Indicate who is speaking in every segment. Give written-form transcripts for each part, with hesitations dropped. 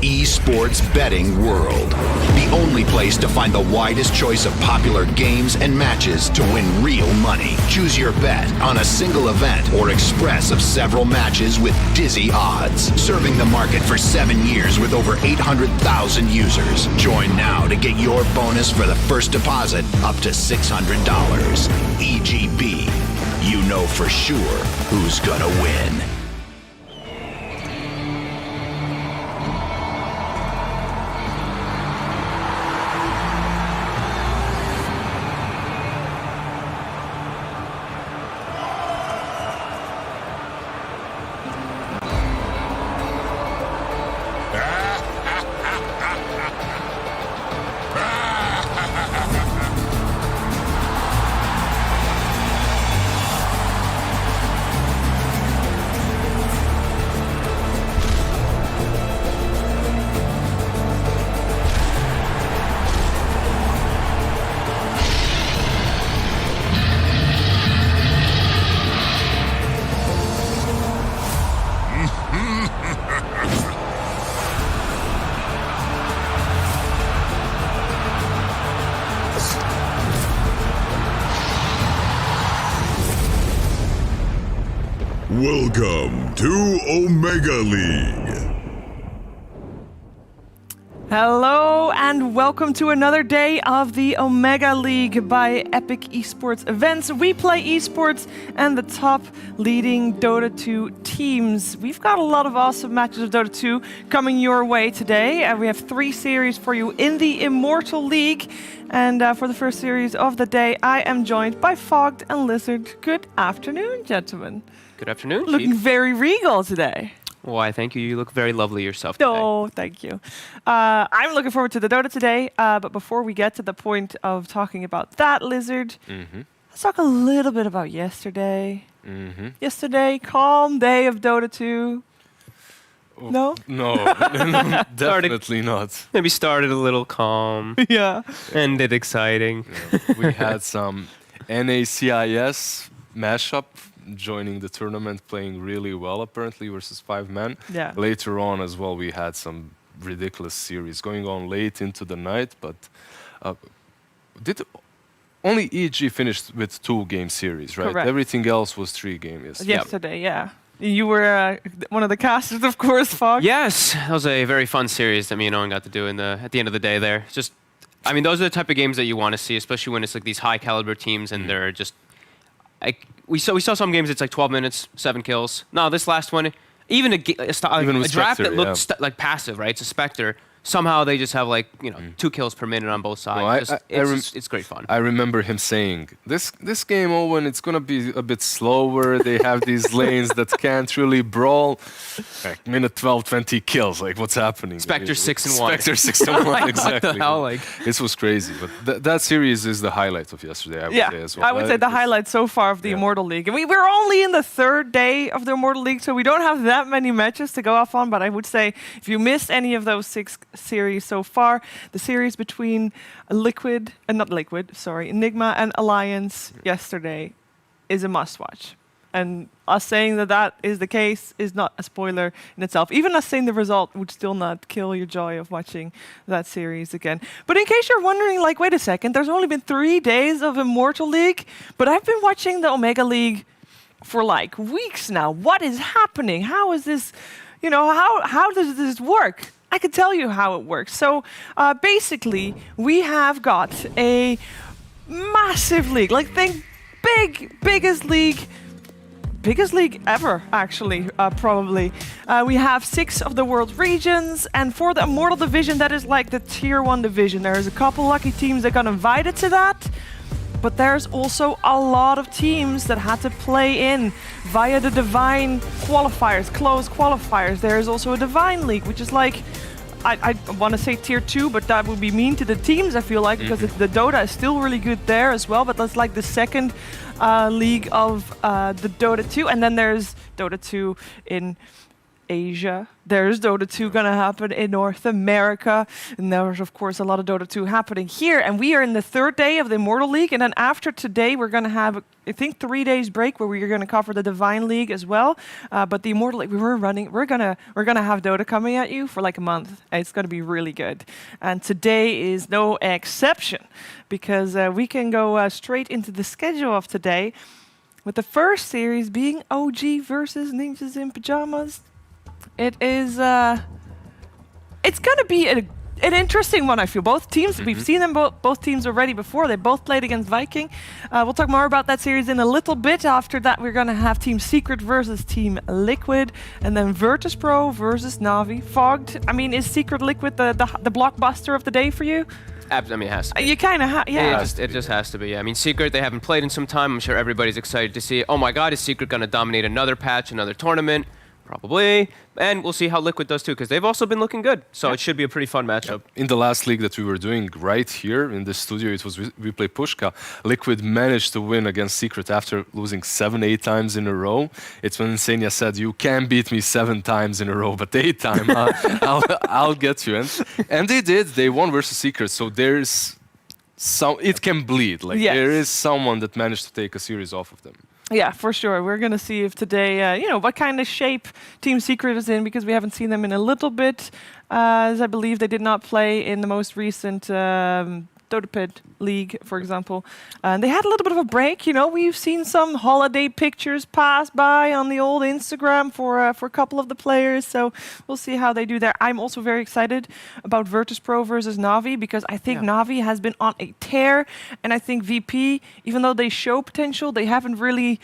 Speaker 1: esports betting world. The only place to find the widest choice of popular games and matches to win real money. Choose your bet on a single event or express of several matches with dizzy odds. Serving the market for 7 years with over 800,000 users. Join now to get your bonus for the first deposit up to $600. EGB. You know for sure who's gonna win.
Speaker 2: Welcome to Omega League.
Speaker 3: Hello and welcome to another day of the Omega League by Epic Esports Events, WePlay Esports, and the top leading Dota 2 teams. We've got a lot of awesome matches of Dota 2 coming your way today. We have 3 series for you in the Immortal League. And for the first series of the day, I am joined by Fogged and Lizard. Good afternoon, gentlemen.
Speaker 4: Good afternoon,
Speaker 3: Looking
Speaker 4: Chief.
Speaker 3: very regal today.
Speaker 4: Why, thank you. You look very lovely yourself today.
Speaker 3: Oh, thank you. I'm looking forward to the Dota today, but before we get to the point of talking about that, Lizard, let's talk a little bit about yesterday. Yesterday, calm day of Dota 2.
Speaker 5: Oh,
Speaker 3: No?
Speaker 5: No, definitely not.
Speaker 4: Maybe started a little calm,
Speaker 3: Yeah.
Speaker 4: ended exciting.
Speaker 5: Yeah, we had some NACIS mashup joining the tournament, playing really well apparently versus 5 men.
Speaker 3: Yeah.
Speaker 5: Later on as well, we had some ridiculous series going on late into the night, but only EG finished with 2-game series, right?
Speaker 3: Correct.
Speaker 5: Everything else was 3-game yesterday.
Speaker 3: Yesterday, yeah. You were one of the casters, of course, Fogg.
Speaker 4: Yes, that was a very fun series that me and Owen got to do at the end of the day there. Just, I mean, those are the type of games that you want to see, especially when it's like these high caliber teams and they're just, we saw some games it's like 12 minutes, 7 kills. No, this last one, even a draft
Speaker 5: Spectre,
Speaker 4: that looked like passive, right? It's a Spectre. Somehow they just have 2 kills per minute on both sides. It's great fun.
Speaker 5: I remember him saying, this game, Owen, it's going to be a bit slower. They have these lanes that can't really brawl. Like, minute 12, 20 kills. Like, what's happening?
Speaker 4: Spectre 6-1.
Speaker 5: Spectre 6-1, exactly.
Speaker 4: What the hell?
Speaker 5: This was crazy. But that series is the highlight of yesterday, I would say as well.
Speaker 3: I would say the highlight so far of the Immortal League. And we're only in the 3rd day of the Immortal League, so we don't have that many matches to go off on. But I would say if you missed any of those 6 series so far, the series between Enigma and Alliance yesterday is a must-watch. And us saying that is the case is not a spoiler in itself. Even us saying the result would still not kill your joy of watching that series again. But in case you're wondering, wait a second, there's only been 3 days of Immortal League, but I've been watching the Omega League for weeks now. What is happening? How is this, how does this work? I can tell you how it works. So basically, we have got a massive league, the biggest league ever, actually, probably. We have 6 of the world's regions, and for the Immortal Division, that is the Tier 1 division. There's a couple lucky teams that got invited to that, but there's also a lot of teams that had to play in via the Divine qualifiers, closed qualifiers. There's also a Divine League, which is I want to say Tier 2, but that would be mean to the teams, I feel like, because the Dota is still really good there as well, but that's the second league of the Dota 2. And then there's Dota 2 in Asia. There's Dota 2 going to happen in North America. And there's, of course, a lot of Dota 2 happening here. And we are in the 3rd day of the Immortal League. And then after today, we're going to have, I think, 3 days break where we're going to cover the Divine League as well. But the Immortal League, we're gonna have Dota coming at you for like a month. It's going to be really good. And today is no exception, because we can go straight into the schedule of today, with the first series being OG versus Ninjas in Pajamas. It is, it's going to be an interesting one, I feel. Both teams, we've seen them both teams already before. They both played against Viking. We'll talk more about that series in a little bit. After that, we're going to have Team Secret versus Team Liquid, and then Virtus.pro versus NAVI. Fogged, I mean, is Secret Liquid the blockbuster of the day for you?
Speaker 4: I mean, it has to be.
Speaker 3: You kind of yeah.
Speaker 4: It just has to be. Yeah. I mean, Secret, they haven't played in some time. I'm sure everybody's excited to see, oh my God, is Secret going to dominate another patch, another tournament? Probably. And we'll see how Liquid does too, because they've also been looking good. So it should be a pretty fun matchup.
Speaker 5: In the last league that we were doing right here in the studio, it was WePlay Pushka. Liquid managed to win against Secret after losing 7-8 times in a row. It's when Insania said, "You can beat me 7 times in a row, but 8 times, I'll get you." And they did. They won versus Secret. So there's it can bleed. Like there is someone that managed to take a series off of them.
Speaker 3: Yeah, for sure. We're going to see if today, what kind of shape Team Secret is in, because we haven't seen them in a little bit, as I believe they did not play in the most recent Dota Pit League, for example. And they had a little bit of a break. We've seen some holiday pictures pass by on the old Instagram for a couple of the players, so we'll see how they do there. I'm also very excited about Virtus.pro versus NAVI, because I think NAVI has been on a tear, and I think VP, even though they show potential, they haven't really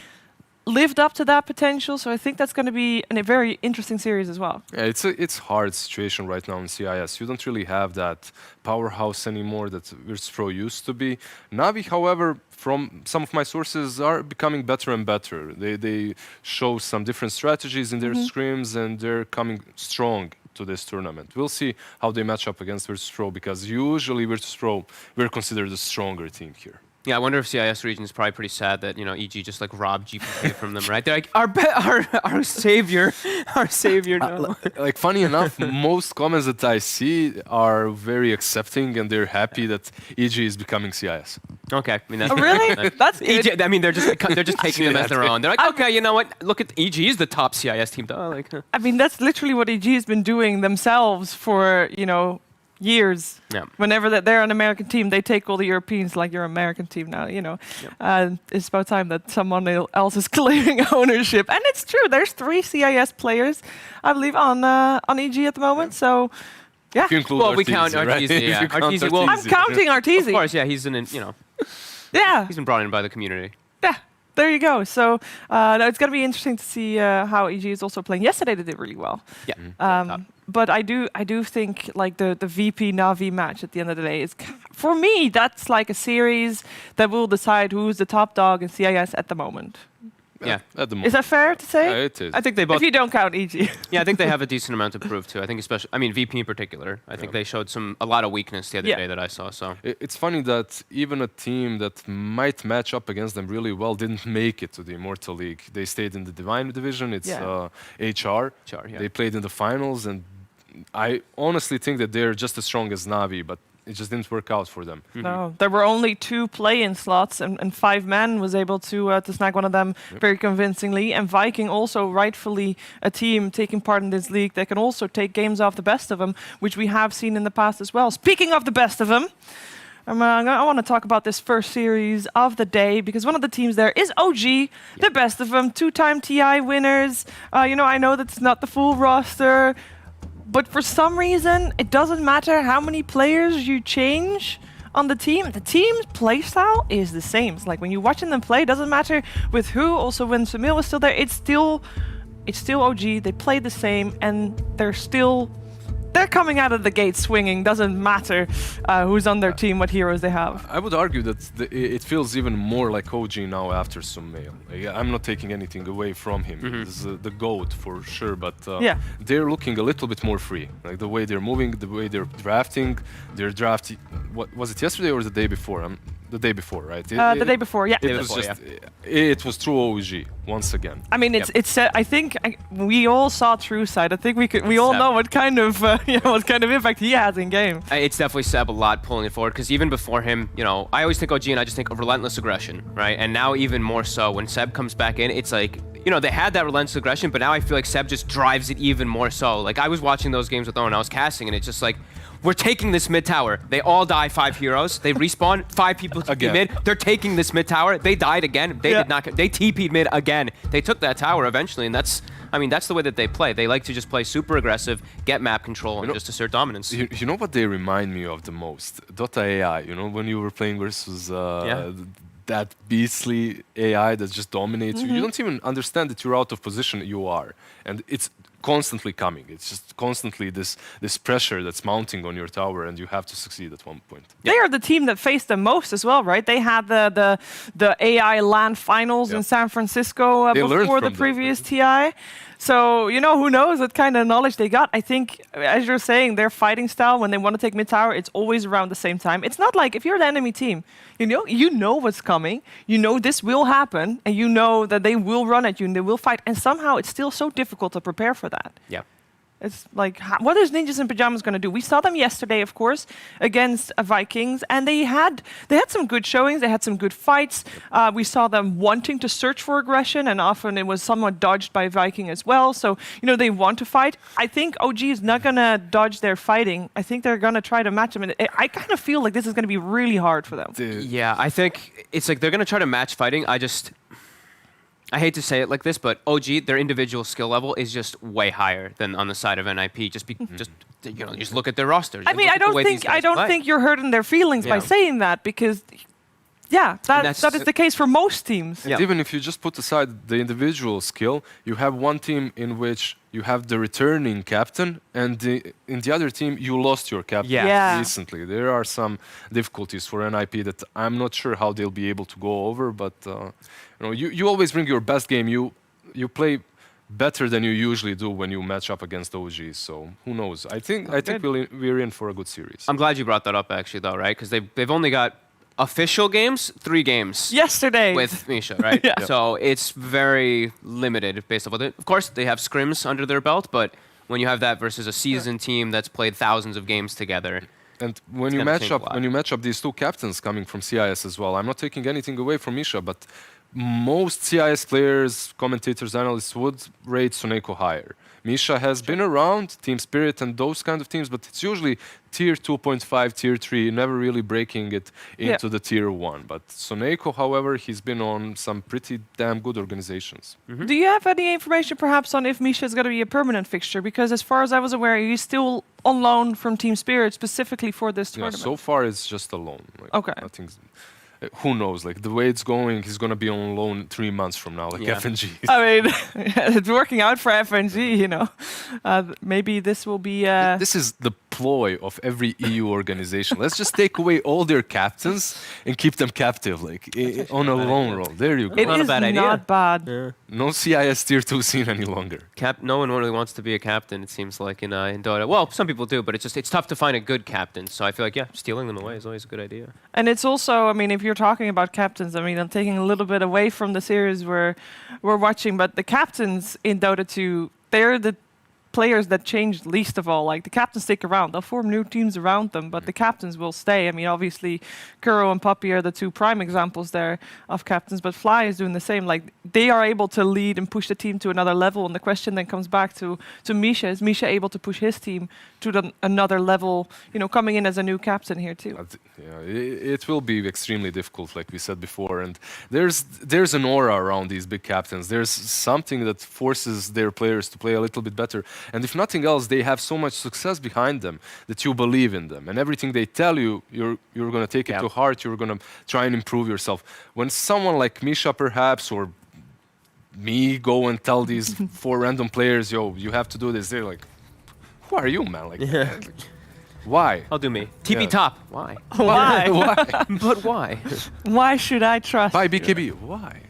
Speaker 3: lived up to that potential, so I think that's going to be a very interesting series as well.
Speaker 5: Yeah, it's a hard situation right now in CIS. You don't really have that powerhouse anymore that Virtus.pro used to be. NAVI, however, from some of my sources, are becoming better and better. They show some different strategies in their scrims, and they're coming strong to this tournament. We'll see how they match up against Virtus.pro, because usually Virtus.pro, we're considered the stronger team here.
Speaker 4: Yeah, I wonder if CIS region is probably pretty sad that EG just like robbed GPK from them, right? They're like, our savior, no.
Speaker 5: Like funny enough, most comments that I see are very accepting, and they're happy that EG is becoming CIS.
Speaker 4: Okay, I mean that's
Speaker 3: really? That's good.
Speaker 4: EG, I mean they're just taking them as their own. They're like, okay, you know what? Look at EG is the top CIS team.
Speaker 3: I mean, that's literally what EG has been doing themselves for years.
Speaker 4: Yeah.
Speaker 3: Whenever they're an American team, they take all the Europeans like you're an American team now. It's about time that someone else is claiming ownership. And it's true. There's 3 CIS players, I believe, on EG at the moment. So, yeah.
Speaker 5: If you include
Speaker 4: we count
Speaker 5: right?
Speaker 4: Arteezy. Yeah. Arteezy. Well,
Speaker 3: I'm counting Arteezy.
Speaker 4: Of course, yeah. He's
Speaker 3: Yeah.
Speaker 4: He's been brought in by the community.
Speaker 3: Yeah. There you go. So it's going to be interesting to see how EG is also playing. Yesterday they did really well.
Speaker 4: Yeah.
Speaker 3: But I do think like the VP NAVI match at the end of the day is, for me, that's like a series that will decide who's the top dog in CIS at the moment.
Speaker 4: Yeah.
Speaker 5: At the moment.
Speaker 3: Is that fair to say?
Speaker 5: Yeah, it is.
Speaker 4: I think they both.
Speaker 3: If you don't count EG.
Speaker 4: Yeah, I think they have a decent amount to prove too. I think VP in particular. I think they showed a lot of weakness the other day that I saw. So
Speaker 5: it's funny that even a team that might match up against them really well didn't make it to the Immortal League. They stayed in the Divine Division. It's HR. They played in the finals, and I honestly think that they're just as strong as NAVI, but it just didn't work out for them.
Speaker 3: No, there were only 2 play-in slots, and 5 men was able to snag one of them very convincingly. And Viking also rightfully a team taking part in this league that can also take games off the best of them, which we have seen in the past as well. Speaking of the best of them, I want to talk about this first series of the day, because one of the teams there is OG, the best of them, 2-time TI winners. I know that's not the full roster, but for some reason, it doesn't matter how many players you change on the team's playstyle is the same. It's like when you're watching them play, it doesn't matter with who. Also, when Samil was still there, it's still OG. They play the same, and they're coming out of the gate swinging. Doesn't matter who's on their team, what heroes they have.
Speaker 5: I would argue that it feels even more like OG now after Sumail. I'm not taking anything away from him. He's the GOAT for sure, but they're looking a little bit more free. Like the way they're moving, the way they're drafting. They're drafting. What was it, yesterday or the day before? the day before, right?
Speaker 3: The day before, yeah.
Speaker 5: It was
Speaker 4: before,
Speaker 5: just, it was true OG once again.
Speaker 3: I mean, it's. I think we all saw True Side. I think we all know what kind of what kind of impact he has in game.
Speaker 4: It's definitely Seb a lot pulling it forward because even before him, I always think OG and I just think of relentless aggression, right? And now even more so when Seb comes back in, it's like, they had that relentless aggression, but now I feel like Seb just drives it even more so. Like I was watching those games with Owen, I was casting, and it's just like, we're taking this mid tower. They all die 5 heroes. They respawn 5 people TP mid. They're taking this mid tower. They died again. They did not. They TP'd mid again. They took that tower eventually, and that's the way that they play. They like to just play super aggressive, get map control, and just assert dominance.
Speaker 5: You know what they remind me of the most? Dota AI. When you were playing versus that beastly AI that just dominates you. You don't even understand that you're out of position. You are, and it's constantly coming. It's just constantly this pressure that's mounting on your tower, and you have to succeed at one point.
Speaker 3: They are the team that faced them most as well, right? They had the AI LAN finals in San Francisco before the previous TI. So, who knows what kind of knowledge they got. I think, as you're saying, their fighting style, when they want to take mid-tower, it's always around the same time. It's not like if you're the enemy team, you know what's coming, this will happen, and you know that they will run at you and they will fight, and somehow it's still so difficult to prepare for that.
Speaker 4: Yeah.
Speaker 3: It's like, what is Ninjas in Pajamas going to do? We saw them yesterday, of course, against Vikings, and they had some good showings. They had some good fights. We saw them wanting to search for aggression, and often it was somewhat dodged by Viking as well. So, they want to fight. I think OG is not going to dodge their fighting. I think they're going to try to match them. And I kind of feel like this is going to be really hard for them.
Speaker 4: Yeah, I think it's like they're going to try to match fighting. I hate to say it like this, but OG, their individual skill level is just way higher than on the side of NIP. Just look at their rosters.
Speaker 3: I mean, I don't think you're hurting their feelings by saying that, because that is the case for most teams.
Speaker 5: And even if you just put aside the individual skill, you have one team in which you have the returning captain, and in the other team you lost your captain recently. There are some difficulties for NIP that I'm not sure how they'll be able to go over, but you always bring your best game. You play better than you usually do when you match up against OGs. So who knows? I think we're in for a good series.
Speaker 4: I'm glad you brought that up actually, though, right? Because they've only got official games, 3 games.
Speaker 3: Yesterday.
Speaker 4: With Misha, right? So it's very limited based on it. Of course, they have scrims under their belt, but when you have that versus a seasoned team that's played thousands of games together.
Speaker 5: And when you match up these 2 captains coming from CIS as well, I'm not taking anything away from Misha, but most CIS players, commentators, analysts would rate Suneko higher. Misha has been around Team Spirit and those kind of teams, but it's usually tier 2.5, tier 3, never really breaking it into the tier 1. But Suneko, however, he's been on some pretty damn good organizations.
Speaker 3: Do you have any information perhaps on if Misha is going to be a permanent fixture? Because as far as I was aware, he's still on loan from Team Spirit specifically for this tournament.
Speaker 5: So far it's just a loan.
Speaker 3: Okay.
Speaker 5: Nothing's... Who knows? Like the way it's going, he's gonna be on loan 3 months from now, like FNG.
Speaker 3: I mean, it's working out for FNG. Maybe this will be.
Speaker 5: This is the ploy of every EU organization. Let's just take away all their captains and keep them captive, like on a loan roll. There you go.
Speaker 3: It is not bad.
Speaker 5: Yeah. No CIS tier 2 scene any longer.
Speaker 4: No one really wants to be a captain. It seems like in Dota. Well, some people do, but it's tough to find a good captain. So I feel like stealing them away is always a good idea.
Speaker 3: And it's also, I mean, if you're talking about captains, I mean, I'm taking a little bit away from the series we're watching, but the captains in Dota 2, they're the players that change least of all. Like the captains stick around, they'll form new teams around them, but the captains will stay. I mean, obviously Kuro and Puppy are the 2 prime examples there of captains, but Fly is doing the same. Like they are able to lead and push the team to another level, and the question then comes back to Misha. Is Misha able to push his team to another level, coming in as a new captain here too?
Speaker 5: It will be extremely difficult, like we said before, and there's an aura around these big captains. There's something that forces their players to play a little bit better. And if nothing else, they have so much success behind them that you believe in them. And everything they tell you, you're going to take it to heart. You're going to try and improve yourself. When someone like Misha, perhaps, or me go and tell these 4 random players, yo, you have to do this, they're like, who are you, man? Like, why?
Speaker 4: I'll do me. TP top. Why?
Speaker 3: Why?
Speaker 5: Why?
Speaker 4: But why?
Speaker 3: Why should I trust
Speaker 5: Buy BKB. Why?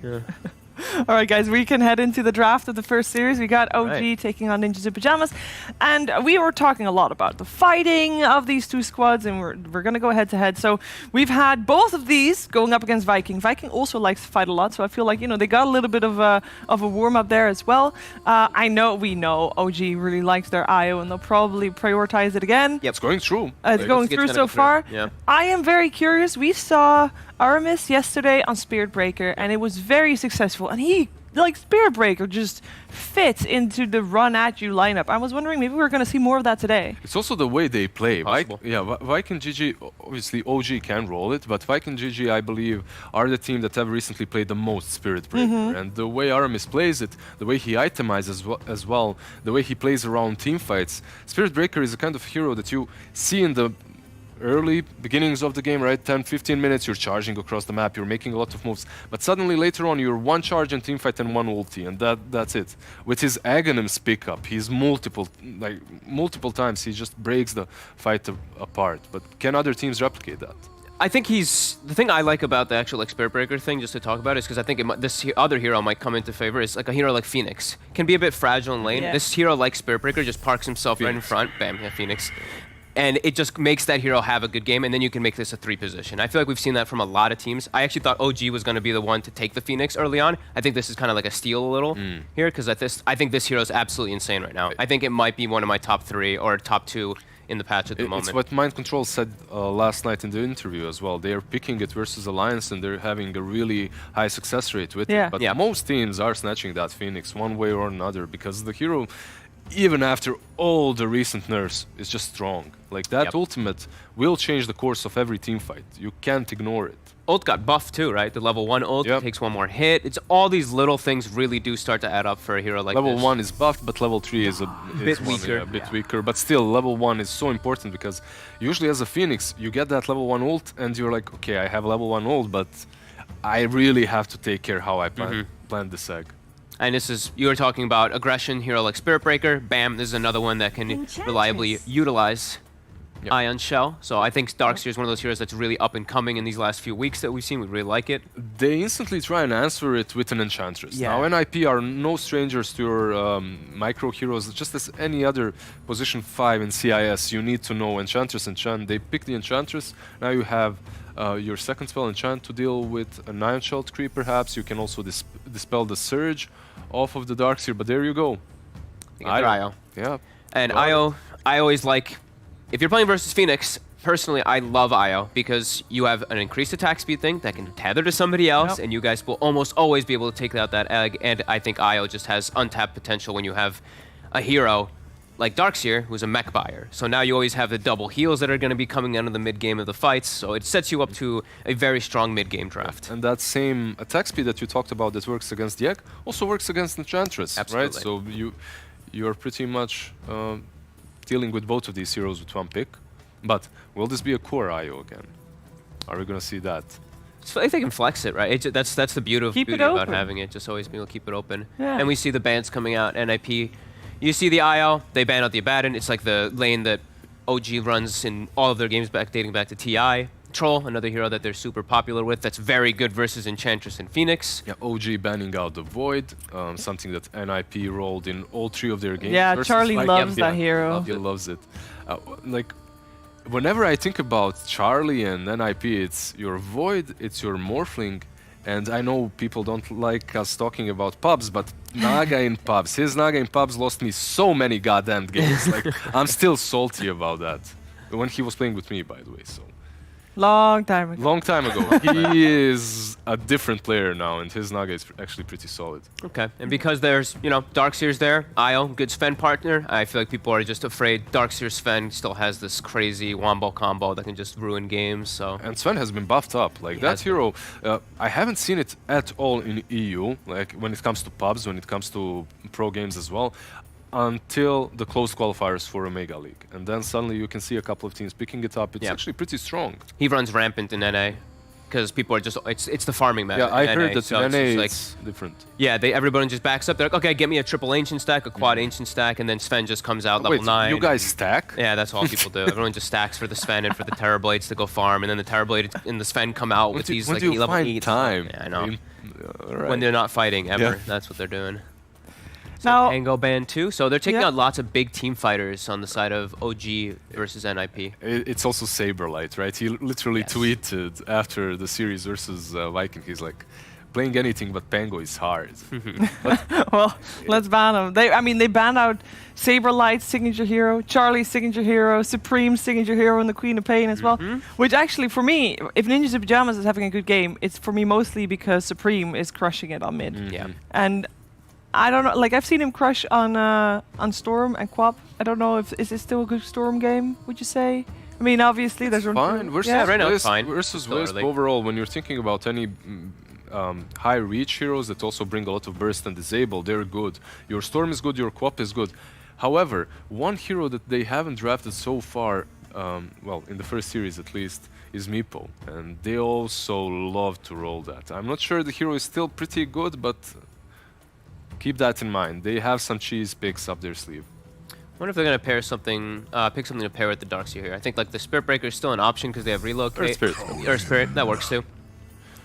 Speaker 3: All right, guys, we can head into the draft of the first series. We got OG
Speaker 4: Right.
Speaker 3: taking on Ninjas in Pajamas. And we were talking a lot about the fighting of these two squads, and we're going to go head-to-head. So we've had both of these going up against Viking. Viking also likes to fight a lot, so I feel like, they got a little bit of a warm-up there as well. We know OG really likes their IO, and they'll probably prioritize it again.
Speaker 4: Yep.
Speaker 5: It's going through.
Speaker 3: It's going
Speaker 4: It's
Speaker 3: through
Speaker 4: gonna
Speaker 3: so
Speaker 4: go through.
Speaker 3: far.
Speaker 4: Yeah.
Speaker 3: I am very curious. We saw Aramis yesterday on Spirit Breaker, and it was very successful. And he, Spirit Breaker, just fits into the run at you lineup. I was wondering maybe we're going to see more of that today.
Speaker 5: It's also the way they play.
Speaker 4: Possible.
Speaker 5: Viking GG, obviously OG can roll it, but Viking GG, I believe, are the team that have recently played the most Spirit Breaker. And the way Aramis plays it, the way he itemizes as well, the way he plays around team fights, Spirit Breaker is a kind of hero that you see in the early beginnings of the game, right? 10, 15 minutes, you're charging across the map, you're making a lot of moves, but suddenly later on you're one charge in teamfight and one ulti, and that's it. With his Aghanims pickup, he's multiple times he just breaks the fight apart. But can other teams replicate that?
Speaker 4: I think the thing I like about the actual Spirit Breaker thing, just to talk about, is because I think other hero might come into favor. Is like a hero like Phoenix can be a bit fragile in lane.
Speaker 3: Yeah.
Speaker 4: This hero like Spirit Breaker just parks himself right in front, bam, yeah, Phoenix. And it just makes that hero have a good game, and then you can make this a 3 position. I feel like we've seen that from a lot of teams. I actually thought OG was going to be the one to take the Phoenix early on. I think this is kind of like a steal a little here, because I think this hero is absolutely insane right now. I think it might be one of my top 3 or top 2 in the patch at the moment.
Speaker 5: It's what Mind Control said last night in the interview as well. They are picking it versus Alliance, and they're having a really high success rate with
Speaker 3: Yeah.
Speaker 5: it. But
Speaker 4: Yeah.
Speaker 5: most teams are snatching that Phoenix one way or another, because the hero, even after all the recent nerfs, is just strong. Like that
Speaker 4: Yep.
Speaker 5: ultimate will change the course of every team fight. You can't ignore it.
Speaker 4: Ult got buffed too, right? The level 1 ult
Speaker 5: Yep.
Speaker 4: takes one more hit. It's all these little things really do start to add up for a hero like
Speaker 5: Level
Speaker 4: this.
Speaker 5: 1 is buffed, but level 3 is
Speaker 4: Bit weaker.
Speaker 5: A bit weaker. But still, level 1 is so important, because usually as a Phoenix, you get that level 1 ult, and you're like, okay, I have level 1 ult, but I really have to take care how I plan this egg.
Speaker 4: And you were talking about aggression, hero like Spirit Breaker. Bam, this is another one that can reliably utilize
Speaker 5: Yep.
Speaker 4: Ion Shell. So I think Darkseer is one of those heroes that's really up and coming in these last few weeks that we've seen. We really like it.
Speaker 5: They instantly try and answer it with an Enchantress.
Speaker 4: Yeah.
Speaker 5: Now, NIP are no strangers to your micro heroes. Just as any other position 5 in CIS, you need to know Enchantress, Enchant. They pick the Enchantress. Now you have your second spell, Enchant, to deal with an Ion Shell tree, perhaps. You can also dispel the Surge off of the Darkseer, but there you go.
Speaker 4: You get their Io.
Speaker 5: Yeah.
Speaker 4: And
Speaker 5: Well,
Speaker 4: Io, I always like, if you're playing versus Phoenix, personally, I love Io because you have an increased attack speed thing that can tether to somebody else,
Speaker 3: Yep.
Speaker 4: and you guys will almost always be able to take out that egg. And I think Io just has untapped potential when you have a hero like Darkseer, who's a mech buyer. So now you always have the double heals that are going to be coming out of the mid-game of the fights, so it sets you up to a very strong mid-game draft.
Speaker 5: And that same attack speed that you talked about that works against the egg also works against Enchantress, right?
Speaker 4: Absolutely.
Speaker 5: So you're pretty much dealing with both of these heroes with one pick. But will this be a core IO again? Are we going to see that?
Speaker 4: So if they can flex it, right? That's the beauty
Speaker 3: Keep it
Speaker 4: about
Speaker 3: open.
Speaker 4: having it. Just always be able to keep it open.
Speaker 3: Yeah.
Speaker 4: And we see the bans coming out. NIP, you see the IL, they ban out the Abaddon. It's like the lane that OG runs in all of their games dating back to TI. Troll, another hero that they're super popular with. That's very good versus Enchantress and Phoenix.
Speaker 5: Yeah, OG banning out the Void, something that NIP rolled in all 3 of their games.
Speaker 3: Yeah,
Speaker 5: versus
Speaker 3: Charlie
Speaker 5: Viking.
Speaker 3: loves
Speaker 5: Yeah,
Speaker 3: that hero.
Speaker 5: He loves it. Like, whenever I think about Charlie and NIP, it's your Void, it's your Morphling, and I know people don't like us talking about pubs, but Naga in pubs, his Naga in pubs lost me so many goddamn games. Like, I'm still salty about that. When he was playing with me, by the way, so.
Speaker 3: Long time ago.
Speaker 5: Long time ago. He is a different player now, and his Naga is actually pretty solid.
Speaker 4: Okay, and because there's, Darkseer's there, IO, good Sven partner, I feel like people are just afraid Darkseer Sven still has this crazy wombo combo that can just ruin games, so.
Speaker 5: And Sven has been buffed up. Like, that
Speaker 4: has been.
Speaker 5: hero, I haven't seen it at all in EU, like when it comes to pubs, when it comes to pro games as well, until the closed qualifiers for Omega League. And then suddenly you can see a couple of teams picking it up. It's
Speaker 4: Yeah.
Speaker 5: actually pretty strong.
Speaker 4: He runs rampant in NA because people are just, it's the farming meta.
Speaker 5: Yeah, I
Speaker 4: in
Speaker 5: heard
Speaker 4: NA,
Speaker 5: that
Speaker 4: so
Speaker 5: in
Speaker 4: it's
Speaker 5: NA
Speaker 4: just like,
Speaker 5: it's different.
Speaker 4: yeah, everyone just backs up. They're like, okay, get me a triple ancient stack, a quad ancient stack, and then Sven just comes out level
Speaker 5: Wait,
Speaker 4: 9.
Speaker 5: you guys stack?
Speaker 4: Yeah, that's all people do. Everyone just stacks for the Sven and for the Terrorblades to go farm, and then the Terrorblade and the Sven come out with these
Speaker 5: when
Speaker 4: like
Speaker 5: do you
Speaker 4: level
Speaker 5: find
Speaker 4: 8.
Speaker 5: time?
Speaker 4: Yeah, I know. when they're not fighting ever.
Speaker 6: Yeah.
Speaker 4: That's what they're doing. So
Speaker 3: Now,
Speaker 4: Pango banned too. So they're taking
Speaker 3: Yeah.
Speaker 4: out lots of big team fighters on the side of OG versus NIP.
Speaker 5: It's also Saberlight, right? He literally
Speaker 4: Yes.
Speaker 5: tweeted after the series versus Viking. He's like, playing anything but Pango is hard.
Speaker 3: well, let's ban them. They banned out Saberlight's signature hero, Charlie's signature hero, Supreme's signature hero, and the Queen of Pain as well. Which actually, for me, if Ninjas in Pajamas is having a good game, it's for me mostly because Supreme is crushing it on mid.
Speaker 4: Yeah.
Speaker 3: And I don't know, like I've seen him crush on Storm and Quap. I don't know if is it still a good Storm game, would you say? I mean, obviously there's
Speaker 5: Fine. Versus
Speaker 4: Yeah, right now it's
Speaker 5: Wisp,
Speaker 4: fine.
Speaker 5: versus
Speaker 4: Still
Speaker 5: Wisp
Speaker 4: early.
Speaker 5: overall, when you're thinking about any high reach heroes that also bring a lot of burst and disable, they're good. Your Storm is good, your Quap is good. However, one hero that they haven't drafted so far, well, in the first series at least, is Meepo. And they also love to roll that. I'm not sure the hero is still pretty good, but keep that in mind. They have some cheese picks up their sleeve.
Speaker 4: Wonder if they're gonna pair something, pick something to pair with the Darkseer here. I think like the Spirit Breaker is still an option because they have relocate.
Speaker 5: Earth Spirit.
Speaker 4: Earth Spirit, that works too.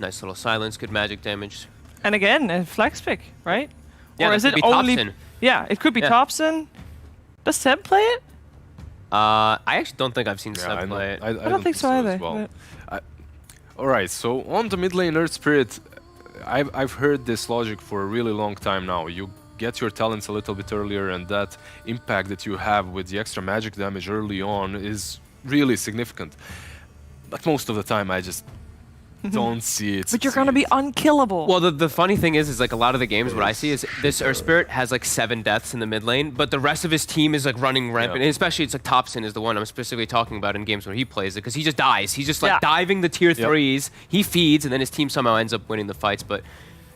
Speaker 4: Nice little silence, good magic damage.
Speaker 3: And again, a flex pick, right?
Speaker 4: Yeah,
Speaker 3: or
Speaker 4: that
Speaker 3: is
Speaker 4: could
Speaker 3: it
Speaker 4: be
Speaker 3: only?
Speaker 4: Thompson.
Speaker 3: Yeah, it could be
Speaker 4: Yeah.
Speaker 3: Thompson. Does Seb play it?
Speaker 4: I actually don't think I've seen Seb
Speaker 5: I know.
Speaker 4: play it.
Speaker 5: I
Speaker 3: don't think so either,
Speaker 5: as well. Alright, so on the mid lane Earth Spirit, I've heard this logic for a really long time now. You get your talents a little bit earlier, and that impact that you have with the extra magic damage early on is really significant. But most of the time I just don't see it.
Speaker 3: But you're gonna be unkillable.
Speaker 4: Well, the funny thing is like a lot of the games, what I see is this Earth Spirit has like 7 deaths in the mid lane, but the rest of his team is like running rampant.
Speaker 5: Yeah.
Speaker 4: And especially it's like Thompson is the one I'm specifically talking about in games where he plays it, because he just dies. He's just like
Speaker 3: Yeah.
Speaker 4: diving the tier 3s, he feeds, and then his team somehow ends up winning the fights. But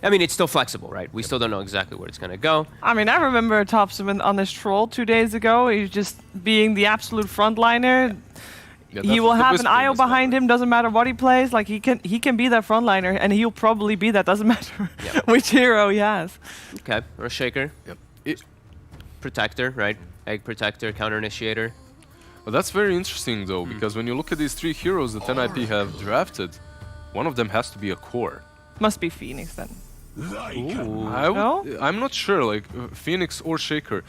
Speaker 4: I mean, it's still flexible, right? We still don't know exactly where it's gonna go.
Speaker 3: I mean, I remember Thompson on this troll 2 days ago. He's just being the absolute frontliner.
Speaker 5: Yeah,
Speaker 3: He
Speaker 5: that's
Speaker 3: will
Speaker 5: what the
Speaker 3: have an
Speaker 5: Whispering
Speaker 3: IO
Speaker 5: is about,
Speaker 3: behind
Speaker 5: right?
Speaker 3: him. Doesn't matter what he plays. Like he can be that frontliner, and he'll probably be that. Doesn't matter
Speaker 4: Yeah.
Speaker 3: which hero he has.
Speaker 4: Okay, or Shaker,
Speaker 5: Yep.
Speaker 4: Protector, right? Egg Protector, Counter Initiator.
Speaker 5: Well, that's very interesting though, because when you look at these 3 heroes that NIP have drafted, one of them has to be a core.
Speaker 3: Must be Phoenix then.
Speaker 5: No? I'm not sure, like Phoenix or Shaker.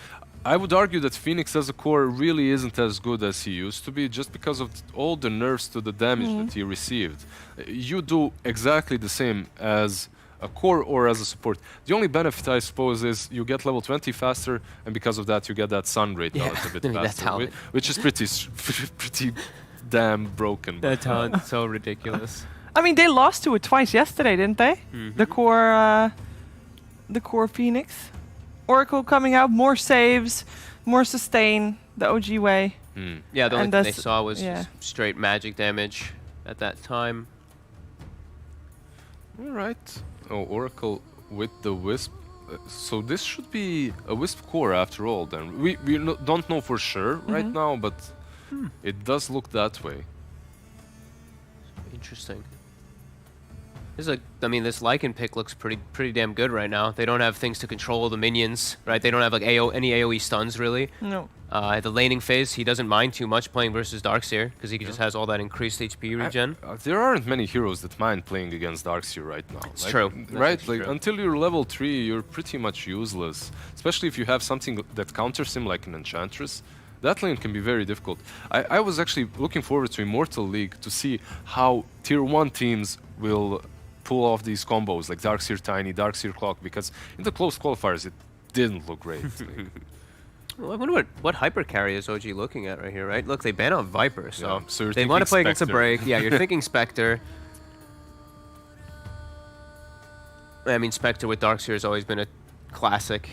Speaker 5: I would argue that Phoenix as a core really isn't as good as he used to be, just because of all the nerfs to the damage that he received. You do exactly the same as a core or as a support. The only benefit, I suppose, is you get level 20 faster, and because of that you get that sun rate a little bit
Speaker 4: That
Speaker 5: faster,
Speaker 4: talent.
Speaker 5: which is pretty damn broken.
Speaker 4: That talent's so ridiculous.
Speaker 3: I mean, they lost to it twice yesterday, didn't they? The core Phoenix. Oracle coming out, more saves, more sustain, the OG way.
Speaker 4: Yeah, the only
Speaker 3: And
Speaker 4: thing they
Speaker 3: that's-
Speaker 4: saw was
Speaker 3: yeah.
Speaker 4: just straight magic damage at that time.
Speaker 5: Alright. Oh, Oracle with the Wisp. So this should be a Wisp core after all then. We don't know for sure right now, but it does look that way.
Speaker 4: Interesting. This is I mean, this Lycan pick looks pretty damn good right now. They don't have things to control the minions, right? They don't have like any AoE stuns really.
Speaker 3: No.
Speaker 4: At the laning phase, he doesn't mind too much playing versus Darkseer because he just has all that increased HP regen.
Speaker 5: There aren't many heroes that mind playing against Darkseer right now.
Speaker 4: It's true. That's
Speaker 5: Right?
Speaker 4: actually
Speaker 5: Like
Speaker 4: true.
Speaker 5: until you're level 3, you're pretty much useless. Especially if you have something that counters him like an Enchantress. That lane can be very difficult. I was actually looking forward to Immortal League to see how tier 1 teams will pull off these combos like Darkseer Tiny, Darkseer Clock, because in the close qualifiers it didn't look great.
Speaker 4: Well, I wonder what hyper carry is OG looking at right here, right? Look, they ban out Viper, so,
Speaker 5: Yeah, so you're
Speaker 4: they want to
Speaker 5: thinking
Speaker 4: play against a
Speaker 5: Spectre.
Speaker 4: break. Yeah, you're thinking Spectre. I mean, Spectre with Darkseer has always been a classic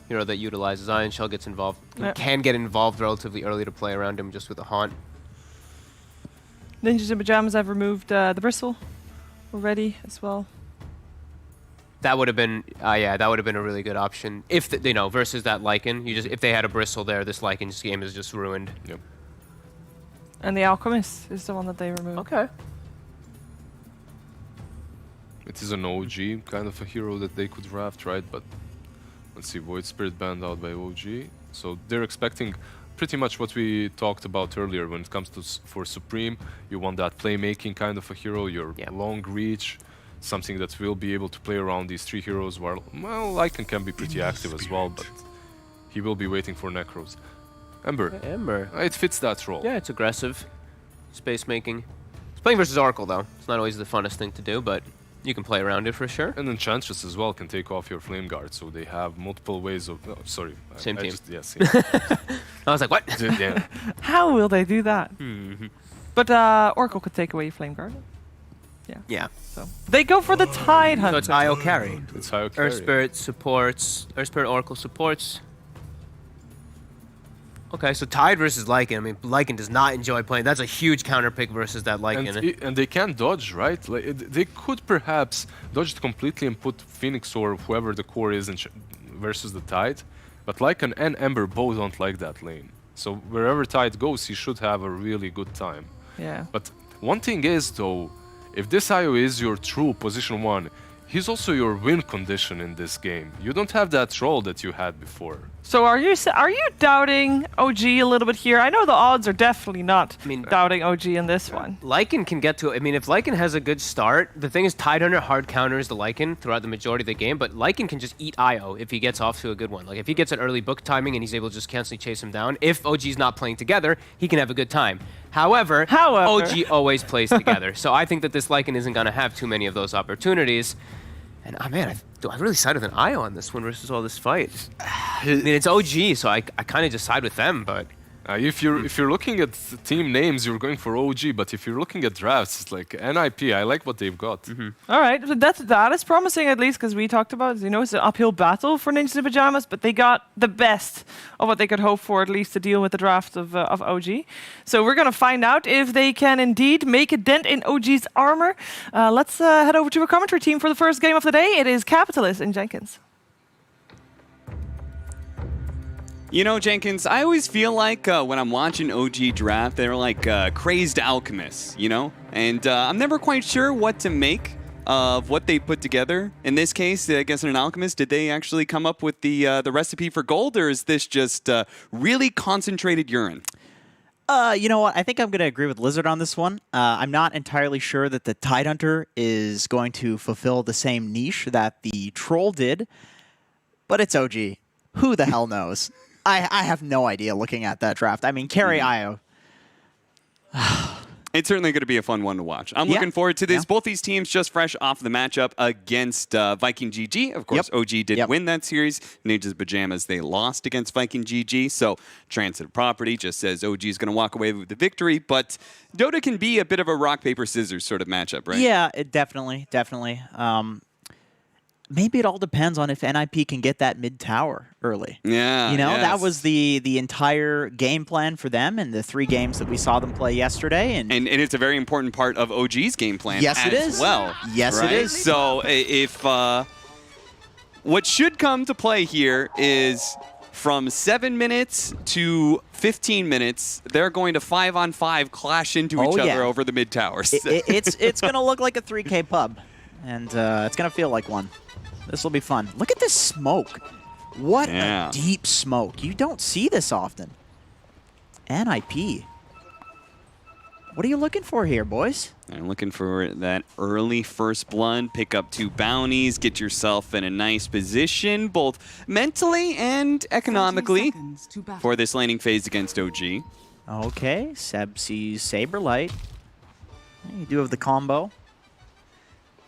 Speaker 4: hero that utilizes Iron Shell, gets involved,
Speaker 3: Yeah.
Speaker 4: can get involved relatively early to play around him just with a haunt.
Speaker 3: Ninjas in Pajamas have removed the bristle already as well.
Speaker 4: That would have been, yeah, that would have been a really good option if you know, versus that Lycan. If they had a bristle there, this Lycan's game is just ruined.
Speaker 5: Yep.
Speaker 3: And the Alchemist is the one that they removed.
Speaker 4: Okay.
Speaker 5: It is an OG kind of a hero that they could draft, right? But let's see, Void Spirit banned out by OG. So they're expecting pretty much what we talked about earlier when it comes to for Supreme. You want that playmaking kind of a hero, your
Speaker 4: Yeah.
Speaker 5: long reach. something that will be able to play around these 3 heroes, while, well, Lycan can be pretty active as well, but he will be waiting for Necros. Ember.
Speaker 4: Ember.
Speaker 5: It fits that role.
Speaker 4: Yeah, it's aggressive. Space making. It's playing versus Oracle, though. It's not always the funnest thing to do, but you can play around it for sure.
Speaker 5: And Enchantress as well can take off your Flame Guard, so they have multiple ways of... Oh, sorry.
Speaker 4: Same team.
Speaker 5: Yeah, same.
Speaker 4: I was like, what?
Speaker 5: Yeah.
Speaker 3: How will they do that? But Oracle could take away your Flame Guard.
Speaker 4: Yeah.
Speaker 3: So they go for the Tide Hunter.
Speaker 4: So it's IO carry.
Speaker 5: It's how
Speaker 4: Earth Spirit supports. Earth Spirit Oracle supports. Okay, so Tide versus Lycan. I mean, Lycan does not enjoy playing. That's a huge counter pick versus that Lycan.
Speaker 5: And they can dodge, right? Like, they could perhaps dodge it completely and put Phoenix or whoever the core is versus the Tide. But Lycan and Ember both don't like that lane. So wherever Tide goes, he should have a really good time.
Speaker 3: Yeah.
Speaker 5: But one thing is, though, if this IO is your true position 1, he's also your win condition in this game. You don't have that role that you had before.
Speaker 3: So are you doubting OG a little bit here? I know the odds are definitely not doubting OG in this one.
Speaker 4: Lycan can get to it. I mean, if Lycan has a good start, the thing is Tide Hunter hard counters the Lycan throughout the majority of the game, but Lycan can just eat IO if he gets off to a good one. Like if he gets an early book timing and he's able to just constantly chase him down, if OG's not playing together, he can have a good time. However, OG always plays together. So I think that this Lycan isn't going to have too many of those opportunities. And man, I really side with an IO on this one versus all this fight. I mean, it's OG, so I kind of just side with them, but...
Speaker 5: If you're looking at team names, you're going for OG, but if you're looking at drafts, it's like NIP. I like what they've got.
Speaker 3: All right, so that is promising at least, because we talked about, you know, it's an uphill battle for Ninjas in Pajamas, but they got the best of what they could hope for, at least to deal with the draft of OG. So we're going to find out if they can indeed make a dent in OG's armor. Let's head over to our commentary team for the first game of the day. It is Capitalist and Jenkins.
Speaker 6: You know, Jenkins, I always feel like when I'm watching OG draft, they're like crazed alchemists, you know? And I'm never quite sure what to make of what they put together. In this case, I guess an alchemist, did they actually come up with the recipe for gold, or is this just really concentrated urine?
Speaker 7: You know what? I think I'm going to agree with Lizard on this one. I'm not entirely sure that the Tide Hunter is going to fulfill the same niche that the Troll did, but it's OG. Who the hell knows? I have no idea looking at that draft. I mean, carry IO.
Speaker 6: It's certainly going to be a fun one to watch. I'm looking forward to this. Both these teams just fresh off the matchup against Viking GG. Of course, OG did win that series. Ninjas Pajamas, they lost against Viking GG. So Transitive Property just says OG is going to walk away with the victory. But Dota can be a bit of a rock, paper, scissors sort of matchup, right?
Speaker 7: Yeah, definitely. Maybe it all depends on if NIP can get that mid tower early.
Speaker 6: Yeah,
Speaker 7: you know, that was the entire game plan for them in the 3 games that we saw them play yesterday. And
Speaker 6: it's a very important part of OG's game plan.
Speaker 7: Yes, it is.
Speaker 6: Well,
Speaker 7: yes,
Speaker 6: right?
Speaker 7: it is.
Speaker 6: So if what should come to play here is from 7 minutes to 15 minutes, they're going to 5-on-5 clash into each other over the mid towers.
Speaker 7: It's going to look like a 3K pub, and it's going to feel like one. This will be fun. Look at this smoke. What a deep smoke. You don't see this often. NIP. What are you looking for here, boys?
Speaker 6: I'm looking for that early first blood, pick up 2 bounties, get yourself in a nice position, both mentally and economically, for this laning phase against OG.
Speaker 7: Okay, Seb sees Saberlight. You do have the combo.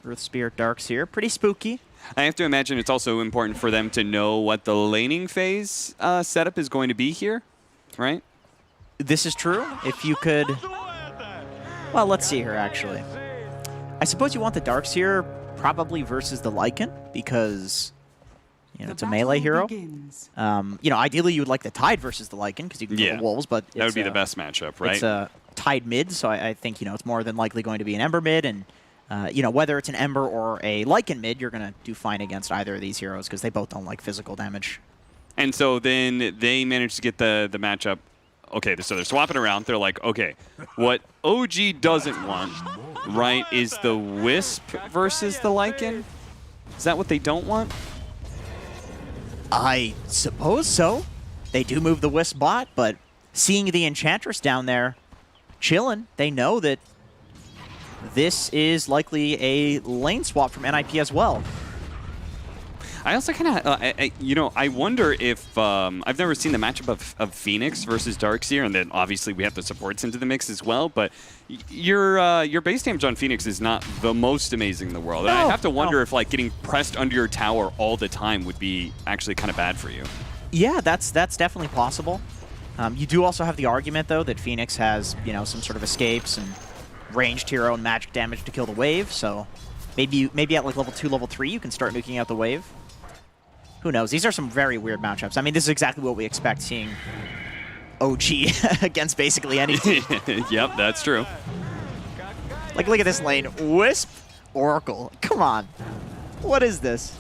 Speaker 7: Earth Spirit Darks here. Pretty spooky.
Speaker 6: I have to imagine it's also important for them to know what the laning phase setup is going to be here, right?
Speaker 7: This is true. If you could... Well, let's see here, actually. I suppose you want the Darks here probably versus the Lycan, because, you know, it's a melee hero. You know, ideally you would like the Tide versus the Lycan, because you can kill the Wolves, but
Speaker 6: that would be the best matchup, right?
Speaker 7: It's a Tide mid, so I think, you know, it's more than likely going to be an Ember mid, and you know, whether it's an Ember or a Lycan mid, you're going to do fine against either of these heroes because they both don't like physical damage.
Speaker 6: And so then they managed to get the matchup. Okay, so they're swapping around. They're like, okay, what OG doesn't want, right, is the Wisp versus the Lycan? Is that what they don't want?
Speaker 7: I suppose so. They do move the Wisp bot, but seeing the Enchantress down there chilling, they know that this is likely a lane swap from NIP as well.
Speaker 6: I also kind of, you know, I wonder if I've never seen the matchup of Phoenix versus Darkseer, and then obviously we have the supports into the mix as well. But your base damage on Phoenix is not the most amazing in the world. And I have to wonder if like getting pressed under your tower all the time would be actually kind of bad for you.
Speaker 7: Yeah, that's definitely possible. You do also have the argument though that Phoenix has, you know, some sort of escapes and ranged hero and magic damage to kill the wave. So maybe at like level 2, level 3, you can start nuking out the wave. Who knows? These are some very weird matchups. I mean, this is exactly what we expect seeing OG against basically any team.
Speaker 6: Yep, that's true.
Speaker 7: Like, look at this lane. Wisp, Oracle. Come on. What is this?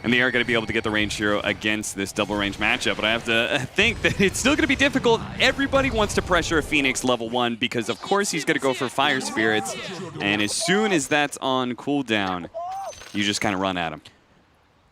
Speaker 6: And they are going to be able to get the range hero against this double range matchup, but I have to think that it's still going to be difficult. Everybody wants to pressure a Phoenix level 1 because, of course, he's going to go for Fire Spirits. And as soon as that's on cooldown, you just kind of run at him.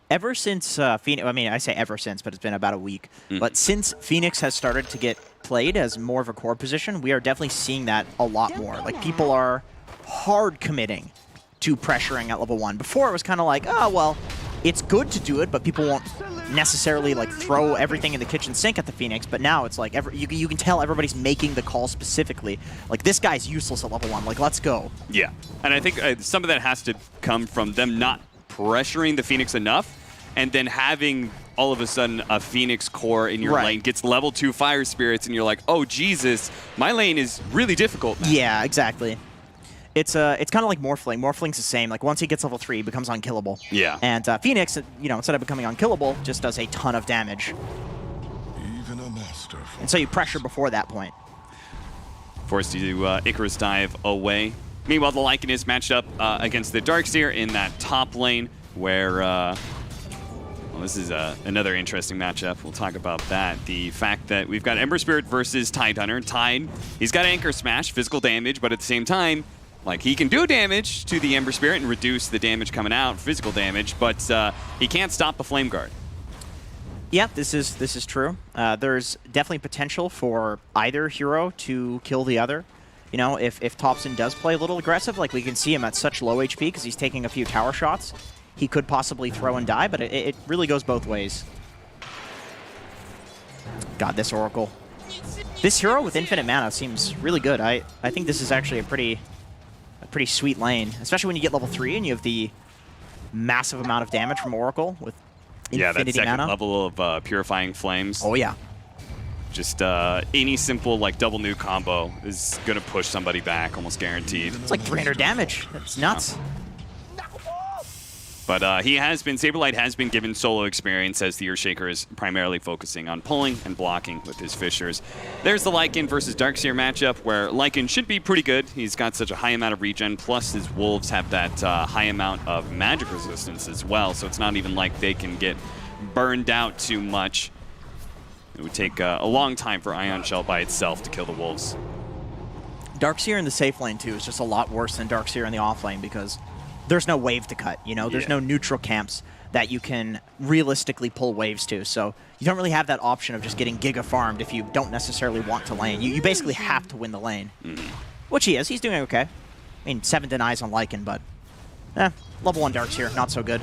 Speaker 7: Ever since Phoenix, I mean, I say ever since, but it's been about a week. But since Phoenix has started to get played as more of a core position, we are definitely seeing that a lot more. Like, people are hard committing to pressuring at level 1. Before, it was kind of like, oh, well, it's good to do it, but people won't necessarily like throw everything in the kitchen sink at the Phoenix. But now it's like, you can tell everybody's making the call specifically. Like, this guy's useless at level 1. Like, let's go.
Speaker 6: Yeah, and I think some of that has to come from them not pressuring the Phoenix enough, and then having all of a sudden a Phoenix core in your lane gets level 2 Fire Spirits, and you're like, oh Jesus, my lane is really difficult now.
Speaker 7: Yeah, exactly. It's kind of like Morphling. Morphling's the same. Like, once he gets level 3, he becomes unkillable. Yeah. And Phoenix, you know, instead of becoming unkillable, just does a ton of damage.
Speaker 2: Even a master.
Speaker 7: And so you pressure before that point.
Speaker 6: Forced to do Icarus dive away. Meanwhile, the Lycan is matched up against the Darkseer in that top lane, where well, this is another interesting matchup. We'll talk about that. The fact that we've got Ember Spirit versus Tidehunter. Tide, he's got Anchor Smash, physical damage, but at the same time, like, he can do damage to the Ember Spirit and reduce the damage coming out, physical damage, but he can't stop the Flame Guard.
Speaker 7: Yeah, this is true. There's definitely potential for either hero to kill the other. You know, if Thompson does play a little aggressive, like we can see him at such low HP because he's taking a few tower shots, he could possibly throw and die, but it really goes both ways. God, this Oracle. This hero with infinite mana seems really good. I think this is actually a pretty sweet lane, especially when you get level 3 and you have the massive amount of damage from Oracle with infinity
Speaker 6: that second
Speaker 7: mana.
Speaker 6: level of Purifying Flames.
Speaker 7: Oh yeah.
Speaker 6: Just any simple like double nuke combo is gonna push somebody back, almost guaranteed.
Speaker 7: It's like 300 damage. That's nuts.
Speaker 6: But Saberlight has been given solo experience as the Earthshaker is primarily focusing on pulling and blocking with his Fissures. There's the Lycan versus Darkseer matchup where Lycan should be pretty good. He's got such a high amount of regen, plus his Wolves have that high amount of magic resistance as well, so it's not even like they can get burned out too much. It would take a long time for Ion Shell by itself to kill the Wolves.
Speaker 7: Darkseer in the safe lane, too, is just a lot worse than Darkseer in the off lane because there's no wave to cut, you know? There's no neutral camps that you can realistically pull waves to, so you don't really have that option of just getting Giga farmed if you don't necessarily want to lane. You basically have to win the lane, which he is. He's doing okay. I mean, 7 denies on Lycan, but level 1 Darkseer, not so good.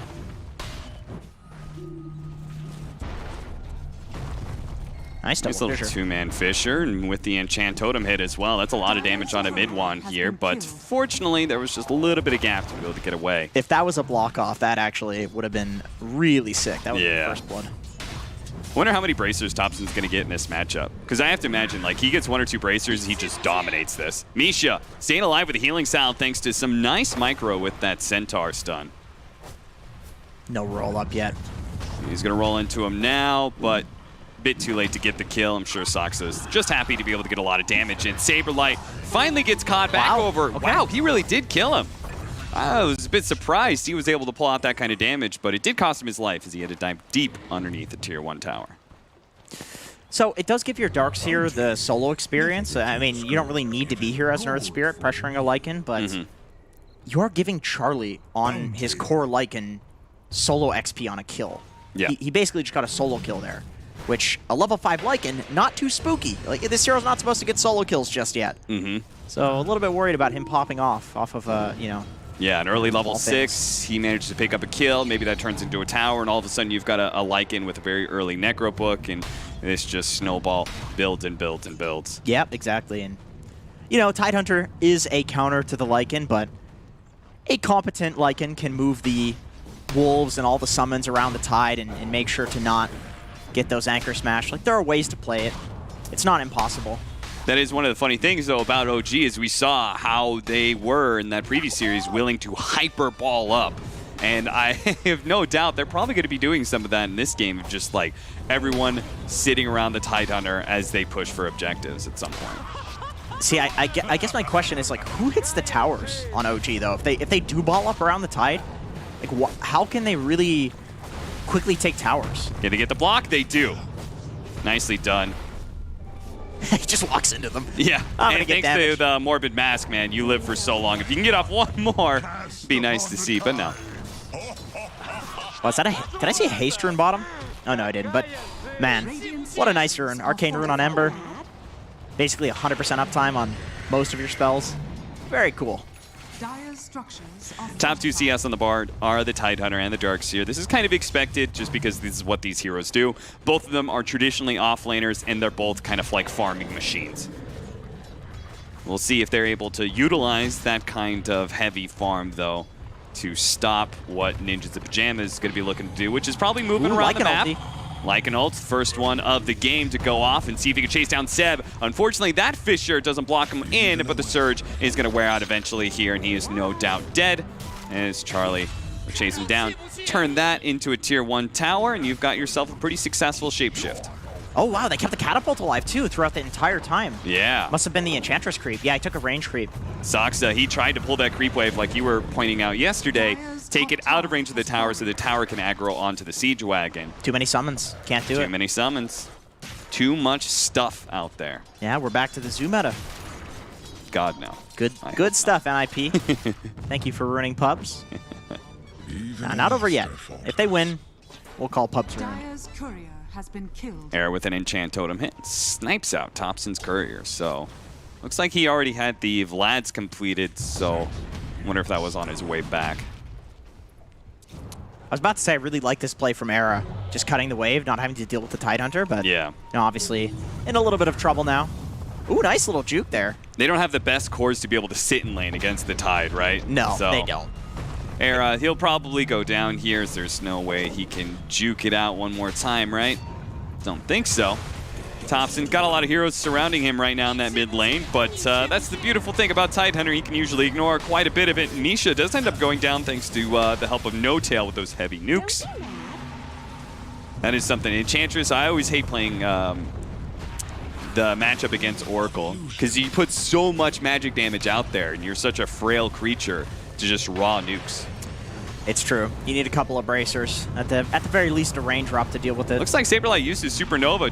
Speaker 7: Nice
Speaker 6: little two-man Fissure, and with the Enchant Totem hit as well. That's a lot of damage on a mid-one here, but fortunately, there was just a little bit of gap to be able to get away.
Speaker 7: If that was a block off, that actually would have been really sick. That would have been first blood.
Speaker 6: I wonder how many bracers Thompson's going to get in this matchup. Because I have to imagine, like, he gets 1 or 2 bracers, he just dominates this. Misha staying alive with a healing salve thanks to some nice micro with that Centaur stun.
Speaker 7: No roll up yet.
Speaker 6: He's going to roll into him now, but bit too late to get the kill. I'm sure Soxa's just happy to be able to get a lot of damage in. Saberlight finally gets caught back over. Okay. Wow, he really did kill him. I was a bit surprised he was able to pull out that kind of damage, but it did cost him his life as he had to dive deep underneath the tier 1 tower.
Speaker 7: So it does give your Darkseer the solo experience. I mean, you don't really need to be here as an Earth Spirit pressuring a Lycan, but you are giving Charlie on his core Lycan solo XP on a kill.
Speaker 6: Yeah.
Speaker 7: He basically just got a solo kill there. which a level 5 Lycan, not too spooky. Like, this hero's not supposed to get solo kills just yet. So a little bit worried about him popping off of, you know.
Speaker 6: Yeah, an early level
Speaker 7: All
Speaker 6: 6, he managed to pick up a kill. Maybe that turns into a tower, and all of a sudden you've got a Lycan with a very early Necro book, and this just snowball builds and builds and builds.
Speaker 7: Yep, exactly. And, you know, Tidehunter is a counter to the Lycan, but a competent Lycan can move the wolves and all the summons around the Tide and make sure to not get those anchor smash. Like, there are ways to play it. It's not impossible.
Speaker 6: That is one of the funny things, though, about OG is we saw how they were in that previous series willing to hyper ball up. And I have no doubt they're probably going to be doing some of that in this game, of just like everyone sitting around the Tidehunter as they push for objectives at some point.
Speaker 7: See, I guess my question is, like, who hits the towers on OG, though? If they do ball up around the Tide, like, how can they really quickly take towers?
Speaker 6: Can they get the block? They do. Nicely done.
Speaker 7: He just walks into them.
Speaker 6: Yeah,
Speaker 7: I'm
Speaker 6: and
Speaker 7: gonna get
Speaker 6: thanks to
Speaker 7: damaged.
Speaker 6: the Morbid Mask, man, you live for so long. If you can get off one more, be nice to see, but no.
Speaker 7: Oh, is that did I see a haste rune bottom? Oh, no, I didn't. But, man, what a nice rune. Arcane rune on Ember. Basically 100% uptime on most of your spells. Very cool.
Speaker 6: Top 2 CS on the board are the Tidehunter and the Darkseer. This is kind of expected just because this is what these heroes do. Both of them are traditionally offlaners, and they're both kind of like farming machines. We'll see if they're able to utilize that kind of heavy farm, though, to stop what Ninjas in Pajamas is going to be looking to do, which is probably moving around
Speaker 7: like
Speaker 6: the map.
Speaker 7: ulti.
Speaker 6: Like an ult, first one of the game to go off and see if he can chase down Seb. Unfortunately, that Fissure doesn't block him in, but the Surge is going to wear out eventually here, and he is no doubt dead. As Charlie will chase him down, turn that into a tier 1 tower, and you've got yourself a pretty successful shapeshift.
Speaker 7: Oh, wow, they kept the catapult alive, too, throughout the entire time.
Speaker 6: Yeah.
Speaker 7: Must have been the Enchantress creep. Yeah, I took a range creep.
Speaker 6: Saxa, he tried to pull that creep wave like you were pointing out yesterday, take it out of range of the tower so the tower can aggro onto the siege wagon.
Speaker 7: Too many summons. Can't do it.
Speaker 6: Too many summons. Too much stuff out there.
Speaker 7: Yeah, we're back to the zoo meta.
Speaker 6: God, no.
Speaker 7: Good stuff, NIP. Thank you for ruining pubs. Nah, not over yet. If they win, we'll call pubs ruined.
Speaker 8: Dire's courier has been killed.
Speaker 6: Air with an enchant totem hit. Snipes out Thompson's courier. So, looks like he already had the Vlad's completed, so wonder if that was on his way back.
Speaker 7: I was about to say I really like this play from Era, just cutting the wave, not having to deal with the Tidehunter, but
Speaker 6: Yeah.
Speaker 7: you know, obviously in a little bit of trouble now. Ooh, nice little juke there.
Speaker 6: They don't have the best cores to be able to sit in lane against the Tide, right?
Speaker 7: No,
Speaker 6: So,
Speaker 7: they don't.
Speaker 6: Era, he'll probably go down here. There's no way he can juke it out one more time, right? Don't think so. Thompson got a lot of heroes surrounding him right now in that mid lane, but that's the beautiful thing about Tidehunter. He can usually ignore quite a bit of it. Misha does end up going down thanks to the help of No Tail with those heavy nukes. That is something. Enchantress, I always hate playing the matchup against Oracle because you put so much magic damage out there and you're such a frail creature to just raw nukes.
Speaker 7: It's true. You need a couple of bracers. At the very least, a range drop to deal with it.
Speaker 6: Looks like Saberlight used his Supernova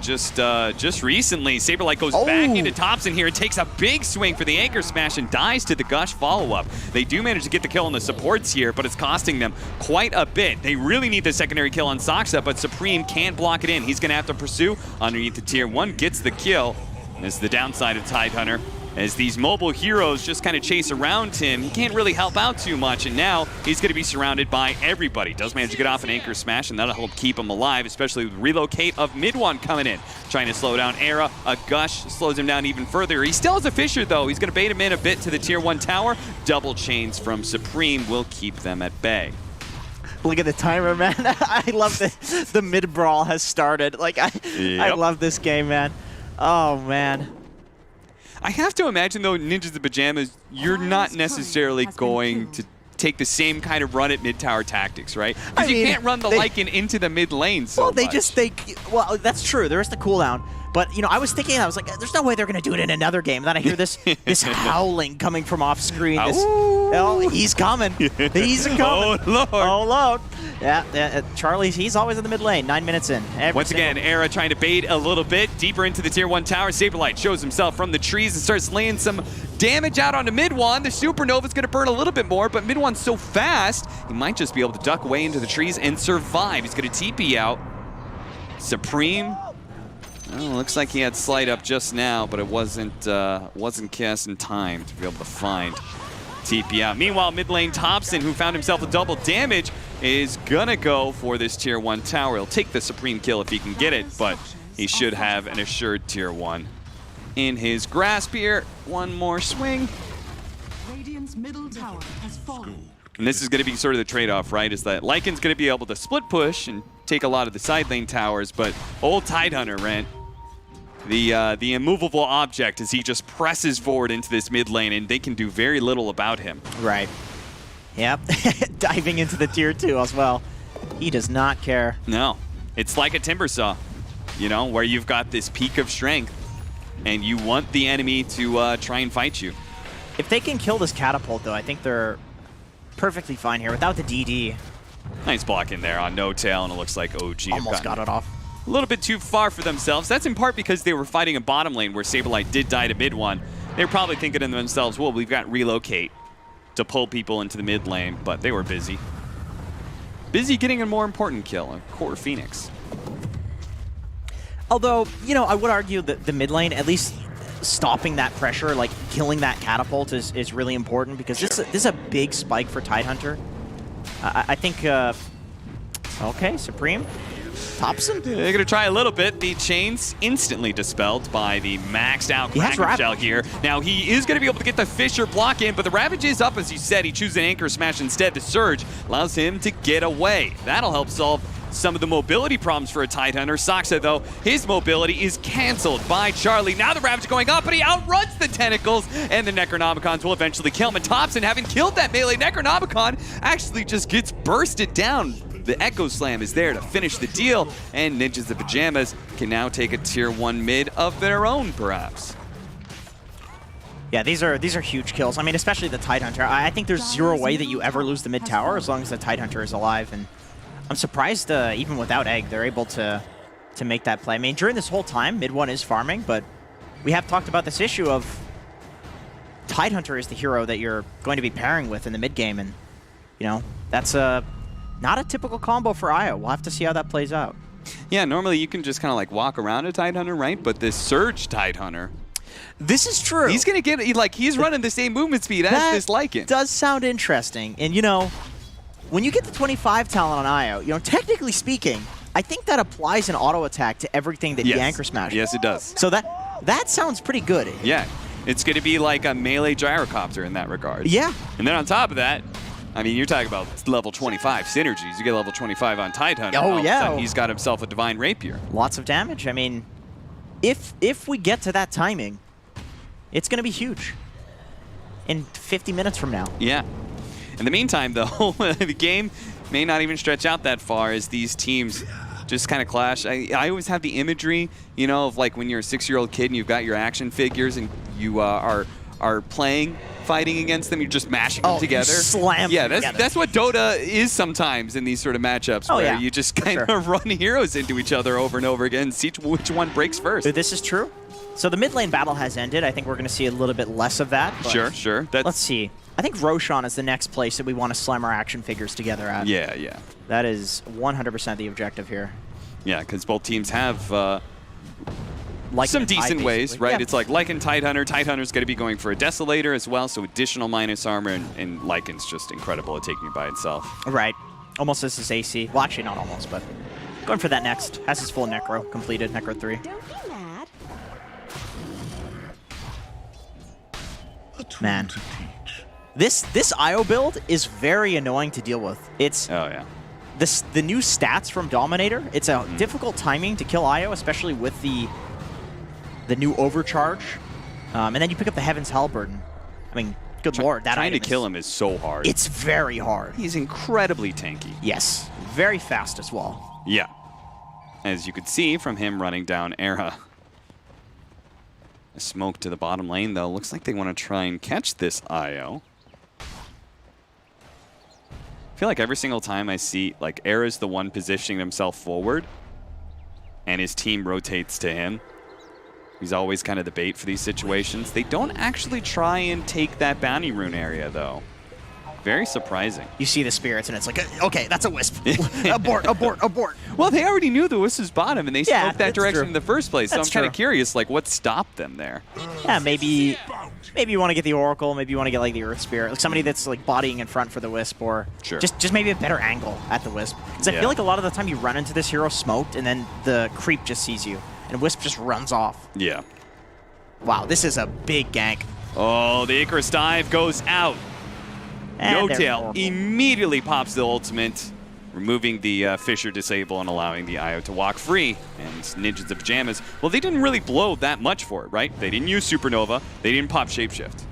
Speaker 6: just recently. Saberlight goes back into Thompson here. It takes a big swing for the Anchor Smash and dies to the Gush follow-up. They do manage to get the kill on the supports here, but it's costing them quite a bit. They really need the secondary kill on Saxa, but Supreme can't block it in. He's going to have to pursue underneath the tier 1, gets the kill. This is the downside of Tidehunter. As these mobile heroes just kind of chase around him, he can't really help out too much, and now he's going to be surrounded by everybody. Does manage to get off an Anchor Smash, and that'll help keep him alive, especially with Relocate of Mid-One coming in. Trying to slow down Era. A Gush slows him down even further. He still has a Fissure, though. He's going to bait him in a bit to the Tier 1 tower. Double chains from Supreme will keep them at bay.
Speaker 7: Look at the timer, man. I love that the mid-brawl has started. Like, I love this game, man. Oh, man.
Speaker 6: I have to imagine, though, Ninjas in Pajamas, you're not necessarily going to take the same kind of run at mid-tower tactics, right? Because you can't run the Lycan into the mid lane so
Speaker 7: well, they
Speaker 6: much.
Speaker 7: just think, well, that's true. There is the cooldown. But, you know, I was thinking, I was like, there's no way they're going to do it in another game. And then I hear this howling coming from off screen. Oh, he's coming. He's coming.
Speaker 6: Oh, Lord.
Speaker 7: Oh, Lord. Yeah, Charlie, he's always in the mid lane, 9 minutes in.
Speaker 6: Once again, Era trying to bait a little bit deeper into the Tier 1 tower. Saberlight shows himself from the trees and starts laying some damage out onto Mid-One. The Supernova's going to burn a little bit more, but Mid-One's so fast, he might just be able to duck away into the trees and survive. He's going to TP out. Supreme Well, looks like he had Slight up just now, but it wasn't cast in time to be able to find TP out. Meanwhile, mid lane Thompson, who found himself a double damage, is gonna go for this tier 1 tower. He'll take the Supreme kill if he can get it, but he should have an assured tier 1 in his grasp here. One more swing.
Speaker 8: Radiant's middle tower has fallen.
Speaker 6: And this is going to be sort of the trade-off, right? Is that Lycan's going to be able to split push and take a lot of the side lane towers, but old Tidehunter, Rent, the immovable object, as he just presses forward into this mid lane, and they can do very little about him.
Speaker 7: Right. Yep. Diving into the tier 2 as well. He does not care.
Speaker 6: No. It's like a Timbersaw, you know, where you've got this peak of strength, and you want the enemy to try and fight you.
Speaker 7: If they can kill this catapult, though, I think they're perfectly fine here without the DD.
Speaker 6: Nice block in there on No Tail, and it looks like OG have
Speaker 7: Almost got
Speaker 6: gotten
Speaker 7: it off.
Speaker 6: a little bit too far for themselves. That's in part because they were fighting a bottom lane where Saberlight did die to mid one. They're probably thinking to themselves, well, we've got Relocate to pull people into the mid lane, but they were busy. Busy getting a more important kill, a Core Phoenix.
Speaker 7: Although, you know, I would argue that the mid lane, at least stopping that pressure, like killing that catapult is really important, because this is a big spike for Tidehunter. I think, okay, Supreme. Thompson?
Speaker 6: They're going to try a little bit. The chain's instantly dispelled by the maxed out
Speaker 7: He has
Speaker 6: Kraken Shell
Speaker 7: Ravage.
Speaker 6: here. Now, he is going to be able to get the Fissure block in, but the Ravage is up, as you said. He chooses an Anchor Smash instead. The Surge allows him to get away. That'll help solve some of the mobility problems for a Tidehunter. Saksa, though, his mobility is canceled by Charlie. Now the Ravage going up, but he outruns the Tentacles, and the Necronomicons will eventually kill him. And Thompson, having killed that melee Necronomicon, actually just gets bursted down. The Echo Slam is there to finish the deal, and Ninjas of Pajamas can now take a tier 1 mid of their own, perhaps.
Speaker 7: Yeah, these are huge kills. I mean, especially the Tidehunter. I think there's zero way that you ever lose the mid tower as long as the Tidehunter is alive, and I'm surprised even without Egg, they're able to make that play. I mean, during this whole time, mid 1 is farming, but we have talked about this issue of Tidehunter is the hero that you're going to be pairing with in the mid game, and you know, that's not a typical combo for Io. We'll have to see how that plays out.
Speaker 6: Yeah, normally you can just kind of like walk around a Tidehunter, right? But this Surge Tidehunter,
Speaker 7: This is true.
Speaker 6: he's going to get, like, he's running the same movement speed as this Lycan.
Speaker 7: Does sound interesting. And, you know, when you get the 25 talent on Io, you know, technically speaking, I think that applies an auto attack to everything that he Anchor Smashes.
Speaker 6: Yes, it does.
Speaker 7: So that sounds pretty good.
Speaker 6: Yeah, it's going to be like a melee gyrocopter in that regard.
Speaker 7: Yeah.
Speaker 6: And then on top of that, I mean, you're talking about level 25 synergies. You get level 25 on Tidehunter.
Speaker 7: Oh,
Speaker 6: all of a
Speaker 7: yeah.
Speaker 6: sudden he's got himself a Divine Rapier.
Speaker 7: Lots of damage. I mean, if we get to that timing, it's going to be huge in 50 minutes from now.
Speaker 6: Yeah. In the meantime, though, the game may not even stretch out that far as these teams just kind of clash. I always have the imagery, you know, of like when you're a 6-year-old kid and you've got your action figures and you are fighting against them, you're just mashing them together.
Speaker 7: Slam
Speaker 6: yeah,
Speaker 7: them together.
Speaker 6: that's what Dota is sometimes in these sort of matchups, where you just kind of run heroes into each other over and over again and see which one breaks first.
Speaker 7: This is true. So the mid lane battle has ended. I think we're going to see a little bit less of that. But
Speaker 6: Sure.
Speaker 7: let's see. I think Roshan is the next place that we want to slam our action figures together at.
Speaker 6: Yeah.
Speaker 7: That is 100% the objective here.
Speaker 6: Yeah, because both teams have
Speaker 7: Lycan
Speaker 6: some
Speaker 7: and Tide,
Speaker 6: decent ways,
Speaker 7: basically.
Speaker 6: right?
Speaker 7: Yeah.
Speaker 6: It's like Lycan Tidehunter. Tidehunter's going to be going for a Desolator as well, so additional minus armor, and Lycan's just incredible at taking it by itself.
Speaker 7: Right. Almost as his AC. Well, actually not almost, but going for that next. Has his full Necro completed, Necro 3.
Speaker 8: Don't be mad.
Speaker 7: Man. This IO build is very annoying to deal with. It's
Speaker 6: Oh, yeah.
Speaker 7: the new stats from Dominator. It's a difficult timing to kill IO, especially with the new overcharge. And then you pick up the Heaven's Hellburden. I mean, good lord, that
Speaker 6: Trying to
Speaker 7: item
Speaker 6: kill him is so hard.
Speaker 7: It's very hard.
Speaker 6: He's incredibly tanky.
Speaker 7: Yes. Very fast as well.
Speaker 6: Yeah. As you could see from him running down Era. A smoke to the bottom lane, though. Looks like they want to try and catch this IO. I feel like every single time I see, like, Era's the one positioning himself forward, and his team rotates to him. He's always kind of the bait for these situations. They don't actually try and take that bounty rune area, though. Very surprising.
Speaker 7: You see the spirits, and it's like, okay, that's a wisp. Abort, abort, abort.
Speaker 6: Well, they already knew the wisp was bottom, and they
Speaker 7: Yeah,
Speaker 6: smoked that
Speaker 7: that's
Speaker 6: direction
Speaker 7: true.
Speaker 6: in the first place. So
Speaker 7: That's
Speaker 6: I'm kind
Speaker 7: true.
Speaker 6: of curious, like, what stopped them there?
Speaker 7: Yeah, maybe you want to get the Oracle, maybe you want to get like the Earth Spirit, like somebody that's like bodying in front for the wisp, or
Speaker 6: Sure.
Speaker 7: just maybe a better angle at the wisp. Because I
Speaker 6: Yeah.
Speaker 7: feel like a lot of the time you run into this hero smoked, and then the creep just sees you, and wisp just runs off.
Speaker 6: Yeah.
Speaker 7: Wow, this is a big gank.
Speaker 6: Oh, the Icarus dive goes out.
Speaker 7: And
Speaker 6: No
Speaker 7: they're
Speaker 6: tail
Speaker 7: horrible.
Speaker 6: immediately pops the ultimate, removing the Fissure disable and allowing the IO to walk free. And Ninjas of Pajamas, well, they didn't really blow that much for it, right? They didn't use Supernova. They didn't pop Shapeshift.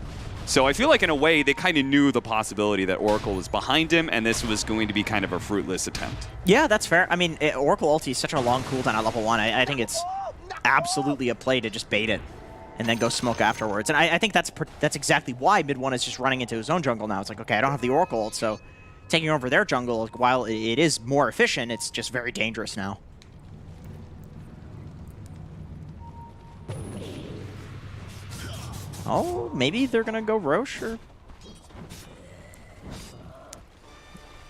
Speaker 6: So I feel like in a way they kind of knew the possibility that Oracle was behind him, and this was going to be kind of a fruitless attempt.
Speaker 7: Yeah, that's fair. I mean, Oracle ulti is such a long cooldown at level 1. I think it's absolutely a play to just bait it and then go smoke afterwards. And I think that's exactly why mid 1 is just running into his own jungle now. It's like, okay, I don't have the Oracle ult, so taking over their jungle, while it is more efficient, it's just very dangerous now. Oh, maybe they're going to go Roche, or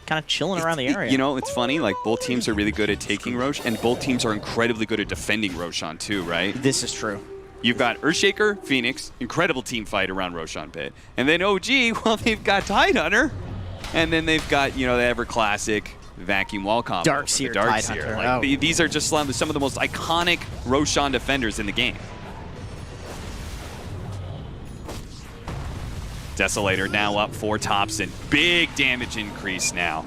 Speaker 7: kind of chilling around the area.
Speaker 6: You know, it's funny, like both teams are really good at taking Roche, and both teams are incredibly good at defending Roshan too, right?
Speaker 7: This is true.
Speaker 6: You've got Earthshaker, Phoenix, incredible team fight around Roshan Pit. And then OG, well, they've got Tidehunter. And then they've got, you know, the ever classic vacuum wall combo.
Speaker 7: Darkseer,
Speaker 6: the Darkseer.
Speaker 7: Tidehunter.
Speaker 6: Like,
Speaker 7: Oh.
Speaker 6: these are just some of the most iconic Roshan defenders in the game. Desolator now up 4 Thompson. Big damage increase now.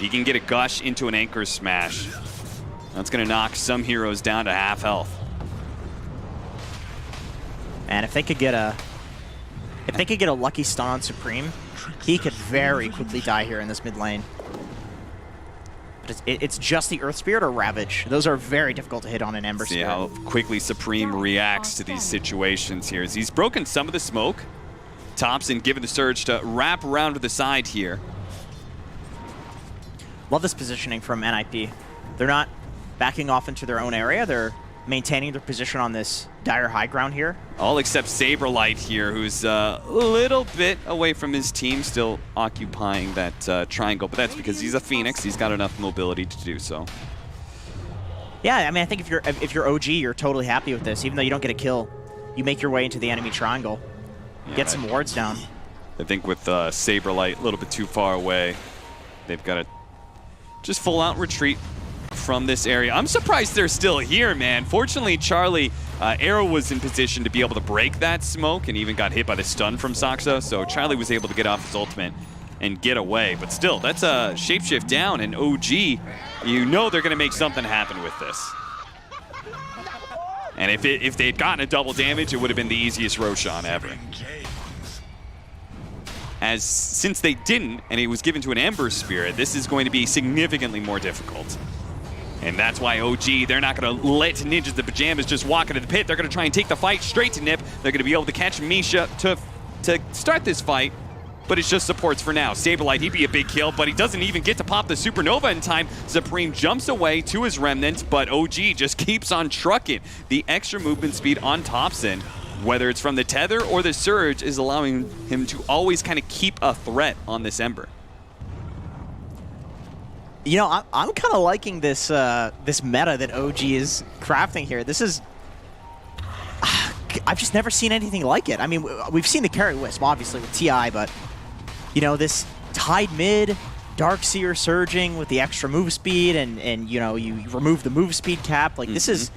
Speaker 6: He can get a gush into an anchor smash. That's going to knock some heroes down to half health.
Speaker 7: And if they could get a lucky stun on Supreme, he could very quickly die here in this mid lane. But it's just the Earth Spirit or Ravage. Those are very difficult to hit on an Ember
Speaker 6: See
Speaker 7: Spirit.
Speaker 6: how quickly Supreme reacts to these situations here. As he's broken some of the smoke. Thompson given the surge to wrap around to the side here.
Speaker 7: Love this positioning from NIP. They're not backing off into their own area. They're maintaining their position on this dire high ground here.
Speaker 6: All except Saberlight here, who's a little bit away from his team, still occupying that triangle. But that's because he's a Phoenix. He's got enough mobility to do so.
Speaker 7: Yeah, I mean, I think if you're OG, you're totally happy with this. Even though you don't get a kill, you make your way into the enemy triangle, get some wards down.
Speaker 6: I think with Saberlight a little bit too far away, they've got to just full out retreat from this area. I'm surprised they're still here, man. Fortunately, Charlie, Arrow was in position to be able to break that smoke and even got hit by the stun from Saksa, so Charlie was able to get off his ultimate and get away. But still, that's a shapeshift down, and OG, you know they're going to make something happen with this. And if they'd gotten a double damage, it would have been the easiest Roshan ever. As since they didn't, and it was given to an Ember Spirit, this is going to be significantly more difficult. And that's why OG, they're not going to let Ninjas the Pajamas just walk into the pit. They're going to try and take the fight straight to Nip. They're going to be able to catch Misha to start this fight, but it's just supports for now. Saberlight, he'd be a big kill, but he doesn't even get to pop the Supernova in time. Supreme jumps away to his Remnant, but OG just keeps on trucking. The extra movement speed on Thompson, whether it's from the tether or the surge, is allowing him to always kind of keep a threat on this Ember.
Speaker 7: You know, I'm kind of liking this this meta that OG is crafting here. This is... I've just never seen anything like it. I mean, we've seen the carry wisp, obviously, with TI, but, you know, this Tide mid, Darkseer surging with the extra move speed, and you know, you remove the move speed cap. Like, this is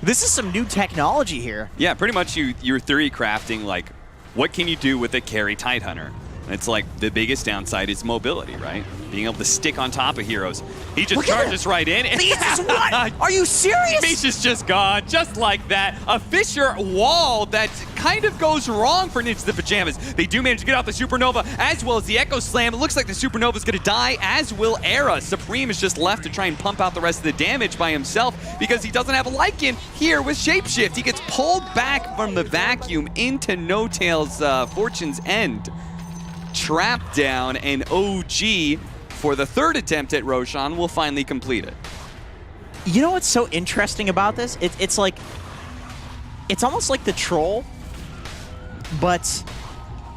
Speaker 7: some new technology here.
Speaker 6: Yeah, pretty much you're theory crafting, like, what can you do with a carry Tidehunter? And it's like, the biggest downside is mobility, right? Being able to stick on top of heroes. He just charges right in.
Speaker 7: Jesus, what? Are you serious?
Speaker 6: Misha's just gone, just like that. A Fissure wall that kind of goes wrong for Ninjas the Pajamas. They do manage to get off the Supernova, as well as the Echo Slam. It looks like the Supernova's gonna die, as will Era. Supreme is just left to try and pump out the rest of the damage by himself because he doesn't have a Lycan here with Shapeshift. He gets pulled back from the vacuum into No-Tail's Fortune's End. Trapped down, and OG, for the third attempt at Roshan, will finally complete it.
Speaker 7: You know what's so interesting about this? It's like, it's almost like the troll, but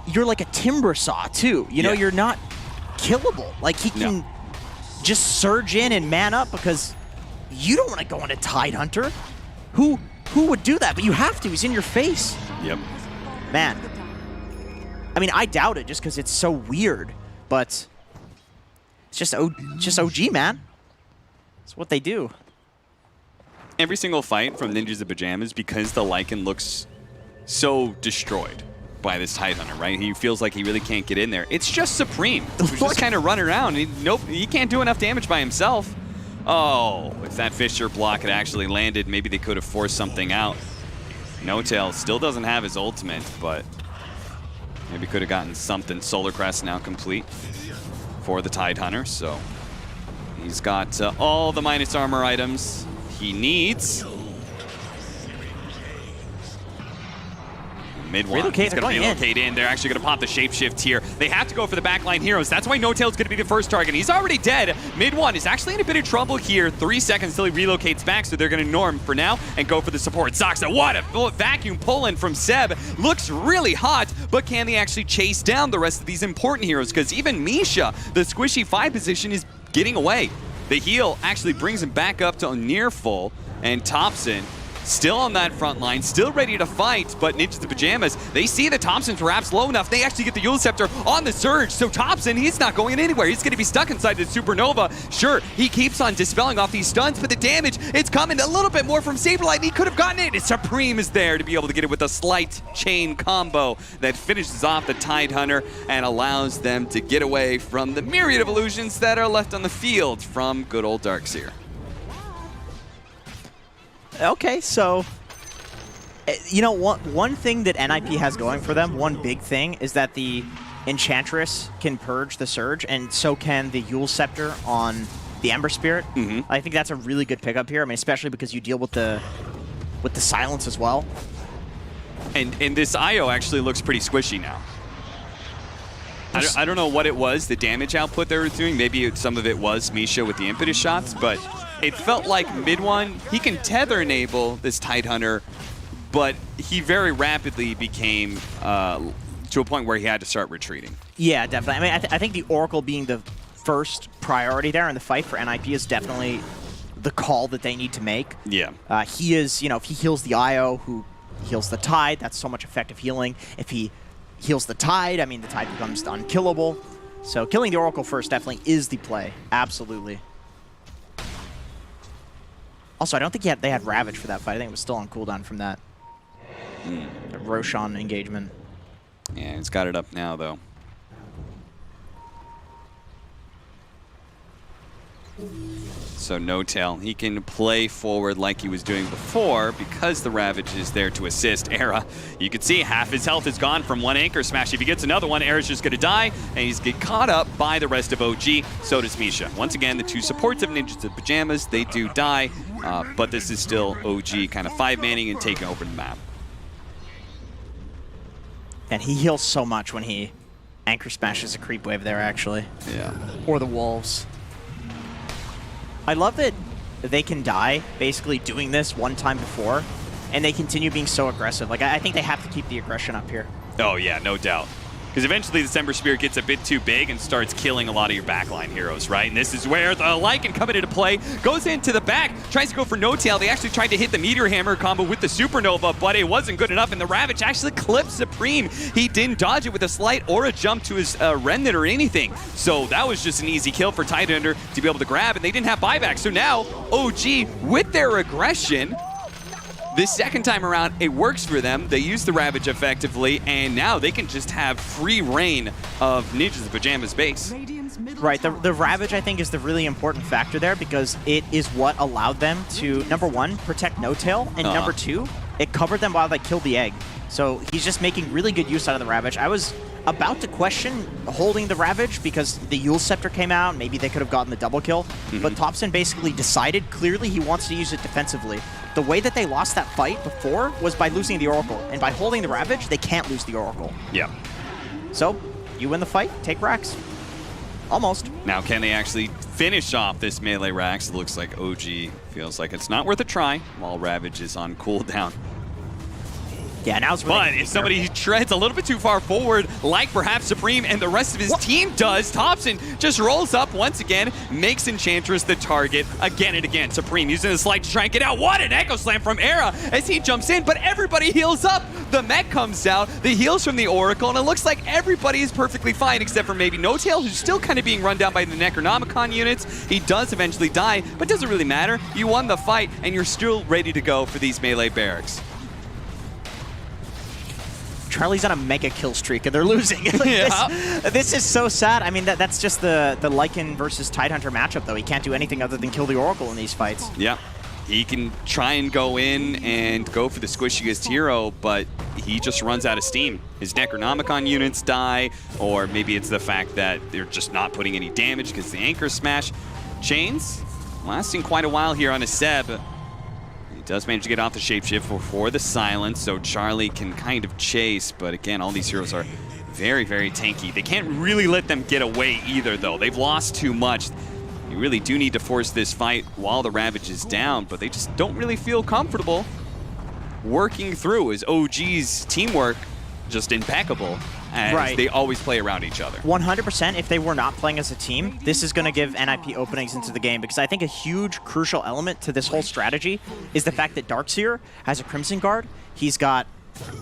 Speaker 7: you're like a timber saw too. You know, you're not killable. Like he can just surge in and man up because you don't want to go into Tidehunter. Who would do that? But you have to. He's in your face.
Speaker 6: Yep.
Speaker 7: Man. I mean, I doubt it just because it's so weird, but it's just OG, man. It's what they do.
Speaker 6: Every single fight from Ninjas in Pajamas, because the Lycan looks so destroyed by this Tidehunter, right? He feels like he really can't get in there. It's just Supreme, who's just kind of running around. He can't do enough damage by himself. Oh, if that Fissure block had actually landed, maybe they could have forced something out. No-Tail still doesn't have his ultimate, but maybe could have gotten something. Solar Crest now complete for the Tidehunter, so he's got all the minus armor items he needs. Mid-one, he's going to relocate in. They're actually going to pop the shapeshift here. They have to go for the backline heroes. That's why No-Tail's going to be the first target. He's already dead. Mid-one is actually in a bit of trouble here. 3 seconds till he relocates back, so they're going to norm for now and go for the support. Zoxa, what a vacuum pull-in from Seb. Looks really hot, but can they actually chase down the rest of these important heroes? Because even Misha, the squishy 5 position, is getting away. The heal actually brings him back up to near full, and Thompson still on that front line, still ready to fight, but Ninjas in Pajamas, they see that Thompson's perhaps low enough. They actually get the Eul Scepter on the surge, so Thompson, he's not going anywhere. He's going to be stuck inside the Supernova. Sure, he keeps on dispelling off these stuns, but the damage, it's coming a little bit more from Saberlight, and he could have gotten it. Supreme is there to be able to get it with a slight chain combo that finishes off the Tidehunter and allows them to get away from the myriad of illusions that are left on the field from good old Darkseer.
Speaker 7: Okay, so, you know, one thing that NIP has going for them, one big thing, is that the Enchantress can purge the Surge, and so can the Eul Scepter on the Ember Spirit. I think that's a really good pickup here. I mean, especially because you deal with the silence as well.
Speaker 6: And this IO actually looks pretty squishy now. I don't know what it was, the damage output they were doing. Maybe some of it was Misha with the impetus shots, but it felt like mid-one, he can tether enable this Tidehunter, but he very rapidly became to a point where he had to start retreating.
Speaker 7: Yeah, definitely. I mean, I think the Oracle being the first priority there in the fight for NIP is definitely the call that they need to make.
Speaker 6: Yeah.
Speaker 7: He is, you know, if he heals the IO, who heals the Tide, that's so much effective healing. If he heals the Tide, I mean, the Tide becomes unkillable. So killing the Oracle first definitely is the play. Absolutely. Also, I don't think they had Ravage for that fight. I think it was still on cooldown from that Roshan engagement.
Speaker 6: Yeah, he's got it up now, though. So No-Tail, he can play forward like he was doing before because the Ravage is there to assist Era. You can see half his health is gone from one Anchor Smash. If he gets another one, Era's just going to die, and he's get caught up by the rest of OG. So does Misha. Once again, the two supports of Ninjas in Pajamas, they do die, but this is still OG kind of 5-manning and taking over the map.
Speaker 7: And he heals so much when he Anchor Smashes a creep wave there, actually.
Speaker 6: Yeah.
Speaker 7: Or the Wolves. I love that they can die basically doing this one time before, and they continue being so aggressive. Like, I think they have to keep the aggression up here.
Speaker 6: Oh, yeah, no doubt. Because eventually the Ember Spirit gets a bit too big and starts killing a lot of your backline heroes, right? And this is where the Lycan coming into play, goes into the back, tries to go for No-Tail. They actually tried to hit the Meteor Hammer combo with the Supernova, but it wasn't good enough, and the Ravage actually clipped Supreme. He didn't dodge it with a slight aura jump to his Remnant or anything. So that was just an easy kill for Tidehunter to be able to grab, and they didn't have buyback. So now, OG, with their aggression, this second time around, it works for them. They use the Ravage effectively, and now they can just have free reign of Ninjas in Pajamas base.
Speaker 7: Right, the Ravage, I think, is the really important factor there because it is what allowed them to, number one, protect No-Tail, and number two, it covered them while they killed the egg. So he's just making really good use out of the Ravage. I was about to question holding the Ravage because the Eul Scepter came out. Maybe they could have gotten the double kill. But Thompson basically decided clearly he wants to use it defensively. The way that they lost that fight before was by losing the Oracle. And by holding the Ravage, they can't lose the Oracle.
Speaker 6: Yeah.
Speaker 7: So, you win the fight, take Rax. Almost.
Speaker 6: Now, can they actually finish off this melee Rax? It looks like OG feels like it's not worth a try while Ravage is on cooldown.
Speaker 7: Yeah, now it's
Speaker 6: But if somebody treads a little bit too far forward, like perhaps Supreme and the rest of his team does, Thompson just rolls up once again, makes Enchantress the target again and again. Supreme using the slide to try and get out. What an Echo Slam from Era as he jumps in, but everybody heals up. The mech comes out, the heals from the Oracle, and it looks like everybody is perfectly fine except for maybe No-Tail, who's still kind of being run down by the Necronomicon units. He does eventually die, but doesn't really matter. You won the fight, and you're still ready to go for these melee barracks.
Speaker 7: Charlie's on a mega kill streak and they're losing. Like, this is so sad. I mean, that's just the Lycan versus Tidehunter matchup, though. He can't do anything other than kill the Oracle in these fights.
Speaker 6: Yeah. He can try and go in and go for the squishiest hero, but he just runs out of steam. His Necronomicon units die, or maybe it's the fact that they're just not putting any damage because the Anchor Smash. Chains lasting quite a while here on a Seb. He does manage to get off the shapeshift before the silence, so Charlie can kind of chase, but again, all these heroes are very, very tanky. They can't really let them get away either, though. They've lost too much. You really do need to force this fight while the Ravage is down, but they just don't really feel comfortable working through, as OG's teamwork just impeccable, as they always play around each other.
Speaker 7: 100%, if they were not playing as a team, this is going to give NIP openings into the game, because I think a huge, crucial element to this whole strategy is the fact that Darkseer has a Crimson Guard. He's got,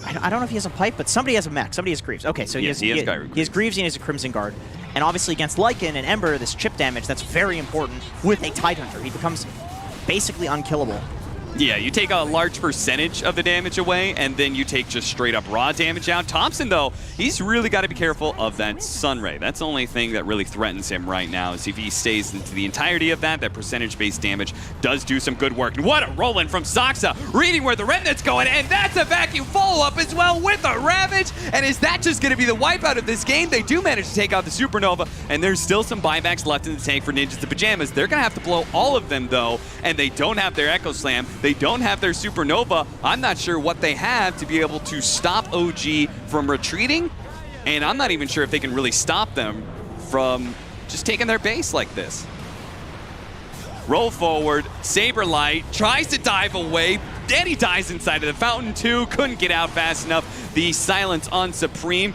Speaker 7: I don't know if he has a pipe, but somebody has a mech. Somebody has Greaves. Okay, so he has Greaves and he has a Crimson Guard. And obviously against Lycan and Ember, this chip damage, that's very important with a Tidehunter. He becomes basically unkillable.
Speaker 6: Yeah, you take a large percentage of the damage away, and then you take just straight up raw damage out. Thompson, though, he's really got to be careful of that Sunray. That's the only thing that really threatens him right now, is if he stays into the entirety of that percentage-based damage does do some good work. And what a roll-in from Soxa, reading where the Remnant's going, and that's a vacuum follow-up as well with a Ravage. And is that just going to be the wipeout of this game? They do manage to take out the Supernova, and there's still some buybacks left in the tank for Ninjas to Pajamas. They're going to have to blow all of them, though, and they don't have their Echo Slam. They don't have their Supernova. I'm not sure what they have to be able to stop OG from retreating, and I'm not even sure if they can really stop them from just taking their base like this. Roll forward, Saberlight tries to dive away. Danny dies inside of the fountain too. Couldn't get out fast enough. The silence on Supreme.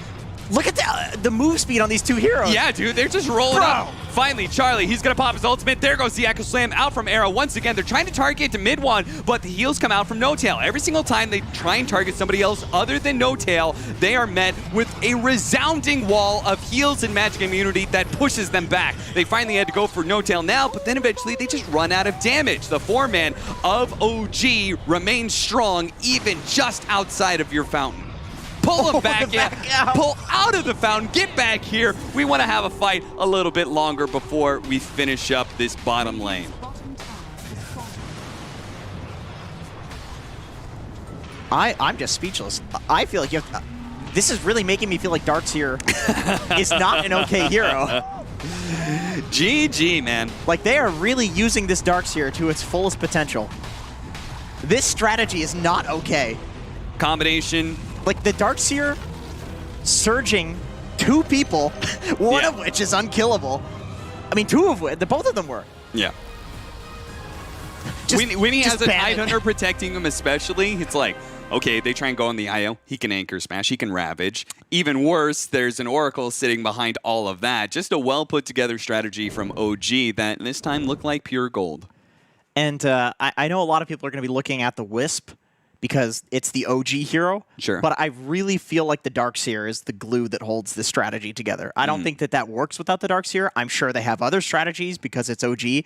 Speaker 7: Look at the move speed on these two heroes.
Speaker 6: Yeah, dude, they're just rolling up. Finally, Charlie, he's going to pop his ultimate. There goes the Echo Slam out from Arrow. Once again, they're trying to target to mid one, but the heals come out from No-Tail. Every single time they try and target somebody else other than No-Tail, they are met with a resounding wall of heals and magic immunity that pushes them back. They finally had to go for No-Tail now, but then eventually they just run out of damage. The four-man of OG remains strong even just outside of your fountain. Pull him back in, pull out of the fountain, get back here. We want to have a fight a little bit longer before we finish up this bottom lane.
Speaker 7: I'm just speechless. I feel like this is really making me feel like Darkseer is not an okay hero.
Speaker 6: GG, man.
Speaker 7: Like, they are really using this Darkseer to its fullest potential. This strategy is not okay.
Speaker 6: Combination.
Speaker 7: Like, the Darkseer surging two people, one of which is unkillable. I mean, two of which, both of them were.
Speaker 6: Yeah. When he has a Tidehunter protecting him especially, it's like, okay, they try and go on the IO. He can Anchor Smash. He can Ravage. Even worse, there's an Oracle sitting behind all of that. Just a well-put-together strategy from OG that this time looked like pure gold.
Speaker 7: And I know a lot of people are going to be looking at the Wisp because it's the OG hero.
Speaker 6: Sure.
Speaker 7: But I really feel like the Darkseer is the glue that holds this strategy together. I don't think that works without the Darkseer. I'm sure they have other strategies because it's OG.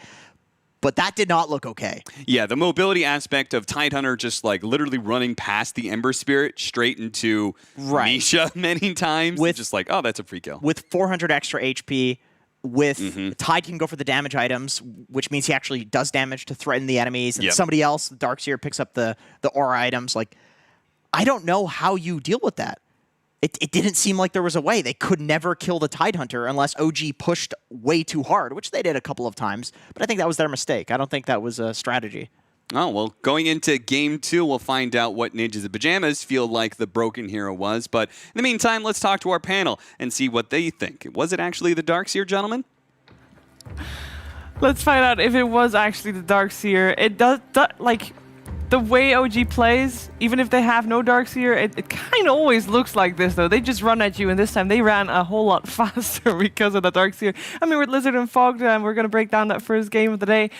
Speaker 7: But that did not look okay.
Speaker 6: Yeah, the mobility aspect of Tidehunter just like literally running past the Ember Spirit straight into Misha many times. With just like, oh, that's a free kill.
Speaker 7: With 400 extra HP, with Tide can go for the damage items, which means he actually does damage to threaten the enemies. And somebody else, the Darkseer, picks up the aura items. Like, I don't know how you deal with that. It didn't seem like there was a way. They could never kill the Tidehunter unless OG pushed way too hard, which they did a couple of times. But I think that was their mistake. I don't think that was a strategy.
Speaker 6: Oh, well, going into Game 2, we'll find out what Ninjas in Pajamas feel like the broken hero was. But in the meantime, let's talk to our panel and see what they think. Was it actually the Darkseer, gentlemen?
Speaker 3: Let's find out if it was actually the Darkseer. It does like, the way OG plays, even if they have no Darkseer, it kind of always looks like this, though. They just run at you, and this time they ran a whole lot faster because of the Darkseer. I mean, with Lizard and Fog, we're going to break down that first game of the day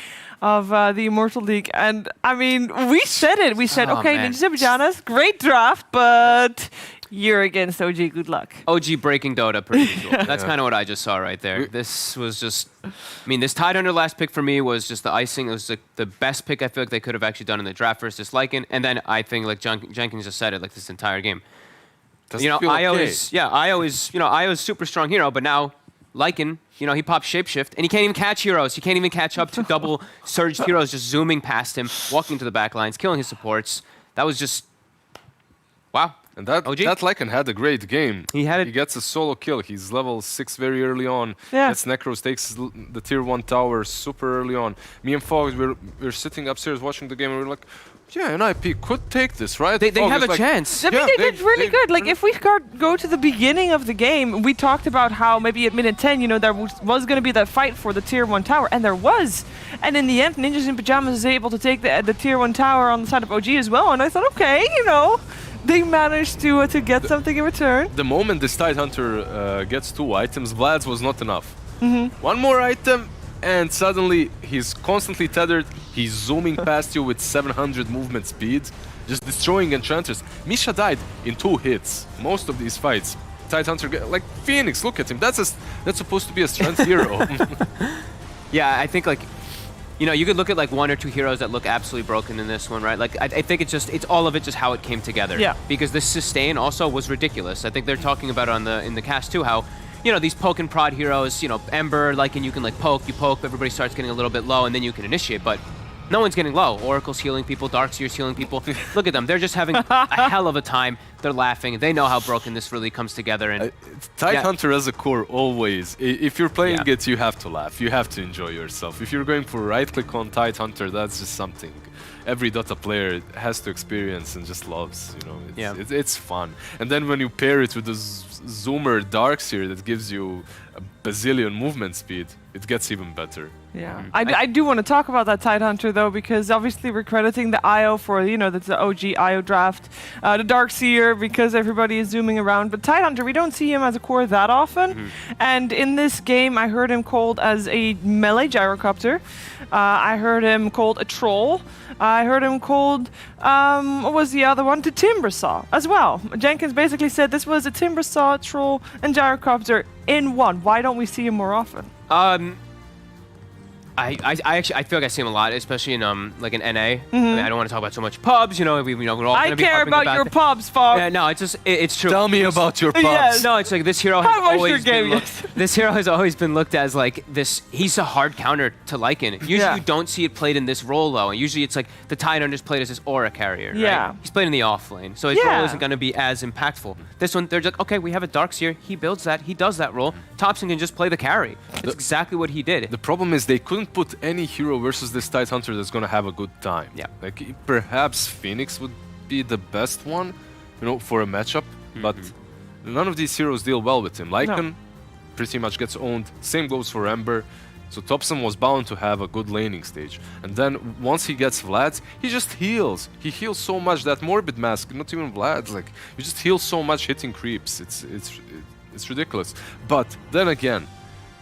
Speaker 3: of the Immortal League. And, I mean, we said it. We said, okay,
Speaker 4: man.
Speaker 3: Ninjas and Pajamas, great draft, but you're against OG, good luck.
Speaker 4: OG breaking Dota per usual. That's kind of what I just saw right there. This was just, I mean, this Tidehunter last pick for me was just the icing. It was the best pick I feel like they could have actually done in the draft versus Lycan. And then I think, like Jenkins just said it, like this entire game.
Speaker 5: Doesn't feel okay.
Speaker 4: Io is super strong hero, but now Lycan, he pops Shapeshift, and he can't even catch heroes. He can't even catch up to double surged heroes just zooming past him, walking to the back lines, killing his supports. That was just, wow.
Speaker 5: And that Lycan had a great game.
Speaker 4: He had it.
Speaker 5: He gets a solo kill. He's level 6 very early on.
Speaker 3: Yeah.
Speaker 5: Gets Necros, takes the tier 1 tower super early on. Me and Fogs, we're sitting upstairs watching the game, and we're like, yeah, NIP could take this, right?
Speaker 4: They
Speaker 5: Fog
Speaker 4: have
Speaker 5: is
Speaker 4: a
Speaker 5: like,
Speaker 4: chance.
Speaker 3: I mean, they did really good. Like, if we go to the beginning of the game, we talked about how maybe at minute 10, there was going to be that fight for the tier 1 tower, and there was. And in the end, Ninjas in Pajamas is able to take the tier 1 tower on the side of OG as well. And I thought, okay, they managed to get something in return.
Speaker 5: The moment this Tidehunter gets 2 items, Vlad's was not enough.
Speaker 3: Mm-hmm.
Speaker 5: One more item, and suddenly he's constantly tethered. He's zooming past you with 700 movement speed, just destroying enchanters. Misha died in 2 hits. Most of these fights, Tidehunter, like Phoenix, look at him. That's supposed to be a strength hero.
Speaker 4: Yeah, I think you could look at like 1 or 2 heroes that look absolutely broken in this one, right? Like I think it's all of it just how it came together.
Speaker 3: Yeah.
Speaker 4: Because this sustain also was ridiculous. I think they're talking about it in the cast too, how these poke and prod heroes, Ember, Lycan, you can like poke, everybody starts getting a little bit low, and then you can initiate, but no one's getting low. Oracle's healing people, Darkseer's healing people. Look at them. They're just having a hell of a time. They're laughing. They know how broken this really comes together. And
Speaker 5: Tidehunter as a core, always. If you're playing it, you have to laugh. You have to enjoy yourself. If you're going for right-click on Tidehunter, that's just something every Dota player has to experience and just loves. It's fun. And then when you pair it with the Zoomer Darkseer that gives you a bazillion movement speed, it gets even better.
Speaker 3: Yeah, I do want to talk about that Tidehunter though, because obviously we're crediting the IO for that's the OG IO draft, the Darkseer because everybody is zooming around. But Tidehunter, we don't see him as a core that often, and in this game I heard him called as a melee gyrocopter. I heard him called a troll. I heard him called what was the other one? The Timbersaw as well. Jenkins basically said this was a Timbersaw, troll, and gyrocopter in one. Why don't we see him more often?
Speaker 4: I actually feel like I see him a lot, especially in like in NA. I mean, I don't want to talk about so much pubs. We're all
Speaker 3: I
Speaker 4: gonna be
Speaker 3: care
Speaker 4: harping
Speaker 3: about your pubs, Fog.
Speaker 4: Yeah, no, it's true.
Speaker 5: Tell me about your pubs.
Speaker 3: Yes.
Speaker 4: No, it's like this hero
Speaker 3: How
Speaker 4: has
Speaker 3: was your
Speaker 4: always been
Speaker 3: game?
Speaker 4: this hero has always been looked as like this. He's a hard counter to Lycan. Usually you don't see it played in this role though. And usually it's like the Tidehunter's played as this aura carrier.
Speaker 3: Yeah.
Speaker 4: Right? He's played in the off lane, so his role isn't going to be as impactful. This one, they're just okay. We have a Darkseer. He builds that. He does that role. Thompson can just play the carry. That's exactly what he did.
Speaker 5: The problem is they couldn't put any hero versus this Tidehunter that's gonna have a good time.
Speaker 4: Yeah.
Speaker 5: Like perhaps Phoenix would be the best one, for a matchup, but none of these heroes deal well with him. Lycan pretty much gets owned. Same goes for Ember. So Thompson was bound to have a good laning stage. And then once he gets Vlad, he just heals. He heals so much that Morbid Mask, not even Vlad, like you just heal so much hitting creeps. It's ridiculous. But then again,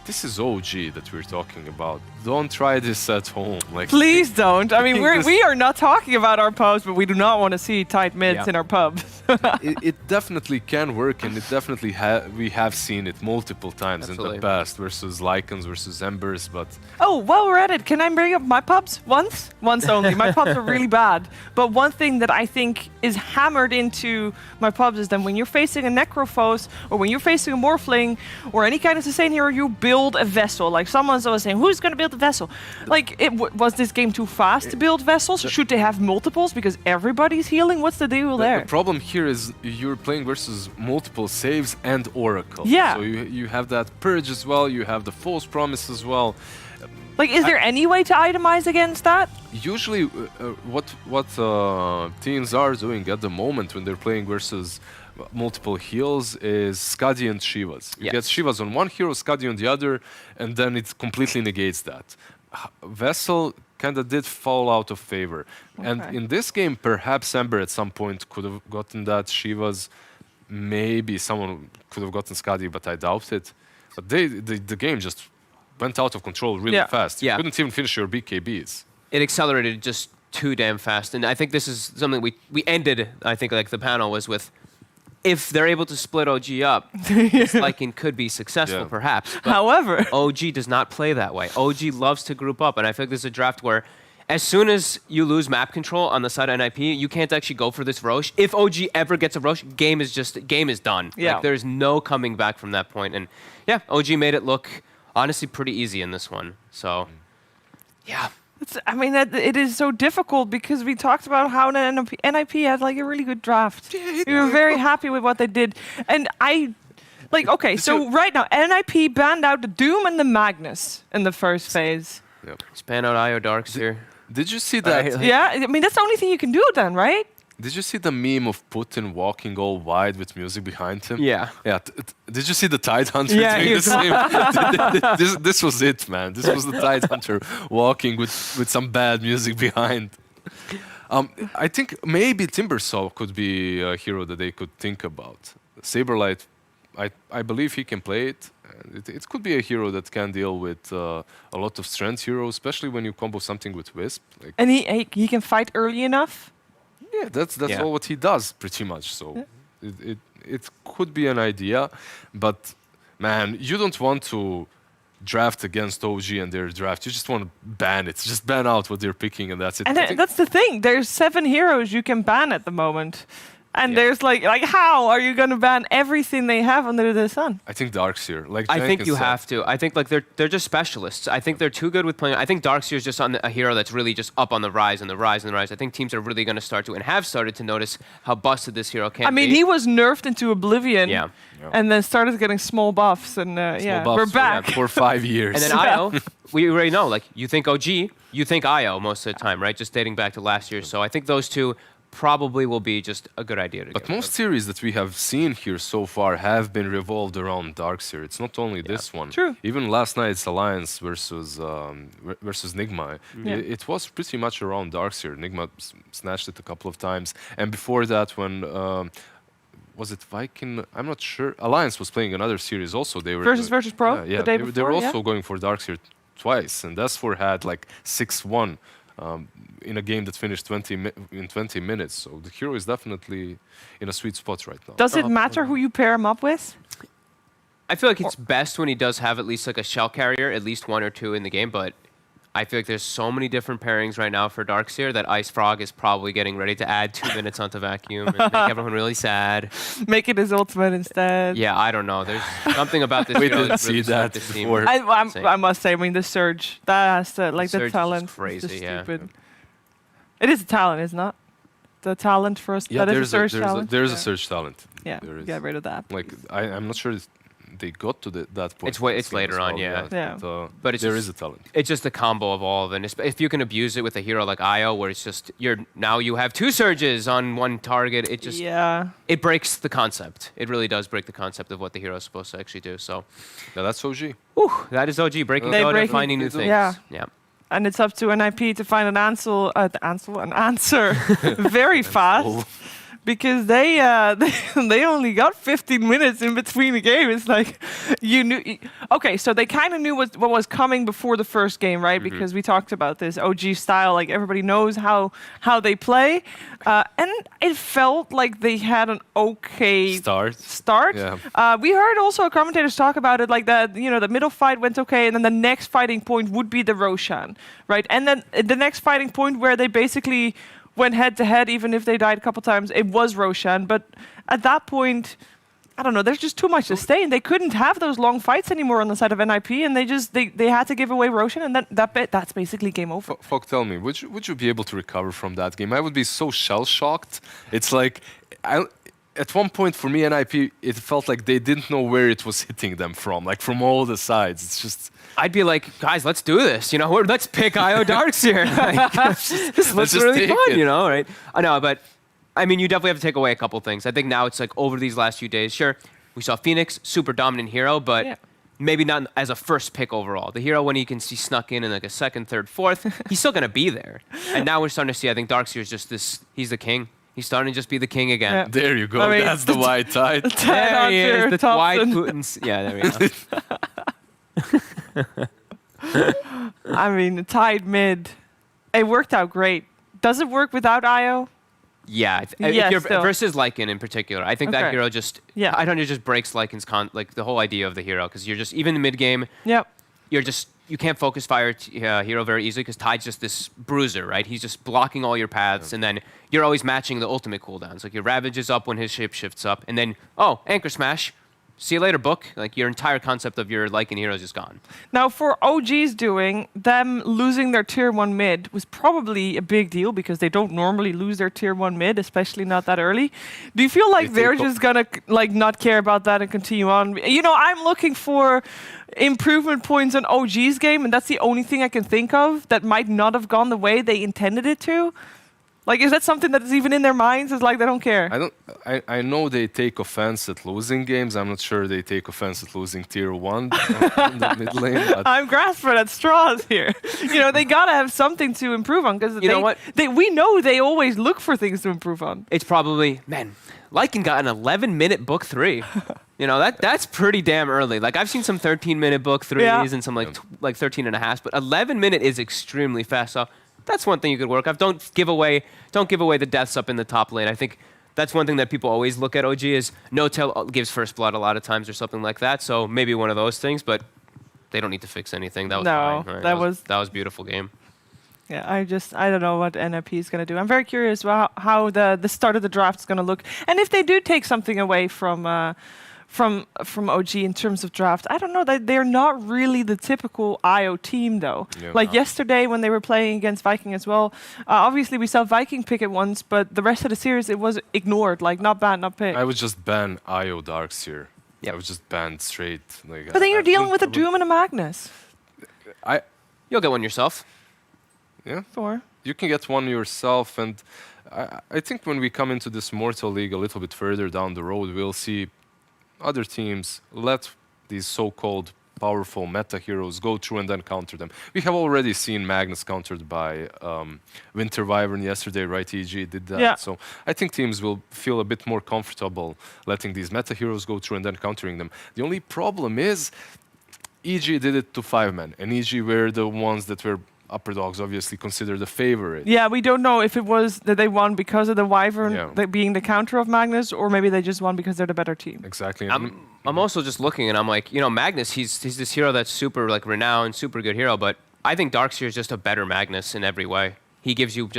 Speaker 5: this is OG that we're talking about. Don't try this at home. Like,
Speaker 3: please don't. I mean, we are not talking about our pubs, but we do not want to see tight mids in our pubs.
Speaker 5: it definitely can work, and it definitely we have seen it multiple times in the past versus Lycans versus Embers. But
Speaker 3: while we're at it, can I bring up my pubs once only? My pubs are really bad. But one thing that I think is hammered into my pubs is that when you're facing a Necrophos or when you're facing a Morphling or any kind of sustain hero, you build a vessel. Like someone's always saying, who's going to build a vessel? Like, was this game too fast to build vessels? Should they have multiples because everybody's healing? What's the deal there?
Speaker 5: The problem here is you're playing versus multiple saves and Oracle.
Speaker 3: Yeah.
Speaker 5: So you have that Purge as well, you have the False Promise as well.
Speaker 3: Like, is there any way to itemize against that?
Speaker 5: Usually, what teams are doing at the moment when they're playing versus multiple heals is Skadi and Shivas. You get Shivas on one hero, Skadi on the other, and then it completely negates that. Vessel kind of did fall out of favor. And
Speaker 3: Okay.
Speaker 5: in this game, perhaps Ember at some point could have gotten that. Shivas, maybe someone could have gotten Skadi, but I doubt it. But the game just went out of control really
Speaker 3: Yeah.
Speaker 5: fast. You
Speaker 4: Yeah.
Speaker 5: couldn't even finish your BKBs.
Speaker 4: It accelerated just too damn fast. And I think this is something we ended, I think, like the panel was with, if they're able to split OG up, this Lycan could be successful,
Speaker 5: Yeah.
Speaker 4: perhaps. But
Speaker 3: However,
Speaker 4: OG does not play that way. OG loves to group up, and I feel like this is a draft where as soon as you lose map control on the side of NIP, you can't actually go for this Roche. If OG ever gets a Roche, game is done.
Speaker 3: Yeah.
Speaker 4: Like, there's no coming back from that point. And yeah, OG made it look honestly pretty easy in this one. So yeah.
Speaker 3: I mean, it is so difficult because we talked about how NIP had like a really good draft. We were very happy with what they did. And okay, so right now, NIP banned out the Doom and the Magnus in the first phase.
Speaker 4: Span out IO Darks here.
Speaker 5: Did you see that?
Speaker 3: Yeah, I mean, that's the only thing you can do then, right?
Speaker 5: Did you see the meme of Putin walking all wide with music behind him?
Speaker 4: Yeah.
Speaker 5: Yeah. Did you see the Tidehunter
Speaker 3: Yeah,
Speaker 5: doing
Speaker 3: he
Speaker 5: the same? this was it, man. This was the Tidehunter walking with some bad music behind. I think maybe Timbersaw could be a hero that they could think about. Saberlight, I believe he can play it. It could be a hero that can deal with a lot of strength heroes, especially when you combo something with Wisp. Like,
Speaker 3: And he can fight early enough.
Speaker 5: yeah, that's
Speaker 4: Yeah.
Speaker 5: all what he does, pretty much. So it could be an idea, but man, you don't want to draft against OG and their draft. You just want to ban it. Just ban out what they're picking, and that's it.
Speaker 3: And
Speaker 5: I think-
Speaker 3: that's the thing. There's 7 heroes you can ban at the moment. And
Speaker 4: Yeah.
Speaker 3: there's like how are you going to ban everything they have under the sun?
Speaker 5: I think Darkseer. Like
Speaker 4: I think
Speaker 5: Jenkins
Speaker 4: you
Speaker 5: said.
Speaker 4: have to. I think like they're just specialists. I think they're too good with playing. I think Darkseer is just on a hero that's really just up on the rise and the rise and the rise. I think teams are really going to start to and have started to notice how busted this hero can
Speaker 3: I mean,
Speaker 4: be.
Speaker 3: he was nerfed into oblivion.
Speaker 4: Yeah.
Speaker 3: And then started getting small buffs. And yeah,
Speaker 5: Buffs
Speaker 3: we're
Speaker 5: for-
Speaker 3: back.
Speaker 5: for 5 years.
Speaker 4: And then IO, we already know, like, you think OG, you think IO most of the time, right? Just dating back to last year. So I think those two probably will be just a good idea to
Speaker 5: But
Speaker 4: get rid
Speaker 5: most
Speaker 4: of.
Speaker 5: series that we have seen here so far have been revolved around Darkseer. It's not only this one.
Speaker 3: True.
Speaker 5: Even last night's Alliance versus Nigma,
Speaker 3: Yeah.
Speaker 5: it was pretty much around Darkseer. Nigma snatched it a couple of times. And before that, when... was it Viking? I'm not sure. Alliance was playing another series also. They were
Speaker 3: Virtus.pro
Speaker 5: Yeah,
Speaker 3: the day
Speaker 5: they were
Speaker 3: before, yeah.
Speaker 5: also going for Darkseer twice, and that's4 had like 6-1 in a game that finished in 20 minutes. So the hero is definitely in a sweet spot right now.
Speaker 3: Does it matter who you pair him up with?
Speaker 4: I feel like it's best when he does have at least like a shell carrier, at least 1 or 2 in the game, but I feel like there's so many different pairings right now for Darkseer that Ice Frog is probably getting ready to add 2 minutes onto Vacuum and make everyone really sad.
Speaker 3: Make it his ultimate instead.
Speaker 4: Yeah, I don't know. There's something about this
Speaker 5: We
Speaker 4: hero
Speaker 5: didn't
Speaker 4: that really
Speaker 5: see that
Speaker 4: started to seem
Speaker 5: before.
Speaker 4: insane.
Speaker 3: I must say, I mean, the Surge, that has to, like,
Speaker 4: Surge
Speaker 3: the
Speaker 4: is just
Speaker 3: talent is
Speaker 4: crazy,
Speaker 3: just
Speaker 4: yeah.
Speaker 3: stupid. It is a talent, isn't it? The talent for us,
Speaker 5: Yeah,
Speaker 3: that is a Surge talent.
Speaker 5: there's a
Speaker 3: Yeah.
Speaker 5: Surge talent.
Speaker 3: Yeah,
Speaker 5: There is.
Speaker 3: get rid of that.
Speaker 5: Like I'm not sure if they got to that point.
Speaker 4: It's way-
Speaker 5: in
Speaker 4: it's
Speaker 5: this game
Speaker 4: later
Speaker 5: as
Speaker 4: on,
Speaker 5: well,
Speaker 4: yeah.
Speaker 3: Yeah.
Speaker 4: But it's
Speaker 5: there
Speaker 4: just-
Speaker 5: is a talent.
Speaker 4: It's just the combo of all of it. And if you can abuse it with a hero like Io, where it's just now you have 2 surges on 1 target, it just
Speaker 3: Yeah.
Speaker 4: it breaks the concept. It really does break the concept of what the hero is supposed to actually do. So,
Speaker 5: Yeah, that's OG.
Speaker 4: whew, that is OG breaking
Speaker 3: They
Speaker 4: Dota,
Speaker 3: break it.
Speaker 4: finding new things.
Speaker 3: Yeah.
Speaker 4: Yeah.
Speaker 3: And it's up to NIP to find an answer very fast. Because they only got 15 minutes in between the game. It's like you knew. Okay, so they kind of knew what was coming before the first game, right? Because we talked about this OG style. Like everybody knows how they play, and it felt like they had an okay
Speaker 5: Start. Yeah.
Speaker 3: We heard also commentators talk about it like that. You know, the middle fight went okay, and then the next fighting point would be the Roshan, right? And then the next fighting point where they basically went head to head, even if they died a couple times, it was Roshan. But at that point, I don't know, there's just too much to stay, and they couldn't have those long fights anymore on the side of NIP, and they had to give away Roshan, and that's basically game over.
Speaker 5: Folk, tell me, would you be able to recover from that game? I would be so shell shocked. It's like at one point for me, NIP, it felt like they didn't know where it was hitting them from, like from all the sides. It's just.
Speaker 4: I'd be like, guys, let's do this. You know, let's pick IO Darks here. Like, this looks
Speaker 5: just
Speaker 4: really
Speaker 5: take
Speaker 4: fun.
Speaker 5: it.
Speaker 4: You know, right? I know, but I mean, you definitely have to take away a couple things. I think now it's like over these last few days. Sure, we saw Phoenix, super dominant hero, but
Speaker 3: Yeah.
Speaker 4: maybe not as a first pick overall. The hero, when he can see snuck in like a second, third, fourth, he's still going to be there. And now we're starting to see, I think Darkseer is just this, he's the king. He's starting to just be the king again.
Speaker 3: Yeah.
Speaker 5: There you go.
Speaker 3: I mean,
Speaker 5: That's the white tide.
Speaker 4: There he is, the
Speaker 3: Thompson.
Speaker 4: white Putin's. Yeah, there we go.
Speaker 3: I mean, tied mid. It worked out great. Does it work without IO?
Speaker 4: Yeah,
Speaker 3: Yeah,
Speaker 4: if you're
Speaker 3: still.
Speaker 4: versus Lycan in particular, I think that
Speaker 3: Okay.
Speaker 4: hero just,
Speaker 3: Yeah.
Speaker 4: I don't know, just breaks Lycan's like the whole idea of the hero, because you're just, even in the mid game,
Speaker 3: Yep.
Speaker 4: you can't focus fire hero very easily because Tide's just this bruiser, right? He's just blocking all your paths, and then you're always matching the ultimate cooldowns. Like your Ravage is up when his shape shifts up, and then, oh, Anchor Smash. See you later, book. Like your entire concept of your Lycan hero is just gone.
Speaker 3: Now, for OG's doing, them losing their tier 1 mid was probably a big deal because they don't normally lose their tier 1 mid, especially not that early. Do you feel like they're just gonna like not care about that and continue on? You know, I'm looking for improvement points on OG's game, and that's the only thing I can think of that might not have gone the way they intended it to. Like, is that something that is even in their minds? It's like they don't care.
Speaker 5: I know they take offense at losing games. I'm not sure they take offense at losing tier 1 in the mid lane. But
Speaker 3: I'm grasping at straws here. You know, they gotta have something to improve on because
Speaker 4: know what?
Speaker 3: we know they always look for things to improve on.
Speaker 4: It's probably, man, Lycan got an 11-minute book 3. You know, that's pretty damn early. Like, I've seen some 13-minute book 3s
Speaker 3: Yeah.
Speaker 4: and some like 13 and a half, but 11-minute is extremely fast. So that's one thing you could work on. Don't give away the deaths up in the top lane. I think that's one thing that people always look at OG is No-Tail gives first blood a lot of times or something like that. So maybe one of those things, but they don't need to fix anything. That was
Speaker 3: No,
Speaker 4: fine. Right?
Speaker 3: that was
Speaker 4: a beautiful game.
Speaker 3: Yeah, I don't know what NFP is going to do. I'm very curious about how the start of the draft is going to look, and if they do take something away from OG in terms of draft. I don't know, they're not really the typical IO team though.
Speaker 5: Yeah.
Speaker 3: Like yesterday when they were playing against Viking as well, obviously we saw Viking pick it once, but the rest of the series it was ignored, like not banned, not picked.
Speaker 5: I would just ban IO Darkseer.
Speaker 4: Yep.
Speaker 5: I would just ban straight. Like,
Speaker 3: But then you're dealing with a
Speaker 5: would-
Speaker 3: Doom and a Magnus.
Speaker 4: You'll get one yourself.
Speaker 5: Yeah,
Speaker 3: Or
Speaker 5: you can get one yourself, and I think when we come into this Mortal League a little bit further down the road, we'll see other teams let these so-called powerful meta heroes go through and then counter them. We have already seen Magnus countered by Winter Wyvern yesterday, right? EG did that.
Speaker 3: Yeah.
Speaker 5: So I think teams will feel a bit more comfortable letting these meta heroes go through and then countering them. The only problem is EG did it to 5-man, and EG were the ones that were upper dogs, obviously considered the favorite.
Speaker 3: yeah, we don't know if it was that they won because of the Wyvern
Speaker 5: Yeah.
Speaker 3: being the counter of Magnus, or maybe they just won because they're the better team.
Speaker 5: Exactly.
Speaker 4: I'm also just looking and I'm like, you know, Magnus, he's this hero that's super like renowned, super good hero, but I think Darkseer is just a better Magnus in every way. He gives you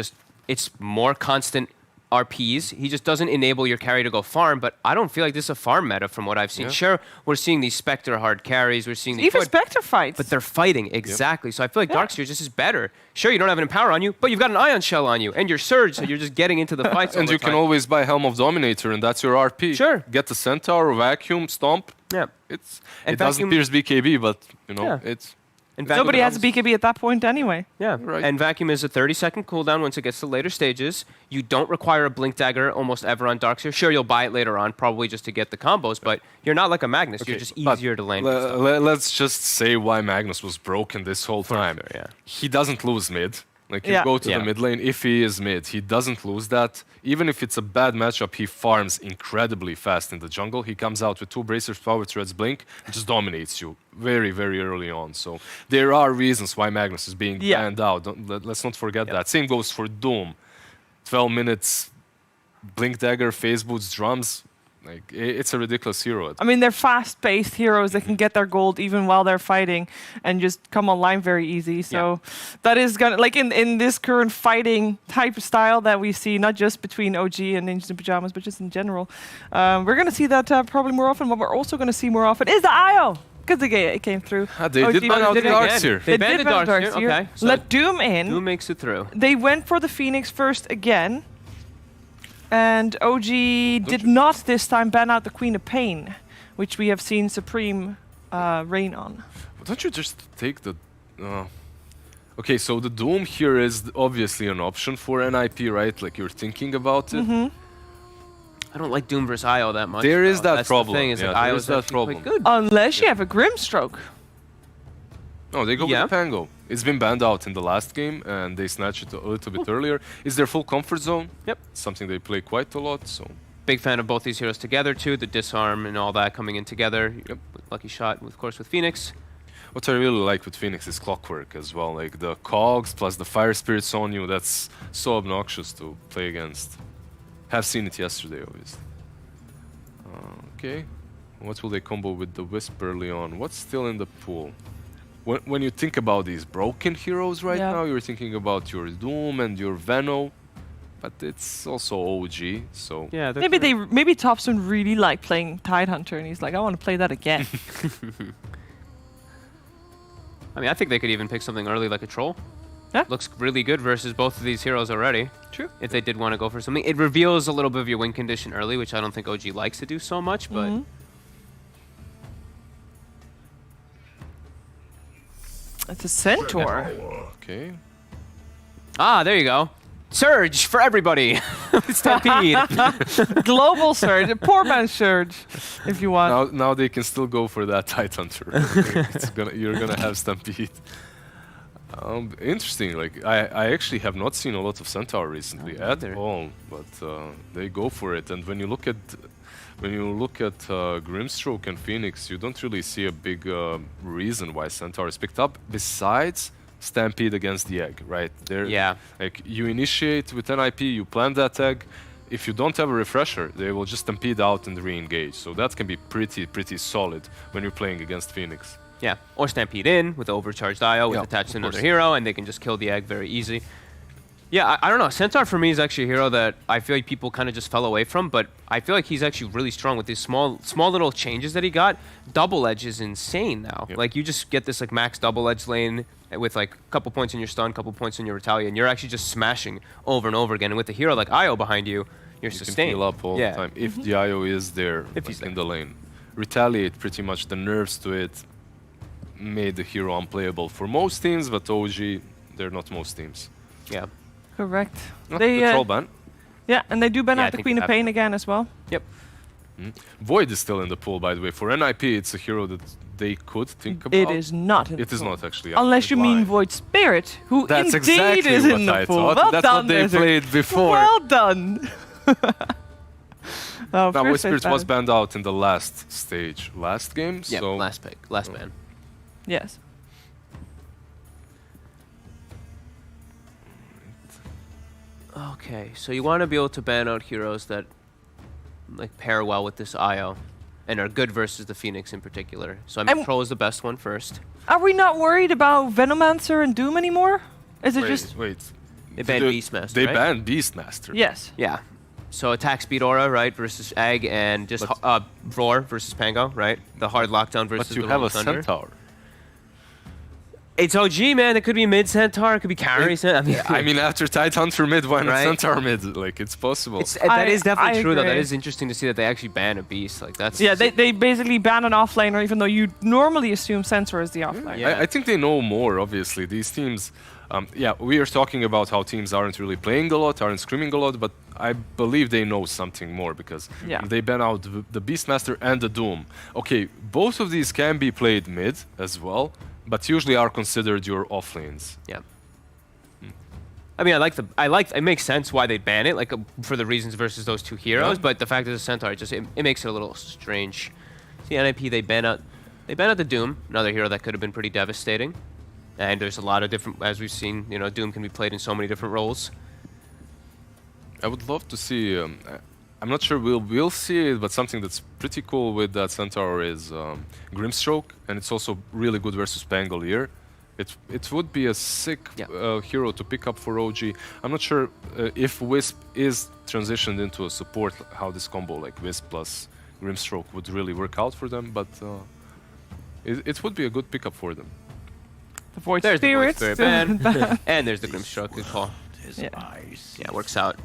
Speaker 4: it's more constant RPs. He just doesn't enable your carry to go farm, but I don't feel like this is a farm meta from what I've seen.
Speaker 5: Yeah.
Speaker 4: Sure, we're seeing these Spectre hard carries, we're seeing these
Speaker 3: Even
Speaker 4: Void,
Speaker 3: Spectre fights.
Speaker 4: but they're fighting, exactly. So I feel like
Speaker 3: Yeah.
Speaker 4: Darkseer just is better. Sure, you don't have an Empower on you, but you've got an Ion Shell on you, and you're Surge, so you're just getting into the fights all
Speaker 5: And
Speaker 4: the
Speaker 5: you can
Speaker 4: time.
Speaker 5: always buy Helm of Dominator, and that's your RP.
Speaker 4: Sure.
Speaker 5: Get the Centaur, Vacuum, Stomp.
Speaker 4: Yeah.
Speaker 5: It
Speaker 4: And
Speaker 5: doesn't
Speaker 4: Vacuum-
Speaker 5: pierce BKB, but you know
Speaker 4: Yeah.
Speaker 5: it's.
Speaker 4: And Vacuum
Speaker 3: Nobody has a
Speaker 4: comes-
Speaker 3: BKB at that point anyway.
Speaker 4: Yeah,
Speaker 5: Right.
Speaker 4: and Vacuum is a 30-second cooldown once it gets to later stages. You don't require a Blink Dagger almost ever on Darkseer. Sure, you'll buy it later on, probably just to get the combos, but you're not like a Magnus. You're just
Speaker 5: but
Speaker 4: easier to lane.
Speaker 5: Let's just say why Magnus was broken this whole time.
Speaker 4: sure, yeah.
Speaker 5: He doesn't lose mid. Like you
Speaker 3: Yeah.
Speaker 5: go to
Speaker 4: Yeah.
Speaker 5: the mid lane if he is mid, he doesn't lose that. Even if it's a bad matchup, he farms incredibly fast in the jungle. He comes out with 2 bracers, power threads, blink, and just dominates you very, very early on. So there are reasons why Magnus is being
Speaker 3: Yeah.
Speaker 5: banned out. Let's not forget that. Same goes for Doom. 12 minutes, blink dagger, phase boots, drums. Like it's a ridiculous hero.
Speaker 3: I mean, they're fast-paced heroes that can get their gold even while they're fighting and just come online very easy. So that is gonna, like in this current fighting type of style that we see, not just between OG and Ninjas in Pajamas, but just in general, we're gonna see that probably more often. What we're also gonna see more often is the IO. Because it came through.
Speaker 5: They
Speaker 3: OG
Speaker 5: did ban out
Speaker 3: did
Speaker 5: the
Speaker 3: it again.
Speaker 5: Darkseer.
Speaker 4: They
Speaker 3: They
Speaker 4: banned
Speaker 3: did
Speaker 4: the
Speaker 3: ban
Speaker 4: Darkseer,
Speaker 3: Darkseer.
Speaker 4: okay, so-
Speaker 3: Let Doom in.
Speaker 4: Who makes it through?
Speaker 3: They went for the Phoenix first again. And OG did not this time ban out the Queen of Pain, which we have seen Supreme reign on.
Speaker 5: Don't you just take the... Okay, so the Doom here is obviously an option for NIP, right? Like you're thinking about it.
Speaker 4: I don't like Doom versus IO that much.
Speaker 5: There is
Speaker 4: though.
Speaker 5: that
Speaker 4: That's
Speaker 5: problem.
Speaker 4: The thing, is
Speaker 5: Yeah,
Speaker 4: that
Speaker 5: there
Speaker 4: IO's
Speaker 5: is that
Speaker 4: actually quite
Speaker 5: problem.
Speaker 4: good.
Speaker 3: Unless you have a Grimstroke.
Speaker 5: No, they go
Speaker 4: Yeah.
Speaker 5: with Pango. It's been banned out in the last game, and they snatched it a little bit earlier. It's their full comfort zone.
Speaker 4: Yep.
Speaker 5: Something they play quite a lot. So
Speaker 4: Big fan of both these heroes together too. The disarm and all that coming in together.
Speaker 5: Yep.
Speaker 4: Lucky shot, of course, with Phoenix.
Speaker 5: what I really like with Phoenix is clockwork as well. Like the cogs plus the fire spirits on you. That's so obnoxious to play against. Have seen it yesterday, obviously. Okay. What will they combo with the Wisp early on? What's still in the pool? When you think about these broken heroes right
Speaker 3: Yeah.
Speaker 5: now, you're thinking about your Doom and your Veno, but it's also OG, so
Speaker 4: Yeah,
Speaker 3: Maybe Topson really liked playing Tidehunter, and he's like, I want to play that again.
Speaker 4: I mean, I think they could even pick something early like a troll.
Speaker 3: Yeah.
Speaker 4: Looks really good versus both of these heroes already.
Speaker 3: True.
Speaker 4: If they did want to go for something, it reveals a little bit of your win condition early, which I don't think OG likes to do so much, but.
Speaker 3: Mhm. It's a Centaur.
Speaker 5: okay.
Speaker 4: Ah, there you go. Surge for everybody. Stampede.
Speaker 3: Global Surge. A poor man's Surge, if you want.
Speaker 5: Now they can still go for that Tidehunter. You're gonna have Stampede. Interesting. Like I actually have not seen a lot of Centaur recently at
Speaker 4: neither.
Speaker 5: all, but they go for it. And when you look at Grimstroke and Phoenix, you don't really see a big reason why Centaur is picked up besides Stampede against the egg, right?
Speaker 4: Yeah.
Speaker 5: Like you initiate with NIP, you plant that egg. If you don't have a refresher, they will just Stampede out and re-engage. So that can be pretty solid when you're playing against Phoenix.
Speaker 4: Yeah, or Stampede in with the overcharged IO with
Speaker 5: Yeah,
Speaker 4: attached to
Speaker 5: of
Speaker 4: another
Speaker 5: course.
Speaker 4: hero, and they can just kill the egg very easy. Yeah, I don't know. Centaur for me is actually a hero that I feel like people kind of just fell away from, but I feel like he's actually really strong with these small little changes that he got. Double edge is insane now.
Speaker 5: Yep.
Speaker 4: Like you just get this like max double edge lane with like a couple points in your stun, couple points in your retaliate, and you're actually just smashing over and over again. And with a hero like IO behind you, you're
Speaker 5: You can
Speaker 4: sustained.
Speaker 5: heal up all
Speaker 4: yeah.
Speaker 5: the time if the IO is there
Speaker 4: If he's
Speaker 5: in the lane. Retaliate, pretty much the nerfs to it made the hero unplayable for most teams, but OG, they're not most teams.
Speaker 4: Yeah.
Speaker 3: Correct.
Speaker 5: Not
Speaker 3: They,
Speaker 5: the troll ban.
Speaker 3: Yeah, and they do ban
Speaker 4: Yeah, I
Speaker 3: out the
Speaker 4: think
Speaker 3: Queen
Speaker 4: they
Speaker 3: of
Speaker 4: have
Speaker 3: Pain
Speaker 4: to.
Speaker 3: again as well.
Speaker 4: Yep.
Speaker 5: Void is still in the pool, by the way. For NIP, it's a hero that they could think about.
Speaker 3: It is not in the
Speaker 5: It is
Speaker 3: pool.
Speaker 5: not actually.
Speaker 3: Unless you mean
Speaker 5: Why?
Speaker 3: Void Spirit, who
Speaker 5: That's
Speaker 3: indeed
Speaker 5: exactly
Speaker 3: is
Speaker 5: what
Speaker 3: in the
Speaker 5: I
Speaker 3: pool.
Speaker 5: thought.
Speaker 3: Well
Speaker 5: That's
Speaker 3: done,
Speaker 5: what they
Speaker 3: Desert.
Speaker 5: played before.
Speaker 3: Well done.
Speaker 5: Now,
Speaker 3: Void
Speaker 5: Void Spirit was banned out in the last stage, last game.
Speaker 4: Yeah,
Speaker 5: so
Speaker 4: last pick, last ban.
Speaker 3: Yes.
Speaker 4: Okay, so you want to be able to ban out heroes that like pair well with this IO and are good versus the Phoenix in particular. So I mean,
Speaker 3: I'm-
Speaker 4: Troll is the best one first.
Speaker 3: Are we not worried about Venomancer and Doom anymore? Is it
Speaker 5: wait,
Speaker 3: just...
Speaker 5: wait.
Speaker 4: They banned
Speaker 5: They-
Speaker 4: Beastmaster,
Speaker 5: They
Speaker 4: right?
Speaker 5: banned Beastmaster.
Speaker 3: Yes.
Speaker 4: Yeah. So attack speed aura, right, versus Egg, and just Roar versus Pango, right? The hard lockdown versus
Speaker 5: But you
Speaker 4: the
Speaker 5: have
Speaker 4: Rolling
Speaker 5: a
Speaker 4: Thunder.
Speaker 5: Centaur.
Speaker 4: It's OG, man. It could be mid Centaur. It could be carry Centaur.
Speaker 5: I mean, after Tidehunter mid, why not
Speaker 4: Right?
Speaker 5: Centaur mid? Like, it's possible.
Speaker 4: That is definitely
Speaker 3: I
Speaker 4: true, though. That
Speaker 3: agree.
Speaker 4: is interesting to see that they actually ban a beast. Like that's
Speaker 3: Yeah, they basically ban an offlaner, even though you normally assume Centaur is the offlaner.
Speaker 4: Yeah.
Speaker 5: I think they know more, obviously. These teams, yeah, we are talking about how teams aren't really playing a lot, aren't screaming a lot, but I believe they know something more because
Speaker 3: Yeah.
Speaker 5: they ban out the Beastmaster and the Doom. Okay, both of these can be played mid as well, but usually are considered your off lanes.
Speaker 4: Yeah. I mean, it makes sense why they ban it, like for the reasons versus those two heroes.
Speaker 5: Yeah.
Speaker 4: But the fact that it's a Centaur, it makes it a little strange. See, NIP they ban out the Doom, another hero that could have been pretty devastating. And there's a lot of different, as we've seen, you know, Doom can be played in so many different roles.
Speaker 5: I would love to see. I'm not sure we'll see it, but something that's pretty cool with that Centaur is Grimstroke, and it's also really good versus Pangolier. It would be a sick
Speaker 4: Yeah.
Speaker 5: hero to pick up for OG. I'm not sure if Wisp is transitioned into a support, how this combo like Wisp plus Grimstroke would really work out for them, but it would be a good pickup for them.
Speaker 3: The Void
Speaker 4: There's
Speaker 3: Spirit.
Speaker 4: the Void Spirit ban, and there's the Grimstroke. Good call.
Speaker 3: Yeah.
Speaker 4: Yeah, works out.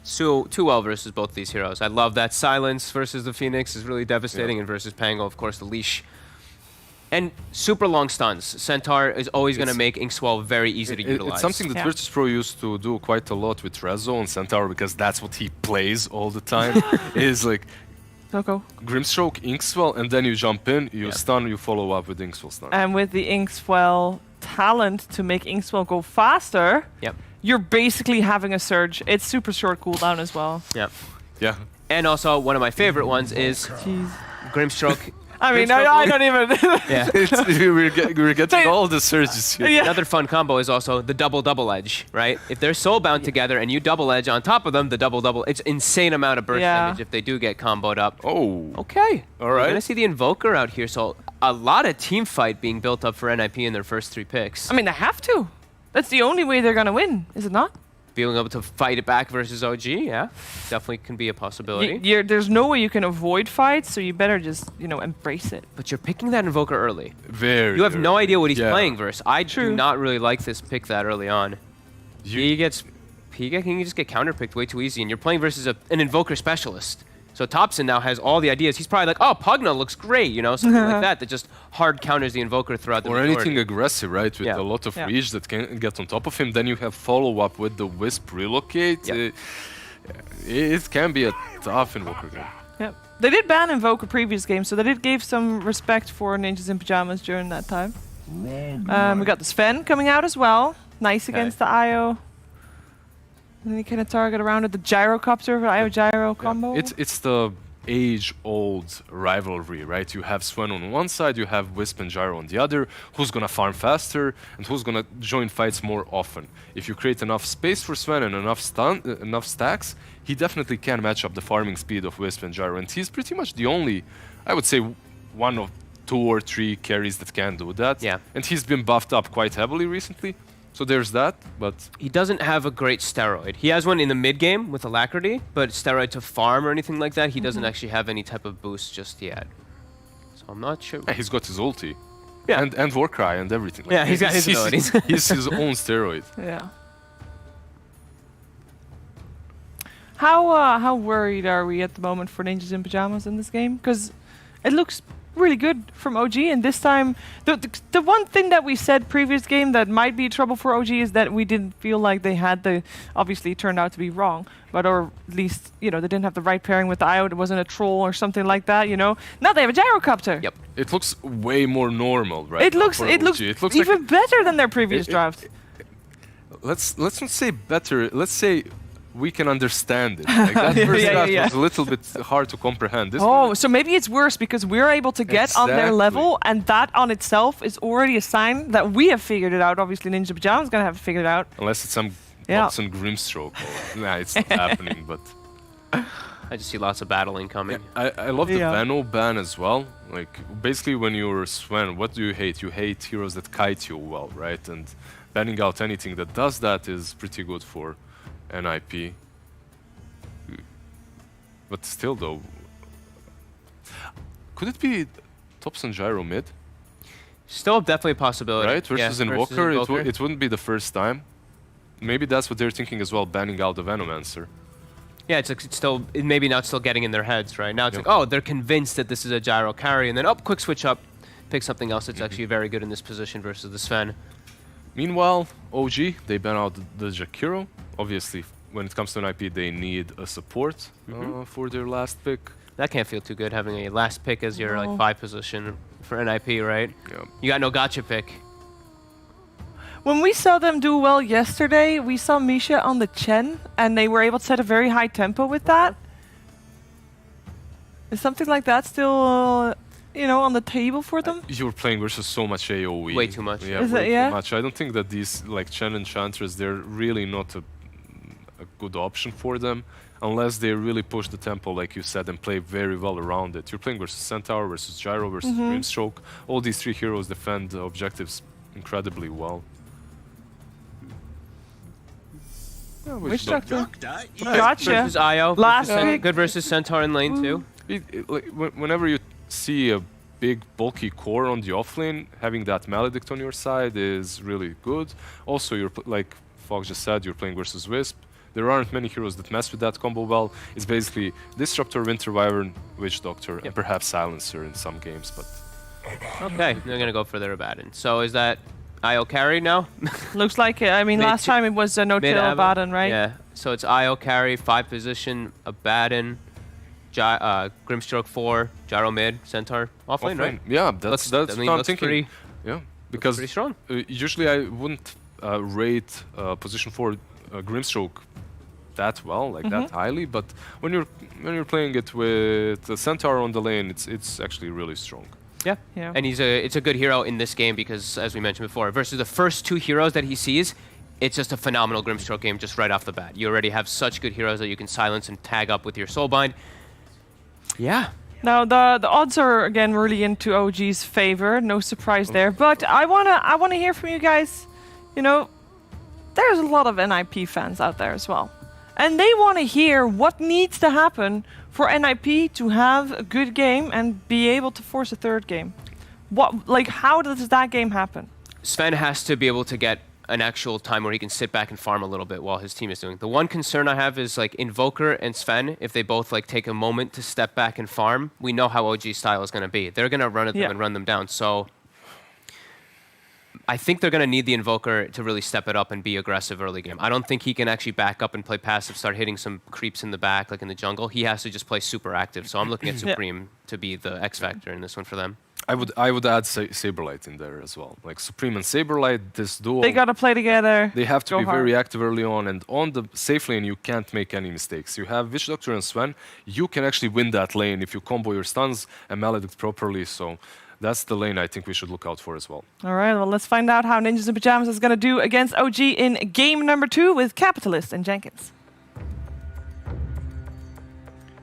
Speaker 4: So too well versus both these heroes. I love that silence versus the Phoenix is really devastating, and versus Pango, of course, the leash. And super long stuns. Centaur is always going to make Inkswell very easy to utilize.
Speaker 5: It's something that
Speaker 3: Yeah.
Speaker 5: Virtus.pro used to do quite a lot with Rezo and Centaur because that's what he plays all the time. Is like
Speaker 3: Coco.
Speaker 5: Grimstroke, Inkswell, and then you jump in, you stun, you follow up with Inkswell stun.
Speaker 3: And with the Inkswell talent to make Inkswell go faster,
Speaker 4: Yep.
Speaker 3: you're basically having a surge. It's super short cooldown as well.
Speaker 4: Yep.
Speaker 5: Yeah.
Speaker 4: And also, one of my favorite ones is
Speaker 3: Jeez.
Speaker 4: Grimstroke.
Speaker 3: I mean,
Speaker 4: Grimstroke
Speaker 3: I don't even.
Speaker 4: Yeah.
Speaker 5: We're getting all the surges here.
Speaker 3: Yeah.
Speaker 4: Another fun combo is also the double edge, right? If they're soulbound together and you double edge on top of them, the double, it's insane amount of burst
Speaker 3: Yeah.
Speaker 4: damage if they do get comboed up.
Speaker 5: Oh.
Speaker 4: Okay.
Speaker 5: All
Speaker 4: We're
Speaker 5: right.
Speaker 4: gonna see the Invoker out here, so a lot of team fight being built up for NIP in their first 3 picks.
Speaker 3: I mean, they have to. That's the only way they're gonna win, is it not?
Speaker 4: Being able to fight it back versus OG, yeah, definitely can be a possibility.
Speaker 3: There's no way you can avoid fights, so you better just, embrace it.
Speaker 4: But you're picking that Invoker early.
Speaker 5: Very.
Speaker 4: You have no idea what he's
Speaker 5: Yeah.
Speaker 4: playing versus. I do
Speaker 3: True.
Speaker 4: not really like this pick that early on. He can just get counterpicked way too easy, and you're playing versus an Invoker specialist. So Thompson now has all the ideas. He's probably like, oh, Pugna looks great, something like that just hard counters the Invoker throughout the
Speaker 5: Or
Speaker 4: majority.
Speaker 5: anything aggressive, right? With
Speaker 4: Yeah.
Speaker 5: a lot of
Speaker 3: Yeah.
Speaker 5: reach that can get on top of him. Then you have follow-up with the Wisp relocate.
Speaker 4: Yep.
Speaker 5: It can be a tough Invoker game.
Speaker 3: Yep. They did ban Invoker previous game, so they did give some respect for Ninjas in Pajamas during that time. We got the Sven coming out as well. Nice against the IO. And then you kind of target around with the gyrocopter, IO gyro combo.
Speaker 5: It's the age-old rivalry, right? You have Sven on one side, you have Wisp and Gyro on the other. Who's gonna farm faster and who's gonna join fights more often? If you create enough space for Sven and enough stacks, he definitely can match up the farming speed of Wisp and Gyro. And he's pretty much the only, I would say, one of 2 or 3 carries that can do that.
Speaker 4: Yeah.
Speaker 5: And he's been buffed up quite heavily recently. So there's that, but
Speaker 4: He doesn't have a great steroid. He has one in the mid game with Alacrity, but steroid to farm or anything like that, he doesn't actually have any type of boost just yet. So I'm not sure.
Speaker 5: he's got his ulti.
Speaker 4: Yeah.
Speaker 5: And Warcry and everything.
Speaker 4: Yeah, he's got his abilities.
Speaker 5: He's his own steroid.
Speaker 3: Yeah. How worried are we at the moment for Ninjas in Pajamas in this game? Because it looks really good from OG, and this time the one thing that we said previous game that might be trouble for OG is that we didn't feel like they had the, obviously it turned out to be wrong, but or at least they didn't have the right pairing with the IO. It wasn't a troll or something like that. Now they have a gyrocopter.
Speaker 4: Yep.
Speaker 5: It looks way more normal, right?
Speaker 3: It
Speaker 5: now
Speaker 3: looks
Speaker 5: for
Speaker 3: it
Speaker 5: OG.
Speaker 3: looks
Speaker 5: It
Speaker 3: even better than their previous draft.
Speaker 5: Let's not say better. Let's say we can understand it. Like that first
Speaker 3: Yeah,
Speaker 5: draft
Speaker 3: yeah.
Speaker 5: was a little bit hard to comprehend. This
Speaker 3: Oh,
Speaker 5: one,
Speaker 3: so maybe it's worse because we're able to get on their
Speaker 5: Exactly.
Speaker 3: level, and that on itself is already a sign that we have figured it out. Obviously, Ninja Pajamas gonna have to figure it out.
Speaker 5: unless it's some
Speaker 3: Yeah.
Speaker 5: Watson Grimstroke. Nah, it's not happening. But
Speaker 4: I just see lots of battling coming.
Speaker 5: I love the
Speaker 3: Yeah.
Speaker 5: Vano ban as well. Like basically, when you're Sven, what do you hate? You hate heroes that kite you well, right? And banning out anything that does that is pretty good for NIP. But still, though, could it be Thompson Gyro mid?
Speaker 4: Still definitely a possibility.
Speaker 5: Right? Versus
Speaker 4: Yeah,
Speaker 5: Invoker,
Speaker 4: Invoker.
Speaker 5: It wouldn't be the first time. Maybe that's what they're thinking as well, banning out the Venomancer.
Speaker 4: Yeah, it's like it's still maybe not still getting in their heads, right? Now it's
Speaker 5: Yep.
Speaker 4: like, oh, they're convinced that this is a gyro carry, and then quick switch up, pick something else that's actually very good in this position versus the Sven.
Speaker 5: Meanwhile, OG, they ban out the Jakiro. Obviously, when it comes to an IP, they need a support for their last pick.
Speaker 4: That can't feel too good having a last pick as your
Speaker 3: No.
Speaker 4: like 5 position for NIP, right?
Speaker 5: Yeah.
Speaker 4: You got no gotcha pick.
Speaker 3: When we saw them do well yesterday, we saw Misha on the Chen, and they were able to set a very high tempo with that. Is something like that still, on the table for them?
Speaker 5: You were playing versus so much AoE.
Speaker 4: Way too much.
Speaker 5: Yeah,
Speaker 3: Is
Speaker 5: way
Speaker 3: it, yeah?
Speaker 5: too much. I don't think that these like Chen Enchanters, they're really not a good option for them unless they really push the tempo, like you said, and play very well around it. You're playing versus Centaur, versus Gyro, versus Grimstroke. All these 3 heroes defend the objectives incredibly well. Yeah,
Speaker 3: Which
Speaker 5: doctor?
Speaker 3: doctor? Gotcha.
Speaker 4: Versus Io.
Speaker 3: Last
Speaker 4: versus
Speaker 3: pick.
Speaker 4: Good versus Centaur in lane 2.
Speaker 5: Like, whenever you see a big bulky core on the offlane, having that Maledict on your side is really good. Also, like Fox just said, you're playing versus Wisp. There aren't many heroes that mess with that combo well. It's basically Disruptor, Winter Wyvern, Witch Doctor, and perhaps Silencer in some games, but
Speaker 4: Okay, they're gonna go for their Abaddon. So is that IO carry now?
Speaker 3: Looks like it. I mean,
Speaker 4: Mid
Speaker 3: last
Speaker 4: to-
Speaker 3: time it was a no-tail Abaddon, right?
Speaker 4: Yeah. So it's IO carry, 5 position, Abaddon, Grimstroke 4, Gyro mid, Centaur offlane, right?
Speaker 5: Yeah, that's
Speaker 4: I mean,
Speaker 5: what I'm
Speaker 4: looks
Speaker 5: thinking.
Speaker 4: pretty-
Speaker 5: Yeah, because
Speaker 4: pretty strong.
Speaker 5: Usually I wouldn't rate position 4 Grimstroke that well, like that highly, but when you're playing it with the Centaur on the lane, it's actually really strong.
Speaker 4: Yeah.
Speaker 3: Yeah.
Speaker 4: And it's a good hero in this game because, as we mentioned before, versus the first 2 heroes that he sees, it's just a phenomenal Grimstroke game just right off the bat. You already have such good heroes that you can silence and tag up with your Soulbind. Yeah.
Speaker 3: Now the odds are again really into OG's favor. No surprise there. But I wanna hear from you guys. You know, there's a lot of NIP fans out there as well, and they want to hear what needs to happen for NIP to have a good game and be able to force a 3rd game. How does that game happen?
Speaker 4: Sven has to be able to get an actual time where he can sit back and farm a little bit while his team is doing. The one concern I have is like Invoker and Sven, if they both like take a moment to step back and farm, we know how OG style is going to be. They're going to run at them and run them down. So I think they're going to need the Invoker to really step it up and be aggressive early game. I don't think he can actually back up and play passive, start hitting some creeps in the back like in the jungle. He has to just play super active. So I'm looking at Supreme to be the X factor in this one for them.
Speaker 5: I would add Saberlight in there as well. Like Supreme and Saberlight, this duo.
Speaker 3: They gotta play together.
Speaker 5: They have to
Speaker 3: go
Speaker 5: be
Speaker 3: hard.
Speaker 5: very active early on, and on the safe lane you can't make any mistakes. You have Witch Doctor and Sven. You can actually win that lane if you combo your stuns and Maledict properly. So that's the lane I think we should look out for as well.
Speaker 3: All right, well, let's find out how Ninjas in Pajamas is gonna do against OG in game number 2 with Capitalist and Jenkins.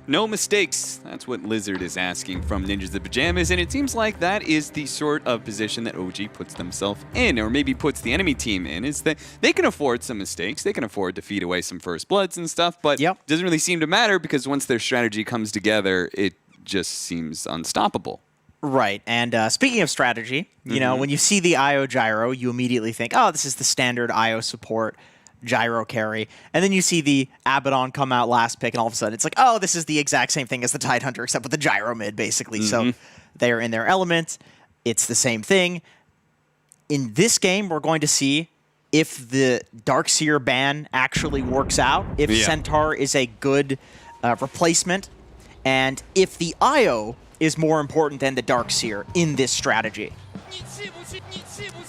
Speaker 6: No mistakes. That's what Lizard is asking from Ninjas in Pajamas, and it seems like that is the sort of position that OG puts themselves in, or maybe puts the enemy team in, is that they can afford some mistakes. They can afford to feed away some first bloods and stuff, but it doesn't really seem to matter because once their strategy comes together, it just seems unstoppable.
Speaker 7: Right, and speaking of strategy, you know, when you see the IO Gyro, you immediately think, oh, this is the standard IO support Gyro carry. And then you see the Abaddon come out last pick, and all of a sudden it's like, oh, this is the exact same thing as the Tidehunter, except with the Gyro mid, basically. So they're in their element. It's the same thing. In this game, we're going to see if the Darkseer ban actually works out, if Centaur is a good replacement, and if the IO is more important than the Darkseer in this strategy.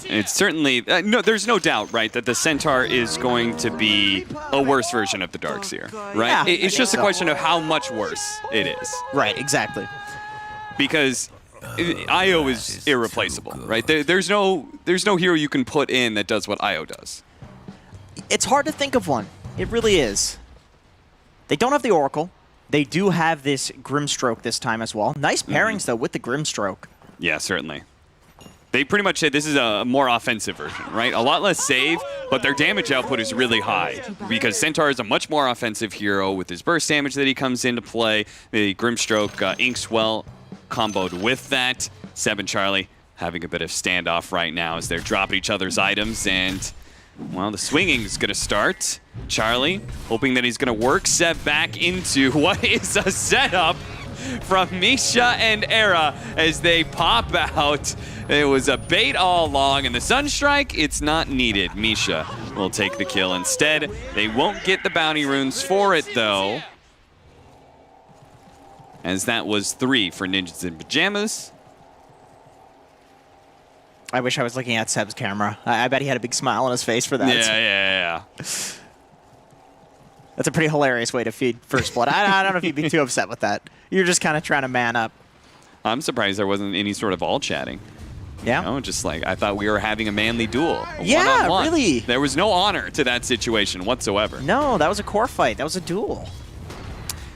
Speaker 6: It's certainly, there's no doubt, right, that the Centaur is going to be a worse version of the Darkseer, right?
Speaker 7: Yeah,
Speaker 6: It's just a question of how much worse it is.
Speaker 7: Right, exactly.
Speaker 6: Because IO is irreplaceable, right? There's no hero you can put in that does what IO does.
Speaker 7: It's hard to think of one. It really is. They don't have the Oracle. They do have this Grimstroke this time as well. Nice pairings, though, with the Grimstroke.
Speaker 6: Yeah, certainly. They pretty much said this is a more offensive version, right? A lot less save, but their damage output is really high because Centaur is a much more offensive hero with his burst damage that he comes into play. The Grimstroke Inkswell comboed with that. Seb and Charlie having a bit of standoff right now as they're dropping each other's items, and well, the swinging is going to start. Charlie hoping that he's going to work Seb back into what is a setup from Misha and Era as they pop out. It was a bait all along, and the Sunstrike, it's not needed. Misha will take the kill instead. They won't get the bounty runes for it, though, as that was 3 for Ninjas in Pajamas.
Speaker 7: I wish I was looking at Seb's camera. I bet he had a big smile on his face for that.
Speaker 6: Yeah.
Speaker 7: That's a pretty hilarious way to feed First Blood. I don't know if you'd be too upset with that. You're just kind of trying to man up.
Speaker 6: I'm surprised there wasn't any sort of all chatting.
Speaker 7: Yeah.
Speaker 6: You know, just like I thought we were having a manly duel.
Speaker 7: Yeah,
Speaker 6: one-on-one.
Speaker 7: really.
Speaker 6: There was no honor to that situation whatsoever.
Speaker 7: No, that was a core fight. That was a duel.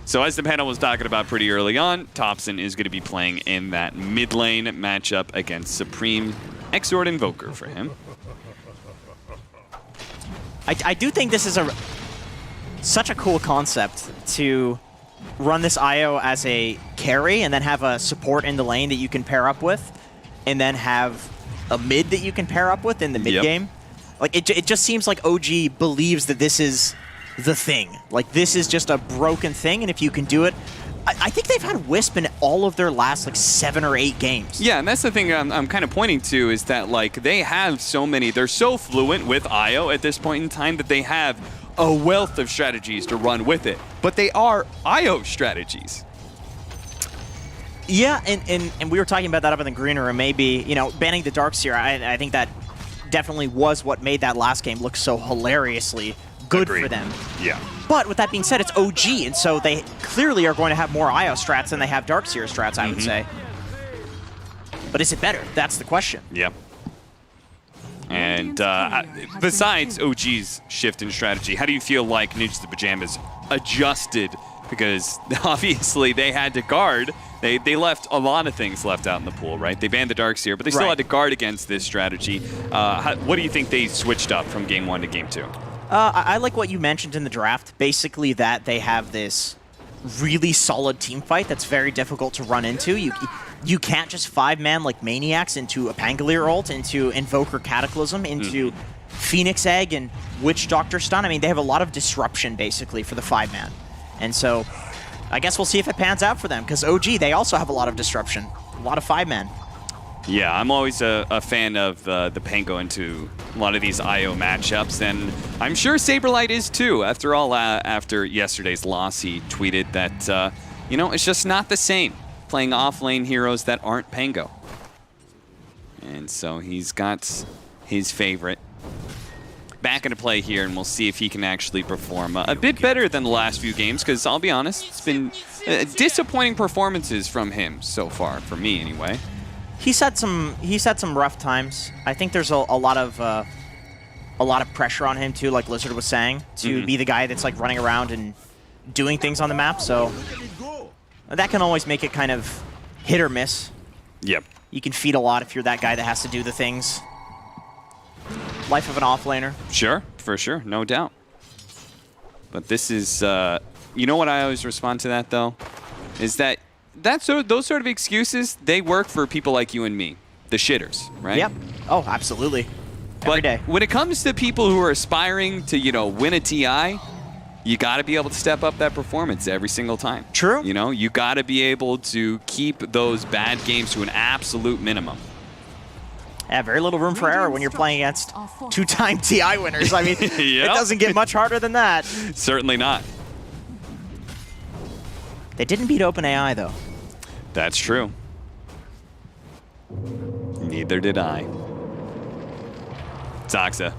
Speaker 6: So as the panel was talking about pretty early on, Thompson is going to be playing in that mid lane matchup against Supreme Exort Invoker for him.
Speaker 7: I do think this is such a cool concept to run this IO as a carry and then have a support in the lane that you can pair up with, and then have a mid that you can pair up with in the mid game. Like it just seems like OG believes that this is the thing. Like this is just a broken thing, and if you can do it I think they've had Wisp in all of their last like 7 or 8 games.
Speaker 6: Yeah, and that's the thing I'm kind of pointing to is that like they have so many, they're so fluent with IO at this point in time that they have a wealth of strategies to run with it. But they are IO strategies.
Speaker 7: Yeah, and we were talking about that up in the green room. Maybe, you know, banning the Darkseer, I think that definitely was what made that last game look so hilariously good for them.
Speaker 6: Yeah.
Speaker 7: But with that being said, it's OG, and so they clearly are going to have more IO strats than they have Darkseer strats, I would say. But is it better? That's the question.
Speaker 6: Yep. And besides OG's shift in strategy, how do you feel like Ninjas the Pajamas adjusted? Because obviously they had to guard. They left a lot of things left out in the pool, right? They banned the Darkseer, but they still had to guard against this strategy. What do you think they switched up from game 1 to game 2?
Speaker 7: I like what you mentioned in the draft. Basically that they have this really solid team fight that's very difficult to run into. You can't just 5-man like maniacs into a Pangolier ult, into Invoker Cataclysm, into Phoenix Egg and Witch Doctor Stun. I mean, they have a lot of disruption basically for the 5-man. And so I guess we'll see if it pans out for them, because OG, they also have a lot of disruption, a lot of 5-man.
Speaker 6: Yeah, I'm always a fan of the Pango into a lot of these IO matchups, and I'm sure Saberlight is too. After all, after yesterday's loss, he tweeted that, you know, it's just not the same playing off-lane heroes that aren't Pango. And so he's got his favorite back into play here, and we'll see if he can actually perform a bit better than the last few games, because I'll be honest, it's been disappointing performances from him so far, for me anyway.
Speaker 7: He's had some rough times. I think there's a lot of pressure on him too, like Lizard was saying, to be the guy that's like running around and doing things on the map. So that can always make it kind of hit or miss.
Speaker 6: Yep.
Speaker 7: You can feed a lot if you're that guy that has to do the things. Life of an offlaner.
Speaker 6: Sure, for sure, no doubt. But this is, you know what I always respond to that though, is that those sort of excuses, they work for people like you and me, the shitters, right?
Speaker 7: Yep. Oh, absolutely. Every day.
Speaker 6: When it comes to people who are aspiring to, you know, win a TI, you got to be able to step up that performance every single time.
Speaker 7: True.
Speaker 6: You know, you got to be able to keep those bad games to an absolute minimum.
Speaker 7: Yeah, very little room for error when you're playing against 2-time TI winners. I mean, it doesn't get much harder than that.
Speaker 6: Certainly not.
Speaker 7: They didn't beat OpenAI, though.
Speaker 6: That's true. Neither did I. Zaxa.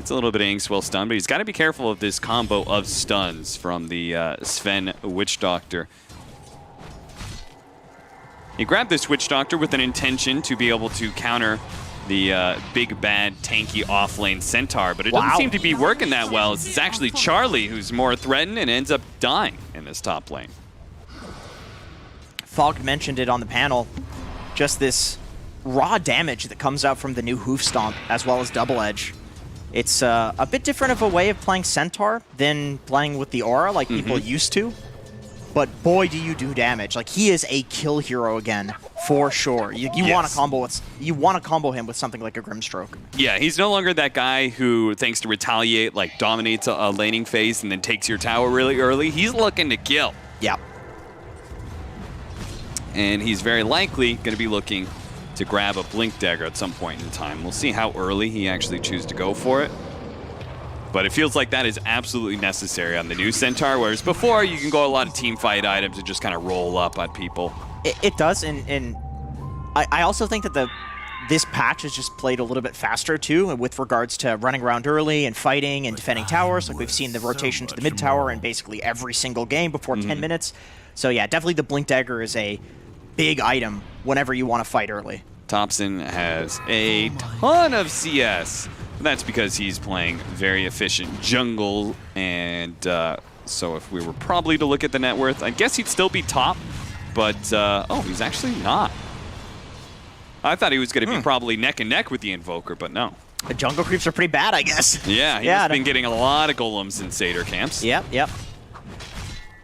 Speaker 6: It's a little bit of Inkswell stun, but he's got to be careful of this combo of stuns from the Sven Witch Doctor. He grabbed this Witch Doctor with an intention to be able to counter the big, bad, tanky offlane Centaur, but it doesn't seem to be working that well. It's actually Charlie who's more threatened and ends up dying in this top lane.
Speaker 7: Fogg mentioned it on the panel, just this raw damage that comes out from the new Hoof Stomp, as well as Double Edge. It's a bit different of a way of playing Centaur than playing with the Aura like people used to. But boy, do you do damage. Like, he is a kill hero again, for sure. You want to combo him with something like a Grimstroke.
Speaker 6: Yeah, he's no longer that guy who, thanks to Retaliate, like dominates a laning phase and then takes your tower really early. He's looking to kill.
Speaker 7: Yeah.
Speaker 6: And he's very likely going to be looking to grab a Blink Dagger at some point in time. We'll see how early he actually chooses to go for it. But it feels like that is absolutely necessary on the new Centaur, whereas before you can go a lot of team fight items and just kind of roll up on people.
Speaker 7: It does, and I also think that this patch is just played a little bit faster too, with regards to running around early and fighting and defending towers. Like, we've seen the rotation to the mid tower in basically every single game before 10 minutes. So yeah, definitely the Blink Dagger is a big item whenever you want to fight early.
Speaker 6: Thompson has a ton of CS. That's because he's playing very efficient jungle, and so if we were probably to look at the net worth, I guess he'd still be top, but oh, he's actually not. I thought he was going to be probably neck and neck with the Invoker, but no.
Speaker 7: The jungle creeps are pretty bad, I guess.
Speaker 6: Yeah, he's been getting a lot of golems in Seder camps.
Speaker 7: Yep.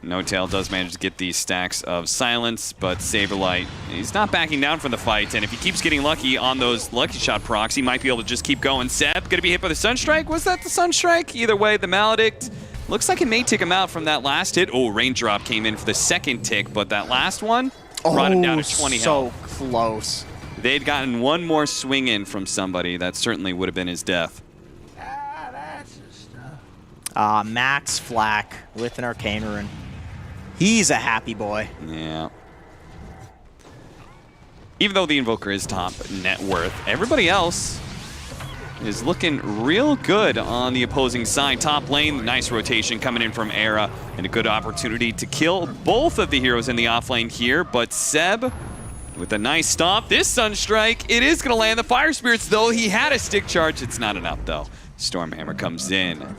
Speaker 6: No-Tail does manage to get these stacks of silence, but Saberlight, he's not backing down from the fight, and if he keeps getting lucky on those Lucky Shot procs, he might be able to just keep going. Seb, gonna be hit by the Sunstrike? Was that the Sunstrike? Either way, the Maledict Looks like it may take him out from that last hit. Oh, Raindrop came in for the second tick, but that last one brought him down to 20
Speaker 7: so
Speaker 6: health.
Speaker 7: close.
Speaker 6: If they'd gotten one more swing in from somebody, that certainly would have been his death.
Speaker 7: Max Flack with an Arcane Rune. He's a happy boy.
Speaker 6: Yeah. Even though the Invoker is top net worth, everybody else is looking real good on the opposing side. Top lane, nice rotation coming in from Era, and a good opportunity to kill both of the heroes in the off lane here. But Seb, with a nice stomp, this Sunstrike, it is going to land the Fire Spirits, though. He had a stick charge. It's not enough, though. Stormhammer comes in,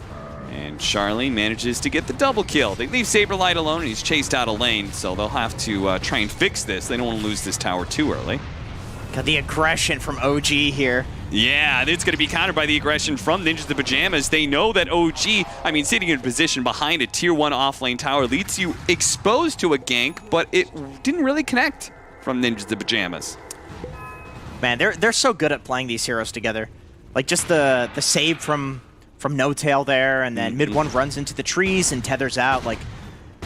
Speaker 6: and Charlie manages to get the double kill. They leave Saberlight alone, and he's chased out of lane, so they'll have to try and fix this. They don't want to lose this tower too early.
Speaker 7: Got the aggression from OG here.
Speaker 6: Yeah, it's going to be countered by the aggression from Ninjas the Pajamas. They know that OG, I mean, sitting in position behind a tier 1 offlane tower leads you exposed to a gank, but it didn't really connect from Ninjas the Pajamas.
Speaker 7: Man, they're so good at playing these heroes together. Like just the save from No Tail there, and then mid one runs into the trees and tethers out. Like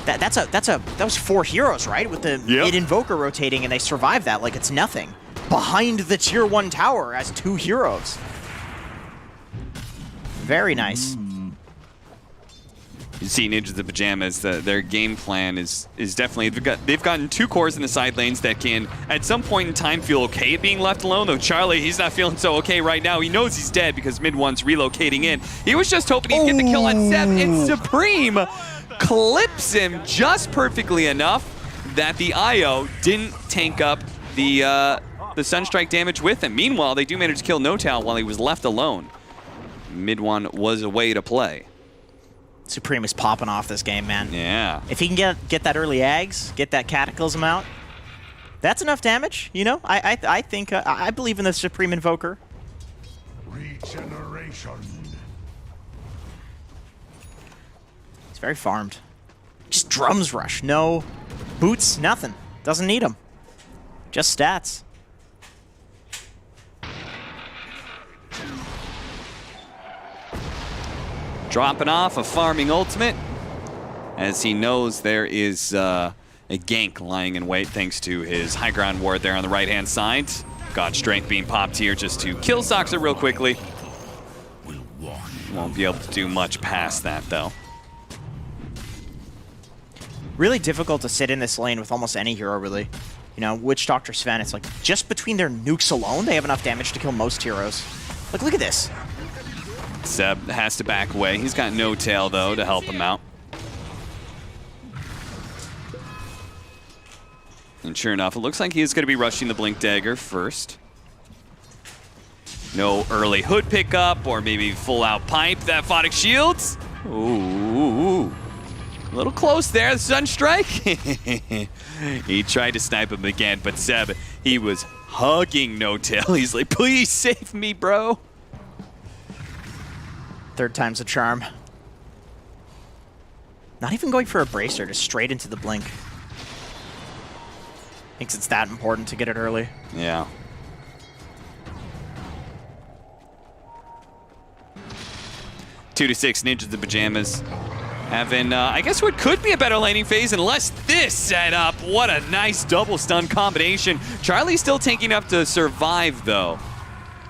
Speaker 7: that was 4 heroes, right? With the mid Invoker rotating, and they survive that like it's nothing. Behind the tier 1 tower as 2 heroes. Very nice.
Speaker 6: You see Ninjas the Pajamas, their game plan is definitely, they've gotten 2 cores in the side lanes that can, at some point in time, feel okay at being left alone, though Charlie, he's not feeling so okay right now. He knows he's dead because mid one's relocating in. He was just hoping he'd get the kill on Seb, and Supreme clips him just perfectly enough that the IO didn't tank up the Sunstrike damage with him. Meanwhile, they do manage to kill No-Tal while he was left alone. Mid one was a way to play.
Speaker 7: Supreme is popping off this game, man.
Speaker 6: Yeah.
Speaker 7: If he can get that early Ags, get that Cataclysm out, that's enough damage, you know? I think, I believe in the Supreme Invoker.
Speaker 2: Regeneration.
Speaker 7: He's very farmed. Just Drums Rush, no boots, nothing. Doesn't need them. Just stats.
Speaker 6: Dropping off a farming ultimate as he knows there is a gank lying in wait thanks to his high ground ward there on the right-hand side. God Strength being popped here just to kill Soxa real quickly. Won't be able to do much past that, though.
Speaker 7: Really difficult to sit in this lane with almost any hero, really. You know, Witch Doctor Sven, it's like just between their nukes alone, they have enough damage to kill most heroes. Like, look at this.
Speaker 6: Seb has to back away. He's got No Tail, though, to help him out. And sure enough, it looks like he's going to be rushing the Blink Dagger first. No early hood pickup or maybe full-out pipe. That Photic Shields. Ooh. A little close there, the Sunstrike. He tried to snipe him again, but Seb, he was hugging No Tail. He's like, please save me, bro.
Speaker 7: Third time's a charm. Not even going for a bracer, just straight into the blink. Thinks it's that important to get it early.
Speaker 6: Yeah. Two to 6 Ninjas the Pajamas. Having, I guess what could be a better laning phase unless this set up. What a nice double stun combination. Charlie's still tanking up to survive, though.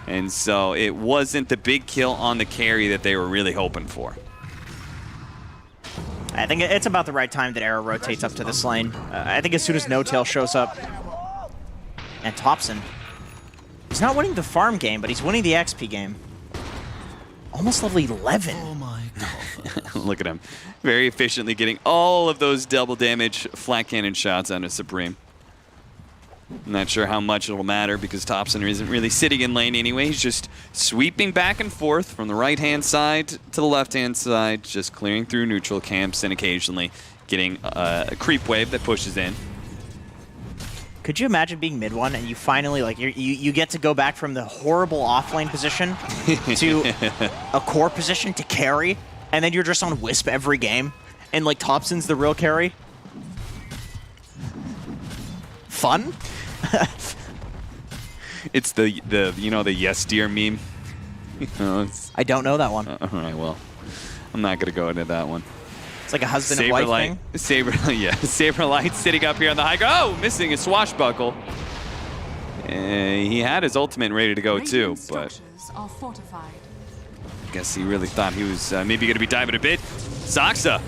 Speaker 6: And so it wasn't the big kill on the carry that they were really hoping for.
Speaker 7: I think it's about the right time that Arrow rotates up to this lane. I think as soon as No Tail shows up, and Thompson, he's not winning the farm game, but he's winning the XP game. Almost level 11.
Speaker 2: Oh my God.
Speaker 6: Look at him. Very efficiently getting all of those double damage flat cannon shots onto Supreme. I'm not sure how much it'll matter because Thompson isn't really sitting in lane anyway. He's just sweeping back and forth from the right-hand side to the left-hand side, just clearing through neutral camps and occasionally getting a creep wave that pushes in.
Speaker 7: Could you imagine being mid one and you finally, like, you get to go back from the horrible offlane position to a core position to carry, and then you're just on Wisp every game, and, like, Thompson's the real carry? Fun?
Speaker 6: It's the you know, the yes dear meme.
Speaker 7: I don't know that one.
Speaker 6: All right, well, I'm not going to go into that one.
Speaker 7: It's like a husband and wife
Speaker 6: Saberlight,
Speaker 7: thing.
Speaker 6: yeah, Saberlight sitting up here on the high ground. Oh, missing a swashbuckle. He had his ultimate ready to go too,
Speaker 8: Radiant
Speaker 6: but
Speaker 8: structures are fortified.
Speaker 6: I guess he really thought he was maybe going to be diving a bit. Saxa.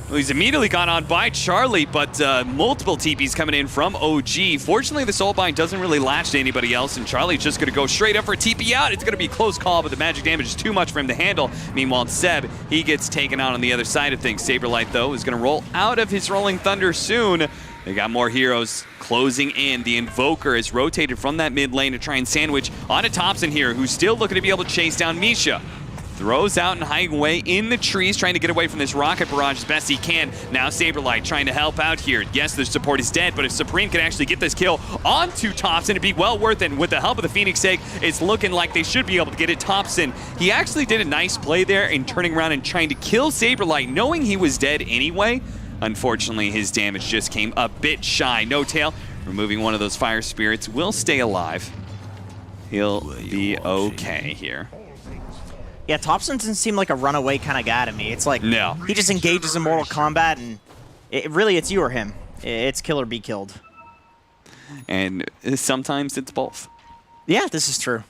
Speaker 6: Well, he's immediately gone on by Charlie, but multiple TPs coming in from OG. Fortunately, the Soulbind doesn't really latch to anybody else, and Charlie's just going to go straight up for a TP out. It's going to be a close call, but the magic damage is too much for him to handle. Meanwhile, Seb, he gets taken out on the other side of things. Saberlight, though, is going to roll out of his Rolling Thunder soon. They got more heroes closing in. The Invoker is rotated from that mid lane to try and sandwich onto Thompson here, who's still looking to be able to chase down Misha. Throws out and hiding away in the trees, trying to get away from this rocket barrage as best he can. Now Saberlight trying to help out here. Yes, the support is dead, but if Supreme can actually get this kill onto Thompson, it'd be well worth it. And with the help of the Phoenix Egg, it's looking like they should be able to get it. Thompson, he actually did a nice play there in turning around and trying to kill Saberlight, knowing he was dead anyway. Unfortunately, his damage just came a bit shy. No Tail, removing one of those fire spirits, will stay alive. He'll be okay here.
Speaker 7: Yeah, Thompson doesn't seem like a runaway kind of guy to me. It's like
Speaker 6: No.
Speaker 7: he just engages in Mortal Kombat, and really it's you or him. It's kill or be killed.
Speaker 6: And sometimes it's both.
Speaker 7: Yeah, this is true.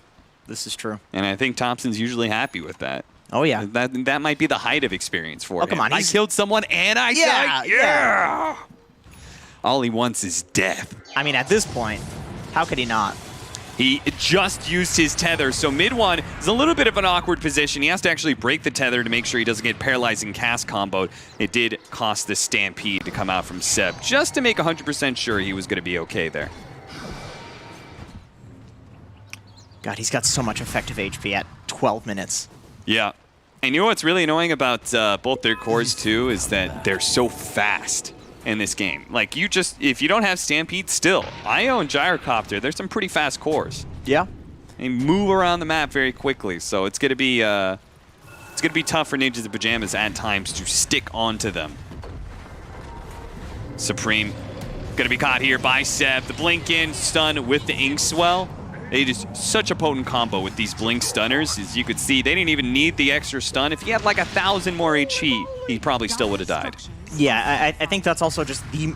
Speaker 7: This is true.
Speaker 6: And I think Thompson's usually happy with that.
Speaker 7: Oh, yeah.
Speaker 6: That might be the height of experience for him.
Speaker 7: Come on,
Speaker 6: I killed someone and I died.
Speaker 7: Yeah.
Speaker 6: All he wants is death.
Speaker 7: I mean, at this point, how could he not?
Speaker 6: He just used his tether, so mid one is a little bit of an awkward position. He has to actually break the tether to make sure he doesn't get paralyzing cast comboed. It did cost the Stampede to come out from Seb, just to make 100% sure he was going to be okay there.
Speaker 7: God, he's got so much effective HP at 12 minutes.
Speaker 6: Yeah. And you know what's really annoying about both their cores too is that they're so fast in this game. Like if you don't have Stampede still, IO and Gyrocopter, there's some pretty fast cores.
Speaker 7: Yeah.
Speaker 6: They move around the map very quickly, so it's gonna be tough for Ninjas in Pajamas at times to stick onto them. Supreme gonna be caught here by Seb. The blink in, stun with the Inkswell. It is such a potent combo with these blink stunners. As you could see, they didn't even need the extra stun. If he had like 1,000 more HP, he probably still would have died.
Speaker 7: Yeah, I think that's also just the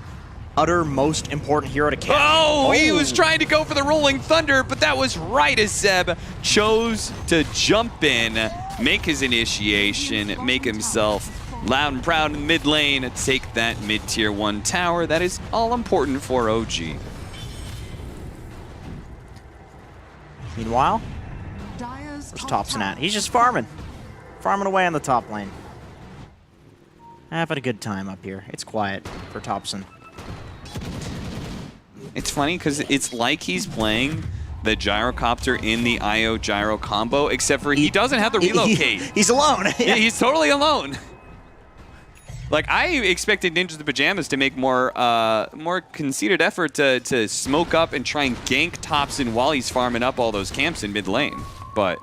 Speaker 7: utter most important hero to catch.
Speaker 6: Oh, he was trying to go for the Rolling Thunder, but that was right as Seb chose to jump in, make his initiation, make himself loud and proud in the mid lane, and take that mid-tier 1 tower. That is all important for OG.
Speaker 7: Meanwhile,
Speaker 8: Dyer's
Speaker 7: where's
Speaker 8: top
Speaker 7: Thompson
Speaker 8: tower
Speaker 7: at? He's just farming. Farming away on the top lane. Having a good time up here. It's quiet for Thompson.
Speaker 6: It's funny because it's like he's playing the Gyrocopter in the IO Gyro combo, except for he doesn't have the relocate.
Speaker 7: He's alone.
Speaker 6: Yeah, he's totally alone. Like, I expected Ninjas in Pajamas to make more conceited effort to smoke up and try and gank Thompson while he's farming up all those camps in mid lane. But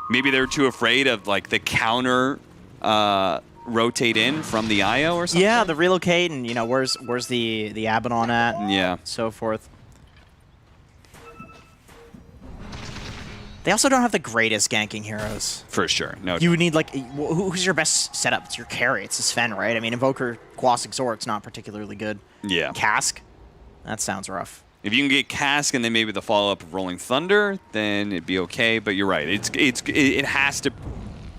Speaker 6: maybe they're too afraid of, like, the counter rotate in from the IO or something?
Speaker 7: Yeah, the relocate and, you know, where's the Abaddon at? And
Speaker 6: yeah.
Speaker 7: so forth. They also don't have the greatest ganking heroes.
Speaker 6: For sure. No.
Speaker 7: You would need, like, who's your best setup? It's your carry. It's the Sven, right? I mean, Invoker, Quas, Exorc's not particularly good.
Speaker 6: Yeah.
Speaker 7: Cask? That sounds rough.
Speaker 6: If you can get Cask and then maybe the follow-up of Rolling Thunder, then it'd be okay. But you're right. It has to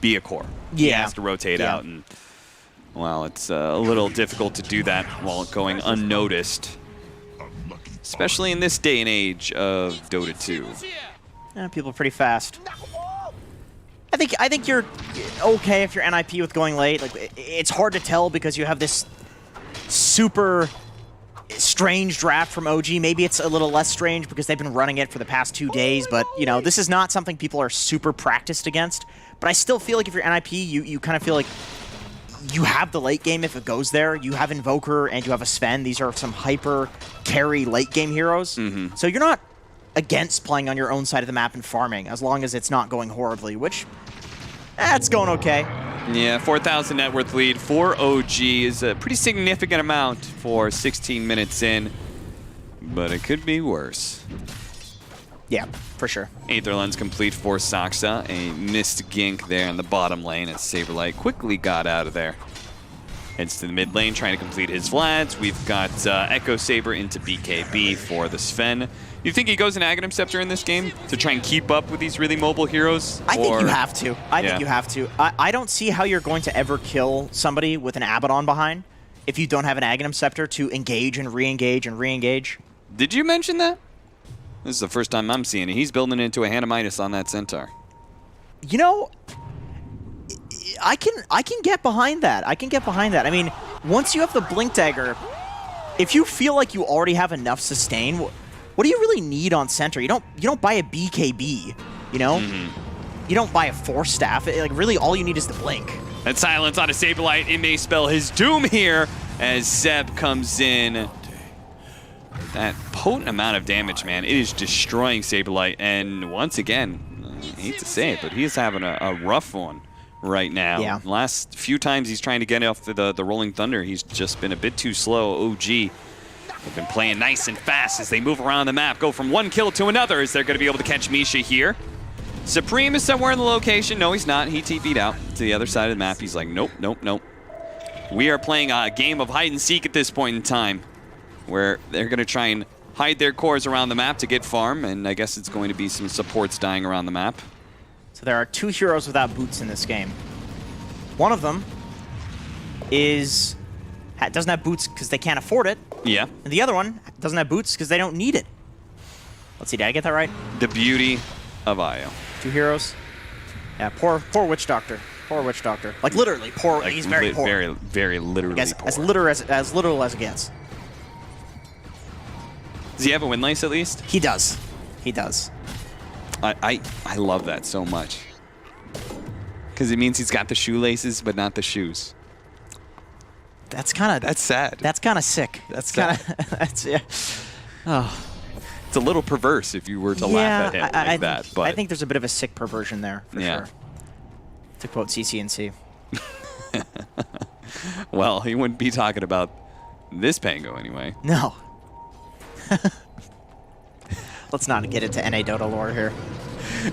Speaker 6: be a core.
Speaker 7: Yeah.
Speaker 6: It has to rotate out. And, well, it's a little difficult to do that while going unnoticed. Especially in this day and age of Dota 2.
Speaker 7: Yeah, people are pretty fast. I think you're okay if you're NIP with going late. Like, it's hard to tell because you have this super strange draft from OG. Maybe it's a little less strange because they've been running it for the past 2 days, but, you know, this is not something people are super practiced against. But I still feel like if you're NIP, you kind of feel like you have the late game if it goes there. You have Invoker and you have a Sven. These are some hyper carry late game heroes.
Speaker 6: Mm-hmm.
Speaker 7: So you're not against playing on your own side of the map and farming, as long as it's not going horribly, which, it's going okay.
Speaker 6: Yeah, 4,000 net worth lead for OG is a pretty significant amount for 16 minutes in, but it could be worse.
Speaker 7: Yeah, for sure.
Speaker 6: Aether Lens complete for Saksa. A missed gank there in the bottom lane as Saberlight quickly got out of there. Heads to the mid lane, trying to complete his Vlads. We've got Echo Saber into BKB for the Sven. You think he goes an Aghanim Scepter in this game to try and keep up with these really mobile heroes?
Speaker 7: I think you have to. I
Speaker 6: Yeah.
Speaker 7: think you have to. I don't see how you're going to ever kill somebody with an Abaddon behind if you don't have an Aghanim Scepter to engage and re-engage and re-engage.
Speaker 6: Did you mention that? This is the first time I'm seeing it. He's building into a Hanamitis on that Centaur.
Speaker 7: You know, I can get behind that. I can get behind that. I mean, once you have the Blink Dagger, if you feel like you already have enough sustain, what do you really need on center? You don't buy a BKB, you know? You don't buy a Force Staff. Like really, all you need is the Blink.
Speaker 6: That silence on a Saberlight, it may spell his doom here as Seb comes in. That potent amount of damage, man. It is destroying Saberlight. And once again, I hate to say it, but he is having a rough one right now.
Speaker 7: Yeah.
Speaker 6: Last few times he's trying to get off the Rolling Thunder, he's just been a bit too slow. OG, they've been playing nice and fast as they move around the map, go from one kill to another as they're going to be able to catch Misha here. Supreme is somewhere in the location. No, he's not. He TP'd out to the other side of the map. He's like, nope, nope, nope. We are playing a game of hide and seek at this point in time, where they're going to try and hide their cores around the map to get farm, and I guess it's going to be some supports dying around the map.
Speaker 7: So there are 2 heroes without boots in this game. One of them doesn't have boots because they can't afford it.
Speaker 6: Yeah.
Speaker 7: And the other one doesn't have boots because they don't need it. Let's see, did I get that right?
Speaker 6: The beauty of Io.
Speaker 7: 2 heroes. Yeah, poor Witch Doctor. Poor Witch Doctor. Like literally poor.
Speaker 6: Like,
Speaker 7: he's very poor.
Speaker 6: Very, very literally poor.
Speaker 7: As literal as it gets.
Speaker 6: Does he have a win lace at least?
Speaker 7: He does. He does.
Speaker 6: I love that so much. Because it means he's got the shoelaces, but not the shoes.
Speaker 7: That's kind of...
Speaker 6: That's sad.
Speaker 7: That's kind of sick.
Speaker 6: That's
Speaker 7: kind of... That's, yeah. Oh.
Speaker 6: It's a little perverse if you were to laugh at him like that. But
Speaker 7: I think there's a bit of a sick perversion there, for
Speaker 6: yeah.
Speaker 7: sure. To quote CCNC.
Speaker 6: Well, he wouldn't be talking about this Pango anyway.
Speaker 7: No. Let's not get into NA Dota lore here.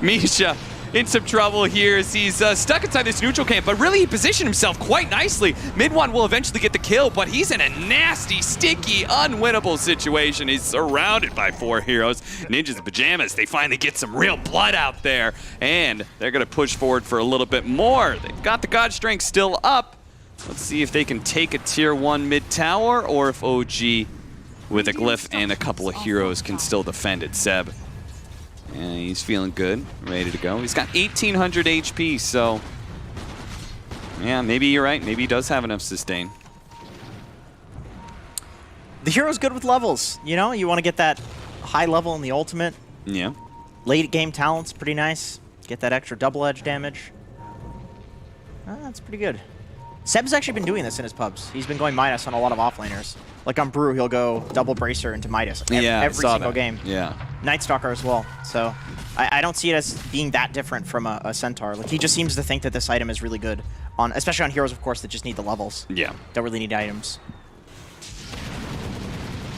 Speaker 6: Misha in some trouble here as he's stuck inside this neutral camp, but really he positioned himself quite nicely. Mid-1 will eventually get the kill, but he's in a nasty, sticky, unwinnable situation. He's surrounded by 4 heroes. Ninjas in Pajamas, they finally get some real blood out there, and they're going to push forward for a little bit more. They've got the God Strength still up. Let's see if they can take a tier 1 mid-tower, or if OG with a glyph and a couple of heroes can still defend it. Seb. And he's feeling good, ready to go. He's got 1,800 HP, so yeah, maybe you're right. Maybe he does have enough sustain.
Speaker 7: The hero's good with levels. You know, you want to get that high level in the ultimate.
Speaker 6: Yeah.
Speaker 7: Late game talent's pretty nice. Get that extra double edge damage. That's pretty good. Seb's actually been doing this in his pubs. He's been going Midas on a lot of offlaners. Like on Brew, he'll go double Bracer into Midas every single game.
Speaker 6: Yeah.
Speaker 7: Night Stalker as well. So I don't see it as being that different from a Centaur. Like he just seems to think that this item is really good, especially on heroes, of course, that just need the levels.
Speaker 6: Yeah.
Speaker 7: Don't really need items.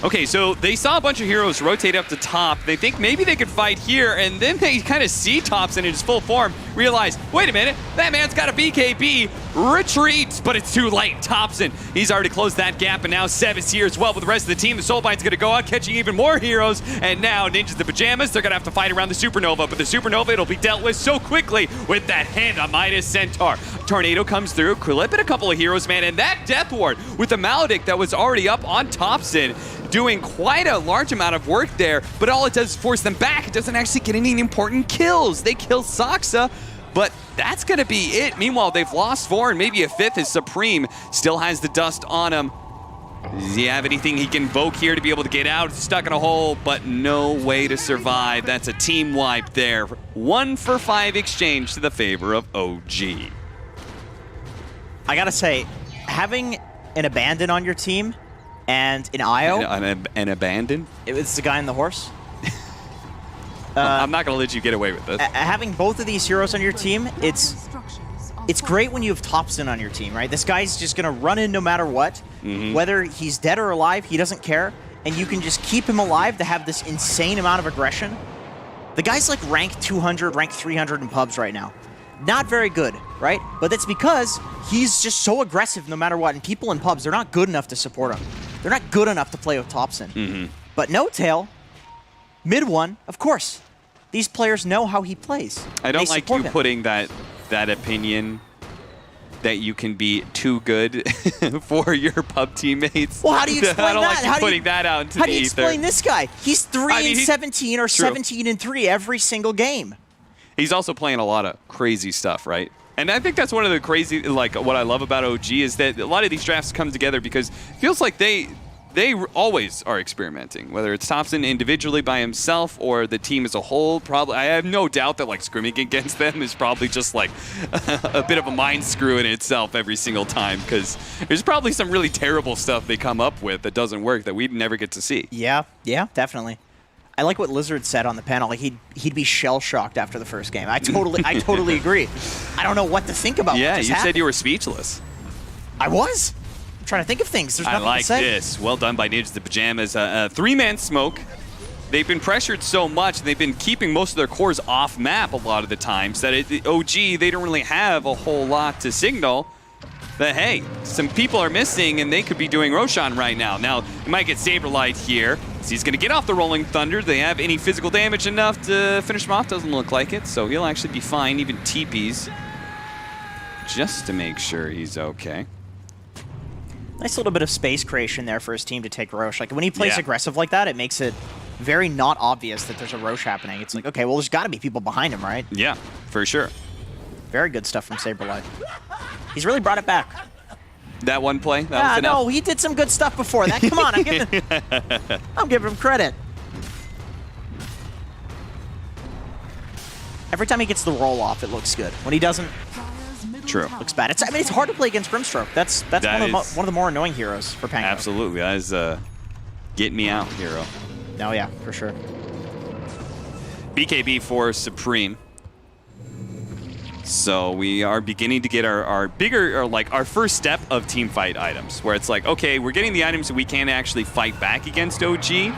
Speaker 6: Okay, so they saw a bunch of heroes rotate up to top. They think maybe they could fight here, and then they kind of see Thompson in his full form, realize, wait a minute, that man's got a BKB, retreats, but it's too late. Thompson, he's already closed that gap, and now Seb is here as well with the rest of the team. The Soulbind's going to go out, catching even more heroes, and now Ninjas the Pajamas, they're going to have to fight around the Supernova, but the Supernova, it'll be dealt with so quickly with that hand on Midas Centaur. Tornado comes through, clipping a couple of heroes, man, and that Death Ward with the Maledict that was already up on Thompson, doing quite a large amount of work there, but all it does is force them back. It doesn't actually get any important kills. They kill Saksa, but that's going to be it. Meanwhile, they've lost 4, and maybe a 5th as Supreme still has the dust on him. Does he have anything he can invoke here to be able to get out? Stuck in a hole, but no way to survive. That's a team wipe there. 1 for 5 exchange to the favor of OG.
Speaker 7: I gotta say, having an Abandon on your team and an Io...
Speaker 6: An Abandon?
Speaker 7: It's the guy in the horse.
Speaker 6: I'm not going to let you get away with this.
Speaker 7: Having both of these heroes on your team, it's great when you have Thompson on your team, right? This guy's just going to run in no matter what. Whether he's dead or alive, he doesn't care. And you can just keep him alive to have this insane amount of aggression. The guy's like rank 200, rank 300 in pubs right now. Not very good, right? But that's because he's just so aggressive no matter what. And people in pubs, they're not good enough to support him. They're not good enough to play with Thompson. But No Tail, mid one, of course. These players know how he plays.
Speaker 6: I don't like you
Speaker 7: him.
Speaker 6: putting that opinion that you can be too good for your pub teammates.
Speaker 7: Well, how do you explain
Speaker 6: I don't
Speaker 7: that?
Speaker 6: like you putting that out into
Speaker 7: How
Speaker 6: the
Speaker 7: do you explain
Speaker 6: ether.
Speaker 7: this guy? He's 3-17 or
Speaker 6: True.
Speaker 7: 17-3 every single game.
Speaker 6: He's also playing a lot of crazy stuff, right? And I think that's one of the crazy, like, what I love about OG is that a lot of these drafts come together because it feels like they always are experimenting, whether it's Thompson individually by himself or the team as a whole. Probably, I have no doubt that like scrimming against them is probably just like a bit of a mind screw in itself every single time, because there's probably some really terrible stuff they come up with that doesn't work that we'd never get to see.
Speaker 7: Yeah, definitely. I like what Lizard said on the panel. Like he'd be shell shocked after the first game. I totally agree. I don't know what to think about.
Speaker 6: Yeah,
Speaker 7: what just
Speaker 6: you
Speaker 7: happened.
Speaker 6: said you were speechless.
Speaker 7: I was. I'm trying to think of things. There's
Speaker 6: I
Speaker 7: nothing
Speaker 6: like
Speaker 7: to say.
Speaker 6: this. Well done by Ninjas the Pajamas. Three-man smoke. They've been pressured so much, and they've been keeping most of their cores off map a lot of the times that OG, they don't really have a whole lot to signal that, hey, some people are missing and they could be doing Roshan right now. Now, they might get Saberlight here. So he's going to get off the Rolling Thunder. Do they have any physical damage enough to finish him off? Doesn't look like it, so he'll actually be fine. Even TPs, just to make sure he's okay.
Speaker 7: Nice little bit of space creation there for his team to take Roche. Like when he plays aggressive like that, it makes it very not obvious that there's a Roche happening. It's like, okay, well, there's got to be people behind him, right?
Speaker 6: Yeah, for sure.
Speaker 7: Very good stuff from Saberlight. He's really brought it back.
Speaker 6: That one play? That was enough?
Speaker 7: No, he did some good stuff before that. Come on, I'm giving him credit. Every time he gets the roll off, it looks good. When he doesn't,
Speaker 6: True.
Speaker 7: looks bad. It's hard to play against Grimstroke. That's one of the more annoying heroes for Pango.
Speaker 6: Absolutely. That is a get me out hero.
Speaker 7: Oh yeah, for sure.
Speaker 6: BKB for Supreme. So we are beginning to get our bigger, or like our first step of team fight items, where it's like, okay, we're getting the items that we can actually fight back against OG.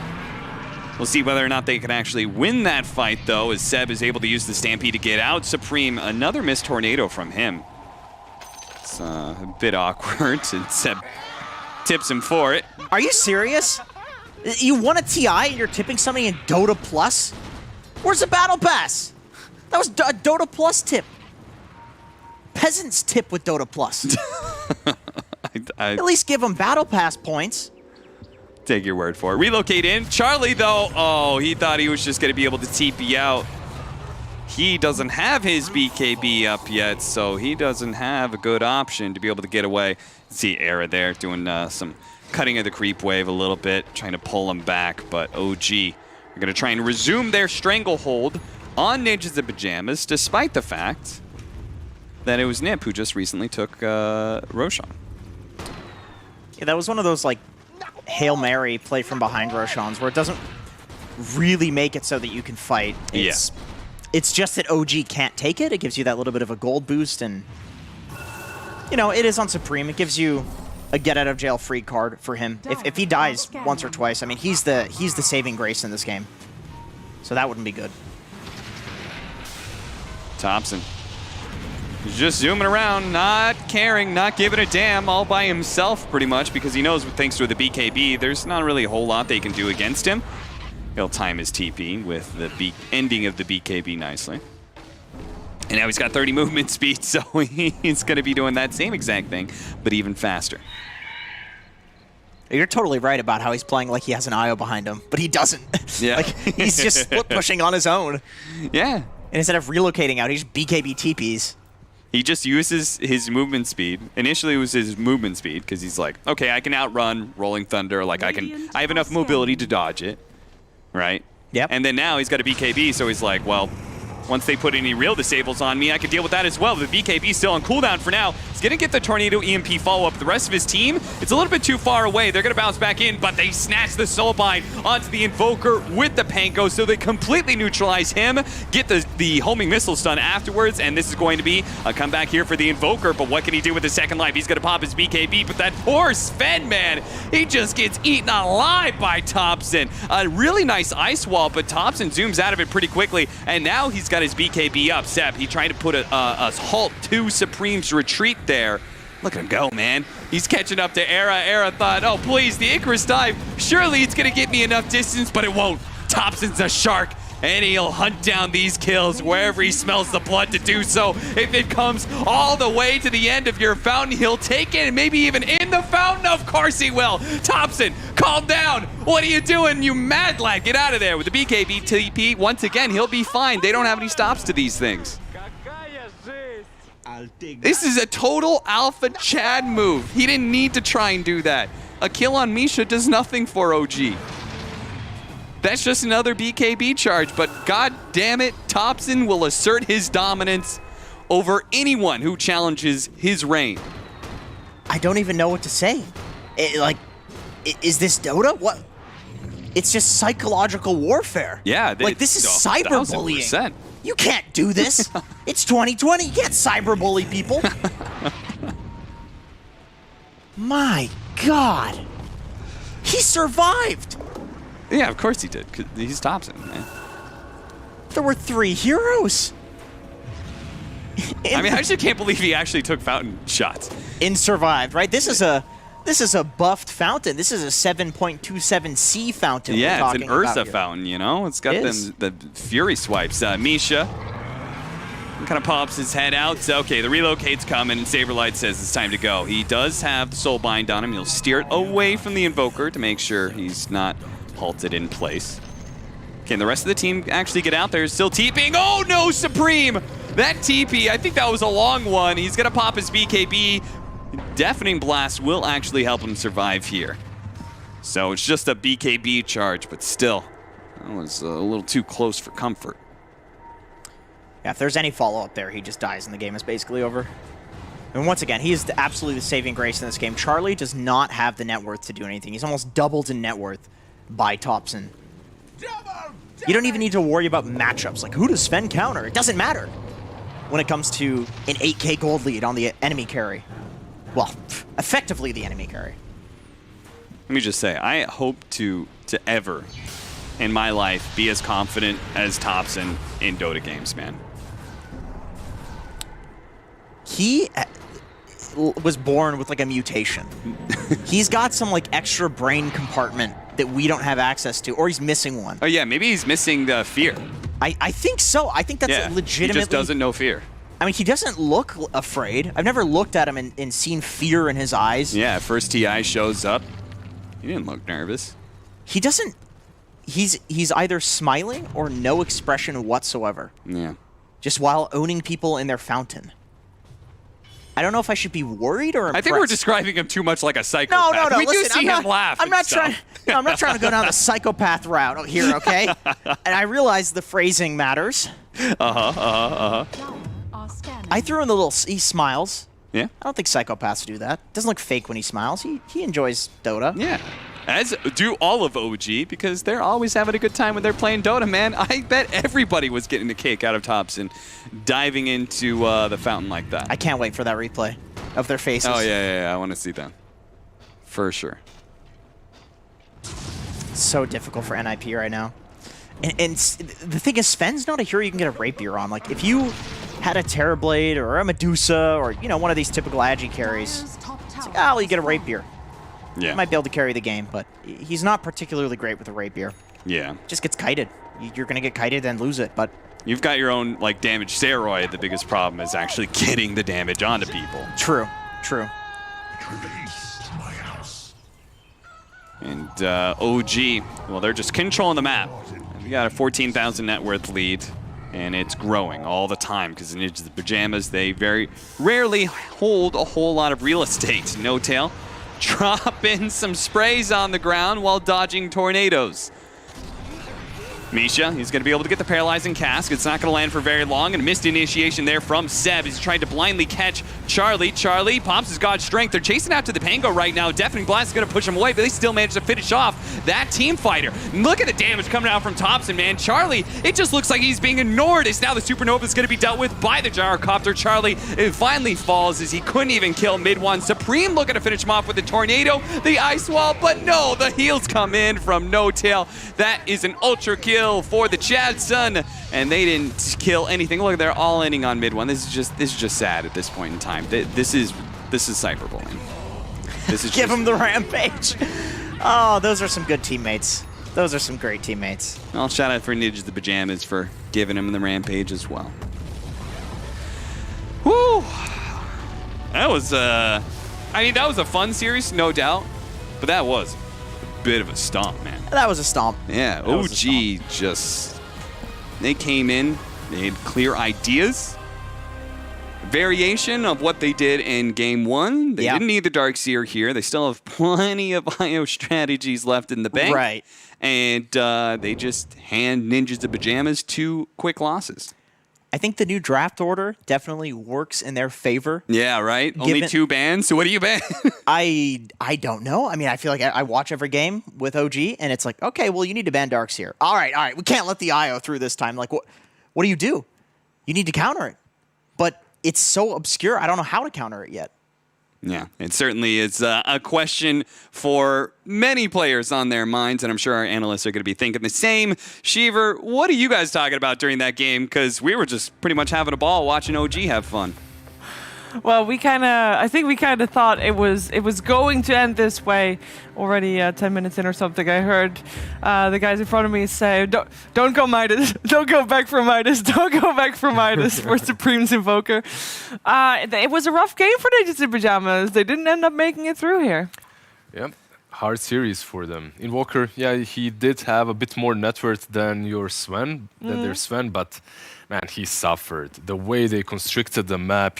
Speaker 6: We'll see whether or not they can actually win that fight, though, as Seb is able to use the Stampede to get out Supreme. Another missed tornado from him. It's a bit awkward, and Seb tips him for it.
Speaker 7: Are you serious? You won a TI and you're tipping somebody in Dota Plus? Where's the Battle Pass? That was a Dota Plus tip. Peasants tip with Dota Plus. At least give them Battle Pass points.
Speaker 6: Take your word for it. Relocate in. Charlie, though, oh, he thought he was just going to be able to TP out. He doesn't have his BKB up yet, so he doesn't have a good option to be able to get away. See Era there doing some cutting of the creep wave a little bit, trying to pull him back, but OG are going to try and resume their stranglehold on Ninjas in Pajamas, despite the fact that it was Nip who just recently took Roshan.
Speaker 7: Yeah, that was one of those, like, Hail Mary play from behind Roshans where it doesn't really make it so that you can fight. It's just that OG can't take it. It gives you that little bit of a gold boost, and you know, it is on Supreme. It gives you a get out of jail free card for him. If he dies once or twice, I mean, he's the saving grace in this game. So that wouldn't be good.
Speaker 6: Thompson. He's just zooming around, not caring, not giving a damn, all by himself pretty much, because he knows thanks to the BKB, there's not really a whole lot they can do against him. He'll time his TP with the ending of the BKB nicely. And now he's got 30 movement speed, so he's going to be doing that same exact thing, but even faster.
Speaker 7: You're totally right about how he's playing like he has an IO behind him, but he doesn't.
Speaker 6: Yeah.
Speaker 7: Like, he's just split pushing on his own.
Speaker 6: Yeah.
Speaker 7: And instead of relocating out, he's BKB TPs.
Speaker 6: He just uses his movement speed. Initially, it was his movement speed, because he's like, okay, I can outrun Rolling Thunder, like I have enough mobility to dodge it, right?
Speaker 7: Yep.
Speaker 6: And then now he's got a BKB, so he's like, well, Once they put any real disables on me, I could deal with that as well. The BKB still on cooldown for now. He's going to get the Tornado EMP follow-up. The rest of his team, it's a little bit too far away. They're going to bounce back in, but they snatch the Soulbind onto the Invoker with the Panko, so they completely neutralize him, get the homing missile stun afterwards, and this is going to be a comeback here for the Invoker, but what can he do with his second life? He's going to pop his BKB, but that poor Sven, man, he just gets eaten alive by Thompson. A really nice ice wall, but Thompson zooms out of it pretty quickly, and now he's got his BKB up. Seb, he tried to put a halt to Supreme's retreat there. Look at him go, man. He's catching up to Era. Era thought, oh, please, the Icarus dive. Surely it's going to get me enough distance, but it won't. Thompson's a shark, and he'll hunt down these kills wherever he smells the blood to do so. If it comes all the way to the end of your fountain, he'll take it, and maybe even in the fountain. Of course he will. Thompson, calm down. What are you doing, you mad lad? Get out of there with the BKB TP. Once again, he'll be fine. They don't have any stops to these things. This is a total alpha Chad move. He didn't need to try and do that. A kill on Misha does nothing for OG. That's just another BKB charge, but god damn it, Thompson will assert his dominance over anyone who challenges his reign.
Speaker 7: I don't even know what to say. Is this Dota? What? It's just psychological warfare.
Speaker 6: Yeah.
Speaker 7: Like, this is cyberbullying.
Speaker 6: 1000%.
Speaker 7: You can't do this. It's 2020. You can't cyberbully people. My God. He survived.
Speaker 6: Yeah, of course he did, 'cause he's Thompson, man.
Speaker 7: There were 3 heroes.
Speaker 6: I mean, I just can't believe he actually took fountain shots.
Speaker 7: And survived, right? This is a buffed fountain. This is a 7.27C fountain.
Speaker 6: Yeah, it's an Ursa fountain, you know? It's got the Fury swipes. Misha kind of pops his head out. Okay, the relocate's coming, and Saberlight says it's time to go. He does have the Soulbind on him. He'll steer it away from the Invoker to make sure he's not halted in place. Can the rest of the team actually get out there? Still TPing. Oh no, Supreme! That TP, I think that was a long one. He's gonna pop his BKB. Deafening Blast will actually help him survive here. So it's just a BKB charge, but still, that was a little too close for comfort.
Speaker 7: Yeah, if there's any follow-up there, he just dies and the game is basically over. And once again, he is absolutely the saving grace in this game. Charlie does not have the net worth to do anything. He's almost doubled in net worth by Thompson. You don't even need to worry about matchups. Like, who does Sven counter? It doesn't matter when it comes to an 8K gold lead on the enemy carry. Well, effectively the enemy carry.
Speaker 6: Let me just say, I hope to ever, in my life, be as confident as Thompson in Dota games, man.
Speaker 7: He was born with, like, a mutation. He's got some, like, extra brain compartment that we don't have access to, or he's missing one.
Speaker 6: Oh, yeah, maybe he's missing the fear.
Speaker 7: I think so. I think that's legitimately...
Speaker 6: He just doesn't know fear.
Speaker 7: I mean, he doesn't look afraid. I've never looked at him and seen fear in his eyes.
Speaker 6: Yeah, first TI shows up. He didn't look nervous.
Speaker 7: He doesn't... He's either smiling or no expression whatsoever.
Speaker 6: Yeah.
Speaker 7: Just while owning people in their fountain. I don't know if I should be worried or impressed.
Speaker 6: I think we're describing him too much like a psychopath.
Speaker 7: No.
Speaker 6: We
Speaker 7: Listen,
Speaker 6: do see him laugh.
Speaker 7: I'm not trying to go down the psychopath route here, okay? And I realize the phrasing matters.
Speaker 8: Are scanning.
Speaker 7: I threw in the little... He smiles.
Speaker 6: Yeah.
Speaker 7: I don't think psychopaths do that. Doesn't look fake when he smiles. He enjoys Dota.
Speaker 6: Yeah. As do all of OG, because they're always having a good time when they're playing Dota, man. I bet everybody was getting the cake out of Thompson diving into the fountain like that.
Speaker 7: I can't wait for that replay of their faces.
Speaker 6: Oh, yeah. I want to see that. For sure.
Speaker 7: So difficult for NIP right now. And the thing is, Sven's not a hero you can get a rapier on. Like, if you had a Terrorblade or a Medusa or, you know, one of these typical Agi carries,
Speaker 8: Dire's top
Speaker 7: it's
Speaker 8: tower
Speaker 7: like, well, you get a rapier.
Speaker 6: Yeah.
Speaker 7: He might be able to carry the game, but he's not particularly great with a rapier.
Speaker 6: Yeah.
Speaker 7: Just gets kited. You're going to get kited and lose it, but...
Speaker 6: You've got your own, like, damage steroid. The biggest problem is actually getting the damage onto people.
Speaker 7: True.
Speaker 6: And OG, well, they're just controlling the map. We got a 14,000 net worth lead, and it's growing all the time because in Ninjas the Pajamas, they very rarely hold a whole lot of real estate. No Tail dropping some sprays on the ground while dodging tornadoes. Misha, he's going to be able to get the paralyzing cask. It's not going to land for very long, and a missed initiation there from Seb. He's trying to blindly catch Charlie. Charlie pops his God Strength. They're chasing after the Pango right now. Deafening Blast is going to push him away, but they still manage to finish off that team fighter. Look at the damage coming out from Thompson, man. Charlie, it just looks like he's being ignored. It's now the Supernova is going to be dealt with by the Gyrocopter. Charlie, it finally falls as he couldn't even kill mid one. Supreme looking to finish him off with the Tornado, the Ice Wall, but no, the heals come in from No Tail. That is an ultra kill for the Chadson, and they didn't kill anything. Look, they're all ending on mid one. This is just sad at this point in time. This is cyberbullying. This is
Speaker 7: Give him the rampage. Oh, those are some good teammates. Those are some great teammates.
Speaker 6: Well, shout out for Ninjas the Pajamas for giving him the rampage as well. Woo! That was I mean, that was a fun series, no doubt, but that was a bit of a stomp, man.
Speaker 7: That was a stomp.
Speaker 6: Yeah, OG just, they came in, they had clear ideas, variation of what they did in game one. They didn't need the Darkseer here. They still have plenty of IO strategies left in the bank.
Speaker 7: Right.
Speaker 6: And they just hand Ninjas the Pajamas 2 quick losses.
Speaker 7: I think the new draft order definitely works in their favor.
Speaker 6: Yeah, right? Only 2 bans, so what do you ban?
Speaker 7: I don't know. I mean, I feel like I watch every game with OG, and it's like, okay, well, you need to ban Darkseer. All right, we can't let the IO through this time. Like, what do? You need to counter it. But it's so obscure, I don't know how to counter it yet.
Speaker 6: Yeah, it certainly is a question for many players on their minds, and I'm sure our analysts are going to be thinking the same. Sheever, what are you guys talking about during that game? Because we were just pretty much having a ball watching OG have fun.
Speaker 3: Well, I think we kind of thought it was going to end this way already 10 minutes in or something. I heard the guys in front of me say, don't go Midas, don't go back for Midas, don't go back for Midas for Supreme's Invoker. It was a rough game for Ninjas in Pajamas. They didn't end up making it through here.
Speaker 5: Yep. Hard series for them. Invoker, yeah, he did have a bit more net worth than their Sven, but man, he suffered. The way they constricted the map,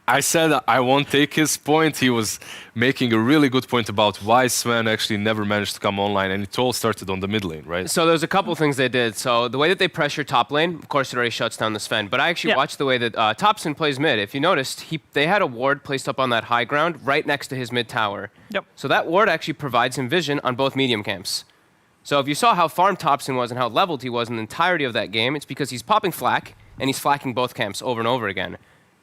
Speaker 5: I said I won't take his point. He was making a really good point about why Sven actually never managed to come online, and it all started on the mid lane, right?
Speaker 4: So there's a couple things they did. So the way that they pressure top lane, of course, it already shuts down the Sven. But I actually watched the way that Thompson plays mid. If you noticed, they had a ward placed up on that high ground right next to his mid tower.
Speaker 3: Yep.
Speaker 4: So that ward actually provides him vision on both medium camps. So if you saw how farmed Thompson was and how leveled he was in the entirety of that game, it's because he's popping flak, and he's flacking both camps over and over again.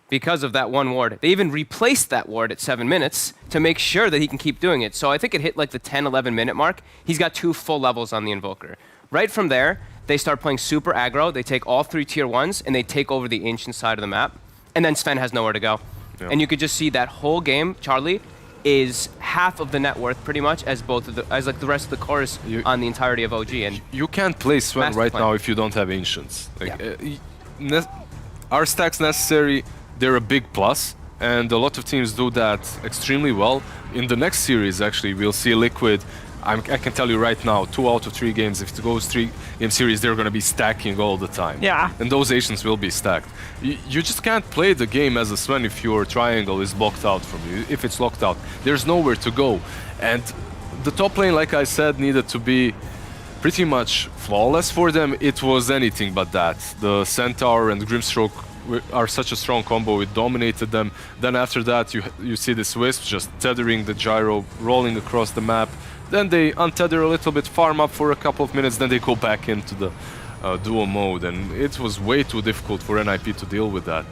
Speaker 4: Because of that one ward. They even replaced that ward at 7 minutes to make sure that he can keep doing it. So I think it hit like the 10, 11 minute mark. He's got 2 full levels on the Invoker. Right from there, they start playing super aggro. They take all 3 tier 1s and they take over the ancient side of the map. And then Sven has nowhere to go. Yeah. And you could just see that whole game, Charlie, is half of the net worth pretty much as like the rest of the chorus on the entirety of OG. And
Speaker 5: you can't play Sven right now if you don't have ancients. Our stacks necessary. They're a big plus, and a lot of teams do that extremely well. In the next series, actually, we'll see Liquid. I can tell you right now, 2 out of 3 games, if it goes 3-game series, they're going to be stacking all the time.
Speaker 3: Yeah.
Speaker 5: And those Asians will be stacked. You just can't play the game as a Sven if your triangle is blocked out from you, if it's locked out. There's nowhere to go. And the top lane, like I said, needed to be pretty much flawless for them. It was anything but that. The Centaur and Grimstroke are such a strong combo, it dominated them. Then after that you see this Wisp just tethering the gyro, rolling across the map. Then they untether a little bit, farm up for a couple of minutes, then they go back into the duo mode, and it was way too difficult for NIP to deal with that.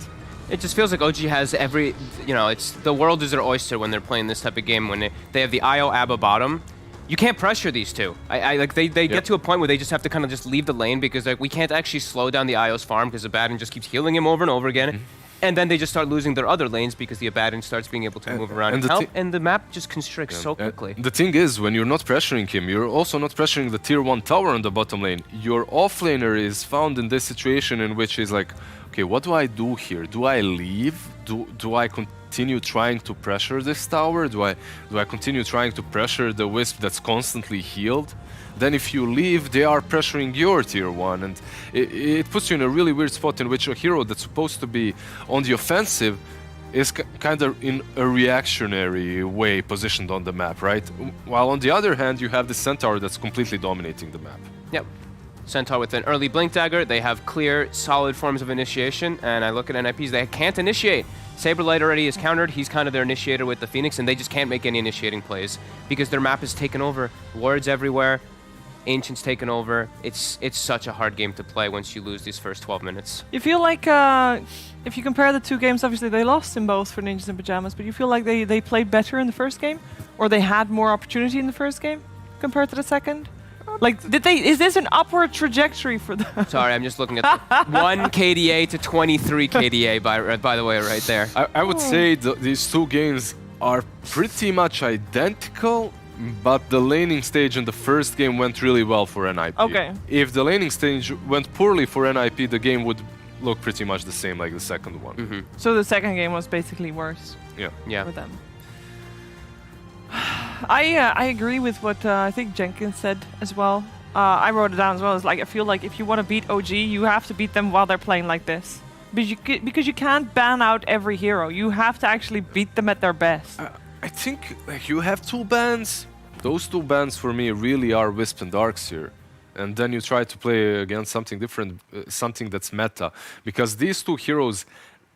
Speaker 4: It just feels like OG has it's the world is their oyster when they're playing this type of game, when they have the IO ABBA bottom. You can't pressure these two. They get to a point where they just have to kind of just leave the lane because we can't actually slow down the IO's farm because Abaddon just keeps healing him over and over again. And then they just start losing their other lanes because the Abaddon starts being able to move around and help, and the map just constricts so quickly.
Speaker 5: The thing is, when you're not pressuring him, you're also not pressuring the tier 1 tower on the bottom lane. Your offlaner is found in this situation in which he's like, okay, what do I do here? Do I leave? Do I continue trying to pressure this tower? Do I continue trying to pressure the Wisp that's constantly healed? Then if you leave, they are pressuring your tier 1, and it puts you in a really weird spot in which a hero that's supposed to be on the offensive is kind of in a reactionary way positioned on the map, right? While on the other hand, you have the Centaur that's completely dominating the map.
Speaker 4: Yep. Centaur with an early Blink Dagger. They have clear, solid forms of initiation, and I look at NIPs, they can't initiate. Saberlight already is countered. He's kind of their initiator with the Phoenix, and they just can't make any initiating plays because their map is taken over. Wards everywhere. Ancient's taken over. It's such a hard game to play once you lose these first 12 minutes.
Speaker 3: You feel like, if you compare the two games, obviously they lost in both for Ninjas in Pajamas, but you feel like they played better in the first game? Or they had more opportunity in the first game compared to the second? Like, is this an upward trajectory for them?
Speaker 4: Sorry, I'm just looking at the 1 KDA to 23 KDA, by the way, right there.
Speaker 5: I would say these two games are pretty much identical, but the laning stage in the first game went really well for NIP.
Speaker 3: Okay.
Speaker 5: If the laning stage went poorly for NIP, the game would look pretty much the same like the second one.
Speaker 4: Mm-hmm.
Speaker 3: So the second game was basically worse
Speaker 5: Yeah.
Speaker 3: for them. I agree with what I think Jenkins said as well. I wrote it down as well. It's like I feel like if you want to beat OG, you have to beat them while they're playing like this. Because you can't ban out every hero. You have to actually beat them at their best.
Speaker 5: I think like you have two bans. Those two bans for me really are Wisp and Darkseer. And then you try to play against something different, something that's meta. Because these two heroes,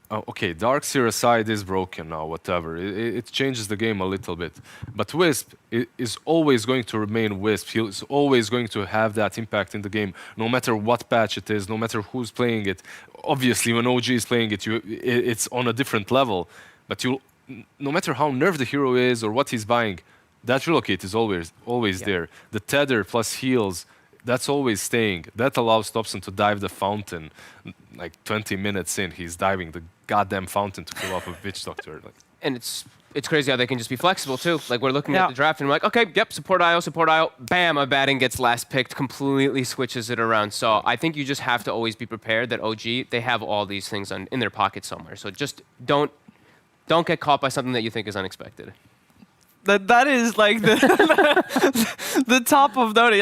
Speaker 5: okay, Darkseer aside is broken now, whatever. It changes the game a little bit. But Wisp is always going to remain Wisp. He's always going to have that impact in the game, no matter what patch it is, no matter who's playing it. Obviously, when OG is playing it, it's on a different level. But no matter how nerfed the hero is or what he's buying, that relocate is always there. The tether plus heals, that's always staying. That allows Thompson to dive the fountain. Like 20 minutes in, he's diving the goddamn fountain to kill off a Witch Doctor. Like.
Speaker 4: And it's crazy how they can just be flexible too. Like we're looking at the draft and we're like, okay, yep, support IO, bam, a Batten gets last picked, completely switches it around. So I think you just have to always be prepared that OG, they have all these things in their pocket somewhere. So just don't get caught by something that you think is unexpected.
Speaker 3: That is like the top of Dota.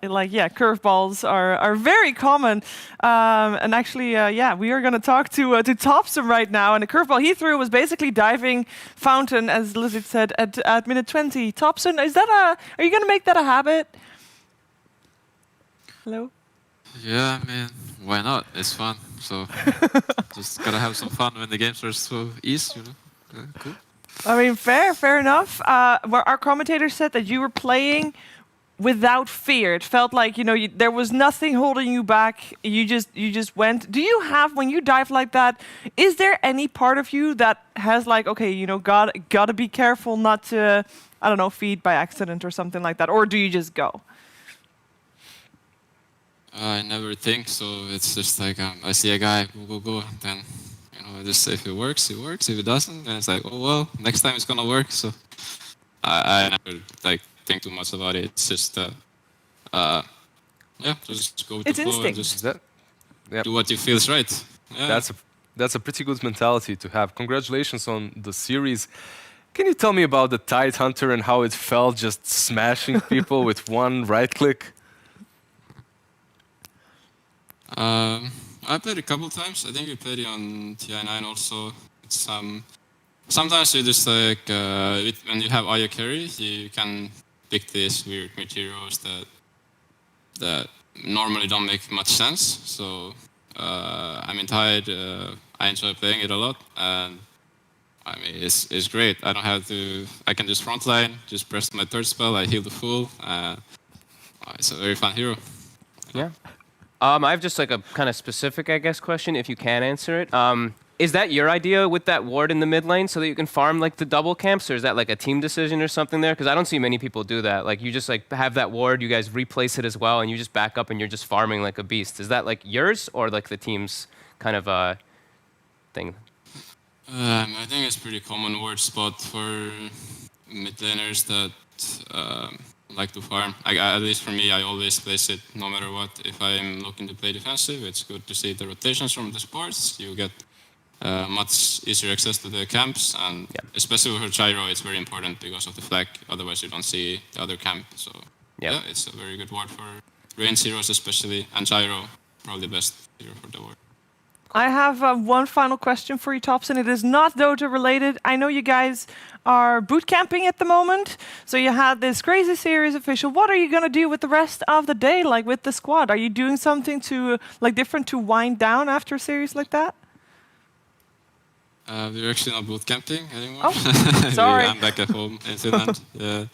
Speaker 3: Like curveballs are very common. And actually, we are going to talk to Thompson right now. And the curveball he threw was basically diving fountain, as Lizard said, at minute 20. Thompson, are you going to make that a habit? Hello?
Speaker 9: Yeah, I mean, why not? It's fun. So just gotta have some fun when the games are so easy, you know. Yeah, cool.
Speaker 3: I mean, fair enough. Where our commentator said that you were playing without fear. It felt like there was nothing holding you back. You just went. Do you have, when you dive like that? Is there any part of you that has like, okay, gotta be careful not to, I don't know, feed by accident or something like that, or do you just go?
Speaker 9: I never think so. It's just like I see a guy, go. Then I just say if it works, it works. If it doesn't, then it's like, oh well, next time it's gonna work. So I never like think too much about it. It's just just go with the flow and just do what you feel is right. Yeah.
Speaker 5: That's a pretty good mentality to have. Congratulations on the series. Can you tell me about the Tidehunter and how it felt just smashing people with one right click?
Speaker 9: I played a couple times. I think we played it on TI9 also. It's sometimes you just like when you have Aya carry, you can pick these weird heroes that normally don't make much sense. So I mean, Tide, I enjoy playing it a lot, and I mean it's great. I can just frontline, just press my third spell, I heal the full. It's a very fun hero.
Speaker 4: Yeah. I have just like a kind of specific, I guess, question, if you can answer it. Is that your idea with that ward in the mid lane so that you can farm like the double camps, or is that like a team decision or something there? Because I don't see many people do that. Like you just like have that ward, you guys replace it as well, and you just back up and you're just farming like a beast. Is that like yours or like the team's kind of thing?
Speaker 9: I think it's pretty common ward spot for mid laners that like to farm. At least for me, I always place it no matter what. If I'm looking to play defensive, it's good to see the rotations from the supports. You get much easier access to the camps, and especially for Gyro, it's very important because of the flag. Otherwise, you don't see the other camp. So it's a very good ward for range heroes especially, and Gyro, probably the best hero for the ward.
Speaker 3: I have one final question for you, Thompson. It is not Dota related. I know you guys are boot camping at the moment, so you had this crazy series official. What are you gonna do with the rest of the day, like with the squad? Are you doing something to like different to wind down after a series like that?
Speaker 9: We're actually not boot camping anymore.
Speaker 3: Oh, sorry.
Speaker 9: I'm back at home in Finland. Yeah.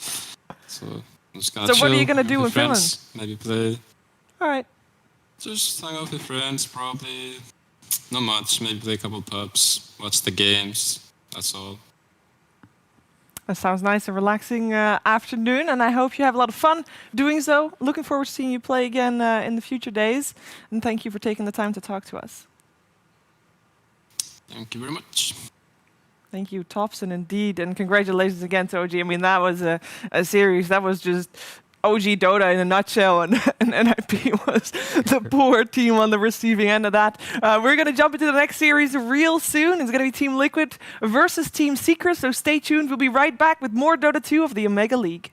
Speaker 9: So I'm just gonna
Speaker 3: So
Speaker 9: chill
Speaker 3: what are you gonna do
Speaker 9: with
Speaker 3: in
Speaker 9: friends, maybe play.
Speaker 3: All right.
Speaker 9: Just hang out with friends, probably. Not much. Maybe play a couple pubs, watch the games. That's all.
Speaker 3: That sounds nice, a relaxing afternoon, and I hope you have a lot of fun doing so. Looking forward to seeing you play again in the future days, and thank you for taking the time to talk to us.
Speaker 9: Thank you very much.
Speaker 3: Thank you, Thompson, indeed, and congratulations again to OG. I mean, that was a series that was just OG Dota in a nutshell, and NIP was the poor team on the receiving end of that. We're going to jump into the next series real soon. It's going to be Team Liquid versus Team Secret, so stay tuned. We'll be right back with more Dota 2 of the Omega League.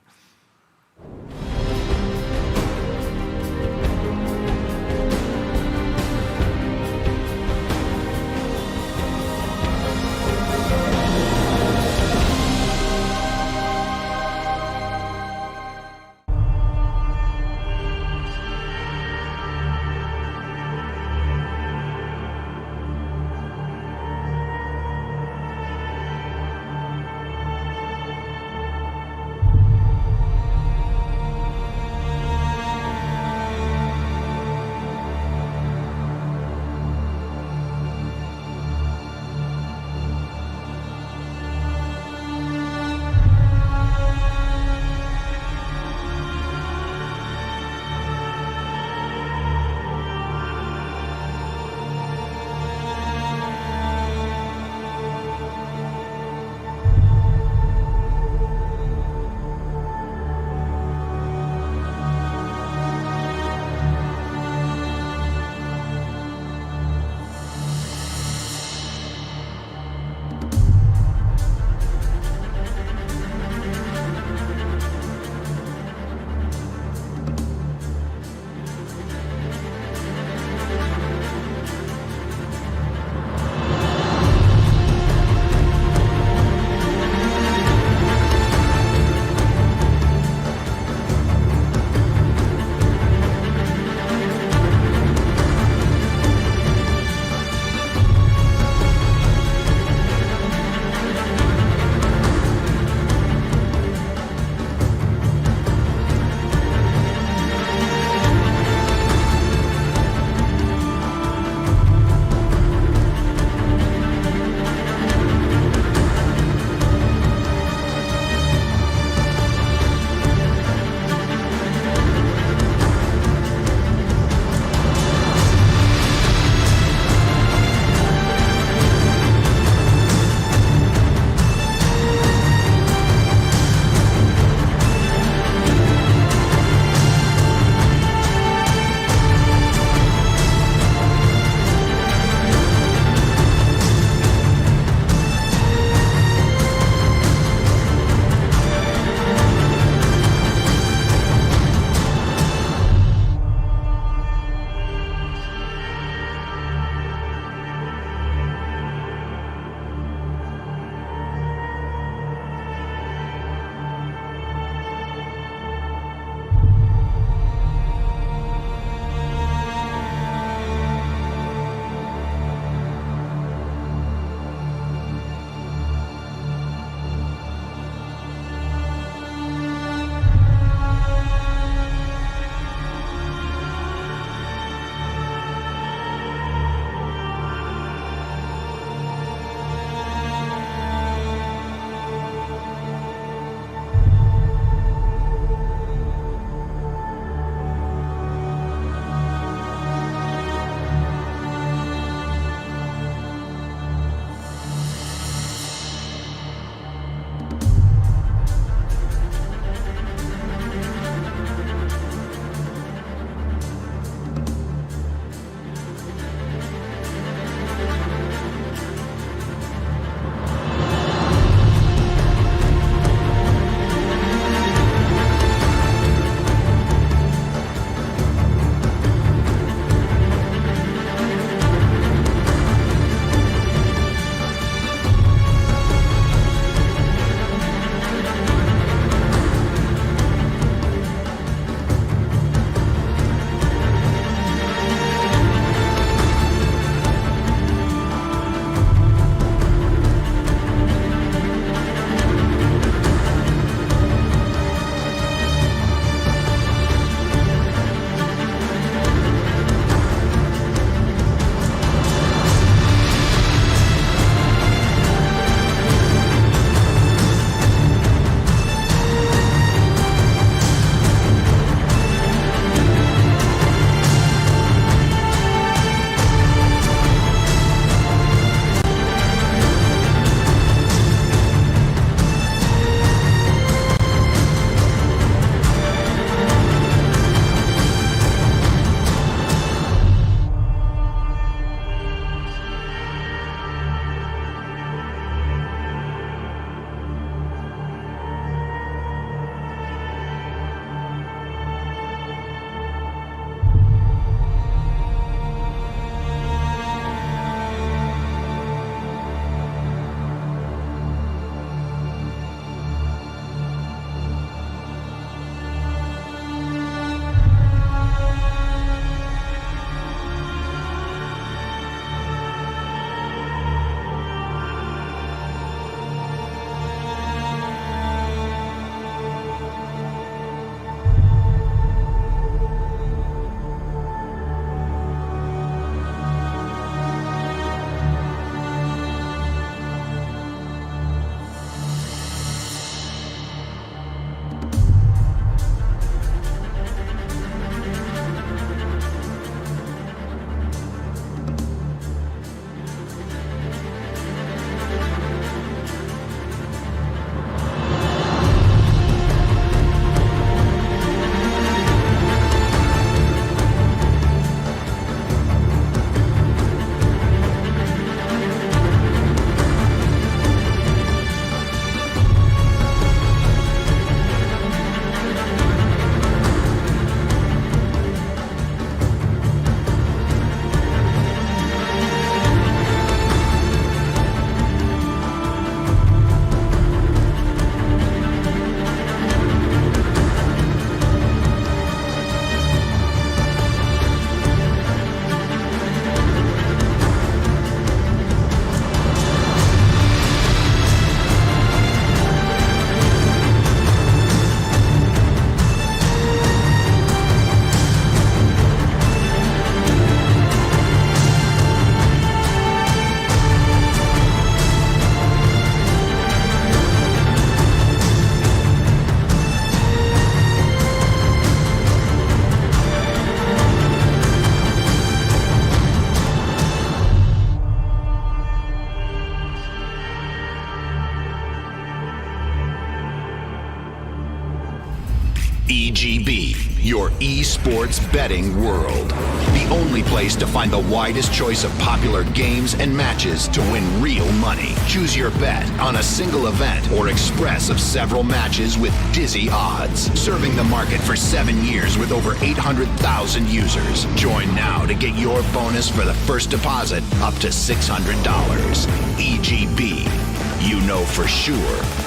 Speaker 1: EGB, your esports betting world. The only place to find the widest choice of popular games and matches to win real money. Choose your bet on a single event or express of several matches with dizzy odds. Serving the market for 7 years with over 800,000 users. Join now to get your bonus for the first deposit up to $600. EGB, you know for sure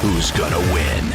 Speaker 1: who's gonna win.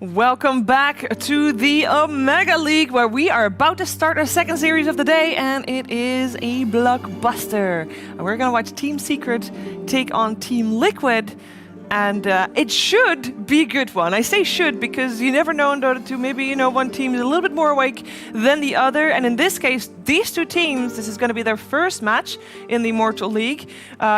Speaker 3: Welcome back to the Omega League, where we are about to start our second series of the day, and it is a blockbuster. And we're going to watch Team Secret take on Team Liquid, and it should be a good one. I say should because you never know in Dota 2. Maybe, one team is a little bit more awake than the other, and in this case, these two teams, this is going to be their first match in the Immortal League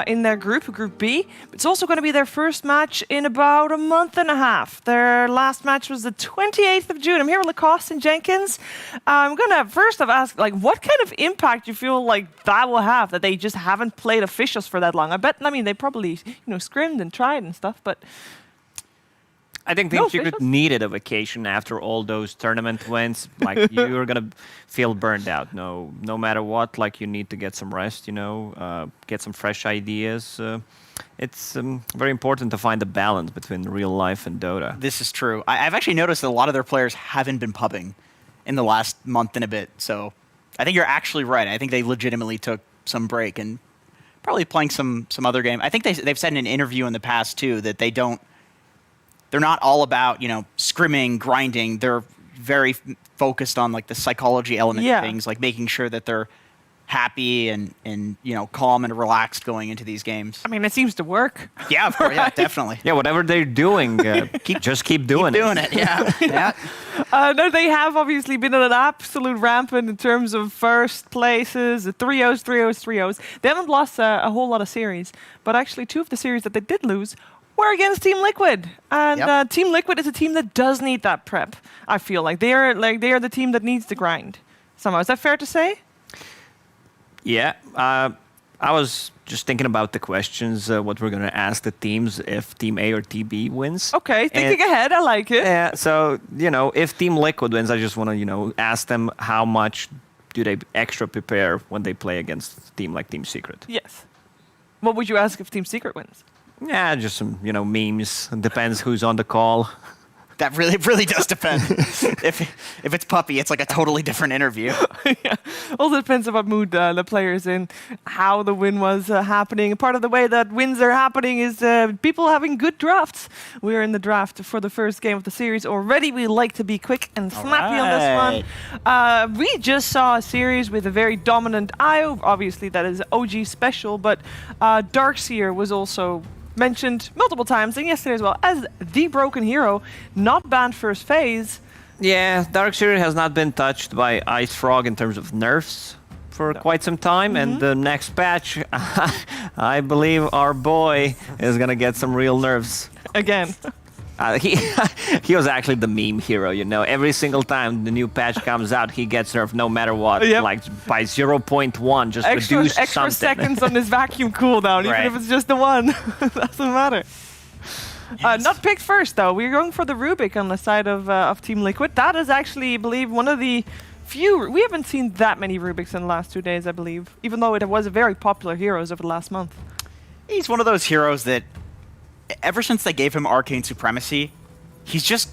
Speaker 3: in their Group B. It's also going to be their first match in about a month and a half. Their last match was the 28th of June. I'm here with Lacoste and Jenkins. I'm going to first off ask, what kind of impact you feel like that will have, that they just haven't played officials for that long? I mean, they probably, scrimmed and tried and stuff, but...
Speaker 10: I think Team Secret needed a vacation after all those tournament wins. You're gonna feel burned out. No matter what. You need to get some rest. Get some fresh ideas. It's very important to find a balance between real life and Dota.
Speaker 7: This is true. I've actually noticed that a lot of their players haven't been pubbing in the last month and a bit. So I think you're actually right. I think they legitimately took some break and probably playing some other game. I think they've said in an interview in the past too that they're not all about, scrimming, grinding. They're very focused on the psychology element of things, making sure that they're happy and calm and relaxed going into these games.
Speaker 3: I mean, it seems to work.
Speaker 7: Yeah, of course. Yeah, definitely.
Speaker 10: Yeah, whatever they're doing, just keep doing it.
Speaker 7: Keep doing it, yeah.
Speaker 3: No, they have obviously been on an absolute rampant in terms of first places, 3-0s. They haven't lost a whole lot of series, but actually 2 of the series that they did lose were against Team Liquid, and Team Liquid is a team that does need that prep. I feel like they are the team that needs to grind. Somehow, is that fair to say?
Speaker 10: Yeah, I was just thinking about the questions, what we're going to ask the teams if Team A or Team B wins.
Speaker 3: Okay, thinking ahead, I like it.
Speaker 10: Yeah, so, if Team Liquid wins, I just want to, ask them how much do they extra prepare when they play against a team like Team Secret.
Speaker 3: Yes. What would you ask if Team Secret wins?
Speaker 10: Yeah, just some, memes. It depends who's on the call.
Speaker 7: That really does depend. if it's Puppy, it's a totally different interview.
Speaker 3: Yeah. Also depends on what mood the player's in, how the win was happening. Part of the way that wins are happening is people having good drafts. We're in the draft for the first game of the series already. We like to be quick and snappy on this one. We just saw a series with a very dominant IO. Obviously, that is OG special, but Darkseer was also mentioned multiple times, and yesterday as well, as the broken hero, not banned first phase.
Speaker 10: Yeah, Darkseer has not been touched by Ice Frog in terms of nerfs for quite some time, and the next patch, I believe our boy is gonna get some real nerfs.
Speaker 3: Again.
Speaker 10: He was actually the meme hero, Every single time the new patch comes out, he gets nerfed no matter what. By 0.1, just reduce
Speaker 3: extra
Speaker 10: something.
Speaker 3: seconds on this vacuum cooldown, even if it's just the one. Doesn't matter. Yes. Not picked first, though. We're going for the Rubik on the side of Team Liquid. That is actually, I believe, one of the few... We haven't seen that many Rubiks in the last 2 days, I believe, even though it was a very popular heroes over the last month.
Speaker 7: He's one of those heroes that ever since they gave him Arcane Supremacy, he's just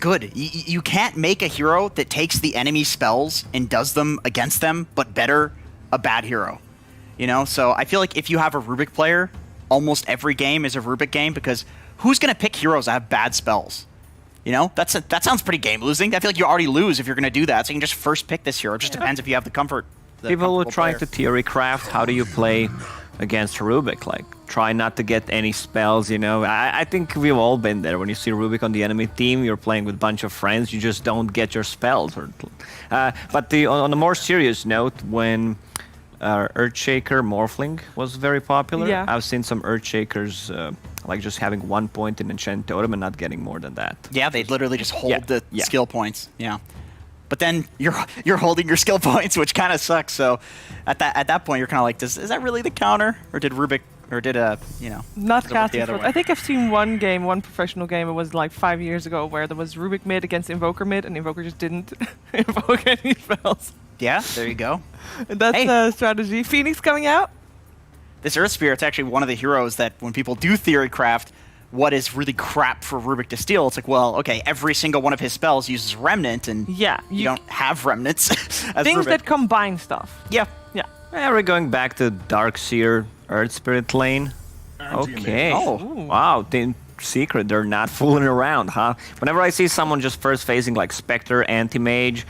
Speaker 7: good. You can't make a hero that takes the enemy spells and does them against them, but better a bad hero. So I feel like if you have a Rubik player, almost every game is a Rubik game, because who's going to pick heroes that have bad spells? That sounds pretty game losing. I feel like you already lose if you're going to do that, so you can just first pick this hero. It just depends if you have the comfort.
Speaker 10: People were
Speaker 7: comfortable
Speaker 10: trying
Speaker 7: player.
Speaker 10: to theory craft. How do you play against Rubik? Like, try not to get any spells, you know? I think we've all been there. When you see Rubik on the enemy team, you're playing with a bunch of friends, you just don't get your spells. But on a more serious note, when Earthshaker Morphling was very popular,
Speaker 3: Yeah.
Speaker 10: I've seen some Earthshakers like just having 1 point in Enchant Totem and not getting more than that.
Speaker 7: Yeah, they literally just hold
Speaker 10: Yeah,
Speaker 7: the
Speaker 10: yeah.
Speaker 7: skill points. Yeah, but then you're holding your skill points, which kind of sucks. So at that point, you're kind of like, is that really the counter, or did Rubik, or did
Speaker 3: Not
Speaker 7: does it work the
Speaker 3: casting.
Speaker 7: other way?
Speaker 3: I think I've seen one professional game. It was like 5 years ago where there was Rubik mid against Invoker mid, and Invoker just didn't invoke any spells.
Speaker 7: Yeah, there you go.
Speaker 3: And that's
Speaker 7: Hey.
Speaker 3: a strategy. Phoenix coming out.
Speaker 7: This Earth Spirit's actually one of the heroes that when people do theory craft, what is really crap for Rubik to steal? It's like, well, okay, every single one of his spells uses Remnant, and
Speaker 3: Yeah,
Speaker 7: you don't have Remnants as
Speaker 3: things
Speaker 7: Rubik.
Speaker 3: that combine stuff.
Speaker 7: Yeah.
Speaker 3: Yeah.
Speaker 10: Yeah, we're going back to Darkseer Earth Spirit lane. Okay.
Speaker 7: Oh.
Speaker 10: Wow, Team Secret, they're not fooling around, huh? Whenever I see someone just first facing like Spectre, Anti-Mage,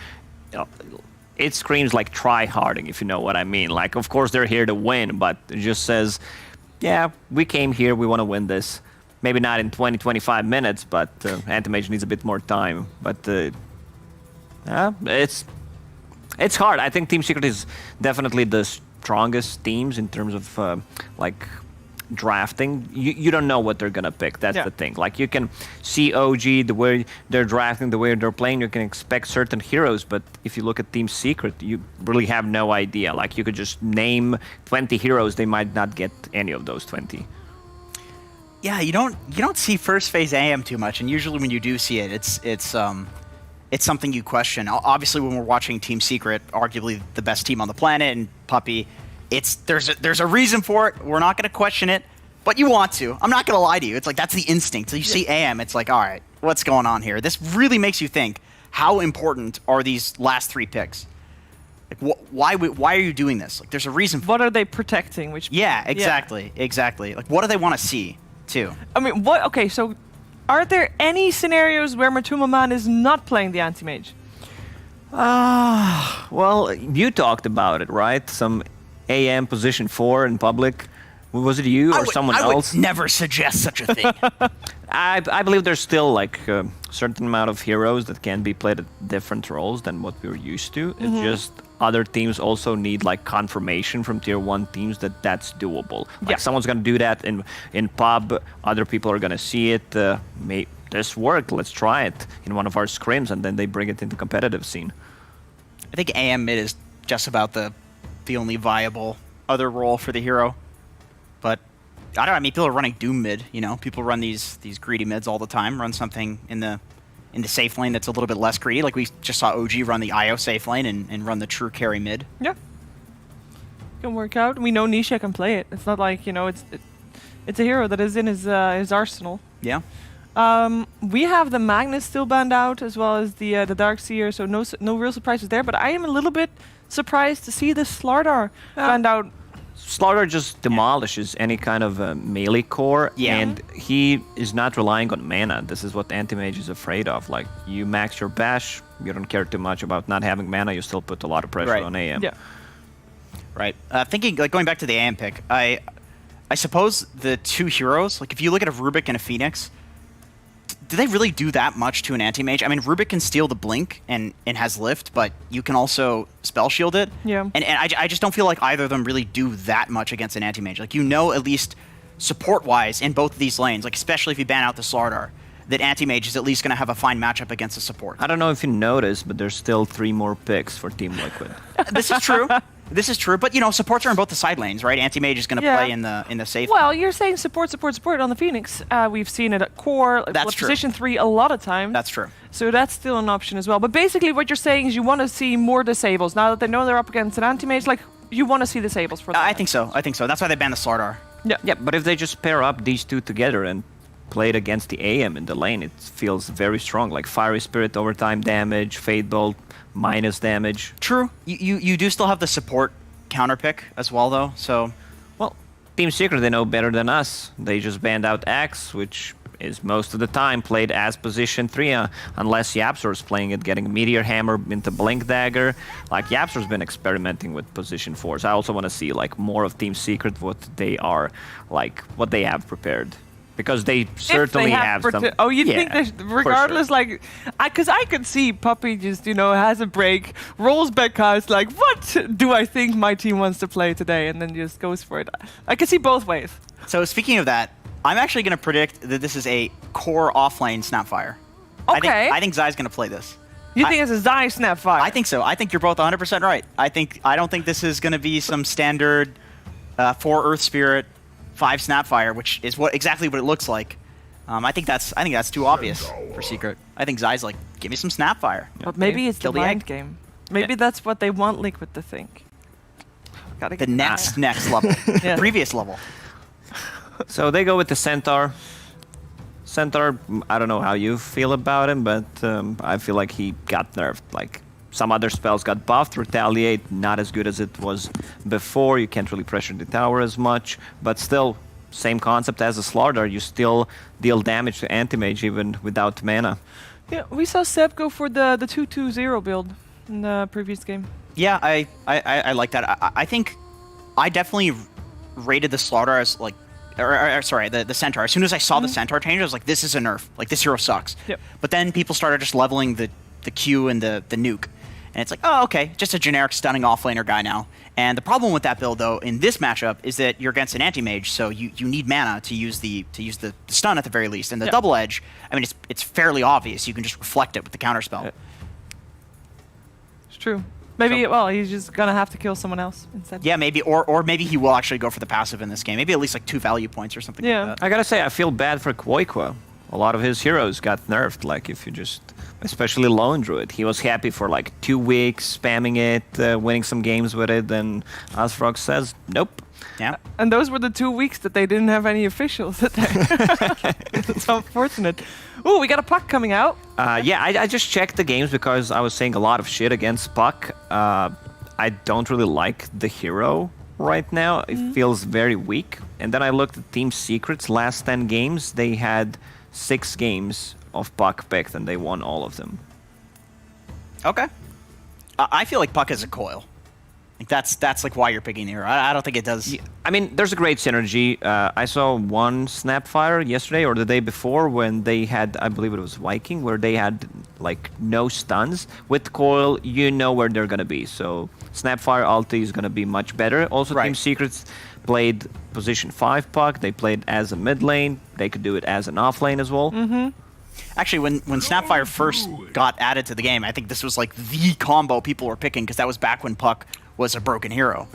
Speaker 10: you know, it screams like try-harding, if you know what I mean. Like, of course they're here to win, but it just says, yeah, we came here, we want to win this. Maybe not in 20, 25 minutes, but Anti-Mage needs a bit more time. But it's hard. I think Team Secret is definitely the strongest teams in terms of like drafting. You don't know what they're gonna pick. That's
Speaker 3: Yeah.
Speaker 10: the thing. Like, you can see OG, the way they're drafting, the way they're playing. You can expect certain heroes, but if you look at Team Secret, you really have no idea. Like, you could just name 20 heroes, they might not get any of those 20.
Speaker 7: Yeah, you don't see first phase AM too much, and usually when you do see it, it's something you question. Obviously, when we're watching Team Secret, arguably the best team on the planet, and Puppy, there's a reason for it. We're not going to question it, but you want to. I'm not going to lie to you. It's like that's the instinct. So you see AM, it's like, all right, what's going on here? This really makes you think. How important are these last 3 picks? Like, why are you doing this? Like, there's a reason for
Speaker 3: What are they protecting? Which
Speaker 7: Yeah, exactly. Like, what do they want to see, too?
Speaker 3: I mean, what? Okay, so are there any scenarios where Matuma Man is not playing the anti-mage?
Speaker 10: Well, you talked about it, right? Some AM position 4 in public. Was it you or someone else?
Speaker 7: I would never suggest such a thing.
Speaker 10: I believe there's still like a certain amount of heroes that can be played at different roles than what we're used to. It's just other teams also need like confirmation from tier 1 teams that that's doable. Like,
Speaker 3: Yeah.
Speaker 10: someone's gonna do that in pub. Other people are gonna see it. This worked. Let's try it in one of our scrims, and then they bring it into competitive scene.
Speaker 7: I think AM mid is just about the only viable other role for the hero. But I don't know. I mean, people are running Doom mid. You know, people run these greedy mids all the time. Run something in the safe lane that's a little bit less greedy. Like we just saw OG run the IO safe lane and run the true carry mid.
Speaker 3: Yeah. Can work out. We know Nisha can play it. It's not like, you know, it's a hero that is in his arsenal.
Speaker 7: Yeah.
Speaker 3: We have the Magnus still banned out, as well as the Darkseer, so no real surprises there. But I am a little bit surprised to see the Slardar banned out.
Speaker 10: Slaughter just demolishes any kind of melee core,
Speaker 7: Yeah.
Speaker 10: and he is not relying on mana. This is what Anti-Mage is afraid of. Like, you max your bash, you don't care too much about not having mana, you still put a lot of pressure
Speaker 7: Right.
Speaker 10: on AM.
Speaker 3: Yeah.
Speaker 7: Right. Thinking, like, going back to the AM pick, I suppose the 2 heroes, like if you look at a Rubik and a Phoenix, do they really do that much to an anti-mage? I mean, Rubik can steal the blink and has lift, but you can also spell shield it.
Speaker 3: Yeah.
Speaker 7: And I just don't feel like either of them really do that much against an anti-mage. Like, you know, at least support-wise in both of these lanes, like especially if you ban out the Slardar, that anti-mage is at least going to have a fine matchup against a support.
Speaker 10: I don't know if you noticed, but there's still 3 more picks for Team Liquid.
Speaker 7: This is true. This is true, but you know, supports are in both the side lanes, right? Anti-mage is going to
Speaker 3: Yeah.
Speaker 7: play in the safe.
Speaker 3: Well, you're saying support on the Phoenix. We've seen it at core,
Speaker 7: That's true.
Speaker 3: position 3 a lot of times.
Speaker 7: That's true.
Speaker 3: So that's still an option as well. But basically what you're saying is you want to see more disables. Now that they know they're up against an anti-mage, like, you want to see disables for them.
Speaker 7: I think so. That's why they banned the Slardar.
Speaker 10: Yeah, but if they just pair up these 2 together and play it against the AM in the lane, it feels very strong. Like Fiery Spirit overtime damage, Fade Bolt minus damage.
Speaker 7: True. You do still have the support counter pick as well, though. So
Speaker 10: Well, Team Secret, they know better than us. They just banned out Axe, which is most of the time played as position 3, unless Yapzor's playing it, getting Meteor Hammer into Blink Dagger. Like, Yapzor's been experimenting with position 4s. I also want to see like more of Team Secret, what they are, like, what they have prepared. Because they certainly have some...
Speaker 3: Oh, you
Speaker 10: yeah,
Speaker 3: think that regardless,
Speaker 10: sure.
Speaker 3: like... Because I could see Puppey just, you know, has a break, rolls back out, it's like, what do I think my team wants to play today? And then just goes for it. I can see both ways.
Speaker 7: So speaking of that, I'm actually going to predict that this is a core offlane Snapfire.
Speaker 3: Okay.
Speaker 7: I think Zai's going to play this.
Speaker 3: You think it's a Zai Snapfire?
Speaker 7: I think so. I think you're both 100% right. I don't think this is going to be some standard 4 Earth Spirit, 5 Snapfire, which is exactly what it looks like. I think that's too obvious for Secret. I think Zai's like, give me some Snapfire.
Speaker 3: But maybe it's
Speaker 7: Kill
Speaker 3: the
Speaker 7: the
Speaker 3: mind
Speaker 7: egg.
Speaker 3: game. Maybe that's what they want Liquid to think. Gotta
Speaker 7: The
Speaker 3: get
Speaker 7: next level,
Speaker 3: Yeah.
Speaker 7: previous level.
Speaker 10: So they go with the Centaur. Centaur, I don't know how you feel about him, but I feel like he got nerfed. Like, some other spells got buffed. Retaliate, not as good as it was before. You can't really pressure the tower as much, but still, same concept as a Slardar. You still deal damage to Anti-Mage even without mana.
Speaker 3: Yeah, we saw Seb go for the 2-2-0 build in the previous game.
Speaker 7: Yeah, I like that. I think I definitely rated the Slardar as like, sorry, the Centaur. As soon as I saw the Centaur change, I was like, this is a nerf. Like, this hero sucks.
Speaker 3: Yep.
Speaker 7: But then people started just leveling the Q and the nuke. And it's like, oh, okay, just a generic stunning offlaner guy now. And the problem with that build, though, in this matchup, is that you're against an anti-mage, so you need mana to use the stun at the very least. And the double edge, I mean, it's fairly obvious. You can just reflect it with the counterspell.
Speaker 3: It's true. Maybe, well, he's just gonna have to kill someone else instead.
Speaker 7: Yeah, maybe, or maybe he will actually go for the passive in this game. Maybe at least like 2 value points or something like that.
Speaker 10: I gotta say, I feel bad for Quoiqua. A lot of his heroes got nerfed. Like, if you just, especially Lone Druid, he was happy for like 2 weeks, spamming it, winning some games with it, and Asfrog says, nope.
Speaker 7: Yeah.
Speaker 3: And those were the 2 weeks that they didn't have any officials. It's unfortunate. Oh, we got a puck coming out.
Speaker 10: Yeah, I just checked the games because I was saying a lot of shit against Puck. I don't really like the hero right now. It feels very weak. And then I looked at Team Secret's last 10 games. They had 6 games of Puck picked, and they won all of them.
Speaker 7: Okay. I feel like Puck is a coil. Like, that's like why you're picking the hero. I don't think it does.
Speaker 10: Yeah, I mean, there's a great synergy. I saw one Snapfire yesterday or the day before when they had, I believe it was Viking, where they had like no stuns. With Coil, you know where they're gonna be. So Snapfire ulti is gonna be much better. Also, Team Secrets played position 5 Puck. They played as a mid lane. They could do it as an off lane as well.
Speaker 7: Actually, when Snapfire first got added to the game, I think this was like the combo people were picking because that was back when Puck was a broken hero.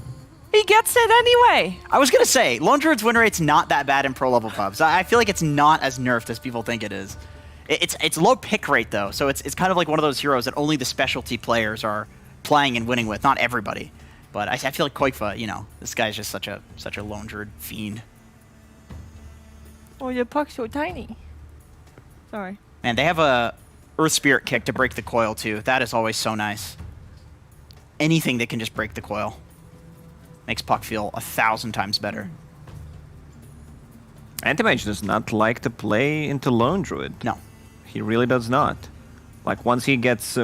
Speaker 3: He gets it anyway.
Speaker 7: I was going to say, Lone Druid's win rate's not that bad in pro level pubs. I feel like it's not as nerfed as people think it is. It's low pick rate, though, so it's kind of like one of those heroes that only the specialty players are playing and winning with, not everybody. But I feel like Koikfa, you know, this guy's just such a Lone Druid fiend.
Speaker 3: Oh, your puck's so tiny. Sorry.
Speaker 7: Man, they have a Earth Spirit kick to break the coil, too. That is always so nice. Anything that can just break the coil makes Puck feel 1,000 times better.
Speaker 10: Anti-Mage does not like to play into Lone Druid.
Speaker 7: No.
Speaker 10: He really does not. Like, once he gets...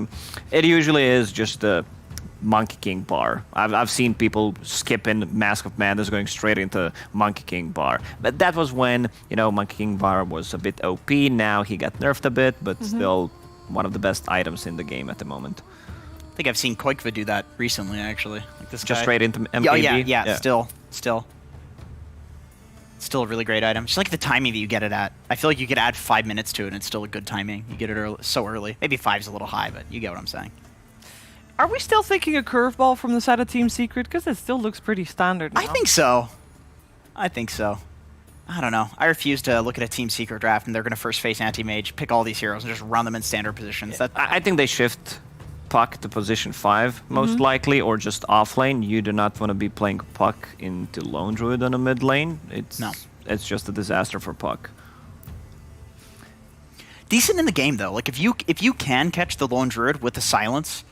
Speaker 10: it usually is just a Monkey King bar. I've seen people skipping Mask of Madness going straight into Monkey King bar. But that was when, you know, Monkey King bar was a bit OP. Now he got nerfed a bit, but still one of the best items in the game at the moment.
Speaker 7: I think I've seen Koikva do that recently, actually. Like this
Speaker 10: Just
Speaker 7: guy.
Speaker 10: straight into MKB?
Speaker 7: Oh, yeah. Still a really great item. Just like the timing that you get it at. I feel like you could add 5 minutes to it and it's still a good timing. You get it so early. Maybe 5's a little high, but you get what I'm saying.
Speaker 3: Are we still thinking a curveball from the side of Team Secret? Because it still looks pretty standard now.
Speaker 7: I think so. I don't know. I refuse to look at a Team Secret draft and they're going to first face Anti-Mage, pick all these heroes, and just run them in standard positions.
Speaker 10: Yeah. I think they shift Puck to position 5, most likely, or just off lane. You do not want to be playing Puck into Lone Druid on a mid lane. It's just a disaster for Puck.
Speaker 7: Decent in the game, though. Like, if you can catch the Lone Druid with the silence,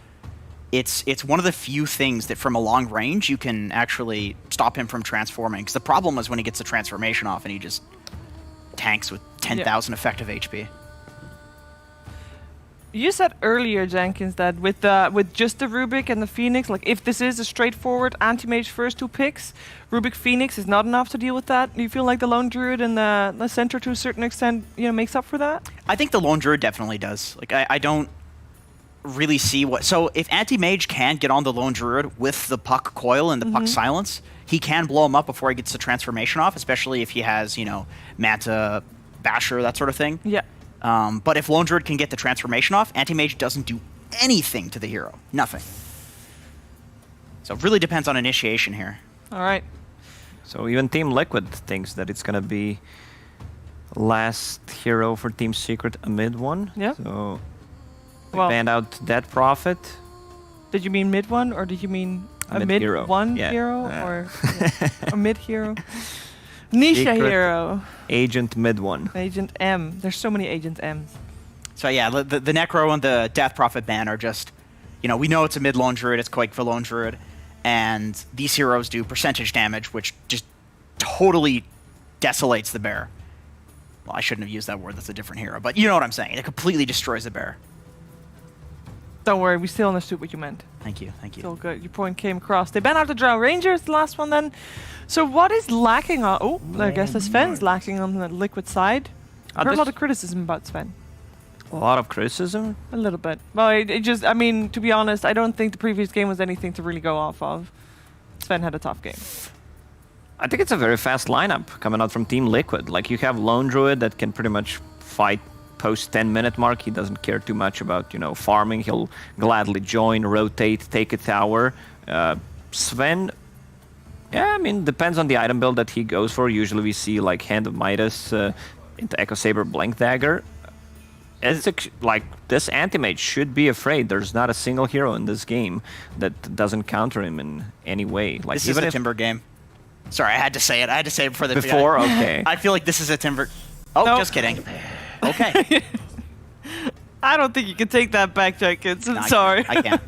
Speaker 7: it's one of the few things that from a long range you can actually stop him from transforming. Because the problem is when he gets the transformation off and he just tanks with 10,000 effective HP.
Speaker 3: You said earlier, Jenkins, that with just the Rubik and the Phoenix, like if this is a straightforward anti-mage first 2 picks, Rubik Phoenix is not enough to deal with that. Do you feel like the Lone Druid and the center to a certain extent, makes up for that?
Speaker 7: I think the Lone Druid definitely does. Like I don't really see what. So if anti-mage can get on the Lone Druid with the puck coil and the puck silence, he can blow him up before he gets the transformation off, especially if he has Manta, Basher, that sort of thing.
Speaker 3: Yeah.
Speaker 7: But if Lone Druid can get the transformation off, anti-mage doesn't do anything to the hero. Nothing. So it really depends on initiation here.
Speaker 3: All right.
Speaker 10: So even Team Liquid thinks that it's going to be last hero for Team Secret, a mid one.
Speaker 3: Yeah.
Speaker 10: So they
Speaker 3: Well,
Speaker 10: banned out Dead Prophet.
Speaker 3: did you mean mid one, or did you mean
Speaker 10: A
Speaker 3: a
Speaker 10: mid
Speaker 3: mid
Speaker 10: hero.
Speaker 3: one
Speaker 10: Yeah.
Speaker 3: hero,
Speaker 10: Yeah.
Speaker 3: or a mid hero? Nisha
Speaker 10: Secret.
Speaker 3: hero.
Speaker 10: Agent mid one.
Speaker 3: Agent M. There's so many Agent M's.
Speaker 7: So yeah, the Necro and the Death Prophet ban are just, we know it's a mid Lone Druid, it's Quake for Lone Druid, and these heroes do percentage damage, which just totally desolates the bear. Well, I shouldn't have used that word, that's a different hero, but you know what I'm saying. It completely destroys the bear.
Speaker 3: Don't worry, we still understood what you meant.
Speaker 7: Thank you.
Speaker 3: Still good. Your point came across. They ban out the Drow Rangers, the last one then. So what is lacking on... Oh, I guess the Sven's lacking on the Liquid side. I heard a lot of criticism about Sven.
Speaker 10: A lot of criticism.
Speaker 3: A little bit. Well, it just... I mean, to be honest, I don't think the previous game was anything to really go off of. Sven had a tough game.
Speaker 10: I think it's a very fast lineup coming out from Team Liquid. Like, you have Lone Druid that can pretty much fight post 10-minute mark. He doesn't care too much about, farming. He'll gladly join, rotate, take a tower. Sven, yeah, I mean, depends on the item build that he goes for. Usually we see, like, Hand of Midas into Echo Saber, Blank Dagger. This anti-mage should be afraid. There's not a single hero in this game that doesn't counter him in any way. Like,
Speaker 7: This is a Timber game. Sorry, I had to say it. I had to say it before the...
Speaker 10: Before? Okay.
Speaker 7: I feel like this is a Timber... Oh,
Speaker 3: No.
Speaker 7: just kidding. Okay.
Speaker 3: I don't think you can take that back, Jenkins. I'm
Speaker 7: No,
Speaker 3: sorry.
Speaker 7: I can't.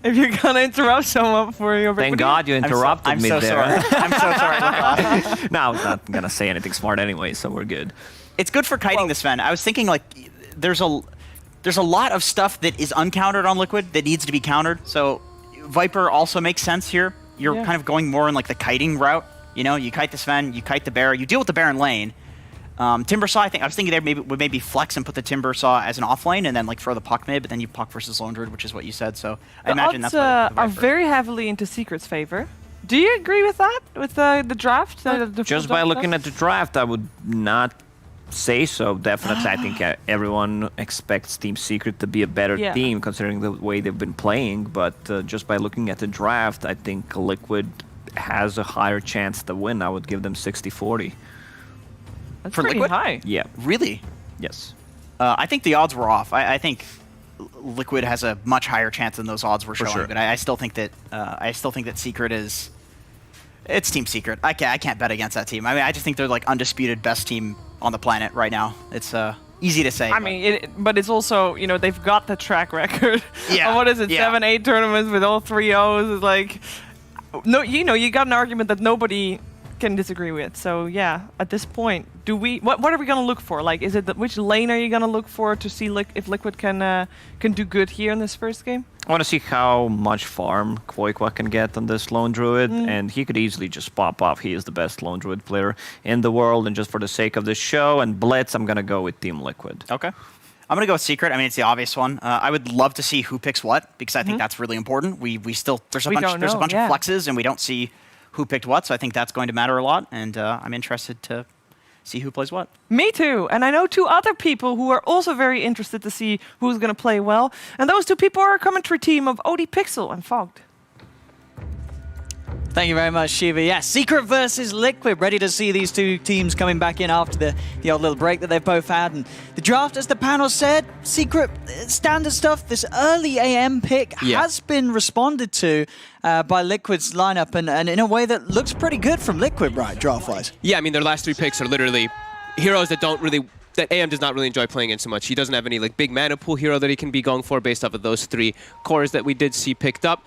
Speaker 3: If you're gonna interrupt someone before your...
Speaker 10: Thank God you interrupted me
Speaker 7: I'm so
Speaker 10: there.
Speaker 7: sorry. I'm so sorry. Look off.
Speaker 10: No, I was not gonna say anything smart anyway, so we're good.
Speaker 7: It's good for kiting the Sven. I was thinking, there's a lot of stuff that is uncountered on Liquid that needs to be countered. So Viper also makes sense here. You're kind of going more in the kiting route. You kite the Sven, you kite the bear, you deal with the bear in lane. Timber Saw, I was thinking there would maybe flex and put the Timber Saw as an off lane and then throw the puck mid, but then you puck versus Lone Druid, which is what you said. So I imagine that's
Speaker 3: odds
Speaker 7: what
Speaker 3: are very heavily into Secret's favor. Do you agree with that? With the draft?
Speaker 10: Just by looking at the draft, I would not say so. Definitely, I think everyone expects Team Secret to be a better team considering the way they've been playing. But just by looking at the draft, I think Liquid has a higher chance to win. I would give them 60-40.
Speaker 3: That's
Speaker 7: For
Speaker 3: pretty
Speaker 7: Liquid?
Speaker 3: high.
Speaker 10: Yeah.
Speaker 7: Really?
Speaker 10: Yes.
Speaker 7: I think the odds were off. I think Liquid has a much higher chance than those odds were showing.
Speaker 10: sure.
Speaker 7: But I still think that Secret is. It's Team Secret. I can't bet against that team. I mean, I just think they're undisputed best team on the planet right now. It's easy to say.
Speaker 3: I mean, but it's also, they've got the track record.
Speaker 7: Yeah.
Speaker 3: What is it?
Speaker 7: Yeah.
Speaker 3: 7-8 tournaments with all 3 O's. It's no, you got an argument that nobody can disagree with. So yeah, at this point, what are we gonna look for? Is it which lane are you gonna look for to see if Liquid can do good here in this first game?
Speaker 10: I want to see how much farm Kwoikwa can get on this Lone Druid, and he could easily just pop off. He is the best Lone Druid player in the world, and just for the sake of the show and Blitz, I'm gonna go with Team Liquid.
Speaker 7: Okay. I'm gonna go with Secret. I mean, it's the obvious one. I would love to see who picks what because I think that's really important. There's a bunch of flexes, and we don't see who picked what, so I think that's going to matter a lot, and I'm interested to see who plays what.
Speaker 3: Me too, and I know 2 other people who are also very interested to see who's going to play well, and those 2 people are a commentary team of OD Pixel and Fogged.
Speaker 11: Thank you very much, Shiva. Yeah, Secret versus Liquid. Ready to see these 2 teams coming back in after the old little break that they've both had. And the draft, as the panel said, Secret, standard stuff. This early AM pick has been responded to by Liquid's lineup and in a way that looks pretty good from Liquid, right, draft-wise.
Speaker 4: Yeah, I mean, their last 3 picks are literally heroes that AM does not really enjoy playing in so much. He doesn't have any big mana pool hero that he can be going for based off of those 3 cores that we did see picked up.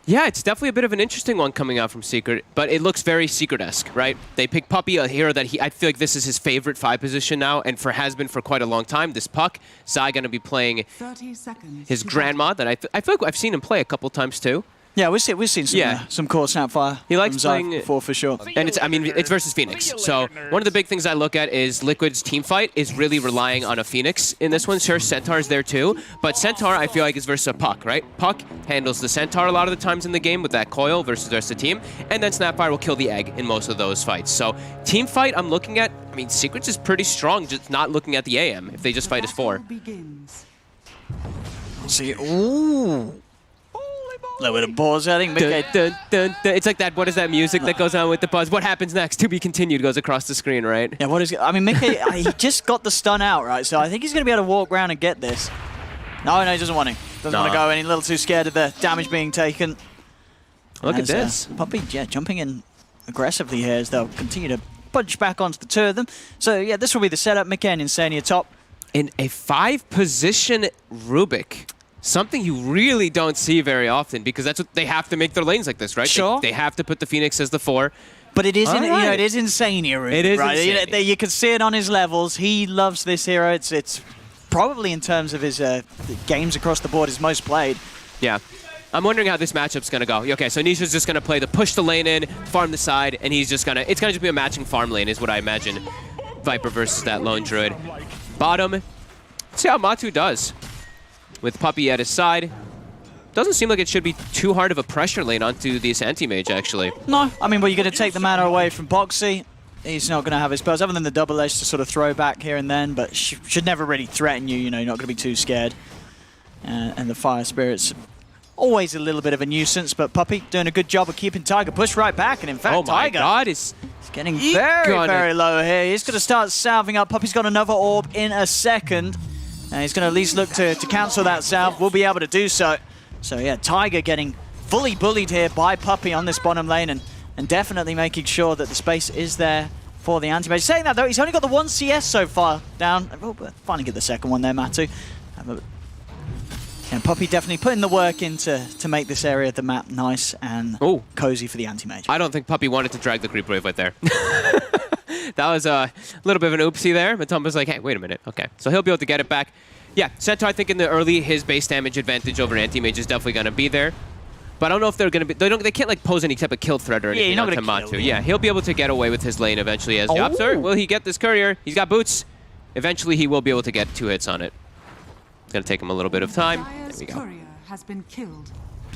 Speaker 4: Yeah, it's definitely a bit of an interesting one coming out from Secret, but it looks very Secret-esque, right? They pick Puppey, a hero that I feel like this is his favorite 5 position now, and has been for quite a long time. This Puck, Zai going to be playing
Speaker 8: 30 seconds
Speaker 4: his Grandma that I feel like I've seen him play a couple times too.
Speaker 11: Yeah, we've seen some core Snapfire.
Speaker 4: He likes
Speaker 11: Zai
Speaker 4: playing
Speaker 11: before for sure.
Speaker 4: And it's versus Phoenix. So one of the big things I look at is Liquid's team fight is really relying on a Phoenix in this one. Sure, Centaur's there too, but Centaur I feel like is versus a Puck, right? Puck handles the Centaur a lot of the times in the game with that coil versus the rest of the team, and then Snapfire will kill the egg in most of those fights. So team fight I'm looking at, I mean, Secrets is pretty strong, just not looking at the AM if they just fight as 4.
Speaker 11: See, ooh. A little bit of pause, I think.
Speaker 4: Dun, dun, dun, dun. It's like that, what is that music that goes on with the pause? What happens next? To be continued goes across the screen, right?
Speaker 11: Yeah, what is it? I mean, Mickey, he just got the stun out, right? So I think he's going to be able to walk around and get this. No, he doesn't want to. Doesn't want to go, and he's a little too scared of the damage being taken.
Speaker 4: Look at this.
Speaker 11: Puppey, yeah, jumping in aggressively here as they'll continue to punch back onto the 2 of them. So, yeah, this will be the setup. Mickey and Insania top.
Speaker 4: In a 5-position Rubik. Something you really don't see very often because that's what they have to make their lanes like this, right?
Speaker 11: Sure.
Speaker 4: They have to put the Phoenix as the 4.
Speaker 11: But it isn't, it is Insania,
Speaker 4: It is
Speaker 11: right?
Speaker 4: Insania.
Speaker 11: You can see it on his levels. He loves this hero. It's probably in terms of his games across the board, his most played.
Speaker 4: Yeah. I'm wondering how this matchup's going to go. Okay, so Nisha's just going to play the push the lane in, farm the side, and he's just going to... It's going to just be a matching farm lane is what I imagine. Viper versus that lone druid. Bottom. Let's see how Matu does. With Puppey at his side. Doesn't seem like it should be too hard of a pressure lane onto this anti-mage, actually.
Speaker 11: No, I mean, well, you're going to take the mana away from Boxy. He's not going to have his spells, other than the double edge to sort of throw back here and then, but should never really threaten you. You know, you're not going to be too scared. And the Fire Spirit's always a little bit of a nuisance, but Puppey doing a good job of keeping Tiger pushed right back. And in fact, Tiger
Speaker 4: is
Speaker 11: getting very low here. He's going to start salving up. Puppey's got another orb in a second. And he's going to at least look to cancel that salve. We'll be able to do so. So yeah, Tiger getting fully bullied here by Puppey on this bottom lane and definitely making sure that the space is there for the anti-mage. Saying that though, he's only got the 1 CS so far down. We'll finally get the second one there, Matu. And Puppey definitely putting the work in to make this area of the map nice and cozy for the anti-mage.
Speaker 4: I don't think Puppey wanted to drag the creep wave right there. That was a little bit of an oopsie there. Matumba's like, hey, wait a minute. Okay, so he'll be able to get it back. Yeah, Centaur, I think in the early, his base damage advantage over anti-mage is definitely going to be there. But I don't know if they're going to be... They can't like pose any type of kill threat or anything
Speaker 11: you're not
Speaker 4: onto
Speaker 11: gonna
Speaker 4: Matu. Yeah, he'll be able to get away with his lane eventually as Yapster. Will he get this courier? He's got boots. Eventually, he will be able to get 2 hits on it. It's going to take him a little bit of time. There we go.
Speaker 8: Has been killed.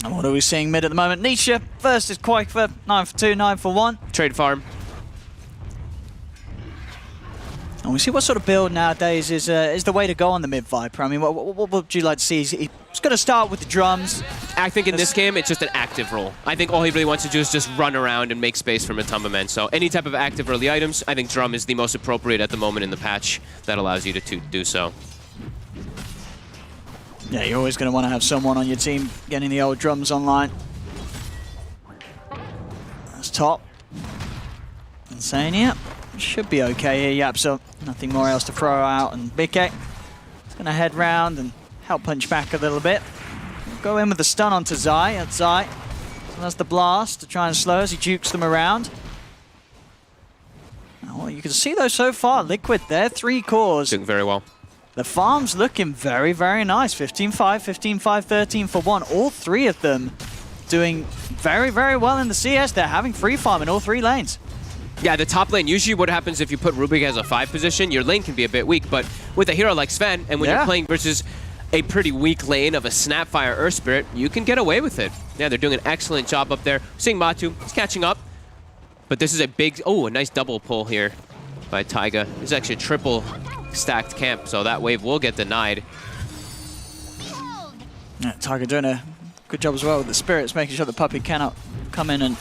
Speaker 11: And what are we seeing mid at the moment? Nisha versus Quakefer, 9 for 2, 9 for 1.
Speaker 4: Trade farm.
Speaker 11: And we see what sort of build nowadays is the way to go on the mid Viper. I mean, what would you like to see? He's going to start with the drums.
Speaker 4: I think in this game, it's just an active role. I think all he really wants to do is just run around and make space for Matumba Men. So any type of active early items, I think drum is the most appropriate at the moment in the patch that allows you to do so.
Speaker 11: Yeah, you're always going to want to have someone on your team getting the old drums online. That's top. Insania. Should be okay here, Yap, so nothing more else to throw out. And Mickey is going to head round and help punch back a little bit. We'll go in with the stun onto Zai. That's Zai. So that's the blast to try and slow as he jukes them around. Well, you can see though so far, Liquid there, 3 cores.
Speaker 4: Doing very well.
Speaker 11: The farm's looking very, very nice. 15-5, 15-5, 13 for 1. All 3 of them doing very, very well in the CS. They're having free farm in all 3 lanes.
Speaker 4: Yeah, the top lane, usually what happens if you put Rubik as a 5 position, your lane can be a bit weak, but with a hero like Sven, and when you're playing versus a pretty weak lane of a Snapfire Earth Spirit, you can get away with it. Yeah, they're doing an excellent job up there. Seeing Matu, he's catching up, but this is a big, a nice double pull here by Taiga. This is actually a triple stacked camp, so that wave will get denied.
Speaker 11: Yeah, Taiga doing a good job as well with the spirits, making sure the Puppey cannot come in and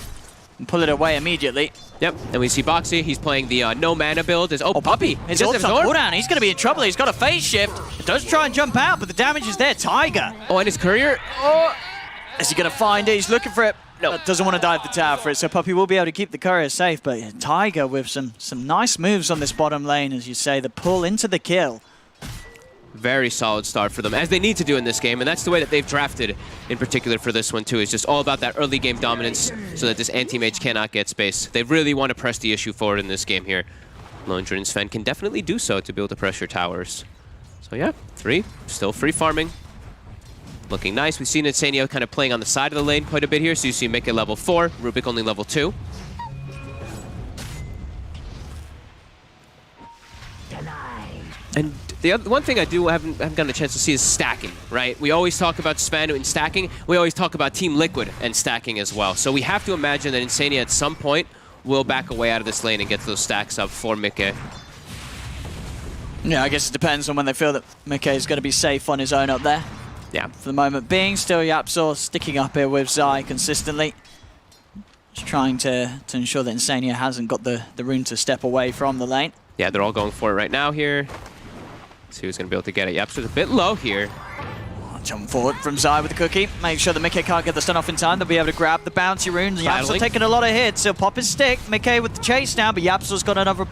Speaker 11: pull it away immediately.
Speaker 4: Yep, and we see Boxy. He's playing the no mana build. Puppey.
Speaker 11: His ult's on cooldown. He's going to be in trouble. He's got a phase shift. He does try and jump out, but the damage is there. Tiger.
Speaker 4: Oh, and his courier.
Speaker 11: Is he going to find it? He's looking for it. No. Doesn't want to dive the tower for it, so Puppey will be able to keep the courier safe. But yeah, Tiger with some nice moves on this bottom lane, as you say, the pull into the kill.
Speaker 4: Very solid start for them, as they need to do in this game, and that's the way that they've drafted in particular for this one too. It's just all about that early game dominance so that this anti-mage cannot get space. They really want to press the issue forward in this game here. Lone Drain Sven can definitely do so to be able to pressure towers. So yeah, 3, still free farming. Looking nice. We've seen Insania kind of playing on the side of the lane quite a bit here, so you see Mika level 4, Rubik only level 2. And the other, one thing I haven't gotten a chance to see is stacking, right? We always talk about Sven and stacking. We always talk about Team Liquid and stacking as well. So we have to imagine that Insania at some point will back away out of this lane and get those stacks up for Mika.
Speaker 11: Yeah, I guess it depends on when they feel that Mika is going to be safe on his own up there.
Speaker 4: Yeah.
Speaker 11: For the moment being, still YapzOr sticking up here with Zai consistently. Just trying to ensure that Insania hasn't got the rune to step away from the lane.
Speaker 4: Yeah, they're all going for it right now here. See who's going to be able to get it. YapzOr's a bit low here.
Speaker 11: Jump forward from Zai with the cookie. Make sure that Mika can't get the stun off in time. They'll be able to grab the bounty runes. YapzOr taking a lot of hits. He'll pop his stick. Mika with the chase now, but YapzOr's got another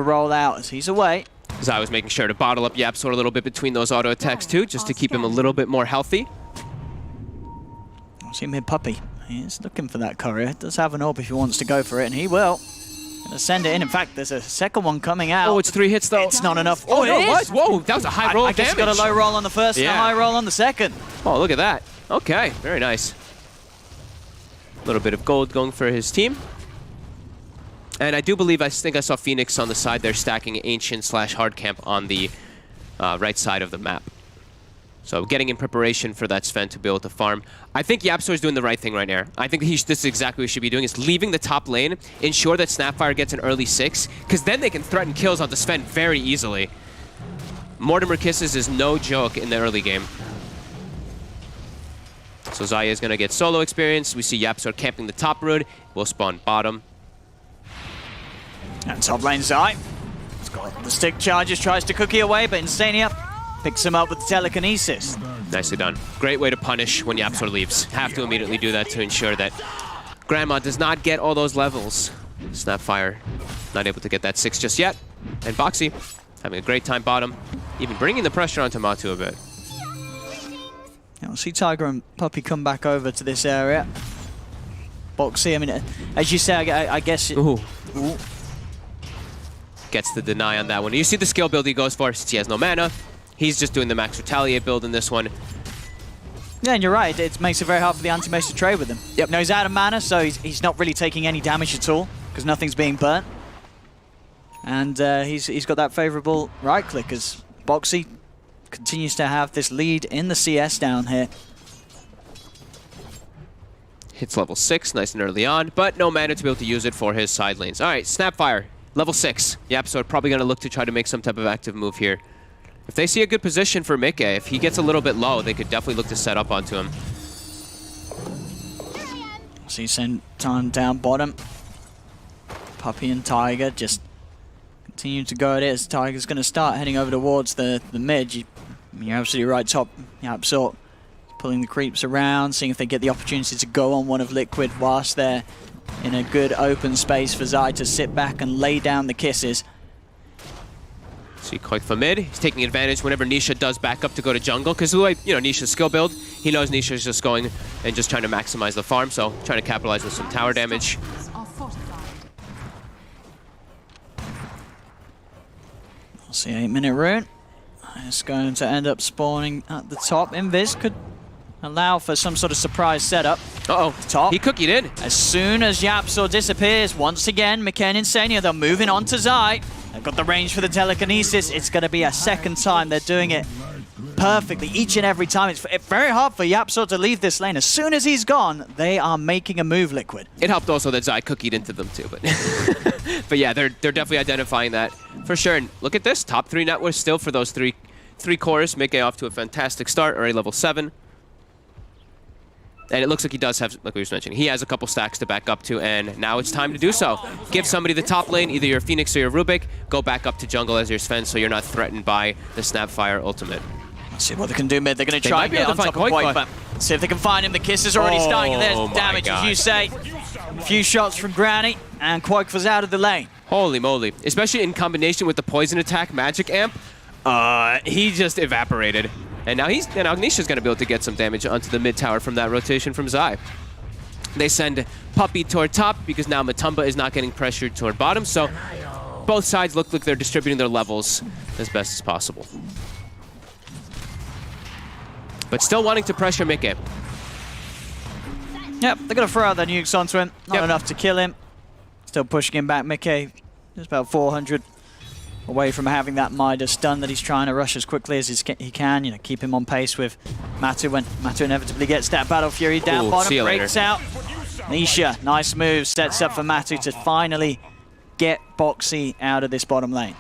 Speaker 11: roll out as he's away.
Speaker 4: Zai was making sure to bottle up YapzOr a little bit between those auto attacks too, just to keep him a little bit more healthy.
Speaker 11: See mid puppy. He's looking for that courier. Does have an orb if he wants to go for it, and he will. Gonna send it in. In fact, there's a second one coming out.
Speaker 4: Oh, it's 3 hits though.
Speaker 11: It's not enough.
Speaker 4: Oh, no, it is. Whoa, that was a high roll
Speaker 11: I
Speaker 4: of
Speaker 11: guess
Speaker 4: damage.
Speaker 11: got a low roll on the first and a high roll on the second.
Speaker 4: Oh, look at that. Okay, very nice. A little bit of gold going for his team. And I do believe, I think I saw Phoenix on the side there stacking Ancient/Hard Camp on the right side of the map. So getting in preparation for that Sven to be able to farm. I think YapzOr is doing the right thing right now. I think this is exactly what he should be doing, is leaving the top lane, ensure that Snapfire gets an early 6, because then they can threaten kills onto Sven very easily. Mortimer Kisses is no joke in the early game. So Zaya is going to get solo experience. We see YapzOr camping the top rune. Will spawn bottom.
Speaker 11: And top lane Zai. He's got the stick charges, tries to cookie away, but Insania picks him up with the telekinesis.
Speaker 4: Nicely done. Great way to punish when YapzOr leaves. Have to immediately do that to ensure that Grandma does not get all those levels. Snapfire not able to get that 6 just yet. And Boxy having a great time bottom, even bringing the pressure onto Matu a bit.
Speaker 11: Now we'll see Tiger and Puppy come back over to this area. Boxy, I mean, as you say, I guess...
Speaker 4: Ooh. Gets the deny on that one. You see the skill build he goes for, since he has no mana. He's just doing the max retaliate build in this one.
Speaker 11: Yeah, and you're right. It makes it very hard for the anti-mage to trade with him.
Speaker 4: Yep.
Speaker 11: No, he's out of mana, so he's not really taking any damage at all, because nothing's being burnt. And he's got that favorable right click as Boxy continues to have this lead in the CS down here.
Speaker 4: Hits level 6, nice and early on, but no mana to be able to use it for his side lanes. All right, Snapfire, level 6. YapzOr probably going to look to try to make some type of active move here. If they see a good position for Mika, if he gets a little bit low, they could definitely look to set up onto him.
Speaker 11: See Senton down bottom. Puppy and Tiger just continue to go at it as Tiger's going to start heading over towards the mid. You're absolutely right, top YapzOr pulling the creeps around, seeing if they get the opportunity to go on one of Liquid whilst they're in a good open space for Zai to sit back and lay down the kisses.
Speaker 4: See Koik for mid. He's taking advantage whenever Nisha does back up to go to jungle, because the way, Nisha's skill build, he knows Nisha's just going and just trying to maximize the farm, so trying to capitalize with some tower damage.
Speaker 11: We'll see 8-minute rune. It's going to end up spawning at the top. Invis could allow for some sort of surprise setup.
Speaker 4: Uh-oh,
Speaker 11: top.
Speaker 4: He cookied in.
Speaker 11: As soon as YapzOr disappears, once again, Mika and Insania, they're moving on to Zai. They've got the range for the telekinesis. It's going to be a second time they're doing it perfectly each and every time. It's very hard for YapzOr to leave this lane. As soon as he's gone, they are making a move, Liquid.
Speaker 4: It helped also that Zai cookied into them too, but but yeah, they're definitely identifying that for sure. And look at this, top 3 net worth still for those three cores. Mika off to a fantastic start, already level 7. And it looks like he does have, like we were mentioning, he has a couple stacks to back up to, and now it's time to do so. Give somebody the top lane, either your Phoenix or your Rubik, go back up to jungle as your Sven so you're not threatened by the Snapfire ultimate.
Speaker 11: Let's see what they can do mid. They're going to try and get on top of Koik. See if they can find him. The kiss is already starting, and there's damage, as you say. A few shots from Granny, and Koik was out of the lane.
Speaker 4: Holy moly. Especially in combination with the poison attack magic amp. He just evaporated. And now Nisha's going to be able to get some damage onto the mid tower from that rotation from Zai. They send Puppey toward top because now Matumba is not getting pressured toward bottom. So both sides look like they're distributing their levels as best as possible. But still wanting to pressure Mickey.
Speaker 11: Yep, they're going to throw out their nukes onto him. Not enough to kill him. Still pushing him back. Mickey just about 400 away from having that Midas stun that he's trying to rush as quickly as he can. You know, keep him on pace with Matu when Matu inevitably gets that Battle Fury down bottom, breaks out. Nisha, nice move, sets up for Matu to finally get Boxy out of this bottom lane.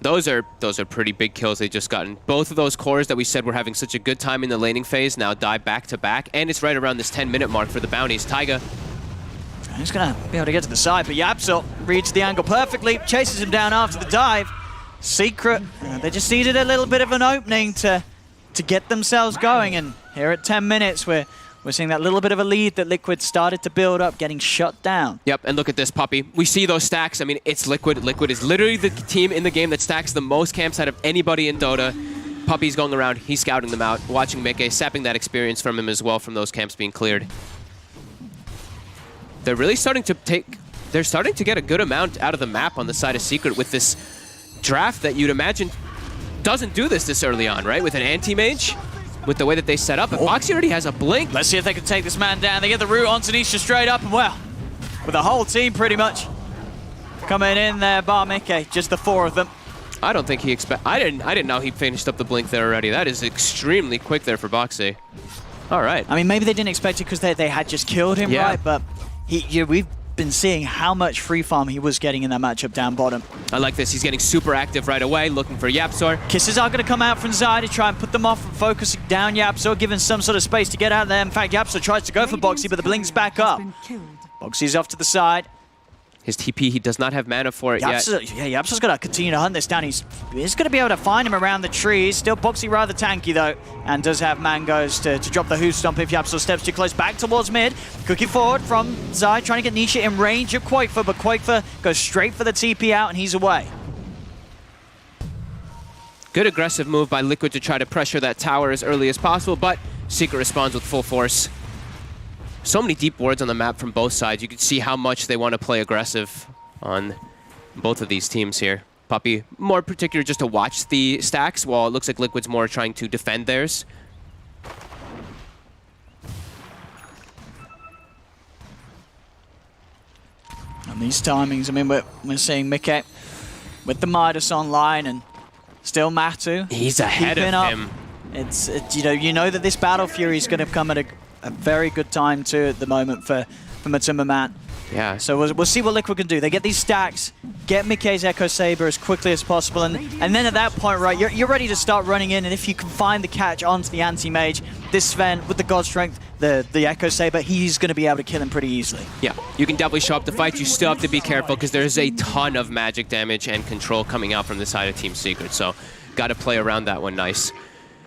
Speaker 4: Those are pretty big kills they just gotten. Both of those cores that we said were having such a good time in the laning phase now die back to back, and it's right around this 10-minute mark for the bounties. Taiga.
Speaker 11: He's going to be able to get to the side, but Yapsel reads the angle perfectly, chases him down after the dive. Secret, they just needed a little bit of an opening to get themselves going, and here at 10 minutes we're seeing that little bit of a lead that Liquid started to build up, getting shut down.
Speaker 4: Yep, and look at this, Puppey. We see those stacks. I mean, it's Liquid. Liquid is literally the team in the game that stacks the most camps out of anybody in Dota. Puppey's going around, he's scouting them out, watching Mickey, sapping that experience from him as well from those camps being cleared. They're really starting to get a good amount out of the map on the side of Secret with this draft that you'd imagine doesn't do this early on, right? With an anti-mage, with the way that they set up. And Boxy already has a blink.
Speaker 11: Let's see if they can take this man down. They get the root onto Nisha straight up, and well, with the whole team pretty much coming in there, bar Mickey, just the 4 of them.
Speaker 4: I don't think he I didn't know he finished up the blink there already. That is extremely quick there for Boxy. All right.
Speaker 11: I mean, maybe they didn't expect it because they had just killed him, right? But we've been seeing how much free farm he was getting in that matchup down bottom.
Speaker 4: I like this. He's getting super active right away, looking for Yapsor.
Speaker 11: Kisses are going to come out from Zai to try and put them off and focusing down Yapsor, giving some sort of space to get out there. In fact, Yapsor tries to go for Boxy, but the blink's back up. Boxy's off to the side.
Speaker 4: His TP, he does not have mana for it yet.
Speaker 11: Yeah, Yapsor's got to continue to hunt this down. He's going to be able to find him around the trees. Still Boxy rather tanky, though, and does have mangoes to drop the hoof stomp if Yapsor steps too close. Back towards mid. Cookie forward from Zai, trying to get Nisha in range of Quakefer, but Quakefer goes straight for the TP out, and he's away.
Speaker 4: Good aggressive move by Liquid to try to pressure that tower as early as possible, but Secret responds with full force. So many deep wards on the map from both sides. You can see how much they want to play aggressive on both of these teams here. Puppey, more particular just to watch the stacks, while it looks like Liquid's more trying to defend theirs.
Speaker 11: And these timings, I mean, we're seeing Mickey with the Midas online, and still Matu.
Speaker 4: He's ahead of him.
Speaker 11: It's you know that this Battle Fury is going to come at a very good time too at the moment for Matumba Man.
Speaker 4: Yeah.
Speaker 11: So we'll see what Liquid can do. They get these stacks, get Mickey's Echo Saber as quickly as possible, and then at that point, right, you're ready to start running in, and if you can find the catch onto the anti-mage, this Sven with the God Strength, the Echo Saber, he's going to be able to kill him pretty easily.
Speaker 4: Yeah, you can definitely show up to fight. You still have to be careful because there's a ton of magic damage and control coming out from the side of Team Secret, so got to play around that one nice.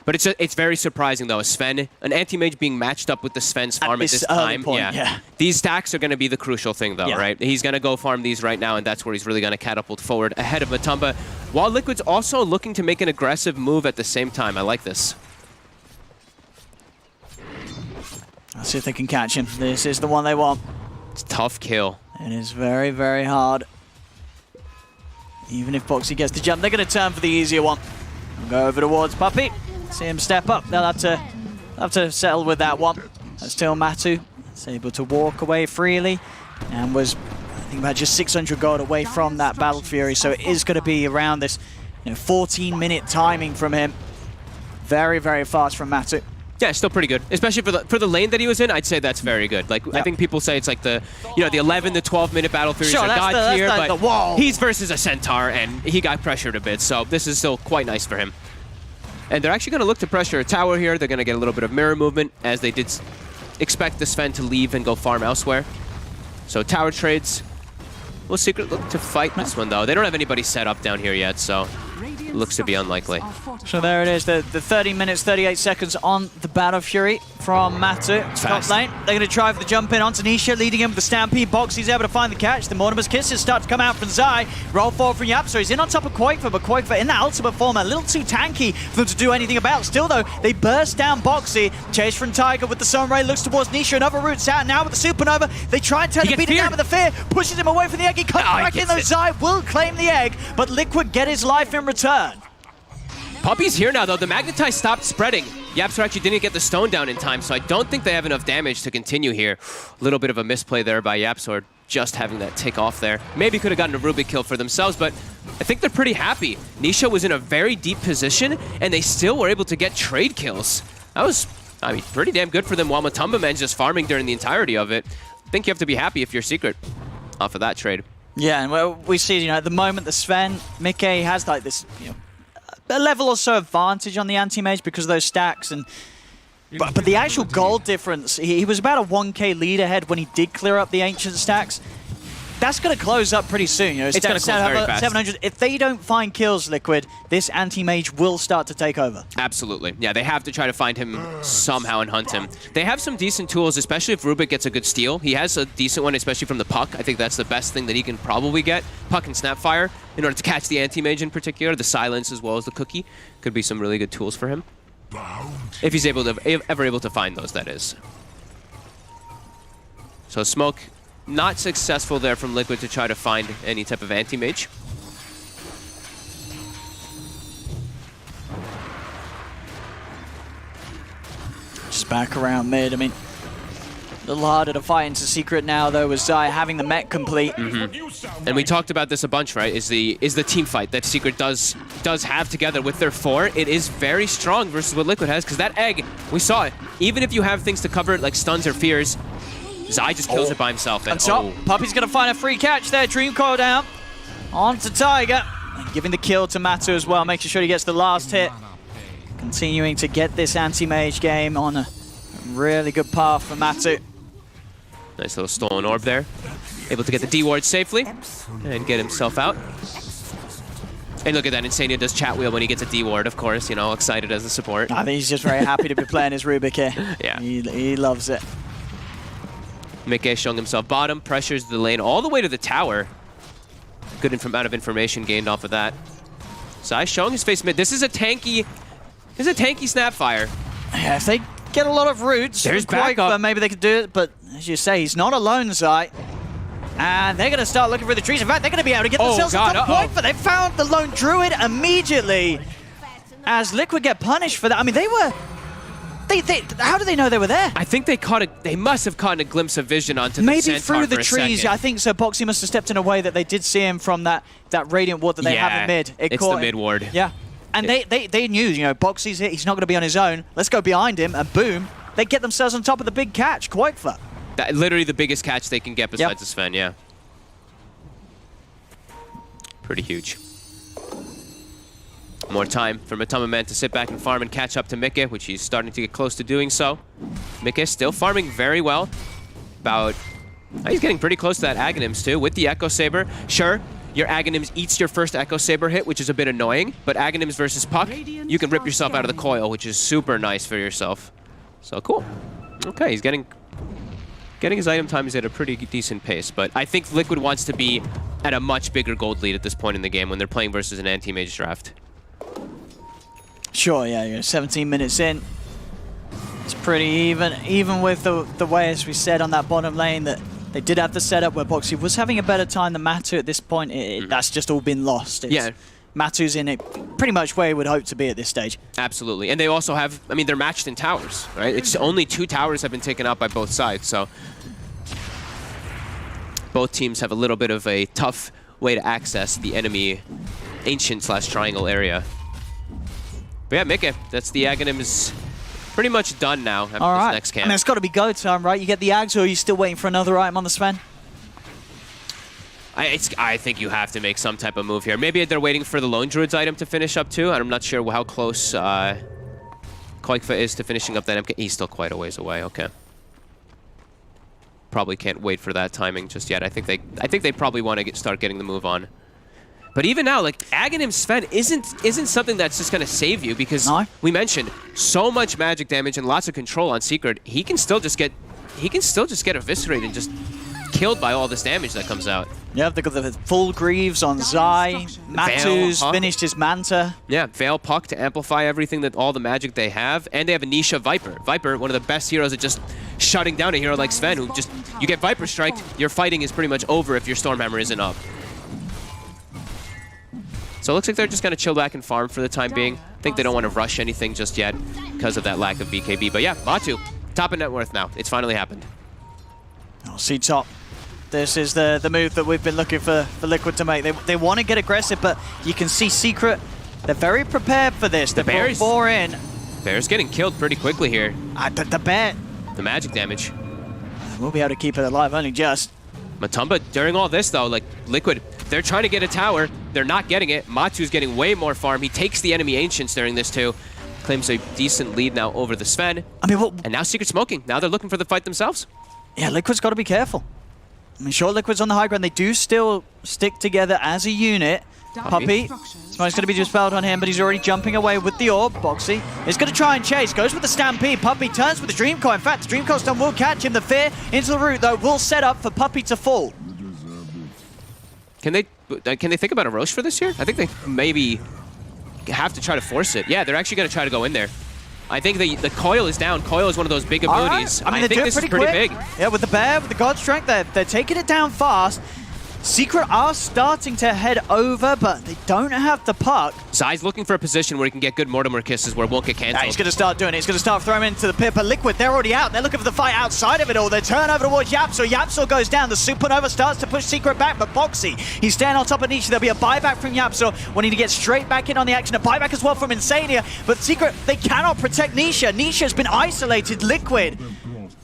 Speaker 4: But it's very surprising, though. Sven, an anti-mage being matched up with the Sven's farm at this time.
Speaker 11: Point, yeah.
Speaker 4: These stacks are going to be the crucial thing, though, right? He's going to go farm these right now, and that's where he's really going to catapult forward ahead of Matumba, while Liquid's also looking to make an aggressive move at the same time. I like this.
Speaker 11: Let's see if they can catch him. This is the one they want.
Speaker 4: It's a tough kill.
Speaker 11: It is very, very hard. Even if Boxy gets the jump, they're going to turn for the easier one. Go over towards Puppey. See him step up. They'll have to settle with that one. That's still Matu. He's able to walk away freely and was, I think, about just 600 gold away from that Battle Fury. So it is going to be around this 14-minute timing from him. Very, very fast from Matu.
Speaker 4: Yeah, still pretty good, especially for the lane that he was in. I'd say that's very good. Like I think people say it's like the the 11 to 12-minute Battle Furies are god tier, but he's versus a Centaur and he got pressured a bit. So this is still quite nice for him. And they're actually going to look to pressure a tower here. They're going to get a little bit of mirror movement, as they did expect the Sven to leave and go farm elsewhere. So tower trades. Will Secret look to fight this one, though? They don't have anybody set up down here yet, so looks to be unlikely.
Speaker 11: So there it is, the 30 minutes, 38 seconds on the Battle Fury from Matu. Top lane, they're going to try for the jump in onto Nisha, leading him with the Stampede. Boxy's able to find the catch. The Mortimer's Kisses start to come out from Zai. Roll forward from Yap, so he's in on top of Quakefor, but Quakefor in that ultimate form, a little too tanky for them to do anything about. Still though, they burst down Boxy. Chase from Tiger with the Sunray, looks towards Nisha, another route's out now with the Supernova. They try and turn the beating down with the fear, pushes him away from the egg. He comes back in though. Zai will claim the egg, but Liquid get his life in return.
Speaker 4: Puppey's here now, though. The Magnetize stopped spreading. Yapster actually didn't get the stone down in time, so I don't think they have enough damage to continue here. A little bit of a misplay there by Yapsor, just having that tick off there. Maybe could have gotten a Rubik kill for themselves, but I think they're pretty happy. Nisha was in a very deep position, and they still were able to get trade kills. That was, I mean, pretty damn good for them, while Matumba Man's just farming during the entirety of it. I think you have to be happy if you're Secret off of that trade.
Speaker 11: Yeah, and well, we see, at the moment the Sven, Mickey has like this, a level or so advantage on the anti-mage because of those stacks, and but the actual gold difference, he was about a 1k lead ahead when he did clear up the ancient stacks. That's going to close up pretty soon.
Speaker 4: It's going to close very fast.
Speaker 11: 700. If they don't find kills, Liquid, this anti-mage will start to take over.
Speaker 4: Absolutely. Yeah, they have to try to find him somehow and hunt him. They have some decent tools, especially if Rubik gets a good steal. He has a decent one, especially from the Puck. I think that's the best thing that he can probably get. Puck and Snapfire, in order to catch the anti-mage in particular. The Silence as well as the Cookie could be some really good tools for him. If he's ever able to find those, that is. So Smoke, not successful there from Liquid to try to find any type of anti-mage.
Speaker 11: Just back around mid. I mean, a little harder to fight into Secret now, though, with Zai having the mech complete.
Speaker 4: And we talked about this a bunch, right? Is the team fight that Secret does have together with their 4. It is very strong versus what Liquid has, because that egg, we saw it. Even if you have things to cover it like stuns or fears, Zai just kills it by himself. And
Speaker 11: Puppey's going to find a free catch there. Dream Coil down. On to Tiger. And giving the kill to Matu as well, making sure he gets the last hit. Continuing to get this anti-mage game on a really good path for Matu.
Speaker 4: Nice little stolen orb there. Able to get the D-ward safely and get himself out. And look at that, Insania does chat wheel when he gets a D-ward, of course, excited as a support.
Speaker 11: I think he's just very happy to be playing his Rubik here.
Speaker 4: Yeah.
Speaker 11: He loves it.
Speaker 4: Mickey showing himself bottom, pressures the lane all the way to the tower. Good amount of information gained off of that. Zai showing his face mid. This is a tanky Snapfire.
Speaker 11: Yeah, if they get a lot of roots,
Speaker 4: there's backup.
Speaker 11: Maybe they could do it, but as you say, he's not alone, Zai. And they're going to start looking for the trees. In fact, they're going to be able to get themselves on top point, but they found the lone druid immediately. As Liquid get punished for that. I mean, they were... how do they know they were there?
Speaker 4: I think they must have caught a glimpse of vision onto the Centaur
Speaker 11: through the
Speaker 4: for a
Speaker 11: trees.
Speaker 4: second.
Speaker 11: I think so. Boxy must have stepped in a way that they did see him from that Radiant ward that they have in mid.
Speaker 4: It's the mid ward.
Speaker 11: Yeah. And they knew, Boxy's here. He's not going to be on his own. Let's go behind him, and boom, they get themselves on top of the big catch. Quakefor.
Speaker 4: Literally the biggest catch they can get besides the Sven, yeah. Pretty huge. More time for Matumba Man to sit back and farm and catch up to Mickey, which he's starting to get close to doing so. Mickey still farming very well. He's getting pretty close to that Aghanims too, with the Echo Saber. Sure, your Aghanims eats your first Echo Saber hit, which is a bit annoying, but Aghanims versus Puck, you can rip yourself out of the coil, which is super nice for yourself. So cool. Okay, he's getting his item times at a pretty decent pace, but I think Liquid wants to be at a much bigger gold lead at this point in the game when they're playing versus an anti-mage draft.
Speaker 11: Sure, yeah, you're 17 minutes in. It's pretty even with the way, as we said, on that bottom lane, that they did have the setup where Boxy was having a better time than Matu at this point. That's just all been lost. Matu's in it pretty much where he would hope to be at this stage.
Speaker 4: Absolutely, and they also have, they're matched in towers, right? It's only 2 towers have been taken out by both sides, so both teams have a little bit of a tough way to access the enemy ancient/triangle area. But yeah, Mickey, that's the Aghanims pretty much done now after this next camp.
Speaker 11: It's got to be go time, right? You get the Ags, or are you still waiting for another item on the Sven?
Speaker 4: I think you have to make some type of move here. Maybe they're waiting for the Lone Druid's item to finish up too. I'm not sure how close Quakefor is to finishing up that MK. He's still quite a ways away. Okay. Probably can't wait for that timing just yet. I think they probably want to start getting the move on. But even now, like, Aghanim Sven isn't something that's just going to save you, because we mentioned so much magic damage and lots of control on Secret. He can still just get eviscerated and just killed by all this damage that comes out.
Speaker 11: Yeah, they've got the full Greaves on Zai. Matu's finished his Manta.
Speaker 4: Yeah, Veil Puck to amplify everything, that all the magic they have. And they have Anisha Viper. Viper, one of the best heroes at just shutting down a hero like Sven, who just, you get Viper Strike, your fighting is pretty much over if your Stormhammer isn't up. So it looks like they're just going to chill back and farm for the time being. I think they don't want to rush anything just yet because of that lack of BKB. But yeah, Matu, top of net worth now. It's finally happened.
Speaker 11: Oh, C-top. This is the move that we've been looking for Liquid to make. They want to get aggressive, but you can see Secret, they're very prepared for this. They brought 4 in.
Speaker 4: Bear's getting killed pretty quickly here.
Speaker 11: The Bear.
Speaker 4: The magic damage.
Speaker 11: We'll be able to keep it alive, only just.
Speaker 4: Matumba, during all this though, like Liquid, they're trying to get a tower. They're not getting it. Matu's getting way more farm. He takes the enemy Ancients during this too. Claims a decent lead now over the Sven.
Speaker 11: I mean,
Speaker 4: and now Secret smoking. Now they're looking for the fight themselves.
Speaker 11: Yeah, Liquid's got to be careful. I mean, sure, Liquid's on the high ground. They do still stick together as a unit. Puppey. Smoke's going to be dispelled on him, but he's already jumping away with the orb. Boxy is going to try and chase. Goes with the Stampede. Puppey turns with the Dream Coil. In fact, the Dream Coil stun will catch him. The Fear into the root, though, will set up for Puppey to fall.
Speaker 4: Can they think about a Roche for this here? I think they maybe have to try to force it. Yeah, they're actually going to try to go in there. I think the Coil is down. Coil is one of those big abilities.
Speaker 11: Right. I mean,
Speaker 4: think this is pretty big.
Speaker 11: Yeah, with the Bear, with the God Strength, they're taking it down fast. Secret are starting to head over, but they don't have the puck.
Speaker 4: Zai's looking for a position where he can get good Mortimer kisses where it won't get cancelled.
Speaker 11: He's going to start doing it. He's going to start throwing into the pit, but Liquid, they're already out. They're looking for the fight outside of it all. They turn over towards Yapsor. Yapsor goes down. The Supernova starts to push Secret back, but Boxy, he's standing on top of Nisha. There'll be a buyback from Yapsor, wanting to get straight back in on the action. A buyback as well from Insania, but Secret, they cannot protect Nisha. Nisha's been isolated. Liquid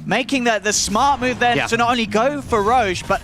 Speaker 11: making the smart move then to not only go for Roche, but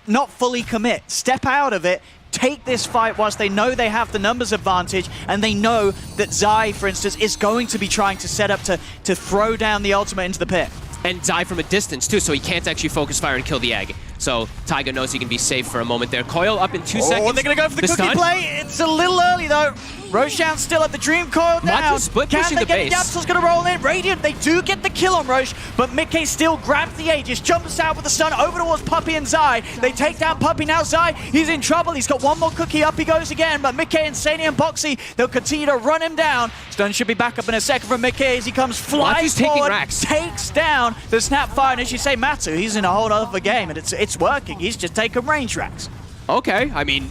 Speaker 11: not fully commit. Step out of it, take this fight whilst they know they have the numbers advantage, and they know that Zai, for instance, is going to be trying to set up to throw down the ultimate into the pit.
Speaker 4: And Zai from a distance too, so he can't actually focus fire and kill the egg. So Taiga knows he can be safe for a moment there. Coil up in 2 seconds.
Speaker 11: Oh, they're going to go for the cookie
Speaker 4: stun
Speaker 11: play. It's a little early though. Roshan still at the Dream Coil down.
Speaker 4: Split
Speaker 11: Can
Speaker 4: pushing
Speaker 11: they
Speaker 4: the
Speaker 11: get
Speaker 4: base.
Speaker 11: Yapsol's going to roll in. Radiant, they do get the kill on Roche, but Mickey still grabs the Aegis, jumps out with the stun over towards Puppey and Zai. They take down Puppey. Now Zai, he's in trouble. He's got one more cookie. Up he goes again, but Mickey, Insania, and Boxy, they'll continue to run him down. Stun should be back up in a second from Mickey as he comes flying forward, takes down the Snapfire. And as you say, Matu, he's in a whole other game, and it's working. He's just taking range racks.
Speaker 4: Okay, I mean,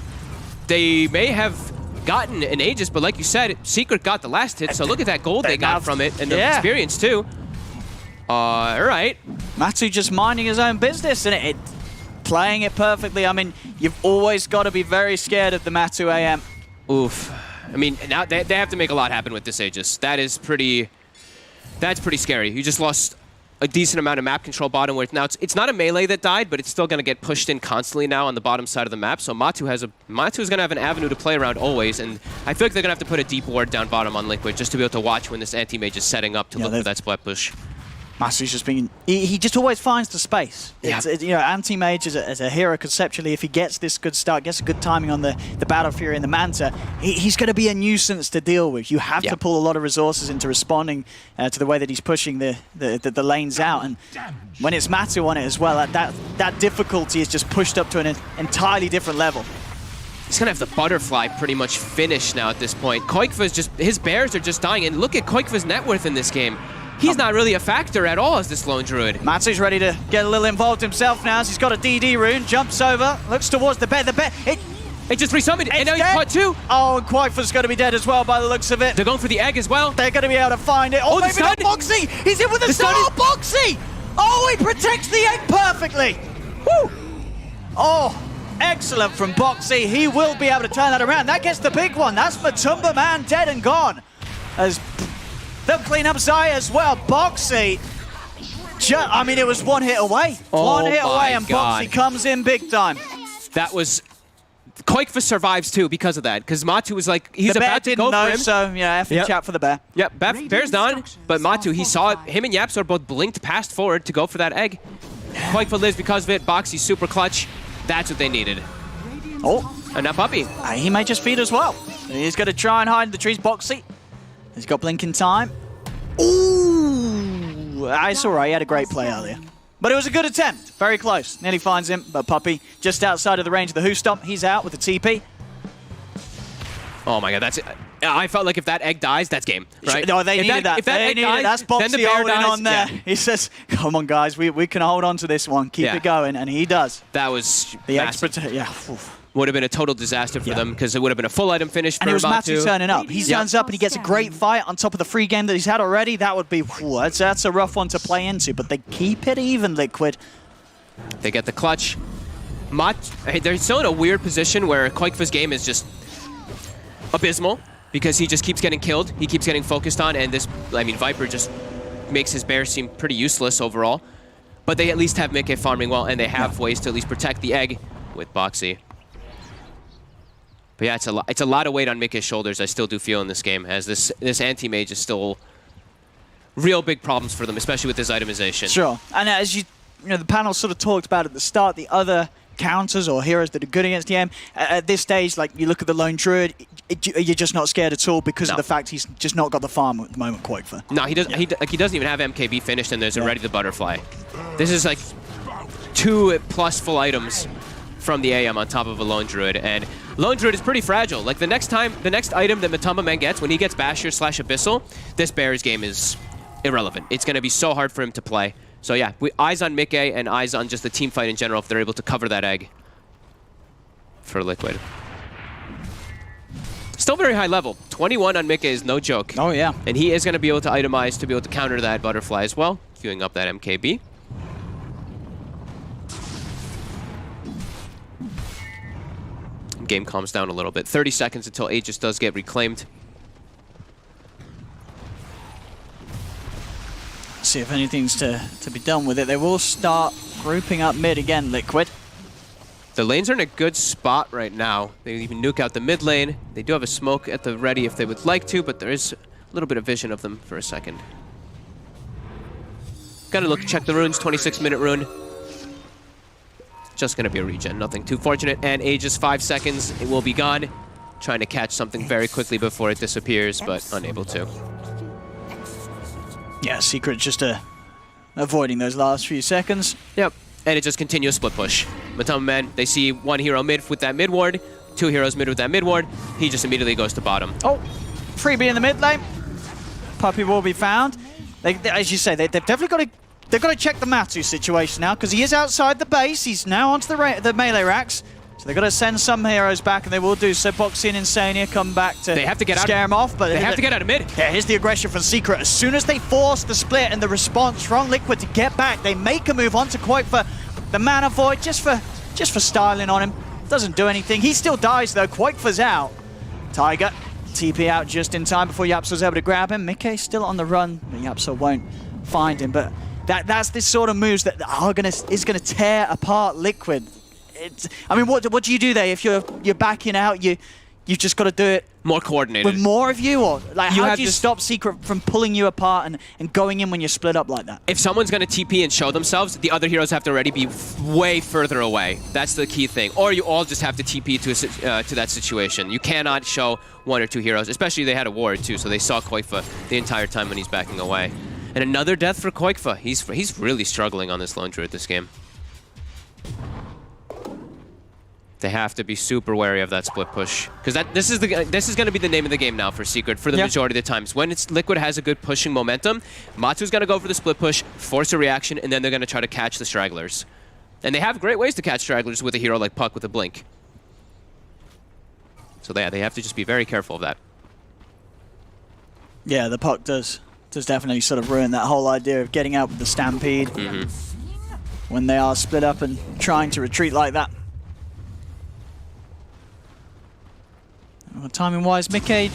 Speaker 4: they may have gotten an Aegis, but like you said, Secret got the last hit, so look at that gold they got from it, and the experience too. All right.
Speaker 11: Matu just minding his own business, and playing it perfectly. I mean, you've always got to be very scared of the Matu AM.
Speaker 4: Oof. I mean, now they have to make a lot happen with this Aegis. That's pretty scary. You just lost a decent amount of map control bottom where now it's not a melee that died, but it's still going to get pushed in constantly now on the bottom side of the map. So Matu is going to have an avenue to play around always, and I feel like they're going to have to put a deep ward down bottom on Liquid just to be able to watch when this anti-mage is setting up to look for that split push.
Speaker 11: Matu's just been... He just always finds the space.
Speaker 4: Yeah.
Speaker 11: You know, anti-mage as a hero conceptually, if he gets this good start, gets a good timing on the Battle Fury and the Manta, he's going to be a nuisance to deal with. You have to pull a lot of resources into responding to the way that he's pushing the lanes out. And when it's Matu on it as well, that difficulty is just pushed up to an entirely different level.
Speaker 4: He's going to have the butterfly pretty much finished now at this point. Koikva's just... His bears are just dying, and look at Koikva's net worth in this game. He's not really a factor at all as this lone druid.
Speaker 11: Matu's ready to get a little involved himself now as he's got a DD rune, jumps over, looks towards the bear.
Speaker 4: It just resummoned, and now he's caught too.
Speaker 11: Oh, and Quaifa's going to be dead as well by the looks of it.
Speaker 4: They're going for the egg as well.
Speaker 11: They're going to be able to find it. Oh, maybe not Boxy! He's in with the stun! Oh, Boxy! Oh, he protects the egg perfectly! Woo! Oh, excellent from Boxy. He will be able to turn that around. That gets the big one. That's Matumba Man dead and gone. As they'll clean up Zai as well. Boxy, I mean, it was one hit away. One hit away, and Boxy comes in big time.
Speaker 4: That was... Koikva survives too because of that, because Matu was like, he's about to go for him.
Speaker 11: So, yeah, chat for the bear.
Speaker 4: Yep, bear's done, but Matu, he saw it. Him and Yapsor both blinked past forward to go for that egg. Koikva lives because of it. Boxy's super clutch. That's what they needed.
Speaker 11: Oh,
Speaker 4: And now Puppy.
Speaker 11: He may just feed as well. He's going to try and hide in the trees. Boxy. He's got blinking time. Ooh! It's all right. He had a great play earlier. But it was a good attempt. Very close. Nearly finds him. But Puppy, just outside of the range of the Who Stomp, he's out with the TP.
Speaker 4: Oh my god, that's it. I felt like if that egg dies, that's game, right?
Speaker 11: No, they needed that.
Speaker 4: If that egg dies,
Speaker 11: that's Boxy
Speaker 4: then the bear
Speaker 11: holding
Speaker 4: dies.
Speaker 11: on there.
Speaker 4: Yeah.
Speaker 11: He says, come on, guys, we can hold on to this one. Keep it going. And he does.
Speaker 4: That was
Speaker 11: the
Speaker 4: massive.
Speaker 11: expert. Yeah.
Speaker 4: Would have been a total disaster for them because it would have been a full item finish for
Speaker 11: And it was
Speaker 4: Matu.
Speaker 11: Matu turning up. He turns up and he gets a great fight on top of the free game that he's had already. That would be, that's a rough one to play into, but they keep it even, Liquid.
Speaker 4: They get the clutch. They're still in a weird position where Koikfa's game is just abysmal because he just keeps getting killed. He keeps getting focused on, and this, I mean, Viper just makes his bear seem pretty useless overall. But they at least have Mickey farming well, and they have ways to at least protect the egg with Boxy. But yeah, it's a lot of weight on Mickey's shoulders, I still do feel in this game, as this anti-mage is still real big problems for them, especially with this itemization.
Speaker 11: Sure. And as you know, the panel sort of talked about at the start, the other counters or heroes that are good against the aim. At this stage, like you look at the Lone Druid, you're just not scared at all because of the fact he's just not got the farm at the moment, Koikfa.
Speaker 4: No, he doesn't. He doesn't even have MKB finished, and there's already the butterfly. This is like 2+ full items from the AM on top of a Lone Druid, and Lone Druid is pretty fragile. Like the next item that Matumba Man gets, when he gets Basher / Abyssal, this Bears game is irrelevant. It's going to be so hard for him to play. So yeah, eyes on Mickey and eyes on just the team fight in general if they're able to cover that egg for Liquid. Still very high level. 21 on Mickey is no joke.
Speaker 11: Oh yeah.
Speaker 4: And he is going to be able to itemize to be able to counter that butterfly as well, queuing up that MKB. Game calms down a little bit. 30 seconds until Aegis does get reclaimed.
Speaker 11: See if anything's to be done with it. They will start grouping up mid again, Liquid.
Speaker 4: The lanes are in a good spot right now. They even nuke out the mid lane. They do have a smoke at the ready if they would like to, but there is a little bit of vision of them for a second. Gotta check the runes, 26-minute rune. Just gonna be a regen, nothing too fortunate. And Aegis 5 seconds, it will be gone. Trying to catch something very quickly before it disappears, but unable to.
Speaker 11: Yeah, Secret just avoiding those last few seconds.
Speaker 4: Yep, and it just continues split push. Matumba Man, they see one hero mid with that mid ward, 2 heroes mid with that mid ward. He just immediately goes to bottom.
Speaker 11: Oh, freebie in the mid lane. Puppy will be found. As you say, they've definitely got to check the Matu situation now because he is outside the base. He's now onto the melee racks. So they've got to send some heroes back, and they will do so. Boxy and Insania come back to scare him off. But
Speaker 4: they have to get out of mid.
Speaker 11: Yeah, here's the aggression from Secret. As soon as they force the split and the response from Liquid to get back, they make a move onto Koikfa. The Mana Void just for styling on him. Doesn't do anything. He still dies though. Koikfa's out. Tiger TP out just in time before Yapso's able to grab him. Mickey's still on the run, but Yapso won't find him. But that's this sort of moves that is gonna tear apart Liquid. I mean, what do you do there if you're backing out? You've just got to do it
Speaker 4: more coordinated
Speaker 11: with more of you, or like how do you stop Secret from pulling you apart and going in when you're split up like that?
Speaker 4: If someone's going to TP and show themselves, the other heroes have to already be way further away. That's the key thing. Or you all just have to TP to that situation. You cannot show 1 or 2 heroes, especially they had a ward too, so they saw Koikfa the entire time when he's backing away. And another death for Koikfa. He's really struggling on this Lone Druid this game. They have to be super wary of that split push, because this is going to be the name of the game now for Secret for the majority of the times. When Liquid has a good pushing momentum, Matu's going to go for the split push, force a reaction, and then they're going to try to catch the stragglers. And they have great ways to catch stragglers with a hero like Puck with a blink. So they have to just be very careful of that.
Speaker 11: Yeah, the Puck does definitely sort of ruin that whole idea of getting out with the Stampede when they are split up and trying to retreat like that. Well, timing-wise, Mickey I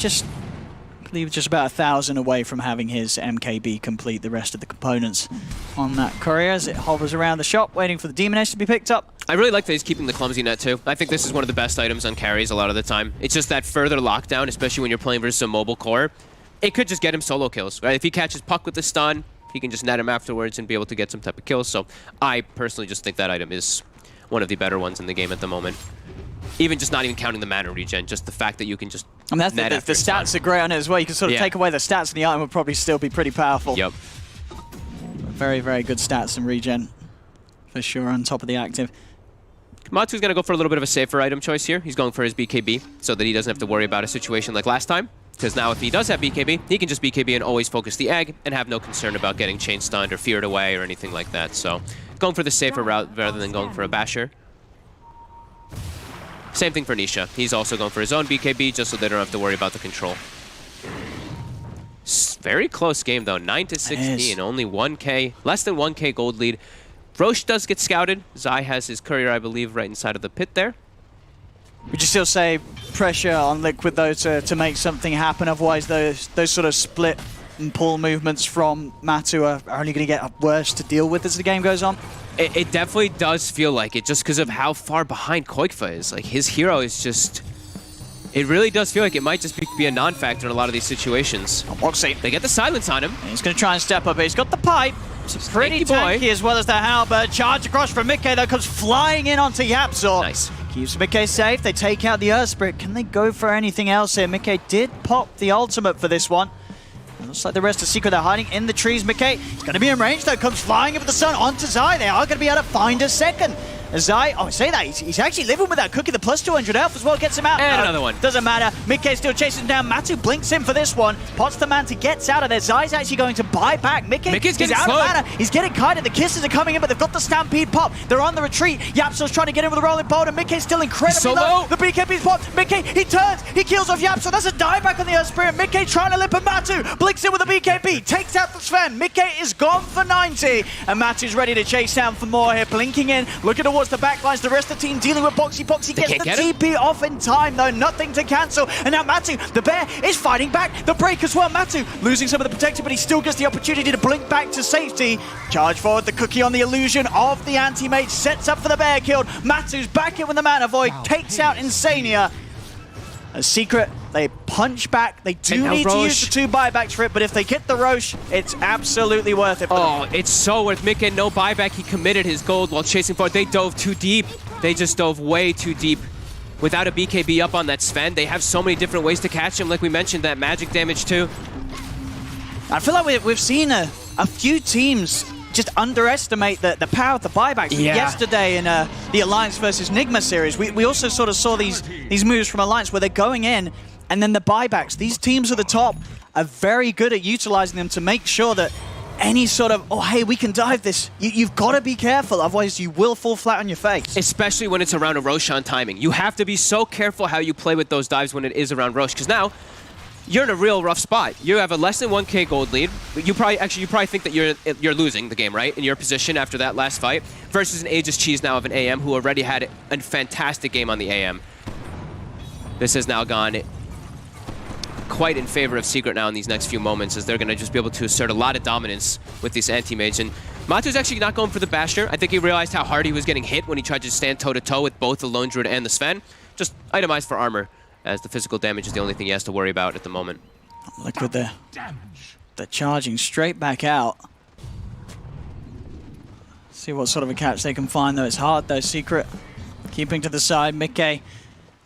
Speaker 11: believe just about 1,000 away from having his MKB complete the rest of the components on that courier as it hovers around the shop, waiting for the Demon Edge to be picked up.
Speaker 4: I really like that he's keeping the Clumsy Net too. I think this is one of the best items on carries a lot of the time. It's just that further lockdown, especially when you're playing versus a mobile core. It could just get him solo kills, right? If he catches Puck with the stun, he can just net him afterwards and be able to get some type of kills. So I personally just think that item is one of the better ones in the game at the moment. even just not even counting the mana regen, just the fact that you can just
Speaker 11: And that's
Speaker 4: net
Speaker 11: the
Speaker 4: after
Speaker 11: stats
Speaker 4: stun.
Speaker 11: are great on it as well. You can sort of take away the stats, and the item would probably still be pretty powerful.
Speaker 4: Yep.
Speaker 11: Very, very good stats and regen, for sure, on top of the active.
Speaker 4: Matsu's going to go for a little bit of a safer item choice here. He's going for his BKB so that he doesn't have to worry about a situation like last time. Because now if he does have BKB, he can just BKB and always focus the egg and have no concern about getting chain stunned or feared away or anything like that. So going for the safer route rather than going for a basher. Same thing for Nisha. He's also going for his own BKB just so they don't have to worry about the control. Very close game though, 9-16, only 1k, less than 1k gold lead. Roche does get scouted. Zai has his courier, I believe, right inside of the pit there.
Speaker 11: Would you still say pressure on Liquid though to make something happen? Otherwise, those sort of split and pull movements from Matu are only going to get worse to deal with as the game goes on.
Speaker 4: It definitely does feel like it, just because of how far behind Koikfa is. Like his hero is just. It really does feel like it might just be a non-factor in a lot of these situations. They get the silence on him.
Speaker 11: He's going to try and step up. He's got the pipe. It's pretty tanky as well as the halberd. Charge across from Mickey though, comes flying in onto Yapzor.
Speaker 4: Nice.
Speaker 11: Keeps Mickey safe. They take out the Earth Spirit. Can they go for anything else here? Mickey did pop the ultimate for this one. It looks like the rest of Secret, they're hiding in the trees. Mickey is going to be in range though. Comes flying over the sun onto Zai. They are going to be able to find a second. Zai, I say that, he's actually living with that cookie. The plus 200 health as well gets him out.
Speaker 4: And another one.
Speaker 11: Doesn't matter. Mickey still chases him down. Matu blinks in for this one. Pots the man to get out of there. Zai's actually going to buy back.
Speaker 4: Mickey's getting
Speaker 11: out
Speaker 4: slowed.
Speaker 11: of mana. He's getting kited. The kisses are coming in, but they've got the Stampede pop. They're on the retreat. Yapsor's trying to get in with a rolling bolt, and Mickey's still incredibly
Speaker 4: so low.
Speaker 11: The BKB's popped. Mickey, he turns. He kills off Yapsor. That's a dieback on the Earth Spirit. Mickey trying to lip and Matu blinks in with a BKB. Takes out the Sven. Mickey is gone for 90. And Matu's ready to chase down for more here. Blinking in. Looking towards the backlines. The rest of the team dealing with Boxy. Boxy gets the TP off in time, though. Nothing to cancel. And now Matu, the bear, is fighting back. The break as well. Matu losing some of the protection, but he still gets the opportunity to blink back to safety. Charge forward the cookie on the illusion of the anti-mage. Sets up for the bear killed. Matu's back in with the mana void. Takes out Insania. A Secret, they punch back. They do need to use the 2 buybacks for it, but if they get the Roche, it's absolutely worth it.
Speaker 4: Oh, it's so worth Mickey. No buyback. He committed his gold while chasing forward. They dove too deep. They just dove way too deep. Without a BKB up on that Sven, they have so many different ways to catch him. Like we mentioned, that magic damage too.
Speaker 11: I feel like we've seen a few teams just underestimate the power of the buybacks. Yesterday in the Alliance versus Nigma series, we also sort of saw these moves from Alliance where they're going in, and then the buybacks. These teams at the top are very good at utilizing them to make sure that any sort of, oh, hey, we can dive this. You've got to be careful, otherwise you will fall flat on your face.
Speaker 4: Especially when it's around a Roshan timing. You have to be so careful how you play with those dives when it is around Roche, because now you're in a real rough spot. You have a less than 1k gold lead. You probably think that you're losing the game, right? In your position after that last fight, versus an Aegis Cheese now of an AM who already had a fantastic game on the AM. This has now gone quite in favor of Secret now in these next few moments, as they're going to just be able to assert a lot of dominance with this anti-mage. And Matu's actually not going for the Basher. I think he realized how hard he was getting hit when he tried to stand toe-to-toe with both the Lone Druid and the Sven. Just itemized for armor, as the physical damage is the only thing he has to worry about at the moment.
Speaker 11: Look at the charging straight back out. See what sort of a catch they can find, though. It's hard, though. Secret keeping to the side. Mickey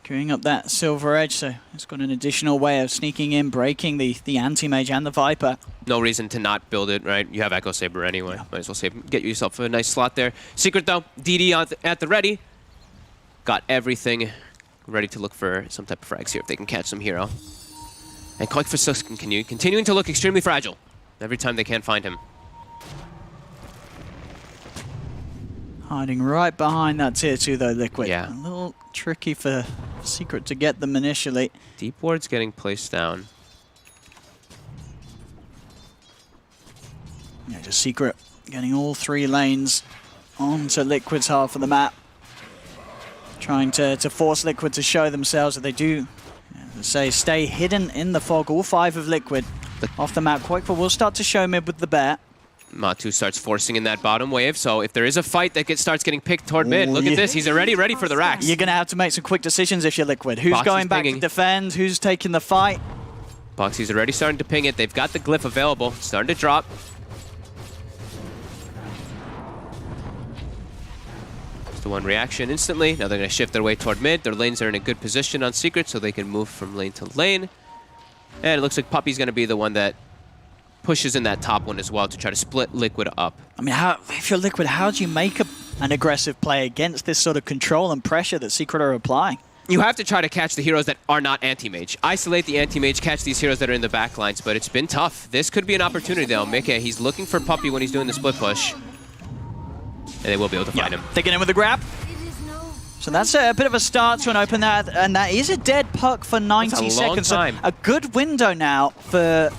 Speaker 11: queuing up that silver edge, so it's got an additional way of sneaking in, breaking the anti-mage and the Viper.
Speaker 4: No reason to not build it, right? You have Echo Saber anyway. Might as well get yourself a nice slot there. Secret, though, DD at the ready. Got everything ready to look for some type of frags here if they can catch some hero. And Koik for Sus continuing to look extremely fragile every time they can't find him.
Speaker 11: Hiding right behind that tier 2 though, Liquid.
Speaker 4: Yeah.
Speaker 11: A little tricky for Secret to get them initially.
Speaker 4: Deep ward's getting placed down.
Speaker 11: Yeah, just Secret getting all 3 lanes onto Liquid's half of the map. Trying to force Liquid to show themselves that they do, as I say, stay hidden in the fog. All 5 of Liquid off the map. Koikfa will start to show mid with the bear.
Speaker 4: Matu starts forcing in that bottom wave, so if there is a fight that starts getting picked toward mid, look at this, he's already ready for the racks.
Speaker 11: You're going to have to make some quick decisions if you're Liquid. Who's going back to defend? Who's taking the fight?
Speaker 4: Boxy's already starting to ping it. They've got the glyph available, starting to drop. Just the one reaction instantly. Now they're going to shift their way toward mid. Their lanes are in a good position on Secret, so they can move from lane to lane. And it looks like Puppey's going to be the one that pushes in that top one as well to try to split Liquid up.
Speaker 11: I mean, if you're Liquid, how do you make an aggressive play against this sort of control and pressure that Secret are applying?
Speaker 4: You have to try to catch the heroes that are not anti-mage. Isolate the anti-mage, catch these heroes that are in the back lines, but it's been tough. This could be an opportunity, though. Mickey, he's looking for Puppey when he's doing the split push. And they will be able to find him.
Speaker 11: Taking in with the grab. So that's a bit of a start to an open that, and that is a dead puck for 90 seconds.
Speaker 4: Time.
Speaker 11: So a good window now for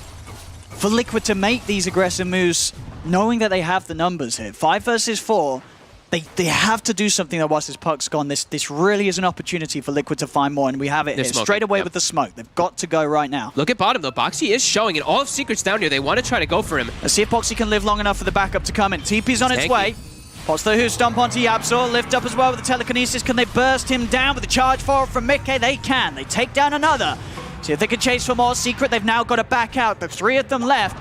Speaker 11: Liquid to make these aggressive moves, knowing that they have the numbers here. 5 versus 4. They have to do something that once this puck's gone. This really is an opportunity for Liquid to find more, and we have it here. Straight away with the smoke. They've got to go right now.
Speaker 4: Look at bottom, though. Boxy is showing, and all of Secret's down here. They want to try to go for him.
Speaker 11: Let's see if Boxy can live long enough for the backup to come in. TP's on its way. Pots the Who stomp onto Yapzor, lift up as well with the telekinesis. Can they burst him down with the charge forward from Mickey? They can. They take down another. See if they can chase for more. Secret, they've now got to back out. There's 3 of them left.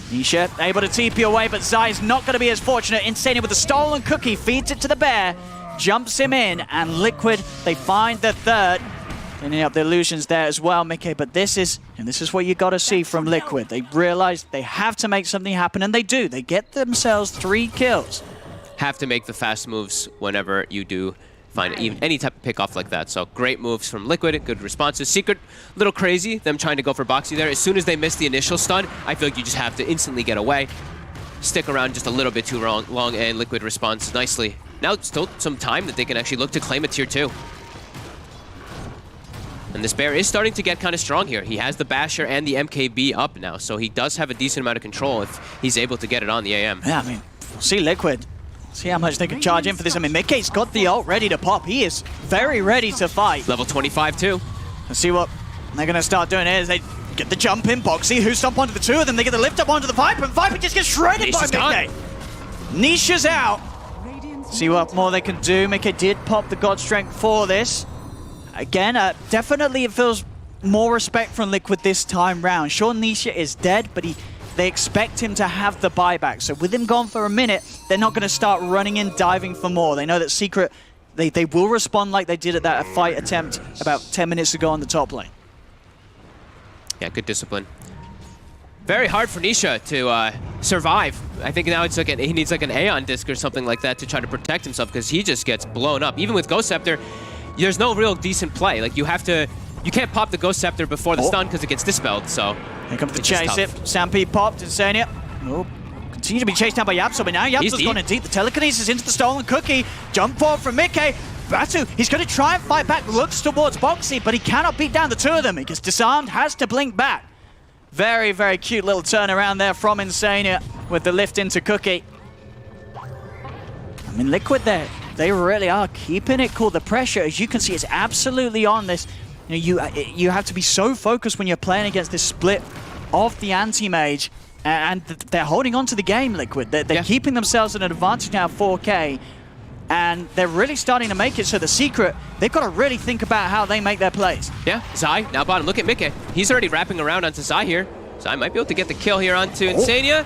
Speaker 11: Nisha able to TP away, but Zai's not going to be as fortunate. Insania with the stolen cookie, feeds it to the bear, jumps him in, and Liquid, they find the third. Cleaning up the illusions there as well, Mickey, but this is what you got to see from Liquid. They realize they have to make something happen, and they do. They get themselves 3 kills.
Speaker 4: Have to make the fast moves whenever you do find even any type of pickoff like that. So great moves from Liquid, good responses. Secret, a little crazy, them trying to go for Boxy there. As soon as they miss the initial stun, I feel like you just have to instantly get away. Stick around just a little bit too long, and Liquid responds nicely. Now it's still some time that they can actually look to claim a tier 2. And this bear is starting to get kind of strong here. He has the Basher and the MKB up now, so he does have a decent amount of control if he's able to get it on the AM.
Speaker 11: Yeah, I mean, we'll see Liquid. See how much they can charge in for this. I mean, Mickey's got the ult ready to pop. He is very ready to fight.
Speaker 4: Level 25 too.
Speaker 11: Let's see what they're going to start doing here. They get the jump in, Boxy, Who stomp onto the 2 of them. They get the lift up onto the Viper, and Viper just gets shredded by Mickey. Nisha's out. See what more they can do. Mickey did pop the God Strength for this. Again, definitely it feels more respect from Liquid this time round. Sure, Nisha is dead, but they expect him to have the buyback. So with him gone for a minute, they're not going to start running in, diving for more. They know that Secret, they will respond like they did at that fight attempt about 10 minutes ago on the top lane.
Speaker 4: Yeah, good discipline. Very hard for Nisha to survive. I think now it's like he needs like an Aeon disc or something like that to try to protect himself, because he just gets blown up. Even with Ghost Scepter, there's no real decent play. Like you can't pop the Ghost Scepter before the stun because it gets dispelled, so...
Speaker 11: Here comes the chase it. Stampede popped, Insania. Oh, continue to be chased down by Yapzor, but now Yapzor's gone in deep. The telekinesis into the stolen cookie. Jump forward from Mickey. Batu, he's going to try and fight back. Looks towards Boxy, but he cannot beat down the 2 of them. He gets disarmed, has to blink back. Very, very cute little turnaround there from Insania with the lift into Cookie. I mean, Liquid there, they really are keeping it cool. The pressure, as you can see, is absolutely on this. You have to be so focused when you're playing against this split of the anti-mage, and they're holding on to the game, Liquid. They're keeping themselves at an advantage now, 4K, and they're really starting to make it so the Secret, they've got to really think about how they make their plays.
Speaker 4: Yeah, Zai, now bottom. Look at Mickey. He's already wrapping around onto Zai here. Zai might be able to get the kill here onto Insania.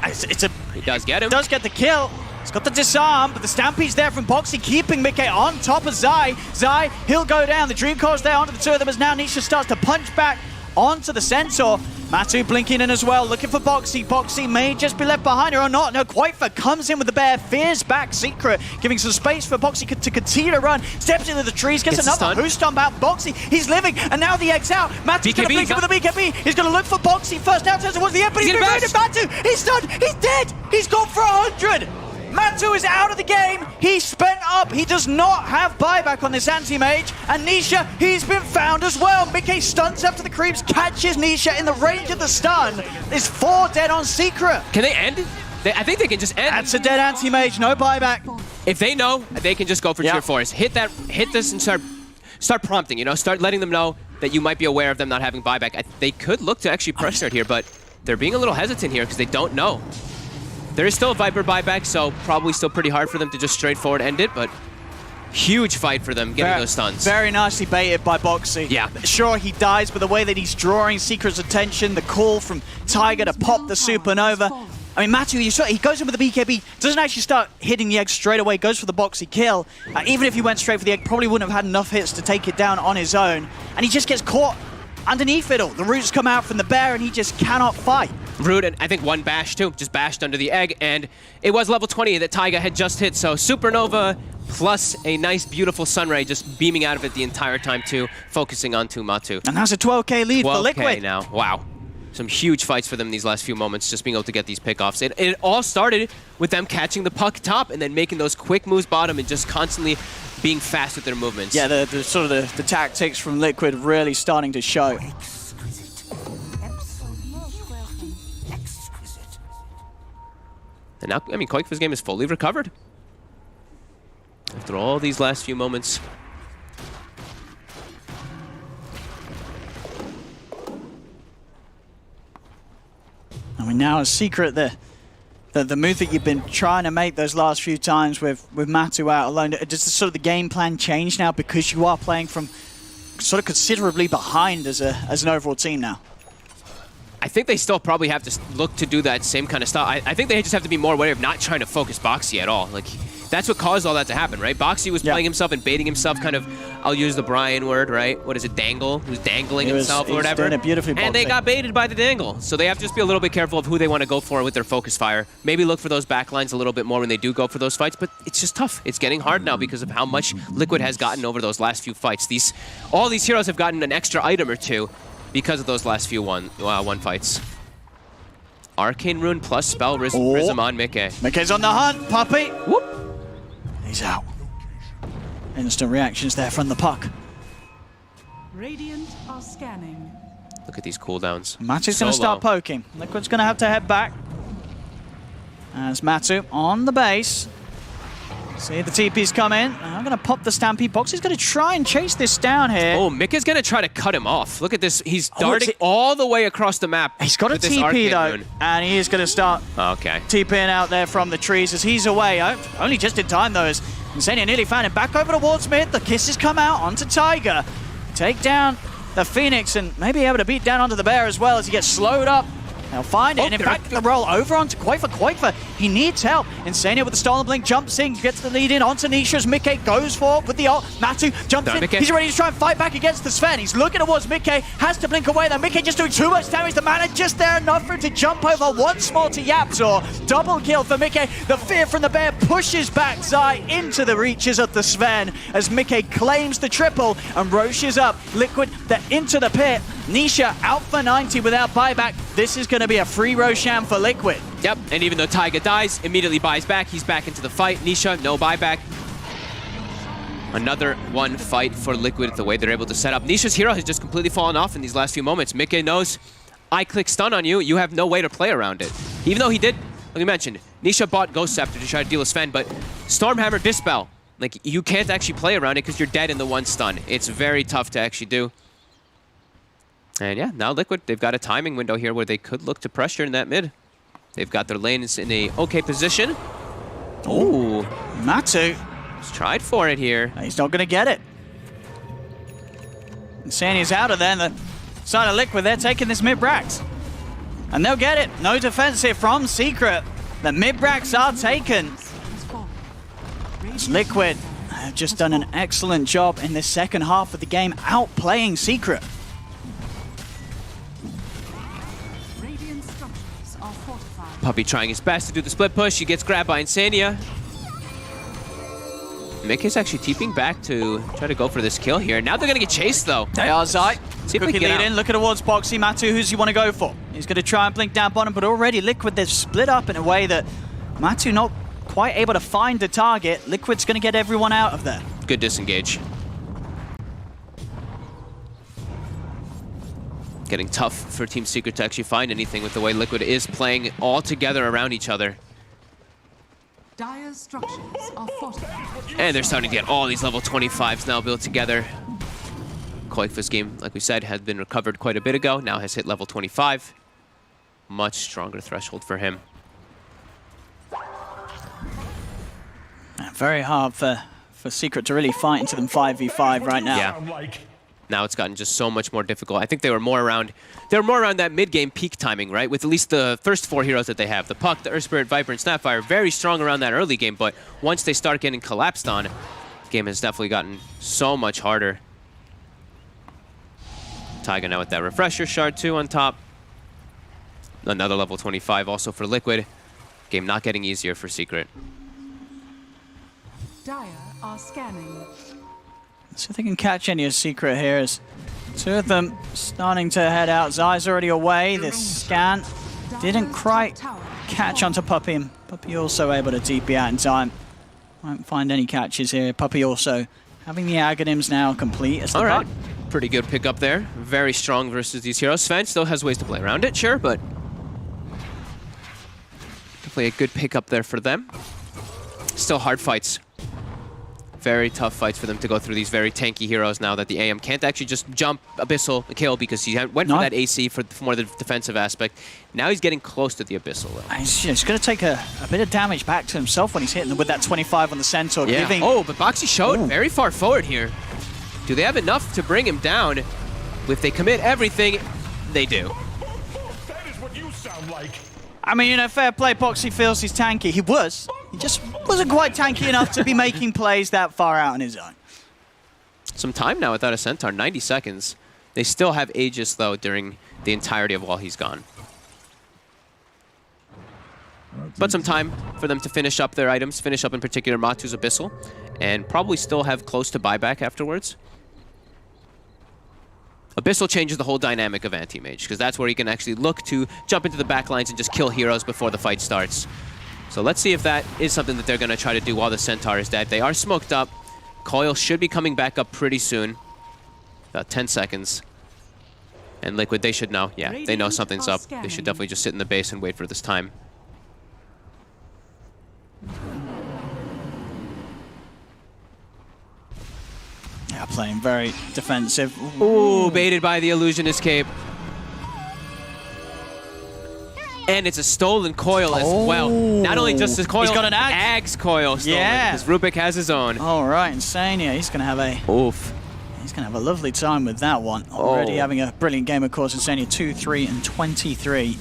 Speaker 4: He does get him.
Speaker 11: Does get the kill. He's got the disarm, but the Stampede's there from Boxy, keeping Mickey on top of Zai. Zai, he'll go down. The Dream Core's there onto the 2 of them as now Nisha starts to punch back onto the Centaur. Matu blinking in as well, looking for Boxy. Boxy may just be left behind her or not. No, Quaifa comes in with the bear, fears back Secret, giving some space for Boxy to continue to run. Steps into the trees, gets another Who stomp out. Boxy, he's living, and now the egg's out. Matu's going to blink in with the BKB. He's going to look for Boxy first. Now turns towards the end, but he's been moved. Matu, he's stunned, he's dead. He's gone for 100. Matu is out of the game. He's spent up. He does not have buyback on this anti-mage. And Nisha, he's been found as well. Mickey stunts after the creeps, catches Nisha in the range of the stun. There's 4 dead on Secret.
Speaker 4: Can they end it? I think they can just end.
Speaker 11: That's a dead anti-mage, no buyback.
Speaker 4: If they know, they can just go for tier 4s. Hit this and start prompting, start letting them know that you might be aware of them not having buyback. They could look to actually pressure it here, but they're being a little hesitant here because they don't know. There is still a Viper buyback, so probably still pretty hard for them to just straightforward end it, but huge fight for them getting those stuns.
Speaker 11: Very nicely baited by Boxy.
Speaker 4: Yeah.
Speaker 11: Sure, he dies, but the way that he's drawing Secret's attention, the call from Tiger to pop the Supernova, I mean, Matu, he goes in with the BKB, doesn't actually start hitting the egg straight away, goes for the boxy kill. Even if he went straight for the egg, probably wouldn't have had enough hits to take it down on his own. And he just gets caught underneath it all. The roots come out from the bear, and he just cannot fight.
Speaker 4: Root, and I think one bash too, just bashed under the egg, and it was level 20 that Taiga had just hit, so Supernova plus a nice, beautiful Sunray just beaming out of it the entire time too, focusing on Matu.
Speaker 11: And that's a 12k lead for Liquid.
Speaker 4: 12k now, wow. Some huge fights for them these last few moments, just being able to get these pickoffs. It all started with them catching the puck top and then making those quick moves bottom and just constantly being fast with their movements.
Speaker 11: Yeah, the sort of the tactics from Liquid really starting to show.
Speaker 4: And now, I mean, Koikva's game is fully recovered. After all these last few moments.
Speaker 11: I mean, now a Secret, the move that you've been trying to make those last few times with Matu out alone, does sort of the game plan change now because you are playing from sort of considerably behind as an overall team now?
Speaker 4: I think they still probably have to look to do that same kind of stuff. I think they just have to be more aware of not trying to focus Boxy at all. Like, that's what caused all that to happen, right? Boxy was playing himself and baiting himself, kind of, I'll use the Brian word, right? What is it, dangle? He was dangling himself or whatever.
Speaker 11: Doing it beautifully,
Speaker 4: and they got baited by the dangle. So they have to just be a little bit careful of who they want to go for with their focus fire. Maybe look for those backlines a little bit more when they do go for those fights, but it's just tough. It's getting hard now because of how much Liquid has gotten over those last few fights. All these heroes have gotten an extra item or two because of those last few one fights. Arcane Rune plus Spell Prism on Mickey.
Speaker 11: Mickey's on the hunt, Puppy.
Speaker 4: Whoop.
Speaker 11: He's out. Instant reactions there from the puck.
Speaker 8: Radiant are scanning.
Speaker 4: Look at these cooldowns.
Speaker 11: Matu's going to start poking. Liquid's going to have to head back. As Matu on the base. See the TP's come in. I'm going to pop the Stampede box. He's going to try and chase this down here.
Speaker 4: Oh, Mick is going to try to cut him off. Look at this. He's darting all the way across the map.
Speaker 11: He's got a TP though, and he is going to start TPing out there from the trees as he's away. Only just in time though, as Insania nearly found him back over towards mid. The kisses come out onto Tiger. Take down the Phoenix and maybe able to beat down onto the bear as well as he gets slowed up. They'll find it, and in fact, the roll over onto Koikva. He needs help. Insania with the Stolen Blink jumps in, gets the lead in onto Nisha as Mickey goes for it with the ult. Matu jumps in. He's ready to try and fight back against the Sven. He's looking towards Mickey, has to blink away though. Mickey just doing too much damage. The mana just there enough for him to jump over once more to Yapzor. Double kill for Mickey. The fear from the bear pushes back Zai into the reaches of the Sven as Mickey claims the triple and Roche up. Liquid, they're into the pit. Nisha out for 90 without buyback. This is going to be a free Roshan for Liquid.
Speaker 4: Yep, and even though Taiga dies, immediately buys back. He's back into the fight. Nisha, no buyback. Another one fight for Liquid, the way they're able to set up. Nisha's hero has just completely fallen off in these last few moments. Mickey knows, I click stun on you, you have no way to play around it. Even though he did, like we mentioned, Nisha bought Ghost Scepter to try to deal a Sven, but Stormhammer Dispel, like, you can't actually play around it because you're dead in the one stun. It's very tough to actually do. And yeah, now Liquid, they've got a timing window here where they could look to pressure in that mid. They've got their lanes in a okay position. Ooh.
Speaker 11: Matu.
Speaker 4: He's tried for it here.
Speaker 11: He's not going to get it. Insania's out of there. And the side of Liquid, they're taking this mid-brax. And they'll get it. No defense here from Secret. The mid-brax are taken. Liquid have just done an excellent job in the second half of the game, outplaying Secret.
Speaker 4: Puppy trying his best to do the split push. He gets grabbed by Insania. Mickey's actually TPing back to try to go for this kill here. Now they're going to get chased, though.
Speaker 11: They are, Zai.
Speaker 4: See if we
Speaker 11: Cookie
Speaker 4: can
Speaker 11: lead
Speaker 4: get
Speaker 11: in, looking towards Boxy. Matu, who's he want to go for? He's going to try and blink down bottom, but already Liquid, they've split up in a way that Matu not quite able to find the target. Liquid's going to get everyone out of there.
Speaker 4: Good disengage. Getting tough for Team Secret to actually find anything with the way Liquid is playing all together around each other.
Speaker 8: Dire's structures are fortified.
Speaker 4: And they're starting to get all these level 25s now built together. Koikva's game, like we said, has been recovered quite a bit ago. Now has hit level 25. Much stronger threshold for him.
Speaker 11: Very hard for Secret to really fight into them 5v5 right now.
Speaker 4: Yeah. now it's gotten just so much more difficult. I think they were more around that mid-game peak timing, right? With at least the first 4 heroes that they have, the Puck, the Earth Spirit, Viper, and Snapfire, very strong around that early game, but once they start getting collapsed on, the game has definitely gotten so much harder. Taiga now with that Refresher Shard too on top. Another level 25 also for Liquid. Game not getting easier for Secret.
Speaker 8: Dire are scanning.
Speaker 11: See if they can catch any of Secret here. As 2 of them starting to head out. Zai's already away. This scan didn't quite catch onto Puppey. And Puppey also able to TP out in time. Won't find any catches here. Puppey also having the Aghanims now complete as the
Speaker 4: All right.
Speaker 11: Puck.
Speaker 4: Pretty good pickup there. Very strong versus these heroes. Sven still has ways to play around it, sure, but definitely a good pickup there for them. Still hard fights. Very tough fights for them to go through these very tanky heroes now that the AM can't actually just jump Abyssal and kill because he went for that AC for more the defensive aspect. Now he's getting close to the Abyssal though.
Speaker 11: He's going to take a bit of damage back to himself when he's hitting them with that 25 on the Centaur.
Speaker 4: Yeah.
Speaker 11: Giving...
Speaker 4: Oh, but Boxy showed very far forward here. Do they have enough to bring him down? If they commit everything, they do.
Speaker 2: That is what you sound like.
Speaker 11: I mean, you know, fair play, Boxy feels he's tanky. He just wasn't quite tanky enough to be making plays that far out on his own.
Speaker 4: Some time now without a Centaur, 90 seconds. They still have Aegis, though, during the entirety of while he's gone. But some time for them to finish up their items, finish up in particular Matu's Abyssal, and probably still have close to buyback afterwards. Abyssal changes the whole dynamic of Anti-Mage, because that's where he can actually look to jump into the backlines and just kill heroes before the fight starts. So let's see if that is something that they're going to try to do while the Centaur is dead. They are smoked up. Coil should be coming back up pretty soon. About 10 seconds. And Liquid, they should know. Yeah, they know something's up. They should definitely just sit in the base and wait for this time.
Speaker 11: Yeah, playing very defensive.
Speaker 4: Ooh, baited by the Illusion Escape. And it's a stolen coil as well. Not only just his coil,
Speaker 11: he's got an
Speaker 4: Ag's coil stolen.
Speaker 11: Yeah.
Speaker 4: Because Rubik has his own.
Speaker 11: All right, insane. Yeah, he's going to have a...
Speaker 4: Oof.
Speaker 11: He's going to have a lovely time with that one. Already having a brilliant game, of course. Insania 2, 3, and 23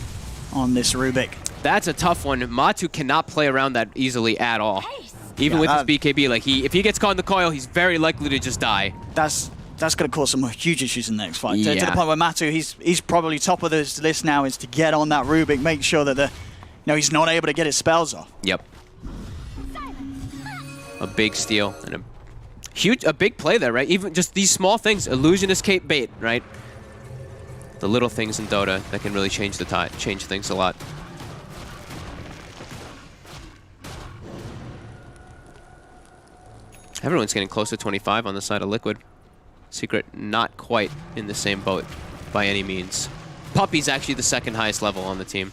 Speaker 11: on this Rubik.
Speaker 4: That's a tough one. Matu cannot play around that easily at all. Even with his BKB, like if he gets caught in the coil, he's very likely to just die.
Speaker 11: That's going to cause some huge issues in the next fight.
Speaker 4: Yeah.
Speaker 11: To the point where Matu, he's probably top of this list now, is to get on that Rubik, make sure that he's not able to get his spells off.
Speaker 4: Yep. A big steal and a big play there, right? Even just these small things, Illusion Escape bait, right? The little things in Dota that can really change things a lot. Everyone's getting close to 25 on the side of Liquid. Secret not quite in the same boat by any means. Puppey's actually the second highest level on the team.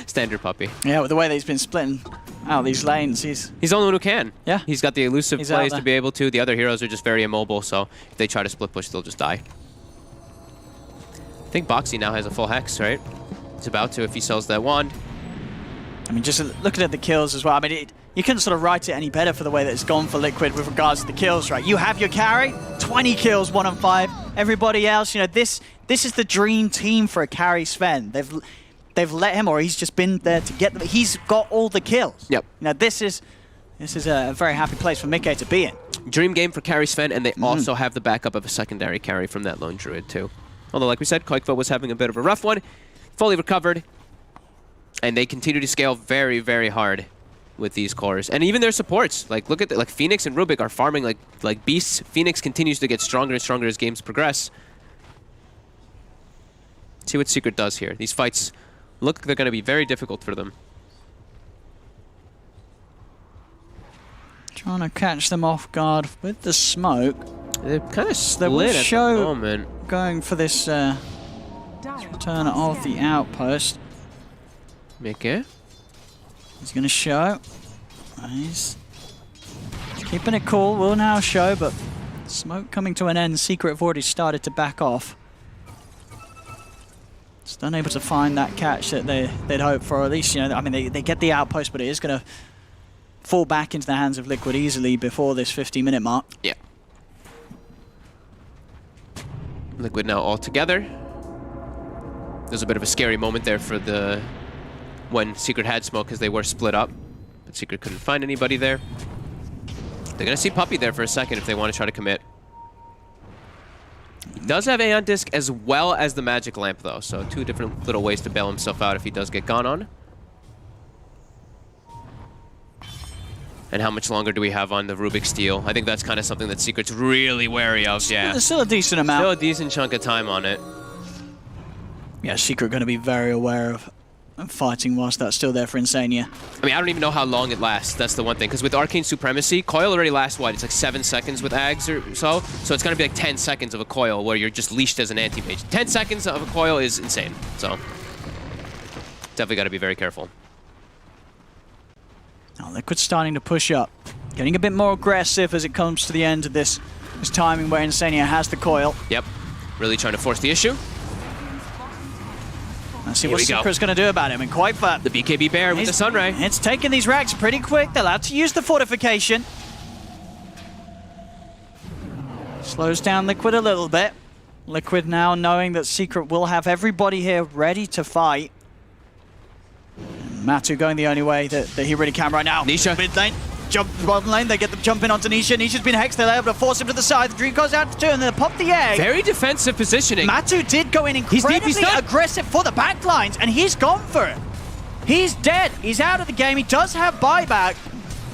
Speaker 4: Standard Puppey.
Speaker 11: Yeah, with the way that he's been splitting out these lanes, he's
Speaker 4: the only one who can.
Speaker 11: Yeah.
Speaker 4: He's got the elusive plays to be able to. The other heroes are just very immobile, so if they try to split push, they'll just die. I think Boxy now has a full Hex, right? He's about to if he sells that wand.
Speaker 11: I mean, just looking at the kills as well, I mean, you couldn't sort of write it any better for the way that it's gone for Liquid with regards to the kills, right? You have your carry, 20 kills, 1 on 5. Everybody else, this is the dream team for a carry Sven. They've let him, or he's just been there to get them. He's got all the kills.
Speaker 4: Yep.
Speaker 11: Now this is a very happy place for Mickey to be in.
Speaker 4: Dream game for carry Sven, and they also have the backup of a secondary carry from that lone druid too. Although, like we said, Koikvo was having a bit of a rough one, fully recovered, and they continue to scale very, very hard with these cores, and even their supports. Like, look at like Phoenix and Rubik are farming like beasts. Phoenix continues to get stronger and stronger as games progress. See what Secret does here. These fights look like they're going to be very difficult for them.
Speaker 11: Trying to catch them off guard with the smoke.
Speaker 4: They're kind of split at the moment.
Speaker 11: Going for this return of the outpost.
Speaker 4: Mickey.
Speaker 11: He's going to show. He's keeping it cool. Will now show, but smoke coming to an end. Secret have already started to back off. Just unable to find that catch that they'd hoped for. Or at least, I mean, they get the outpost, but it is going to fall back into the hands of Liquid easily before this 50-minute mark.
Speaker 4: Yeah. Liquid now all together. There's a bit of a scary moment there for when Secret had smoke because they were split up. But Secret couldn't find anybody there. They're going to see Puppey there for a second if they want to try to commit. He does have Aeon Disc as well as the Magic Lamp, though, so 2 different little ways to bail himself out if he does get gone on. And how much longer do we have on the Rubik's Steel? I think that's kind of something that Secret's really wary of, yeah.
Speaker 11: There's still a decent amount.
Speaker 4: Still a decent chunk of time on it.
Speaker 11: Yeah, Secret going to be very aware of fighting whilst that's still there for Insania.
Speaker 4: I mean, I don't even know how long it lasts. That's the one thing. Because with Arcane Supremacy, Coil already lasts, what? It's like 7 seconds with Ags or so. So it's going to be like 10 seconds of a Coil where you're just leashed as an anti-mage. 10 seconds of a Coil is insane. So definitely got to be very careful.
Speaker 11: Now Liquid's starting to push up. Getting a bit more aggressive as it comes to the end of this timing where Insania has the Coil.
Speaker 4: Yep. Really trying to force the issue.
Speaker 11: Let's see what Secret's going to do about him. And quite fat.
Speaker 4: The BKB Bear with the Sunray.
Speaker 11: It's taking these racks pretty quick. They're allowed to use the fortification. Slows down Liquid a little bit. Liquid now knowing that Secret will have everybody here ready to fight. And Matu going the only way that he really can right now.
Speaker 4: Nisha.
Speaker 11: Mid lane. Jump bottom lane, they get them jumping onto Nisha. Nisha's been hexed, they're able to force him to the side. The Dream goes out to 2 and then they pop the egg.
Speaker 4: Very defensive positioning.
Speaker 11: Matu did go in incredibly aggressive for the backlines, and he's gone for it. He's dead. He's out of the game. He does have buyback.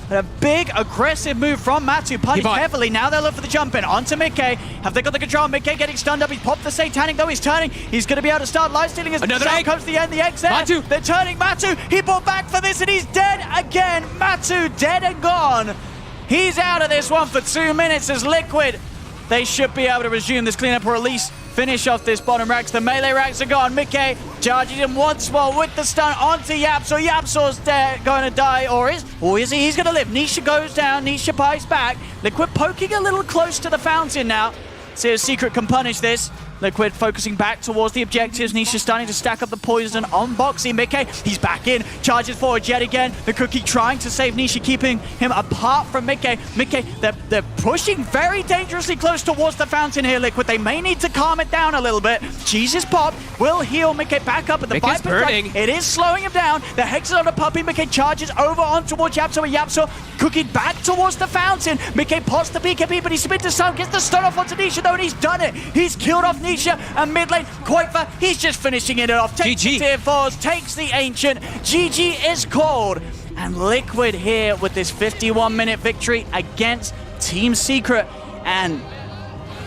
Speaker 11: But a big aggressive move from Matu, punished heavily. Now they'll look for the jump in onto Mickey. Have they got the control? Mickey getting stunned up. He's popped the Satanic though. He's turning. He's going to be able to start life stealing as
Speaker 4: another egg
Speaker 11: comes to the end. The egg's there.
Speaker 4: Matu.
Speaker 11: They're turning Matu. He brought back for this and he's dead again. Matu dead and gone. He's out of this one for 2 minutes as Liquid. They should be able to resume this cleanup or at least finish off this bottom racks. The melee racks are gone. Mickey charging him once more with the stun onto Yapso. Yapso's going to die, or is he? He's going to live. Nisha goes down. Nisha buys back. Liquid poking a little close to the fountain now. See if Secret can punish this. Liquid focusing back towards the objectives. Nisha starting to stack up the poison on Boxy. Mickey, he's back in. Charges forward yet again. The Cookie trying to save Nisha, keeping him apart from Mickey. Mickey, they're pushing very dangerously close towards the fountain here, Liquid. They may need to calm it down a little bit. Jesus Pop will heal Mickey back up at the
Speaker 4: Mickey's burning.
Speaker 11: It is slowing him down. The Hex is on a Puppey. Mickey charges over on towards Yapso, and Yapso cooking back towards the fountain. Mickey pots the BKB, but he's spit to some. Gets the stun off onto Nisha, though, and he's done it. He's killed off Nisha. And mid lane, Quaifa, he's just finishing it off. Takes the tier 4s, takes the Ancient. GG is called. And Liquid here with this 51-minute victory against Team Secret. And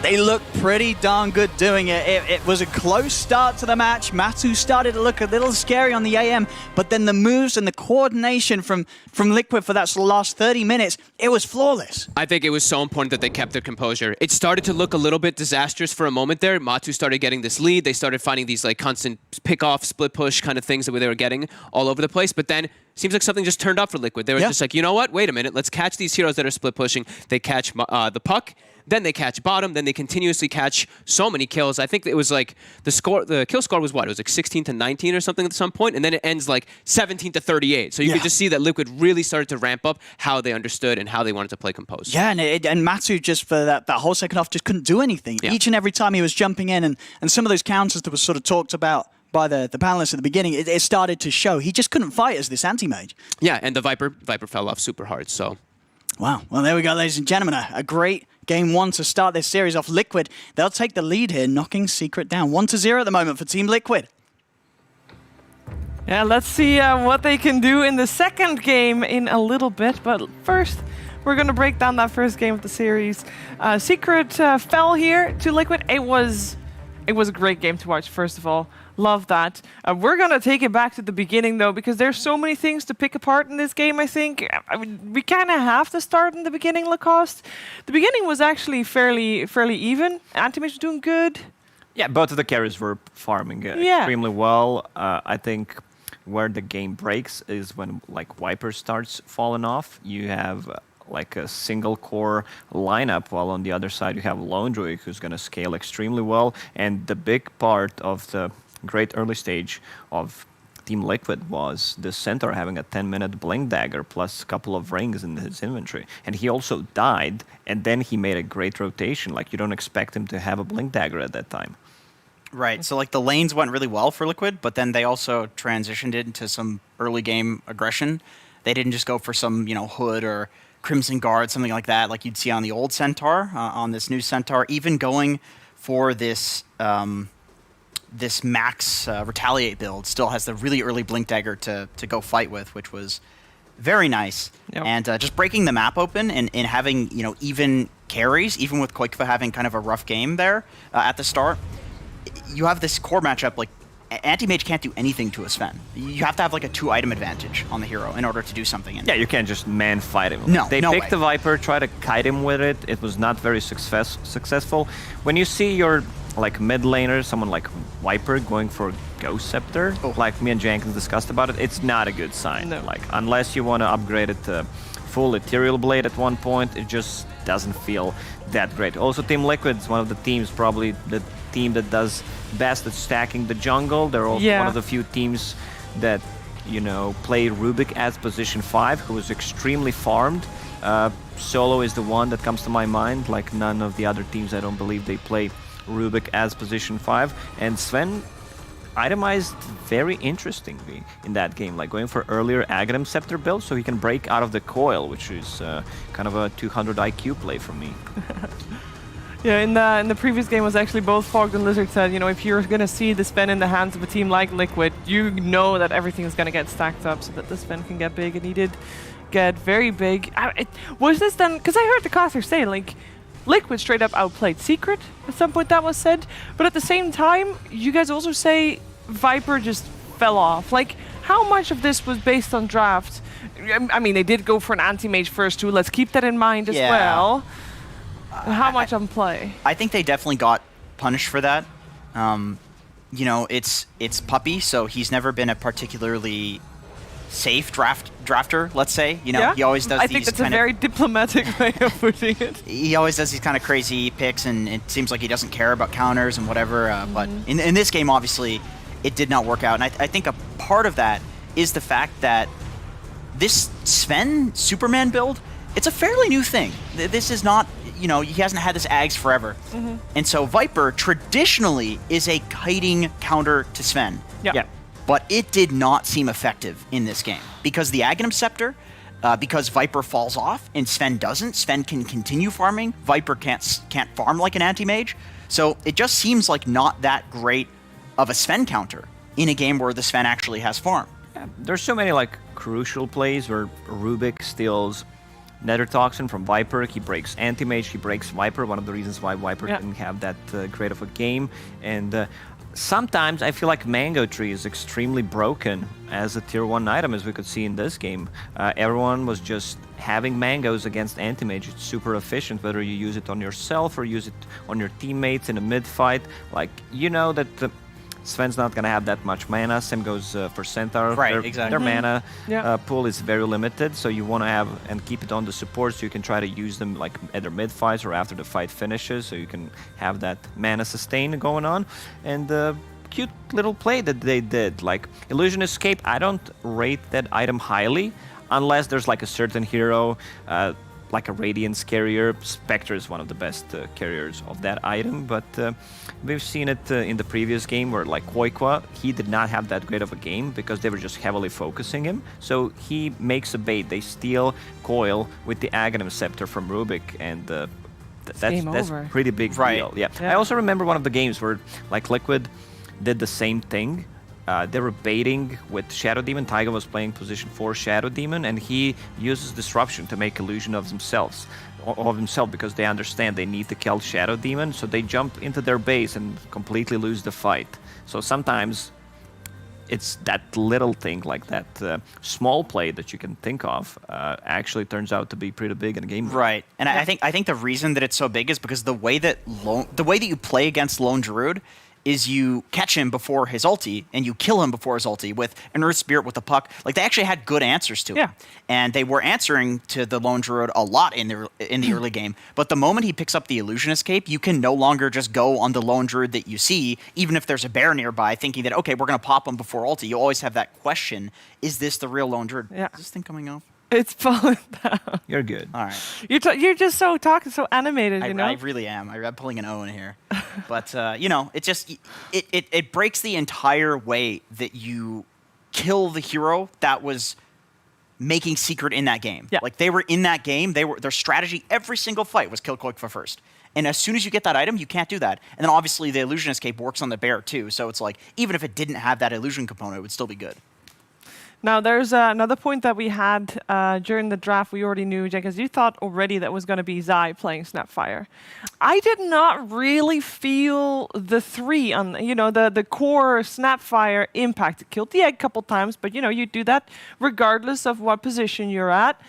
Speaker 11: they look pretty darn good doing it. It was a close start to the match. Matu started to look a little scary on the AM, but then the moves and the coordination from Liquid for that last 30 minutes, it was flawless.
Speaker 4: I think it was so important that they kept their composure. It started to look a little bit disastrous for a moment there. Matu started getting this lead. They started finding these like constant pick-off, split push kind of things that they were getting all over the place, but then seems like something just turned up for Liquid. They were just like, you know what? Wait a minute. Let's catch these heroes that are split pushing. They catch the puck. Then they catch bottom. Then they continuously catch so many kills. I think it was like the kill score was what? It was like 16-19 or something at some point, and then it ends like 17-38. So you could just see that Liquid really started to ramp up how they understood and how they wanted to play composed.
Speaker 11: Yeah, and Matu just for that whole second half just couldn't do anything. Yeah. Each and every time he was jumping in, and some of those counters that was sort of talked about by the panelists at the beginning, it started to show. He just couldn't fight as this anti-mage.
Speaker 4: Yeah, and the Viper fell off super hard, so.
Speaker 11: Wow. Well, there we go, ladies and gentlemen. A great game one to start this series off. Liquid, they'll take the lead here, knocking Secret down. 1-0 at the moment for Team Liquid.
Speaker 3: Yeah, let's see what they can do in the second game in a little bit. But first, we're going to break down that first game of the series. Secret fell here to Liquid. It was a great game to watch, first of all. Love that. We're going to take it back to the beginning, though, because there's so many things to pick apart in this game, I think. I mean, we kind of have to start in the beginning, Lacoste. The beginning was actually fairly even. Anti-Mage was doing good.
Speaker 10: Yeah, both of the carries were farming extremely well. I think where the game breaks is when like Viper starts falling off. You have like a single core lineup, while on the other side you have Lone Druid, who's going to scale extremely well. And the big part of the great early stage of Team Liquid was the centaur having a 10-minute blink dagger plus a couple of rings in his inventory. And he also died, and then he made a great rotation. Like, you don't expect him to have a blink dagger at that time.
Speaker 12: Right, so like the lanes went really well for Liquid, but then they also transitioned it into some early game aggression. They didn't just go for some, Hood or Crimson Guard, something like that, like you'd see on the old Centaur, on this new Centaur, even going for this this max Retaliate build still has the really early Blink Dagger to go fight with, which was very nice.
Speaker 3: Yep.
Speaker 12: And just breaking the map open and having, even carries, even with Koikva having kind of a rough game there at the start, you have this core matchup, like, Anti-Mage can't do anything to a Sven. You have to have like a 2-item advantage on the hero in order to do something.
Speaker 10: Yeah, you can't just man-fight him.
Speaker 12: No,
Speaker 10: They
Speaker 12: no
Speaker 10: picked
Speaker 12: way.
Speaker 10: the Viper, try to kite him with it. It was not very successful. When you see your like mid laner, someone like Viper going for Ghost Scepter, like me and Jenkins discussed about it, it's not a good sign.
Speaker 3: No.
Speaker 10: Like, unless you want to upgrade it to full Ethereal Blade at one point, it just doesn't feel that great. Also, Team Liquid is one of the teams, probably the team that does best at stacking the jungle. They're also one of the few teams that, play Rubik as position 5, who is extremely farmed. Solo is the one that comes to my mind. Like, none of the other teams, I don't believe they play Rubik as position 5. And Sven itemized very interestingly in that game, like going for earlier Aghanim Scepter build so he can break out of the coil, which is kind of a 200 IQ play for me.
Speaker 3: Yeah, in the previous game was actually both Fogged and Lizard said, if you're going to see the Sven in the hands of a team like Liquid, you know that everything is going to get stacked up so that the Sven can get big, and he did get very big. Was this then, because I heard the caster say, like, Liquid straight up outplayed Secret at some point, that was said, but at the same time, you guys also say Viper just fell off. Like, how much of this was based on draft? I mean, they did go for an anti-mage first too, let's keep that in mind as well. How much on play?
Speaker 12: I think they definitely got punished for that. It's Puppy, so he's never been a particularly safe drafter, let's say. He always does
Speaker 3: I
Speaker 12: these
Speaker 3: think that's a very diplomatic way of putting it.
Speaker 12: He always does these kind of crazy picks, and it seems like he doesn't care about counters and whatever. But in this game, obviously, it did not work out. And I think a part of that is the fact that this Sven Superman build, it's a fairly new thing. This is not, he hasn't had this Ags forever. And so Viper traditionally is a kiting counter to Sven.
Speaker 3: Yeah.
Speaker 12: But it did not seem effective in this game because the Aghanim Scepter, because Viper falls off and Sven doesn't. Sven can continue farming. Viper can't farm like an anti-mage. So it just seems like not that great of a Sven counter in a game where the Sven actually has farm.
Speaker 10: Yeah, there's so many like crucial plays where Rubik steals Nether Toxin from Viper, he breaks Anti-Mage, he breaks Viper, one of the reasons why Viper didn't have that great of a game. And sometimes I feel like Mango Tree is extremely broken as a tier 1 item, as we could see in this game. Everyone was just having mangoes against Anti-Mage. It's super efficient, whether you use it on yourself or use it on your teammates in a mid-fight. Like, that Sven's not going to have that much mana. Same goes for Centaur.
Speaker 12: Right, exactly.
Speaker 10: Their mana pool is very limited, so you want to have and keep it on the support so you can try to use them like either mid-fights or after the fight finishes, so you can have that mana sustain going on. And cute little play that they did. Like, Illusion Escape, I don't rate that item highly unless there's like a certain hero, like a Radiance carrier. Spectre is one of the best carriers of that item, but we've seen it in the previous game where like Koikwa, he did not have that great of a game because they were just heavily focusing him. So he makes a bait. They steal Coil with the Aghanim Scepter from Rubik, and that's pretty big deal. Yeah. I also remember one of the games where like Liquid did the same thing. They were baiting with Shadow Demon. Taiga was playing position 4 Shadow Demon, and he uses Disruption to make illusion of himself because they understand they need to kill Shadow Demon, so they jump into their base and completely lose the fight. So sometimes it's that little thing, like that small play that you can think of, actually turns out to be pretty big in a game.
Speaker 12: Right, and I think the reason that it's so big is because the way that you play against Lone Druid is you catch him before his ulti and you kill him before his ulti with an Earth Spirit with the puck. Like, they actually had good answers to him. And they were answering to the Lone Druid a lot in the early game. But the moment he picks up the Illusion Escape, you can no longer just go on the Lone Druid that you see, even if there's a bear nearby, thinking that, okay, we're going to pop him before ulti. You always have that question, is this the real Lone Druid?
Speaker 3: Yeah.
Speaker 12: Is this thing coming off?
Speaker 3: It's falling down.
Speaker 10: You're good.
Speaker 12: All right.
Speaker 3: You're just so talking, so animated, you know?
Speaker 12: I really am. I'm pulling an O in here. But, you know, it just, it breaks the entire way that you kill the hero that was making Secret in that game.
Speaker 3: Yeah.
Speaker 12: Like, they were in that game. Their strategy every single fight was kill Koikfa first. And as soon as you get that item, you can't do that. And then obviously the Illusion Escape works on the bear too. So it's like, even if it didn't have that illusion component, it would still be good.
Speaker 3: Now, there's another point that we had during the draft. We already knew, Jenkins, you thought already that was going to be Zai playing Snapfire. I did not really feel the 3 on, you know, the core Snapfire impact. It killed the egg a couple times, but, you know, you do that regardless of what position you're at.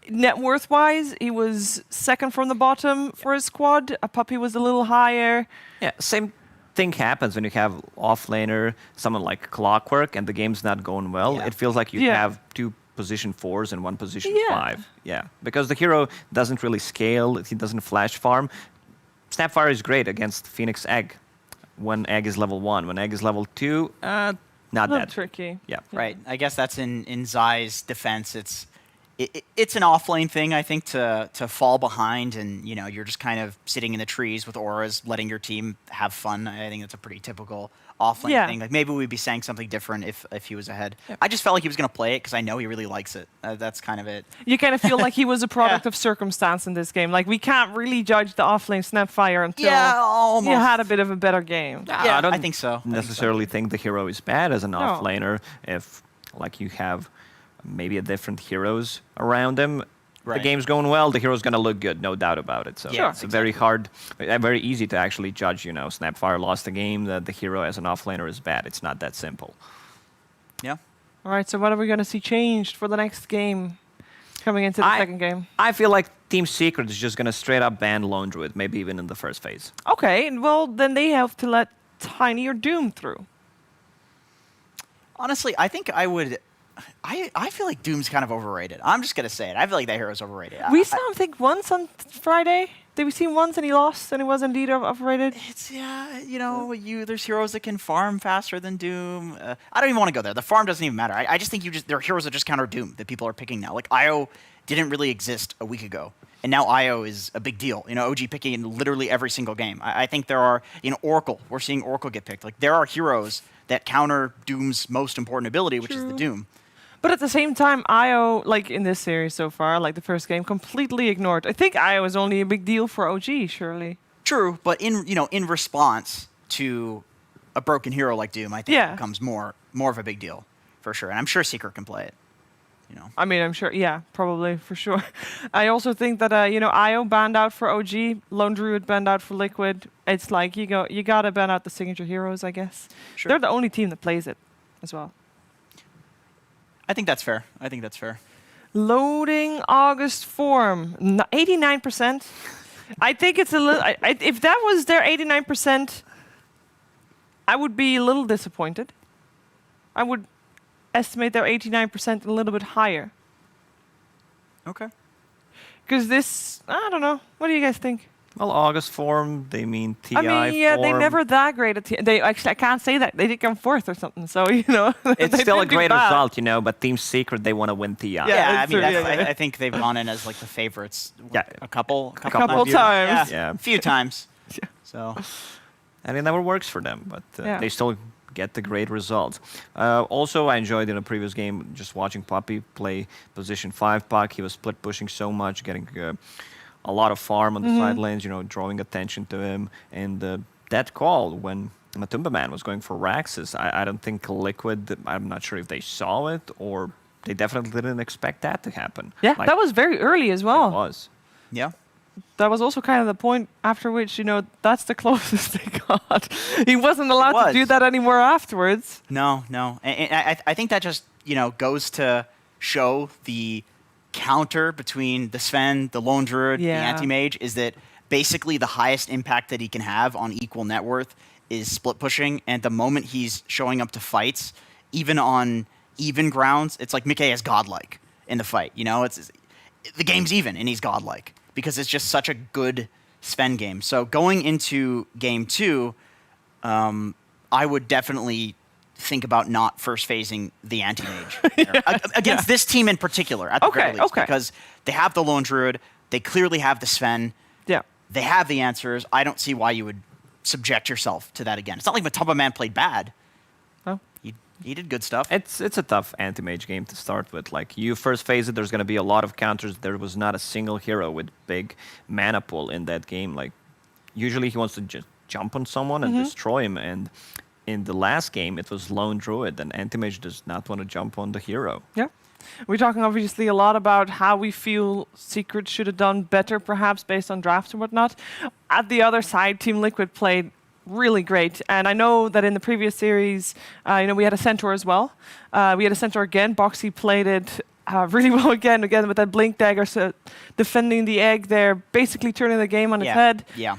Speaker 3: Net worth-wise, he was second from the bottom for his squad. A Puppy was a little higher.
Speaker 10: Yeah, same thing happens when you have offlaner, someone like Clockwork, and the game's not going well.
Speaker 12: Yeah.
Speaker 10: It feels like you
Speaker 3: Yeah.
Speaker 10: have 2 position 4s and 1 position
Speaker 3: Yeah.
Speaker 10: 5. Yeah, because the hero doesn't really scale. He doesn't flash farm. Snapfire is great against Phoenix Egg when Egg is level 1. When Egg is level 2, not
Speaker 3: A little
Speaker 10: that
Speaker 3: tricky.
Speaker 10: Yeah.
Speaker 12: Right. I guess that's in Zai's defense. It's an offlane thing, I think, to fall behind and, you know, you're just kind of sitting in the trees with auras, letting your team have fun. I think that's a pretty typical offlane thing. Like, maybe we'd be saying something different if he was ahead. I just felt like he was going to play it because I know he really likes it. That's kind of it.
Speaker 3: You kind of feel like he was a product of circumstance in this game. Like, we can't really judge the offlane Snapfire until
Speaker 12: almost.
Speaker 3: you had a bit of a better game.
Speaker 12: Yeah,
Speaker 10: don't
Speaker 12: I think so.
Speaker 10: necessarily think the hero is bad as an offlaner if, like, you have maybe a different heroes around him.
Speaker 12: Right.
Speaker 10: The game's going well, the hero's going to look good, no doubt about it. So
Speaker 12: Yeah,
Speaker 10: it's very hard, very easy to actually judge, you know, Snapfire lost the game, that the hero as an offlaner is bad. It's not that simple.
Speaker 12: Yeah.
Speaker 3: All right, so what are we going to see changed for the next game coming into the second game?
Speaker 10: I feel like Team Secret is just going to straight up ban Lone Druid, maybe even in the first phase.
Speaker 3: Okay, well, then they have to let Tiny or Doom through.
Speaker 12: Honestly, I think I would... I feel like Doom's kind of overrated. I'm just going to say it. I feel like that hero's overrated.
Speaker 3: We saw him, I think, once on Friday. Did we see him once and he lost and he was indeed overrated?
Speaker 12: It's, you know, there's heroes that can farm faster than Doom. I don't even want to go there. The farm doesn't even matter. I just think there are heroes that just counter Doom that people are picking now. Like, Io didn't really exist a week ago. And now Io is a big deal. You know, OG picking in literally every single game. I think there are, you know, Oracle. We're seeing Oracle get picked. Like, there are heroes that counter Doom's most important ability, which is the Doom.
Speaker 3: But at the same time, IO, like in this series so far, like the first game, completely ignored. I think IO is only a big deal for OG, surely.
Speaker 12: True, but in response to a broken hero like Doom, I think it becomes more of a big deal, for sure. And I'm sure Secret can play it. You know.
Speaker 3: I mean, I'm sure, yeah, probably, for sure. I also think that, you know, IO banned out for OG, Lone Druid banned out for Liquid. It's like, you gotta ban out the signature heroes, I guess. Sure. They're the only team that plays it as well.
Speaker 12: I think that's fair.
Speaker 3: Loading August form, 89%. I think it's a little. If that was their 89%, I would be a little disappointed. I would estimate their 89% a little bit higher.
Speaker 12: Okay.
Speaker 3: Because this, I don't know. What do you guys think?
Speaker 10: Well, August form, they mean TI
Speaker 3: I mean, yeah,
Speaker 10: form.
Speaker 3: they're never that great at They actually, I can't say that. They did come fourth or something, so, you know.
Speaker 10: It's
Speaker 3: they
Speaker 10: still a
Speaker 3: didn't do
Speaker 10: great
Speaker 3: bad.
Speaker 10: result, you know, but Team Secret, they want to win TI.
Speaker 12: Yeah, I mean,
Speaker 3: true,
Speaker 12: I think they've gone in as like the favorites.
Speaker 10: Yeah.
Speaker 12: A couple
Speaker 3: times.
Speaker 12: Yeah, a few times. So.
Speaker 10: And it never works for them, but
Speaker 3: Yeah.
Speaker 10: they still get the great results. Also, I enjoyed in a previous game just watching Puppy play position 5 puck. He was split pushing so much, getting a lot of farm on the side lanes, you know, drawing attention to him. And that call when Matumba Man was going for Raxus, I don't think Liquid, I'm not sure if they saw it or they definitely didn't expect that to happen.
Speaker 3: Yeah,
Speaker 10: Like,
Speaker 3: that was very early as well.
Speaker 10: It was.
Speaker 12: Yeah.
Speaker 3: That was also kind of the point after which, you know, that's the closest they got. He wasn't allowed to do that anymore afterwards.
Speaker 12: No. And I think that just, you know, goes to show the counter between the Sven, the Lone Druid, the Anti-Mage, is that basically the highest impact that he can have on equal net worth is split pushing. And the moment he's showing up to fights, even on even grounds, it's like Mickey is godlike in the fight. You know, the game's even and he's godlike because it's just such a good Sven game. So going into game 2, I would definitely think about not first phasing the anti-mage against this team in particular at the very least, because they have the Lone Druid, they clearly have the Sven, they have the answers. I don't see why you would subject yourself to that again. It's not like Matumba Man played bad.
Speaker 3: No.
Speaker 12: He did good stuff.
Speaker 10: It's a tough anti-mage game to start with. Like, you first phase it, there's going to be a lot of counters. There was not a single hero with big mana pool in that game. Like, usually he wants to just jump on someone and destroy him. And in the last game, it was Lone Druid, and anti-mage does not want to jump on the hero.
Speaker 3: Yeah. We're talking obviously a lot about how we feel Secret should have done better, perhaps based on drafts and whatnot. At the other side, Team Liquid played really great. And I know that in the previous series, we had a Centaur as well. We had a Centaur again. Boxy played it really well again with that Blink Dagger, so defending the egg there, basically turning the game on its head.
Speaker 12: Yeah.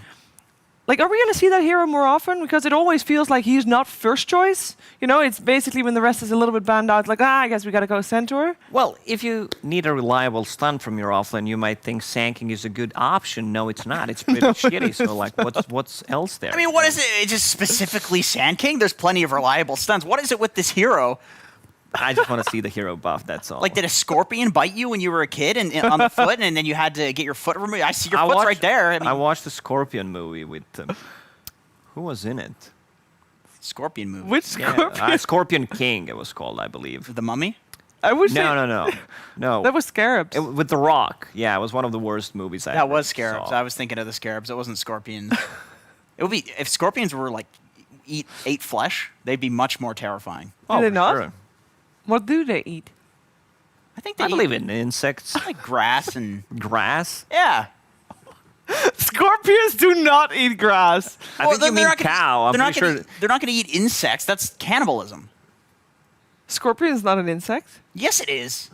Speaker 3: Like, are we going to see that hero more often? Because it always feels like he's not first choice. You know, it's basically when the rest is a little bit banned out, like, I guess we got to go Centaur.
Speaker 10: Well, if you need a reliable stun from your offlane, you might think Sanking is a good option. No, it's not. It's pretty shitty. So, like, what's else there?
Speaker 12: I mean, what is it? It's just specifically Sand King? There's plenty of reliable stuns. What is it with this hero?
Speaker 10: I just want to see the hero buff, that's all.
Speaker 12: Like, did a scorpion bite you when you were a kid and on the foot, and then you had to get your foot removed? I see your foot's right there.
Speaker 10: I watched the Scorpion movie with... who was in it?
Speaker 12: Scorpion movie.
Speaker 3: Which Scorpion?
Speaker 10: Scorpion King, it was called, I believe.
Speaker 12: The Mummy?
Speaker 3: I wish
Speaker 10: No.
Speaker 3: That was Scarabs.
Speaker 10: With The Rock. Yeah, it was one of the worst movies I
Speaker 12: That was
Speaker 10: saw.
Speaker 12: Scarabs. I was thinking of the Scarabs. It wasn't Scorpions. It would be... If Scorpions were, like, ate flesh, they'd be much more terrifying.
Speaker 3: Do they not?
Speaker 10: Sure.
Speaker 3: What do they eat?
Speaker 12: I think they
Speaker 10: I believe in insects.
Speaker 12: like grass and...
Speaker 10: Grass?
Speaker 12: Yeah.
Speaker 3: Scorpions do not eat grass.
Speaker 10: I think you mean cow. I'm pretty sure...
Speaker 12: They're not going to eat insects. That's cannibalism.
Speaker 3: Scorpion's not an insect.
Speaker 12: Yes, it is.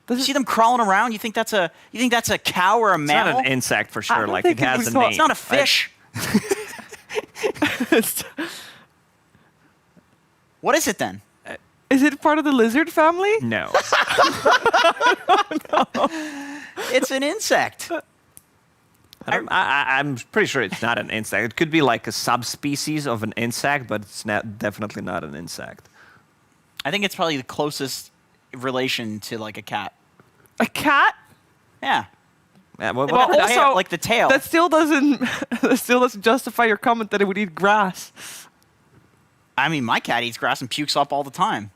Speaker 12: You see them crawling around? You think that's a cow or a mammal?
Speaker 10: It's not an insect for sure. Like, it has a
Speaker 12: name.
Speaker 10: name.
Speaker 12: It's not a fish. What is it then?
Speaker 3: Is it part of the lizard family?
Speaker 10: No.
Speaker 12: It's an insect.
Speaker 10: I'm pretty sure it's not an insect. It could be like a subspecies of an insect, but it's definitely not an insect.
Speaker 12: I think it's probably the closest relation to like a cat.
Speaker 3: A cat?
Speaker 12: Yeah.
Speaker 10: Well,
Speaker 12: also, like the tail.
Speaker 3: That still doesn't justify your comment that it would eat grass.
Speaker 12: I mean, my cat eats grass and pukes up all the time.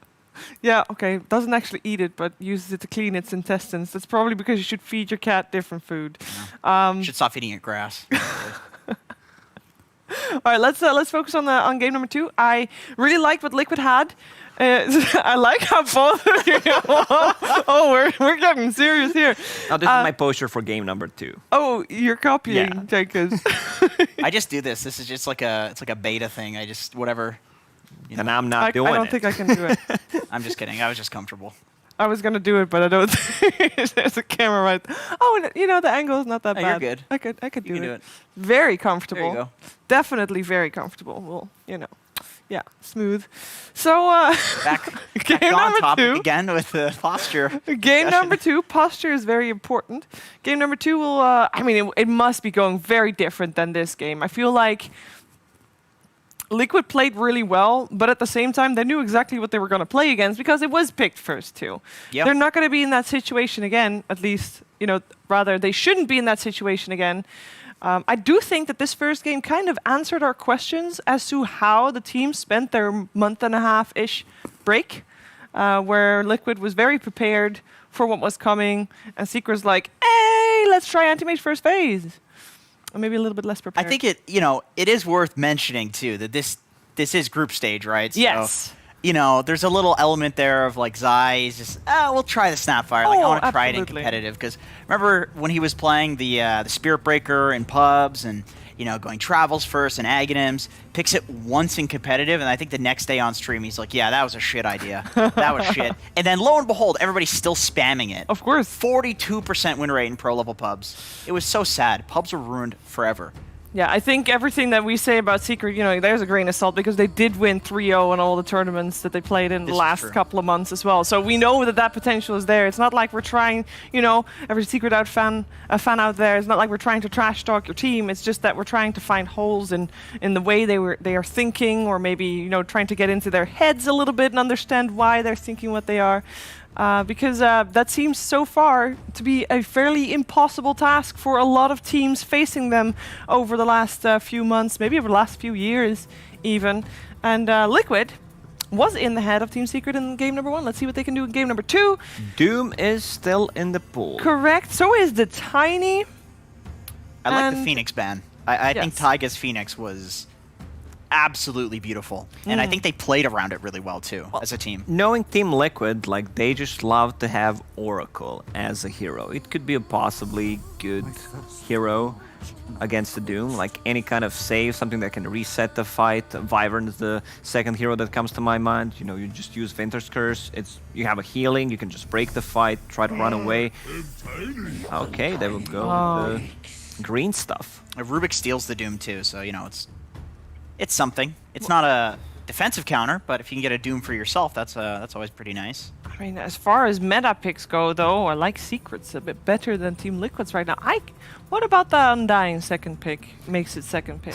Speaker 3: Yeah, okay. Doesn't actually eat it, but uses it to clean its intestines. That's probably because you should feed your cat different food.
Speaker 12: Yeah. Should stop feeding it grass.
Speaker 3: All right, let's focus on game number 2. I really liked what Liquid had. I like how both of you. We're getting serious here.
Speaker 10: Oh, this is my poster for game number 2.
Speaker 3: Oh, you're copying, Jenkins.
Speaker 12: I just do this. This is just like a beta thing. I just whatever.
Speaker 10: And I'm not doing it.
Speaker 3: I don't think I can do it.
Speaker 12: I'm just kidding. I was just comfortable.
Speaker 3: I was gonna do it, but I don't think there's a camera right. Oh, the angle is not that bad.
Speaker 12: You're good.
Speaker 3: I could do
Speaker 12: You can
Speaker 3: it.
Speaker 12: do it.
Speaker 3: Very comfortable.
Speaker 12: There you go.
Speaker 3: Definitely very comfortable. Well, yeah, smooth. So
Speaker 12: Back
Speaker 3: game
Speaker 12: on
Speaker 3: number
Speaker 12: topic
Speaker 3: 2
Speaker 12: again with the posture.
Speaker 3: Game number 2, posture is very important. Game number 2 will. It must be going very different than this game. I feel like Liquid played really well, but at the same time, they knew exactly what they were going to play against because it was picked first too.
Speaker 12: Yep.
Speaker 3: They're not going to be in that situation again, at least, rather, they shouldn't be in that situation again. I do think that this first game kind of answered our questions as to how the team spent their month and a half-ish break, where Liquid was very prepared for what was coming, and Secret's like, hey, let's try anti-mage first phase. Or maybe a little bit less prepared.
Speaker 12: I think it is worth mentioning too that this is group stage, right?
Speaker 3: Yes.
Speaker 12: So, there's a little element there of like Zai is just, we'll try the Snapfire. Like I want to try it in
Speaker 3: absolutely.
Speaker 12: competitive because remember when he was playing the Spirit Breaker in pubs and going travels first and Aghanims, picks it once in competitive, and I think the next day on stream he's like, yeah, that was a shit idea. That was shit. And then lo and behold, everybody's still spamming it.
Speaker 3: Of course.
Speaker 12: 42% win rate in pro level pubs. It was so sad. Pubs were ruined forever.
Speaker 3: Yeah, I think everything that we say about Secret, there's a grain of salt because they did win 3-0 in all the tournaments that they played in the last couple of months as well. So we know that potential is there. It's not like we're trying, every Secret out fan out there, it's not like we're trying to trash talk your team. It's just that we're trying to find holes in the way they are thinking, or maybe, trying to get into their heads a little bit and understand why they're thinking what they are. Because that seems so far to be a fairly impossible task for a lot of teams facing them over the last few months, maybe over the last few years even. And Liquid was in the head of Team Secret in game number 1. Let's see what they can do in game number 2.
Speaker 10: Doom is still in the pool.
Speaker 3: Correct. So is the Tiny.
Speaker 12: I like the Phoenix ban. I think Taiga's Phoenix was absolutely beautiful, and I think they played around it really well too as a team.
Speaker 10: Knowing Team Liquid, they just love to have Oracle as a hero. It could be a possibly good hero against the Doom, like any kind of save, something that can reset the fight. Wyvern is the second hero that comes to my mind. You just use Winter's Curse. You have a healing, you can just break the fight, try to run away. Okay, they will go with the green stuff.
Speaker 12: Rubik steals the Doom too, so it's something. It's not a defensive counter, but if you can get a Doom for yourself, that's always pretty nice.
Speaker 3: I mean, as far as meta picks go, though, I like Secrets a bit better than Team Liquid's right now. What about the Undying second pick? Makes it second pick.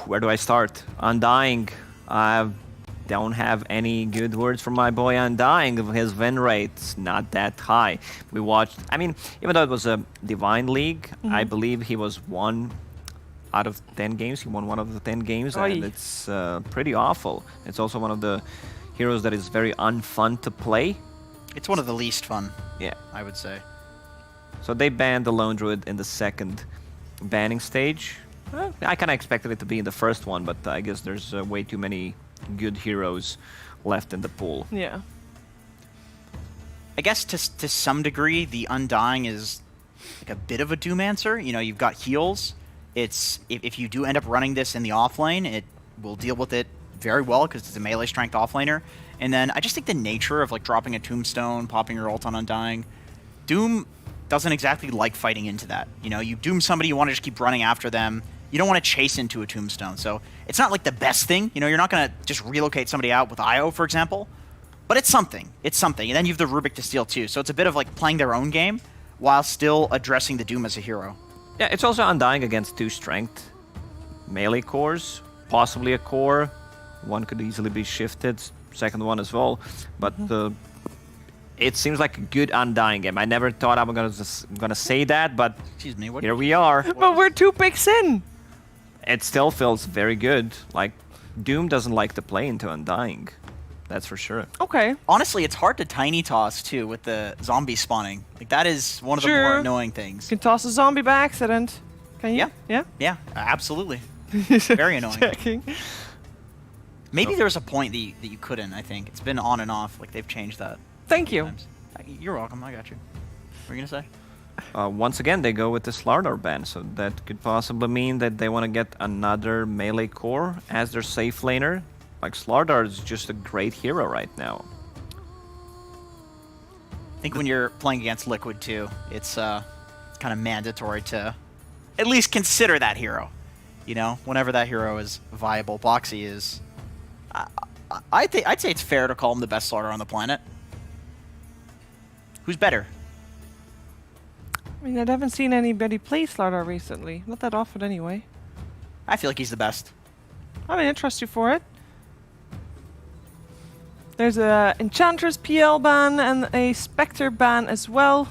Speaker 10: Where do I start? Undying. I don't have any good words for my boy Undying. His win rate's not that high. We watched, even though it was a Divine League, I believe he was 1 out of 10 games. He won 1 of the 10 games, and it's pretty awful. It's also one of the heroes that is very unfun to play.
Speaker 12: It's one of the least fun,
Speaker 10: yeah,
Speaker 12: I would say.
Speaker 10: So they banned the Lone Druid in the second banning stage. I kind of expected it to be in the first one, but I guess there's way too many good heroes left in the pool.
Speaker 3: Yeah.
Speaker 12: I guess to some degree, the Undying is like a bit of a Doomancer. You've got heals. If you do end up running this in the offlane, it will deal with it very well because it's a melee strength offlaner. And then I just think the nature of dropping a Tombstone, popping your ult on Undying, Doom doesn't exactly like fighting into that. You Doom somebody, you want to just keep running after them. You don't want to chase into a Tombstone. So it's not the best thing. You're not going to just relocate somebody out with IO, for example. But it's something. It's something. And then you have the Rubik to steal too. So it's a bit of playing their own game while still addressing the Doom as a hero.
Speaker 10: Yeah, it's also Undying against 2 strength melee cores, possibly a core. One could easily be shifted, second one as well. But it seems like a good Undying game. I never thought I was gonna say that, but
Speaker 12: excuse me,
Speaker 10: here we are.
Speaker 3: But we're 2 picks in.
Speaker 10: It still feels very good. Doom doesn't like to play into Undying. That's for sure.
Speaker 3: Okay.
Speaker 12: Honestly, it's hard to tiny toss too with the zombie spawning. That is one of the more annoying things.
Speaker 3: You can toss a zombie by accident. Can you?
Speaker 12: Yeah. Yeah, absolutely. Very annoying.
Speaker 3: Checking.
Speaker 12: Maybe there was a point that you couldn't, I think. It's been on and off. They've changed that.
Speaker 3: Thank you.
Speaker 12: Times. You're welcome. I got you. What were you going to say?
Speaker 10: Once again, they go with the Slardar ban, so that could possibly mean that they want to get another melee core as their safe laner. Slardar is just a great hero right now.
Speaker 12: I think when you're playing against Liquid too, it's kind of mandatory to at least consider that hero. Whenever that hero is viable. Boxy is... I'd say it's fair to call him the best Slardar on the planet. Who's better?
Speaker 3: I haven't seen anybody play Slardar recently. Not that often anyway.
Speaker 12: I feel like he's the best.
Speaker 3: I trust you for it. There's a Enchantress PL ban and a Spectre ban as well,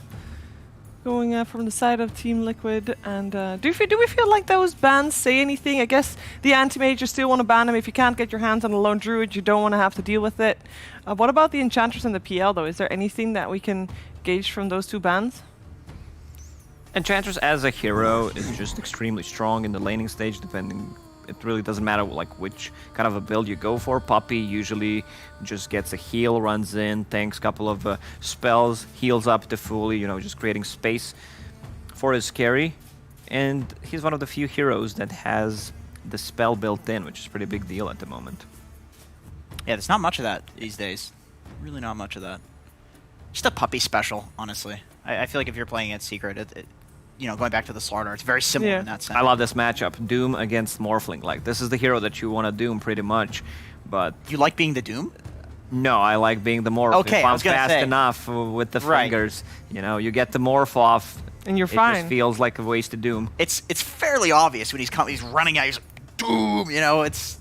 Speaker 3: going from the side of Team Liquid. And do we feel like those bans say anything? I guess the anti-mage, you still want to ban them. If you can't get your hands on a Lone Druid, you don't want to have to deal with it. What about the Enchantress and the PL though? Is there anything that we can gauge from those 2 bans?
Speaker 10: Enchantress as a hero is just extremely strong in the laning stage, depending... It really doesn't matter which kind of a build you go for. Puppy usually just gets a heal, runs in, tanks a couple of spells, heals up to fully, just creating space for his carry. and he's one of the few heroes that has the spell built in, which is a pretty big deal at the moment.
Speaker 12: Yeah, there's not much of that these days. Really not much of that. Just a puppy special, honestly. I feel like if you're playing against Secret, you know, going back to the Slardar, it's very similar in that sense.
Speaker 10: I love this matchup, Doom against Morphling. Like, this is the hero that you want to Doom pretty much, but...
Speaker 12: You like being the Doom?
Speaker 10: No, I like being the Morph.
Speaker 12: Okay,
Speaker 10: if
Speaker 12: I
Speaker 10: I'm
Speaker 12: was gonna
Speaker 10: fast
Speaker 12: say.
Speaker 10: enough with the fingers, you know, you get the Morph off,
Speaker 3: and you're
Speaker 10: it
Speaker 3: fine.
Speaker 10: just feels like a waste to Doom.
Speaker 12: It's fairly obvious when he's running out, he's like, Doom, you know, it's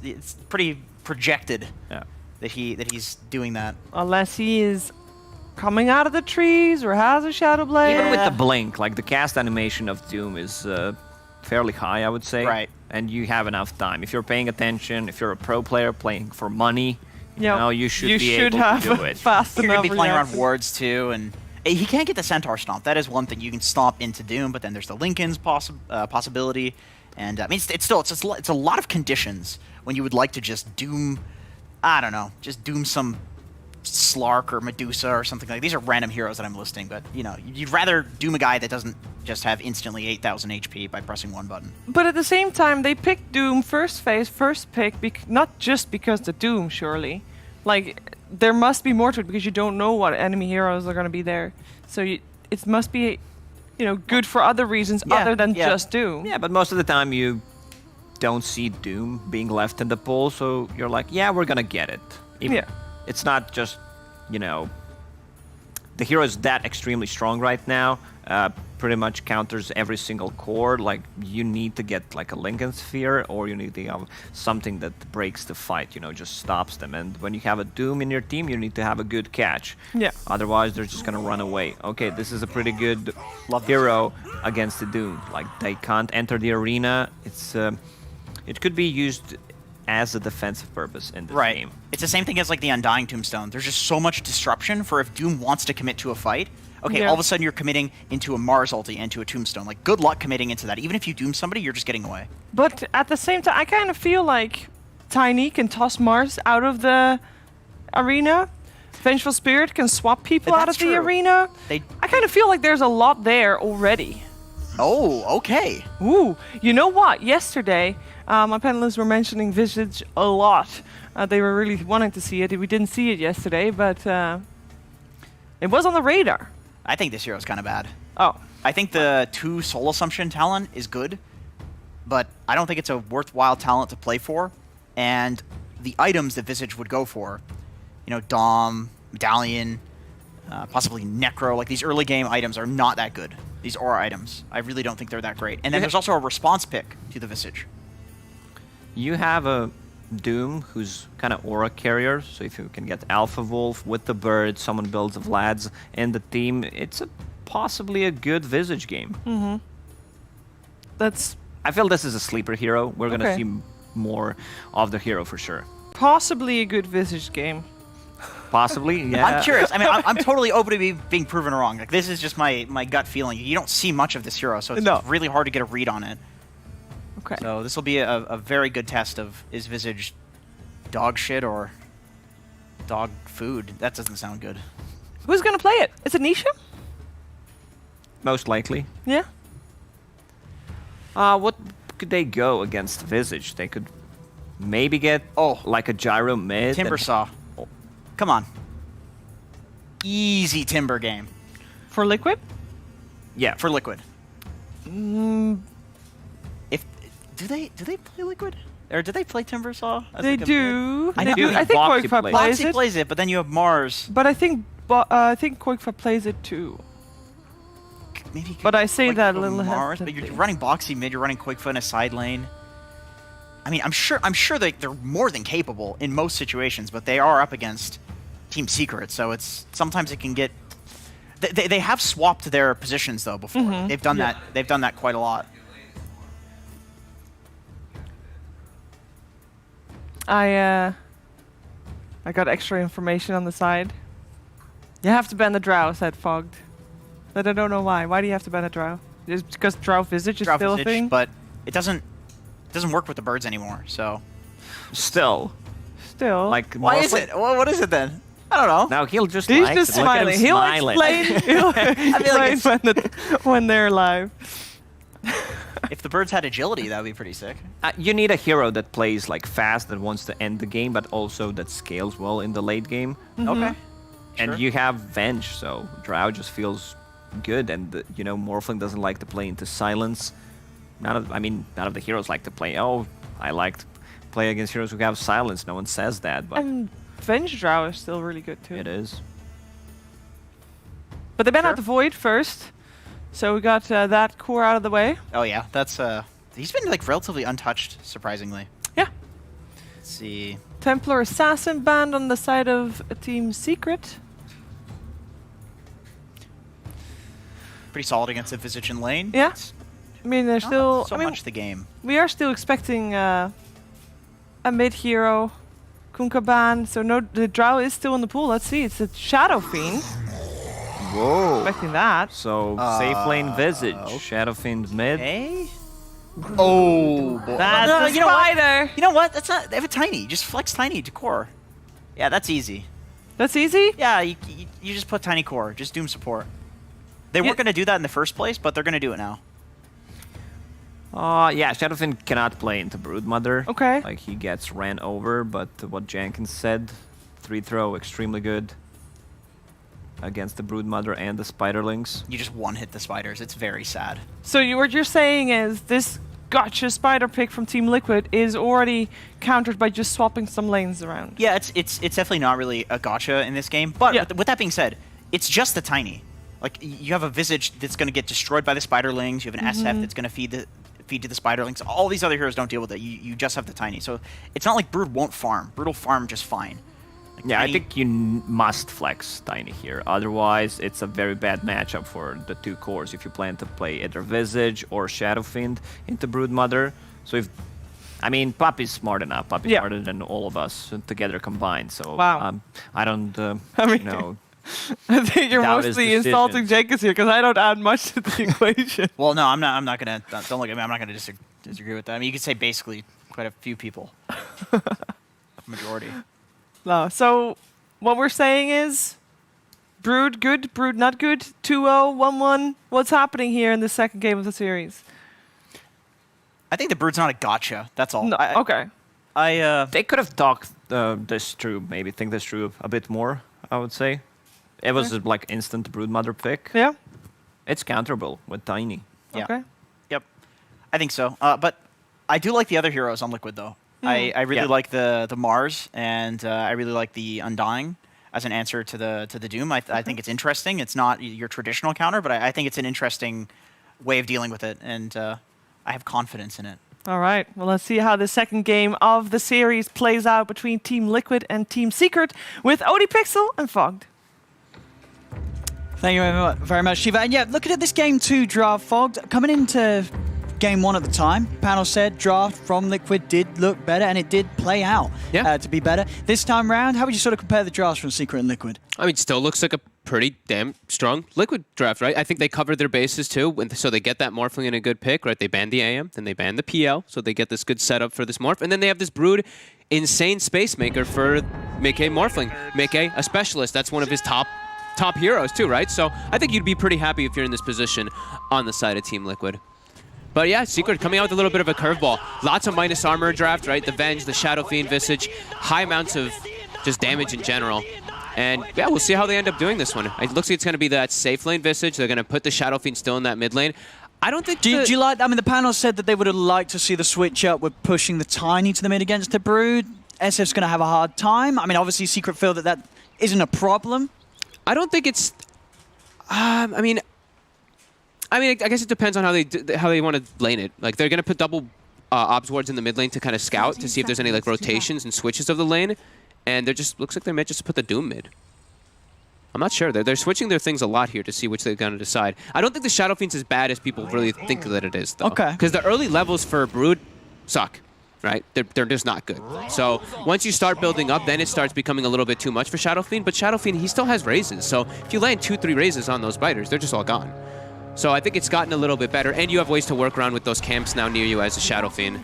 Speaker 12: pretty projected that he's doing that.
Speaker 3: Unless he is coming out of the trees or has a Shadow Blade.
Speaker 10: Even with the blink, like the cast animation of Doom is fairly high, I would say.
Speaker 12: Right.
Speaker 10: And you have enough time. If you're paying attention, if you're a pro player playing for money, you know, you should be able
Speaker 3: have
Speaker 10: to do it.
Speaker 3: Fast
Speaker 12: You're going to be playing around
Speaker 3: reaction.
Speaker 12: wards too, and he can't get the Centaur Stomp. That is one thing. You can stomp into Doom, but then there's the Lincoln's possibility. And I mean, it's a lot of conditions when you would like to just Doom, I don't know, just Doom some Slark or Medusa or something like that. These are random heroes that I'm listing, but you know, you'd rather Doom a guy that doesn't just have instantly 8,000 HP by pressing one button.
Speaker 3: But at the same time, they picked Doom first phase, first pick, not just because the Doom, surely. Like, there must be more to it because you don't know what enemy heroes are going to be there. So it must be, you know, good for other reasons other than just Doom.
Speaker 10: Yeah, but most of the time you don't see Doom being left in the pool, so you're like, yeah, we're gonna get it. It's not just, you know, the hero is that extremely strong right now, pretty much counters every single core. Like, you need to get like a Lincoln Sphere, or you need to have something that breaks the fight, you know, just stops them. And when you have a Doom in your team, you need to have a good catch.
Speaker 3: Yeah.
Speaker 10: Otherwise, they're just gonna run away. Okay, this is a pretty good hero against the Doom. Like, they can't enter the arena. It's it could be used as a defensive purpose in this game.
Speaker 12: It's the same thing as like the Undying Tombstone. There's just so much disruption for if Doom wants to commit to a fight. Okay, all of a sudden you're committing into a Mars ulti and to a Tombstone. Like, good luck committing into that. Even if you Doom somebody, you're just getting away.
Speaker 3: But at the same time, I kind of feel like Tiny can toss Mars out of the arena. Vengeful Spirit can swap people out of the arena. I kind of feel like there's a lot there already.
Speaker 12: Oh, okay.
Speaker 3: Ooh, you know what? Yesterday, my panelists were mentioning Visage a lot. They were really wanting to see it. We didn't see it yesterday, but it was on the radar.
Speaker 12: I think this hero is kind of bad.
Speaker 3: Oh.
Speaker 12: I think the 2 Soul Assumption talent is good, but I don't think it's a worthwhile talent to play for. And the items that Visage would go for, you know, Dom, Medallion, possibly Necro, like these early game items are not that good. These aura items, I really don't think they're that great. And then there's also a response pick to the Visage.
Speaker 10: You have a Doom who's kind of aura carrier, so if you can get Alpha Wolf with the bird, someone builds Vlads in the team, it's possibly a good Visage game.
Speaker 3: Mm-hmm.
Speaker 10: I feel this is a sleeper hero. We're gonna see more of the hero for sure.
Speaker 3: Possibly a good Visage game.
Speaker 10: Possibly, yeah.
Speaker 12: I'm curious. I mean, I'm totally open to being proven wrong. Like, this is just my gut feeling. You don't see much of this hero, so it's really hard to get a read on it.
Speaker 3: Okay.
Speaker 12: So this will be a very good test of, is Visage dog shit or dog food? That doesn't sound good.
Speaker 3: Who's going to play it? Is it Nisha?
Speaker 10: Most likely.
Speaker 3: Yeah.
Speaker 10: What could they go against Visage? They could maybe get like a Gyro mid.
Speaker 12: Timbersaw. Come on. Easy Timber game.
Speaker 3: For Liquid?
Speaker 12: Yeah, for Liquid.
Speaker 3: Mm.
Speaker 12: Do they play Liquid? Or do they play Timbersaw?
Speaker 3: They do.
Speaker 12: I do.
Speaker 3: I think Koikfa plays
Speaker 12: Boxy
Speaker 3: it.
Speaker 12: plays it, but then you have Mars.
Speaker 3: But I think Koikfa plays it too.
Speaker 12: Maybe.
Speaker 3: But I say that a little
Speaker 12: Mars, but you're running Boxy mid. You're running Koikfa in a side lane. I mean, I'm sure they're more than capable in most situations, but they are up against Team Secret, so it's sometimes it can get. They have swapped their positions though before.
Speaker 3: Mm-hmm.
Speaker 12: They've done that. They've done that quite a lot.
Speaker 3: I got extra information on the side. You have to ban the Drow, said Fogged. But I don't know why. Why do you have to ban a Drow? Is it because Drow Visage is still a thing?
Speaker 12: But it doesn't work with the birds anymore. So
Speaker 10: Still. Like,
Speaker 12: why is it? What is it then? I don't know.
Speaker 10: Now he'll just
Speaker 3: He's
Speaker 10: like
Speaker 3: just
Speaker 10: it. Look at him
Speaker 3: smiling. He'll
Speaker 10: smiling.
Speaker 3: explain. He'll
Speaker 12: I feel like
Speaker 3: explain when they're live.
Speaker 12: If the birds had agility, that would be pretty sick.
Speaker 10: You need a hero that plays like fast, that wants to end the game, but also that scales well in the late game.
Speaker 12: Okay.
Speaker 10: And
Speaker 12: Sure.
Speaker 10: you have Venge, so Drow just feels good, and you know, Morphling doesn't like to play into silence. None of the heroes like to play. Oh, I like to play against heroes who have silence. No one says that, but
Speaker 3: And Venge Drow is still really good too.
Speaker 10: it is.
Speaker 3: But they banned out the Void first, so we got that core out of the way.
Speaker 12: Oh yeah, that's he's been like relatively untouched, surprisingly.
Speaker 3: Yeah.
Speaker 12: Let's see.
Speaker 3: Templar Assassin banned on the side of Team Secret.
Speaker 12: Pretty solid against the Visage in lane.
Speaker 3: Yeah.
Speaker 12: It's
Speaker 3: I mean, they're
Speaker 12: not
Speaker 3: still.
Speaker 12: so
Speaker 3: I mean,
Speaker 12: much the game.
Speaker 3: we are still expecting a mid hero, Kunkka ban. So no, the Drow is still in the pool. Let's see. It's a Shadow Fiend.
Speaker 10: Whoa.
Speaker 3: Expecting that.
Speaker 10: So safe lane Visage, Shadow Fiend mid.
Speaker 12: Hey. Oh, boy.
Speaker 3: That's
Speaker 12: No,
Speaker 3: a
Speaker 12: you know what?
Speaker 3: spider.
Speaker 12: You know what? That's not. They have a tiny. Just flex tiny to core. Yeah, that's easy.
Speaker 3: That's easy.
Speaker 12: Yeah, you just put tiny core. Just Doom support. They weren't going to do that in the first place, but they're going to do it now.
Speaker 10: Yeah, Shadowfiend cannot play into Broodmother.
Speaker 3: Okay.
Speaker 10: Like, he gets ran over, but what Jenkins said, 3-throw, extremely good against the Broodmother and the Spiderlings.
Speaker 12: You just one-hit the spiders. It's very sad.
Speaker 3: So what you're saying is this gotcha spider pick from Team Liquid is already countered by just swapping some lanes around.
Speaker 12: Yeah, it's definitely not really a gotcha in this game. But
Speaker 3: Yeah.
Speaker 12: with that being said, it's just the tiny. Like, you have a Visage that's going to get destroyed by the Spiderlings. You have an SF that's going to feed to the Spiderlings. All these other heroes don't deal with it. You just have the tiny. So it's not like Brood won't farm. Brood will farm just fine. Like,
Speaker 10: Yeah,
Speaker 12: Tiny-
Speaker 10: I think you must flex Tiny here. Otherwise, it's a very bad matchup for the two cores if you plan to play either Visage or Shadowfiend into Broodmother. So if... I mean, Puppy's smart enough. Puppy's smarter than all of us together combined. So
Speaker 3: Wow.
Speaker 10: I don't,
Speaker 3: I mean,
Speaker 10: you know...
Speaker 3: I think you're
Speaker 10: doubt his
Speaker 3: mostly insulting
Speaker 10: decisions.
Speaker 3: Jenkins here because I don't add much to the equation.
Speaker 12: Well, no, I'm not gonna. Don't look at me. I'm not gonna disagree with that. I mean, you could say basically quite a few people. Majority.
Speaker 3: No. So what we're saying is Brood good, Brood not good, 2-0, 1-1. What's happening here in the second game of the series?
Speaker 12: I think the Brood's not a gotcha. That's all.
Speaker 3: No, okay.
Speaker 10: They could have talked this through, maybe think this through a bit more, I would say. It was like instant Broodmother pick.
Speaker 3: Yeah.
Speaker 10: It's counterable with Tiny.
Speaker 12: Yeah.
Speaker 3: Okay.
Speaker 12: Yep. I think so. But I do like the other heroes on Liquid, though. I really like the Mars, and I really like the Undying as an answer to the Doom. I think it's interesting. It's not your traditional counter, but I think it's an interesting way of dealing with it, and I have confidence in it.
Speaker 3: All right. Well, let's see how the second game of the series plays out between Team Liquid and Team Secret with ODPixel and Fogged.
Speaker 11: Thank you very much, Shiva. And yeah, looking at this game 2 draft, Fogged, coming into game 1 at the time, panel said draft from Liquid did look better, and it did play out to be better. This time round, how would you sort of compare the drafts from Secret and Liquid?
Speaker 4: I mean, still looks like a pretty damn strong Liquid draft, right? I think they covered their bases too, so they get that Morphling in a good pick, right? They banned the AM, then they banned the PL, so they get this good setup for this Morph, and then they have this Brood insane Space Maker for Mickey Morphling. Mickey, a specialist, that's one of his top heroes too, right? So I think you'd be pretty happy if you're in this position on the side of Team Liquid. But yeah, Secret coming out with a little bit of a curveball. Lots of minus armor draft, right? The Venge, the Shadow Fiend, Visage, high amounts of just damage in general. And yeah, we'll see how they end up doing this one. It looks like it's going to be that safe lane Visage. They're going to put the Shadow Fiend still in that mid lane. I don't think...
Speaker 11: Do you like... I mean, the panel said that they would have liked to see the switch up with pushing the Tiny to the mid against the Brood. SF's going to have a hard time. I mean, obviously, Secret feel that isn't a problem.
Speaker 4: I don't think it's... I mean, I guess it depends on how they want to lane it. Like, they're going to put double obs wards in the mid lane to kind of scout to see if there's any like rotations and switches of the lane. And they're just... Looks like they might just put the Doom mid. I'm not sure. They're switching their things a lot here to see which they're going to decide. I don't think the Shadow Fiend's as bad as people really think that it is, though.
Speaker 11: Okay.
Speaker 4: Because the early levels for Brood suck, right? They're just not good. So once you start building up, then it starts becoming a little bit too much for Shadow Fiend. But Shadow Fiend, he still has raises. So if you land 2-3 raises on those biters, they're just all gone. So I think it's gotten a little bit better. And you have ways to work around with those camps now near you as a Shadow Fiend.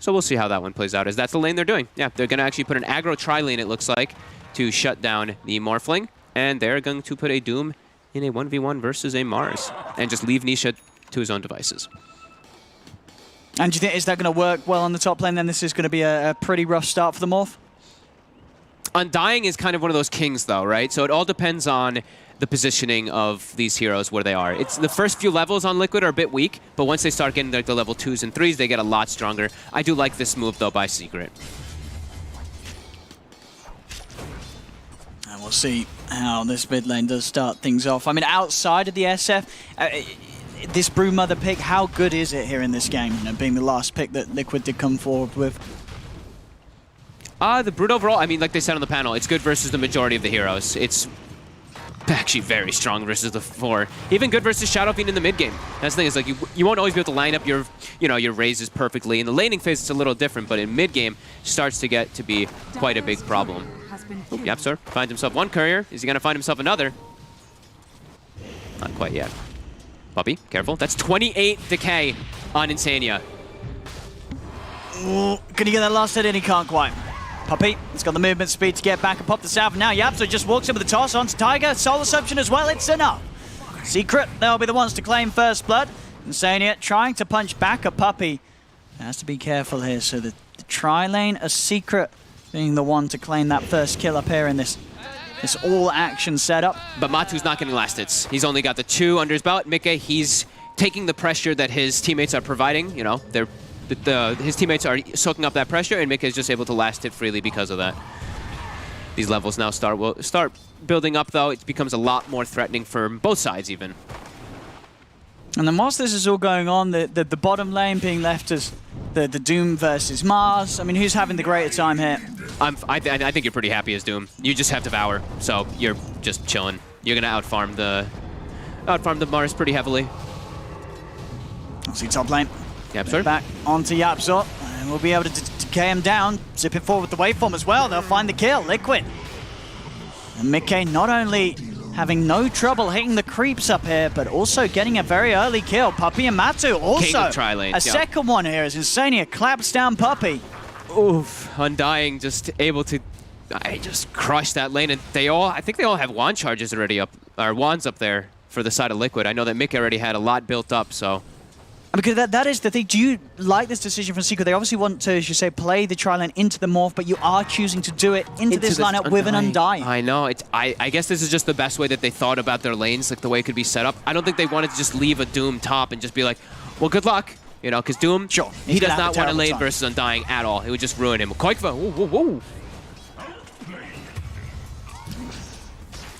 Speaker 4: So we'll see how that one plays out, as that's the lane they're doing. Yeah, they're going to actually put an aggro tri-lane, it looks like, to shut down the Morphling. And they're going to put a Doom in a 1v1 versus a Mars. And just leave Nisha to his own devices.
Speaker 11: And do you think, is that going to work well on the top lane then? This is going to be a pretty rough start for the Morph?
Speaker 4: Undying is kind of one of those kings, though, right? So it all depends on the positioning of these heroes, where they are. It's the first few levels on Liquid are a bit weak, but once they start getting like the level 2s and 3s, they get a lot stronger. I do like this move, though, by Secret.
Speaker 11: And we'll see how this mid lane does start things off. I mean, outside of the SF, this Brewmother pick, how good is it here in this game? You know, being the last pick that Liquid did come forward with.
Speaker 4: The Brood overall, I mean, like they said on the panel, it's good versus the majority of the heroes. It's actually very strong versus the 4. Even good versus Shadow Fiend in the mid game. That's the thing, is like you won't always be able to line up your your raises perfectly. In the laning phase, it's a little different, but in mid game, starts to get to be quite a big problem. Oh, YapzOr finds himself one courier. Is he going to find himself another? Not quite yet. Puppey, careful. That's 28 decay on Insania.
Speaker 11: Ooh, can he get that last hit in? He can't quite. Puppey, he's got the movement speed to get back and pop the south. Now YapzOr just walks in with the toss onto Tiger. Soul Assumption as well, it's enough. Secret, they'll be the ones to claim first blood. Insania trying to punch back at Puppey. Has to be careful here. So the tri-lane, a Secret being the one to claim that first kill up here in this all-action setup.
Speaker 4: But Matu's not getting last hits. He's only got the 2 under his belt. Micke, he's taking the pressure that his teammates are providing. You know, his teammates are soaking up that pressure, and Micke is just able to last hit freely because of that. These levels now start building up, though. It becomes a lot more threatening for both sides, even.
Speaker 11: And then whilst this is all going on, the bottom lane being left as the Doom versus Mars. I mean, who's having the greater time here?
Speaker 4: I think you're pretty happy as Doom. You just have Devour, so you're just chilling. You're gonna outfarm the Mars pretty heavily.
Speaker 11: I'll see top lane.
Speaker 4: YapzOr
Speaker 11: back onto YapzOr, and we'll be able to decay him down. Zipping forward with the waveform as well. They'll find the kill. Liquid. And Micke not only having no trouble hitting the creeps up here, but also getting a very early kill. Puppey and Matu also a second one here as Insania claps down Puppey.
Speaker 4: Oof, Undying just able to just crush that lane, and I think they all have wand charges already up, or wands up there for the side of Liquid. I know that Micke already had a lot built up, so.
Speaker 11: Because that is the thing. Do you like this decision from Secret? They obviously want to, as you say, play the tri-lane into the Morph, but you are choosing to do it into this lineup with an Undying.
Speaker 4: I know. I guess this is just the best way that they thought about their lanes, like the way it could be set up. I don't think they wanted to just leave a Doom top and just be like, well, good luck. You know, because Doom,
Speaker 11: sure,
Speaker 4: he does not want to lane versus Undying at all. It would just ruin him. Koikva, whoa, whoa, whoa.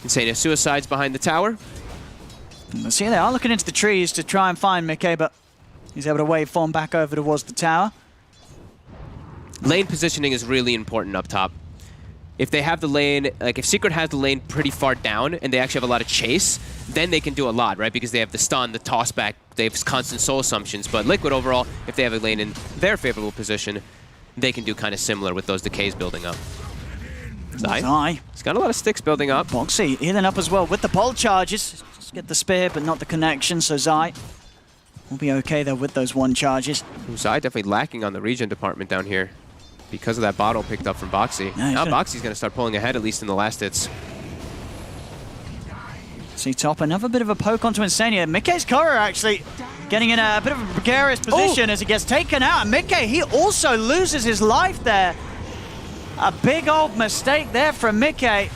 Speaker 4: Insania suicides behind the tower.
Speaker 11: Let's see, they are looking into the trees to try and find Micke, but he's able to waveform back over towards the tower.
Speaker 4: Lane positioning is really important up top. If they have the lane, like if Secret has the lane pretty far down and they actually have a lot of chase, then they can do a lot, right? Because they have the stun, the toss back, they have constant soul assumptions. But Liquid overall, if they have a lane in their favorable position, they can do kind of similar with those decays building up. Zai. He's got a lot of sticks building up.
Speaker 11: Boxy healing up as well with the pole charges. Just get the spear, but not the connection, so Zai will be okay there with those one charges.
Speaker 4: Zai definitely lacking on the regen department down here because of that bottle picked up from Boxy. Yeah, now Boxy's going to start pulling ahead, at least in the last hits.
Speaker 11: See top, another bit of a poke onto Insania. Micke's courier actually getting in a bit of a precarious position as he gets taken out. And Micke, he also loses his life there. A big old mistake there from Micke.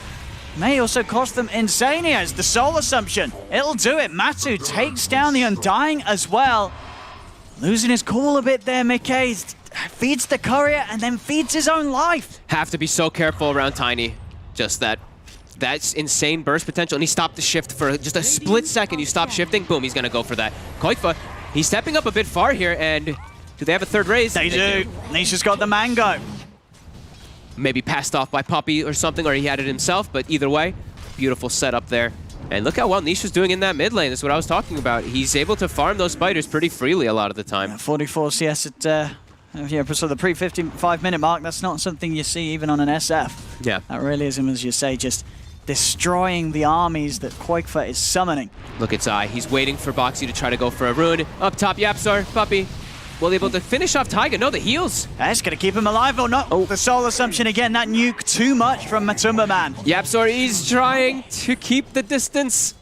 Speaker 11: May also cost them Insania as the soul assumption. It'll do it. Matu takes down the Undying as well. Losing his cool a bit there, Micke. Feeds the courier and then feeds his own life.
Speaker 4: Have to be so careful around Tiny. Just that's insane burst potential. And he stopped the shift for just a split second. You stop shifting, boom, he's going to go for that. Koikva, he's stepping up a bit far here. And do they have a third raise?
Speaker 11: They do. Nisha's got the mango.
Speaker 4: Maybe passed off by Puppey or something, or he had it himself, but either way, beautiful setup there. And look how well Nisha's doing in that mid lane. That's what I was talking about. He's able to farm those spiders pretty freely a lot of the time.
Speaker 11: Yeah, 44 CS at so the pre-55-minute mark, that's not something you see even on an SF.
Speaker 4: Yeah.
Speaker 11: That really is him, as you say, just destroying the armies that Koikva is summoning.
Speaker 4: Look at Zai. He's waiting for Boxy to try to go for a rune. Up top, YapzOr, Puppey. Will able to finish off Taiga? No, the heals.
Speaker 11: That's going to keep him alive or not. Oh, the soul assumption again. That nuke too much from Matumba Man.
Speaker 4: YapzOr is trying to keep the distance,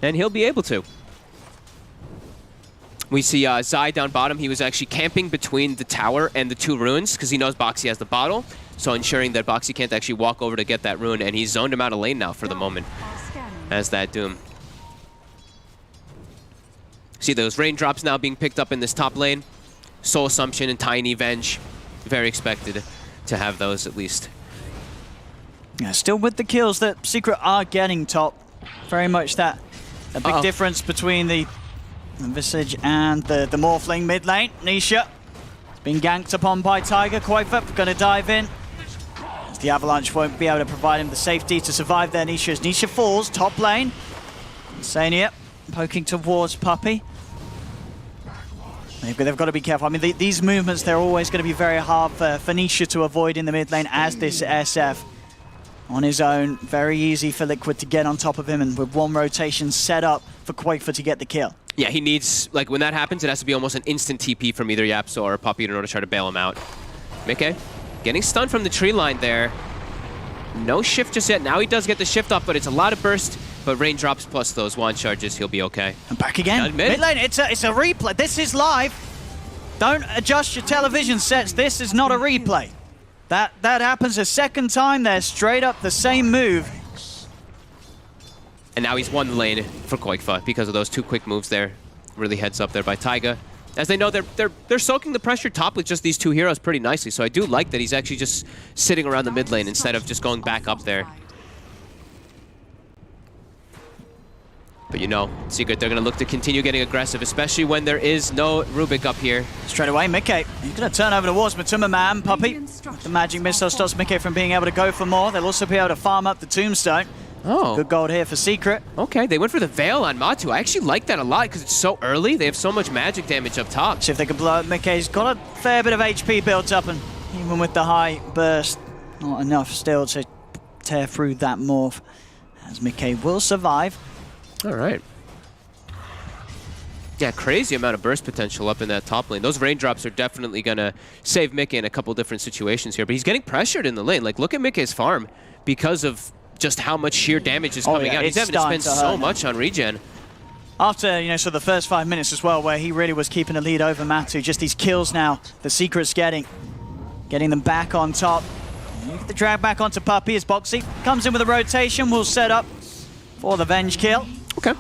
Speaker 4: and he'll be able to. We see Zai down bottom. He was actually camping between the tower and the 2 runes because he knows Boxy has the bottle. So ensuring that Boxy can't actually walk over to get that rune. And he's zoned him out of lane now for the moment as that Doom. See those raindrops now being picked up in this top lane. Soul Assumption and Tiny Venge. Very expected to have those at least.
Speaker 11: Yeah, still with the kills that Secret are getting top. Very much that a big difference between the Visage and the Morphling mid lane. Nisha has been ganked upon by Tiger. Quaifa going to dive in. As the Avalanche won't be able to provide him the safety to survive there. Nisha, as Nisha falls, top lane. Sania poking towards Puppey. They've got to be careful. I mean, these movements, they're always going to be very hard for Nisha to avoid in the mid lane as this SF. On his own, very easy for Liquid to get on top of him, and with 1 rotation set up for Quaifa to get the kill.
Speaker 4: Yeah, he needs, like, when that happens, it has to be almost an instant TP from either Yapso or Puppey in order to try to bail him out. Mickey getting stunned from the tree line there. No shift just yet. Now he does get the shift off, but it's a lot of burst. But raindrops plus those wand charges, he'll be okay.
Speaker 11: And back again. Mid lane, it's a replay. This is live. Don't adjust your television sets. This is not a replay. That happens a second time there, straight up the same move.
Speaker 4: And now he's won the lane for Quaifa because of those 2 quick moves there. Really heads up there by Taiga. As they know, they're soaking the pressure top with just these 2 heroes pretty nicely. So I do like that he's actually just sitting around the mid lane instead of just going back up there. But you know, Secret, they're going to look to continue getting aggressive, especially when there is no Rubik up here.
Speaker 11: Straight away, Mickey. He's going to turn over towards Matuma Man, Puppey. The magic missile stops Mickey from being able to go for more. They'll also be able to farm up the tombstone.
Speaker 4: Oh.
Speaker 11: Good gold here for Secret.
Speaker 4: Okay, they went for the Veil on Matu. I actually like that a lot because it's so early. They have so much magic damage up top.
Speaker 11: See if they can blow up. Mickey's got a fair bit of HP built up, and even with the high burst, not enough still to tear through that morph. As Mickey will survive.
Speaker 4: All right. Yeah, crazy amount of burst potential up in that top lane. Those raindrops are definitely going to save Mickey in a couple different situations here. But he's getting pressured in the lane. Like, look at Mickey's farm because of just how much sheer damage is coming out. He's having to spend so much on regen.
Speaker 11: After, you know, so the first 5 minutes as well, where he really was keeping a lead over Matu. Just these kills now, the Secret's getting them back on top. The drag back onto Puppey as Boxy comes in with a rotation. Will set up for the Venge kill.
Speaker 4: Okay.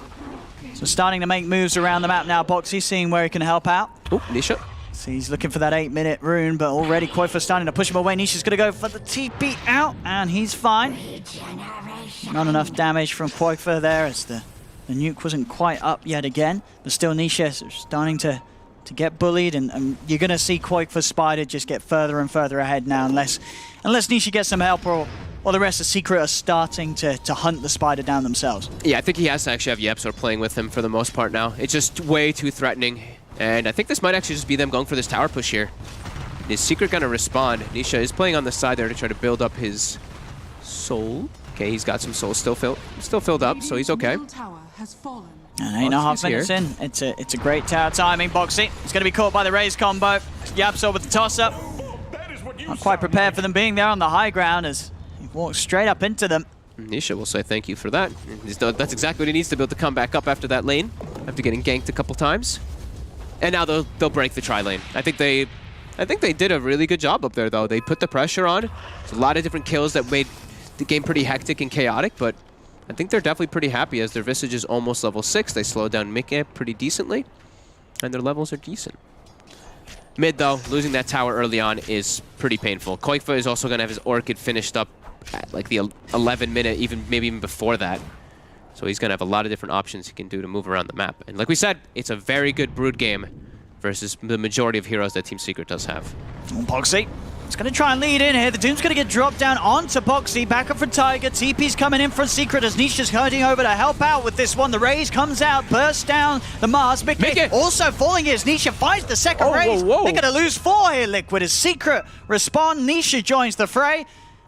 Speaker 11: So starting to make moves around the map now. Boxy seeing where he can help out.
Speaker 4: Oh, Nisha.
Speaker 11: So he's looking for that 8-minute rune, but already Quaifa starting to push him away. Nisha's going to go for the TP out, and he's fine. Not enough damage from Quaifa there as the nuke wasn't quite up yet again. But still Nisha starting to get bullied, and you're going to see Quaifa's Spider just get further and further ahead now unless Nisha gets some help or the rest of Secret are starting to hunt the Spider down themselves.
Speaker 4: Yeah, I think he has to actually have Yepsor playing with him for the most part now. It's just way too threatening. And I think this might actually just be them going for this tower push here. Is Secret going to respond? Nisha is playing on the side there to try to build up his soul. Okay, he's got some soul still filled up, so he's okay.
Speaker 11: And 8.5 minutes in. It's a great tower timing. Boxy, he's going to be caught by the raise combo. Yapso with the toss-up. Not quite prepared for them being there on the high ground as he walks straight up into them.
Speaker 4: Nisha will say thank you for that. That's exactly what he needs to be able to come back up after that lane, after getting ganked a couple times. And now they'll break the tri-lane. I think they did a really good job up there, though. They put the pressure on. There's a lot of different kills that made the game pretty hectic and chaotic, but I think they're definitely pretty happy as their Visage is almost level 6. They slowed down Mickey pretty decently, and their levels are decent. Mid, though, losing that tower early on is pretty painful. Quaifa is also going to have his Orchid finished up at like the 11-minute, maybe even before that. So he's going to have a lot of different options he can do to move around the map. And like we said, it's a very good Brood game versus the majority of heroes that Team Secret does have.
Speaker 11: Boxy, he's going to try and lead in here. The Doom's going to get dropped down onto Boxy. Back up for Tiger. TP's coming in from Secret as Nisha's hurting over to help out with this one. The raise comes out, bursts down the Mars. Mickey also falling here as Nisha finds the second raise. They're going to lose 4 here, Liquid, as Secret respond. Nisha joins the fray,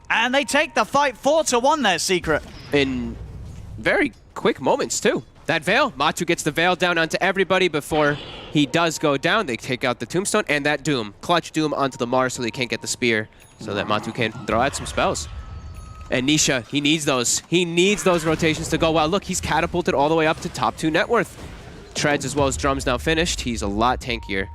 Speaker 11: and they take the fight 4-1 there, Secret.
Speaker 4: In very quick moments, too. That Veil, Matu gets the Veil down onto everybody before he does go down. They take out the Tombstone and that Doom. Clutch Doom onto the Mars so they can't get the Spear, so that Matu can throw out some spells. And Nisha, he needs those. He needs those rotations to go well. Look, he's catapulted all the way up to top 2 net worth. treads as well as drums now finished, he's a lot tankier.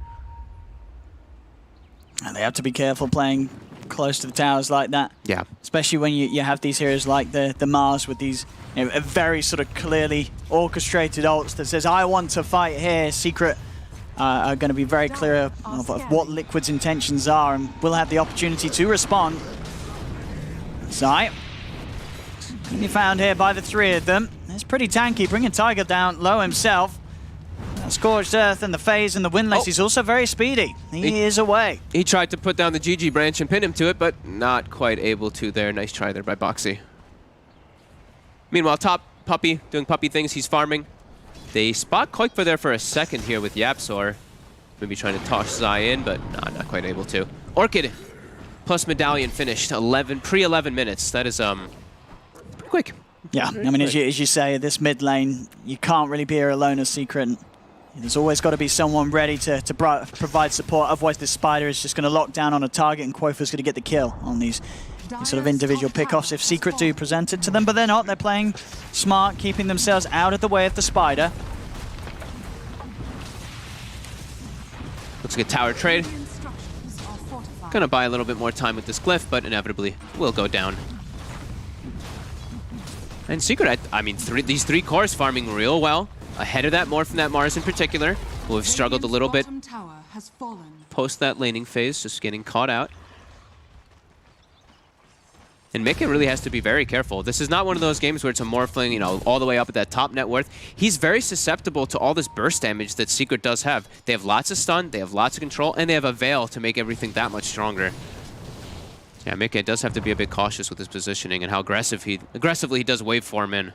Speaker 11: And they have to be careful playing close to the towers like that.
Speaker 4: Yeah.
Speaker 11: Especially when you have these heroes like the Mars with these a very sort of clearly orchestrated ults that says, I want to fight here. Secret are going to be very clear of what Liquid's intentions are, and will have the opportunity to respond. Zai, you found here by the three of them. It's pretty tanky, bringing Tiger down low himself. Scorched Earth and the Phase and the Windlass. He's also very speedy. He is away.
Speaker 4: He tried to put down the GG branch and pin him to it, but not quite able to there. Nice try there by Boxy. Meanwhile, top Puppey doing Puppey things. He's farming. They spot Koikfa there for a second here with Yapsor. Maybe trying to toss Zai in, but not quite able to. Orchid plus Medallion finished 11 minutes. That is pretty quick.
Speaker 11: Yeah, I mean, as you say, this mid lane, you can't really be here alone as Secret. There's always got to be someone ready to provide support. Otherwise, this Spider is just going to lock down on a target, and Koifa's going to get the kill on these sort of individual pickoffs if Secret do present it to them. But they're not. They're playing smart, keeping themselves out of the way of the Spider.
Speaker 4: Looks like a tower trade. Gonna buy a little bit more time with this glyph, but inevitably will go down. And Secret, I mean, these three cores farming real well. Ahead of that, more from that Mars in particular, who have struggled a little bit post that laning phase, just getting caught out. And Mika really has to be very careful. This is not one of those games where it's a Morphling, you know, all the way up at that top net worth. He's very susceptible to all this burst damage that Secret does have. They have lots of stun, they have lots of control, and they have a Veil to make everything that much stronger. Yeah, Mika does have to be a bit cautious with his positioning and how aggressively he does waveform in.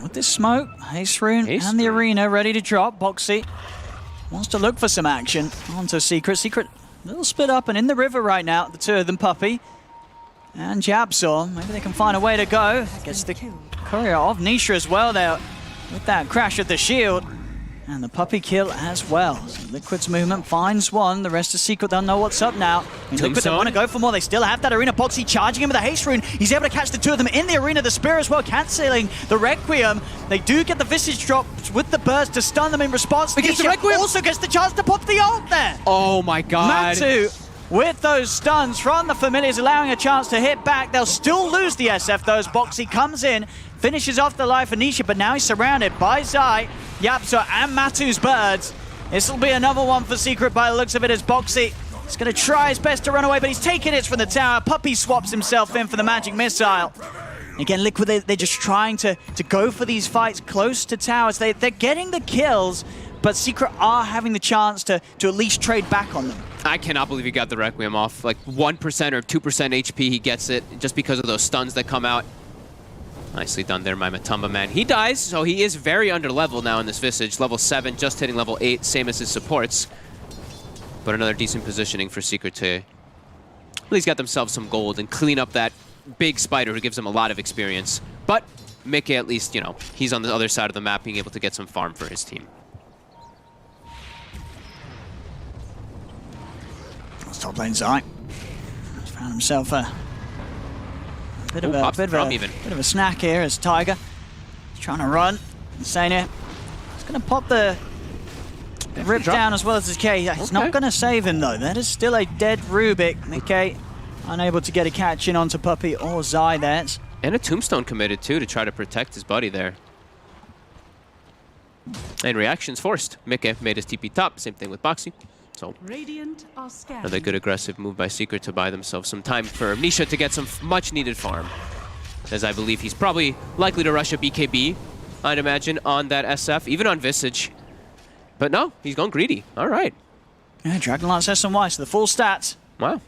Speaker 11: With this smoke, Haste Rune and the Arena ready to drop. Boxy wants to look for some action onto Secret. Secret a little split up and in the river right now, the two of them, Puppey and Jabsaw. Maybe they can find a way to go. Gets the courier of Nisha as well there with that crash of the shield. And the Puppey kill as well. So Liquid's movement finds one. The rest of Secret don't know what's up now. I mean, Liquid, they want to go for more. They still have that Arena. Boxy charging him with a Haste Rune. He's able to catch the two of them in the Arena. The Spear as well, cancelling the Requiem. They do get the Visage drop with the burst to stun them in response. Nisha also gets the chance to pop the ult there.
Speaker 4: Oh my god.
Speaker 11: Matu with those stuns from the Familiars, allowing a chance to hit back. They'll still lose the SF though as Boxy comes in, finishes off the life of Nisha, but now he's surrounded by Zai, Yapsor, and Matu's birds. This will be another one for Secret by the looks of it as Boxy is going to try his best to run away, but he's taking it from the tower. Puppey swaps himself in for the magic missile. Again, Liquid, they're just trying to go for these fights close to towers. They're getting the kills, but Secret are having the chance to at least trade back on them.
Speaker 4: I cannot believe he got the Requiem off. Like 1% or 2% HP, he gets it just because of those stuns that come out. Nicely done there, my Matumba man. He dies, so he is very under level now in this Visage. Level 7, just hitting level 8, same as his supports. But another decent positioning for Secret to at least get themselves some gold and clean up that big Spider who gives them a lot of experience. But Mickey, at least, you know, he's on the other side of the map being able to get some farm for his team.
Speaker 11: Top lane Zai found himself a bit of a snack here as Tiger is trying to run. Insane here. He's going to pop the rip down as well as his K. He's not going to save him though. That is still a dead Rubik. Mickey unable to get a catch in onto Puppey or Zai there.
Speaker 4: And a Tombstone committed too to try to protect his buddy there. And reactions forced. Mickey made his TP top. Same thing with Boxy. So another good aggressive move by Secret to buy themselves some time for Nisha to get some much needed farm. As I believe he's probably likely to rush a BKB, I'd imagine, on that SF, even on Visage. But no, he's gone greedy. All right.
Speaker 11: Yeah, Dragonlance SNY, so the full stats.
Speaker 4: Wow.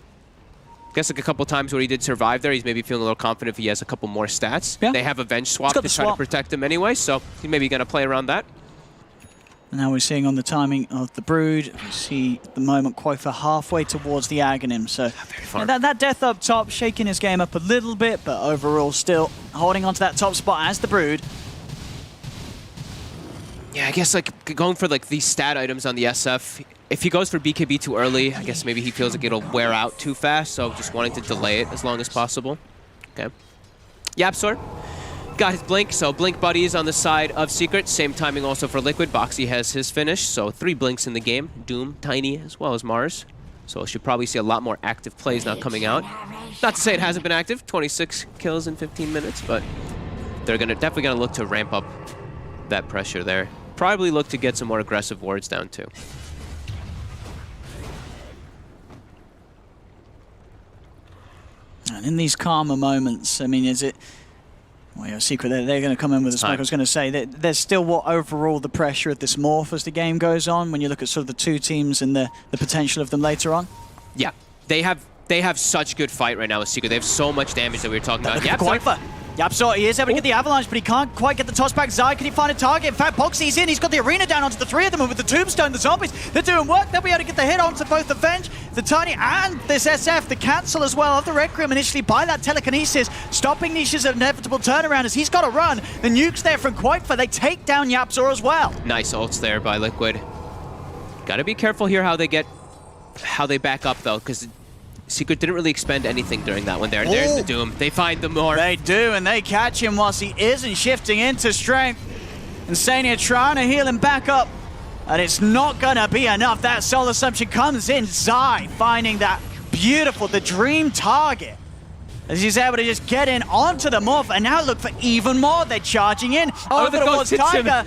Speaker 4: Guess like a couple times where he did survive there, he's maybe feeling a little confident if he has a couple more stats. Yeah. They have a Venge swap to try to protect him anyway, so he's maybe going to play around that.
Speaker 11: And now we're seeing on the timing of the Brood, we see at the moment Koifa halfway towards the Aghanim. So yeah, that death up top, shaking his game up a little bit, but overall still holding onto that top spot as the Brood.
Speaker 4: Yeah, I guess like going for like these stat items on the SF, if he goes for BKB too early, I guess maybe he feels like it'll wear out too fast, so just wanting to delay it as long as possible. Okay. Yapsor got his Blink, so Blink buddies on the side of Secret. Same timing also for Liquid. Boxy has his finish, so 3 Blinks in the game. Doom, Tiny, as well as Mars. So should probably see a lot more active plays now coming out. Not to say it hasn't been active, 26 kills in 15 minutes, but they're definitely gonna look to ramp up that pressure there. Probably look to get some more aggressive wards down too.
Speaker 11: And in these calmer moments, I mean, is it... Well, yeah, Secret, they're going to come in with a smoke. I was going to say that there's still what overall the pressure of this morph as the game goes on when you look at sort of the 2 teams and the potential of them later on.
Speaker 4: Yeah, they have such good fight right now with Secret. They have so much damage that we were talking about.
Speaker 11: YapzOr, he is able to get the avalanche, but he can't quite get the toss back. Zai, can he find a target? In fact, Boxy's in. He's got the arena down onto the 3 of them, and with the tombstone, the zombies, they're doing work. They'll be able to get the hit onto both the Venge, the Tiny, and this SF. The cancel as well of the Requiem initially by that telekinesis, stopping Nisha's inevitable turnaround as he's got to run. The nuke's there from Quaifa. They take down YapzOr as well.
Speaker 4: Nice ults there by Liquid. Got to be careful here how they back up though, because Secret didn't really expend anything during that one there. There's the Doom. They find the more.
Speaker 11: They do, and they catch him whilst he isn't shifting into strength. Insania trying to heal him back up, and it's not going to be enough. That soul assumption comes in. Zai finding that beautiful, the dream target. As he's able to just get in onto the morph, and now look for even more. They're charging in over towards Tiger.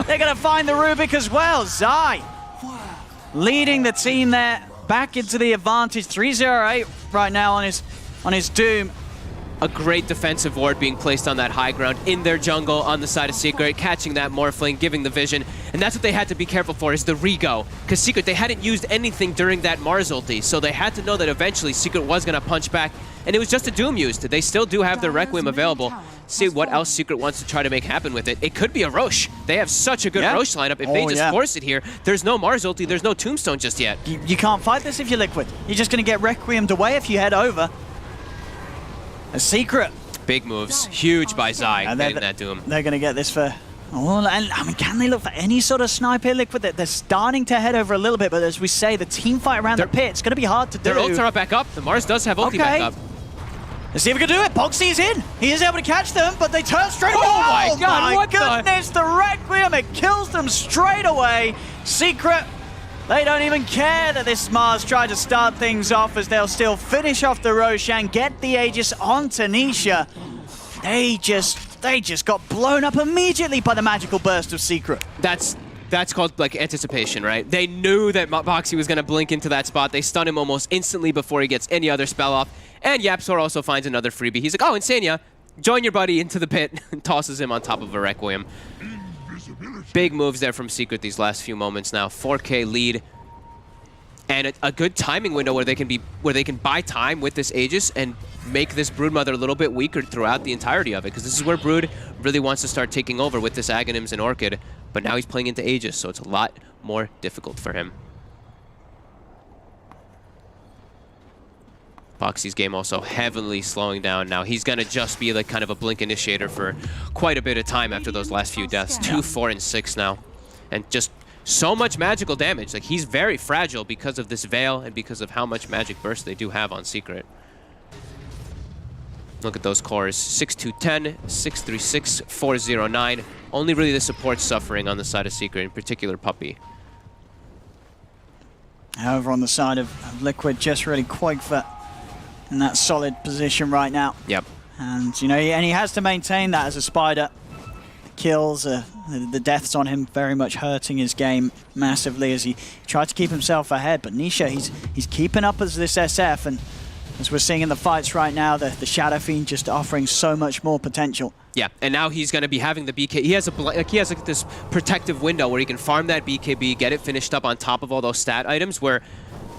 Speaker 11: They're going to find the Rubik as well. Zai leading the team there. Back into the advantage, 3-0-8 right now on his Doom.
Speaker 4: A great defensive ward being placed on that high ground in their jungle on the side of Secret, catching that Morphling, giving the vision. And that's what they had to be careful for, is the rego. Because Secret, they hadn't used anything during that Mars ulti, so they had to know that eventually Secret was going to punch back. And it was just a Doom used. They still do have their Requiem available. See what else Secret wants to try to make happen with it. It could be a Roche. They have such a good Roche lineup. If they just force it here, there's no Mars ulti, there's no Tombstone just yet.
Speaker 11: You can't fight this if you're Liquid. You're just going to get Requiemed away if you head over. A Secret.
Speaker 4: Big moves. Huge by Zai getting that Doom.
Speaker 11: They're going to get this for... Oh, and I mean, can they look for any sort of snipe here, Liquid? They're starting to head over a little bit, but as we say, the team fight around the pit, it's going to be hard to do.
Speaker 4: Their ults are back up. The Mars does have ulti back up.
Speaker 11: Let's see if we can do it. Boxy's in. He is able to catch them, but they turn straight away.
Speaker 4: Oh my god,
Speaker 11: what goodness, the Requiem, it kills them straight away. Secret, they don't even care that this Mars tried to start things off, as they'll still finish off the Roshan, get the Aegis onto Nisha. They just got blown up immediately by the magical burst of Secret.
Speaker 4: That's called like anticipation, right? They knew that Boxy was going to blink into that spot. They stun him almost instantly before he gets any other spell off. And YapzOr also finds another freebie. He's like, oh, Insania, join your buddy into the pit, and tosses him on top of a Requiem. Big moves there from Secret these last few moments now. 4K lead. And a good timing window where they can buy time with this Aegis and make this Broodmother a little bit weaker throughout the entirety of it, because this is where Brood really wants to start taking over with this Aghanims and Orchid, but now he's playing into Aegis, so it's a lot more difficult for him. Boxy's game also heavily slowing down now. He's going to just be like kind of a blink initiator for quite a bit of time after those last few deaths. 2, 4, and 6 now. And just so much magical damage. Like, he's very fragile because of this Veil and because of how much magic burst they do have on Secret. Look at those cores. 6-2-10, 6-3-6, 4-0-9. Only really the support suffering on the side of Secret, in particular Puppey.
Speaker 11: However, on the side of Liquid, just really Quaifa in that solid position right now.
Speaker 4: Yep.
Speaker 11: And, you know, and he has to maintain that as a Spider. The kills, the deaths on him very much hurting his game massively as he tried to keep himself ahead. But Nisha, he's keeping up as this SF, and as we're seeing in the fights right now, the Shadow Fiend just offering so much more potential.
Speaker 4: Yeah, and now he's going to be having the BK. He has this protective window where he can farm that BKB, get it finished up on top of all those stat items, where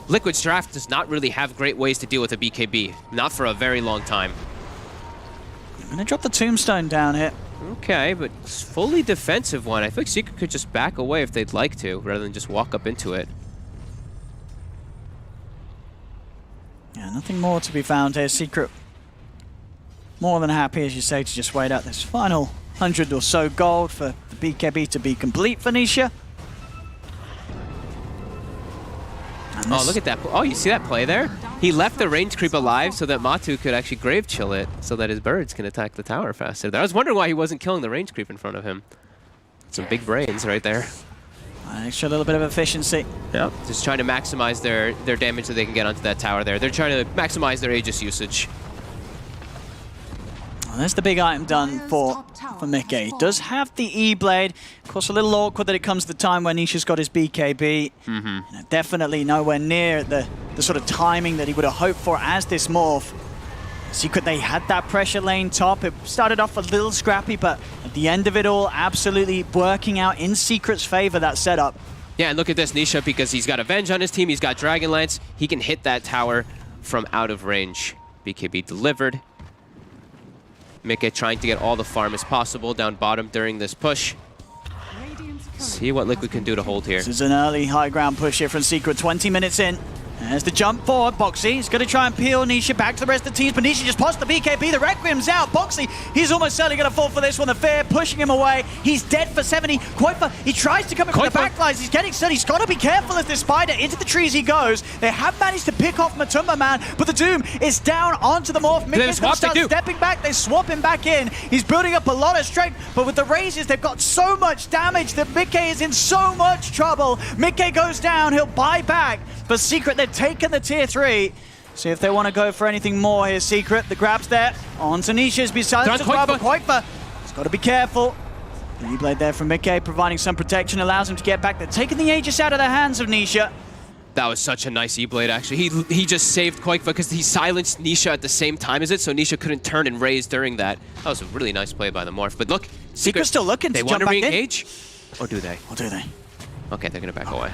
Speaker 4: Liquid's draft does not really have great ways to deal with a BKB. Not for a very long time.
Speaker 11: I'm going to drop the Tombstone down here.
Speaker 4: Okay, but it's fully defensive one. I feel like Secret could just back away if they'd like to, rather than just walk up into it.
Speaker 11: Yeah, nothing more to be found here. Secret more than happy, as you say, to just wait out this final 100 or so gold for the BKB to be complete for Nisha.
Speaker 4: Oh, look at that. Oh, you see that play there? He left the range creep alive so that Matu could actually grave chill it so that his birds can attack the tower faster. I was wondering why he wasn't killing the range creep in front of him. Some big brains right there.
Speaker 11: An extra little bit of efficiency.
Speaker 4: Yep. Just trying to maximize their damage so they can get onto that tower there. They're trying to maximize their Aegis usage.
Speaker 11: Well, there's the big item done for Mickey. Does have the E-Blade. Of course, a little awkward that it comes to the time when Nisha's got his BKB. You know, definitely nowhere near the sort of timing that he would have hoped for as this morph. Secret, they had that pressure lane top. It started off a little scrappy, but at the end of it all, absolutely working out in Secret's favor, that setup.
Speaker 4: Yeah, and look at this Nisha, because he's got Avenge on his team, he's got Dragonlance, he can hit that tower from out of range. BKB delivered. Mickey trying to get all the farm as possible down bottom during this push. See what Liquid can do to hold here.
Speaker 11: This is an early high ground push here from Secret, 20 minutes in. There's the jump forward. Boxy, he's going to try and peel Nisha back to the rest of the teams, but Nisha just pops the BKB. The Requiem's out. Boxy, he's almost certainly going to fall for this one. The Fear pushing him away. He's dead for 70. Koifa, he tries to come in from the backlines. He's getting stunned. He's got to be careful as this spider. Into the trees he goes. They have managed to pick off Matumba Man, but the Doom is down onto the morph. Mickey's going to start stepping back. They swap him back in. He's building up a lot of strength, but with the raises, they've got so much damage that Mickey is in so much trouble. Mickey goes down. He'll buy back. But Secret, they've taken the tier 3. See if they want to go for anything more here, Secret. The grab's there. On to Nisha's be silenced as well, but Koifa has got to be careful. The E-Blade there from Mickey, providing some protection, allows him to get back. They're taking the Aegis out of the hands of Nisha.
Speaker 4: That was such a nice E-Blade, actually. He just saved Koifa because he silenced Nisha at the same time as it, so Nisha couldn't turn and raise during that. That was a really nice play by the Morph. But look,
Speaker 11: Secret's still looking
Speaker 4: to
Speaker 11: jump back in.
Speaker 4: They want to re-engage? Or do they?
Speaker 11: Or do they?
Speaker 4: Okay, they're going to back away.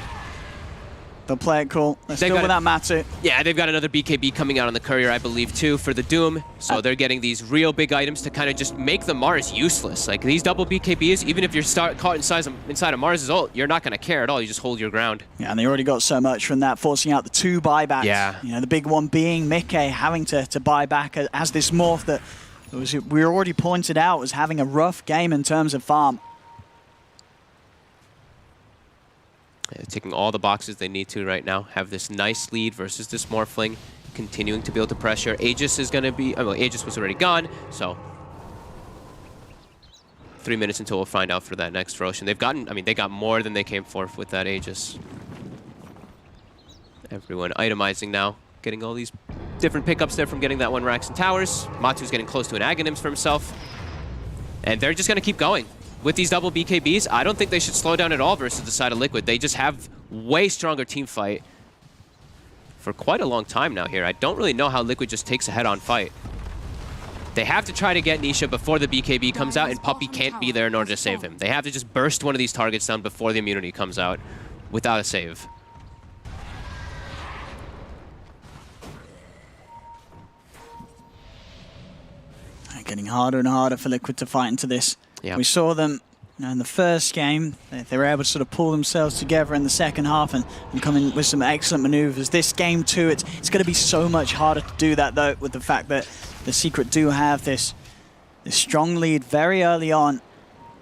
Speaker 11: They'll play it cool. They're still without Matsu.
Speaker 4: Yeah, they've got another BKB coming out on the courier, I believe, too, for the Doom. So they're getting these real big items to kind of just make the Mars useless. Like, these double BKBs, even if you're caught inside of Mars' ult, you're not going to care at all. You just hold your ground.
Speaker 11: Yeah, and they already got so much from that, forcing out the 2 buybacks.
Speaker 4: Yeah.
Speaker 11: You know, the big one being Mickey having to buy back as this morph that we already pointed out was having a rough game in terms of farm.
Speaker 4: They're taking all the boxes they need to right now. Have this nice lead versus this Morphling. Continuing to build the pressure. Aegis is going to be... well, Aegis was already gone, so... 3 minutes until we'll find out for that next Roshan. They've gotten... I mean, they got more than they came for with that Aegis. Everyone itemizing now. Getting all these different pickups there from getting that one Racks and Towers. Matu's getting close to an Aghanims for himself. And they're just going to keep going. With these double BKBs, I don't think they should slow down at all versus the side of Liquid. They just have way stronger team fight for quite a long time now here. I don't really know how Liquid just takes a head-on fight. They have to try to get Nisha before the BKB comes out, and Puppey can't be there in order to save him. They have to just burst one of these targets down before the immunity comes out without a save.
Speaker 11: Getting harder and harder for Liquid to fight into this.
Speaker 4: Yep.
Speaker 11: We saw them in the first game. They were able to sort of pull themselves together in the second half and come in with some excellent maneuvers. This game too, it's going to be so much harder to do that though, with the fact that the Secret do have this strong lead very early on.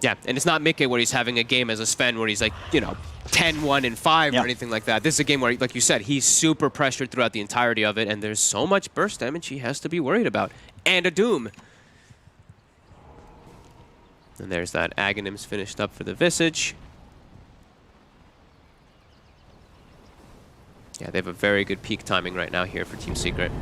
Speaker 4: Yeah, and it's not Mickey where he's having a game as a Sven where he's like, you know, 10-1-5 or anything like that. This is a game where, like you said, he's super pressured throughout the entirety of it, and there's so much burst damage he has to be worried about. And a Doom. And there's that Aghanims finished up for the Visage. Yeah, they have a very good peak timing right now here for Team Secret.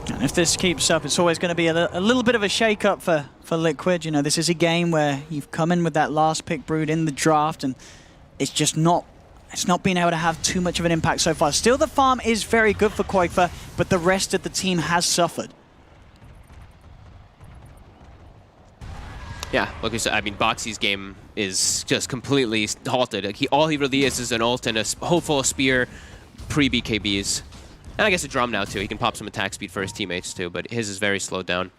Speaker 11: And if this keeps up, it's always going to be a little bit of a shake-up for Liquid. You know, this is a game where you've come in with that last pick Brood in the draft, and it's just not been able to have too much of an impact so far. Still, the farm is very good for Koifa, but the rest of the team has suffered.
Speaker 4: Yeah, like we said, I mean, Boxy's game is just completely halted. Like all he really is an ult and a hopeful spear pre-BKBs. And I guess a drum now, too. He can pop some attack speed for his teammates, too, but his is very slowed down.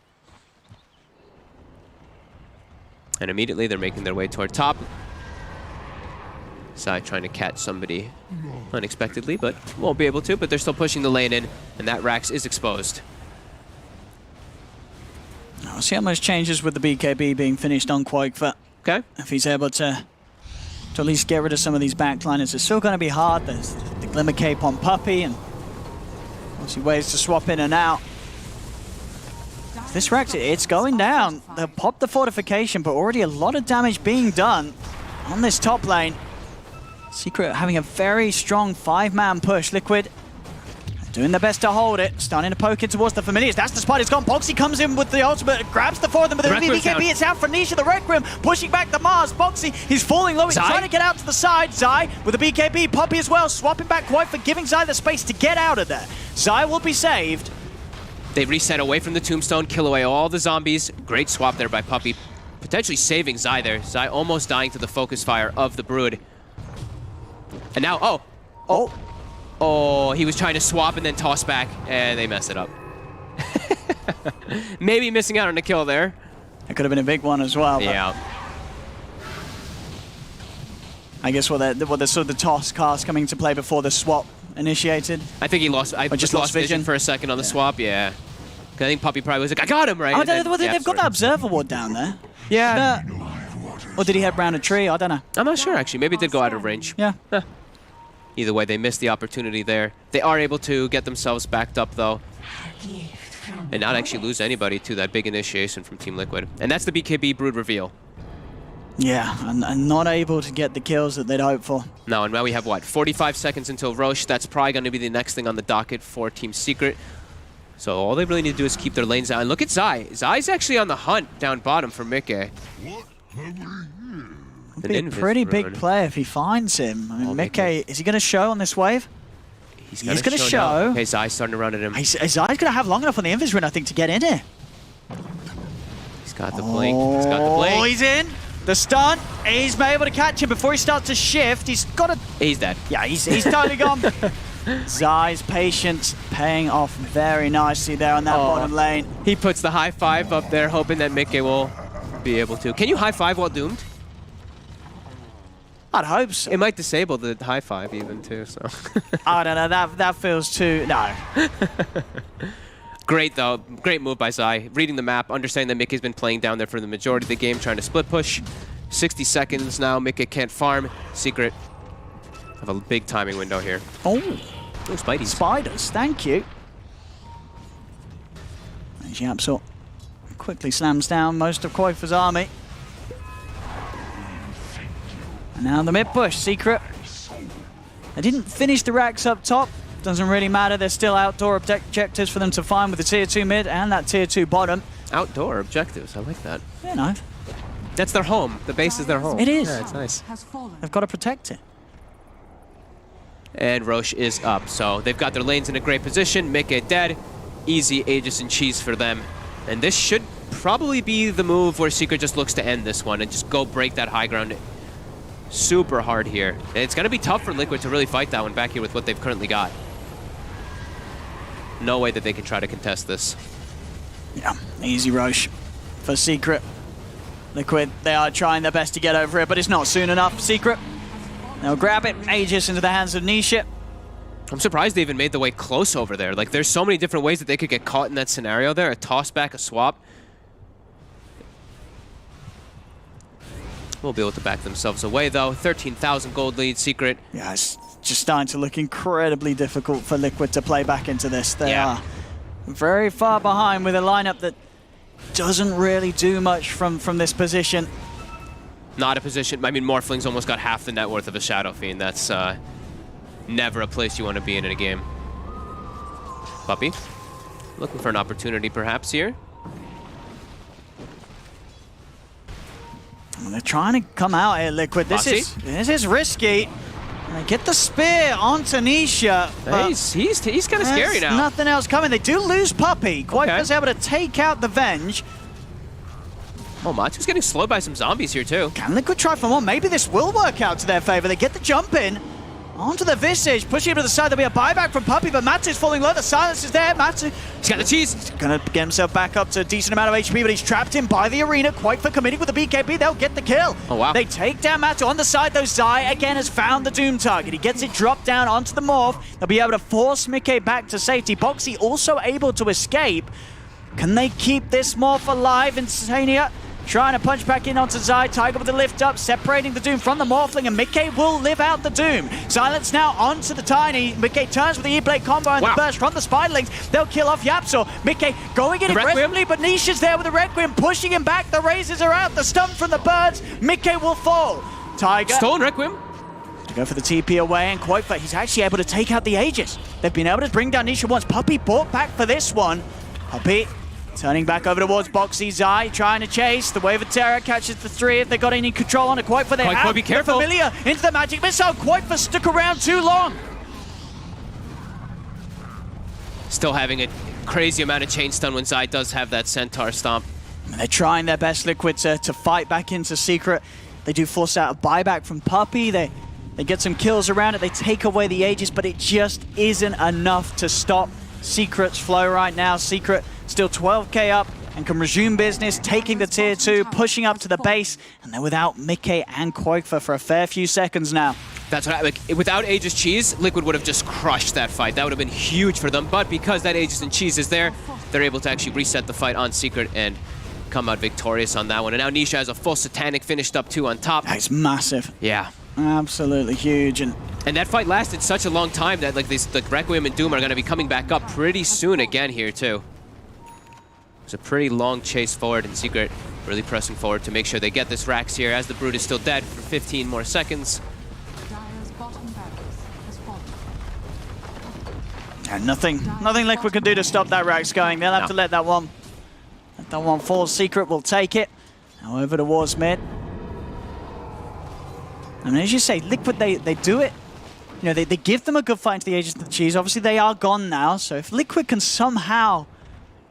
Speaker 4: And immediately they're making their way toward top. Sai trying to catch somebody unexpectedly, but won't be able to, but they're still pushing the lane in, and that Rax is exposed.
Speaker 11: We'll see how much changes with the BKB being finished on Koifa.
Speaker 4: Okay.
Speaker 11: If he's able to at least get rid of some of these backliners. It's still going to be hard. There's the Glimmer Cape on Puppey, and Obviously ways to swap in and out. This Rex, it's going down. They'll pop the fortification, but already a lot of damage being done on this top lane. Secret having a very strong 5-man push. Liquid doing their best to hold it. Starting to poke in towards the familiars. That's the spot. It's gone. Boxy comes in with the ultimate, grabs the four of them, but the BKB, it's out for Nisha. The Requiem pushing back the Mars. Boxy, he's falling low. He's trying to get out to the side. Zai with the BKB. Poppy as well, swapping back quite for giving Zai the space to get out of there. Zai will be saved.
Speaker 4: They reset away from the tombstone, kill away all the zombies. Great swap there by Puppey. Potentially saving Zai there. Zai almost dying to the focus fire of the Brood. And now, oh, he was trying to swap and then toss back, and they messed it up. Maybe missing out on a kill there.
Speaker 11: It could have been a big one as well.
Speaker 4: Yeah.
Speaker 11: I guess what the sort of the toss cast coming to play before the swap initiated.
Speaker 4: I think he lost. I just lost vision for a second on the swap. Yeah. 'Cause I think Puppey probably was like, I got him, right?
Speaker 11: Oh, they've got that observer ward down there.
Speaker 4: Yeah.
Speaker 11: Or did he head round a tree? I don't know.
Speaker 4: I'm not sure, actually. Maybe it did go out of range.
Speaker 11: Yeah.
Speaker 4: Either way, they missed the opportunity there. They are able to get themselves backed up, though, and not actually lose anybody to that big initiation from Team Liquid. And that's the BKB Brood reveal.
Speaker 11: Yeah, and not able to get the kills that they'd hoped for.
Speaker 4: No, and now we have, what, 45 seconds until Roche. That's probably going to be the next thing on the docket for Team Secret. So all they really need to do is keep their lanes out. And look at Zai. Zai's actually on the hunt down bottom for Mickey.
Speaker 11: Would be a pretty big play if he finds him. I mean, Mickey, is he going to show on this wave?
Speaker 4: He's going to show.
Speaker 11: Now.
Speaker 4: Okay, Zai's starting to run at him.
Speaker 11: Zai's going to have long enough on the Invis run, I think, to get in here.
Speaker 4: He's got the blink. He's got the blink.
Speaker 11: Oh, he's in. The stun. He's been able to catch him before he starts to shift. He's got to...
Speaker 4: He's dead.
Speaker 11: Yeah, he's totally gone. Zai's patience paying off very nicely there on that bottom lane.
Speaker 4: He puts the high five up there, hoping that Mickey will be able to. Can you high five while doomed?
Speaker 11: I'd hope so.
Speaker 4: It might disable the high five even too, so.
Speaker 11: I don't know, that feels too... No.
Speaker 4: Great though, great move by Zai. Reading the map, understanding that Mickey's been playing down there for the majority of the game, trying to split push. 60 seconds now, Mickey can't farm. Secret have a big timing window here.
Speaker 11: Oh,
Speaker 4: Spidey.
Speaker 11: Spiders, thank you. Yapsor quickly slams down most of Koifa's army. And now the mid push, Secret. They didn't finish the racks up top. Doesn't really matter, there's still outdoor objectives for them to find with the tier 2 mid and that tier 2 bottom.
Speaker 4: Outdoor objectives, I like that.
Speaker 11: You know.
Speaker 4: That's their home. The base is their home.
Speaker 11: It is.
Speaker 4: Yeah, it's nice.
Speaker 11: They've got to protect it.
Speaker 4: And Roche is up, so they've got their lanes in a great position. Mickey dead. Easy Aegis and cheese for them. And this should probably be the move where Secret just looks to end this one and just go break that high ground super hard here. And it's going to be tough for Liquid to really fight that one back here with what they've currently got. No way that they can try to contest this.
Speaker 11: Yeah, easy Roche for Secret. Liquid, they are trying their best to get over it, but it's not soon enough. Secret, they'll grab it. Aegis into the hands of Nisha.
Speaker 4: I'm surprised they even made the way close over there. Like, there's so many different ways that they could get caught in that scenario there. A toss back, a swap. Will be able to back themselves away, though. 13,000 gold lead, Secret.
Speaker 11: Yeah, it's just starting to look incredibly difficult for Liquid to play back into this. They are very far behind with a lineup that doesn't really do much from this position.
Speaker 4: Not a position. I mean, Morphling's almost got half the net worth of a Shadow Fiend. That's never a place you want to be in a game. Puppey, looking for an opportunity perhaps here.
Speaker 11: Well, they're trying to come out here, Liquid. This is risky. They get the spear onto Nisha.
Speaker 4: He's kind of scary now.
Speaker 11: Nothing else coming. They do lose Puppey. Koifa's able to take out the Venge.
Speaker 4: Oh, Matsu's getting slowed by some zombies here too.
Speaker 11: Can Liquid try for more? Maybe this will work out to their favor. They get the jump in. Onto the Visage, pushing him to the side. There'll be a buyback from Puppey, but Matsu's falling low. The silence is there. Matsu,
Speaker 4: he's got the cheese.
Speaker 11: He's gonna get himself back up to a decent amount of HP, but he's trapped in by the arena. Quite for committing with the BKB. They'll get the kill.
Speaker 4: Oh, wow.
Speaker 11: They take down Matsu on the side, though. Zai again has found the Doom target. He gets it dropped down onto the Morph. They'll be able to force Mickey back to safety. Boxy also able to escape. Can they keep this Morph alive? Insania trying to punch back in onto Zai. Tiger with the lift up, separating the Doom from the Morphling, and Mickey will live out the Doom. Silence now onto the Tiny. Mickey turns with the E-Blade combo and the burst from the Spiderlings. They'll kill off Yapso. Mickey going in aggressively, but Nisha's there with the Requiem, pushing him back. The razors are out, the stun from the birds. Mickey will fall. Tiger.
Speaker 4: Stolen Requiem.
Speaker 11: To go for the TP away, and Quoifer, he's actually able to take out the Aegis. They've been able to bring down Nisha once. Puppey brought back for this one. Puppey turning back over towards Boxy. Zai trying to chase. The Wave of Terror catches the 3. If they got any control on it, Quoifer, they have.
Speaker 4: Be careful.
Speaker 11: The Familiar into the Magic Missile. Quoifer stuck around too long.
Speaker 4: Still having a crazy amount of chain stun when Zai does have that Centaur Stomp.
Speaker 11: And they're trying their best, Liquid, to fight back into Secret. They do force out a buyback from Puppey. They get some kills around it. They take away the Aegis, but it just isn't enough to stop Secret's flow right now. Secret still 12k up and can resume business, taking the tier 2, pushing up to the base, and they're without Mickey and Quoifer for a fair few seconds now.
Speaker 4: That's what without Aegis Cheese, Liquid would have just crushed that fight. That would have been huge for them, but because that Aegis and Cheese is there, they're able to actually reset the fight on Secret and come out victorious on that one. And now Nisha has a full Satanic finished up too on top.
Speaker 11: That's massive.
Speaker 4: Yeah.
Speaker 11: Absolutely huge. And
Speaker 4: that fight lasted such a long time that the Requiem and Doom are going to be coming back up pretty soon again here too. It's a pretty long chase forward, and Secret really pressing forward to make sure they get this Rax here as the Brute is still dead for 15 more seconds.
Speaker 11: And nothing Liquid can do to stop that Rax going. They'll have to let that one fall. Secret will take it. Now over towards mid. I mean, as you say, Liquid, they do it. You know, they give them a good fight into the Aegis and the Cheese. Obviously, they are gone now, so if Liquid can somehow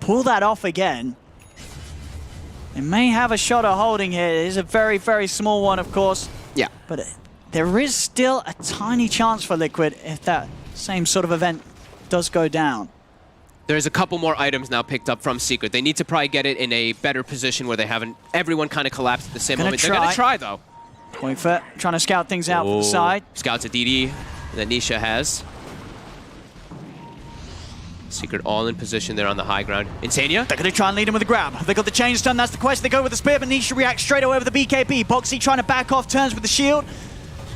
Speaker 11: pull that off again, they may have a shot at holding here. It is a very, very small one, of course.
Speaker 4: Yeah.
Speaker 11: But there is still a tiny chance for Liquid if that same sort of event does go down.
Speaker 4: There's a couple more items now picked up from Secret. They need to probably get it in a better position where they haven't everyone kind of collapsed at the same moment. They're going to try, though.
Speaker 11: Quoifer trying to scout things out from the side.
Speaker 4: Scouts a DD that Nisha has. Secret all in position there on the high ground. Insania?
Speaker 11: They're going to try and lead him with a grab. They got the chain stun, that's the question. They go with the spear, but Nisha reacts straight away with the BKB. Boxy trying to back off, turns with the shield.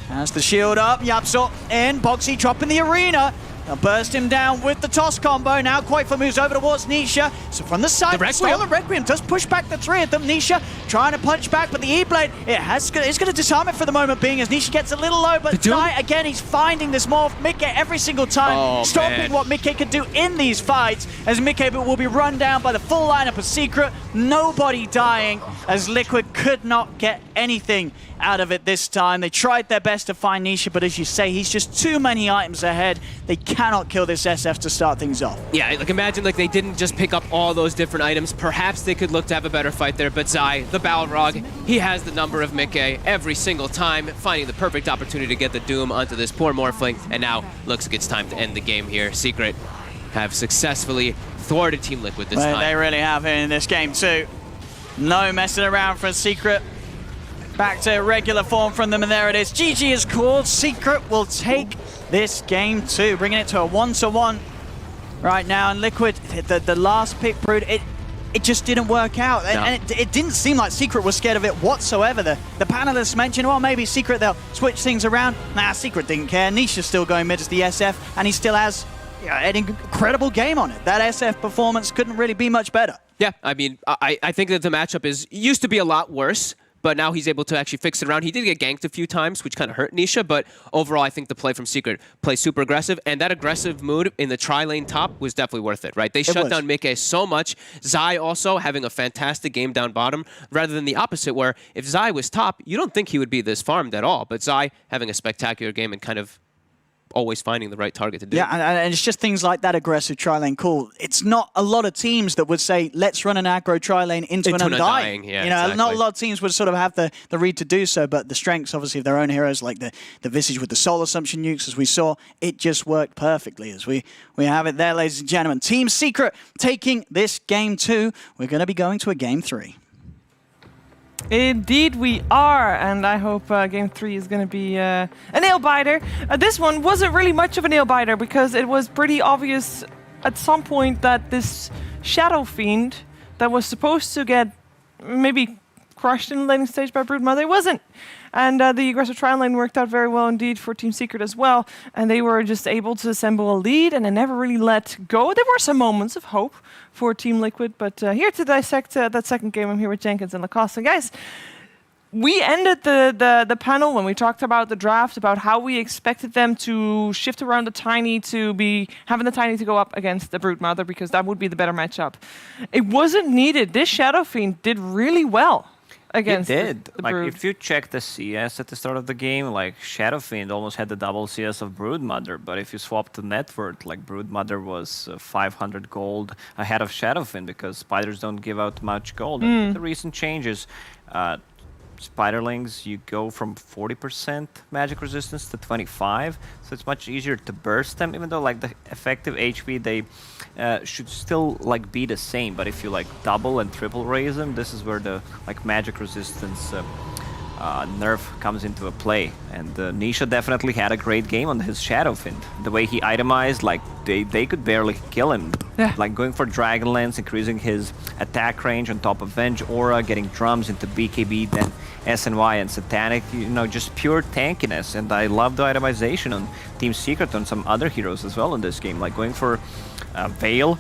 Speaker 11: Has the shield up, Yapso in. Boxy dropping the arena. They'll burst him down with the toss combo. Now Quoifer moves over towards Nisha. So from the side, the Stolen Requiem does push back the 3 of them. Nisha trying to punch back, but the E-Blade, it's going to disarm it for the moment being as Nisha gets a little low, but Zai, again, he's finding this morph. Mickey every single time, stopping what Mickey can do in these fights, as Mickey will be run down by the full lineup of Secret. Nobody dying, as Liquid could not get anything out of it this time. They tried their best to find Nisha, but as you say, he's just too many items ahead. They cannot kill this SF to start things off.
Speaker 4: Yeah, like imagine like they didn't just pick up all those different items. Perhaps they could look to have a better fight there, but Zai, the Balrog, he has the number of Mickey every single time, finding the perfect opportunity to get the Doom onto this poor Morphling, and now looks like it's time to end the game here. Secret have successfully thwarted Team Liquid this time.
Speaker 11: They really have in this game too. No messing around for Secret. Back to regular form from them, and there it is. GG is called. Secret will take this game too, bringing it to a 1-1 right now. And Liquid, the last pick Brood, it just didn't work out. No. And it didn't seem like Secret was scared of it whatsoever. The panelists mentioned, well, maybe Secret, they'll switch things around. Nah, Secret didn't care. Nisha's still going mid as the SF, and he still has an incredible game on it. That SF performance couldn't really be much better.
Speaker 4: Yeah, I mean, I think that the matchup used to be a lot worse, but now he's able to actually fix it around. He did get ganked a few times, which kind of hurt Nisha, but overall, I think the play from Secret plays super aggressive, and that aggressive mood in the tri-lane top was definitely worth it, right? They shut down Mickey so much. Zai also having a fantastic game down bottom, rather than the opposite, where if Zai was top, you don't think he would be this farmed at all, but Zai having a spectacular game and kind of always finding the right target to do.
Speaker 11: Yeah, and it's just things like that aggressive tri-lane call. It's not a lot of teams that would say, let's run an aggro tri-lane into an undying.
Speaker 4: Yeah,
Speaker 11: you know,
Speaker 4: exactly.
Speaker 11: Not a lot of teams would sort of have the read to do so, but the strengths, obviously, of their own heroes, like the Visage with the Soul Assumption nukes, as we saw, it just worked perfectly. As we have it there, ladies and gentlemen. Team Secret taking this game 2. We're going to be going to a game 3.
Speaker 3: Indeed we are, and I hope Game 3 is going to be a nail-biter. This one wasn't really much of a nail-biter because it was pretty obvious at some point that this Shadow Fiend that was supposed to get maybe crushed in the laning stage by Broodmother. It wasn't. And the aggressive trial lane worked out very well indeed for Team Secret as well. And they were just able to assemble a lead and they never really let go. There were some moments of hope for Team Liquid. But here to dissect that second game, I'm here with Jenkins and Lacoste. And guys, we ended the panel when we talked about the draft, about how we expected them to shift around the Tiny to be having the Tiny to go up against the Broodmother because that would be the better matchup. It wasn't needed. This Shadow Fiend did really well against the
Speaker 10: like
Speaker 3: Brood.
Speaker 10: if you check the CS at the start of the game, like Shadow Fiend almost had the double CS of Broodmother, but if you swap the net worth, like Broodmother was 500 gold ahead of Shadow Fiend because spiders don't give out much gold. And with the recent changes, Spiderlings, you go from 40% magic resistance to 25, so it's much easier to burst them, even though like the effective HP they should still like be the same, but if you like double and triple raise them, this is where the like magic resistance nerf comes into a play. And Nisha definitely had a great game on his Shadow Fiend. The way he itemized, like they could barely kill him.
Speaker 3: Yeah.
Speaker 10: Like going for Dragonlance, increasing his attack range on top of Venge Aura, getting drums into BKB, then SNY and Satanic, you know, just pure tankiness. And I love the itemization on Team Secret on some other heroes as well in this game, like going for Veil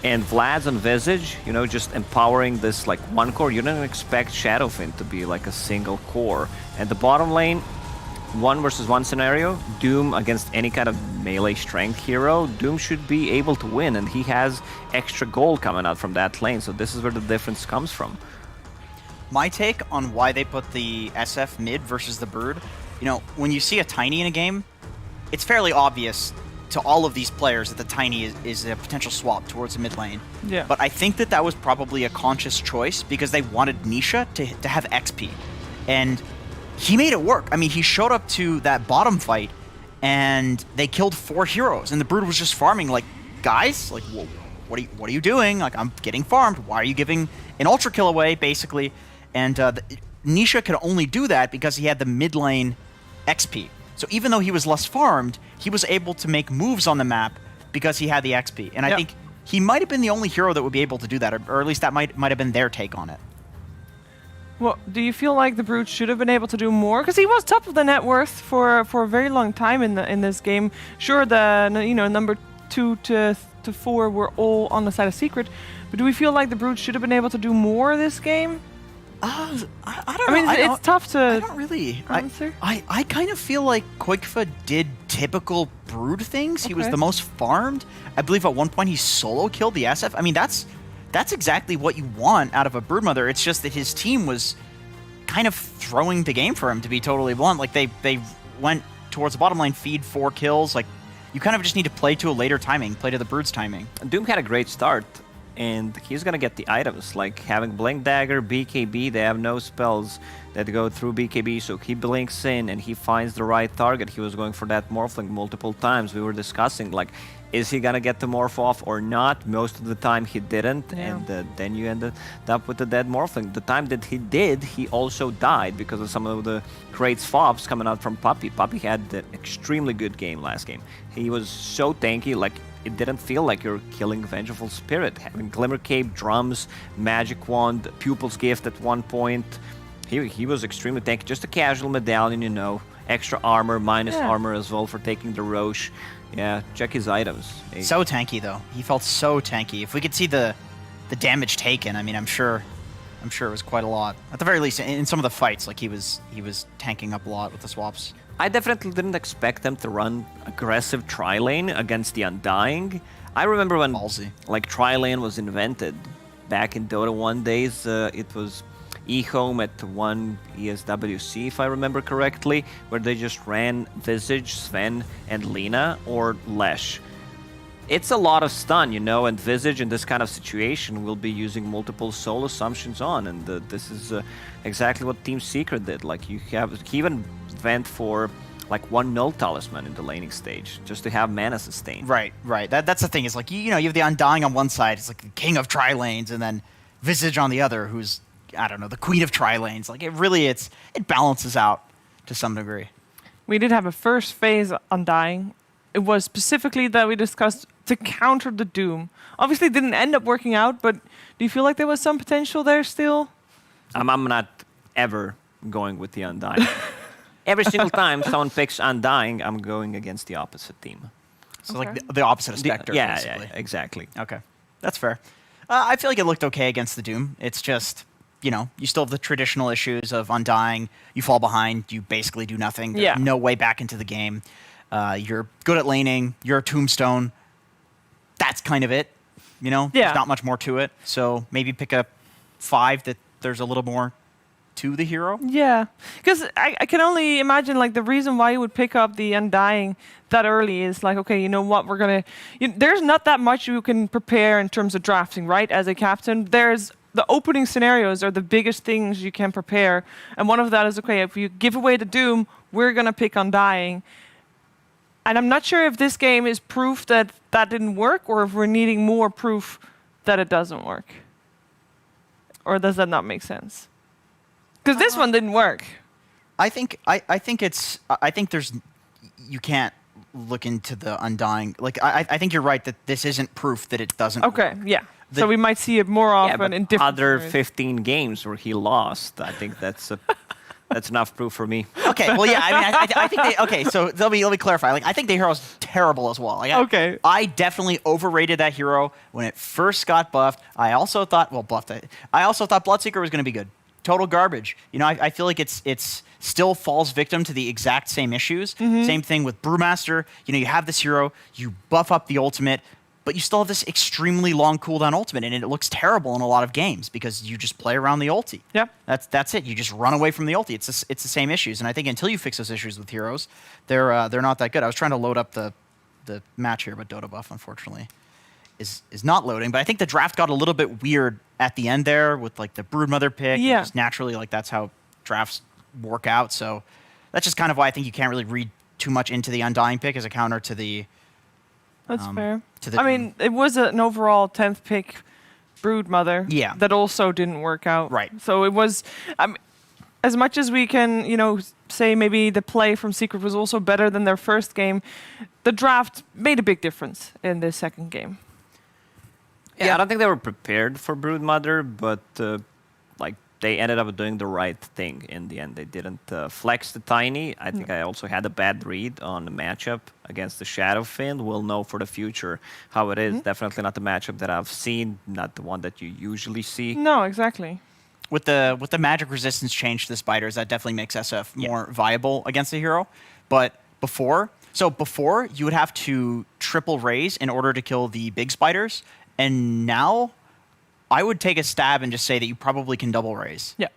Speaker 10: and Vlad's on Visage, you know, just empowering this like one core. You don't expect Shadow Fiend to be like a single core. And the bottom lane, 1 versus 1 scenario, Doom against any kind of melee strength hero, Doom should be able to win, and he has extra gold coming out from that lane, so this is where the difference comes from.
Speaker 12: My take on why they put the SF mid versus the Brood, you know, when you see a Tiny in a game, it's fairly obvious to all of these players that the Tiny is a potential swap towards the mid lane.
Speaker 3: Yeah.
Speaker 12: But I think that was probably a conscious choice because they wanted Nisha to have XP. And he made it work. I mean, he showed up to that bottom fight and they killed 4 heroes and the Brood was just farming like, guys, like, whoa, what are you doing? Like, I'm getting farmed. Why are you giving an ultra kill away, basically? And Nisha could only do that because he had the mid lane XP. So even though he was less farmed, he was able to make moves on the map because he had the XP. And I think he might have been the only hero that would be able to do that, or at least that might have been their take on it.
Speaker 3: Well, do you feel like the Brood should have been able to do more? Because he was top of the net worth for a very long time in this game. Sure, the number 2 to 4 were all on the side of Secret, but do we feel like the Brood should have been able to do more this game?
Speaker 12: I don't know.
Speaker 3: I mean, it's tough to
Speaker 12: I don't really
Speaker 3: answer.
Speaker 12: I kind of feel like Koikfa did typical Brood things. He was the most farmed. I believe at one point he solo killed the SF. I mean, that's exactly what you want out of a Broodmother. It's just that his team was kind of throwing the game for him, to be totally blunt. Like, they went towards the bottom lane, feed 4 kills. Like, you kind of just need to play to a later timing, play to the Brood's timing.
Speaker 10: Doom had a great start, and he's gonna get the items, like having Blink Dagger, BKB. They have no spells that go through BKB, so he blinks in and he finds the right target. He was going for that Morphling multiple times. We were discussing, like, is he gonna get the Morph off or not? Most of the time he didn't, and then you ended up with the dead Morphling. The time that he did, he also died because of some of the great swaps coming out from Puppey. Puppey had an extremely good game last game. He was so tanky, like, it didn't feel like you're killing Vengeful Spirit. Having Glimmer Cape, Drums, Magic Wand, Pupil's Gift at one point. He was extremely tanky. Just a casual medallion, you know. Extra armor, minus armor as well for taking the Roche. Yeah, check his items. Hey.
Speaker 12: So tanky, though. He felt so tanky. If we could see the damage taken, I mean, I'm sure it was quite a lot. At the very least, in some of the fights, like, he was tanking up a lot with the swaps.
Speaker 10: I definitely didn't expect them to run aggressive tri-lane against the Undying. I remember when like tri-lane was invented back in Dota 1 days. It was eHome at 1 ESWC, if I remember correctly, where they just ran Visage, Sven, and Lina, or Lesh. It's a lot of stun, you know, and Visage in this kind of situation will be using multiple soul assumptions on, and this is exactly what Team Secret did. Like, he even went for like 1 null talisman in the laning stage just to have mana sustain.
Speaker 12: Right. That's the thing. Is like, you know, you have the Undying on one side, it's like the king of tri lanes, and then Visage on the other, who's, I don't know, the queen of tri lanes. Like, it balances out to some degree.
Speaker 3: We did have a first phase Undying. It was specifically that we discussed to counter the Doom. Obviously, it didn't end up working out, but do you feel like there was some potential there still?
Speaker 10: I'm not ever going with the Undying. Every single time someone picks Undying, I'm going against the opposite team.
Speaker 12: So like the opposite of Spectre,
Speaker 10: yeah,
Speaker 12: basically.
Speaker 10: yeah, exactly.
Speaker 12: Okay, that's fair. I feel like it looked okay against the Doom. It's just, you know, you still have the traditional issues of Undying. You fall behind, you basically do nothing. There's no way back into the game. You're good at laning. You're a Tombstone. That's kind of it. You know, there's not much more to it. So maybe pick a 5 that there's a little more to the hero.
Speaker 3: Yeah, because I can only imagine like the reason why you would pick up the Undying that early is like, okay, you know what, we're gonna. There's not that much you can prepare in terms of drafting, right? As a captain, there's the opening scenarios are the biggest things you can prepare, and one of that is okay. If you give away the Doom, we're gonna pick Undying. And I'm not sure if this game is proof that that didn't work, or if we're needing more proof that it doesn't work. Or does that not make sense? Because this one didn't work.
Speaker 12: I think there's you can't look into the Undying. Like I think you're right that this isn't proof that it doesn't.
Speaker 3: Okay, yeah. So we might see it more often in different
Speaker 10: other
Speaker 3: scenarios.
Speaker 10: 15 games where he lost. I think that's enough proof for me.
Speaker 12: Okay, well, yeah. I mean, I think they. Okay, so let me clarify. Like, I think the hero's terrible as well. Like,
Speaker 3: Okay.
Speaker 12: I definitely overrated that hero when it first got buffed. I also thought, I also thought Bloodseeker was going to be good. Total garbage. You know, I feel like it's still falls victim to the exact same issues. Same thing with Brewmaster. You know, you have this hero, you buff up the ultimate, but you still have this extremely long cooldown ultimate, and it looks terrible in a lot of games because you just play around the ulti.
Speaker 3: Yeah.
Speaker 12: That's it. You just run away from the ulti. It's the same issues, and I think until you fix those issues with heroes, they're not that good. I was trying to load up the match here, but Dota buff unfortunately is not loading. But I think the draft got a little bit weird at the end there with like the Broodmother pick.
Speaker 3: Yeah.
Speaker 12: Just naturally, like that's how drafts work out. So that's just kind of why I think you can't really read too much into the Undying pick as a counter to the.
Speaker 3: That's fair.
Speaker 12: to the-
Speaker 3: I mean, it was an overall 10th pick Broodmother.
Speaker 12: Yeah.
Speaker 3: That also didn't work out.
Speaker 12: Right.
Speaker 3: So it was, as much as we can, say maybe the play from Secret was also better than their first game, the draft made a big difference in this second game.
Speaker 10: Yeah, I don't think they were prepared for Broodmother, but they ended up doing the right thing in the end. They didn't flex the Tiny. I think I also had a bad read on the matchup against the Shadowfiend. We'll know for the future how it is. Definitely not the matchup that I've seen, not the one that you usually see.
Speaker 3: No, exactly.
Speaker 12: With the magic resistance change to the spiders, that definitely makes SF more viable against the hero. But before you would have to triple raise in order to kill the big spiders, and now I would take a stab and just say that you probably can double raise.
Speaker 3: Yeah.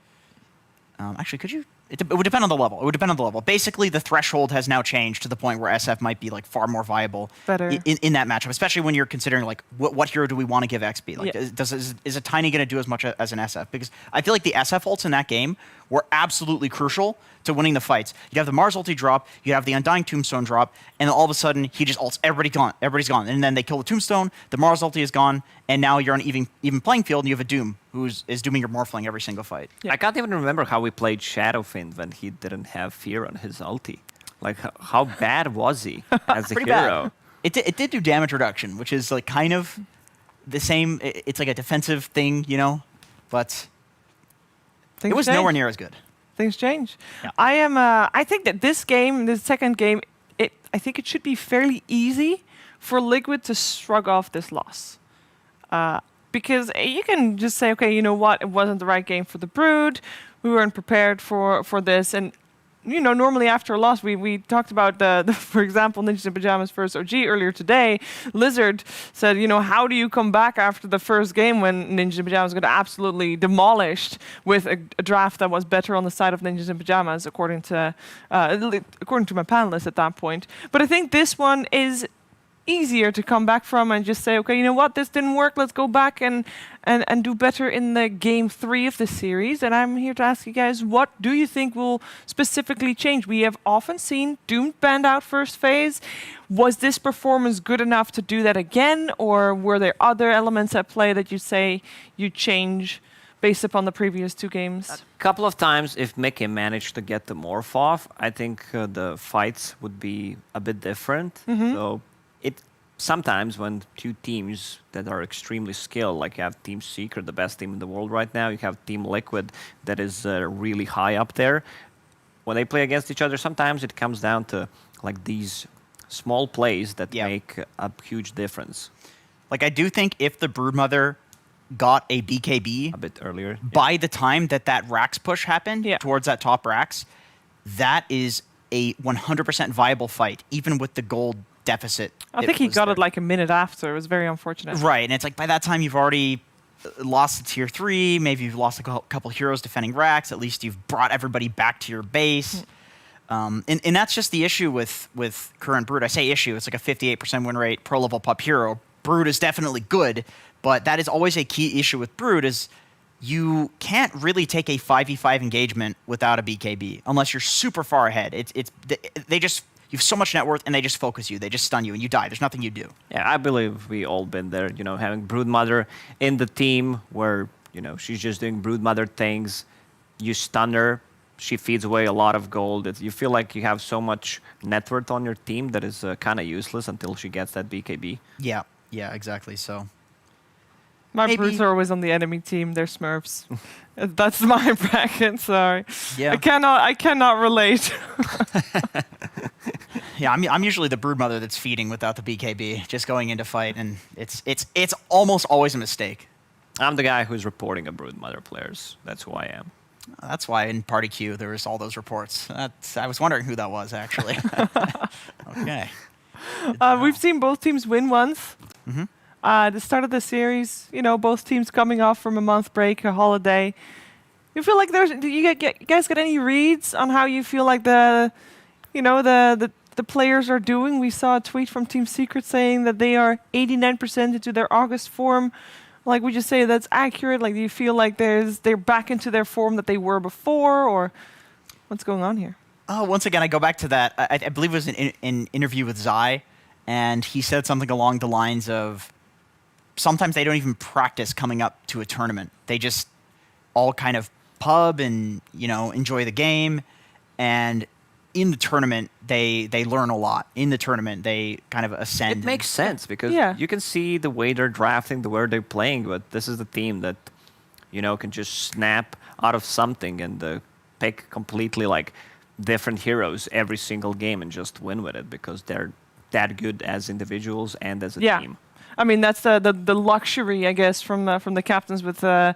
Speaker 12: Actually, could you? It would depend on the level. It would depend on the level. Basically, the threshold has now changed to the point where SF might be like far more viable
Speaker 3: Better.
Speaker 12: in that matchup, especially when you're considering like what hero do we want to give XP? Like, is a Tiny going to do as much as an SF? Because I feel like the SF ults in that game were absolutely crucial to winning the fights. You have the Mars ulti drop, you have the Undying Tombstone drop, and then all of a sudden he just ults everybody's gone, and then they kill the Tombstone, the Mars ulti is gone, and now you're on an even playing field, and you have a Doom who is dooming your Morphling every single fight.
Speaker 3: Yeah.
Speaker 10: I can't even remember how we played Shadowfiend when he didn't have fear on his ulti. Like, how bad was he as a
Speaker 12: Pretty
Speaker 10: hero?
Speaker 12: bad. It did do damage reduction, which is like kind of the same. It's like a defensive thing, but
Speaker 3: Things
Speaker 12: it was
Speaker 3: change.
Speaker 12: nowhere near as good.
Speaker 3: Things change.
Speaker 12: Yeah.
Speaker 3: I think that this second game, I think it should be fairly easy for Liquid to shrug off this loss. Because you can just say, okay, you know what, it wasn't the right game for the Brood. We weren't prepared for this. And, normally after a loss, we talked about, for example, Ninjas in Pajamas first OG earlier today. Lizard said, how do you come back after the first game when Ninjas in Pajamas got absolutely demolished with a draft that was better on the side of Ninjas in Pajamas, according to my panelists at that point. But I think this one is easier to come back from and just say, okay, you know what, this didn't work, let's go back and do better in the game 3 of the series. And I'm here to ask you guys, what do you think will specifically change? We have often seen Doom banned out first phase. Was this performance good enough to do that again, or were there other elements at play that you say you change based upon the previous 2 games?
Speaker 10: A couple of times, if Mickey managed to get the morph off, I think the fights would be a bit different. So sometimes when two teams that are extremely skilled, like you have Team Secret, the best team in the world right now, you have Team Liquid that is really high up there. When they play against each other, sometimes it comes down to like these small plays that make a huge difference.
Speaker 12: Like, I do think if the Broodmother got a BKB
Speaker 10: a bit earlier,
Speaker 12: by the time that Rax push happened towards that top Rax, that is a 100% viable fight, even with the gold deficit.
Speaker 3: I think he got it like a minute after. It was very unfortunate.
Speaker 12: Right, and it's like by that time you've already lost to tier 3, maybe you've lost a couple heroes defending Rax, at least you've brought everybody back to your base. And that's just the issue with current Brood. I say issue, it's like a 58% win rate, pro level pop hero. Brood is definitely good, but that is always a key issue with Brood is you can't really take a 5v5 engagement without a BKB unless you're super far ahead. They just, you have so much net worth and they just focus you. They just stun you and you die. There's nothing you do.
Speaker 10: Yeah, I believe we all been there, you know, having Broodmother in the team where, you know, she's just doing Broodmother things. You stun her, she feeds away a lot of gold. You feel like you have so much net worth on your team that is kind of useless until she gets that BKB.
Speaker 12: Yeah, yeah, exactly. So
Speaker 3: my Brutes are always on the enemy team. They're Smurfs. That's my bracket. Sorry.
Speaker 12: Yeah.
Speaker 3: I cannot relate.
Speaker 12: Yeah, I'm usually the Broodmother that's feeding without the BKB, just going into fight, and it's almost always a mistake.
Speaker 10: I'm the guy who's reporting a Broodmother players. That's who I am.
Speaker 12: That's why in Party Q there was all those reports. I was wondering who that was actually. Okay.
Speaker 3: We've seen both teams win once. The start of the series, you know, both teams coming off from a month break, a holiday. You feel like do you guys get any reads on how you feel like the players are doing? We saw a tweet from Team Secret saying that they are 89% into their August form. Like, would you say that's accurate? Like, do you feel like they're back into their form that they were before, or what's going on here?
Speaker 12: Oh, once again, I go back to that. I believe it was an interview with Zai, and he said something along the lines of, sometimes they don't even practice coming up to a tournament. They just all kind of pub and, you know, enjoy the game, and in the tournament, they learn a lot. In the tournament, they kind of ascend.
Speaker 10: It makes sense because you can see the way they're drafting, the way they're playing, but this is the team that, you know, can just snap out of something and pick completely like different heroes every single game and just win with it because they're that good as individuals and as a team.
Speaker 3: I mean, that's the luxury, I guess, from the captains with the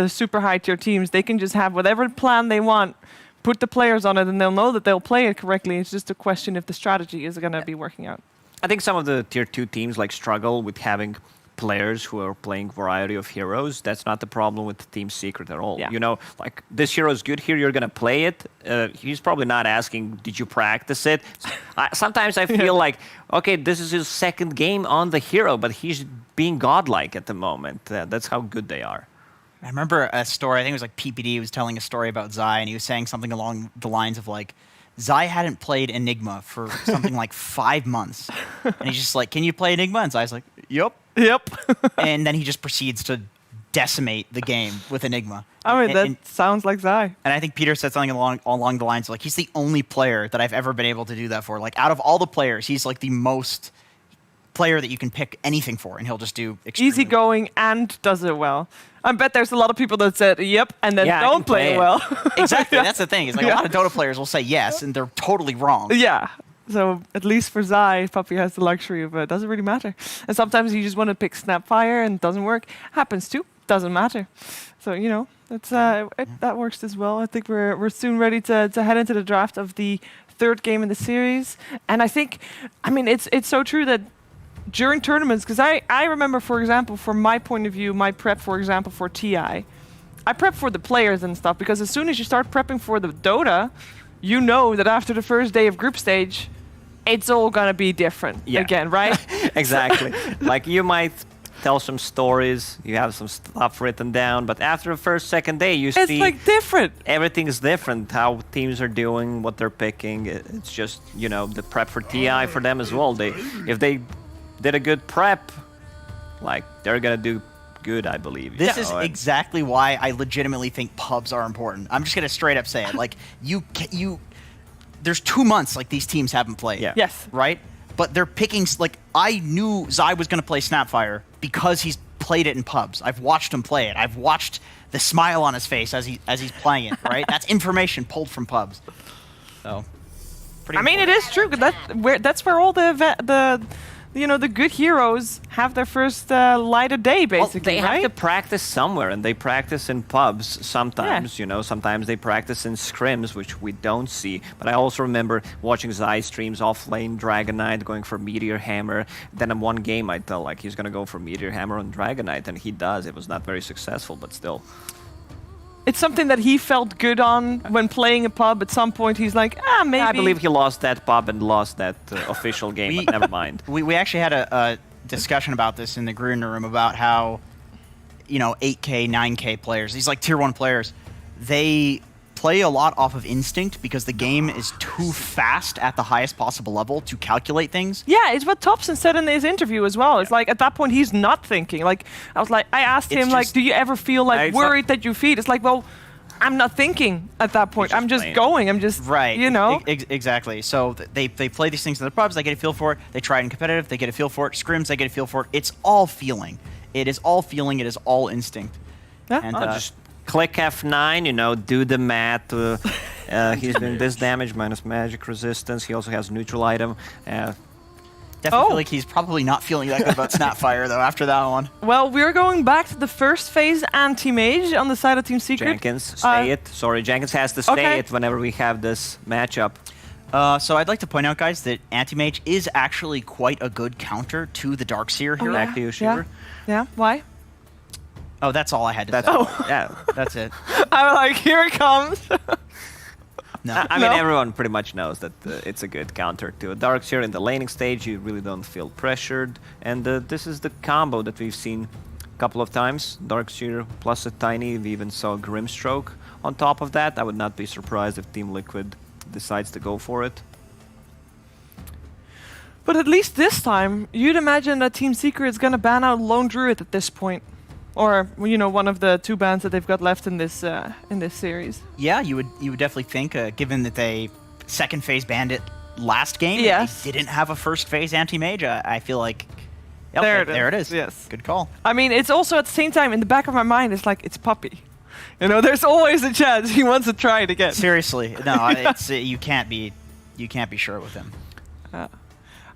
Speaker 3: super high tier teams. They can just have whatever plan they want, put the players on it, and they'll know that they'll play it correctly. It's just a question if the strategy is going to be working out.
Speaker 10: I think some of the tier 2 teams like struggle with having players who are playing variety of heroes. That's not the problem with Team Secret at all. You know, like, this hero is good here, you're going to play it. He's probably not asking, did you practice it? Sometimes I feel like, okay, this is his second game on the hero, but he's being godlike at the moment. That's how good they are.
Speaker 12: I remember a story, I think it was like PPD was telling a story about Zai, and he was saying something along the lines of like, Zai hadn't played Enigma for something like 5 months. And he's just like, can you play Enigma? And Zai's like, yep. And then he just proceeds to decimate the game with Enigma.
Speaker 3: I mean, that sounds like Zai.
Speaker 12: And I think Peter said something along the lines of like, he's the only player that I've ever been able to do that for. Like, out of all the players, he's like the most player that you can pick anything for, and he'll just do extremely
Speaker 3: easygoing and does it well. I bet there's a lot of people that said yep and then don't play it well.
Speaker 12: Exactly, that's the thing. It's like a lot of Dota players will say yes, and they're totally wrong.
Speaker 3: Yeah. So at least for Zai, Puppy has the luxury of it doesn't really matter. And sometimes you just want to pick Snapfire and it doesn't work. Happens too. Doesn't matter. So, you know, it's that works as well. I think we're soon ready to head into the draft of the third game in the series. And I think, I mean, it's so true that during tournaments, because I remember, for example, from my point of view, my prep, for example, for TI, I prep for the players and stuff, because as soon as you start prepping for the Dota, you know that after the first day of group stage, it's all going to be different again, right?
Speaker 10: Exactly. Like, you might tell some stories, you have some stuff written down, but after the first, second day, you see...
Speaker 3: It's like different.
Speaker 10: Everything is different, how teams are doing, what they're picking. It's just, you know, the prep for TI for them as well. If they did a good prep, like, they're going to do good, I believe.
Speaker 12: This is exactly why I legitimately think pubs are important. I'm just going to straight up say it. Like, there's 2 months like these teams haven't played.
Speaker 3: Yes.
Speaker 12: Right? but they're picking, like, I knew Zai was going to play Snapfire because he's played it in pubs. I've watched him play it. I've watched the smile on his face as he's playing it, right? That's information pulled from pubs. So,
Speaker 3: I mean, it is true. That's where all the good heroes have their first light of day, basically,
Speaker 10: they
Speaker 3: right?
Speaker 10: have to practice somewhere, and they practice in pubs sometimes. Sometimes they practice in scrims, which we don't see. But I also remember watching Zai streams off lane Dragon Knight, going for Meteor Hammer. Then in one game, I tell like he's gonna go for Meteor Hammer on Dragon Knight, and he does. It was not very successful, but still.
Speaker 3: It's something that he felt good on when playing a pub. At some point, he's like, maybe.
Speaker 10: I believe he lost that pub and lost that official game, but never mind.
Speaker 12: We actually had a discussion about this in the Green Room about how, 8K, 9K players, these like tier 1 players, they play a lot off of instinct because the game is too fast at the highest possible level to calculate things.
Speaker 3: Yeah, it's what Thompson said in his interview as well. It's like at that point he's not thinking. Like I asked him like, do you ever feel like worried that you feed? It's like, well, I'm not thinking at that point. I'm just going. I'm just
Speaker 12: right. Exactly. So they play these things in the pubs. They get a feel for it. They try it in competitive. They get a feel for it. Scrims. They get a feel for it. It's all feeling. It is all feeling. It is all instinct.
Speaker 3: Yeah.
Speaker 12: And,
Speaker 10: just click F9, do the math. He's doing this damage minus magic resistance. He also has neutral item.
Speaker 12: Definitely feel like he's probably not feeling that good about Snapfire, though, after that one.
Speaker 3: Well, we're going back to the first phase anti-mage on the side of Team Secret.
Speaker 10: Jenkins, stay it. Sorry, Jenkins has to stay it whenever we have this matchup.
Speaker 12: So I'd like to point out, guys, that anti-mage is actually quite a good counter to the Darkseer hero.
Speaker 10: Back to you, Shiver.
Speaker 3: Yeah, why?
Speaker 12: Oh, that's all I had to say.
Speaker 10: Yeah,
Speaker 12: that's it.
Speaker 3: I'm like, here it comes.
Speaker 12: No.
Speaker 10: I mean, everyone pretty much knows that it's a good counter to a Darkseer. In the laning stage, you really don't feel pressured. And this is the combo that we've seen a couple of times. Darkseer plus a Tiny. We even saw Grimstroke on top of that. I would not be surprised if Team Liquid decides to go for it.
Speaker 3: But at least this time, you'd imagine that Team Secret is going to ban out Lone Druid at this point. Or, one of the 2 bans that they've got left in this series.
Speaker 12: Yeah, you would definitely think, given that they second phase banned it last game,
Speaker 3: yes.
Speaker 12: they didn't have a first phase anti-mage. I feel like,
Speaker 3: there it is.
Speaker 12: Yes. Good call.
Speaker 3: I mean, it's also at the same time, in the back of my mind, it's like, it's Puppy. There's always a chance he wants to try it again.
Speaker 12: Seriously. No, it's you can't be sure with him.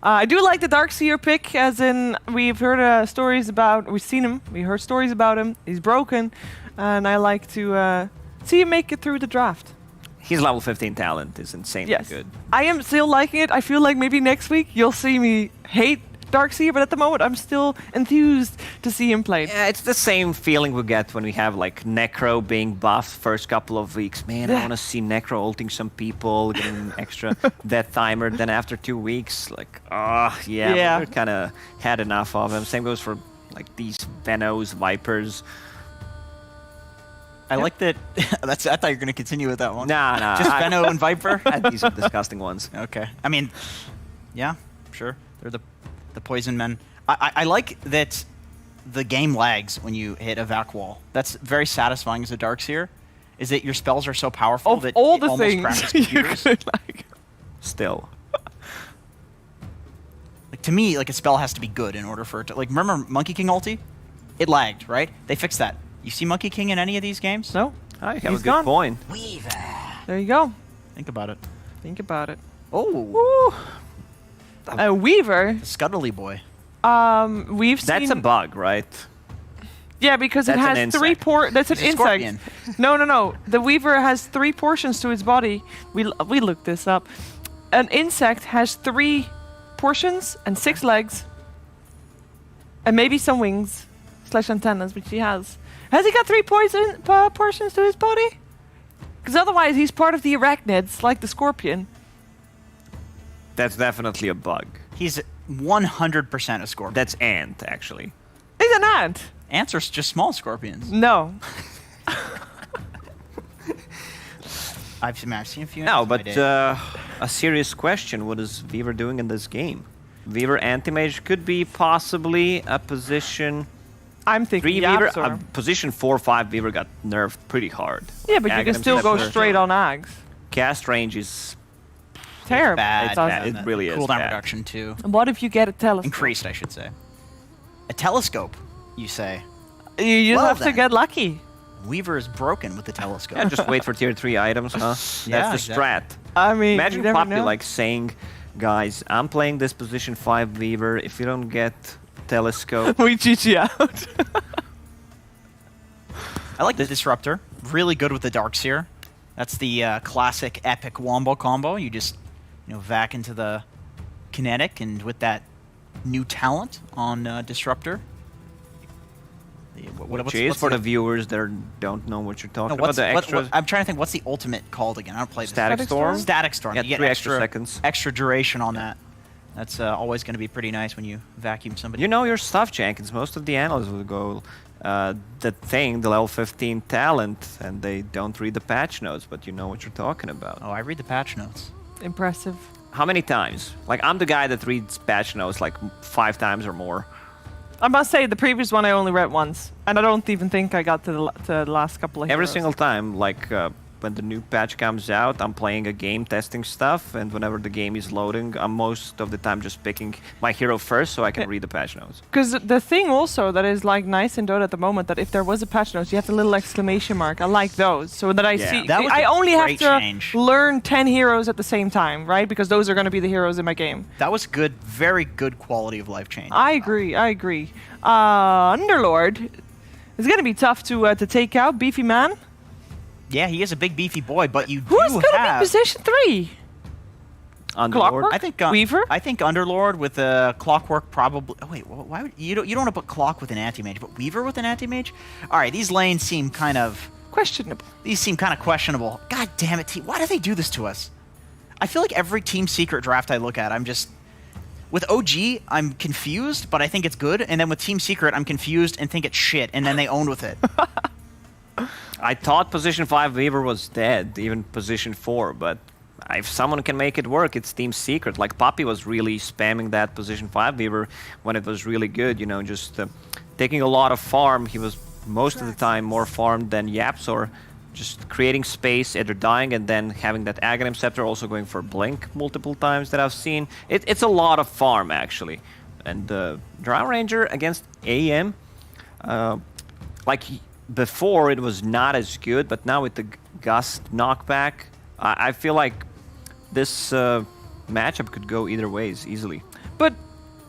Speaker 3: I do like the Darkseer pick, as in we've heard stories about, we've seen him, we heard stories about him, he's broken, and I like to see him make it through the draft.
Speaker 10: His level 15 talent is insanely good.
Speaker 3: I am still liking it. I feel like maybe next week you'll see me hate Darkseer, but at the moment I'm still enthused to see him play.
Speaker 10: Yeah, it's the same feeling we get when we have like Necro being buffed first couple of weeks. Man, I want to see Necro ulting some people, getting an extra death timer. Then after 2 weeks, like, we kind of had enough of him. Same goes for like these Venos, Vipers.
Speaker 12: I like that. I thought you were going to continue with that one.
Speaker 10: Nah.
Speaker 12: Just Veno and Viper?
Speaker 10: These are disgusting ones.
Speaker 12: Okay. I mean, yeah, sure. They're the poison men. I like that the game lags when you hit a vac wall. That's very satisfying as a Darkseer, is that your spells are so powerful that
Speaker 3: all
Speaker 12: it
Speaker 3: the
Speaker 12: almost
Speaker 3: things
Speaker 12: crashes
Speaker 3: you
Speaker 12: computers.
Speaker 3: could like.
Speaker 10: Still.
Speaker 12: Like, to me, like, a spell has to be good in order for it to... Like, remember Monkey King ulti? It lagged, right? They fixed that. You see Monkey King in any of these games?
Speaker 3: No.
Speaker 10: I have a good point.
Speaker 3: There you go.
Speaker 12: Think about it.
Speaker 3: Think about it.
Speaker 12: Oh.
Speaker 3: A Weaver.
Speaker 12: The Scuddly boy.
Speaker 3: We've seen...
Speaker 10: That's a bug, right?
Speaker 3: Yeah, because it has 3 That's an insect.
Speaker 12: Scorpion.
Speaker 3: No. The Weaver has 3 portions to its body. We looked this up. An insect has 3 portions and 6 legs. And maybe some wings / antennas, which he has. Has he got 3 portions to his body? Because otherwise he's part of the arachnids, like the scorpion.
Speaker 10: That's definitely a bug.
Speaker 12: He's 100% a scorpion.
Speaker 10: That's ant, actually.
Speaker 3: He's an ant.
Speaker 12: Ants are just small scorpions.
Speaker 3: No.
Speaker 12: I've seen a few.
Speaker 10: No, but a serious question: what is Weaver doing in this game? Weaver anti-mage could be possibly a position.
Speaker 3: I'm thinking
Speaker 10: 3 Weaver,
Speaker 3: Yapzor.
Speaker 10: position 4/5 Weaver got nerfed pretty hard.
Speaker 3: Yeah, but you can still go straight on Ags.
Speaker 10: Cast range is
Speaker 3: terrible.
Speaker 12: Bad.
Speaker 10: It's bad.
Speaker 12: bad.
Speaker 10: It
Speaker 12: The
Speaker 10: really is
Speaker 12: cooldown
Speaker 10: bad.
Speaker 12: reduction too.
Speaker 3: And what if you get a telescope?
Speaker 12: Increased, I should say. A telescope, you say?
Speaker 3: You
Speaker 12: Well
Speaker 3: have to
Speaker 12: then.
Speaker 3: get lucky.
Speaker 12: Weaver is broken with the telescope.
Speaker 10: Yeah, just wait for tier 3 items, huh? That's
Speaker 12: Yeah,
Speaker 10: the
Speaker 12: exactly.
Speaker 10: strat.
Speaker 3: I mean,
Speaker 10: Imagine
Speaker 3: you never
Speaker 10: Poppy
Speaker 3: know.
Speaker 10: like saying, guys, I'm playing this position 5 Weaver. If you don't get telescope,
Speaker 3: we GG out.
Speaker 12: I like the Disruptor. Really good with the Darkseer. That's the classic epic wombo combo. You just, vac into the kinetic, and with that new talent on Disruptor.
Speaker 10: which is for the viewers that don't know what you're talking about.
Speaker 12: What's,
Speaker 10: The extra
Speaker 12: I'm trying to think, what's the ultimate called again? I don't play this.
Speaker 10: Static Storm?
Speaker 12: Static Storm.
Speaker 10: Yeah,
Speaker 12: You get
Speaker 10: 3 extra seconds.
Speaker 12: extra duration on that. That's always going to be pretty nice when you vacuum somebody.
Speaker 10: You know your stuff, Jenkins. Most of the analysts will go the level 15 talent, and they don't read the patch notes, but you know what you're talking about.
Speaker 12: Oh, I read the patch notes.
Speaker 3: Impressive.
Speaker 10: How many times? Like, I'm the guy that reads patch notes like 5 times or more.
Speaker 3: I must say, the previous one I only read once, and I don't even think I got to the last couple of
Speaker 10: Every
Speaker 3: heroes.
Speaker 10: single time, like when the new patch comes out, I'm playing a game, testing stuff, and whenever the game is loading, I'm most of the time just picking my hero first so I can read the patch notes.
Speaker 3: Because the thing also that is like nice in Dota at the moment, that if there was a patch notes, you have the little exclamation mark. I like those, so that I see.
Speaker 12: That was
Speaker 3: I
Speaker 12: a
Speaker 3: only have
Speaker 12: great
Speaker 3: to
Speaker 12: change.
Speaker 3: learn 10 heroes at the same time, right? Because those are going to be the heroes in my game.
Speaker 12: That was good, very good quality of life change.
Speaker 3: I agree. Underlord is going to be tough to take out. Beefy man.
Speaker 12: Yeah, he is a big beefy boy, but you
Speaker 3: Who is
Speaker 12: do
Speaker 3: going to
Speaker 12: have.
Speaker 3: be position 3?
Speaker 10: Underlord.
Speaker 3: Clockwork?
Speaker 12: I think
Speaker 3: Weaver?
Speaker 12: I think Underlord with Clockwork probably. Oh wait, why would you don't want to put Clock with an anti-mage, but Weaver with an anti-mage? All right, these lanes seem kind of
Speaker 3: questionable.
Speaker 12: These seem kind of questionable. God damn it, team! Why do they do this to us? I feel like every Team Secret draft I look at, I'm just with OG, I'm confused, but I think it's good, and then with Team Secret, I'm confused and think it's shit, and then they own with it.
Speaker 10: I thought position 5 Weaver was dead, even position 4, but if someone can make it work, it's Team Secret. Like, Poppy was really spamming that position 5 Weaver when it was really good, just taking a lot of farm. He was most of the time more farmed than Yapsor, just creating space, either dying and then having that Aghanim Scepter, also going for Blink multiple times that I've seen. It's a lot of farm, actually. And Drow Ranger against AM, before it was not as good, but now with the Gust knockback, I feel like this matchup could go either ways easily.
Speaker 3: But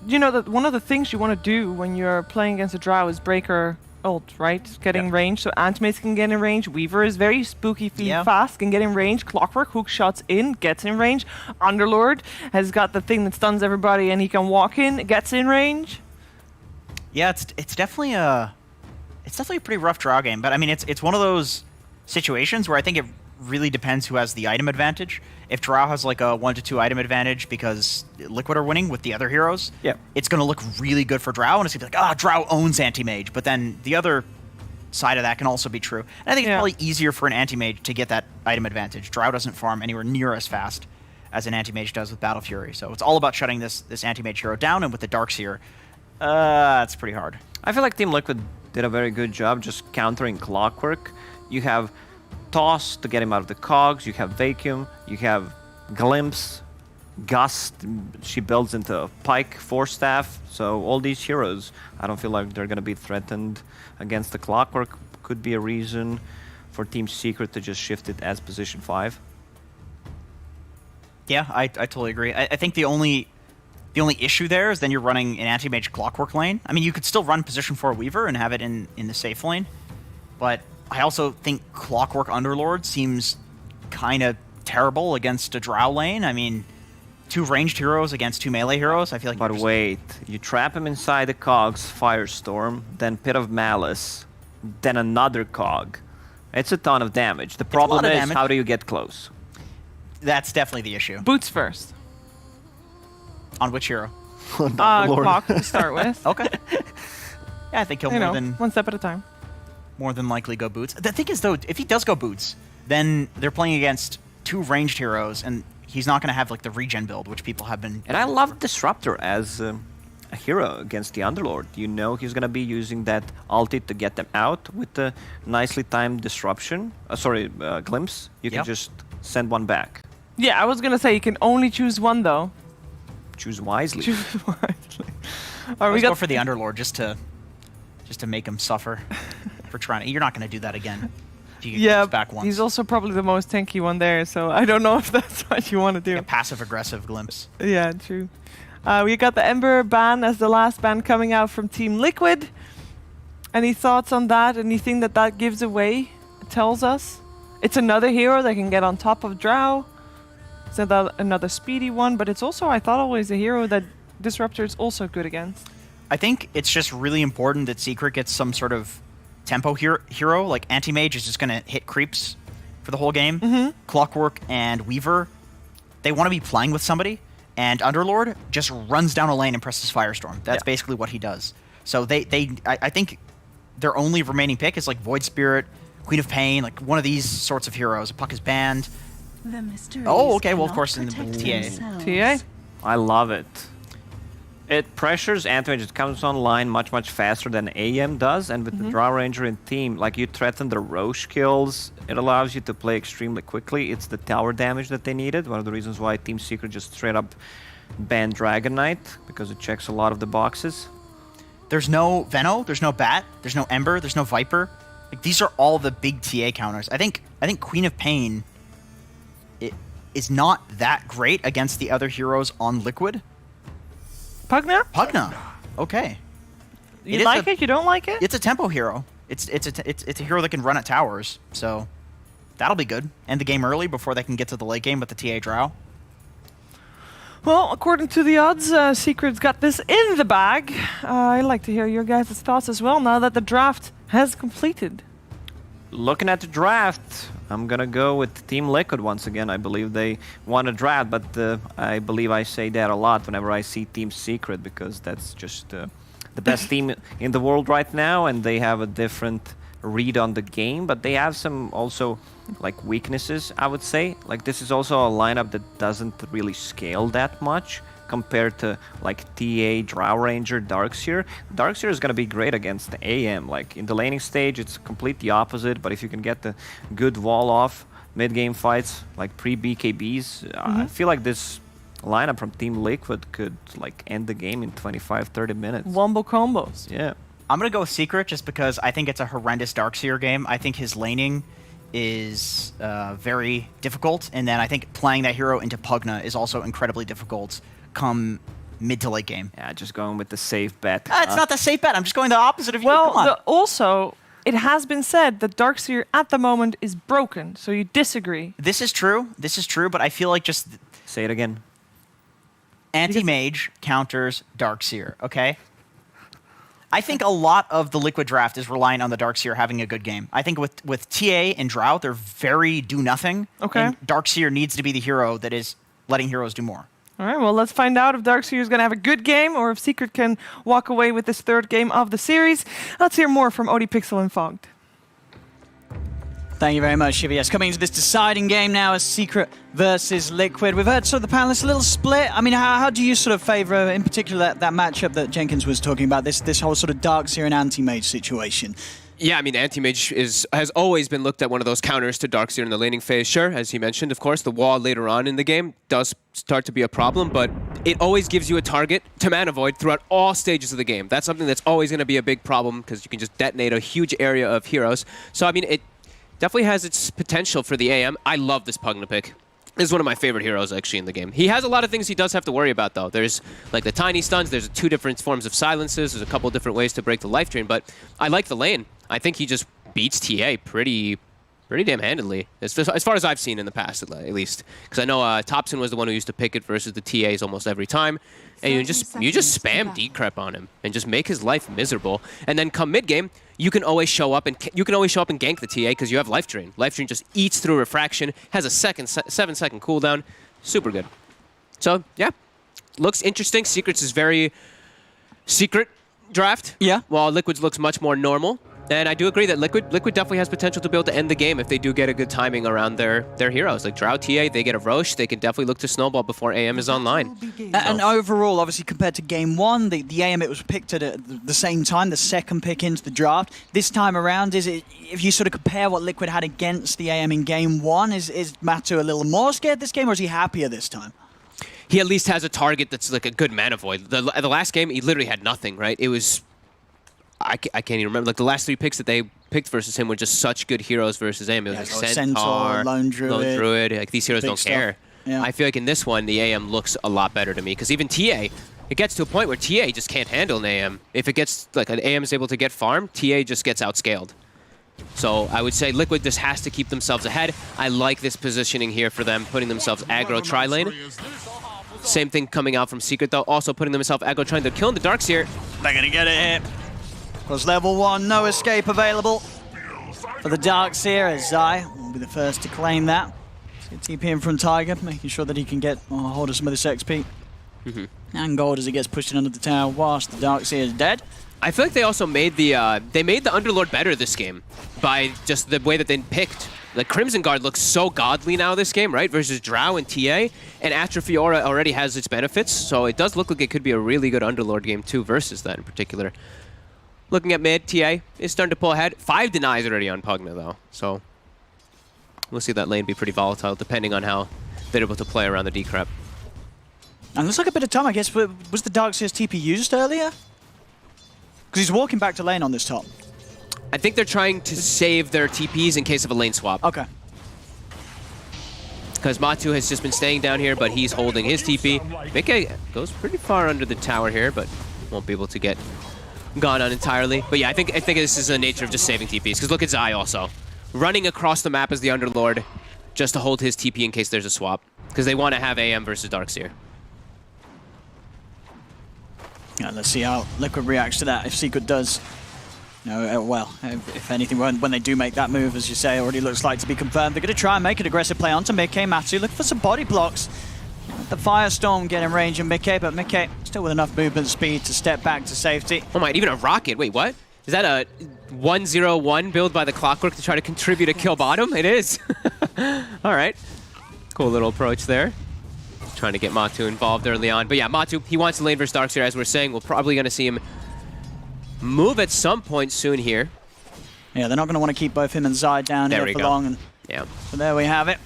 Speaker 3: that one of the things you want to do when you're playing against a Drow is Breaker ult, right? Getting range, so Antimates can get in range. Weaver is very spooky, fast, can get in range. Clockwork hook shots in, gets in range. Underlord has got the thing that stuns everybody, and he can walk in, gets in range.
Speaker 12: Yeah, it's definitely a pretty rough draw game, but I mean it's one of those situations where I think it really depends who has the item advantage. If Drow has like a 1 to 2 item advantage because Liquid are winning with the other heroes, it's going to look really good for Drow, and it's going to be like, Drow owns anti-mage. But then the other side of that can also be true. And I think it's probably easier for an anti-mage to get that item advantage. Drow doesn't farm anywhere near as fast as an anti-mage does with Battle Fury, so it's all about shutting this anti-mage hero down, and with the Darkseer, it's pretty hard.
Speaker 10: I feel like Team Liquid did a very good job just countering Clockwork. You have Toss to get him out of the cogs, you have Vacuum, you have Glimpse, Gust, she builds into Pike, Force Staff, so all these heroes, I don't feel like they're going to be threatened against the Clockwork. Could be a reason for Team Secret to just shift it as position 5.
Speaker 12: Yeah, I totally agree. I think the only issue there is then you're running an anti-mage Clockwork lane. I mean, you could still run position 4 Weaver and have it in the safe lane, but I also think Clockwork Underlord seems kind of terrible against a Drow lane. I mean, 2 ranged heroes against 2 melee heroes, I feel like...
Speaker 10: But wait, you trap him inside the cogs, Firestorm, then Pit of Malice, then another cog. It's a ton of damage. The problem is, how do you get close?
Speaker 12: That's definitely the issue.
Speaker 3: Boots first.
Speaker 12: On which hero?
Speaker 3: Clock to start with.
Speaker 12: Okay. Yeah, I think he'll
Speaker 3: one step at a time.
Speaker 12: More than likely go Boots. The thing is, though, if he does go Boots, then they're playing against 2 ranged heroes, and he's not going to have like the regen build, which people have been...
Speaker 10: And I love Disruptor as a hero against the Underlord. You know he's going to be using that ulti to get them out with the nicely timed disruption. Glimpse. You can just send one back.
Speaker 3: Yeah, I was gonna say you can only choose one though.
Speaker 10: Choose wisely.
Speaker 3: Choose wisely. All right, we
Speaker 12: Let's go
Speaker 3: got
Speaker 12: for the Underlord just to make him suffer for trying to. You're not going to do that again. If you get glimpse back once.
Speaker 3: he's also probably the most tanky one there, so I don't know if that's what you want to do.
Speaker 12: A passive-aggressive glimpse.
Speaker 3: Yeah, true. We got the Ember ban as the last ban coming out from Team Liquid. Any thoughts on that? Anything that gives away? It tells us it's another hero that can get on top of Drow. It's another speedy one, but it's also, I thought, always a hero that Disruptor is also good against.
Speaker 12: I think it's just really important that Secret gets some sort of tempo hero. Like Anti-Mage is just going to hit creeps for the whole game. Clockwork and Weaver, they want to be playing with somebody. And Underlord just runs down a lane and presses Firestorm. That's basically what he does. So I think their only remaining pick is like Void Spirit, Queen of Pain, like one of these sorts of heroes. Puck is banned. Oh, okay. Well, of course, in the
Speaker 3: TA?
Speaker 10: I love it. It pressures Anti-Mage. It comes online much faster than AM does, and with the Drow Ranger in team, like you threaten the Roche kills, it allows you to play extremely quickly. It's the tower damage that they needed. One of the reasons why Team Secret just straight up banned Dragon Knight, because it checks a lot of the boxes.
Speaker 12: There's no Veno, there's no Bat, there's no Ember, there's no Viper. Like these are all the big TA counters. I think Queen of Pain is not that great against the other heroes on Liquid.
Speaker 3: Pugna?
Speaker 12: Pugna. Okay.
Speaker 3: You like it? You don't like it?
Speaker 12: It's a tempo hero. It's a hero that can run at towers, so that'll be good. End the game early before they can get to the late game with the TA Drow.
Speaker 3: Well, according to the odds, Secret's got this in the bag. I'd like to hear your guys' thoughts as well now that the draft has completed.
Speaker 10: Looking at the draft, I'm gonna go with Team Liquid once again. I believe they won a draft, but I believe I say that a lot whenever I see Team Secret, because that's just the best team in the world right now, and they have a different read on the game, but they have some also like weaknesses, I would say. Like this is also a lineup that doesn't really scale that much compared to like TA, Drow Ranger, Darkseer. Darkseer is going to be great against the AM. Like in the laning stage, it's complete the opposite, but if you can get the good wall off mid-game fights, like pre-BKBs, I feel like this lineup from Team Liquid could like end the game in 25-30 minutes.
Speaker 3: Wombo combos.
Speaker 10: Yeah.
Speaker 12: I'm going to go with Secret just because I think it's a horrendous Darkseer game. I think his laning is very difficult, and then I think playing that hero into Pugna is also incredibly difficult come mid to late game.
Speaker 10: Yeah, just going with the safe bet.
Speaker 12: It's not the safe bet. I'm just going the opposite of you.
Speaker 3: Well,
Speaker 12: Come on.
Speaker 3: also, it has been said that Darkseer at the moment is broken, so you disagree.
Speaker 12: This is true. This is true, but I feel like just...
Speaker 10: Say it again.
Speaker 12: Anti-Mage counters Darkseer, okay? I think a lot of the Liquid draft is relying on the Darkseer having a good game. I think with TA and Drow, they're very do-nothing.
Speaker 3: Okay.
Speaker 12: And Darkseer needs to be the hero that is letting heroes do more.
Speaker 3: All right, well, let's find out if Darkseer is going to have a good game or if Secret can walk away with this third game of the series. Let's hear more from ODPixel and Fogged.
Speaker 11: Thank you very much, Shiva. Yes, coming into this deciding game now as Secret versus Liquid. We've heard sort of the panelists a little split. I mean, how do you sort of favour, in particular, that matchup that Jenkins was talking about, this whole sort of Darkseer and Anti-Mage situation?
Speaker 4: Yeah, I mean, Anti-Mage has always been looked at one of those counters to Darkseer in the laning phase. Sure, as he mentioned, of course, the wall later on in the game does start to be a problem, but it always gives you a target to mana void throughout all stages of the game. That's something that's always going to be a big problem because you can just detonate a huge area of heroes. So, I mean, it definitely has its potential for the AM. I love this Pugna pick. This is one of my favorite heroes, actually, in the game. He has a lot of things he does have to worry about, though. There's, like, the tiny stuns. There's 2 different forms of silences. There's a couple different ways to break the life drain, but I like the lane. I think he just beats TA pretty damn handedly, as far as I've seen in the past, at least. Because I know Thompson was the one who used to pick it versus the TAs almost every time. And you just spam decrep on him and just make his life miserable. And then come mid-game, you can always show up and gank the TA because you have life drain. Life drain just eats through refraction, has a 7-second cooldown. Super good. So, yeah. Looks interesting. Secrets is very secret draft.
Speaker 11: Yeah.
Speaker 4: While Liquid's looks much more normal. And I do agree that Liquid definitely has potential to be able to end the game if they do get a good timing around their heroes. Like Drow, TA, they get a Roche, they can definitely look to snowball before AM is online.
Speaker 11: And overall, obviously, compared to game one, the AM, it was picked at the same time, the second pick into the draft. This time around, is it, if you sort of compare what Liquid had against the AM in game one, is Matu a little more scared this game, or is he happier this time?
Speaker 4: He at least has a target that's like a good mana void. The last game, he literally had nothing, right? It was... I can't even remember. Like the last 3 picks that they picked versus him were just such good heroes versus AM. It was like Centaur,
Speaker 11: Lone Druid.
Speaker 4: Like these heroes don't care.
Speaker 11: Yeah.
Speaker 4: I feel like in this one, the AM looks a lot better to me because even TA, it gets to a point where TA just can't handle an AM. If it gets like an AM is able to get farmed, TA just gets outscaled. So I would say Liquid just has to keep themselves ahead. I like this positioning here for them, putting themselves aggro tri-lane. Same thing coming out from Secret though, also putting themselves aggro trying to kill the Darkseer.
Speaker 11: They're gonna get it here. Was level 1, no escape available for the Darkseer, as Zai will be the first to claim that. TP in from Tiger, making sure that he can get hold of some of this XP. And gold as he gets pushed in under the tower whilst the Darkseer is dead.
Speaker 4: I feel like they also made the Underlord better this game by just the way that they picked. Like Crimson Guard looks so godly now this game, right? Versus Drow and TA, and Atrophiora already has its benefits, so it does look like it could be a really good Underlord game too versus that in particular. Looking at mid, TA is starting to pull ahead. 5 denies already on Pugna, though. So we'll see that lane be pretty volatile, depending on how they're able to play around the decrep.
Speaker 11: And looks like a bit of time, I guess. Was the Darkseer's TP used earlier? Because he's walking back to lane on this top.
Speaker 4: I think they're trying to save their TPs in case of a lane swap.
Speaker 11: Okay.
Speaker 4: Because Matu has just been staying down here, but he's holding his TP. Mickey goes pretty far under the tower here, but won't be able to get gone on entirely. But yeah, I think this is the nature of just saving TPs. Because look at Zai also. Running across the map as the Underlord just to hold his TP in case there's a swap. Because they want to have AM versus Darkseer.
Speaker 11: Yeah, let's see how Liquid reacts to that. If Secret does, well, if anything, when they do make that move, as you say, already looks like to be confirmed. They're going to try and make an aggressive play onto Mickey. Matu looking for some body blocks. The Firestorm getting range of Mickey, but Mickey still with enough movement speed to step back to safety.
Speaker 4: Oh my, even a rocket. Wait, what? Is that a 1-0-1 build by the Clockwork to try to contribute a kill bottom? It is. All right. Cool little approach there. Trying to get Matu involved early on. But yeah, Matu, he wants to lane versus Darkseer, as we're saying. We're probably going to see him move at some point soon here.
Speaker 11: Yeah, they're not going to want to keep both him and Zai down here for long. And
Speaker 4: yeah.
Speaker 11: So there we have it.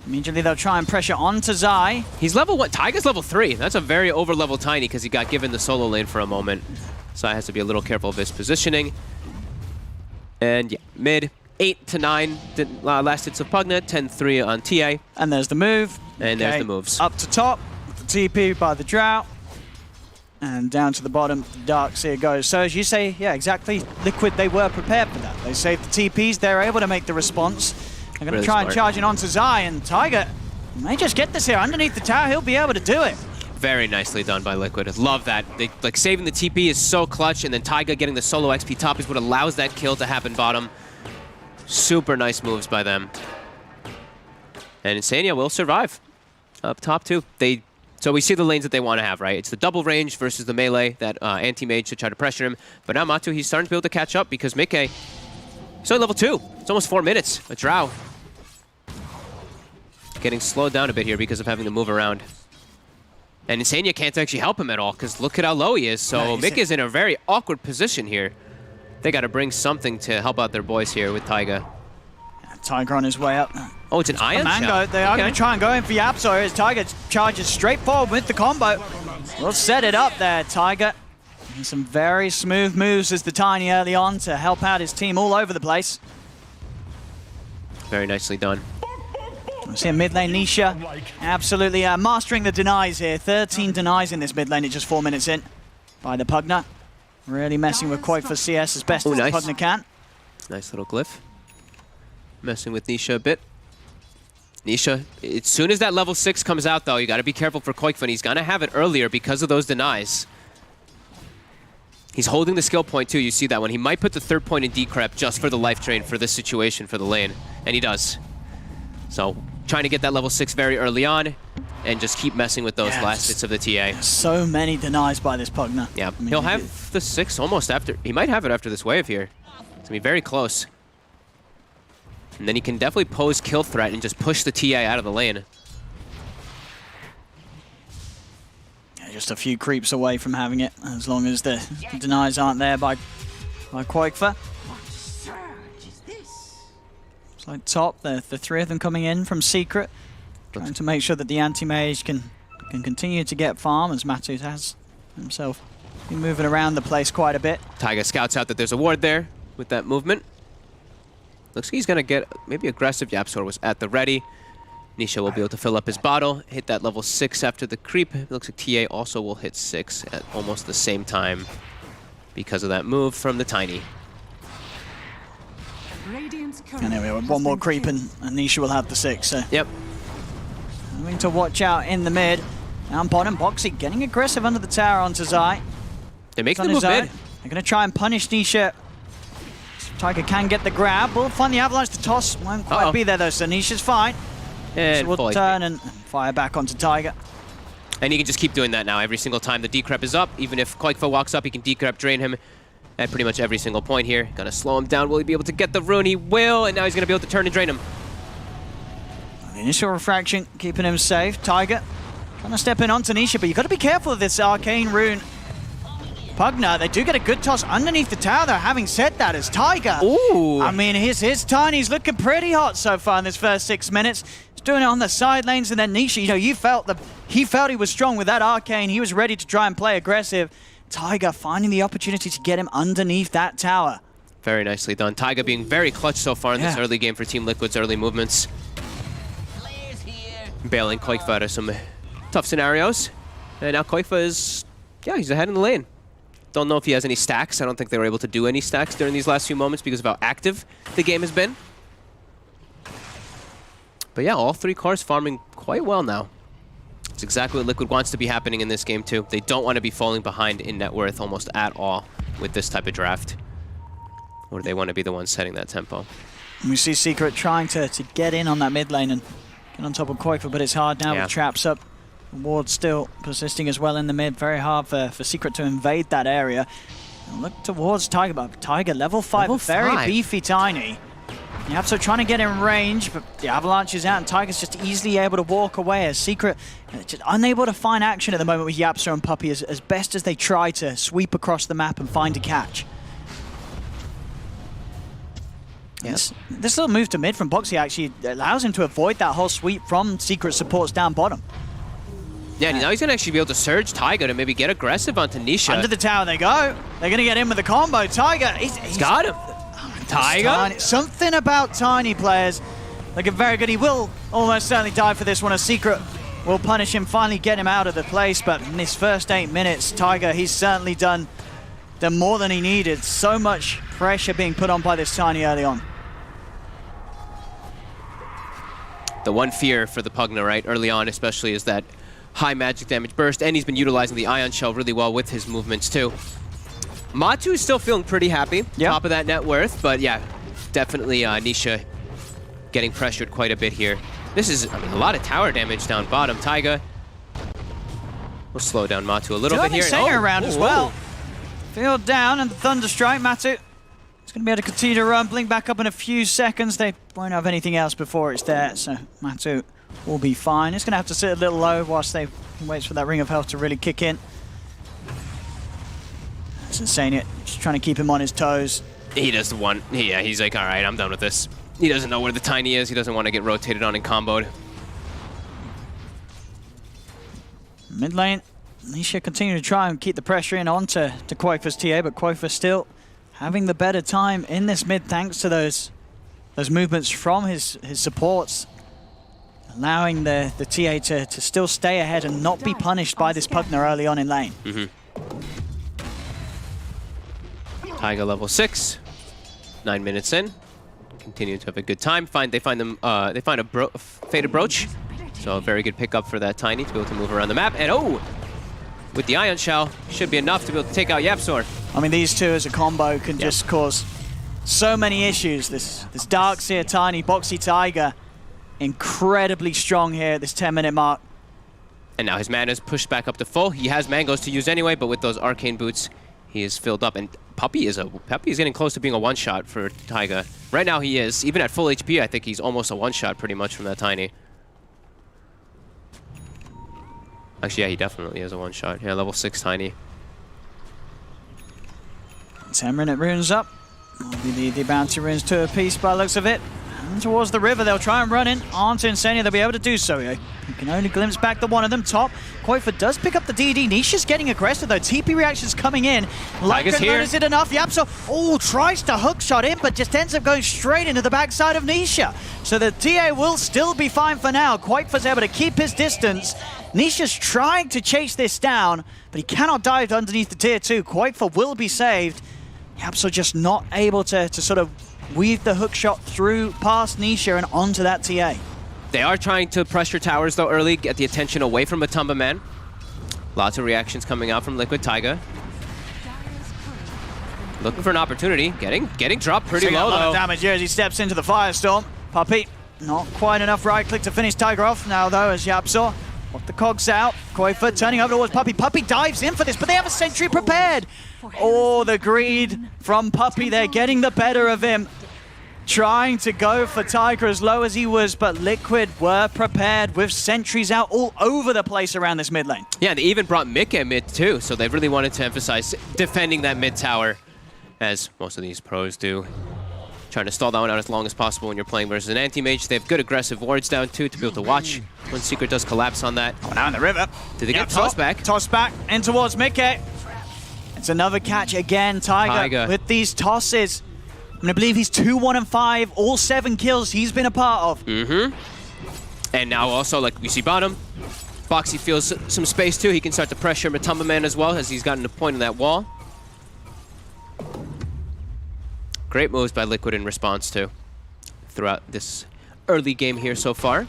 Speaker 11: Immediately they'll try and pressure onto Zai.
Speaker 4: He's level 1. Taiga's level 3. That's a very over-level Tiny because he got given the solo lane for a moment. Zai has to be a little careful of his positioning. And yeah, mid 8 to 9 last hits of Pugna, 10-3 on TA.
Speaker 11: And there's the move.
Speaker 4: And there's the moves.
Speaker 11: Up to top, the TP by the Drow. And down to the bottom, the Darkseer goes. So as you say, yeah, exactly, Liquid, they were prepared for that. They saved the TPs, they're able to make the response. They're going to try and charge in onto Zai, and Tiger may just get this here underneath the tower. He'll be able to do it.
Speaker 4: Very nicely done by Liquid. I love that. Like saving the TP is so clutch, and then Taiga getting the solo XP top is what allows that kill to happen bottom. Super nice moves by them. And Insania will survive up top too. So we see the lanes that they want to have, right? It's the double range versus the melee that anti-mage should try to pressure him. But now Matu, he's starting to be able to catch up because Mickey, he's only level 2. It's almost 4 minutes. A Drow getting slowed down a bit here because of having to move around. And Insania can't actually help him at all because look at how low he is. So Mick is in a very awkward position here. They got to bring something to help out their boys here with Taiga.
Speaker 11: Tiger on his way up.
Speaker 4: Oh, it's an Ion
Speaker 11: Mango.
Speaker 4: Shell.
Speaker 11: They are going to try and go in for Yapso as Tiger charges straight forward with the combo. We'll set it up there, Tiger. And some very smooth moves as the Tiny early on to help out his team all over the place.
Speaker 4: Very nicely done.
Speaker 11: We see a mid lane Nisha absolutely mastering the denies here. 13 denies in this mid lane at just 4 minutes in by the Pugna. Really messing with Quake for CS as best as the Pugna can.
Speaker 4: Nice little glyph. Messing with Nisha a bit. Nisha, as soon as that level 6 comes out, though, you got to be careful for Koikfun. He's going to have it earlier because of those denies. He's holding the skill point, too. You see that one. He might put the 3rd point in decrep just for the life drain for this situation for the lane. And he does. So, trying to get that level 6 very early on and just keep messing with those last hits of the TA.
Speaker 11: So many denies by this Pugna.
Speaker 4: Yeah, he'll have the 6 almost after. He might have it after this wave here. It's be very close. And then he can definitely pose kill threat and just push the TA out of the lane.
Speaker 11: Yeah, just a few creeps away from having it, as long as the denies aren't there by Quakefa. It's like top, the three of them coming in from Secret, trying to make sure that the anti-mage can continue to get farm, as Matu has himself been moving around the place quite a bit.
Speaker 4: Taiga scouts out that there's a ward there with that movement. Looks like he's going to get maybe aggressive. YapzOr was at the ready. Nisha will be able to fill up his bottle, hit that level 6 after the creep. It looks like TA also will hit 6 at almost the same time because of that move from the Tiny.
Speaker 11: And there we go, one more creep and Nisha will have the 6. So.
Speaker 4: Yep.
Speaker 11: Having to watch out in the mid. Down bottom, Boxy getting aggressive under the tower onto Zai.
Speaker 4: They're making the move mid.
Speaker 11: They're going to try and punish Nisha. Tiger can get the grab. Will find the avalanche. The toss won't quite be there though, so Nisha's fine.
Speaker 4: And
Speaker 11: so we'll turn and fire back onto Tiger.
Speaker 4: And he can just keep doing that now every single time the decrep is up. Even if Quakefa walks up, he can decrep drain him at pretty much every single point here. Gonna slow him down. Will he be able to get the rune? He will, and now he's gonna be able to turn and drain him.
Speaker 11: The initial refraction keeping him safe. Tiger trying to step in onto Nisha, but you've got to be careful of this arcane rune. Pugner, they do get a good toss underneath the tower though. Having said that, as Tiger,
Speaker 4: ooh,
Speaker 11: I mean, his Tiny's looking pretty hot so far in this first 6 minutes. He's doing it on the side lanes, and then Nisha, you know, he felt he was strong with that arcane. He was ready to try and play aggressive. Tiger finding the opportunity to get him underneath that tower.
Speaker 4: Very nicely done. Tiger being very clutch so far in this early game for Team Liquid's early movements. Bailing Quakefa out of some tough scenarios. And now Quakefa is, he's ahead in the lane. Don't know if he has any stacks. I don't think they were able to do any stacks during these last few moments because of how active the game has been. But yeah, all 3 cars farming quite well now. It's exactly what Liquid wants to be happening in this game too. They don't want to be falling behind in net worth almost at all with this type of draft. Or they want to be the ones setting that tempo.
Speaker 11: And we see Secret trying to get in on that mid lane and get on top of Quakefa, but it's hard now with traps up. Ward still persisting as well in the mid. Very hard for Secret to invade that area. And look towards Tiger, but Tiger level 5, very beefy Tiny. YapzOr trying to get in range, but the avalanche is out and Tiger's just easily able to walk away as Secret just unable to find action at the moment with YapzOr and Puppey as best as they try to sweep across the map and find a catch. Yes. This little move to mid from Boxy actually allows him to avoid that whole sweep from Secret supports down bottom.
Speaker 4: Yeah, now he's going to actually be able to surge Tiger to maybe get aggressive onto Nisha.
Speaker 11: Under the tower they go. They're going to get in with the combo. Tiger, he's
Speaker 4: got him. Tiger?
Speaker 11: Something about Tiny players. Looking very good. He will almost certainly die for this one. A Secret will punish him, finally get him out of the place. But in his first 8 minutes, Tiger, he's certainly done more than he needed. So much pressure being put on by this Tiny early on.
Speaker 4: The one fear for the Pugna, right, early on especially, is that high magic damage burst, and he's been utilizing the Ion Shell really well with his movements too. Matu is still feeling pretty happy, top of that net worth, but yeah, definitely Nisha getting pressured quite a bit here. This is, I mean, a lot of tower damage down bottom. Taiga will slow down Matu a little bit here.
Speaker 11: Second round as well. Field down and the Thunderstrike. Matu is going to be able to continue to run, blink back up in a few seconds. They won't have anything else before it's there, so Matu will be fine. It's going to have to sit a little low whilst they wait for that Ring of Health to really kick in. That's insane. Just trying to keep him on his toes.
Speaker 4: He doesn't want, he's like, all right, I'm done with this. He doesn't know where the Tiny is. He doesn't want to get rotated on and comboed.
Speaker 11: Mid lane, Nisha continue to try and keep the pressure in onto Quakefa's TA, but Quakefa still having the better time in this mid thanks to those movements from his supports, allowing the TA to still stay ahead and not be punished by this Pugna early on in lane.
Speaker 4: Taiga level 6, 9 minutes in, continuing to have a good time. They find a Fated Brooch, so a very good pickup for that Tiny to be able to move around the map. And with the Ion Shell, should be enough to be able to take out YapzOr.
Speaker 11: I mean, these two as a combo can just cause so many issues. This Darkseer Tiny, Boxy Taiga, incredibly strong here at this 10-minute mark.
Speaker 4: And now his mana's pushed back up to full. He has Mangoes to use anyway, but with those Arcane Boots, he is filled up. And Puppey is getting close to being a one-shot for Taiga. Right now he is. Even at full HP, I think he's almost a one-shot pretty much from that Tiny. Actually, yeah, he definitely is a one-shot. Yeah, level 6 Tiny.
Speaker 11: 10-minute runes up. Will be the bounty runes to a piece by the looks of it. And towards the river, they'll try and run in onto Insania. They'll be able to do so. You can only glimpse back the one of them. Top, Koifa does pick up the DD. Nisha's getting aggressive though. TP reactions coming in. Lycra, is it enough? Yapso, tries to hookshot in, but just ends up going straight into the backside of Nisha. So the TA will still be fine for now. Koifa's able to keep his distance. Nisha's trying to chase this down, but he cannot dive underneath the tier 2. Koifa will be saved. Yapso just not able to sort of weave the hook shot through past Nisha and onto that TA.
Speaker 4: They are trying to pressure towers though early, get the attention away from Matumba Man. Lots of reactions coming out from Liquid Taiga. Looking for an opportunity, getting dropped pretty low
Speaker 11: a lot
Speaker 4: though.
Speaker 11: Of damage here as he steps into the Firestorm. Puppey, not quite enough right click to finish Tiger off now though as Yapso. Lock the cogs out. Koifa turning over towards Puppey. Puppey dives in for this, but they have a sentry prepared. Oh, the greed from Puppey. They're getting the better of him. Trying to go for Tiger as low as he was, but Liquid were prepared with sentries out all over the place around this mid lane.
Speaker 4: Yeah, they even brought Mika mid too, so they really wanted to emphasize defending that mid tower, as most of these pros do. Trying to stall that one out as long as possible when you're playing versus an anti-mage. They have good aggressive wards down too to be able to watch when Secret does collapse on that.
Speaker 11: Now in the river.
Speaker 4: Did they get tossed back?
Speaker 11: Toss back in towards Mickey. It's another catch again, Tiger with these tosses. I believe he's 2-1-5, all 7 kills he's been a part of.
Speaker 4: And now also, like we see bottom, Boxy feels some space too. He can start to pressure Matumba Man as well as he's gotten a point on that wall. Great moves by Liquid in response to throughout this early game here so far.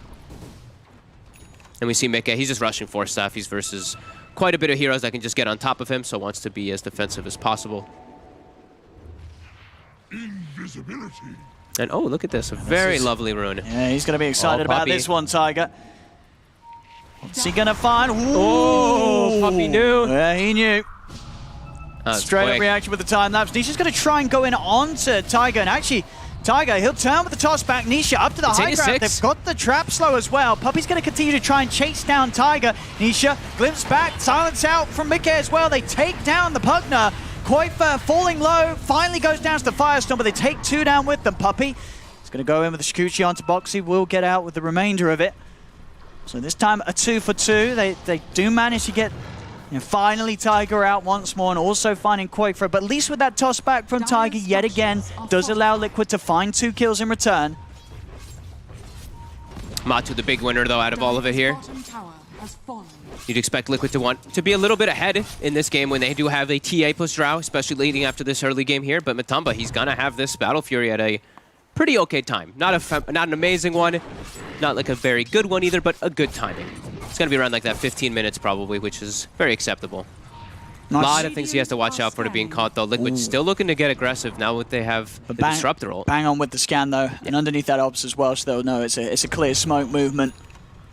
Speaker 4: And we see Mika, he's just rushing 4 staff. He's versus quite a bit of heroes that can just get on top of him, so wants to be as defensive as possible.
Speaker 2: Invisibility.
Speaker 4: And oh, look at this, a very lovely rune.
Speaker 11: Yeah, he's going to be excited about this one, Tiger. What's he going to find? Ooh.
Speaker 4: Puppey knew.
Speaker 11: Yeah, he knew. Straight
Speaker 4: quick
Speaker 11: up reaction with the time lapse. Nisha's going to try and go in onto Tiger, and actually, Tiger, he'll turn with the toss back. Nisha up to the high ground. They've got the trap slow as well. Puppey's going to continue to try and chase down Tiger. Nisha glimpse back, silence out from Mickey as well. They take down the Pugner. Koifa falling low, finally goes down to the Firestorm, but they take 2 down with them. Puppey is going to go in with the Shikuchi onto Boxy, will get out with the remainder of it. So this time a 2 for 2. They do manage to get finally Tiger out once more and also finding Koifa, but at least with that toss back from Tiger yet again does allow Liquid to find 2 kills in return.
Speaker 4: Matu the big winner though out of all of it here. You'd expect Liquid to want to be a little bit ahead in this game when they do have a TA plus Drow, especially leading after this early game here, but Matumba, he's gonna have this Battle Fury at a pretty okay time. Not an amazing one, not like a very good one either, but a good timing. It's gonna be around like that 15 minutes probably, which is very acceptable. A lot of things he has to watch out for to being caught though. Liquid's still looking to get aggressive now that they have the Disruptor ult.
Speaker 11: Bang on with the scan though, and underneath that ops as well, so they'll know it's a clear smoke movement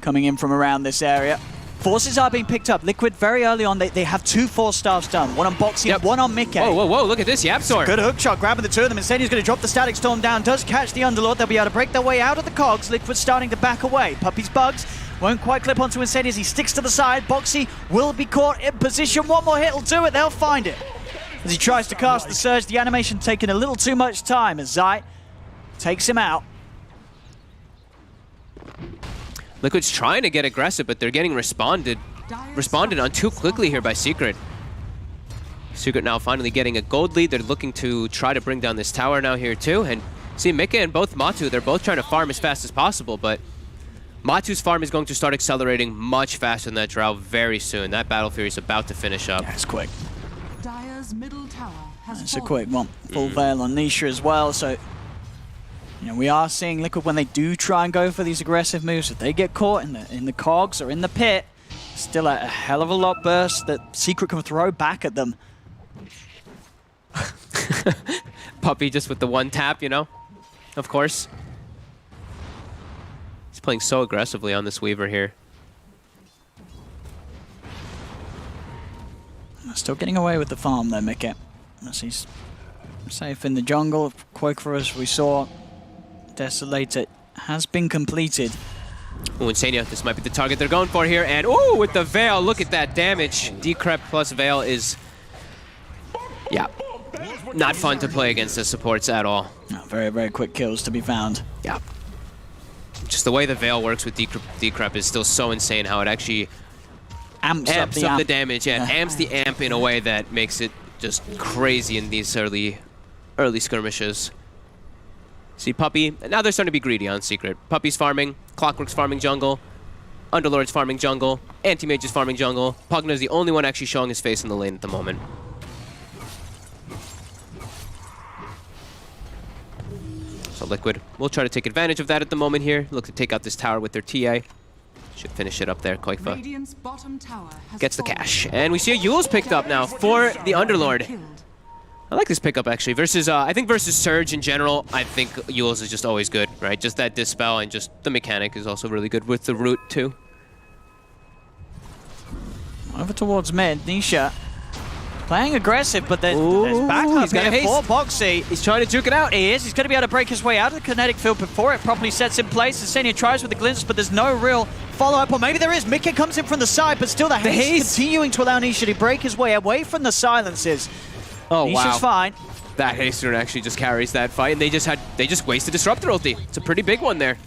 Speaker 11: coming in from around this area. Forces are being picked up. Liquid very early on, they have 2 force staffs done. One on Boxy, one on Mickey.
Speaker 4: Whoa, look at this Yapsor.
Speaker 11: Good hook shot, grabbing the 2 of them. Insania's going to drop the Static Storm down, does catch the Underlord. They'll be able to break their way out of the cogs. Liquid starting to back away. Puppey's bugs won't quite clip onto Insania as he sticks to the side. Boxy will be caught in position. One more hit will do it. They'll find it. As he tries to cast the Surge, the animation taking a little too much time as Zai takes him out.
Speaker 4: Liquid's trying to get aggressive, but they're getting responded on too quickly here by Secret. Secret now finally getting a gold lead. They're looking to try to bring down this tower now here too. And see Mika and both Matu, they're both trying to farm as fast as possible, but Matu's farm is going to start accelerating much faster than that Drow very soon. That Battle Fury is about to finish up.
Speaker 11: Yeah, it's quick.
Speaker 8: Dire's middle tower has
Speaker 11: It's a quick one. Full Veil on Nisha as well, so we are seeing Liquid when they do try and go for these aggressive moves, if they get caught in the cogs or in the pit, still a hell of a lot burst that Secret can throw back at them.
Speaker 4: Puppey just with the one tap, of course. He's playing so aggressively on this Weaver here.
Speaker 11: Still getting away with the farm though, Mickey. As he's safe in the jungle. Quakeforus, we saw. Desolator has been completed.
Speaker 4: Ooh, Insania, this might be the target they're going for here. And ooh, with the Veil, look at that damage. Decrep plus Veil is, yeah, not fun to play against the supports at all.
Speaker 11: No, very, very quick kills to be found.
Speaker 4: Yeah. Just the way the Veil works with Decrep is still so insane how it actually
Speaker 11: amps
Speaker 4: up the damage. Yeah,
Speaker 11: Yeah.
Speaker 4: amps the amp in a way that makes it just crazy in these early skirmishes. See Puppey, now they're starting to be greedy on Secret. Puppey's farming, Clockwork's farming jungle, Underlord's farming jungle, Anti-Mage is farming jungle. Pugna's the only one actually showing his face in the lane at the moment. So Liquid will try to take advantage of that at the moment here. Look to take out this tower with their TA. Should finish it up there. Koikfa
Speaker 8: Radiant's bottom tower has
Speaker 4: gets the
Speaker 8: fallen.
Speaker 4: cash. And we see a Yule's picked up now for the Underlord. I like this pickup actually. Versus, I think versus Surge in general, I think Yule's is just always good, right? Just that Dispel and just the mechanic is also really good with the Root too.
Speaker 11: Over towards mid, Nisha. Playing aggressive, but there's backup
Speaker 4: he's got a
Speaker 11: here
Speaker 4: haste.
Speaker 11: for Boxy.
Speaker 4: He's trying to juke it out.
Speaker 11: He is. He's going to be able to break his way out of the kinetic field before it properly sets in place. Insania tries with the glimpse, but there's no real follow-up. Or maybe there is. Mickey comes in from the side, but still the haste continuing to allow Nisha to break his way away from the silences.
Speaker 4: Oh,
Speaker 11: Nisha's
Speaker 4: wow.
Speaker 11: fine.
Speaker 4: That haster actually just carries that fight, and they just wasted Disruptor ulti. It's a pretty big one there.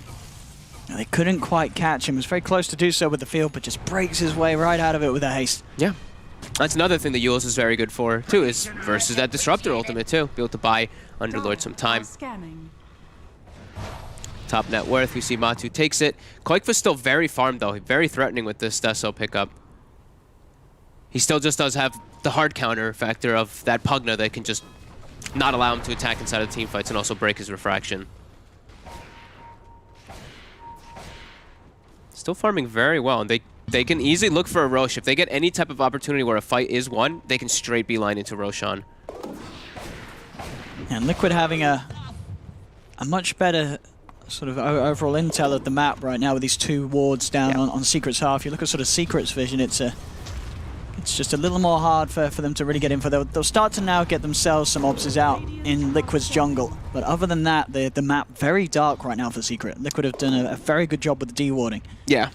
Speaker 11: They couldn't quite catch him. Was very close to do so with the field, but just breaks his way right out of it with a haste.
Speaker 4: Yeah. That's another thing that Yule's is very good for, too, is versus that Disruptor ultimate, too. Be able to buy Underlord some time.
Speaker 8: Scanning.
Speaker 4: Top net worth, we see Matu takes it. Koikfa's still very farmed, though. Very threatening with this Deso pickup. He still just does have the hard counter factor of that Pugna that can just not allow him to attack inside of the team fights and also break his refraction. Still farming very well, and they can easily look for a Rosh. If they get any type of opportunity where a fight is won, they can straight beeline into Roshan.
Speaker 11: And Liquid having a much better sort of overall intel of the map right now with these two wards down on Secret's half. You look at sort of Secret's vision, it's just a little more hard for them to really get in for. They'll start to now get themselves some obses out in Liquid's jungle. But other than that, the map very dark right now for Secret. Liquid have done a very good job with the D-warding.
Speaker 4: Yeah.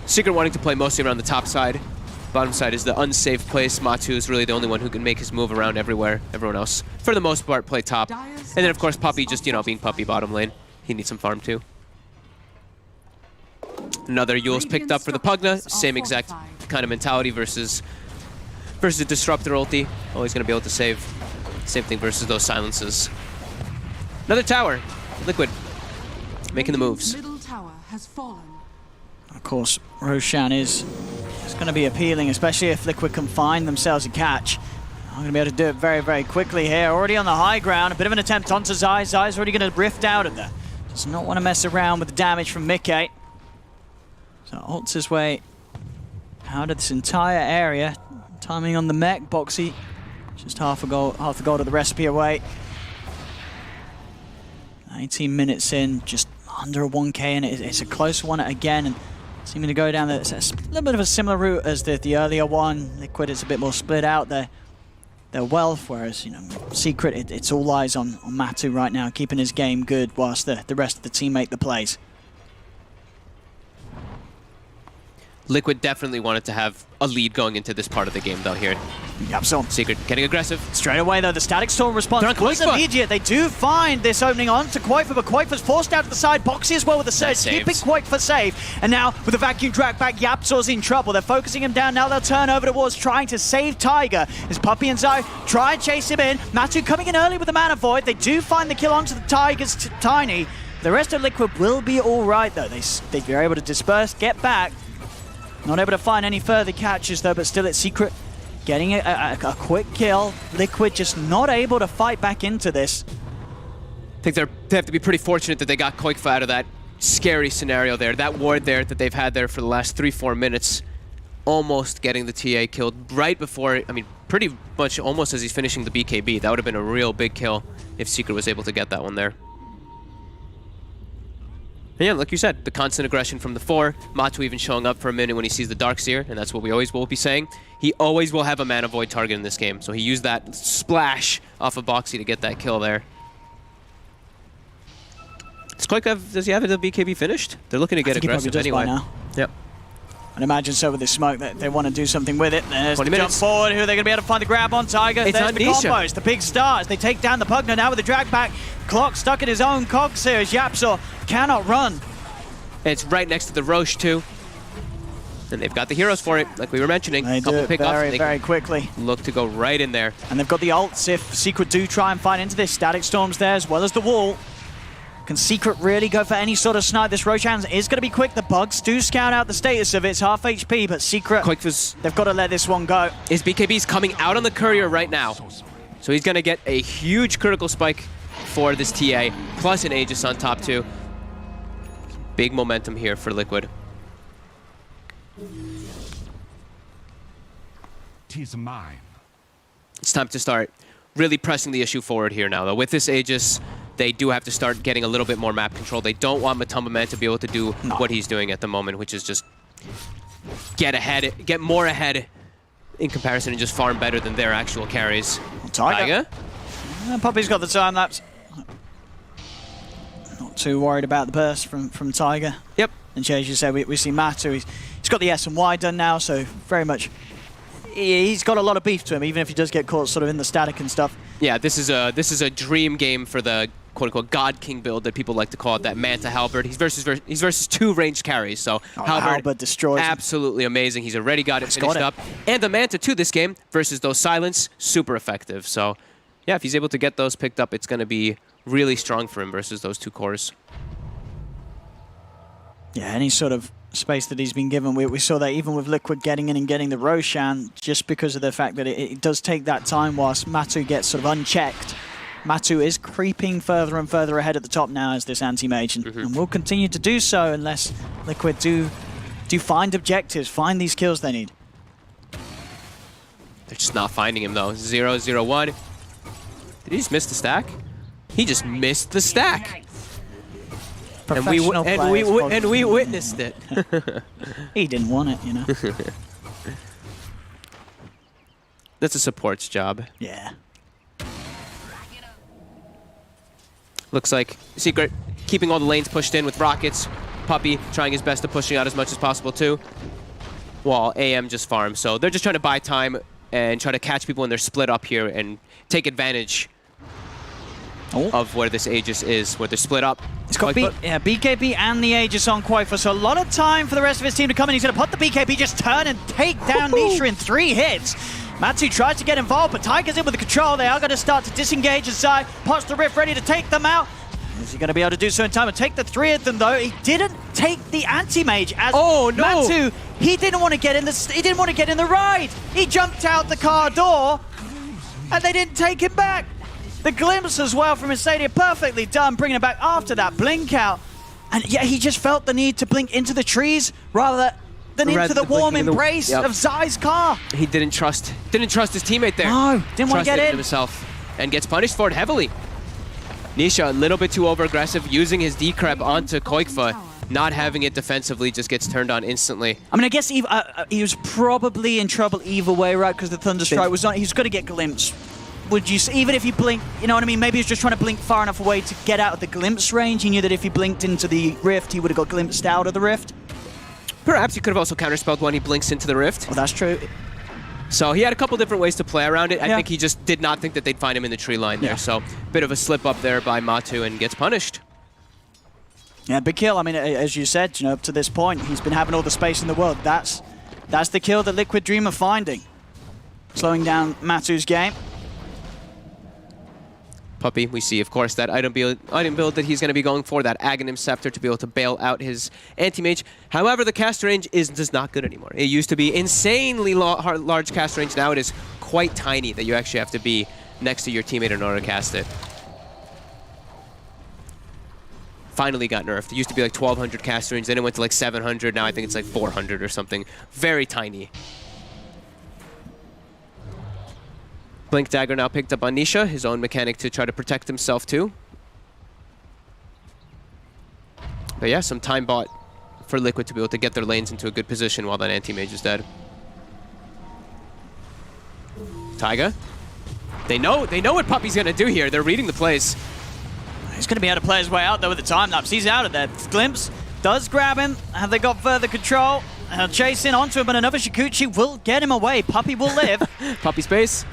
Speaker 4: Secret wanting to play mostly around the top side. Bottom side is the unsafe place. Matu is really the only one who can make his move around everywhere. Everyone else, for the most part, play top. And then, of course, Puppey just, being Puppey bottom lane. He needs some farm, too. Another Yule's picked up for the Pugna. Same exact kind of mentality versus Disruptor ulti. Always going to be able to save. Same thing versus those silences. Another tower. Liquid. Making the moves.
Speaker 8: Middle tower has fallen.
Speaker 11: Of course, Roshan is going to be appealing, especially if Liquid can find themselves a catch. I'm going to be able to do it very, very quickly here. Already on the high ground, a bit of an attempt onto Zai. Zai's already going to rift out of there. Does not want to mess around with the damage from Mickey. So ults his way out of this entire area. Timing on the mech, Boxy. Just half a goal of the recipe away. 19 minutes in, just under a 1k, and it's a close one again. And seeming to go down a little bit of a similar route as the earlier one. Liquid is a bit more split out their wealth, whereas Secret, it's all eyes on Matu right now, keeping his game good whilst the rest of the team make the plays.
Speaker 4: Liquid definitely wanted to have a lead going into this part of the game, though, here.
Speaker 11: Yep, so
Speaker 4: Secret getting aggressive.
Speaker 11: straight away, though, the Static Storm response was immediate. They do find this opening on to Quaifa, but Quaifa's forced out to the side. Boxy as well with the surge, keeping Quaifa safe. And now, with the vacuum drag back, Yapzor's in trouble. They're focusing him down. Now they'll turn over towards trying to save Tiger. As Puppey and Zai try and chase him in. Matu coming in early with the Mana Void. They do find the kill onto the Tigers Tiny. The rest of Liquid will be all right, though. They're able to disperse, get back. Not able to find any further catches, though, but still it's Secret getting a quick kill. Liquid just not able to fight back into this.
Speaker 4: I think they have to be pretty fortunate that they got Koikfa out of that scary scenario there. That ward there that they've had there for the last 3-4 minutes. Almost getting the TA killed right before, pretty much almost as he's finishing the BKB. That would have been a real big kill if Secret was able to get that one there. Yeah, like you said, the constant aggression from the 4. Matu even showing up for a minute when he sees the Darkseer, and that's what we always will be saying. He always will have a Mana Void target in this game, so he used that splash off of Boxy to get that kill there. Does he have the BKB finished? They're looking to get aggressive anyway.
Speaker 11: Now.
Speaker 4: Yep.
Speaker 11: I'd imagine so with this smoke that they want to do something with it. There's the
Speaker 4: 20
Speaker 11: jump
Speaker 4: minutes.
Speaker 11: forward. Who are they going to be able to find the grab on? Tiger.
Speaker 4: It's
Speaker 11: There's the
Speaker 4: Nisha.
Speaker 11: combos. The big stars. They take down the Pugner now with the drag back. Clock stuck in his own cogs here as Yapzor cannot run.
Speaker 4: It's right next to the Roche too. And they've got the heroes for it, like we were mentioning.
Speaker 11: They do it very quickly.
Speaker 4: Look to go right in there.
Speaker 11: And they've got the ults if Secret do try and fight into this. Static Storm's there as well as the wall. Can Secret really go for any sort of snipe? This Roshan is going to be quick. The bugs do scout out the status of it. It's half HP, but Secret, they've got to let this one go.
Speaker 4: His BKB's coming out on the courier right now. So he's going to get a huge critical spike for this TA, plus an Aegis on top too. Big momentum here for Liquid.
Speaker 2: 'Tis mine.
Speaker 4: It's time to start really pressing the issue forward here now, though. With this Aegis, they do have to start getting a little bit more map control. They don't want Matumba Man to be able to do what he's doing at the moment, which is just get more ahead in comparison and just farm better than their actual carries.
Speaker 11: Tiger. Poppy's got the time lapse. Not too worried about the burst from Tiger.
Speaker 4: Yep.
Speaker 11: And as you said, we see Matu. He's got the S and Y done now, so very much he's got a lot of beef to him, even if he does get caught sort of in the static and stuff.
Speaker 4: Yeah, this is a dream game for the quote-unquote God King build that people like to call it, that Manta Halberd. He's versus 2 ranged carries, so
Speaker 11: Halberd destroys him.
Speaker 4: Absolutely amazing. He's already got it finished up. And the Manta too this game versus those Silence, super effective. So yeah, if he's able to get those picked up, it's going to be really strong for him versus those 2 cores.
Speaker 11: Yeah, any sort of space that he's been given. We saw that even with Liquid getting in and getting the Roshan, just because of the fact that it does take that time whilst Matu gets sort of unchecked. Matu is creeping further and further ahead at the top now as this anti-mage, and will continue to do so unless Liquid do find objectives, find these kills they need.
Speaker 4: They're just not finding him though. 0-0-1. Did he just miss the stack? He just missed the stack. And we witnessed it.
Speaker 11: He didn't want it, you know.
Speaker 4: That's a support's job.
Speaker 11: Yeah.
Speaker 4: Looks like Secret keeping all the lanes pushed in with rockets. Puppy trying his best to pushing out as much as possible too. While AM just farms. So they're just trying to buy time and try to catch people when they're split up here and take advantage of where this Aegis is, where they're split up.
Speaker 11: It's got BKB and the Aegis on Quaifa, so a lot of time for the rest of his team to come in. He's going to put the BKB, just turn and take down Nisha in 3 hits. Matsu tries to get involved, but Tiger's in with the control. They are going to start to disengage inside. Pots the Rift, ready to take them out. Is he going to be able to do so in time and take the 3 of them, though? He didn't take the anti-mage as Matsu, he didn't want to get in the ride. He jumped out the car door, and they didn't take him back. The glimpse as well from Instadia, perfectly done, bringing it back after that blink out. And yeah, he just felt the need to blink into the trees rather than into the warm embrace of Zai's car.
Speaker 4: He didn't trust his teammate there.
Speaker 11: No, didn't want to get in.
Speaker 4: Himself and gets punished for it heavily. Nisha a little bit too over-aggressive, using his D-Crab onto Koikfa. Not having it defensively, just gets turned on instantly.
Speaker 11: I mean, I guess he was probably in trouble either way, right? Because the Thunderstrike was on. He was going to get glimpse. Would you say, even if he blinked, you know what I mean? Maybe he was just trying to blink far enough away to get out of the glimpse range. He knew that if he blinked into the rift, he would have got glimpsed out of the rift.
Speaker 4: Perhaps he could have also counterspelled when he blinks into the rift.
Speaker 11: Oh, that's true.
Speaker 4: So he had a couple different ways to play around it. I think he just did not think that they'd find him in the tree line there. So bit of a slip up there by Matu and gets punished.
Speaker 11: Yeah, big kill. I mean, as you said, you know, up to this point, he's been having all the space in the world. That's the kill that Liquid dream of finding. Slowing down Matu's game.
Speaker 4: Puppy, we see, of course, that item build that he's going to be going for, that Aghanim Scepter to be able to bail out his anti-mage. However, the cast range is just not good anymore. It used to be insanely large cast range. Now it is quite tiny that you actually have to be next to your teammate in order to cast it. Finally got nerfed. It used to be like 1,200 cast range, then it went to like 700. Now I think it's like 400 or something. Very tiny. Blink Dagger now picked up on Nisha, his own mechanic to try to protect himself too. But yeah, some time bought for Liquid to be able to get their lanes into a good position while that anti-mage is dead. Taiga. They know what Puppey's gonna do here. They're reading the plays.
Speaker 11: He's going to be able to play his way out there with the time lapse. He's out of there. Glimpse does grab him. Have they got further control? Chasing onto him, but another Shikuchi will get him away. Puppey will live.
Speaker 4: Puppey space.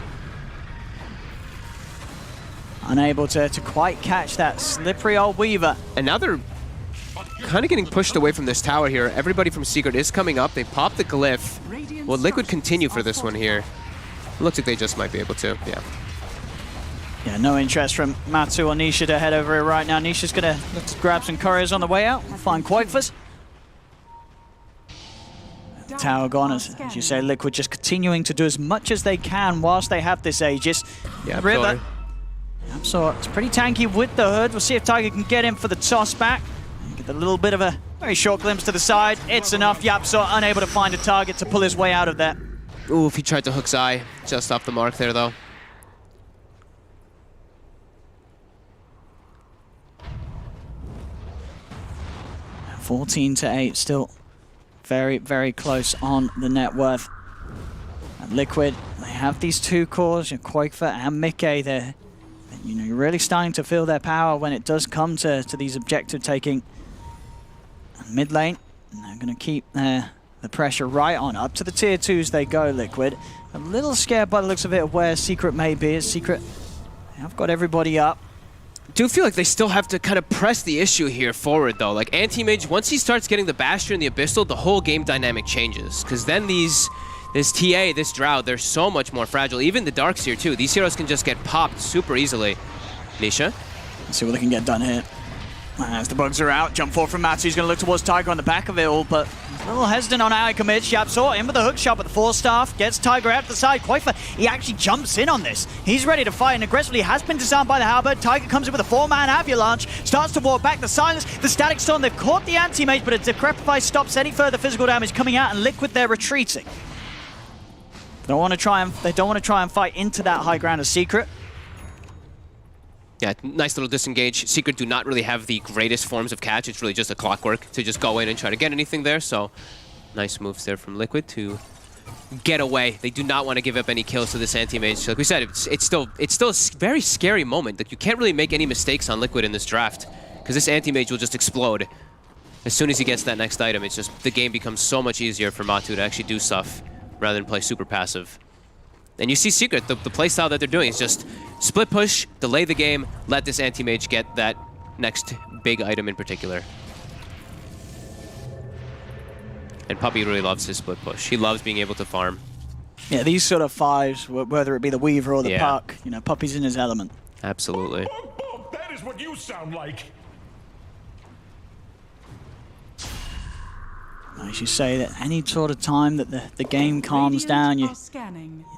Speaker 11: Unable to quite catch that slippery old Weaver.
Speaker 4: And now they're kind of getting pushed away from this tower here. Everybody from Secret is coming up. They pop the glyph. Will Liquid continue for this one here? Looks like they just might be able to, yeah.
Speaker 11: Yeah, no interest from Matu or Nisha to head over here right now. Nisha's going to look to grab some couriers on the way out. Find Quakefus. Tower gone, as you say, Liquid just continuing to do as much as they can whilst they have this Aegis.
Speaker 4: Yeah,
Speaker 11: River. Absol, it's pretty tanky with the hood. We'll see if Tiger can get in for the toss back. Get a little bit of a very short glimpse to the side. It's enough. Yapsor unable to find a target to pull his way out of that.
Speaker 4: Ooh, if he tried to hook Zai, just off the mark there though.
Speaker 11: $14-8, still very, very close on the net worth. And Liquid, they have these two cores, Quakefoot and Mickey. They're, you're really starting to feel their power when it does come to these objective taking. And mid lane, they're going to keep the pressure right on. Up to the tier 2s they go, Liquid. A little scared by the looks of it of where Secret may be. Secret, I've got everybody up.
Speaker 4: Do feel like they still have to kind of press the issue here forward though. Like Anti-Mage, once he starts getting the Bastion and the Abyssal, the whole game dynamic changes. Because then this TA, this Drought, they're so much more fragile. Even the Darkseer too. These heroes can just get popped super easily. Nisha.
Speaker 11: Let's see what they can get done here. As the bugs are out, jump forward from Matsu. He's going to look towards Tiger on the back of it all, but a little hesitant on how he commits. Yapsor in with the hook shot with the 4-staff, gets Tiger out to the side. Quaifa, he actually jumps in on this. He's ready to fight and aggressively has been disarmed by the halberd. Tiger comes in with a 4-man avalanche, starts to walk back. The silence, the static storm, they've caught the anti-mage, but a Decrepify stops any further physical damage coming out, and Liquid, they're retreating. They don't want to try and fight into that high ground of Secret.
Speaker 4: Yeah, nice little disengage. Secret do not really have the greatest forms of catch. It's really just a clockwork to just go in and try to get anything there. So nice moves there from Liquid to get away. They do not want to give up any kills to this anti-mage. Like we said, it's still a very scary moment. Like you can't really make any mistakes on Liquid in this draft because this anti-mage will just explode. As soon as he gets that next item, it's just the game becomes so much easier for Matu to actually do stuff rather than play super passive. And you see Secret, the playstyle that they're doing is just split push, delay the game, let this anti-mage get that next big item in particular. And Puppey really loves his split push. He loves being able to farm.
Speaker 11: Yeah, these sort of fives, whether it be the Weaver or the Puck, Puppey's in his element.
Speaker 4: Absolutely.
Speaker 2: That is what you sound like.
Speaker 11: As you say, that any sort of time that the game calms down, you're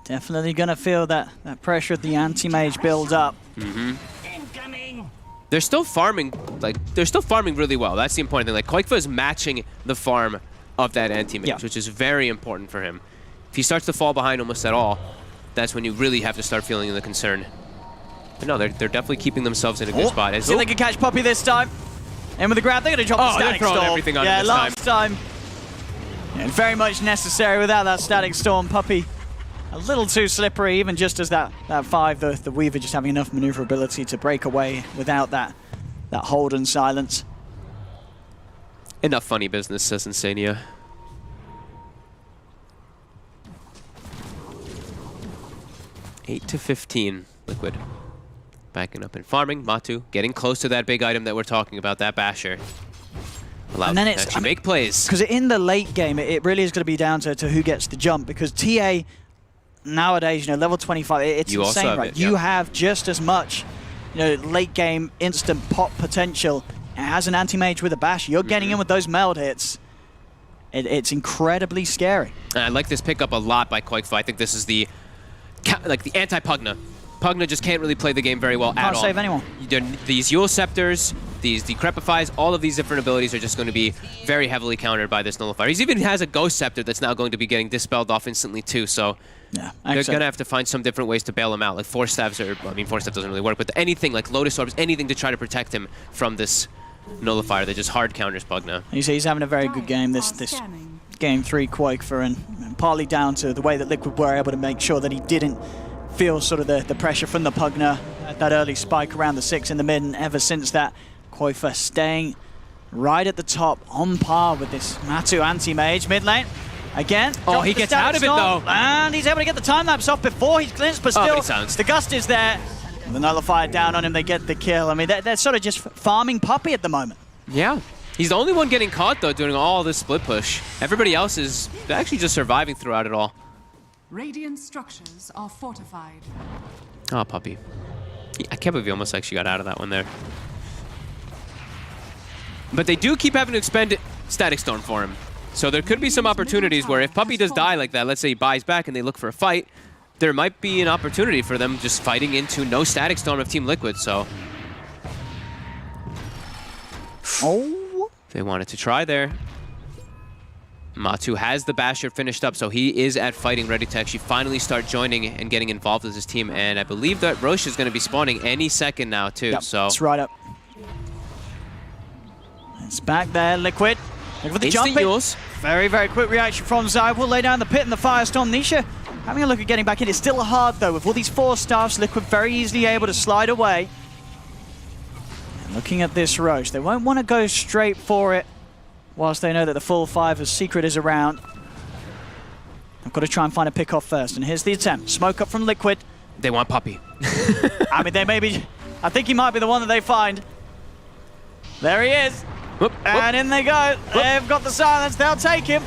Speaker 11: definitely going to feel that pressure of the anti-mage build up.
Speaker 4: They're still farming, really well. That's the important thing. Like Quakefa is matching the farm of that anti-mage, which is very important for him. If he starts to fall behind almost at all, that's when you really have to start feeling the concern. But no, they're definitely keeping themselves in a good spot.
Speaker 11: See if they can catch Puppey this time. And with the grab, they're going to drop the static storm.
Speaker 4: Everything on this
Speaker 11: last time. Yeah, very much necessary without that static storm. Puppey a little too slippery, even just as that 5, the Weaver just having enough maneuverability to break away without that hold and silence.
Speaker 4: Enough funny business, says Insania. Eight to 15, Liquid. Backing up and farming. Matu getting close to that big item that we're talking about, that Basher. Allows them to actually make plays.
Speaker 11: Because in the late game, it really is going to be down to who gets the jump. Because TA, nowadays, level 25, it's insane, right? You have just as much, late game instant pop potential as an anti-mage with a bash. You're getting in with those meld hits. It's incredibly scary.
Speaker 4: And I like this pickup a lot by Quakefa. I think this is the anti-Pugna. Pugna just can't really play the game very well at all.
Speaker 11: Can't save anyone.
Speaker 4: These Yule Scepters, these Decrepifies, all of these different abilities are just going to be very heavily countered by this Nullifier. He even has a Ghost Scepter that's now going to be getting dispelled off instantly too, so they're going to have to find some different ways to bail him out. Like Force Staffs, Force Staff doesn't really work, but anything like Lotus Orbs, anything to try to protect him from this Nullifier that just hard counters Pugna.
Speaker 11: He's having a very good game this game 3 Quakefer, and partly down to the way that Liquid were able to make sure that he didn't feel sort of the pressure from the Pugna at that early spike around the 6 in the mid, and ever since that, Quakefer staying right at the top, on par with this Matu anti-mage mid lane. Again,
Speaker 4: oh, he gets out of it though.
Speaker 11: And he's able to get the time-lapse off before he's clinched, but still, the Gust is there. The Nullifier down on him, they get the kill. I mean, they're sort of just farming Puppey at the moment.
Speaker 4: Yeah. He's the only one getting caught, though, doing all this split push. Everybody else is actually just surviving throughout it all.
Speaker 8: Radiant structures are fortified.
Speaker 4: Oh, Puppey. I can't believe he almost actually got out of that one there. But they do keep having to expend Static Storm for him. So there could be some opportunities where if Puppey does die like that, let's say he buys back and they look for a fight, there might be an opportunity for them just fighting into no Static Storm of Team Liquid, so...
Speaker 11: Oh!
Speaker 4: They wanted to try there. Matu has the Basher finished up, so he is at fighting, ready to actually finally start joining and getting involved with his team. And I believe that Roche is going to be spawning any second now, too.
Speaker 11: Yep,
Speaker 4: so
Speaker 11: it's right up. It's back there, Liquid. Look for the
Speaker 4: instant
Speaker 11: jumping.
Speaker 4: Yules.
Speaker 11: Very, very quick reaction from Zai. Will lay down the pit and the Firestorm. Nisha having a look at getting back in. It's still hard, though. With all these 4 staffs, Liquid very easily able to slide away. And looking at this Roche, they won't want to go straight for it whilst they know that the full 5 of Secret is around. I've got to try and find a pick off first. And here's the attempt. Smoke up from Liquid.
Speaker 4: They want Puppey.
Speaker 11: I mean, they may be... I think he might be the one that they find. There he is.
Speaker 4: Whoop, whoop.
Speaker 11: And in they go. Whoop. They've got the silence. They'll take him.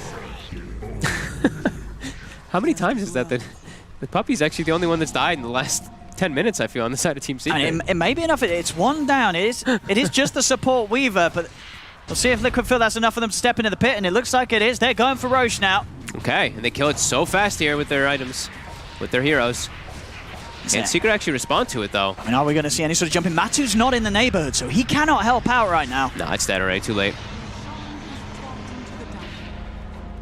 Speaker 4: How many times is that? The Puppey's actually the only one that's died in the last 10 minutes, I feel, on the side of Team Secret.
Speaker 11: I mean, it may be enough. It's one down. It is just the support Weaver, but we'll see if Liquid feel that's enough for them to step into the pit, and it looks like it is. They're going for Roche now.
Speaker 4: Okay, and they kill it so fast here with their items, with their heroes. And Secret actually respond to it, though.
Speaker 11: I mean, are we going to see any sort of jumping? Matu's not in the neighborhood, so he cannot help out right now.
Speaker 4: No, it's dead already. Too late.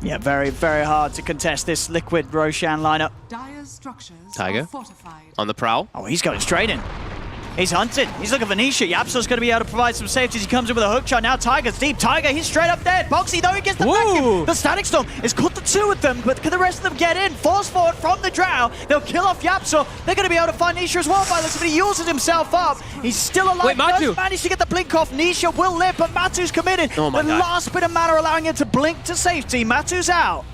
Speaker 11: Yeah, very, very hard to contest this Liquid Roshan lineup.
Speaker 8: Dire's structures
Speaker 4: Tiger
Speaker 8: are fortified.
Speaker 4: on the prowl.
Speaker 11: Oh, he's going straight in. He's hunted. He's looking for Nisha. Yapso's going to be able to provide some safety as he comes in with a hook shot. Now Tiger's deep. Tiger, he's straight up dead. Boxy, though, he gets the vacuum. The Static Storm is caught the 2 of them, but can the rest of them get in? Force forward from the Drow. They'll kill off Yapso. They're going to be able to find Nisha as well by the time he uses himself up. He's still alive.
Speaker 4: Wait, Matu.
Speaker 11: Does manage to get the blink off. Nisha will live, but Matu's committed.
Speaker 4: Oh my
Speaker 11: the
Speaker 4: God.
Speaker 11: last bit of mana allowing him to blink to safety. Matu's out.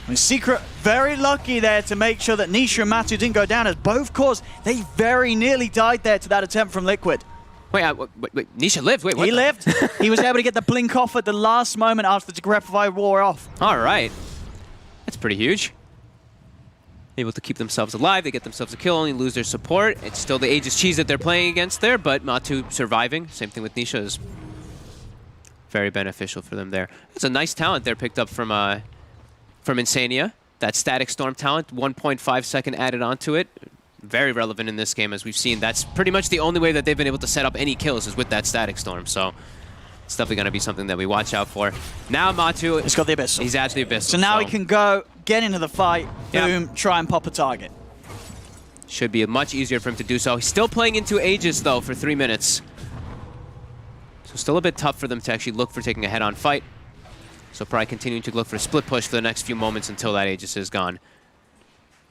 Speaker 11: And Secret very lucky there to make sure that Nisha and Matu didn't go down, as both cores, they very nearly died there to that attempt from Liquid.
Speaker 4: Wait, Nisha lived. Wait, what?
Speaker 11: He lived. He was able to get the blink off at the last moment after the Grepify wore off.
Speaker 4: All right. That's pretty huge. Able to keep themselves alive. They get themselves a kill, only lose their support. It's still the Aegis Cheese that they're playing against there, but Matu surviving. Same thing with Nisha is very beneficial for them there. It's a nice talent there picked up from Insania. That Static Storm talent, 1.5 second added onto it. Very relevant in this game, as we've seen. That's pretty much the only way that they've been able to set up any kills is with that Static Storm. So it's definitely going to be something that we watch out for. Now Matu,
Speaker 11: He's got the Abyssal.
Speaker 4: He's at the Abyssal.
Speaker 11: So now he can go, get into the fight, boom, try and pop a target.
Speaker 4: Should be much easier for him to do so. He's still playing into Aegis, though, for 3 minutes. So still a bit tough for them to actually look for taking a head-on fight. So probably continuing to look for a split push for the next few moments until that Aegis is gone.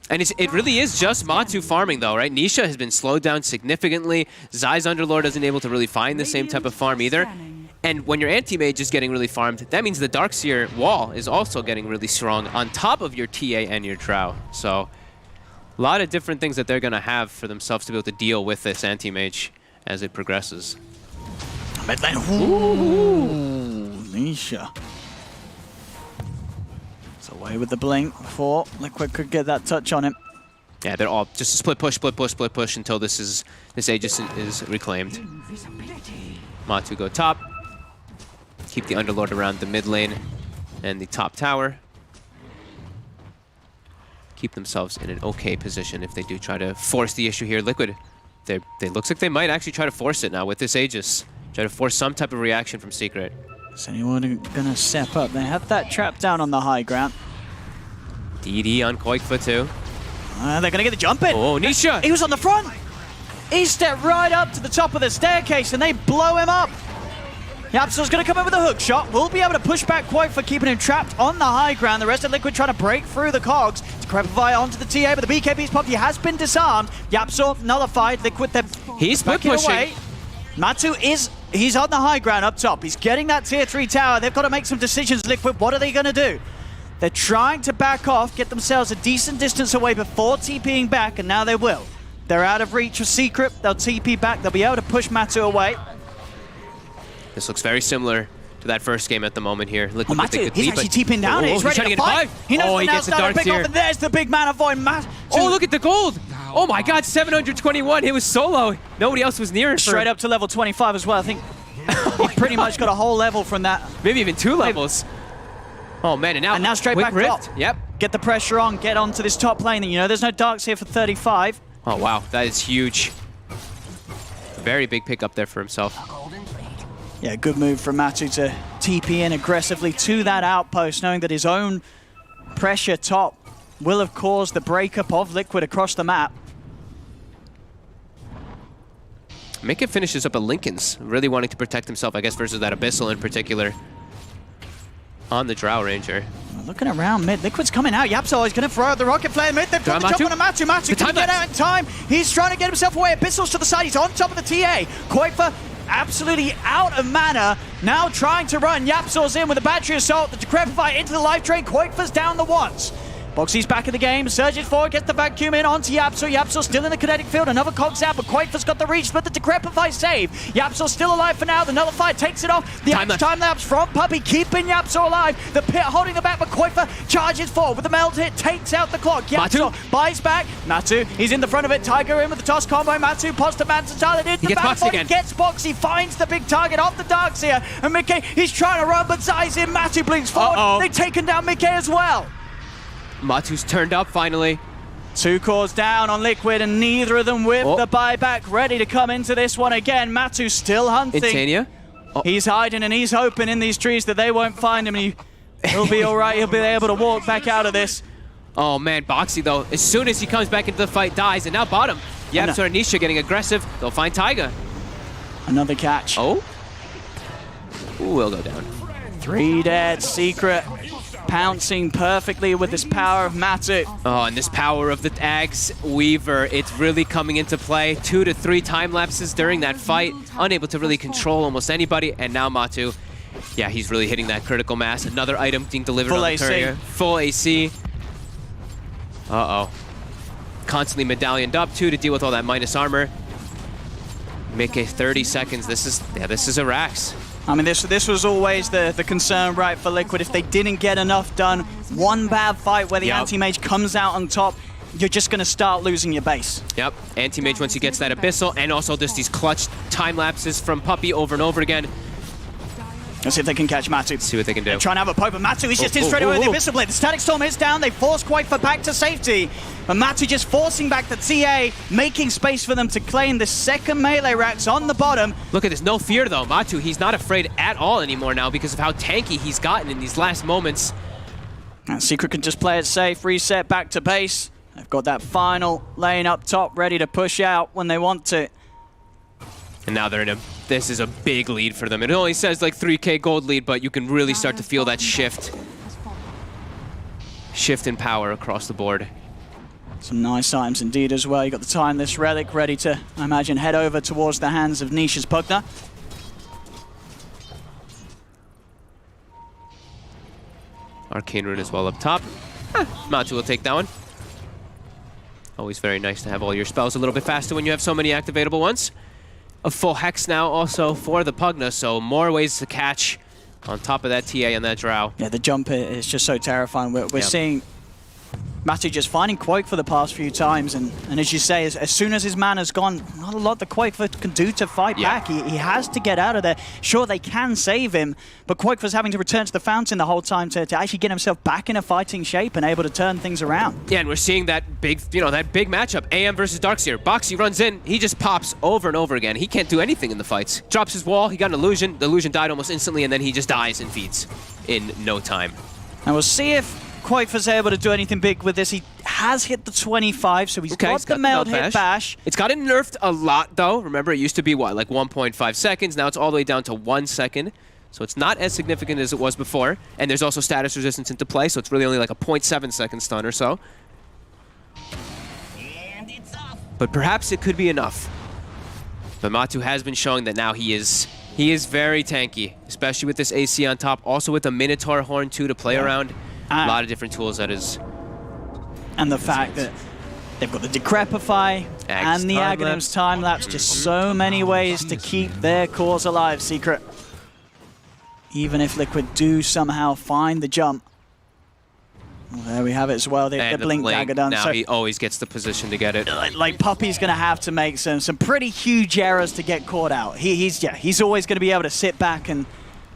Speaker 4: And it really is just Matu farming, though, right? Nisha has been slowed down significantly. Zai's Underlord isn't able to really find the same type of farm either. And when your anti-mage is getting really farmed, that means the Darkseer wall is also getting really strong on top of your TA and your Drow. So a lot of different things that they're going to have for themselves to be able to deal with this anti-mage as it progresses.
Speaker 11: Mid lane. Ooh, Nisha. Away with the blink before Liquid could get that touch on him.
Speaker 4: Yeah, they're all just split push until this Aegis is reclaimed. Matu go top. Keep the Underlord around the mid lane and the top tower. Keep themselves in an okay position if they do try to force the issue here. Liquid, they looks like they might actually try to force it now with this Aegis. Try to force some type of reaction from Secret.
Speaker 11: Is anyone going to step up? They have that trap down on the high ground.
Speaker 4: DD on Koikfa too.
Speaker 11: They're going to get the jump in.
Speaker 4: Oh, Nisha!
Speaker 11: He was on the front. He stepped right up to the top of the staircase and they blow him up. Yapsol's going to come in with a hook shot. We'll be able to push back Quote for keeping him trapped on the high ground. The rest of Liquid trying to break through the cogs. Decrepify onto the TA, but the BKB's popped. He has been disarmed. Yapsol nullified. Liquid, they're
Speaker 4: He's
Speaker 11: backing
Speaker 4: pushing.
Speaker 11: away. Matu he's on the high ground up top. He's getting that tier 3 tower. They've got to make some decisions, Liquid. What are they going to do? They're trying to back off, get themselves a decent distance away before TPing back, and now they will. They're out of reach of Secret. They'll TP back. They'll be able to push Matu away.
Speaker 4: This looks very similar to that first game at the moment here.
Speaker 11: Oh, Matu, he's actually TPing down. He's ready to fight. He knows
Speaker 4: he gets the dark
Speaker 11: pick
Speaker 4: tier.
Speaker 11: off, and there's the big man of void.
Speaker 4: Oh, look at the gold! Oh my god, 721. It was solo. Nobody else was near it.
Speaker 11: Straight up to level 25 as well. I think he pretty much got a whole level from that.
Speaker 4: Maybe even 2 levels. Oh man, and now
Speaker 11: straight
Speaker 4: quick
Speaker 11: back
Speaker 4: rift.
Speaker 11: top.
Speaker 4: Yep.
Speaker 11: Get the pressure on, get onto this top lane. You know, there's no darks here for 35.
Speaker 4: Oh wow, that is huge. Very big pick up there for himself.
Speaker 11: Yeah, good move from Matu to TP in aggressively to that outpost, knowing that his own pressure top will have caused the breakup of Liquid across the map.
Speaker 4: Mika finishes up at Lincoln's, really wanting to protect himself, I guess, versus that Abyssal in particular. On the Drow Ranger.
Speaker 11: Looking around mid, Liquid's coming out. Yapsol is going to throw out the rocket flare mid. They've got the jump on a Matu. Matu can get out in time. He's trying to get himself away. Abyssal's to the side. He's on top of the TA. Koifa absolutely out of mana. Now trying to run. Yapsol's in with a battery assault. The Decrepify into the life drain. Koifa's down the once. Boxy's back in the game, surges forward, gets the vacuum in onto Yapsol. Yapsol still in the kinetic field, another cogs out, but Quake's got the reach, but the Decrepify save. Yapsol still alive for now, the Nullifier takes it off. The time lapse from Puppey, keeping Yapsol alive. The Pit holding the back, but Quaker charges forward with the meld hit, takes out the clock. Yapsol buys back. Matu, he's in the front of it. Tiger in with the toss combo. Matu pops the Manson Tyler into the battle body, gets Boxy, finds the big target off the Darkseer. And Mickey, he's trying to run, but Zai's in. Matu blinks forward. They've taken down Mickey as well.
Speaker 4: Matu's turned up finally.
Speaker 11: 2 cores down on Liquid, and neither of them with the buyback, ready to come into this one again. Matu still hunting.
Speaker 4: Intania?
Speaker 11: He's hiding and he's hoping in these trees that they won't find him, and he'll be all right. He'll be able to walk back out of this.
Speaker 4: Oh man, Boxy though, as soon as he comes back into the fight, dies, and now bottom. Yapsol and Nisha getting aggressive. They'll find Taiga.
Speaker 11: Another catch.
Speaker 4: Oh? Ooh, we'll go down.
Speaker 11: 3 dead. Secret pouncing perfectly with this power of Matu.
Speaker 4: Oh, and this power of the Axe Weaver, it's really coming into play. 2 to 3 time lapses during that fight. Unable to really control almost anybody. And now Matu, yeah, he's really hitting that critical mass. Another item being delivered
Speaker 11: Full
Speaker 4: on the
Speaker 11: AC.
Speaker 4: courier. Full AC. Uh-oh. Constantly medallioned up, too, to deal with all that minus armor. Mickey, 30 seconds. This is a Rax.
Speaker 11: I mean, this was always the concern, right, for Liquid. If they didn't get enough done, one bad fight where the anti-mage comes out on top, you're just going to start losing your base.
Speaker 4: Yep, anti-mage once he gets that Abyssal, and also just these clutch time lapses from Puppey over and over again.
Speaker 11: Let's see if they can catch Matu.
Speaker 4: See what they can do.
Speaker 11: They're trying to have a poke, but Matu, he's just in straight away with the Abyssal Blade. The Static Storm is down. They force Quaifa back to safety. But Matu just forcing back the TA, making space for them to claim the second melee racks on the bottom.
Speaker 4: Look at this, no fear though. Matu, he's not afraid at all anymore now because of how tanky he's gotten in these last moments.
Speaker 11: And Secret can just play it safe, reset back to base. They've got that final lane up top ready to push out when they want to.
Speaker 4: And now they're in a, this is a big lead for them. It only says like 3k gold lead, but you can really start to feel that shift in power across the board.
Speaker 11: Some nice items indeed as well. You got the Timeless Relic ready to, I imagine, head over towards the hands of Nisha's Pugna.
Speaker 4: Arcane Rune as well up top. Matu will take that one. Always very nice to have all your spells a little bit faster when you have so many activatable ones. A full Hex now also for the Pugna, so more ways to catch on top of that TA and that Drow.
Speaker 11: Yeah, the jump is just so terrifying. We're seeing Matu just finding Quake for the past few times, and as you say, as soon as his mana's gone, not a lot the Quakefor can do to fight back. He has to get out of there. Sure, they can save him, but Quakefor's having to return to the fountain the whole time to actually get himself back in a fighting shape and able to turn things around.
Speaker 4: Yeah, and we're seeing that big, that big matchup, AM versus Darkseer. Boxy runs in, he just pops over and over again. He can't do anything in the fights. Drops his wall, he got an illusion. The illusion died almost instantly, and then he just dies and feeds in no time.
Speaker 11: And we'll see if Quakefor's able to do anything big with this. He has hit the 25, so he's got
Speaker 4: he's
Speaker 11: the meld hit bash.
Speaker 4: It's gotten nerfed a lot, though. Remember, it used to be, what, like 1.5 seconds? Now it's all the way down to 1 second. So it's not as significant as it was before. And there's also status resistance into play, so it's really only like a 0.7 second stun or so. But perhaps it could be enough. But Matu has been showing that now he is very tanky, especially with this AC on top. Also with the Minotaur Horn, too, to play around. A lot of different tools that is...
Speaker 11: And the fact that they've got the Decrepify and the Aghanim's time lapse. Just so many ways to keep their cause alive, Secret. Even if Liquid do somehow find the jump. Well, there we have it as well. The blink dagger done.
Speaker 4: Now
Speaker 11: so
Speaker 4: he always gets the position to get it.
Speaker 11: Like Puppey's going to have to make some pretty huge errors to get caught out. He's always going to be able to sit back and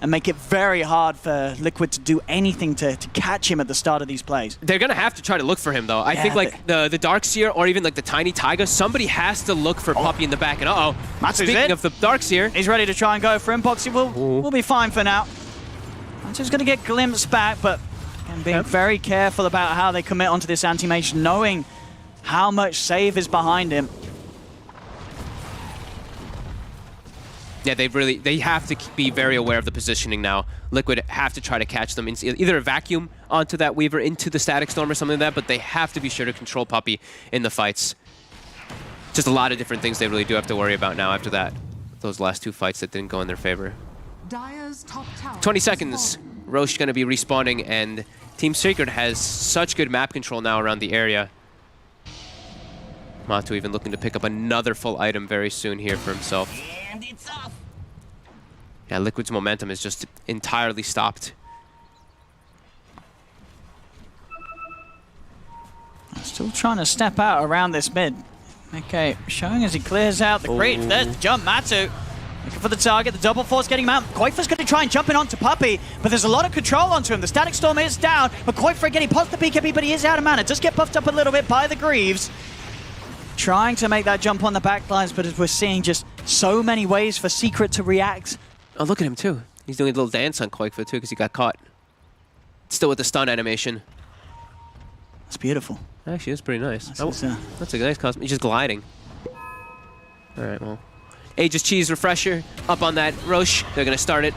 Speaker 11: make it very hard for Liquid to do anything to catch him at the start of these plays.
Speaker 4: They're going to have to try to look for him, though. I think like the Darkseer or even like the Tiny Taiga, somebody has to look for Puppey in the back. And speaking of the Darkseer,
Speaker 11: he's ready to try and go for him. Boxy will be fine for now. Matu's going to get glimpsed back, but again, being very careful about how they commit onto this anti-mage, knowing how much save is behind him.
Speaker 4: Yeah, they have to be very aware of the positioning now. Liquid have to try to catch them, either a vacuum onto that Weaver, into the Static Storm or something like that, but they have to be sure to control Puppey in the fights. Just a lot of different things they really do have to worry about now after that. Those last two fights that didn't go in their favor.
Speaker 8: Dire's top tower
Speaker 4: 20 seconds. Roche going to be respawning, and Team Secret has such good map control now around the area. Matu even looking to pick up another full item very soon here for himself.
Speaker 13: And it's off.
Speaker 4: Yeah, Liquid's momentum is just entirely stopped.
Speaker 11: Still trying to step out around this mid. Okay, showing as he clears out the creep. There's the jump, Matu. Looking for the target, the double force getting him out. Koifa's going to try and jump in onto Puppey, but there's a lot of control onto him. The Static Storm is down, but Koifa again, he pops the BKB, but he is out of mana. Does get buffed up a little bit by the Greaves. Trying to make that jump on the backlines, but as we're seeing just so many ways for Secret to react.
Speaker 4: Oh, look at him too. He's doing a little dance on Koifa too because he got caught. Still with the stun animation.
Speaker 11: That's beautiful.
Speaker 4: Actually, that's pretty nice.
Speaker 11: That's
Speaker 4: a nice cosmic. He's just gliding. All right, well. Aegis Cheese refresher up on that Roche. They're going to start it.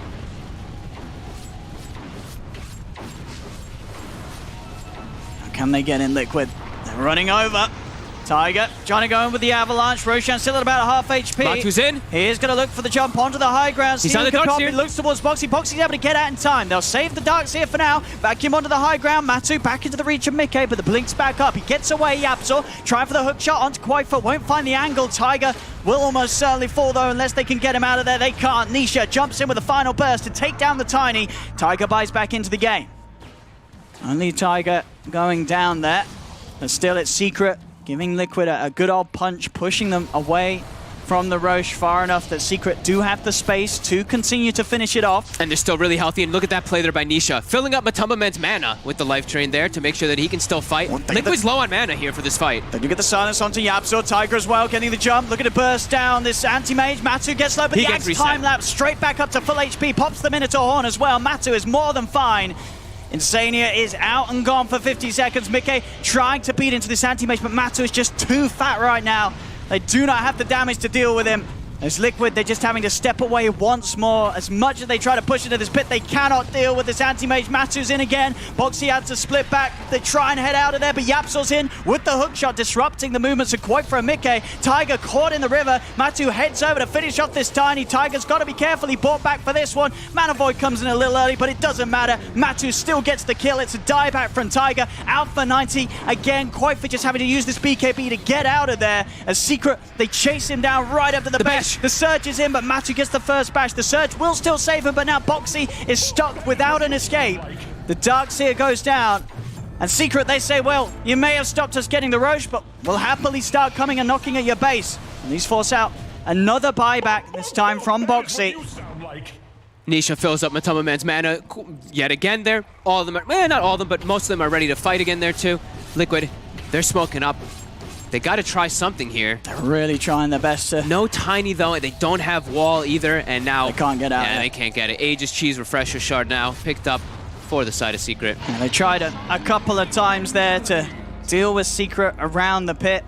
Speaker 11: How can they get in Liquid? They're running over. Tiger trying to go in with the Avalanche. Roshan still at about half HP.
Speaker 4: Matu's in.
Speaker 11: He is going to look for the jump onto the high ground.
Speaker 4: He's on the Darkseer.
Speaker 11: He looks towards Boxy. Boxy's able to get out in time. They'll save the Darkseer for now. Vacuum onto the high ground. Matu back into the reach of Mickey, but the blink's back up. He gets away. Yapzor trying for the hook shot onto Koifa. Won't find the angle. Tiger will almost certainly fall though unless they can get him out of there. They can't. Nisha jumps in with a final burst to take down the Tiny. Tiger buys back into the game. Only Tiger going down there. But still it's Secret. Giving Liquid a good old punch, pushing them away from the Roche far enough that Secret do have the space to continue to finish it off.
Speaker 4: And they're still really healthy, and look at that play there by Nisha. Filling up Matamba Man's mana with the life drain there to make sure that he can still fight. Liquid's low on mana here for this fight.
Speaker 11: They do get the silence onto Yapzor. Tiger as well, getting the jump. Looking to burst down this anti-mage. Matu gets low, but the Axe time-lapse straight back up to full HP. Pops the Minotaur Horn as well. Matu is more than fine. Insania is out and gone for 50 seconds. Mickey trying to beat into this anti-mage, but Matu is just too fat right now. They do not have the damage to deal with him. As Liquid, they're just having to step away once more. As much as they try to push into this pit, they cannot deal with this anti-mage. Matu's in again. Boxy had to split back. They try and head out of there, but Yapzor's in with the hook shot, disrupting the movements of Koifa and Mickey. Tiger caught in the river. Matu heads over to finish off this Tiny. Tiger's got to be careful. He bought back for this one. Mana Void comes in a little early, but it doesn't matter. Matu still gets the kill. It's a dieback from Tiger. Out for 90. Again, Koifa just having to use this BKB to get out of there. As Secret, they chase him down right up to the bench. The Surge is in, but Matu gets the first bash. The Surge will still save him, but now Boxy is stuck without an escape. The Darkseer goes down. And Secret, they say, well, you may have stopped us getting the Roche, but we'll happily start coming and knocking at your base. And these force out another buyback, this time from Boxy.
Speaker 4: Nisha fills up Matamba Man's mana yet again there. All of them are, not all of them, but most of them are ready to fight again there too. Liquid, they're smoking up. They got to try something here.
Speaker 11: They're really trying their best to...
Speaker 4: No Tiny, though. They don't have wall either, and now...
Speaker 11: They can't get out.
Speaker 4: Yeah, they can't get it. Aegis Cheese Refresher Shard now picked up for the side of Secret.
Speaker 11: Yeah, they tried a couple of times there to deal with Secret around the pit.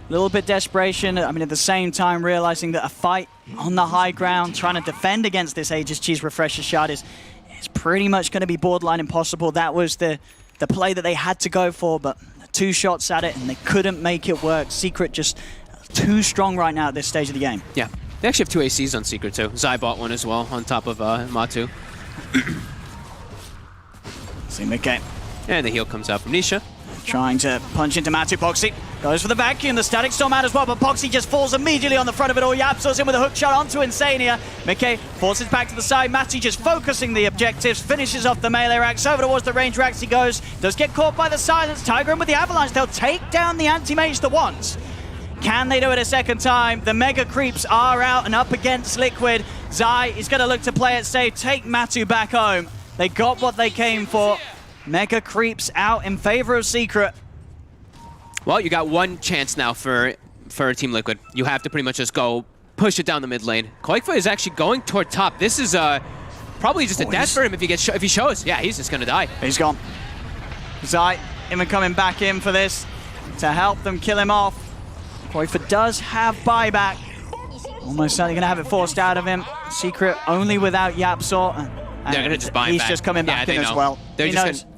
Speaker 11: A little bit desperation. I mean, at the same time, realizing that a fight on the high ground, trying to defend against this Aegis Cheese Refresher shot is pretty much going to be borderline impossible. That was the play that they had to go for, but 2 shots at it, and they couldn't make it work. Secret just too strong right now at this stage of the game.
Speaker 4: Yeah. They actually have 2 ACs on Secret, too. Zai bought one as well, on top of Matu.
Speaker 11: See Mickey.
Speaker 4: And the heal comes out from Nisha.
Speaker 11: Trying to punch into Matu. Boxy goes for the vacuum. The static storm out as well, but Boxy just falls immediately on the front of it all. Yapso's in with a hook shot onto Insania. Mickey forces back to the side. Matu just focusing the objectives, finishes off the melee racks. Over towards the range racks he goes. Does get caught by the silence. Tiger in with the avalanche. They'll take down the anti-mage the once. Can they do it a second time? The mega creeps are out and up against Liquid. Zai is going to look to play it safe, take Matu back home. They got what they came for. Mega creeps out in favor of Secret.
Speaker 4: Well, you got one chance now for Team Liquid. You have to pretty much just go push it down the mid lane. Koikfa is actually going toward top. This is probably just a death for him if he shows. Yeah, he's just going to die.
Speaker 11: He's gone. Zai even coming back in for this to help them kill him off. Koikfa does have buyback. Almost certainly going to have it forced out of him. Secret only without Yapsor.
Speaker 4: They're going to just buy him
Speaker 11: He's
Speaker 4: back.
Speaker 11: just coming back in as well.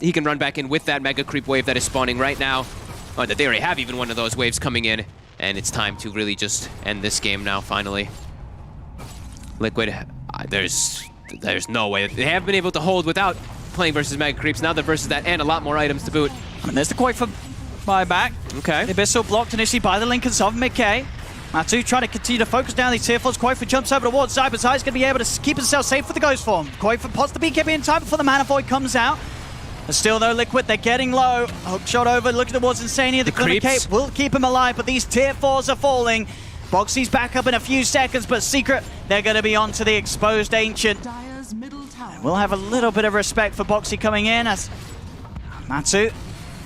Speaker 4: He can run back in with that mega creep wave that is spawning right now. Oh, they already have even one of those waves coming in. And it's time to really just end this game now, finally. Liquid, there's no way. They have been able to hold without playing versus mega creeps. Now they're versus that and a lot more items to boot.
Speaker 11: And there's the Koikfa buyback.
Speaker 4: Okay.
Speaker 11: The Abyssal blocked initially by the Lincolns of Mickey. Matu trying to continue to focus down these tier 4s. Koikfa jumps over towards Zai, but Zai's going to be able to keep himself safe for the Ghost Form. Koikfa pots the BKB in time before the Mana Void comes out. But still though, Liquid, they're getting low. Hook shot over, looking towards Insania. The Glimmer Cape will keep him alive, but these tier 4s are falling. Boxy's back up in a few seconds, but Secret, they're going to be onto the exposed Ancient. We'll have a little bit of respect for Boxy coming in as Matu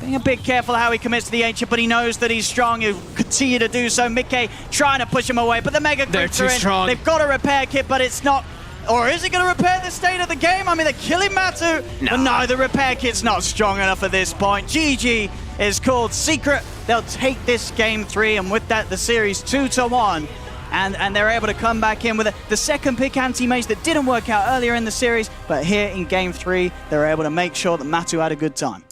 Speaker 11: being a bit careful how he commits to the Ancient, but he knows that he's strong. He'll continue to do so. Mickey trying to push him away, but the Mega Creeps are in.
Speaker 4: Strong.
Speaker 11: They've got a repair kit, but it's not... Or is it going to repair the state of the game? I mean, they're killing Matu, but no, the repair kit's not strong enough at this point. GG is called. Secret, they'll take this game 3, and with that, the series 2-1. And they're able to come back in with the second pick anti-mage that didn't work out earlier in the series, but here in game 3, they're able to make sure that Matu had a good time.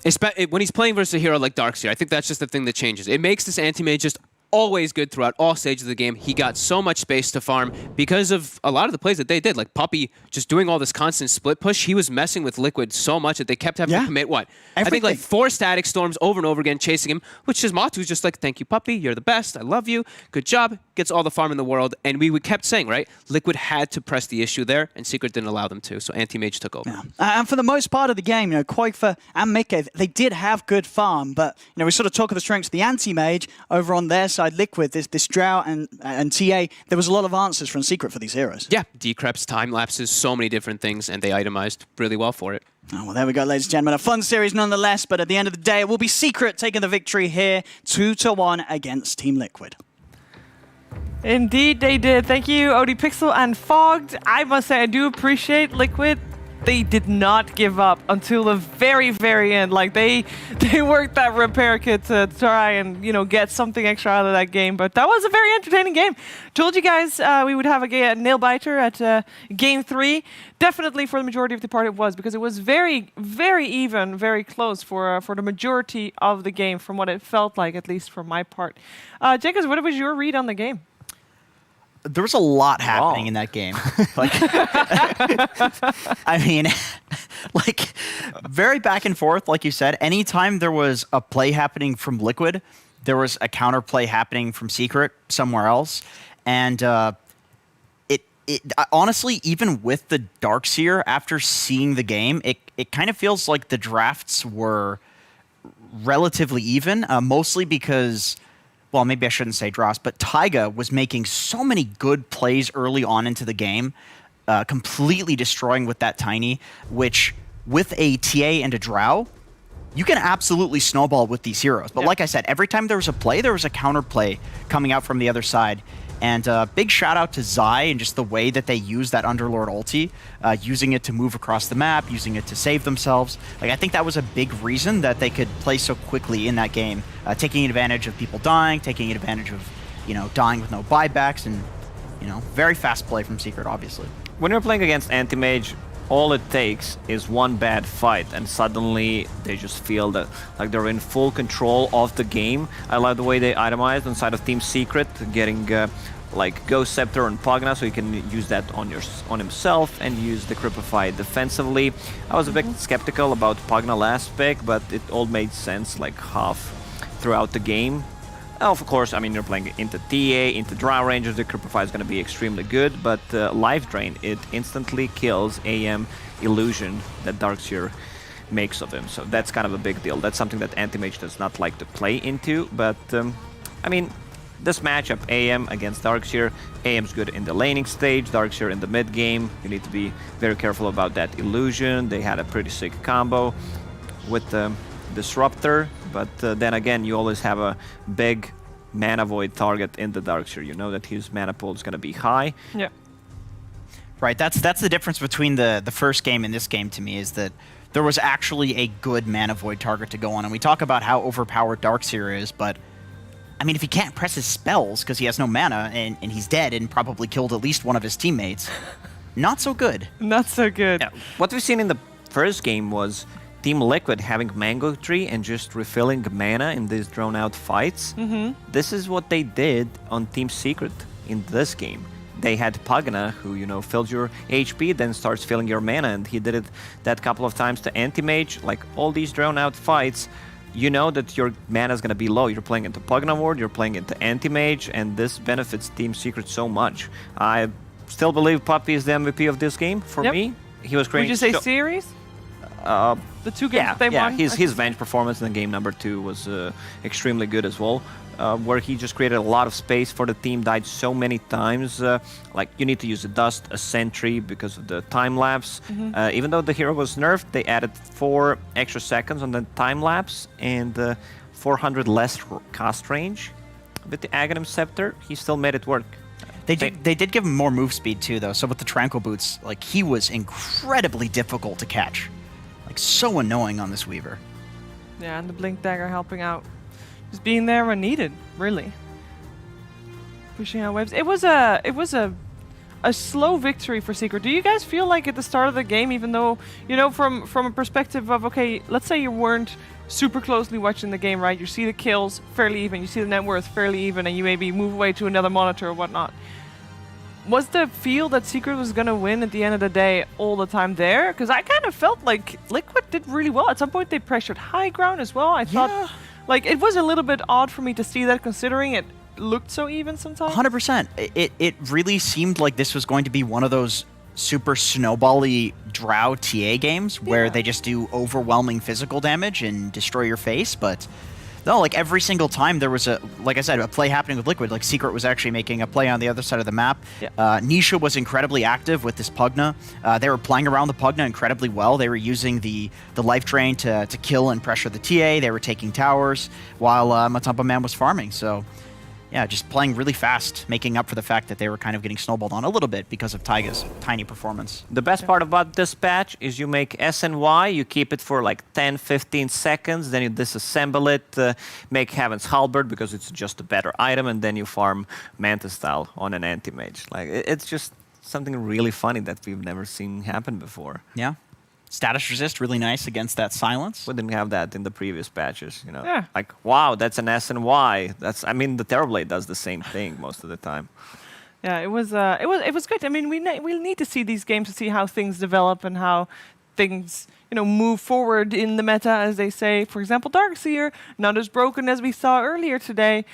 Speaker 4: When he's playing versus a hero like Darkseer, I think that's just the thing that changes. It makes this anti-mage just always good throughout all stages of the game. He got so much space to farm because of a lot of the plays that they did, like Puppey just doing all this constant split push. He was messing with Liquid so much that they kept having to commit I think like 4 static storms over and over again chasing him, which is Matu's just like, thank you, Puppey, you're the best, I love you, good job, gets all the farm in the world. And we kept saying, right, Liquid had to press the issue there, and Secret didn't allow them to, so anti-mage took over.
Speaker 11: Yeah. And for the most part of the game, Koikfa and Mickey, they did have good farm, but we sort of talk of the strengths of the anti-mage over on their side. Liquid, this Drought and TA, there was a lot of answers from Secret for these heroes.
Speaker 4: Yeah, decreps, time lapses, so many different things, and they itemized really well for it.
Speaker 11: Oh, well, there we go, ladies and gentlemen. A fun series nonetheless, but at the end of the day, it will be Secret taking the victory here, 2-1 against Team Liquid.
Speaker 3: Indeed, they did. Thank you, ODPixel and Fogged. I must say, I do appreciate Liquid. They did not give up until the very, very end. Like, they worked that repair kit to try and, get something extra out of that game. But that was a very entertaining game. Told you guys we would have a nail-biter at game 3. Definitely for the majority of the part it was, because it was very, very even, very close for the majority of the game, from what it felt like, at least for my part. Jenkins, what was your read on the game?
Speaker 12: There was a lot happening in that game. I mean, very back and forth, like you said. Anytime there was a play happening from Liquid, there was a counterplay happening from Secret somewhere else. And it honestly, even with the Darkseer, after seeing the game, it kind of feels like the drafts were relatively even, mostly because... Well, maybe I shouldn't say draws, but Taiga was making so many good plays early on into the game, completely destroying with that Tiny, which with a TA and a Drow, you can absolutely snowball with these heroes. But like I said, every time there was a play, there was a counter play coming out from the other side. And big shout out to Zai and just the way that they use that Underlord ulti, using it to move across the map, using it to save themselves. Like, I think that was a big reason that they could play so quickly in that game, taking advantage of people dying, taking advantage of, dying with no buybacks, and, very fast play from Secret, obviously.
Speaker 10: When you're playing against Anti-Mage, all it takes is one bad fight, and suddenly they just feel that like they're in full control of the game. I love the way they itemized inside of Team Secret, getting like Ghost Scepter and Pugna, so you can use that on himself and use the Cripify defensively. I was a bit skeptical about Pugna last pick, but it all made sense like half throughout the game. Of course, I mean, you're playing into TA, into Drow Rangers, the Cripify is going to be extremely good, but Life Drain, it instantly kills AM Illusion that Darkseer makes of him, so that's kind of a big deal. That's something that Anti-Mage does not like to play into, but, I mean, this matchup, AM against Darkseer, AM's good in the laning stage, Darkseer in the mid game. You need to be very careful about that Illusion. They had a pretty sick combo with the Disruptor, but then again, you always have a big mana void target in the Darkseer. You know that his mana pool is going to be high.
Speaker 3: Yeah.
Speaker 12: Right, that's the difference between the first game and this game to me, is that there was actually a good mana void target to go on. And we talk about how overpowered Darkseer is, but I mean, if he can't press his spells because he has no mana and he's dead and probably killed at least one of his teammates, not so good.
Speaker 3: Not so good.
Speaker 10: Yeah. What we've seen in the first game was Team Liquid having Mango Tree and just refilling mana in these drawn-out fights. This is what they did on Team Secret in this game. They had Pugna, who, fills your HP, then starts filling your mana, and he did it that couple of times to Anti-Mage. Like, all these drawn-out fights, you know that your mana is going to be low. You're playing into Pugna Ward, you're playing into Anti-Mage, and this benefits Team Secret so much. I still believe Puppy is the MVP of this game, for me. He was creating...
Speaker 3: Would you say series? The two games that they won?
Speaker 10: His Venge performance in game number 2 was extremely good as well, where he just created a lot of space for the team, died so many times. Like, you need to use a Dust, a Sentry because of the time lapse. Even though the hero was nerfed, they added 4 extra seconds on the time lapse and 400 less cast range. With the Aghanim Scepter, he still made it work.
Speaker 12: They did give him more move speed too, though. So with the Tranquil Boots, like, he was incredibly difficult to catch. Like, so annoying on this Weaver.
Speaker 3: Yeah, and the Blink Dagger helping out. Just being there when needed, really. Pushing out waves. It was a slow victory for Secret. Do you guys feel like at the start of the game, even though, from a perspective of, okay, let's say you weren't super closely watching the game, right? You see the kills fairly even, you see the net worth fairly even, and you maybe move away to another monitor or whatnot. Was the feel that Secret was going to win at the end of the day all the time there? Because I kind of felt like Liquid did really well. At some point, they pressured high ground as well. I thought, like, it was a little bit odd for me to see that, considering it looked so even sometimes.
Speaker 12: 100%. It really seemed like this was going to be one of those super snowbally Drow TA games where they just do overwhelming physical damage and destroy your face, but... No, like, every single time there was like I said, a play happening with Liquid. Like, Secret was actually making a play on the other side of the map. Nisha was incredibly active with this Pugna. They were playing around the Pugna incredibly well. They were using the Life Drain to kill and pressure the TA. They were taking towers while Matumpa Man was farming. So, yeah, just playing really fast, making up for the fact that they were kind of getting snowballed on a little bit because of Taiga's tiny performance.
Speaker 10: The best part about this patch is you make S and Y, you keep it for like 10-15 seconds, then you disassemble it, make Heaven's Halberd because it's just a better item, and then you farm Mantis Style on an Anti-Mage. Like, it's just something really funny that we've never seen happen before.
Speaker 12: Yeah. Status resist, really nice against that silence.
Speaker 10: We didn't have that in the previous patches,
Speaker 3: Yeah.
Speaker 10: Like, wow, that's an S and Y. I mean, the Terrorblade does the same thing most of the time.
Speaker 3: Yeah, it was good. I mean, we'll need to see these games to see how things develop and how things, move forward in the meta, as they say. For example, Darkseer, not as broken as we saw earlier today,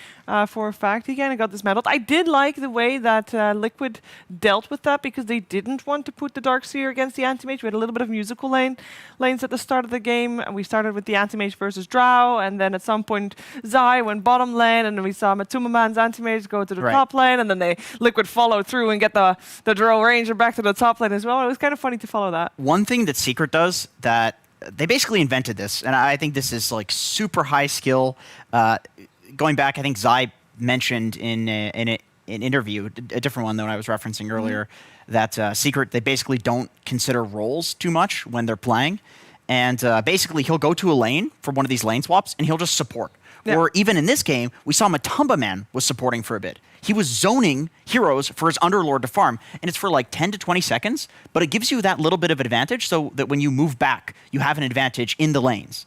Speaker 3: for a fact. He kind of got dismantled. I did like the way that Liquid dealt with that, because they didn't want to put the Darkseer against the Anti-Mage. We had a little bit of musical lanes at the start of the game. And we started with the Anti-Mage versus Drow, and then at some point Zai went bottom lane, and then we saw Matumba Man's Anti-Mage go to the top lane, and then Liquid followed through and get the Drow Ranger back to the top lane as well. It was kind of funny to follow that.
Speaker 12: One thing that Secret does that they basically invented this, and I think this is like super high skill. Going back, I think Zai mentioned in an interview, a different one than I was referencing earlier, that Secret, they basically don't consider roles too much when they're playing. And basically, he'll go to a lane for one of these lane swaps, and he'll just support.
Speaker 3: Yeah.
Speaker 12: Or even in this game, we saw Matumba Man was supporting for a bit. He was zoning heroes for his Underlord to farm, and it's for like 10 to 20 seconds, but it gives you that little bit of advantage so that when you move back, you have an advantage in the lanes.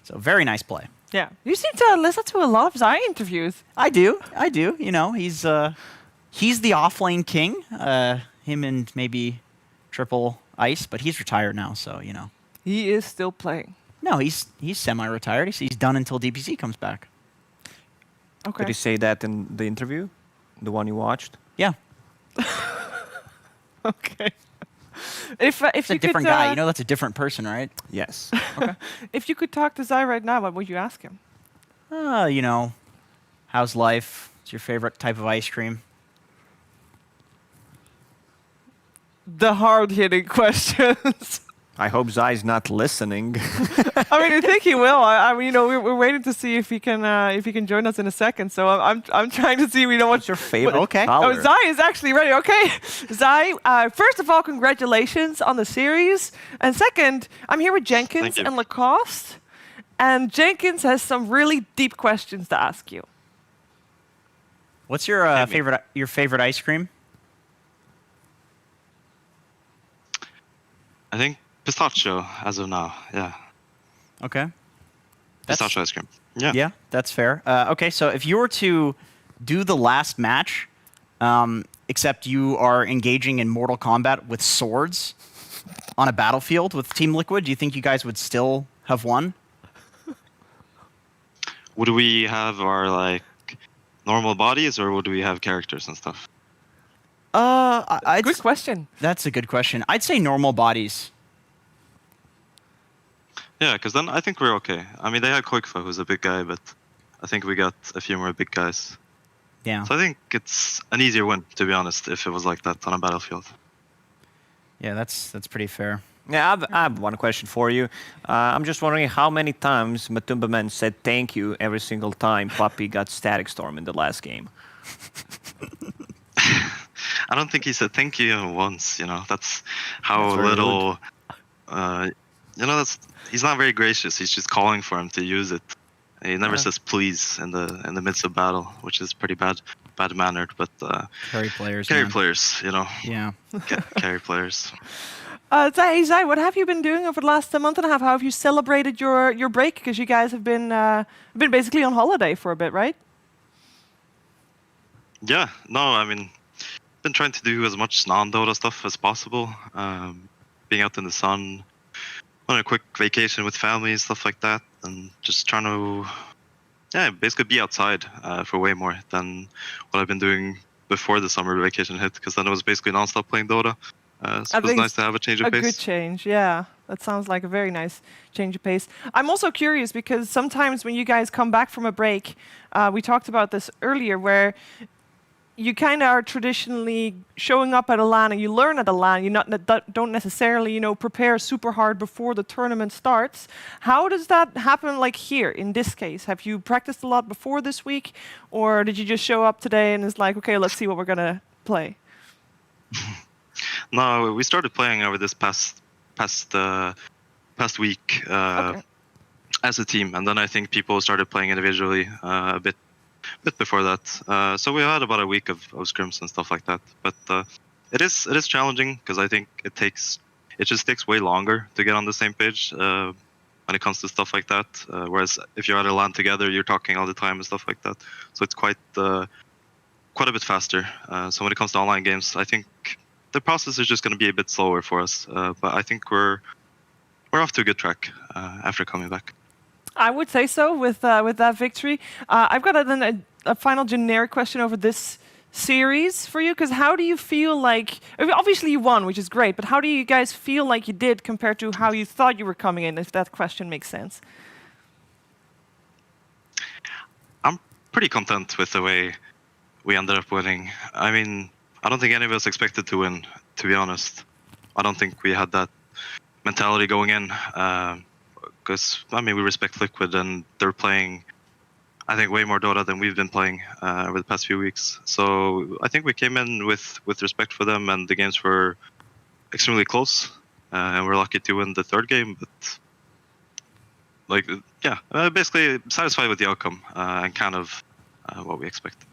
Speaker 12: So very nice play.
Speaker 3: Yeah. You seem to listen to a lot of Zai interviews.
Speaker 12: I do. You know, he's the offlane king. Him and maybe Triple Ice, but he's retired now, so, you know.
Speaker 3: He is still playing.
Speaker 12: No, he's semi-retired. He's done until DPC comes back.
Speaker 3: Okay.
Speaker 10: Did he say that in the interview? The one you watched?
Speaker 12: Yeah.
Speaker 3: Okay. If
Speaker 12: It's a
Speaker 3: you
Speaker 12: different
Speaker 3: could,
Speaker 12: guy. You know that's a different person, right?
Speaker 10: Yes.
Speaker 3: if you could talk to Zai right now, what would you ask him?
Speaker 12: You know, how's life? What's your favorite type of ice cream?
Speaker 3: The hard-hitting questions.
Speaker 10: I hope Zai's not listening.
Speaker 3: I mean, I think he will. I mean, you know, we're waiting to see if he can join us in a second. So I'm trying to see. You know, what's
Speaker 10: your favorite
Speaker 12: Okay.
Speaker 10: color?
Speaker 3: Oh, Zai is actually ready. Okay, Zai. First of all, congratulations on the series. And second, I'm here with Jenkins and Lacoste, and Jenkins has some really deep questions to ask you.
Speaker 12: What's your favorite ice cream?
Speaker 13: I think pistachio as of now. Yeah.
Speaker 12: Okay.
Speaker 13: Pistachio ice cream. Yeah.
Speaker 12: Yeah, that's fair. Okay, so if you were to do the last match, except you are engaging in Mortal Kombat with swords on a battlefield with Team Liquid, do you think you guys would still have won?
Speaker 13: Would we have our like normal bodies, or would we have characters and stuff?
Speaker 3: Good question.
Speaker 12: That's a good question. I'd say normal bodies.
Speaker 13: Yeah, because then I think we're okay. I mean, they had Koikfa, who's a big guy, but I think we got a few more big guys.
Speaker 12: Yeah.
Speaker 13: So I think it's an easier win, to be honest, if it was like that on a battlefield.
Speaker 12: Yeah, that's pretty fair.
Speaker 10: Yeah, I have one question for you. I'm just wondering how many times Matumba Man said thank you every single time Puppy got Static Storm in the last game.
Speaker 13: I don't think he said thank you once, you know. That's how
Speaker 10: That's very
Speaker 13: little... you know, he's not very gracious. He's just calling for him to use it. He never says please in the midst of battle, which is pretty bad-mannered, but...
Speaker 12: Carry players,
Speaker 13: Carry
Speaker 12: man.
Speaker 13: players, you know.
Speaker 12: Yeah.
Speaker 13: Carry players.
Speaker 3: Zai, what have you been doing over the last month and a half? How have you celebrated your break? Because you guys have been basically on holiday for a bit, right?
Speaker 13: Yeah, no, I mean, been trying to do as much non-Dota stuff as possible. Being out in the sun, on a quick vacation with family and stuff like that, and just trying to, basically be outside for way more than what I've been doing before the summer vacation hit, because then it was basically non-stop playing Dota. So it was nice to have a change of pace.
Speaker 3: A good change, yeah. That sounds like a very nice change of pace. I'm also curious because sometimes when you guys come back from a break, we talked about this earlier, where you kind of are traditionally showing up at a LAN and you learn at a LAN. You don't necessarily, you know, prepare super hard before the tournament starts. How does that happen, like here in this case? Have you practiced a lot before this week, or did you just show up today and it's like, okay, let's see what we're gonna play?
Speaker 13: No, we started playing over this past week as a team, and then I think people started playing individually a bit before that. So we had about a week of scrims and stuff like that. But it is challenging because I think it just takes way longer to get on the same page when it comes to stuff like that. Whereas if you're at a LAN together, you're talking all the time and stuff like that. So it's quite a bit faster. So when it comes to online games, I think the process is just going to be a bit slower for us. But I think we're off to a good track after coming back.
Speaker 3: I would say so with that victory. I've got a final generic question over this series for you, because how do you feel like, obviously you won, which is great, but how do you guys feel like you did compared to how you thought you were coming in, if that question makes sense?
Speaker 13: I'm pretty content with the way we ended up winning. I mean, I don't think any of us expected to win, to be honest. I don't think we had that mentality going in. Because, I mean, we respect Liquid and they're playing I think way more Dota than we've been playing over the past few weeks. So I think we came in with respect for them, and the games were extremely close, and we're lucky to win the third game. But like, yeah, basically satisfied with the outcome and kind of what we expected.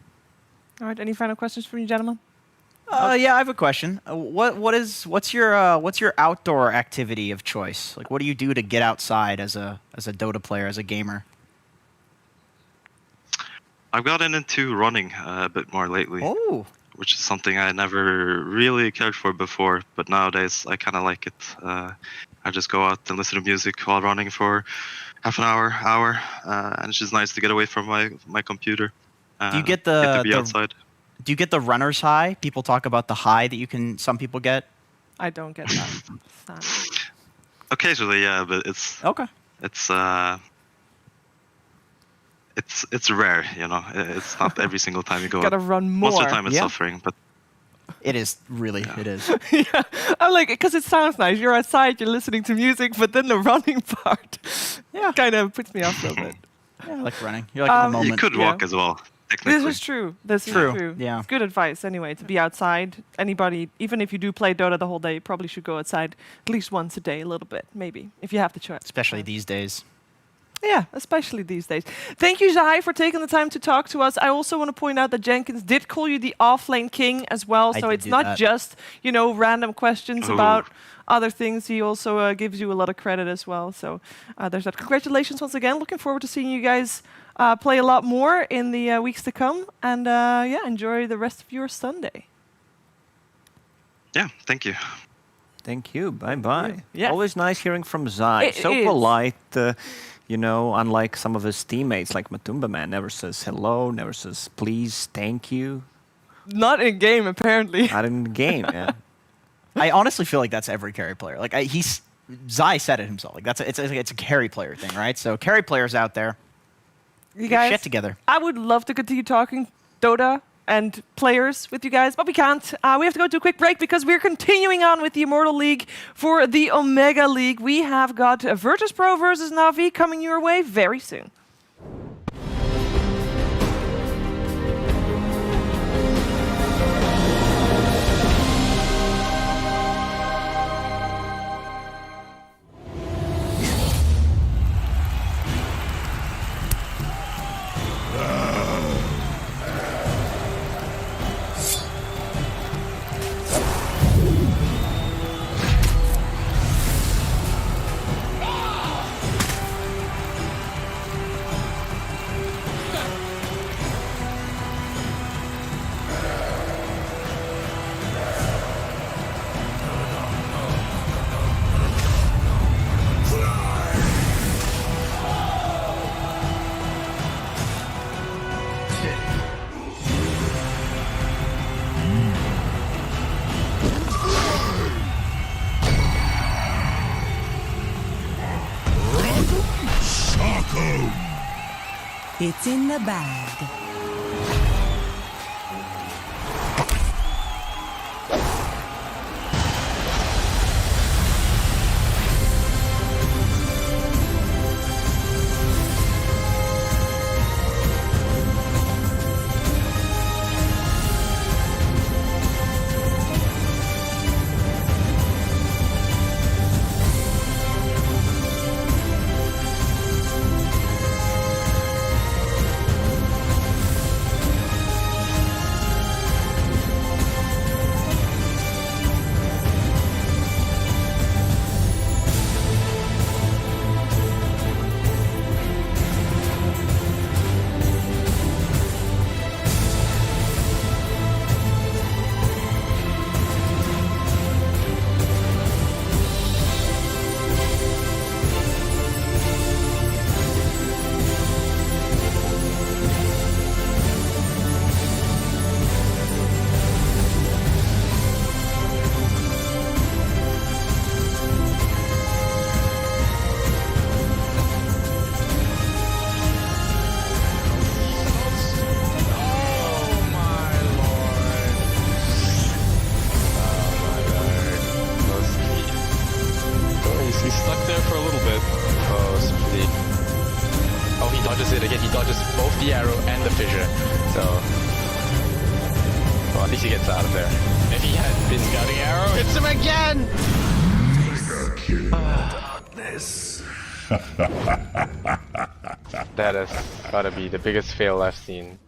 Speaker 3: All right. Any final questions from you, gentlemen?
Speaker 12: Yeah, I have a question. What's your outdoor activity of choice? Like, what do you do to get outside as a Dota player, as a gamer?
Speaker 13: I've gotten into running a bit more lately.
Speaker 12: Oh.
Speaker 13: Which is something I never really cared for before, but nowadays I kind of like it. I just go out and listen to music while running for half an hour, and it's just nice to get away from my computer.
Speaker 12: Do you get
Speaker 13: to be outside?
Speaker 12: Do you get the runner's high? People talk about the high that some people get.
Speaker 3: I don't get that.
Speaker 13: Occasionally, yeah, but it's
Speaker 12: okay.
Speaker 13: It's rare, you know. It's not every single time you go.
Speaker 3: Gotta run more.
Speaker 13: Most of the time it's suffering, but
Speaker 12: it is really.
Speaker 13: Yeah.
Speaker 12: It is.
Speaker 3: Yeah, I'm like, because it sounds nice. You're outside, you're listening to music, but then the running part, kind of puts me off a little bit.
Speaker 12: Yeah, I like running. You're like in the moment.
Speaker 13: You could walk as well. Technically.
Speaker 3: This is true. This is true.
Speaker 12: Yeah.
Speaker 3: It's good advice anyway to be outside. Anybody, even if you do play Dota the whole day, you probably should go outside at least once a day, a little bit, maybe, if you have the choice.
Speaker 12: Especially these days.
Speaker 3: Yeah, especially these days. Thank you, Zai, for taking the time to talk to us. I also want to point out that Jenkins did call you the offlane king as well, so it's not just, random questions about other things. He also gives you a lot of credit as well. So there's that. Congratulations once again. Looking forward to seeing you guys play a lot more in the weeks to come. And enjoy the rest of your Sunday.
Speaker 13: Yeah, thank you.
Speaker 10: Thank you. Bye-bye.
Speaker 3: Yeah.
Speaker 10: Always nice hearing from Zai.
Speaker 3: It
Speaker 10: so
Speaker 3: is.
Speaker 10: polite. Unlike some of his teammates, like Matumba Man, never says hello, never says please, thank you.
Speaker 3: Not in game, apparently.
Speaker 10: Not in the game, yeah.
Speaker 12: I honestly feel like that's every carry player. Like Zai said it himself. Like it's a carry player thing, right? So carry players out there,
Speaker 3: You
Speaker 12: get
Speaker 3: guys,
Speaker 12: shit together.
Speaker 3: I would love to continue talking Dota and players with you guys, but we can't. We have to go to a quick break because we're continuing on with the Immortal League for the Omega League. We have got Virtus.pro versus NAVI coming your way very soon.
Speaker 8: It's in the bag.
Speaker 14: dodges it again. He dodges both the arrow and the fissure. So, well, at least he gets out of there. If he had been scouting arrow, hits him again! That has gotta be the biggest fail I've seen.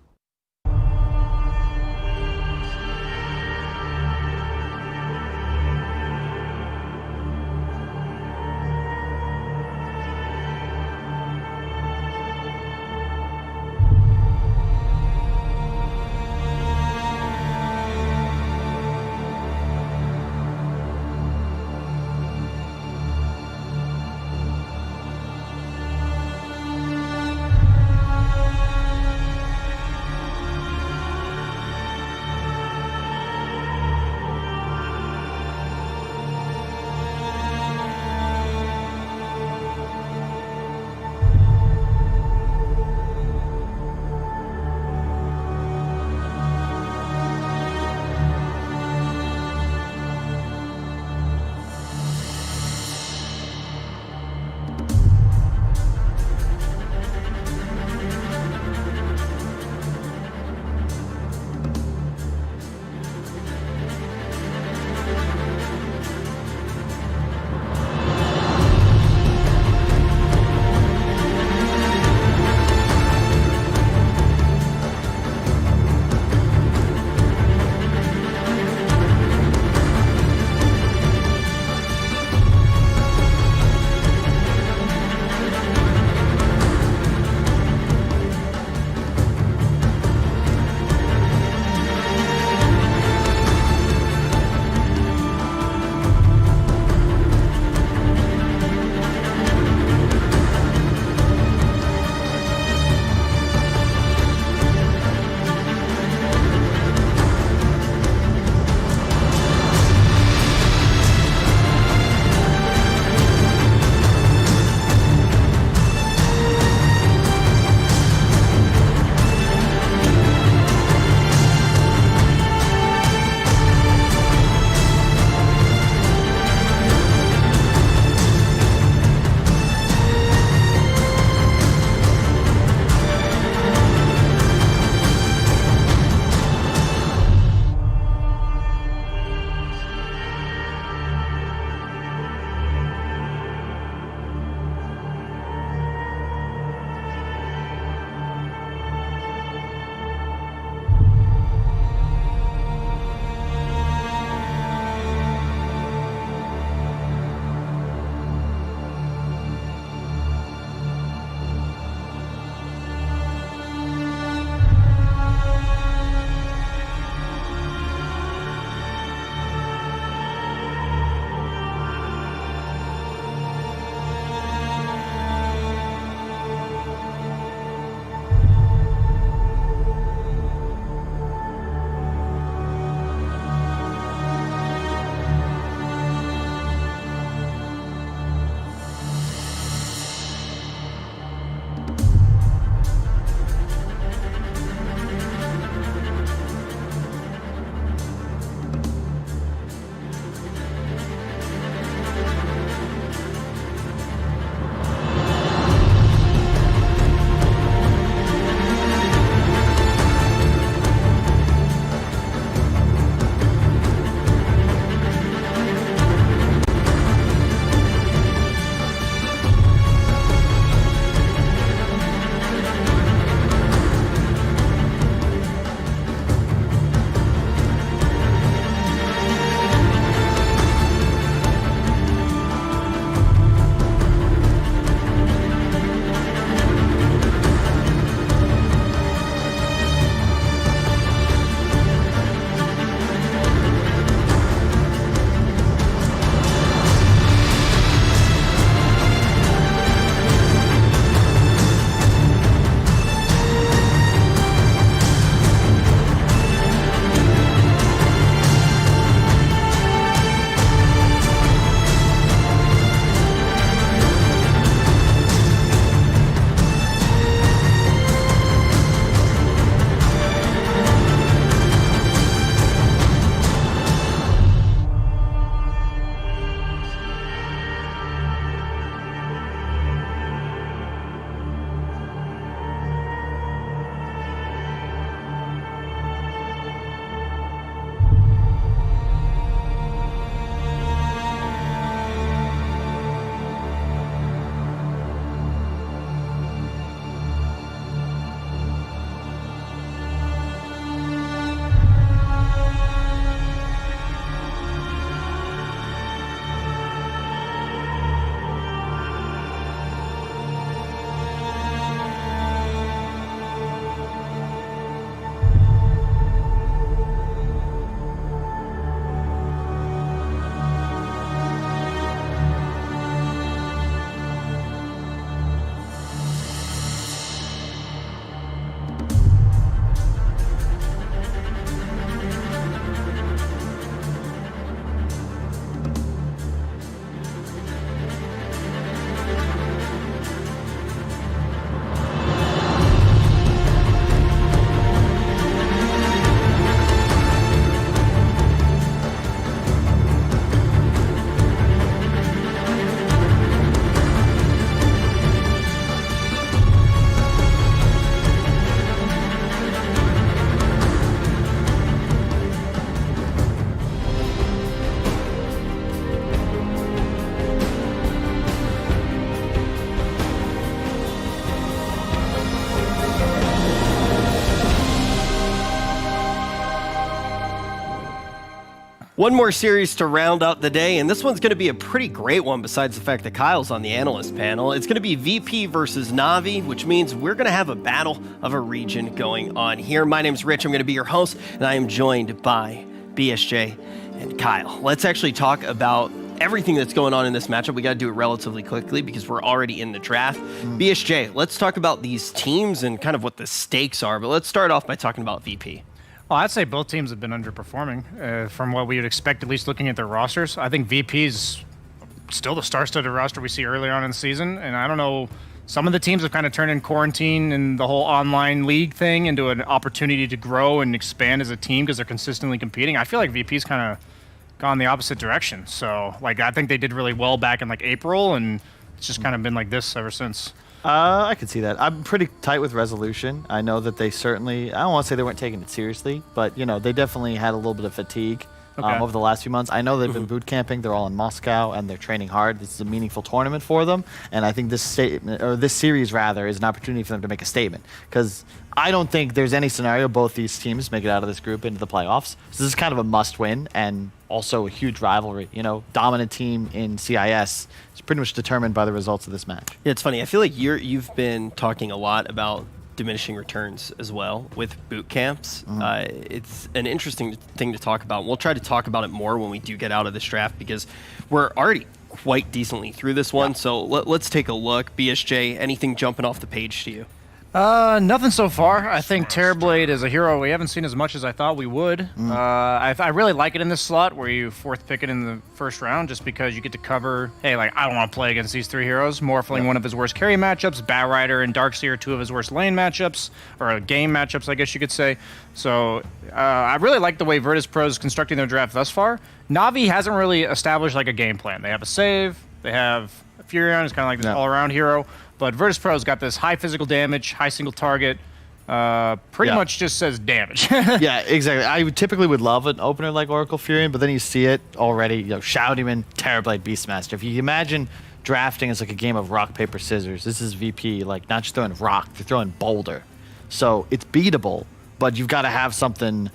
Speaker 15: One more series to round out the day, and this one's going to be a pretty great one besides the fact that Kyle's on the analyst panel. It's going to be VP versus NAVI, which means we're going to have a battle of a region going on here. My name's Rich. I'm going to be your host, and I am joined by BSJ and Kyle. Let's actually talk about everything that's going on in this matchup. We got to do it relatively quickly because we're already in the draft. BSJ, let's talk about these teams and kind of what the stakes are, but let's start off by talking about VP.
Speaker 16: Well, I'd say both teams have been underperforming from what we would expect, at least looking at their rosters. I think VP's still the star-studded roster we see earlier on in the season, and I don't know, some of the teams have kind of turned in quarantine and the whole online league thing into an opportunity to grow and expand as a team because they're consistently competing. I feel like VP's kind of gone the opposite direction. So, like, I think they did really well back in, like, April, and it's just kind of been like this ever since.
Speaker 17: I can see that. I'm pretty tight with Resolution. I know that they certainly, I don't want to say they weren't taking it seriously, but, you know, they definitely had a little bit of fatigue over the last few months. I know they've been boot camping. They're all in Moscow, and they're training hard. This is a meaningful tournament for them, and I think this series, rather, is an opportunity for them to make a statement, because I don't think there's any scenario both these teams make it out of this group into the playoffs. So this is kind of a must-win, and also a huge rivalry. You know, dominant team in CIS is pretty much determined by the results of this match.
Speaker 15: Yeah, it's funny. I feel like you've been talking a lot about diminishing returns as well with boot camps. It's an interesting thing to talk about. We'll try to talk about it more when we do get out of this draft because we're already quite decently through this one. Yeah. So let's take a look. BSJ, anything jumping off the page to you?
Speaker 16: Nothing so far. I think Terrorblade is a hero we haven't seen as much as I thought we would. I really like it in this slot where you fourth pick it in the first round just because you get to cover, hey, like, I don't want to play against these three heroes. Morphling, one of his worst carry matchups. Batrider and Darkseer, two of his worst lane matchups, or game matchups, I guess you could say. So I really like the way Virtus.pro is constructing their draft thus far. NAVI hasn't really established like a game plan. They have a save, they have a Furion, who's kind of like this all-around hero. But Virtus.pro's got this high physical damage, high single target, pretty much just says damage.
Speaker 17: Yeah, exactly. I typically would love an opener like Oracle Furion, but then you see it already, you know, Shadow Demon, Terrorblade, Beastmaster. If you imagine drafting as like a game of rock, paper, scissors, this is VP, like not just throwing rock, they're throwing boulder. So it's beatable, but you've got to have something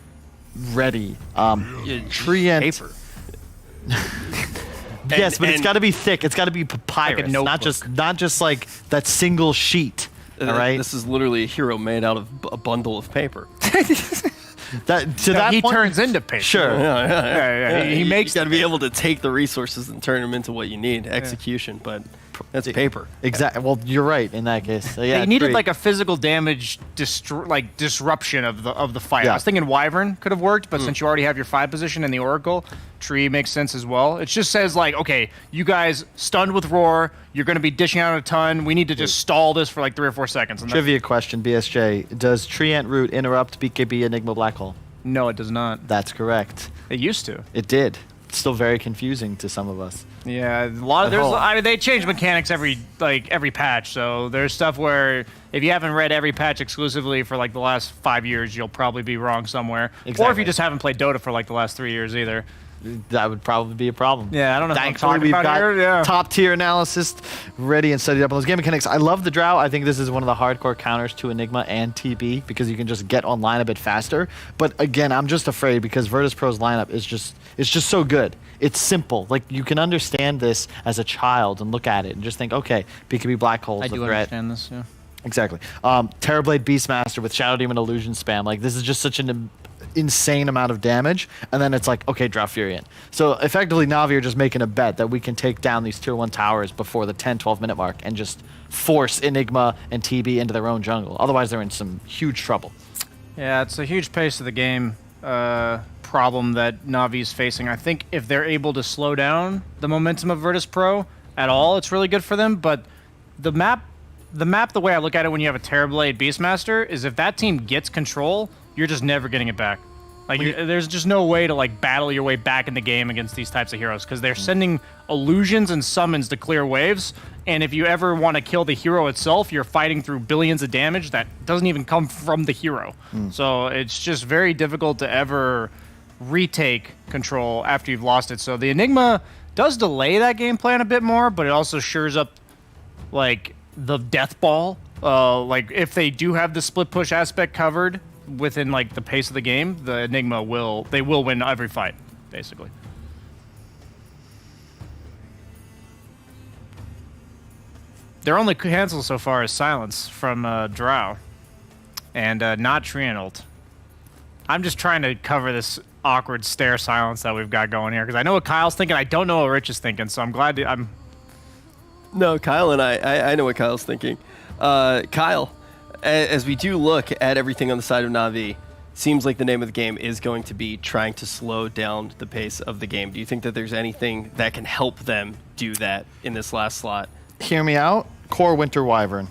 Speaker 17: ready. Treant.
Speaker 15: Paper.
Speaker 17: Yes, but it's got to be thick. It's got to be papyrus, like not just like that single sheet. All right.
Speaker 15: This is literally a hero made out of a bundle of paper.
Speaker 16: He turns into paper.
Speaker 17: Sure.
Speaker 15: Yeah.
Speaker 16: He makes.
Speaker 15: You got to be able to take the resources and turn them into what you need. Execution, but that's paper.
Speaker 17: Exactly. Well, you're right in that case. So, yeah,
Speaker 16: you needed like a physical damage disruption of the fight. I was thinking Wyvern could have worked, but since you already have your 5 position in the Oracle, Tree makes sense as well. It just says like, okay, you guys stunned with Roar, you're going to be dishing out a ton. We need to just stall this for like 3 or 4 seconds. And
Speaker 17: Trivia question, BSJ. Does Treant Root interrupt BKB Enigma Black Hole?
Speaker 16: No, it does not.
Speaker 17: That's correct.
Speaker 16: It used to.
Speaker 17: It did. It's still very confusing to some of us.
Speaker 16: Yeah, a lot of they change mechanics every patch. So there's stuff where if you haven't read every patch exclusively for like the last 5 years, you'll probably be wrong somewhere.
Speaker 17: Exactly.
Speaker 16: Or if you just haven't played Dota for like the last 3 years either.
Speaker 17: That would probably be a problem.
Speaker 16: Yeah, I don't know.
Speaker 17: Thankfully, we've got top tier analysis ready and studied up on those game mechanics. I love the Drow. I think this is one of the hardcore counters to Enigma and TB because you can just get online a bit faster. But again, I'm just afraid because Virtus.pro's lineup is just so good. It's simple. Like you can understand this as a child and look at it and just think, okay, BKB Black Hole's
Speaker 16: I
Speaker 17: the
Speaker 16: do
Speaker 17: threat.
Speaker 16: understand this. Yeah.
Speaker 17: Exactly. Terrorblade Beastmaster with Shadow Demon Illusion spam. Like this is just such an insane amount of damage, and then it's like, okay, draw Furion. So effectively, Navi are just making a bet that we can take down these tier 1 towers before the 10-12 minute mark and just force Enigma and TB into their own jungle. Otherwise, they're in some huge trouble.
Speaker 16: Yeah, it's a huge pace of the game problem that Navi's facing. I think if they're able to slow down the momentum of Virtus.pro at all, it's really good for them, but the map, the way I look at it when you have a Terrorblade Beastmaster, is if that team gets control, you're just never getting it back. Like, there's just no way to, like, battle your way back in the game against these types of heroes, because they're sending illusions and summons to clear waves, and if you ever want to kill the hero itself, you're fighting through billions of damage that doesn't even come from the hero. So it's just very difficult to ever retake control after you've lost it. So the Enigma does delay that game plan a bit more, but it also shores up, like, the death ball. Like, if they do have the split push aspect covered within like the pace of the game, the Enigma will win every fight. basically. Their only cancel so far is Silence from Drow, and not Treant ult. I'm just trying to cover this awkward stare silence that we've got going here, because I know what Kyle's thinking, I don't know what Rich is thinking, so I'm glad I'm...
Speaker 15: No, Kyle and I know what Kyle's thinking. Kyle, as we do look at everything on the side of Na'Vi, seems like the name of the game is going to be trying to slow down the pace of the game. Do you think that there's anything that can help them do that in this last slot?
Speaker 17: Hear me out. Core Winter Wyvern.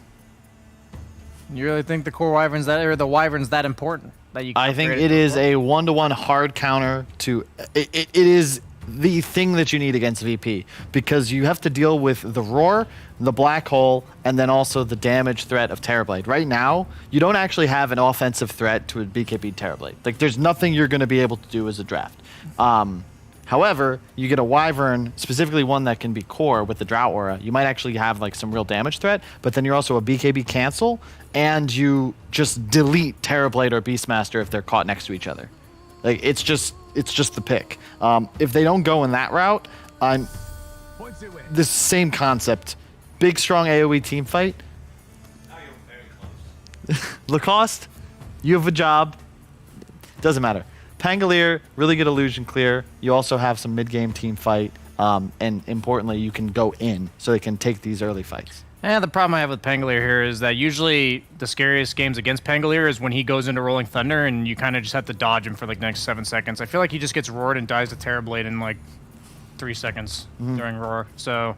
Speaker 16: You really think the core Wyverns the Wyverns that important? That you
Speaker 17: I think it is a 1-to-1 hard counter to... It is the thing that you need against VP, because you have to deal with the Roar, the Black Hole, and then also the damage threat of Terrorblade. Right now, you don't actually have an offensive threat to a BKB Terrorblade. Like, there's nothing you're going to be able to do as a draft. However, you get a Wyvern, specifically one that can be core with the Drought Aura. You might actually have like some real damage threat, but then you're also a BKB cancel, and you just delete Terrorblade or Beastmaster if they're caught next to each other. Like, it's just the pick. If they don't go in that route, this same concept, big strong AoE team fight. Lacoste, you have a job. Doesn't matter. Pangolier, really good illusion clear. You also have some mid-game team fight, and importantly, you can go in, so they can take these early fights.
Speaker 16: The problem I have with Pangolier here is that usually the scariest games against Pangolier is when he goes into Rolling Thunder and you kind of just have to dodge him for like the next 7 seconds. I feel like he just gets roared and dies to Terrorblade in like 3 seconds during Roar. So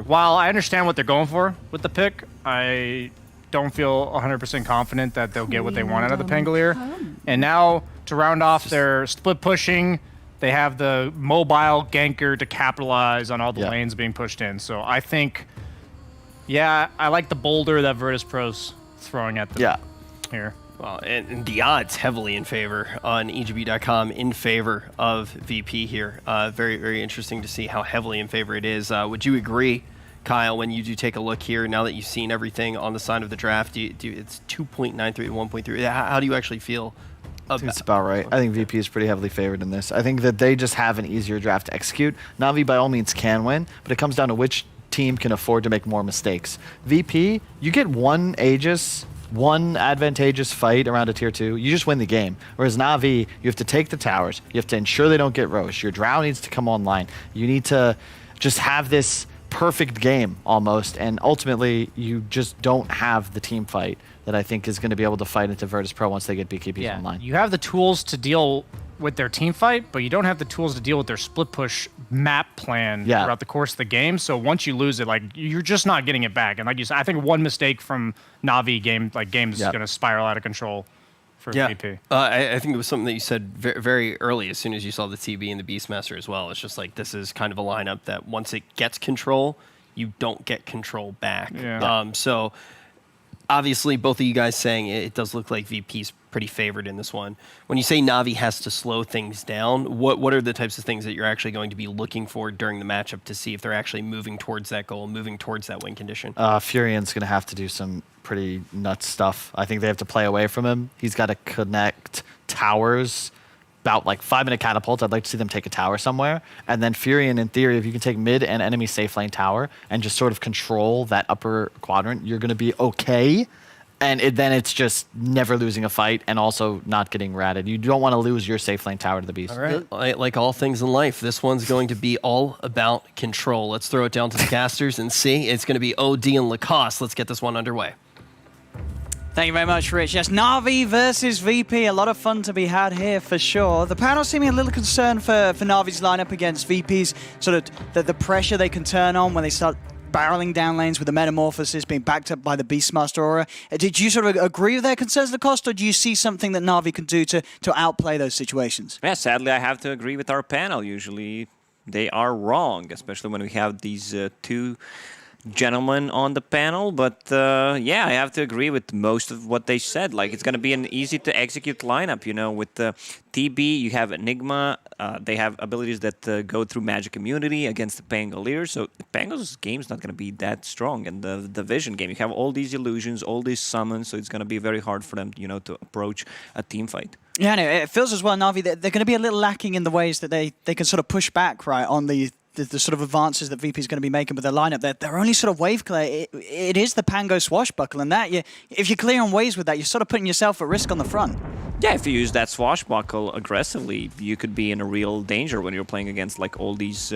Speaker 16: while I understand what they're going for with the pick, I don't feel 100% confident that they'll get what they want out of the Pangolier. And now, to round off their split pushing, they have the mobile ganker to capitalize on all the lanes being pushed in. So I think, I like the boulder that Virtus.pro's throwing at them here.
Speaker 15: Well, and the odds heavily in favor on EGB.com in favor of VP here. Very, very interesting to see how heavily in favor it is. Would you agree, Kyle, when you do take a look here, now that you've seen everything on the side of the draft, it's 2.93 to 1.3. How do you actually feel?
Speaker 17: I think it's about right. I think VP is pretty heavily favored in this. I think that they just have an easier draft to execute. Na'Vi by all means can win, but it comes down to which team can afford to make more mistakes. VP, you get one advantageous fight around a tier 2, you just win the game. Whereas Na'Vi, you have to take the towers, you have to ensure they don't get Roche, your Drow needs to come online, you need to just have this perfect game almost, and ultimately you just don't have the team fight that I think is going to be able to fight into Virtus.pro once they get BKBs online.
Speaker 16: You have the tools to deal with their team fight, but you don't have the tools to deal with their split push map plan throughout the course of the game. So once you lose it, like, you're just not getting it back. And like you said, I think one mistake from Na'Vi games is going to spiral out of control for VP.
Speaker 15: I think it was something that you said very early, as soon as you saw the TB and the Beastmaster as well. It's just like, this is kind of a lineup that once it gets control, you don't get control back. So obviously, both of you guys saying it does look like VP's pretty favored in this one. When you say Na'Vi has to slow things down, what are the types of things that you're actually going to be looking for during the matchup to see if they're actually moving towards that goal, moving towards that win condition?
Speaker 17: Furion's going to have to do some pretty nuts stuff. I think they have to play away from him. He's got to connect towers, about like 5-minute catapults. I'd like to see them take a tower somewhere. And then Furion, in theory, if you can take mid and enemy safe lane tower and just sort of control that upper quadrant, you're going to be okay. And then it's just never losing a fight and also not getting ratted. You don't want to lose your safe lane tower to the beast.
Speaker 15: All right. Like all things in life, this one's going to be all about control. Let's throw it down to the casters and see. It's going to be OD and Lacoste. Let's get this one underway.
Speaker 11: Thank you very much, Rich. Yes, Na'Vi versus VP. A lot of fun to be had here for sure. The panel seeming a little concerned for Na'Vi's lineup against VP's, sort of the pressure they can turn on when they start barreling down lanes with the Metamorphosis being backed up by the Beastmaster Aura. Did you sort of agree with their concerns, Lacoste, or do you see something that Na'Vi can do to outplay those situations?
Speaker 18: Yeah, sadly, I have to agree with our panel. Usually they are wrong, especially when we have these two
Speaker 10: gentlemen on the panel, but yeah, I have to agree with most of what they said. Like, it's going to be an easy to execute lineup, you know, with TB, you have Enigma, they have abilities that go through magic immunity against the Pangolier, so Pango's game's not going to be that strong, and the Vision game, you have all these illusions, all these summons, so it's going to be very hard for them, you know, to approach a team fight.
Speaker 11: Yeah, no, it feels as well, Navi, that they're going to be a little lacking in the ways that they can sort of push back, right, on the sort of advances that VP is going to be making with their lineup. They're only sort of wave clear. It is the Pango swashbuckle, and that if you're clear on waves with that, you're sort of putting yourself at risk on the front.
Speaker 10: Yeah, if you use that swashbuckle aggressively, you could be in a real danger when you're playing against like all these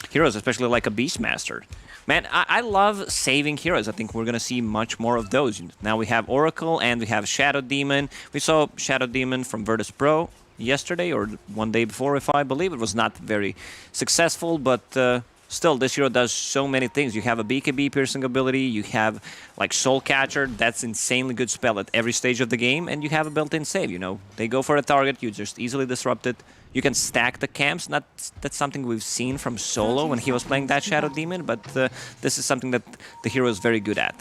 Speaker 10: heroes, especially like a Beastmaster. Man, I love saving heroes. I think we're going to see much more of those. Now we have Oracle and we have Shadow Demon. We saw Shadow Demon from Virtus.pro yesterday or one day before, if I believe. It was not very successful, but still, this hero does so many things. You have a BKB piercing ability, you have like Soul Catcher, that's insanely good spell at every stage of the game, and you have a built-in save, you know. They go for a target, you just easily disrupt it. You can stack the camps. That's something we've seen from Solo when he was playing that Shadow Demon, but this is something that the hero is very good at.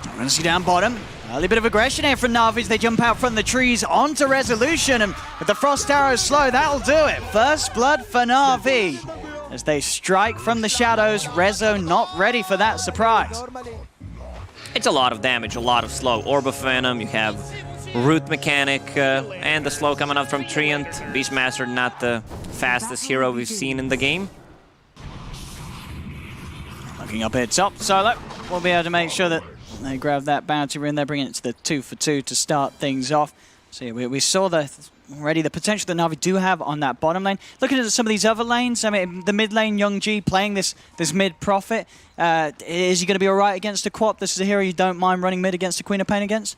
Speaker 11: I'm going to see down bottom. Early bit of aggression here from Navi as they jump out from the trees onto Resolution, and with the Frost Arrow slow, that'll do it. First blood for Navi. As they strike from the shadows, Rezo not ready for that surprise.
Speaker 10: It's a lot of damage, a lot of slow. Orb of Venom, you have Root Mechanic, and the slow coming up from Treant. Beastmaster not the fastest hero we've seen in the game.
Speaker 11: Looking up here top, Solo will be able to make sure that they grab that bounty rune there, bringing it to the 2 for 2 to start things off. So yeah, we saw already the potential that Navi do have on that bottom lane. Looking at some of these other lanes, I mean, the mid lane, Young G playing this mid Prophet. Is he going to be all right against a Quap? This is a hero you don't mind running mid against the Queen of Pain against?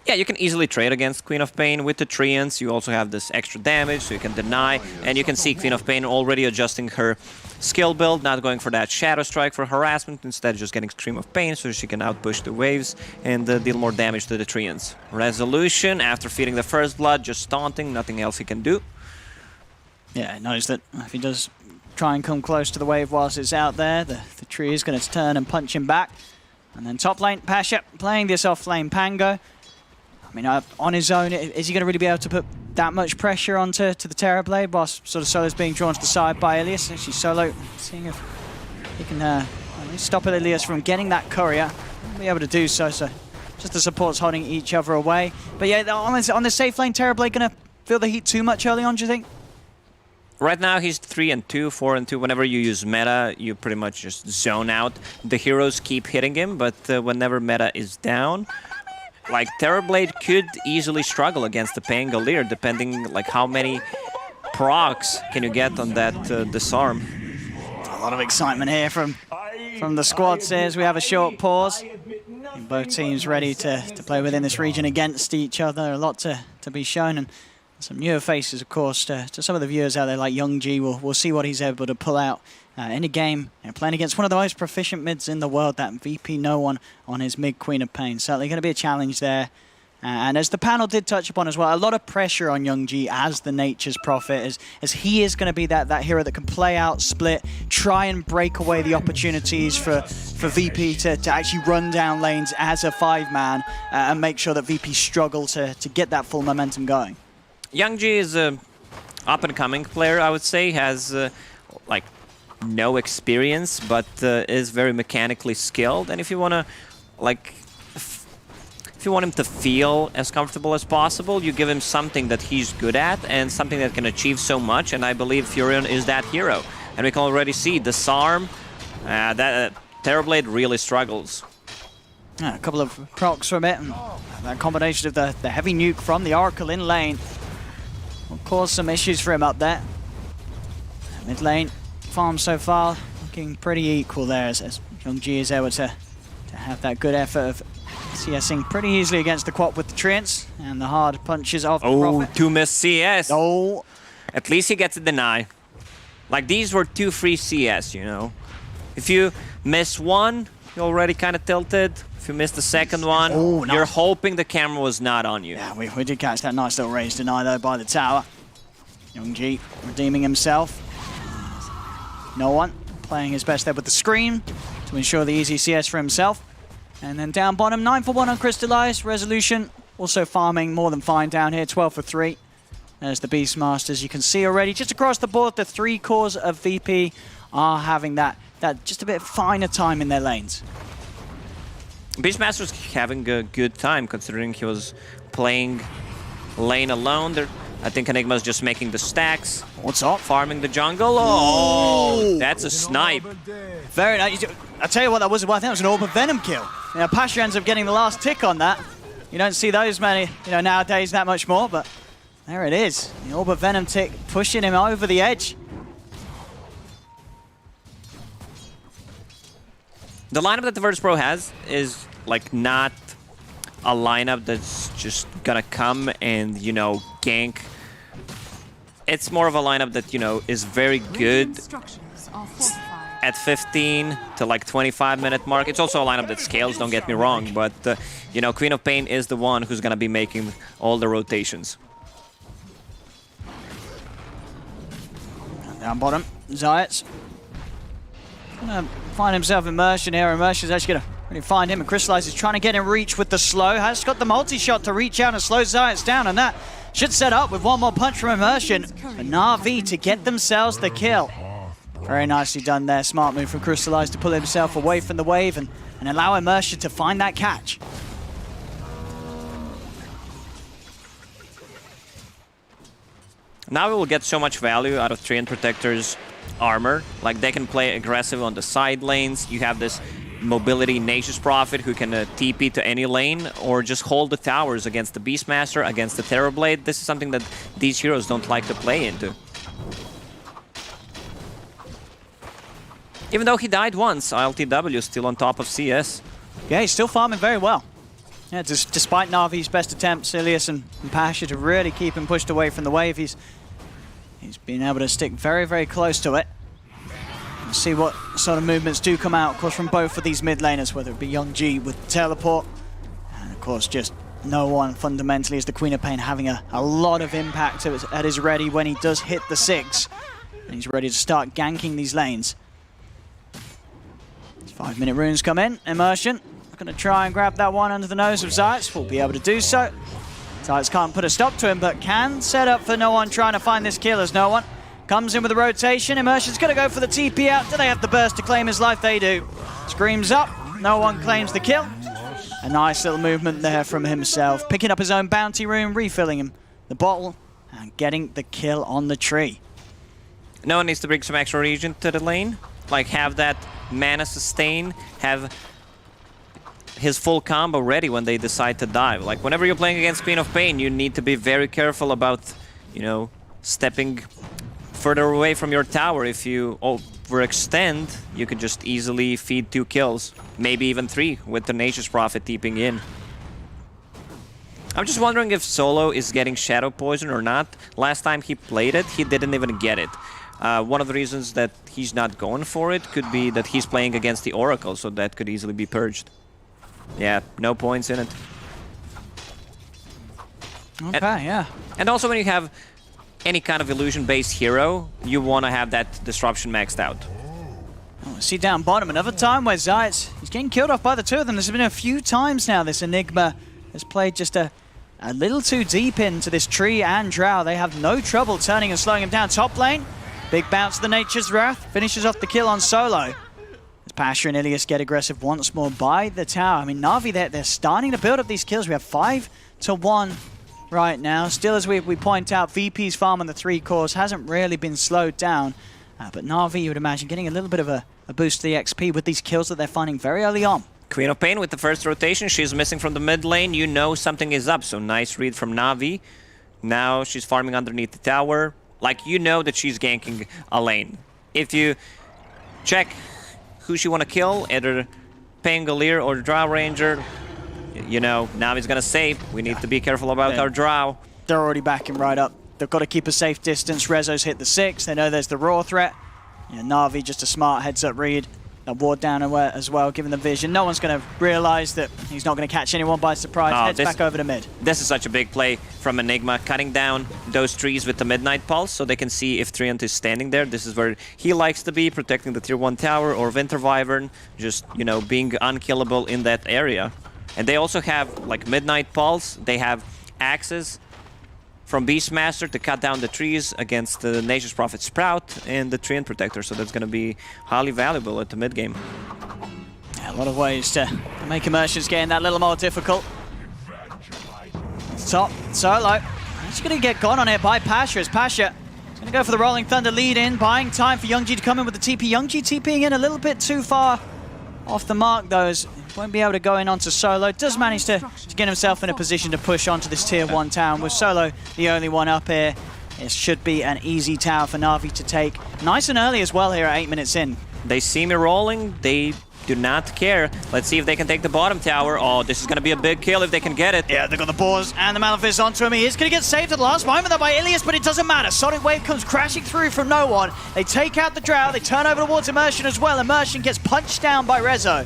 Speaker 10: Yeah, you can easily trade against Queen of Pain with the Treants. You also have this extra damage, so you can deny. And you can see Queen of Pain already adjusting her skill build, not going for that Shadow Strike for harassment, instead just getting Stream of Pain so she can outpush the waves and deal more damage to the Treants. Resolution, after feeding the first blood, just taunting, nothing else he can do.
Speaker 11: Yeah, notice that if he does try and come close to the wave whilst it's out there, the tree is going to turn and punch him back. And then top lane, Pasha playing this off lane Pango. I mean, on his own, is he going to really be able to put that much pressure onto the Terrorblade whilst sort of Solo's being drawn to the side by Ilias? Actually, Solo seeing if he can stop Ilias from getting that courier. He'll be able to do so, so just the supports holding each other away. But yeah, on the safe lane, Terrorblade going to feel the heat too much early on, do you think?
Speaker 10: Right now he's 3-2, 4-2. Whenever you use meta, you pretty much just zone out. The heroes keep hitting him, but whenever meta is down, like Terrorblade could easily struggle against the Pangolier, depending like how many procs can you get on that disarm.
Speaker 11: A lot of excitement here from the squads as we have a short pause. Both teams ready to play within this region against each other. A lot to be shown, and some newer faces, of course, to some of the viewers out there, like Young G. We'll see what he's able to pull out in a game, playing against one of the most proficient mids in the world, that VP No One on his mid Queen of Pain. Certainly going to be a challenge there. And as the panel did touch upon as well, a lot of pressure on Young G as the Nature's Prophet, as he is going to be that hero that can play out, split, try and break away the opportunities for VP to actually run down lanes as a 5-man and make sure that VP struggle to get that full momentum going.
Speaker 10: Young G is a up-and-coming player, I would say. Has like no experience, but is very mechanically skilled. And if you want to, like, if you want him to feel as comfortable as possible, you give him something that he's good at and something that can achieve so much. And I believe Furion is that hero. And we can already see Disarm. That Terrorblade really struggles.
Speaker 11: A couple of procs from it, and that combination of the heavy nuke from the Oracle in lane will cause some issues for him up there. Mid lane farm so far looking pretty equal there as Young G is able to have that good effort of CSing pretty easily against the Quap with the Treants and the hard punches of the Prophet.
Speaker 10: 2 missed CS.
Speaker 11: Oh.
Speaker 10: At least he gets a deny. Like, these were 2 free CS, you know. If you miss one, you're already kind of tilted. If you miss the second one, you're hoping the camera was not on you.
Speaker 11: Yeah, we did catch that nice little raised deny though by the tower. Young G redeeming himself. No One playing his best there with the screen to to ensure the easy CS for himself. And then down bottom, 9 for 1 on Crystallized. Resolution also farming more than fine down here, 12 for 3. There's the Beastmasters. You can see already just across the board, the 3 cores of VP are having that just a bit finer time in their lanes.
Speaker 10: Beastmaster's having a good time considering he was playing lane alone. I think Enigma's just making the stacks.
Speaker 11: What's up?
Speaker 10: Farming the jungle. Oh, that's a snipe.
Speaker 11: Very nice. I'll tell you what that was. Well, I think it was an Orb of Venom kill. You know, Pasha ends up getting the last tick on that. You don't see those many, nowadays that much more, but there it is. The Orb of Venom tick pushing him over the edge.
Speaker 10: The lineup that the Virtus.pro has is like not a lineup that's just gonna come and, gank. It's more of a lineup that, is very good at 15 to like 25-minute mark. It's also a lineup that scales, don't get me wrong, but, Queen of Pain is the one who's gonna be making all the rotations.
Speaker 11: Down bottom, Zayats gonna find himself Immersion here. Immersion's actually gonna really find him, and Crystallize is trying to get in reach with the slow. Has got the multi-shot to reach out and slow Zayats down, and that should set up with one more punch from Immersion for NAVI to get themselves the kill. Very nicely done there. Smart move from Crystallize to pull himself away from the wave and allow Immersion to find that catch.
Speaker 10: Now we will get so much value out of Treant Protector's armor. Like, they can play aggressive on the side lanes. You have this mobility Nature's Prophet who can TP to any lane or just hold the towers against the Beastmaster, against the Terrorblade. This is something that these heroes don't like to play into. Even though he died once, ILTW is still on top of CS.
Speaker 11: Yeah, he's still farming very well. Yeah, despite Navi's best attempts, Ilias and Pasha to really keep him pushed away from the wave, he's been able to stick very, very close to it. We'll see what sort of movements do come out, of course, from both of these mid laners, whether it be Young G with teleport, and of course just no one fundamentally is the Queen of Pain having a lot of impact at his ready when he does hit the 6. And he's ready to start ganking these lanes. 5-minute runes come in, Immersion. Going to try and grab that one under the nose of Zayats. Will be able to do so. Zayats can't put a stop to him, but can set up for no one trying to find this kill as no one comes in with a rotation. Immersion's going to go for the TP out. Do they have the burst to claim his life? They do. Screams up. No one claims the kill. A nice little movement there from himself. Picking up his own bounty rune, refilling him the bottle, and getting the kill on the tree.
Speaker 10: No one needs to bring some extra regen to the lane. Like, have that mana sustain, have his full combo ready when they decide to dive. Like, whenever you're playing against Queen of Pain, you need to be very careful about, stepping further away from your tower. If you overextend, you could just easily feed 2 kills, maybe even 3 with the Nature's Prophet TPing in. I'm just wondering if Solo is getting Shadow Poison or not. Last time he played it, he didn't even get it. One of the reasons that he's not going for it could be that he's playing against the Oracle, so that could easily be purged. Yeah, no points in it.
Speaker 11: Okay, yeah.
Speaker 10: And also when you have any kind of illusion-based hero, you want to have that disruption maxed out.
Speaker 11: Oh, see down bottom, another time where Zayats, he's getting killed off by the 2 of them. There's been a few times now this Enigma has played just a little too deep into this tree and Drow. They have no trouble turning and slowing him down. Top lane, big bounce to the Nature's Wrath, finishes off the kill on Solo. As Pasha and Ilias get aggressive once more by the tower. I mean, Navi, they're starting to build up these kills. We have 5 to 1 right now. Still, as we point out, VP's farm on the 3 cores hasn't really been slowed down. But Navi, you would imagine, getting a little bit of a boost to the XP with these kills that they're finding very early on.
Speaker 10: Queen of Pain with the first rotation. She's missing from the mid lane. You know something is up, so nice read from Navi. Now she's farming underneath the tower. Like, you know that she's ganking a lane. If you check who she want to kill, either Pangolier or Drow Ranger, Navi's going to save. We need to be careful about our Drow.
Speaker 11: They're already backing right up. They've got to keep a safe distance. Rezo's hit the 6. They know there's the raw threat. Navi, just a smart heads-up read. that ward down as well, given the vision. No one's going to realize that he's not going to catch anyone by surprise. Heads back over to mid.
Speaker 10: This is such a big play from Enigma, cutting down those trees with the Midnight Pulse so they can see if Treant is standing there. This is where he likes to be, protecting the tier 1 tower, or Winter Wyvern, just, you know, being unkillable in that area. And they also have, like, Midnight Pulse. They have axes from Beastmaster to cut down the trees against the Nature's Prophet Sprout and the Treant Protector, so that's going to be highly valuable at the mid game.
Speaker 11: Yeah, a lot of ways to make Immersion's game that little more difficult. Top, Solo. He's going to get gone on it by Pasha, as Pasha is going to go for the Rolling Thunder lead in, buying time for Youngji to come in with the TP. Youngji TPing in a little bit too far off the mark, though, as won't be able to go in onto Solo. Does manage to get himself in a position to push onto this tier 1 town. With Solo the only one up here, it should be an easy tower for Na'Vi to take. Nice and early as well here at 8 minutes in.
Speaker 10: They see me rolling. They do not care. Let's see if they can take the bottom tower. Oh, this is going to be a big kill if they can get it.
Speaker 11: Yeah, they've got the Boars and the Malefice onto him. He is going to get saved at the last moment though by Ilias, but it doesn't matter. Sonic Wave comes crashing through from no one. They take out the Drow. They turn over towards Immersion as well. Immersion gets punched down by Rezo.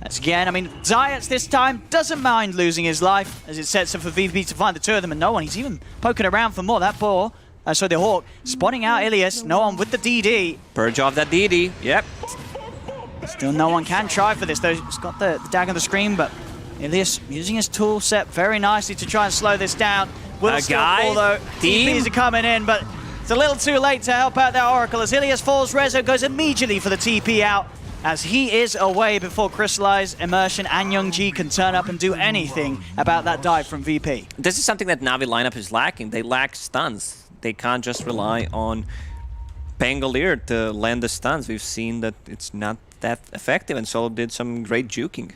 Speaker 11: As again, I mean, Zayats this time doesn't mind losing his life as it sets up for VP to find the two of them, and no one. He's even poking around for more. That Boar, so the Hawk, spotting out Ilias. No one with the DD.
Speaker 10: Purge off that DD. Yep.
Speaker 11: Still no one can try for this, though. He's got the dagger on the screen, but Ilias using his tool set very nicely to try and slow this down. Will still fall, though. TPs are coming in, but it's a little too late to help out that Oracle. As Ilias falls, Rezo goes immediately for the TP out, as he is away before Crystallize, Immersion, and Youngji can turn up and do anything about that dive from VP.
Speaker 10: This is something that Na'Vi lineup is lacking. They lack stuns. They can't just rely on Pangolier to land the stuns. We've seen that it's not that effective, and Solo did some great juking.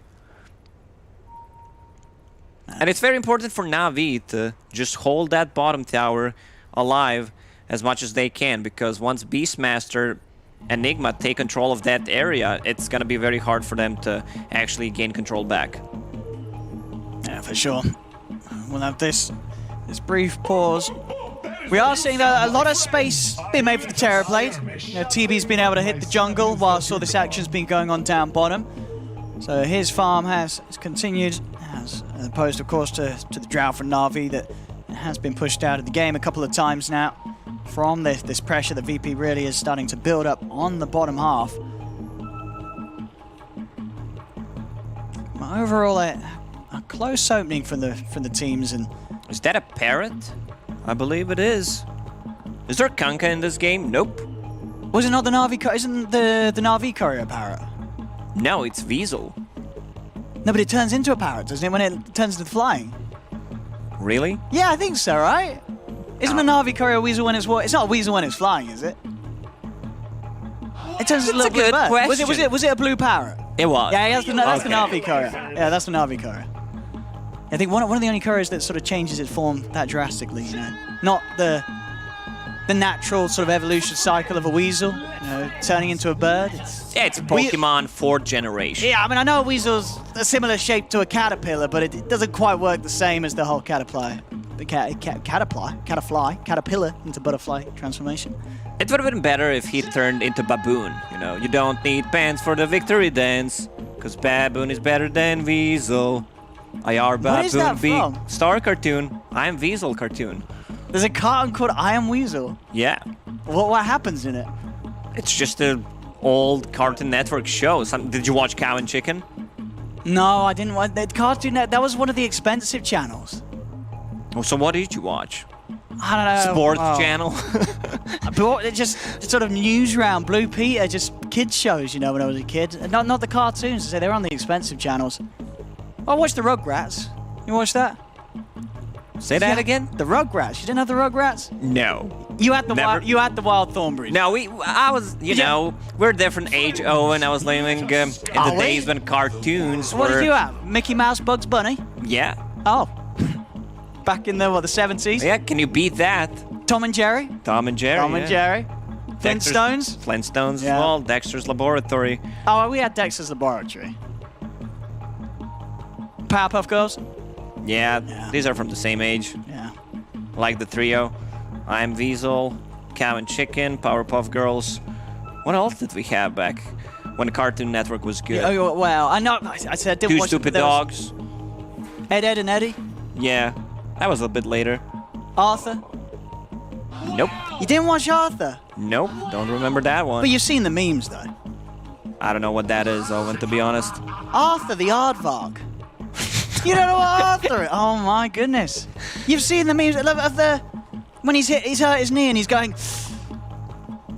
Speaker 10: And it's very important for Na'Vi to just hold that bottom tower alive as much as they can, because once Beastmaster Enigma take control of that area, it's going to be very hard for them to actually gain control back.
Speaker 11: Yeah, for sure. We'll have this brief pause. We are seeing that a lot of space being made for the Terrorblade. You know, TB's been able to hit the jungle whilst all this action's been going on down bottom. So his farm has continued, as opposed, of course, to the Drow from Na'Vi that has been pushed out of the game a couple of times now. From this pressure that VP really is starting to build up on the bottom half. Overall, a close opening from the teams. And
Speaker 10: is that a parrot? I believe it is. Is there Kanka in this game? Nope.
Speaker 11: Was it not the Na'Vi? Isn't the Na'Vi courier a parrot?
Speaker 10: No, it's Weasel.
Speaker 11: No, but it turns into a parrot, doesn't it, when it turns into flying?
Speaker 10: Really?
Speaker 11: Yeah, I think so, right? Isn't a Na'Vi courier a weasel when it's what? It's not a weasel when it's flying, is it? It turns into a little blue bird. Was it a blue parrot?
Speaker 10: It was.
Speaker 11: Yeah, that's the Na'Vi courier. Yeah, that's the Na'Vi courier. I think one of the only couriers that sort of changes its form that drastically, you know, not the natural sort of evolution cycle of a weasel, you know, turning into a bird.
Speaker 10: It's Pokemon 4th generation.
Speaker 11: Yeah, I mean, I know a weasel's a similar shape to a caterpillar, but it doesn't quite work the same as the whole caterpillar into butterfly transformation.
Speaker 10: It would have been better if he turned into baboon. You know, you don't need pants for the victory dance, because baboon is better than Weasel. I are baboon.
Speaker 11: What is that from?
Speaker 10: Star cartoon. I am Weasel cartoon.
Speaker 11: There's a cartoon called I Am Weasel.
Speaker 10: Yeah.
Speaker 11: What happens in it?
Speaker 10: It's just an old Cartoon Network show. Did you watch Cow and Chicken?
Speaker 11: No, I didn't watch that Cartoon Network. That was one of the expensive channels.
Speaker 10: Oh, so what did you watch?
Speaker 11: I don't know.
Speaker 10: Sports channel?
Speaker 11: just sort of news round, Blue Peter, just kids shows, you know, when I was a kid. Not the cartoons, they were on the expensive channels. I watched the Rugrats. You watched that?
Speaker 10: Say that again?
Speaker 11: The Rugrats. You didn't have the Rugrats?
Speaker 10: No.
Speaker 11: You had the Wild Thornberry.
Speaker 10: No, I was, you know, we're a different age, Owen. I was living in the days when cartoons were...
Speaker 11: What did you have? Mickey Mouse, Bugs Bunny?
Speaker 10: Yeah.
Speaker 11: Oh. Back in the 70s?
Speaker 10: Yeah, can you beat that?
Speaker 11: Tom and Jerry?
Speaker 10: Tom and Jerry,
Speaker 11: Tom and Jerry. Flintstones?
Speaker 10: Flintstones as well. Dexter's Laboratory.
Speaker 11: Oh, we had Dexter's Laboratory. Powerpuff Girls?
Speaker 10: Yeah, these are from the same age.
Speaker 11: Yeah.
Speaker 10: Like the trio. I'm Weasel, Cow and Chicken, Powerpuff Girls. What else did we have back when Cartoon Network was good.
Speaker 11: Oh, well, I know. I said I didn't
Speaker 10: Two
Speaker 11: watch
Speaker 10: Stupid
Speaker 11: it, but there
Speaker 10: Dogs.
Speaker 11: was Ed, Ed, and Eddie.
Speaker 10: Yeah, that was a bit later.
Speaker 11: Arthur.
Speaker 10: Nope.
Speaker 11: You didn't watch Arthur?
Speaker 10: Nope, don't remember that one.
Speaker 11: But you've seen the memes, though.
Speaker 10: I don't know what that is, Owen, to be honest.
Speaker 11: Arthur the Aardvark. You don't know what Arthur is? Oh my goodness. You've seen the memes of the... When he's hurt his knee and he's going...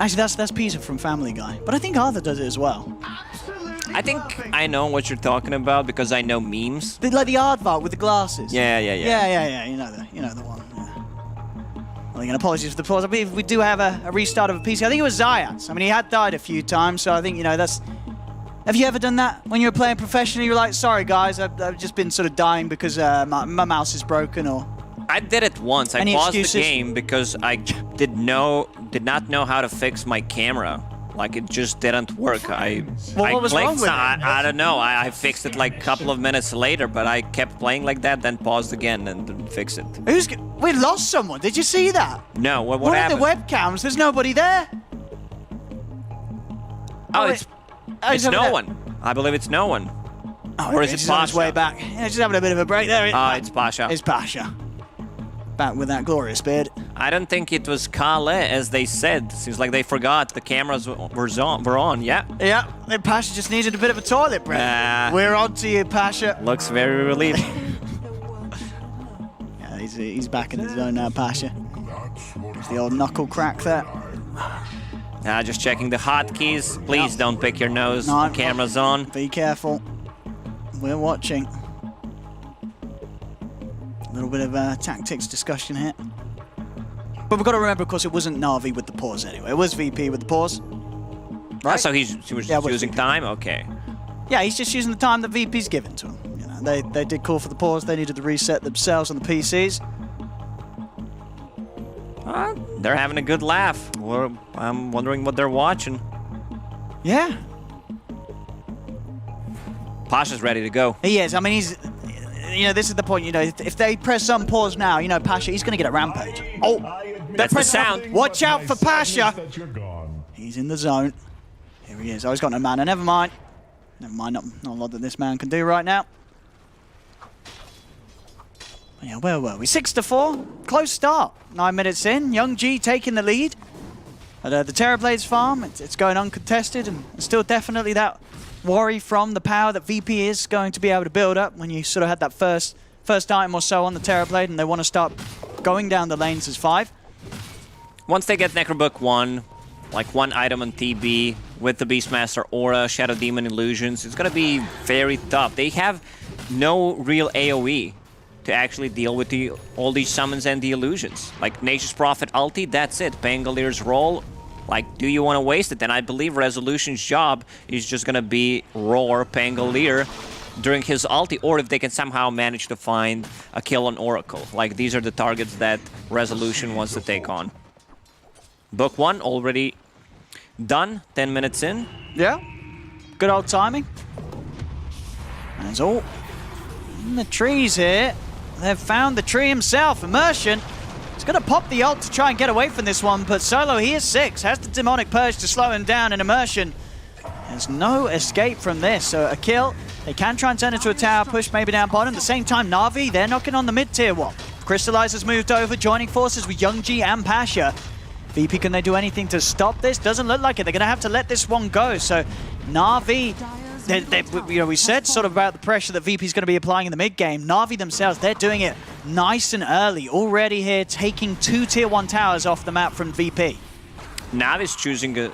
Speaker 11: Actually, that's Peter from Family Guy. But I think Arthur does it as well.
Speaker 10: I think I know what you're talking about because I know memes.
Speaker 11: Like the Aardvark with the glasses.
Speaker 10: Yeah.
Speaker 11: Yeah. You know the one. Well, again, apologies for the pause. I believe we do have a restart of a PC. I think it was Zayats. I mean, he had died a few times, so I think, you know, that's... Have you ever done that? When you were playing professionally, you were like, sorry, guys, I've just been sort of dying because my mouse is broken, or...
Speaker 10: I did it once.
Speaker 11: Any
Speaker 10: I paused
Speaker 11: excuses?
Speaker 10: the game because I did not know how to fix my camera. Like, it just didn't work.
Speaker 11: What was wrong with it?
Speaker 10: I don't know. I fixed it like a couple of minutes later, but I kept playing like that, then paused again and didn't fix it.
Speaker 11: We lost someone. Did you see that?
Speaker 10: No, what
Speaker 11: One
Speaker 10: happened?
Speaker 11: of the webcams, there's nobody there.
Speaker 10: Oh, it's no one. I believe it's no one.
Speaker 11: Oh,
Speaker 10: or is it
Speaker 11: he's on his
Speaker 10: Pasha?
Speaker 11: way back. Yeah, just having a bit of a break there.
Speaker 10: It's Pasha.
Speaker 11: It's Pasha. Back with that glorious beard.
Speaker 10: I don't think it was Kale, as they said. Seems like they forgot the cameras were on. Yeah.
Speaker 11: Yeah, and Pasha just needed a bit of a toilet break. We're on to you, Pasha.
Speaker 10: Looks very relieved.
Speaker 11: Yeah, he's back in his zone now, Pasha. There's the old knuckle crack there.
Speaker 10: Just checking the hotkeys. Please don't pick your nose.
Speaker 11: No,
Speaker 10: The camera's on.
Speaker 11: Be careful. We're watching. A little bit of tactics discussion here. But we've got to remember, of course, it wasn't Navi with the pause anyway. It was VP with the pause. Right?
Speaker 10: So he was using time? Okay.
Speaker 11: Yeah, he's just using the time that VP's given to him. You know, they did call for the pause. They needed to reset themselves on the PCs.
Speaker 10: They're having a good laugh. I'm wondering what they're watching.
Speaker 11: Yeah.
Speaker 10: Pasha's ready to go.
Speaker 11: He is. I mean, he's... You know, this is the point, you know, if they press unpause now, you know, Pasha, he's going to get a rampage. Oh,
Speaker 10: that's the sound.
Speaker 11: Watch out for Pasha. He's in the zone. Here he is. Oh, he's got no mana. Never mind. Not a lot that this man can do right now. Yeah, where were we? 6-4. Close start. 9 minutes in. Young G taking the lead. At the Terrorblades farm, it's going uncontested, and still definitely that worry from the power that VP is going to be able to build up when you sort of had that first item or so on the Terrorblade, and they want to start going down the lanes as 5.
Speaker 10: Once they get Necrobook 1, like one item on TB with the Beastmaster Aura, Shadow Demon Illusions, it's going to be very tough. They have no real AoE to actually deal with all these summons and the illusions. Like Nature's Prophet ulti, that's it. Pangalir's role, like, do you want to waste it? And I believe Resolution's job is just going to be roar Pangalir during his ulti, or if they can somehow manage to find a kill on Oracle. Like, these are the targets that Resolution wants to take on. Book 1 already done, 10 minutes in.
Speaker 11: Yeah, good old timing. And it's all in the trees here. They've found the tree himself, Immersion. He's going to pop the ult to try and get away from this one, but Solo, he is 6, has the Demonic Purge to slow him down, and Immersion, there's no escape from this. So a kill, they can try and turn into a tower push, maybe down bottom. At the same time, Navi, they're knocking on the mid-tier one. Crystallize has moved over, joining forces with Young G and Pasha. VP, can they do anything to stop this? Doesn't look like it. They're going to have to let this one go. So Navi, you know, we said sort of about the pressure that VP is going to be applying in the mid game. Navi themselves, they're doing it nice and early. Already here, taking 2 tier 1 towers off the map from VP.
Speaker 10: Navi's choosing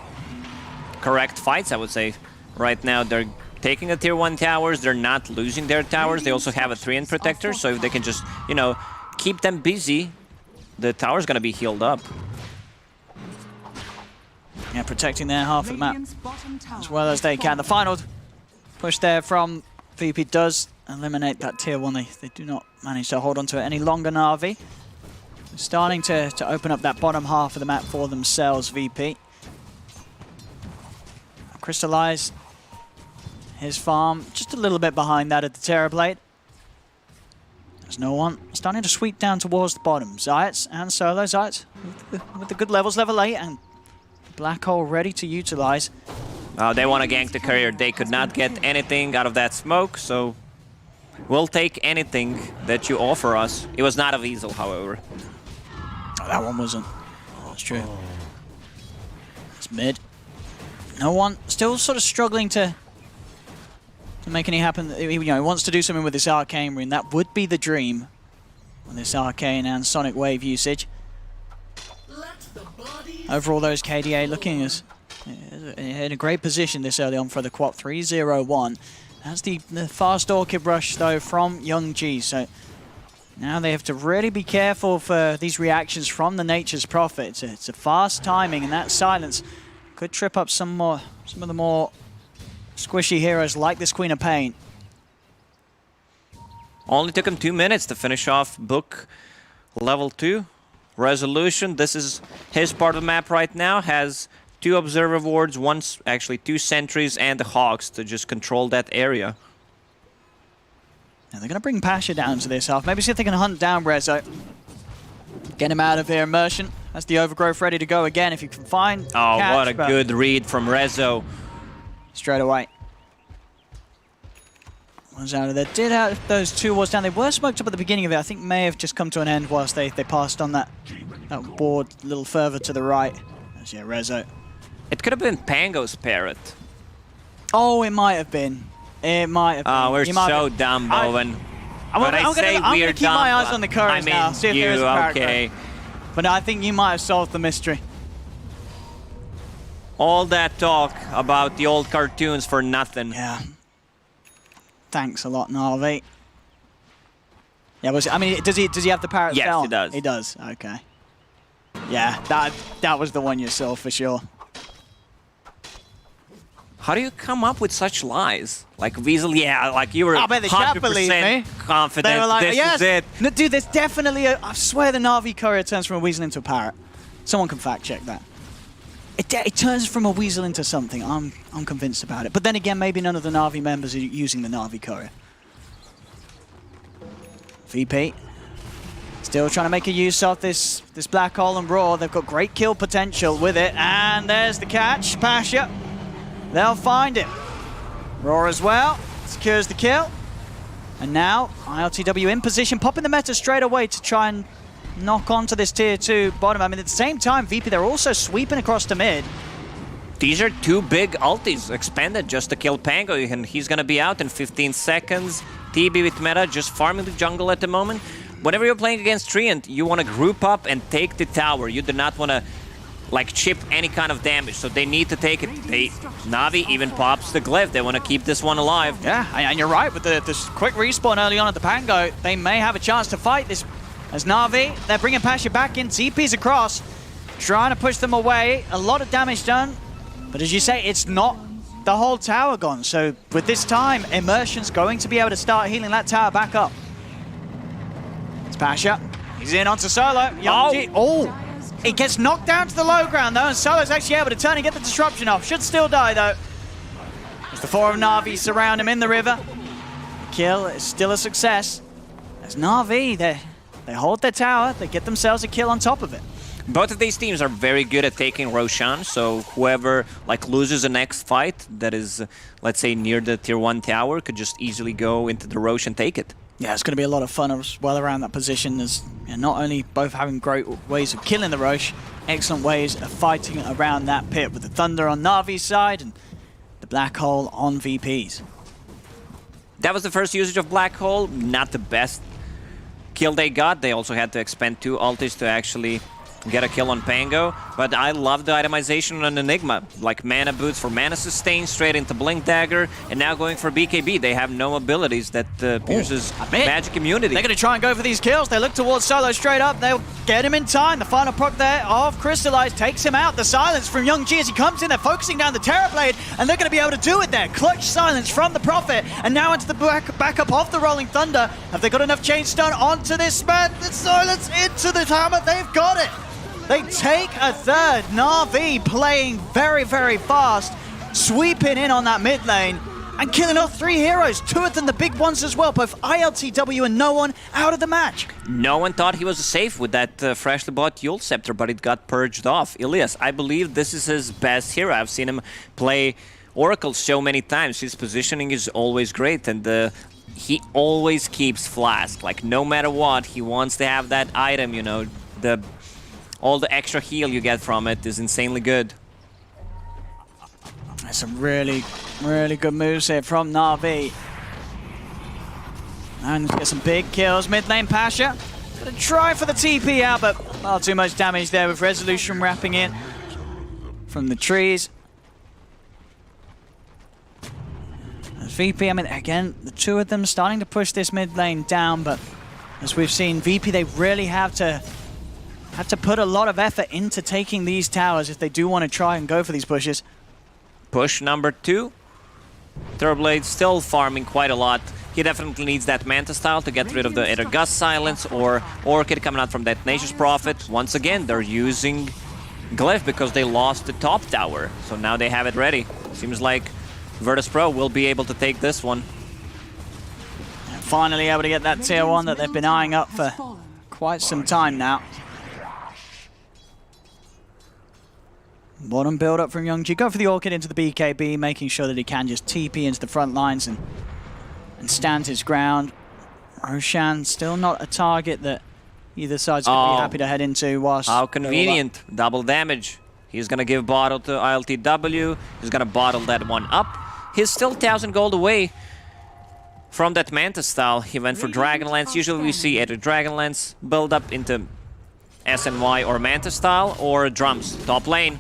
Speaker 10: correct fights, I would say. Right now, they're taking the tier 1 towers. They're not losing their towers. They also have a 3-in protector, so if they can just, you know, keep them busy, the tower's going to be healed up.
Speaker 11: Yeah, protecting their half of the map as well as they can. The final push there from VP does eliminate that tier 1. They do not manage to hold on to it any longer, Navi. They're starting to open up that bottom half of the map for themselves, VP. Crystallize his farm just a little bit behind that at the Terrorblade. There's no one. Starting to sweep down towards the bottom. Zayats and Solo. Zayats with the good levels, level 8, and Black Hole ready to utilize.
Speaker 10: They want to gank the courier. They could not get anything out of that smoke, so we'll take anything that you offer us. It was not a Weasel, however.
Speaker 11: Oh, that one wasn't. That's true. It's mid. No one, still sort of struggling to make any happen. You know, he wants to do something with this Arcane Rune. That would be the dream with this Arcane and Sonic Wave usage. Overall, those KDA looking as in a great position this early on for the quad 3-0-1. That's the fast Orchid Rush, though, from Young G. So now they have to really be careful for these reactions from the Nature's Prophet. It's a fast timing, and that silence could trip up some of the more squishy heroes like this Queen of Pain.
Speaker 10: Only took him 2 minutes to finish off Book level 2. Resolution, this is his part of the map right now, has 2 observer wards, actually 2 sentries and the Hawks to just control that area.
Speaker 11: Now they're going to bring Pasha down to this half. Maybe see if they can hunt down Rezo. Get him out of here, Immersion. That's the Overgrowth ready to go again if you can find catch,
Speaker 10: what a good read from Rezo.
Speaker 11: Straight away. One's out of there. Did have those 2 wards down. They were smoked up at the beginning of it. I think may have just come to an end whilst they passed on that ward a little further to the right. That's, yeah, Rezo.
Speaker 10: It could have been Pango's Parrot.
Speaker 11: Oh, it might have been. It might have been.
Speaker 10: Oh, we're so dumb, Bowen.
Speaker 11: I'm going to keep my eyes on the couriers now, see if there is a Parrot.
Speaker 10: Okay.
Speaker 11: But no, I think you might have solved the mystery.
Speaker 10: All that talk about the old cartoons for nothing.
Speaker 11: Yeah. Thanks a lot, Navi. Yeah, I mean, does he have the Parrot
Speaker 10: Yes,
Speaker 11: down?
Speaker 10: he does.
Speaker 11: He does, okay. Yeah, that was the one you saw for sure.
Speaker 10: How do you come up with such lies? Like Weasel, yeah, like you were 100% confident.
Speaker 11: They were like,
Speaker 10: this
Speaker 11: yes.
Speaker 10: is it.
Speaker 11: No, dude, there's definitely I swear the Navi courier turns from a Weasel into a Parrot. Someone can fact check that. It turns from a Weasel into something. I'm convinced about it. But then again, maybe none of the Navi members are using the Navi courier. VP still trying to make a use of this Black Hole and Raw. They've got great kill potential with it. And there's the catch. Pasha. They'll find him. Raw as well. Secures the kill. And now, ILTW in position, popping the meta straight away to try and knock onto this tier 2 bottom. I mean, at the same time, VP, they're also sweeping across to mid.
Speaker 10: These are 2 big ultis expanded just to kill Pango, and he's gonna be out in 15 seconds. TB with meta, just farming the jungle at the moment. Whenever you're playing against Treant, you want to group up and take the tower. You do not want to like chip any kind of damage, so they need to take it. Navi even pops the glyph. They want to keep this one alive.
Speaker 11: Yeah, and you're right, with this quick respawn early on at the Pango, they may have a chance to fight this. As Navi, they're bringing Pasha back in, TP's across, trying to push them away. A lot of damage done, but as you say, it's not the whole tower gone. So with this time, Immersion's going to be able to start healing that tower back up. It's Pasha. He's in onto Solo. He gets knocked down to the low ground, though, and Solo's actually able to turn and get the disruption off. Should still die, though. As the 4 of Navi surround him in the river. The kill is still a success. As Navi, they hold their tower, they get themselves a kill on top of it.
Speaker 10: Both of these teams are very good at taking Roshan, so whoever like loses the next fight that is, let's say, near the tier 1 tower could just easily go into the Rosh and take it.
Speaker 11: Yeah, it's going to be a lot of fun as well around that position, as not only both having great ways of killing the Rosh, excellent ways of fighting around that pit with the Thunder on Navi's side and the Black Hole on VP's.
Speaker 10: That was the first usage of Black Hole, not the best kill they got. They also had to expend 2 ultis to actually get a kill on Pango, but I love the itemization on Enigma, like mana boots for mana sustain, straight into Blink Dagger, and now going for BKB. They have no abilities that pierces magic immunity.
Speaker 11: They're going to try and go for these kills. They look towards Solo straight up. They'll get him in time. The final proc there of Crystallize takes him out. The silence from Young G as he comes in. They're focusing down the Terror Blade, and they're going to be able to do it there. Clutch silence from the Prophet, and now into the backup of the Rolling Thunder. Have they got enough Chain Stone onto this man? The silence into the hammer. They've got it. They take a third. Na'Vi playing very, very fast, sweeping in on that mid lane and killing off 3 heroes, 2 of them the big ones as well, both ILTW and No One out of the match.
Speaker 10: No one thought he was safe with that freshly bought Yule Scepter, but it got purged off. Ilias, I believe this is his best hero. I've seen him play Oracle so many times. His positioning is always great, and he always keeps Flask. Like, no matter what, he wants to have that item, you know. All the extra heal you get from it is insanely good.
Speaker 11: There's some really, really good moves here from Na'Vi. And get some big kills. Mid lane Pasha. Gonna try for the TP out, but far too much damage there with Resolution wrapping in from the trees. As VP, I mean, again, the two of them starting to push this mid lane down, but as we've seen, VP, they really have to put a lot of effort into taking these towers if they do want to try and go for these pushes.
Speaker 10: Push number 2. Turblade still farming quite a lot. He definitely needs that Manta style to get rid of the either Gust Silence or Orchid coming out from that Nature's Prophet. Once again, they're using Glyph because they lost the top tower. So now they have it ready. Seems like Virtus.pro will be able to take this one.
Speaker 11: And finally able to get that tier 1 that they've been eyeing up for quite some time now. Bottom build up from Youngji. Go for the Orchid into the BKB, making sure that he can just TP into the front lines and stand his ground. Roshan still not a target that either side's going to be happy to head into. Whilst
Speaker 10: how convenient. Double damage. He's going to give bottle to ILTW. He's going to bottle that one up. He's still 1,000 gold away from that Manta style. He went for Dragonlance. Usually we see either Dragonlance build up into SNY or Manta style or drums. Top lane.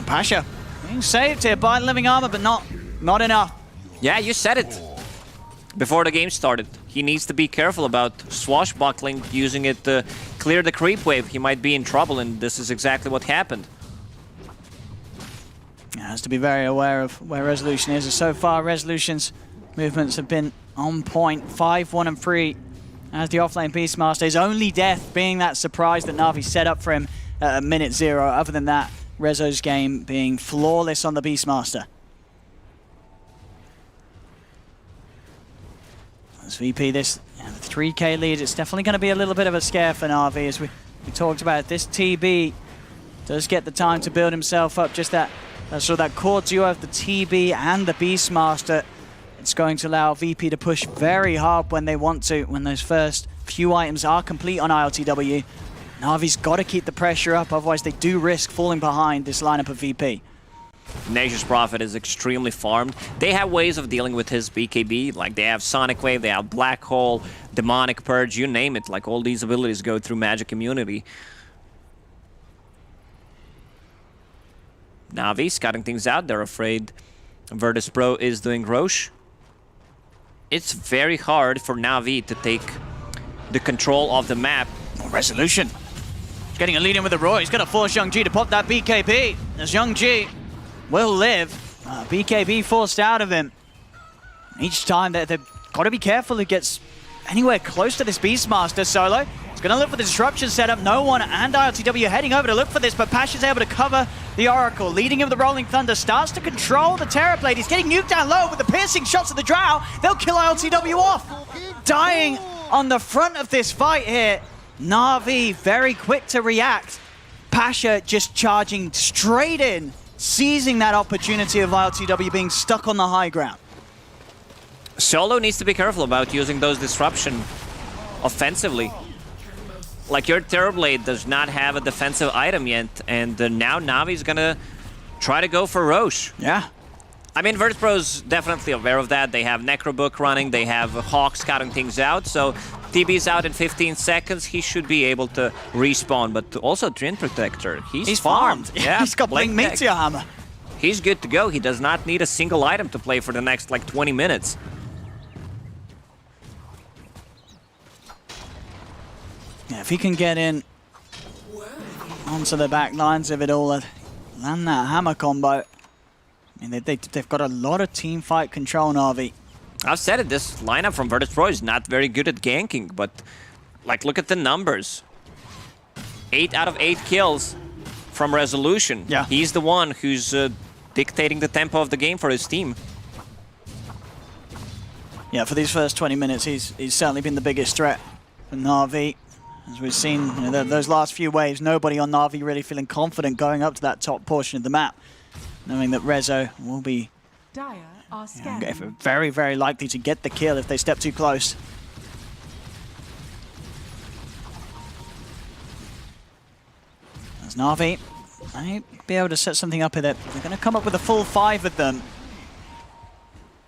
Speaker 11: Pasha being saved here by Living Armor, but not enough.
Speaker 10: Yeah, you said it before the game started. He needs to be careful about swashbuckling, using it to clear the creep wave. He might be in trouble, and this is exactly what happened.
Speaker 11: Yeah, has to be very aware of where Resolution is. So far, Resolution's movements have been on point. 5, 1, and 3 as the offlane Beastmaster. His only death being that surprise that Na'Vi set up for him at minute 0. Other than that, Rezo's game being flawless on the Beastmaster. As VP, this 3k lead, it's definitely going to be a little bit of a scare for Na'Vi. As we talked about, this TB does get the time to build himself up. Just that core duo of the TB and the Beastmaster. It's going to allow VP to push very hard when they want to, when those first few items are complete on ILTW. Na'Vi's got to keep the pressure up, otherwise they do risk falling behind this lineup of VP.
Speaker 10: Nature's Prophet is extremely farmed. They have ways of dealing with his BKB, like they have Sonic Wave, they have Black Hole, Demonic Purge, you name it. Like all these abilities go through Magic Immunity. Na'Vi scouting things out. They're afraid Virtus.pro is doing Roche. It's very hard for Na'Vi to take the control of the map.
Speaker 11: Resolution. He's getting a lead in with the Roy. He's going to force Youngji to pop that BKB. As Youngji will live. BKB forced out of him. Each time they've got to be careful who gets anywhere close to this Beastmaster solo. He's going to look for the disruption setup. No one and ILTW heading over to look for this, but Pasha's able to cover the Oracle. Leading him with the Rolling Thunder. Starts to control the Terrorblade. He's getting nuked down low with the piercing shots of the Drow. They'll kill ILTW off. Dying on the front of this fight here. Na'Vi very quick to react. Pasha just charging straight in, seizing that opportunity of ILTW being stuck on the high ground.
Speaker 10: Solo needs to be careful about using those disruption offensively. Like your Terrorblade does not have a defensive item yet, and now Navi's gonna try to go for Roche.
Speaker 11: Yeah.
Speaker 10: I mean, Virtus.pro's definitely aware of that. They have Necrobook running, they have Hawk scouting things out, so TB's out in 15 seconds. He should be able to respawn, but also Twin Protector. He's farmed.
Speaker 11: Yeah, he's got Blink Meteor Hammer.
Speaker 10: He's good to go. He does not need a single item to play for the next, like, 20 minutes.
Speaker 11: Yeah, if he can get in onto the back lines of it all, land that hammer combo. I mean, they've got a lot of team fight control, Na'Vi.
Speaker 10: I've said it, this lineup from Virtus.pro is not very good at ganking, but like look at the numbers. 8 out of 8 kills from Resolution.
Speaker 11: Yeah.
Speaker 10: He's the one who's dictating the tempo of the game for his team.
Speaker 11: Yeah, for these first 20 minutes, he's certainly been the biggest threat for Na'Vi. As we've seen, those last few waves, nobody on Na'Vi really feeling confident going up to that top portion of the map. knowing that Rezo will be very, very likely to get the kill if they step too close. As Na'Vi might be able to set something up here. They're going to come up with a full 5 of them.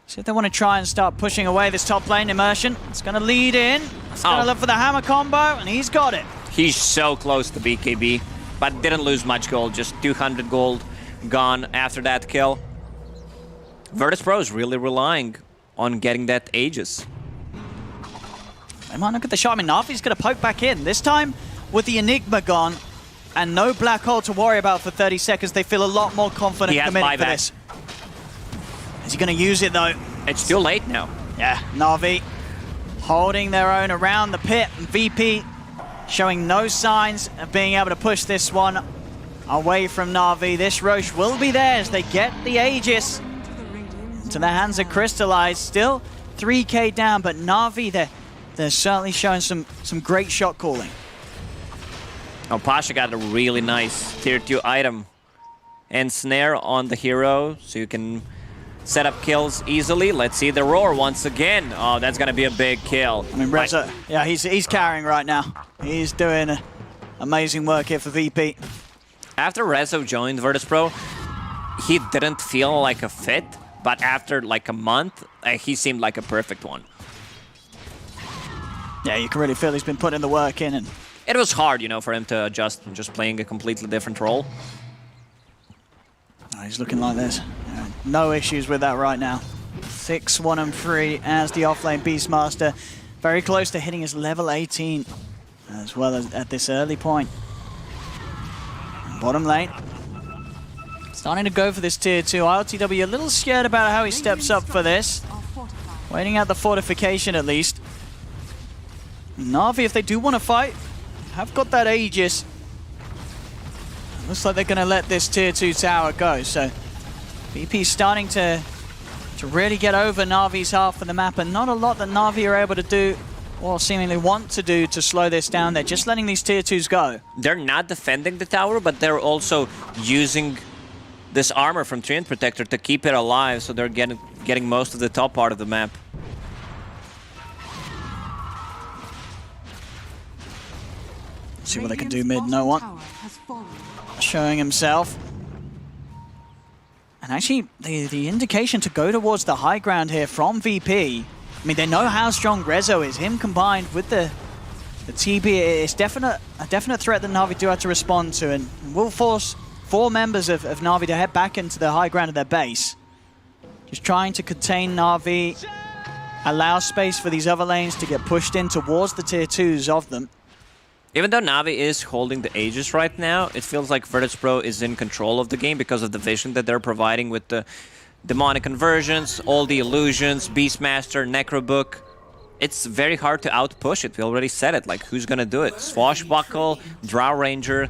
Speaker 11: See if they want to try and start pushing away this top lane. Immersion. It's going to lead in. It's going to look for the hammer combo, and he's got it.
Speaker 10: He's so close to BKB, but didn't lose much gold. Just 200 gold gone after that kill. Virtus.pro is really relying on getting that Aegis.
Speaker 11: They might not get the shot. I mean, Navi's going to poke back in. This time, with the Enigma gone, and no black hole to worry about for 30 seconds, they feel a lot more confident committing for this. Is he going to use it, though?
Speaker 10: It's too late now.
Speaker 11: Yeah, Na'Vi holding their own around the pit. And VP showing no signs of being able to push this one away from Na'Vi. This Roche will be theirs. They get the Aegis into the hands of Crystallize. Still 3k down, but Na'Vi, they're certainly showing some great shot calling.
Speaker 10: Oh, Pasha got a really nice tier 2 item and snare on the hero, so you can set up kills easily. Let's see the roar once again. Oh, that's gonna be a big kill.
Speaker 11: I mean, Rezo, yeah, he's carrying right now. He's doing amazing work here for VP.
Speaker 10: After Rezo joined Virtus.pro, he didn't feel like a fit, but after like a month, he seemed like a perfect one.
Speaker 11: Yeah, you can really feel he's been putting the work in, and
Speaker 10: it was hard, you know, for him to adjust and just playing a completely different role.
Speaker 11: Oh, he's looking like this. No issues with that right now. 6-1-3 as the offlane Beastmaster. Very close to hitting his level 18 as well as at this early point. Bottom lane. Starting to go for this tier 2. ILTW a little scared about how he steps up for this. Waiting out the fortification at least. Na'Vi, if they do want to fight, have got that Aegis. Looks like they're going to let this tier 2 tower go. So VP starting to really get over Na'Vi's half of the map, and not a lot that Na'Vi are able to do, or seemingly want to do, to slow this down. They're just letting these tier 2s go.
Speaker 10: They're not defending the tower, but they're also using this armor from Treant Protector to keep it alive, so they're getting most of the top part of the map.
Speaker 11: See what they can do mid. No one showing himself. And actually, the indication to go towards the high ground here from VP. I mean, they know how strong Rezo is. Him combined with the TB, it's a definite threat that Na'Vi do have to respond to, and will force 4 members of Na'Vi to head back into the high ground of their base. Just trying to contain Na'Vi, allow space for these other lanes to get pushed in towards the tier 2s of them.
Speaker 10: Even though Navi is holding the Aegis right now, it feels like Virtus.pro is in control of the game because of the vision that they're providing with the demonic conversions, all the illusions, Beastmaster, Necrobook. It's very hard to outpush it. We already said it. Like, who's gonna do it? Swashbuckle, Drow Ranger.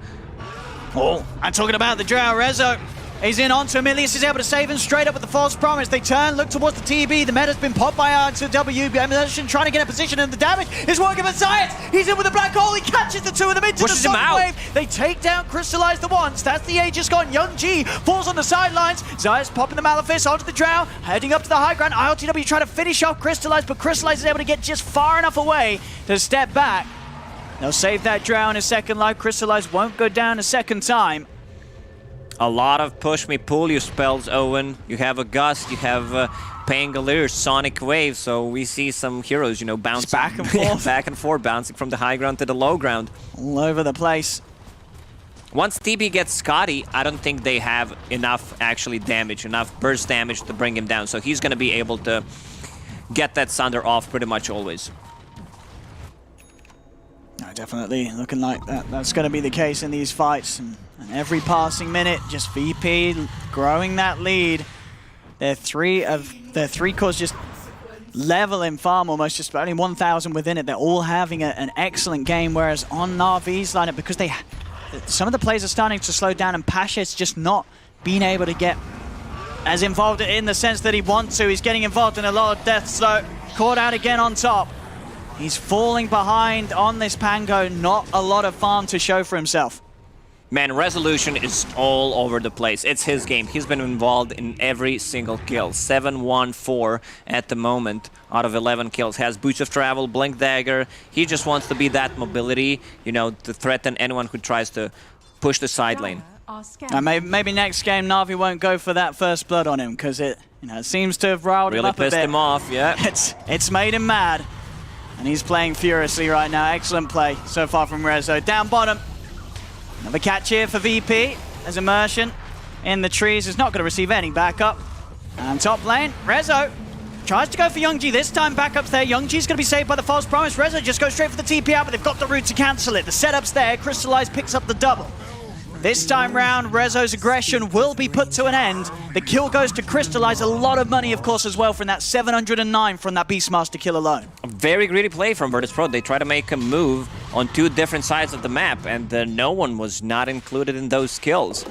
Speaker 11: Oh, I'm talking about the Drow. Rezo. He's in onto Emilius, is able to save him straight up with the false promise. They turn, look towards the TB. The meta's been popped by RTW. Emilius trying to get a position, and the damage is working for Science. He's in with a black hole. He catches the 2 of them into the Sun Wave. They take down Crystallize the once. That's the Aegis gone. Young G falls on the sidelines. Zayas popping the Malefice onto the Drow, heading up to the high ground. ILTW trying to finish off Crystallize, but Crystallize is able to get just far enough away to step back. They'll save that Drow in a second life. Crystallize won't go down a second time.
Speaker 10: A lot of push me, pull you spells, Owen. You have a Gust, you have Pangolier, Sonic Wave, so we see some heroes, you know, bouncing
Speaker 11: back and forth.
Speaker 10: Back and forth, bouncing from the high ground to the low ground.
Speaker 11: All over the place.
Speaker 10: Once TB gets Scotty, I don't think they have enough actually damage, enough burst damage to bring him down, so he's going to be able to get that Sunder off pretty much always.
Speaker 11: No, definitely looking like that's going to be the case in these fights. And every passing minute, just VP growing that lead. Their three cores just leveling farm almost, just only 1,000 within it. They're all having an excellent game, whereas on Navi's lineup, because some of the players are starting to slow down, and Pasha's just not being able to get as involved in the sense that he wants to. He's getting involved in a lot of death, so caught out again on top. He's falling behind on this Pango, not a lot of farm to show for himself.
Speaker 10: Man, Resolution is all over the place. It's his game. He's been involved in every single kill. 7-1-4 at the moment out of 11 kills. Has Boots of Travel, Blink Dagger. He just wants to be that mobility, you know, to threaten anyone who tries to push the side lane.
Speaker 11: Maybe next game Na'Vi won't go for that first blood on him because it seems to have riled him up a bit.
Speaker 10: Really pissed him off, yeah.
Speaker 11: It's made him mad. And he's playing furiously right now. Excellent play so far from Rezo. Down bottom. Another catch here for VP as Immersion in the trees is not going to receive any backup. And top lane, Rezo tries to go for Youngji this time. Backup's there. Youngji's going to be saved by the false promise. Rezo just goes straight for the TP out, but they've got the route to cancel it. The setup's there. Crystallize picks up the double. This time round, Rezo's aggression will be put to an end. The kill goes to Crystallize. A lot of money, of course, as well from that 709 from that Beastmaster kill alone.
Speaker 10: A very greedy play from Virtus.pro. They try to make a move on two different sides of the map, and no one was not included in those kills.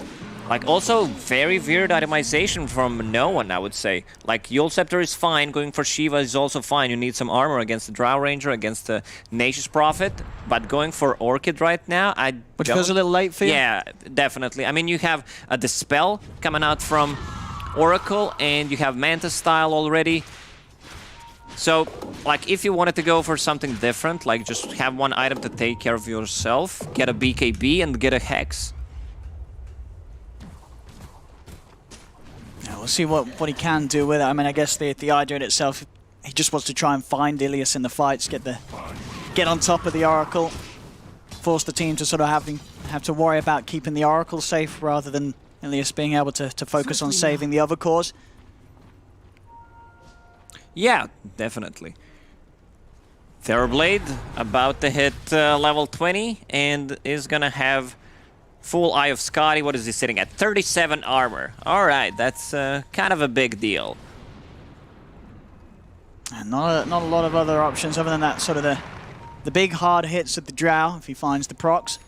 Speaker 10: Like, also, very weird itemization from no one, I would say. Like, Yule Scepter is fine, going for Shiva is also fine. You need some armor against the Drow Ranger, against the Nature's Prophet. But going for Orchid right now,
Speaker 11: Which feels a little late for you?
Speaker 10: Yeah, definitely. I mean, you have a Dispel coming out from Oracle, and you have Manta Style already. So, like, if you wanted to go for something different, like just have one item to take care of yourself, get a BKB and get a Hex.
Speaker 11: Yeah, we'll see what he can do with it. I mean, I guess the idea in itself, he just wants to try and find Ilias in the fights, get on top of the Oracle, force the team to sort of have to worry about keeping the Oracle safe rather than Ilias being able to focus on saving the other cores.
Speaker 10: Yeah, definitely. Therablade about to hit level 20 and is gonna have full Eye of Scotty. What is he sitting at? 37 armor. All right, that's kind of a big deal.
Speaker 11: And not a lot of other options other than that sort of the big hard hits of the Drow if he finds the procs.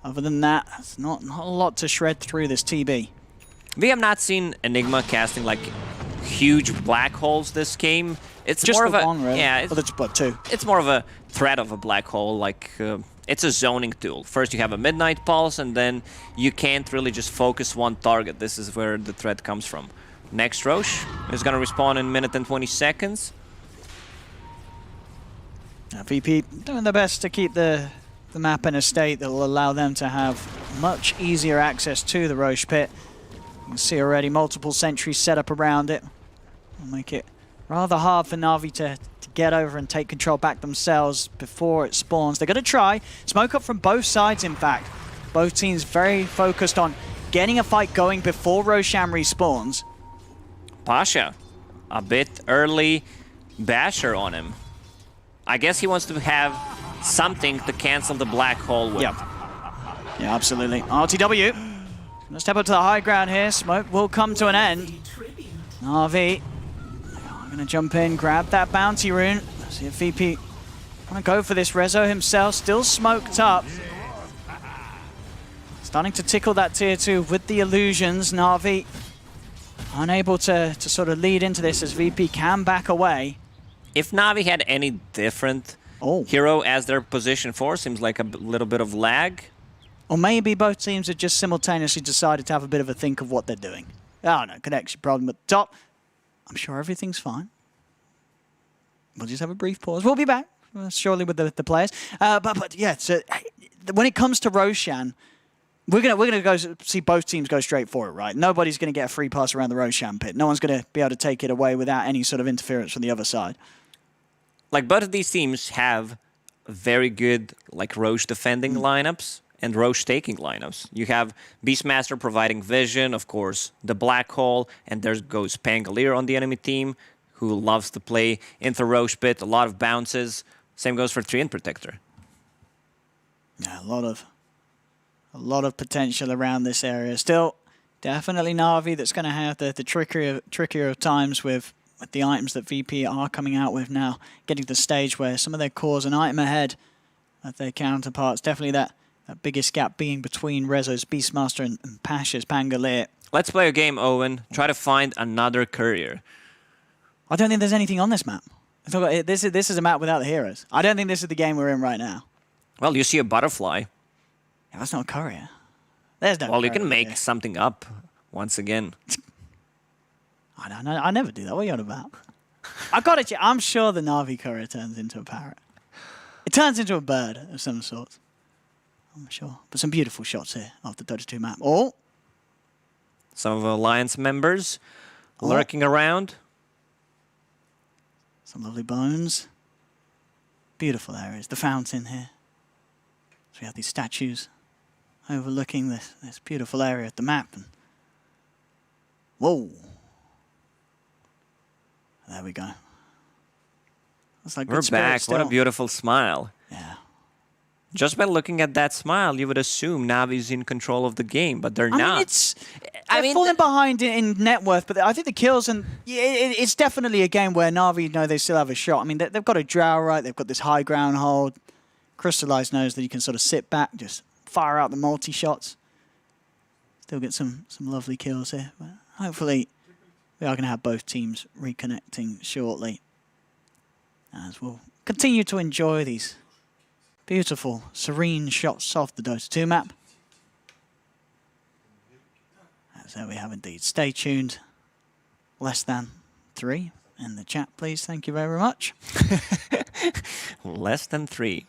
Speaker 11: Other than that, it's not a lot to shred through this TB.
Speaker 10: We have not seen Enigma casting like huge black holes this game. It's
Speaker 11: just
Speaker 10: more of a
Speaker 11: one, really.
Speaker 10: yeah.
Speaker 11: But two.
Speaker 10: It's more of a threat of a black hole. Like it's a zoning tool. First you have a midnight pulse, and then you can't really just focus one target. This is where the threat comes from. Next Roche is gonna respawn in a minute and 20 seconds.
Speaker 11: VP doing their best to keep the map in a state that will allow them to have much easier access to the Roche pit. You can see already multiple sentries set up around it. Will make it rather hard for Na'Vi to get over and take control back themselves before it spawns. They're going to try. Smoke up from both sides, in fact. Both teams very focused on getting a fight going before Roshan respawns.
Speaker 10: Pasha, a bit early basher on him. I guess he wants to have something to cancel the black hole with.
Speaker 11: Yeah, absolutely. RTW. Gonna step up to the high ground here. Smoke will come to an end. Na'Vi gonna jump in, grab that bounty rune. See if VP wanna go for this. Rezo himself still smoked up. Starting to tickle that tier 2 with the illusions. Na'Vi unable to sort of lead into this as VP can back away.
Speaker 10: If Na'Vi had any different hero as their position 4, seems like a little bit of lag.
Speaker 11: Or maybe both teams have just simultaneously decided to have a bit of a think of what they're doing. Oh no, connection problem at the top. I'm sure everything's fine. We'll just have a brief pause. We'll be back, surely, with the players. But yeah, so when it comes to Roshan, we're gonna go see both teams go straight for it, right? Nobody's gonna get a free pass around the Roshan pit. No one's gonna be able to take it away without any sort of interference from the other side.
Speaker 10: Like, both of these teams have very good like Roche defending lineups and Roche taking lineups. You have Beastmaster providing vision, of course, the black hole, and there goes Pangolier on the enemy team, who loves to play into Roche pit, a lot of bounces. Same goes for Treant Protector.
Speaker 11: Yeah, a lot of potential around this area. Still, definitely Na'Vi that's going to have the trickier of times with the items that VP are coming out with now, getting to the stage where some of their cores an item ahead of their counterparts. Definitely that biggest gap being between Rezo's Beastmaster and Pasha's Pangolier.
Speaker 10: Let's play a game, Owen. Try to find another courier.
Speaker 11: I don't think there's anything on this map. This is a map without the heroes. I don't think this is the game we're in right now.
Speaker 10: Well, you see a butterfly.
Speaker 11: Yeah, that's not a courier. There's no
Speaker 10: Well, you can
Speaker 11: courier
Speaker 10: make something up once again.
Speaker 11: I don't know. I never do that. What are you on about? I got it. I'm sure the Navi courier turns into a parrot. It turns into a bird of some sort. I'm sure. But some beautiful shots here of the Dota 2 map. Oh!
Speaker 10: Some of the Alliance members lurking around.
Speaker 11: Some lovely bones. Beautiful areas. The fountain here. So we have these statues overlooking this beautiful area of the map. And whoa! There we go. That's like
Speaker 10: We're back. What a beautiful smile.
Speaker 11: Yeah.
Speaker 10: Just by looking at that smile, you would assume Navi's in control of the game, but they're not.
Speaker 11: They're falling behind in net worth, but I think the kills, and it's definitely a game where Navi know they still have a shot. I mean, they've got a drow right, they've got this high ground hold. Crystallize knows that you can sort of sit back, just fire out the multi-shots. Still get some lovely kills here. But hopefully, we are going to have both teams reconnecting shortly. As we'll continue to enjoy these beautiful, serene shots off the Dota 2 map. As there we have indeed. Stay tuned. Less than 3 in the chat, please. Thank you very much.
Speaker 10: Less than 3.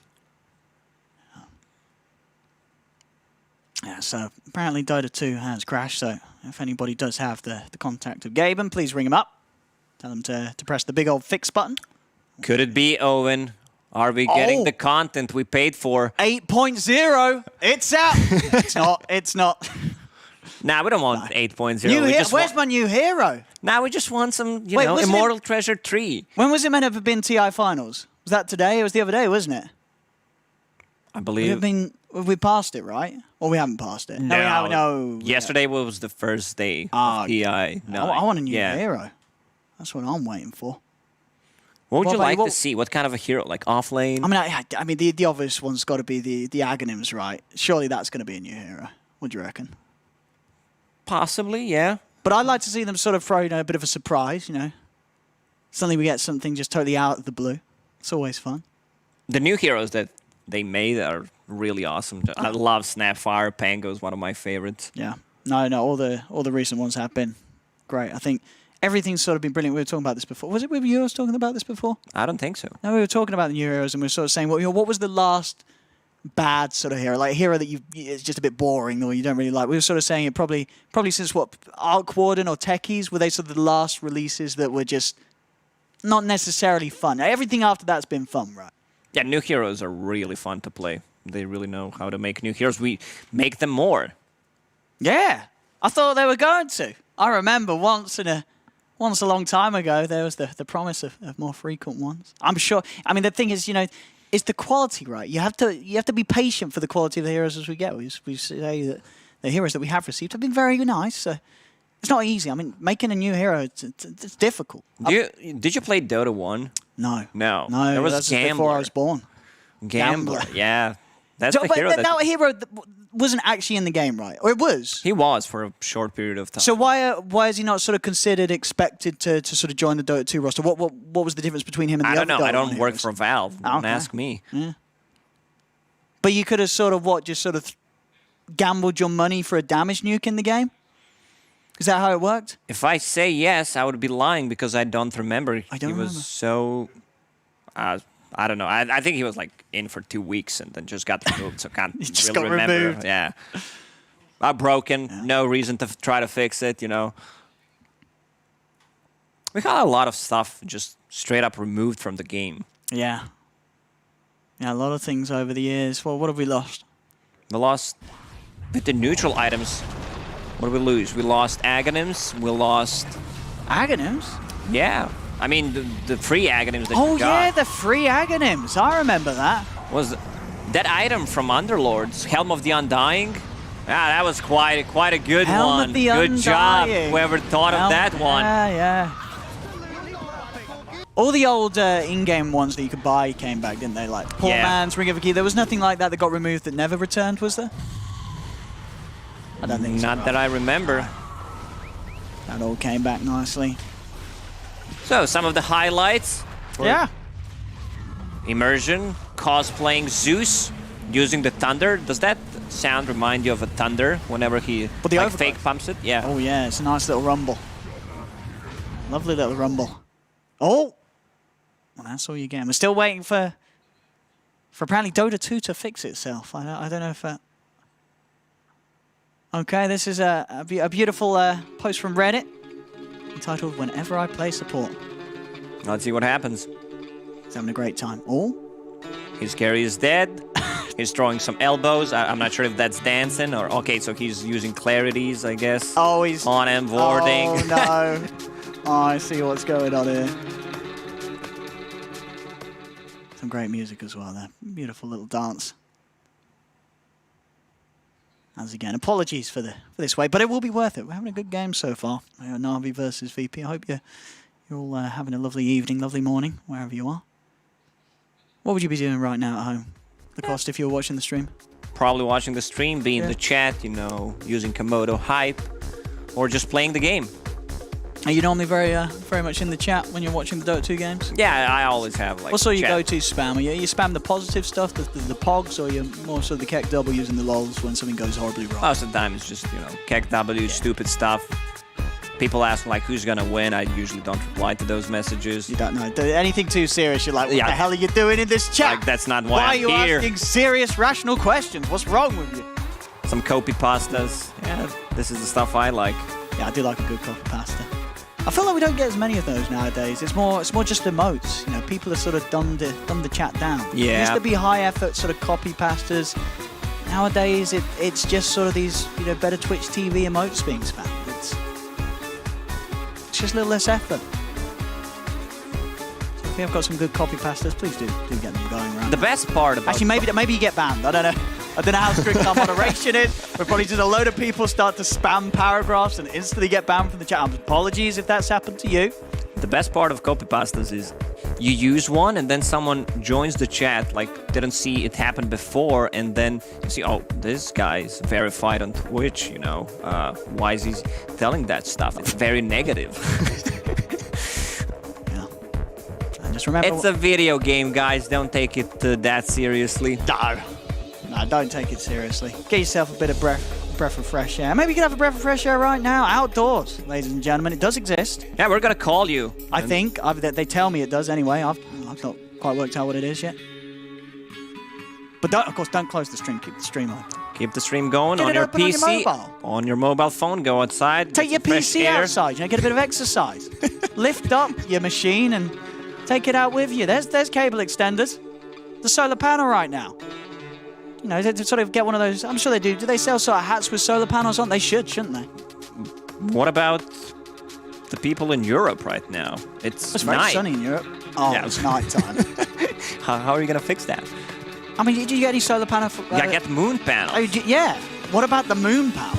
Speaker 11: Yeah, so apparently Dota 2 has crashed, so if anybody does have the contact of Gaben, please ring him up. Tell him to press the big old fix button.
Speaker 10: Could it be, Owen? Are we getting the content we paid for?
Speaker 11: 8.0! It's out! It's not.
Speaker 10: Nah, we don't want 8.0.
Speaker 11: Where's my new hero?
Speaker 10: Nah, we just want some, you know, Immortal Treasure 3.
Speaker 11: When was it meant to have been TI Finals? Was that today? It was the other day, wasn't it?
Speaker 10: I believe.
Speaker 11: We passed it, right? Or we haven't passed it?
Speaker 10: No.
Speaker 11: No.
Speaker 10: Yesterday was the first day of TI. No,
Speaker 11: I want a new hero. That's what I'm waiting for.
Speaker 10: What would you like to see? What kind of a hero? Like off lane?
Speaker 11: I mean, the obvious one's got to be the Aghanims, right? Surely that's going to be a new hero. What do you reckon?
Speaker 10: Possibly, yeah.
Speaker 11: But I'd like to see them sort of throw a bit of a surprise, you know. Suddenly we get something just totally out of the blue. It's always fun.
Speaker 10: The new heroes that they made are really awesome. I love Snapfire. Pango is one of my favorites.
Speaker 11: Yeah. No, all the recent ones have been great. I think everything's sort of been brilliant. We were talking about this before. Was it with you? I was talking about this before?
Speaker 10: I don't think so.
Speaker 11: No, we were talking about the new heroes, and we were sort of saying, what was the last bad sort of hero? Like a hero that it's just a bit boring or you don't really like. We were sort of saying it probably since Arc Warden or Techies, were they sort of the last releases that were just not necessarily fun? Everything after that's been fun, right?
Speaker 10: Yeah, new heroes are really fun to play. They really know how to make new heroes. We make them more.
Speaker 11: Yeah, I thought they were going to. I remember once a long time ago, there was the promise of more frequent ones. I'm sure. I mean, the thing is, it's the quality, right? You have to be patient for the quality of the heroes as we get. We say that the heroes that we have received have been very nice. So it's not easy. I mean, making a new hero, it's difficult.
Speaker 10: Did you play Dota 1?
Speaker 11: No.
Speaker 10: There was
Speaker 11: that's
Speaker 10: Gambler.
Speaker 11: before I was born.
Speaker 10: Gambler. Yeah. That's the hero.
Speaker 11: That hero wasn't actually in the game, right? Or it was?
Speaker 10: He was for a short period of time.
Speaker 11: So why is he not sort of expected to sort of join the Dota 2 roster? What was the difference between him and the other?
Speaker 10: I don't know. I don't work for Valve. Don't ask me.
Speaker 11: Yeah. But you could have sort of gambled your money for a damage nuke in the game? Is that how it worked?
Speaker 10: If I say yes, I would be lying because I don't remember.
Speaker 11: I don't remember.
Speaker 10: He was so... I don't know. I think he was like in for 2 weeks and then just got removed, so can't really remember.
Speaker 11: Removed.
Speaker 10: Yeah. Broken. Yeah. No reason to try to fix it, We got a lot of stuff just straight up removed from the game.
Speaker 11: Yeah. Yeah, a lot of things over the years. Well, what have we lost?
Speaker 10: We lost with the neutral items. What did we lose? We lost Aghanims. We lost...
Speaker 11: Aghanims?
Speaker 10: Yeah. I mean, the free Aghanims that
Speaker 11: you
Speaker 10: got.
Speaker 11: Oh, yeah, the free Aghanims. I remember that.
Speaker 10: Was that item from Underlords, Helm of the Undying? That was quite a good
Speaker 11: Helm
Speaker 10: one.
Speaker 11: Of the
Speaker 10: good
Speaker 11: Undying.
Speaker 10: job, whoever thought of that one.
Speaker 11: Yeah. All the old in-game ones that you could buy came back, didn't they? Like Poor Man's Ring of a Key. There was nothing like that got removed that never returned, was there? I don't think so.
Speaker 10: Not that I remember.
Speaker 11: That all came back nicely.
Speaker 10: So, some of the highlights.
Speaker 11: Yeah.
Speaker 10: Immersion, cosplaying Zeus, using the thunder. Does that sound remind you of a thunder whenever he like fake pumps it? Yeah.
Speaker 11: Oh yeah, it's a nice little rumble. Lovely little rumble. Oh! Well, that's all you get. We're still waiting for apparently Dota 2 to fix itself. I don't know if... Okay, this is a beautiful post from Reddit entitled "Whenever I Play Support."
Speaker 10: Let's see what happens.
Speaker 11: He's having a great time. Oh,
Speaker 10: his carry is dead. He's throwing some elbows. I'm not sure if that's dancing or okay. So he's using clarities, I guess.
Speaker 11: Oh, he's
Speaker 10: on and boarding.
Speaker 11: Oh no! Oh, I see what's going on here. Some great music as well there. Beautiful little dance. As again, apologies for this wait, but it will be worth it. We're having a good game so far. NAVI versus VP. I hope you're all having a lovely evening, lovely morning, wherever you are. What would you be doing right now at home? The cost if you were watching the stream?
Speaker 10: Probably watching the stream, be in the chat, you know, using Komodo Hype, or just playing the game.
Speaker 11: Are you normally very much in the chat when you're watching the Dota 2 games?
Speaker 10: Yeah, I always have like.
Speaker 11: What's all your go-to spam? Are you spam the positive stuff, the pogs, or you're more so the Keck W's and the lols when something goes horribly wrong?
Speaker 10: Most of the time it's just, you know, Keck W, stupid stuff. People ask like who's gonna win. I usually don't reply to those messages.
Speaker 11: You don't know. Anything too serious, you're like, what the hell are you doing in this chat?
Speaker 10: Like, that's not why I'm here.
Speaker 11: Why are you asking serious, rational questions? What's wrong with you?
Speaker 10: Some copy pastas. Yeah, this is the stuff I like.
Speaker 11: Yeah, I do like a good copy pasta. I feel like we don't get as many of those nowadays. It's more just emotes. You know, people have sort of dumbed the chat down.
Speaker 10: Yeah.
Speaker 11: It used to be high effort sort of copy pastas. Nowadays, it's just sort of these better Twitch TV emotes being spammed. It's just a little less effort. So if you have got some good copy pastas, please do get them going around.
Speaker 10: The best part about
Speaker 11: actually maybe you get banned. I don't know. I don't know how strict our moderation is. But probably just a load of people start to spam paragraphs and instantly get banned from the chat. Apologies if that's happened to you.
Speaker 10: The best part of copy pastas is you use one and then someone joins the chat, like didn't see it happen before, and then you see, oh, this guy is verified on Twitch, you know. Why is he telling that stuff? It's very negative.
Speaker 11: Yeah. And just remember,
Speaker 10: it's a video game, guys. Don't take it that seriously.
Speaker 11: No, don't take it seriously. Get yourself a bit of breath of fresh air. Maybe you can have a breath of fresh air right now, outdoors, ladies and gentlemen. It does exist.
Speaker 10: Yeah, we're gonna call you.
Speaker 11: I think. They tell me it does anyway. I've not quite worked out what it is yet. But of course, don't close the stream. Keep the stream on.
Speaker 10: Keep the stream going on your PC, on your mobile phone. Go outside.
Speaker 11: Take your PC outside. Get a bit of exercise. Lift up your machine and take it out with you. There's cable extenders. The solar panel right now. You know, to sort of get one of those. I'm sure they do. Do they sell sort of hats with solar panels on? They should, shouldn't they?
Speaker 10: What about the people in Europe right now? It's
Speaker 11: very
Speaker 10: night.
Speaker 11: sunny in Europe. Oh, yeah. It's night time.
Speaker 10: How are you gonna fix that?
Speaker 11: I mean, did you get any solar panel?
Speaker 10: Yeah, get moon panel.
Speaker 11: Yeah. What about the moon power?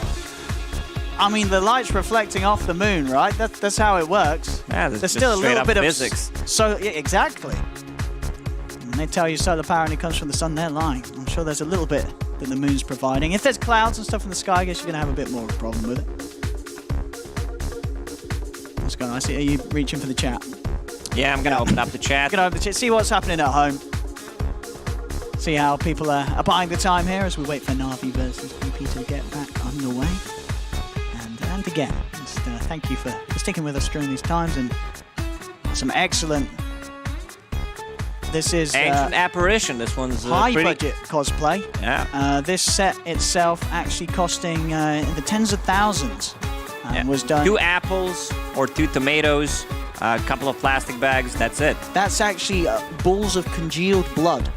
Speaker 11: I mean, the light's reflecting off the moon, right? That's how it works.
Speaker 10: Yeah,
Speaker 11: there's still a little bit
Speaker 10: physics.
Speaker 11: So yeah, exactly. When they tell you solar power only comes from the sun, they're lying. I'm sure there's a little bit that the moon's providing. If there's clouds and stuff in the sky, I guess you're going to have a bit more of a problem with it. Let's go. I see. Are you reaching for the chat?
Speaker 10: Yeah, I'm going to open up the chat.
Speaker 11: Going to open the chat. See what's happening at home. See how people are buying the time here as we wait for NAVI versus VP to get back underway. And again, just thank you for sticking with us during these times and some excellent. This is
Speaker 10: Ancient Apparition. This one's
Speaker 11: high budget cosplay.
Speaker 10: Yeah.
Speaker 11: This set itself actually costing in the tens of thousands. Was done.
Speaker 10: 2 apples or 2 tomatoes, a couple of plastic bags. That's it.
Speaker 11: That's actually balls of congealed blood.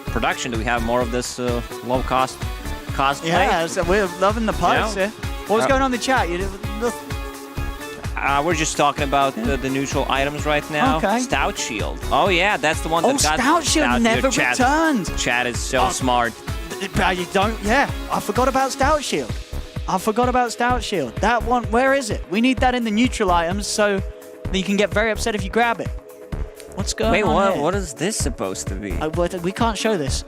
Speaker 10: Production. Do we have more of this low cost cosplay?
Speaker 11: Yeah, so we're loving the posts. Yeah. What was going on in the chat?
Speaker 10: We're just talking about the neutral items right now.
Speaker 11: Okay.
Speaker 10: Stout Shield. Oh yeah, that's the one that got
Speaker 11: Stout Shield never returned.
Speaker 10: Chat is so smart.
Speaker 11: You don't. Yeah, I forgot about Stout Shield. That one. Where is it? We need that in the neutral items so that you can get very upset if you grab it. What's going on?
Speaker 10: Wait,
Speaker 11: here?
Speaker 10: what is this supposed to be?
Speaker 11: We can't show this.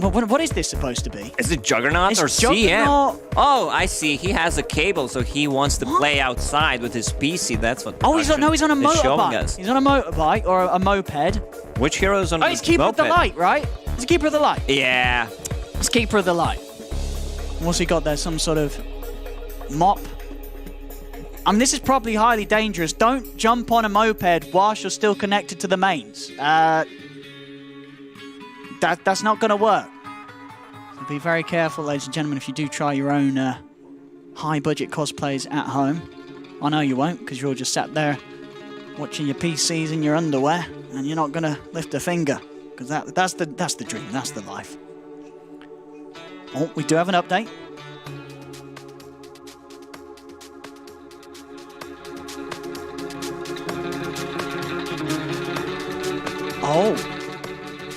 Speaker 11: What is this supposed to be?
Speaker 10: Is it Juggernaut
Speaker 11: It's
Speaker 10: or
Speaker 11: Juggernaut.
Speaker 10: CM? Oh, I see. He has a cable, so he wants to play outside with his PC. That's what.
Speaker 11: Oh, he's on a
Speaker 10: is showing
Speaker 11: motorbike.
Speaker 10: us.
Speaker 11: He's on a motorbike or a moped.
Speaker 10: Which hero is on
Speaker 11: Oh,
Speaker 10: a
Speaker 11: he's Keeper of the
Speaker 10: moped?
Speaker 11: Light, right? He's a Keeper of the Light.
Speaker 10: Yeah.
Speaker 11: He's Keeper of the Light. What's he got there? Some sort of mop? I mean, this is probably highly dangerous. Don't jump on a moped whilst you're still connected to the mains. That's not going to work. So be very careful, ladies and gentlemen, if you do try your own high-budget cosplays at home. I know you won't, because you're all just sat there watching your PCs in your underwear, and you're not going to lift a finger, because that's the dream, that's the life. Oh, we do have an update. Oh.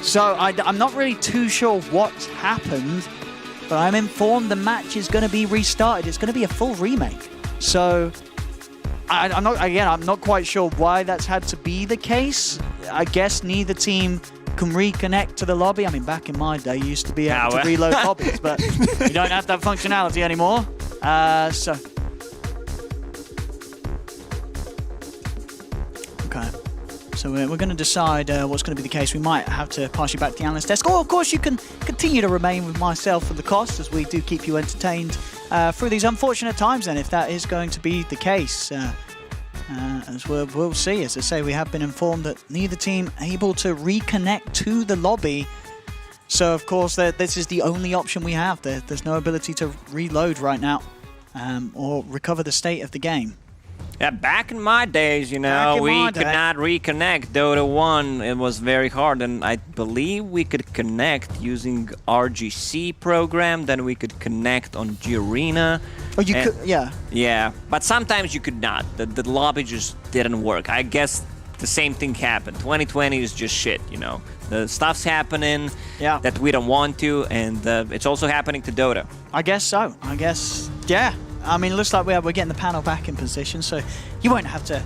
Speaker 11: So I'm not really too sure what's happened, but I'm informed the match is going to be restarted. It's going to be a full remake. So I'm not quite sure why that's had to be the case. I guess neither team can reconnect to the lobby. I mean, back in my day, you used to be able to reload lobbies, but you don't have that functionality anymore. So. Okay. So we're going to decide what's going to be the case. We might have to pass you back to the analyst desk. Or, of course, you can continue to remain with myself for the cost, as we do keep you entertained through these unfortunate times, then, if that is going to be the case. As we'll see. As I say, we have been informed that neither team able to reconnect to the lobby. So, of course, this is the only option we have. There's no ability to reload right now or recover the state of the game.
Speaker 10: Yeah, back in my days, we could not reconnect. Dota 1, it was very hard, and I believe we could connect using RGC program, then we could connect on G-Arena.
Speaker 11: Oh, you could, yeah.
Speaker 10: Yeah, but sometimes you could not. The lobby just didn't work. I guess the same thing happened. 2020 is just shit, The stuff's happening that we don't want to, and it's also happening to Dota.
Speaker 11: I guess so. I guess, yeah. I mean, it looks like we're getting the panel back in position, so you won't have to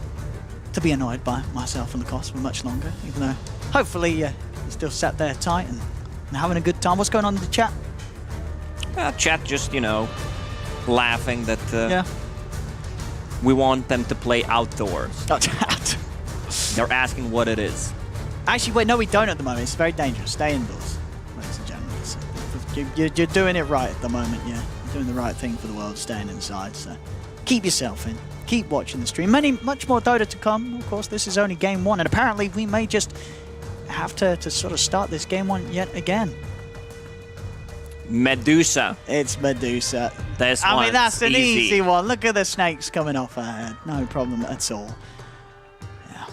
Speaker 11: be annoyed by myself and the cost for much longer, even though hopefully you're still sat there tight and having a good time. What's going on in the chat?
Speaker 10: Chat just, laughing that we want them to play outdoors. They're asking what it is.
Speaker 11: Actually, wait, no, we don't at the moment. It's very dangerous. Stay indoors, ladies and gentlemen. So you're doing it right at the moment, yeah. Doing the right thing for the world, staying inside. So keep yourself in. Keep watching the stream. Much more Dota to come. Of course, this is only game one, and apparently we may just have to sort of start this game one yet again.
Speaker 10: Medusa.
Speaker 11: It's Medusa.
Speaker 10: I
Speaker 11: mean, that's an easy one. Look at the snakes coming off her head. No problem at all. Yeah.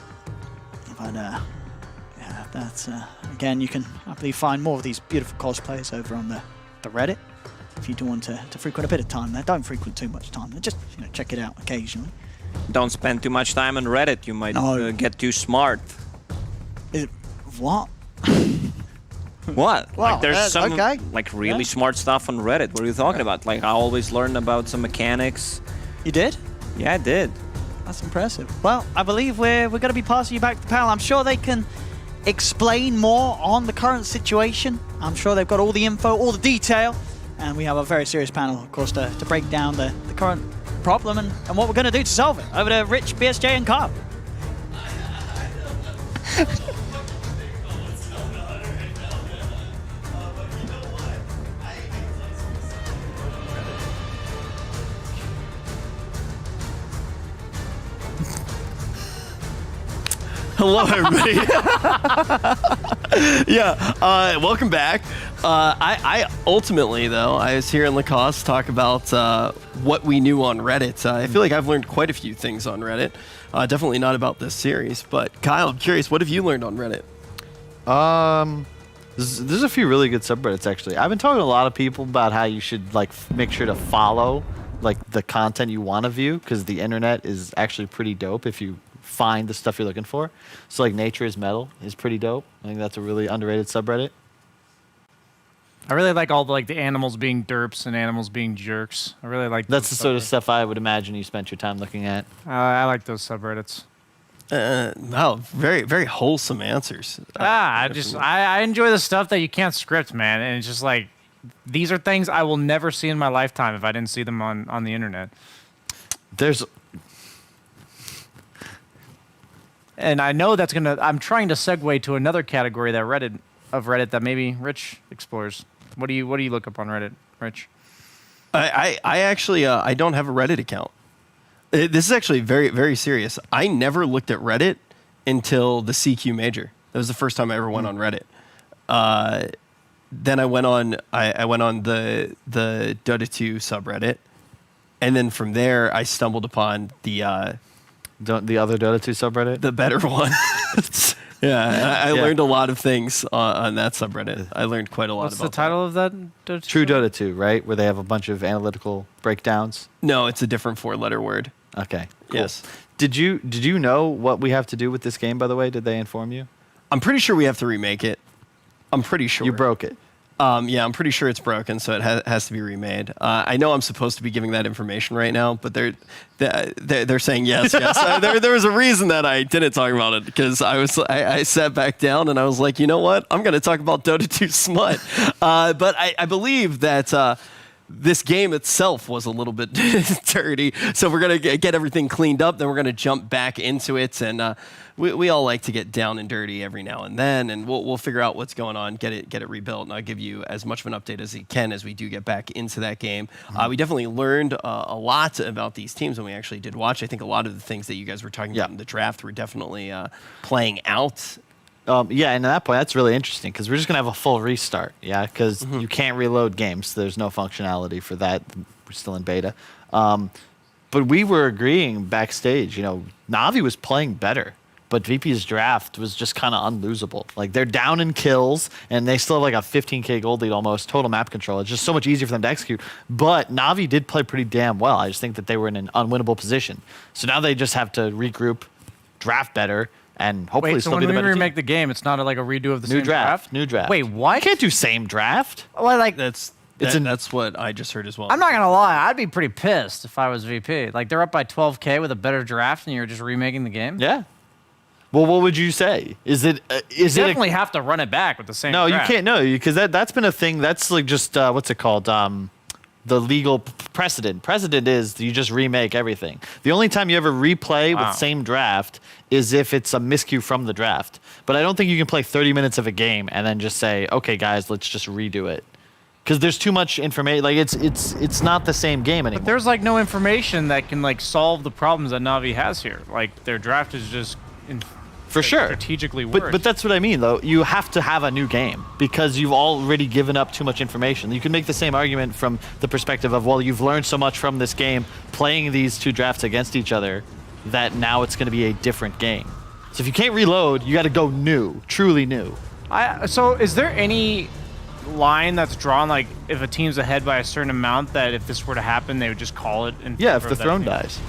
Speaker 11: But yeah, that's again, you can, I believe, find more of these beautiful cosplays over on the Reddit. If you do want to frequent a bit of time there, don't frequent too much time there. Just check it out occasionally.
Speaker 10: Don't spend too much time on Reddit. You might get too smart.
Speaker 11: What?
Speaker 10: What?
Speaker 11: Well,
Speaker 10: like there's some
Speaker 11: okay.
Speaker 10: really smart stuff on Reddit. What are you talking about? Like I always learn about some mechanics.
Speaker 11: You did?
Speaker 10: Yeah, I did.
Speaker 11: That's impressive. Well, I believe we're going to be passing you back to the panel. I'm sure they can explain more on the current situation. I'm sure they've got all the info, all the detail. And we have a very serious panel, of course, to break down the current problem and what we're going to do to solve it. Over to Rich, BSJ, and Carl.
Speaker 15: Hello, everybody. Welcome back. I ultimately, though, I was hearing Lacoste talk about what we knew on Reddit. I feel like I've learned quite a few things on Reddit. Definitely not about this series, but Kyle, I'm curious, what have you learned on Reddit?
Speaker 17: There's a few really good subreddits, actually. I've been talking to a lot of people about how you should make sure to follow the content you want to view, because the internet is actually pretty dope if you find the stuff you're looking for. So Nature is Metal is pretty dope. I think that's a really underrated subreddit.
Speaker 16: I really like all the animals being derps and animals being jerks. I really like
Speaker 17: that's the sort of stuff I would imagine you spent your time looking at.
Speaker 16: I like those subreddits.
Speaker 15: Wow, very, very wholesome answers.
Speaker 16: I enjoy the stuff that you can't script, man. And it's just like, these are things I will never see in my lifetime if I didn't see them on the internet. And I know that's I'm trying to segue to another category that Reddit that maybe Rich explores. What do you look up on Reddit, Rich?
Speaker 15: I actually I don't have a Reddit account. This is actually very, very serious. I never looked at Reddit until the CQ Major. That was the first time I ever went on Reddit. Then I went on the Dota 2 subreddit, and then from there I stumbled upon the other
Speaker 17: Dota 2 subreddit,
Speaker 15: the better one. I learned a lot of things on that subreddit. I learned quite a lot.
Speaker 16: What's the title of that? Dota 2?
Speaker 17: True Dota 2, right? Where they have a bunch of analytical breakdowns.
Speaker 15: No, it's a different 4-letter word.
Speaker 17: Okay. Cool.
Speaker 15: Yes.
Speaker 17: Did you know what we have to do with this game, by the way? Did they inform you?
Speaker 15: I'm pretty sure we have to remake it. I'm pretty sure.
Speaker 17: You broke it.
Speaker 15: Yeah, I'm pretty sure it's broken, so it has to be remade. I know I'm supposed to be giving that information right now, but they're saying yes. There was a reason that I didn't talk about it, because I sat back down and I was like, you know what? I'm going to talk about Dota 2 smut. But I believe that this game itself was a little bit dirty, so we're going to get everything cleaned up, then we're going to jump back into it, and we all like to get down and dirty every now and then, and we'll figure out what's going on, get it rebuilt, and I'll give you as much of an update as we can as we do get back into that game. We definitely learned a lot about these teams when we actually did watch. I think a lot of the things that you guys were talking about in the draft were definitely playing out.
Speaker 17: Yeah, and at that point, that's really interesting, because we're just going to have a full restart, because you can't reload games. So there's no functionality for that. We're still in beta. But we were agreeing backstage, Navi was playing better, but VP's draft was just kind of unlosable. Like, they're down in kills, and they still have like a 15k gold lead almost, total map control. It's just so much easier for them to execute. But Navi did play pretty damn well. I just think that they were in an unwinnable position. So now they just have to regroup, draft better, and hopefully still be the better team.
Speaker 16: When we remake the game, it's not like a redo of the
Speaker 17: New
Speaker 16: same draft?
Speaker 17: New draft.
Speaker 16: Wait, what?
Speaker 17: You can't do same draft.
Speaker 16: Well, like,
Speaker 15: That's what I just heard as well.
Speaker 16: I'm not gonna lie, I'd be pretty pissed if I was VP. Like, they're up by 12k with a better draft, and you're just remaking the game.
Speaker 17: Yeah. Well, what would you say? You
Speaker 16: definitely have to run it back with the same draft.
Speaker 17: You can't. No, because that's been a thing. That's like just what's it called? The legal precedent. Precedent is you just remake everything. The only time you ever replay with same draft is if it's a miscue from the draft. But I don't think you can play 30 minutes of a game and then just say, okay, guys, let's just redo it. Because there's too much information. Like, it's not the same game anymore.
Speaker 16: But there's like no information that can like solve the problems that Navi has here. Like, their draft is just
Speaker 17: for sure
Speaker 16: strategically worse.
Speaker 17: But that's what I mean, though. You have to have a new game because you've already given up too much information. You can make the same argument from the perspective of, well, you've learned so much from this game playing these two drafts against each other that now it's going to be a different game. So if you can't reload, you got to go new, truly new.
Speaker 16: So is there any line that's drawn, like if a team's ahead by a certain amount, that if this were to happen, they would just call it?
Speaker 17: Yeah, if the throne dies.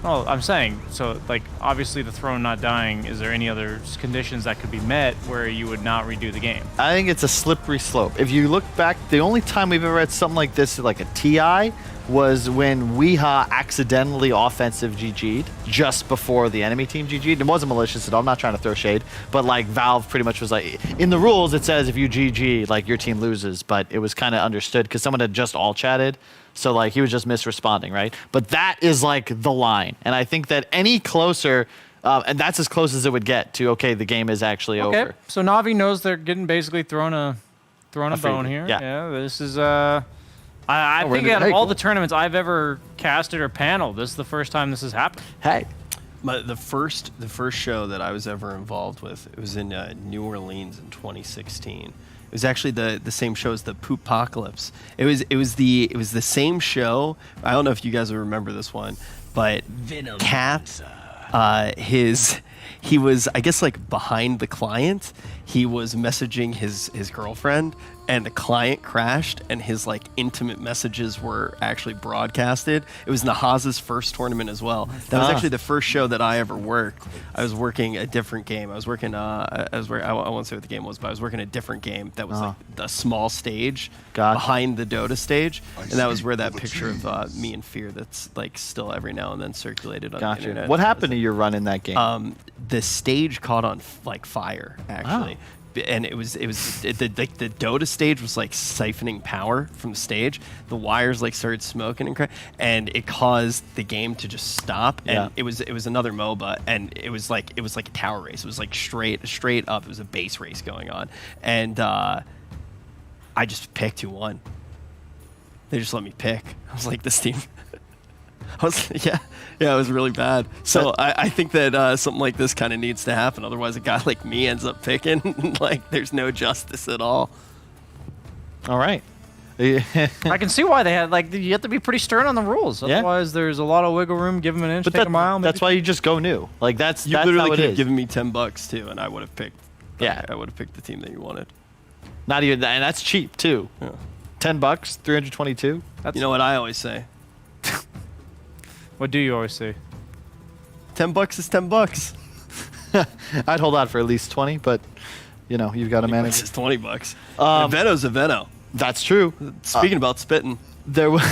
Speaker 16: Oh, I'm saying, so like obviously the throne not dying, is there any other conditions that could be met where you would not redo the game?
Speaker 17: I think it's a slippery slope. If you look back, the only time we've ever had something like this, like a TI, was when Weeha accidentally offensive GG'd just before the enemy team GG'd. It wasn't malicious at all. I'm not trying to throw shade, but like Valve pretty much was like, in the rules it says if you GG, like your team loses, but it was kind of understood because someone had just all chatted. So like he was just misresponding, right? But that is like the line. And I think that any closer, and that's as close as it would get to, okay, the game is actually over.
Speaker 16: So Navi knows they're getting basically thrown a bone here.
Speaker 17: Yeah.
Speaker 16: This is I think out of all the tournaments I've ever casted or paneled, this is the first time this has happened.
Speaker 17: Hey.
Speaker 15: The first show that I was ever involved with, it was in New Orleans in 2016. It was actually the same show as the Pooppocalypse. It was the same show. I don't know if you guys will remember this one, but Cat, he was, I guess, like behind the client. He was messaging his girlfriend, and the client crashed, and his like intimate messages were actually broadcasted. It was Nahaz's first tournament as well. That was actually the first show that I ever worked. I was working a different game. I won't say what the game was, but I was working a different game that was like the small stage behind the Dota stage, and that was where that picture of me and Fear that's like still every now and then circulated on the internet.
Speaker 17: What happened to your run in that game?
Speaker 15: the stage caught on like fire actually. And it was the Dota stage was like siphoning power from the stage. The wires like started smoking and it caused the game to just stop. And it was another MOBA, and it was like a tower race. It was like straight up. It was a base race going on, and I just picked who won. They just let me pick. I was like, this team. It was really bad. So I think that something like this kind of needs to happen. Otherwise, a guy like me ends up picking. Like, there's no justice at all.
Speaker 17: All right.
Speaker 16: I can see why they had, like, you have to be pretty stern on the rules. Otherwise, there's a lot of wiggle room. Give them an inch, take a mile.
Speaker 17: That's why you just go new. Like, that's
Speaker 15: literally
Speaker 17: how it
Speaker 15: could have
Speaker 17: is.
Speaker 15: given me $10 too, and I would have picked. I would have picked the team that you wanted.
Speaker 17: Not even that, and that's cheap too.
Speaker 15: Yeah.
Speaker 17: $10, 322.
Speaker 15: You know what I always say?
Speaker 16: What do you always say?
Speaker 15: $10 is $10.
Speaker 17: I'd hold out for at least 20, but you've got to manage.
Speaker 15: It's $20. Veno's a Veno.
Speaker 17: That's true.
Speaker 15: Speaking about spitting,
Speaker 17: there was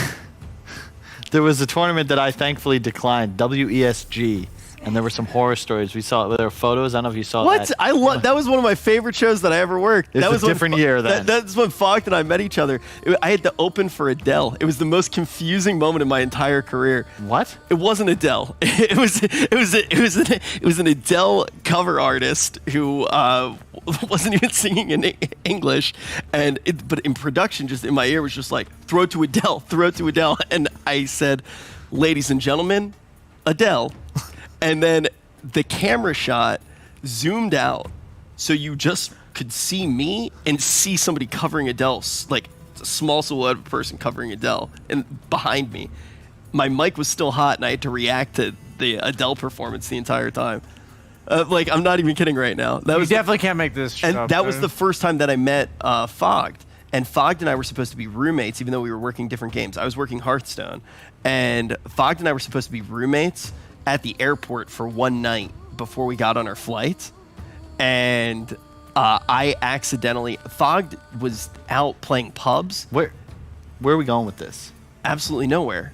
Speaker 17: a tournament that I thankfully declined, WESG, and there were some horror stories. We saw there were photos. I don't know if you saw that.
Speaker 15: I love that. Was one of my favorite shows that I ever worked.
Speaker 17: It's
Speaker 15: that was
Speaker 17: a different year then.
Speaker 15: That's when Fogged and I met each other. I had to open for Adele. It was the most confusing moment in my entire career.
Speaker 17: What?
Speaker 15: It wasn't Adele. It was an Adele cover artist who wasn't even singing in English, but in production, just in my ear was just like, throw it to Adele, and I said, ladies and gentlemen, Adele. And then the camera shot zoomed out, so you just could see me and see somebody covering Adele, like a small silhouette person covering Adele, and behind me. My mic was still hot, and I had to react to the Adele performance the entire time. Like, I'm not even kidding right now.
Speaker 16: You definitely can't make this shit
Speaker 15: And
Speaker 16: up,
Speaker 15: that was
Speaker 16: dude.
Speaker 15: the first time that I met Fogged. And Fogged and I were supposed to be roommates, even though we were working different games. I was working Hearthstone, and Fogged and I were supposed to be roommates at the airport for one night before we got on our flight. And I accidentally, Fogged was out playing pubs.
Speaker 17: Where are we going with this?
Speaker 15: Absolutely nowhere.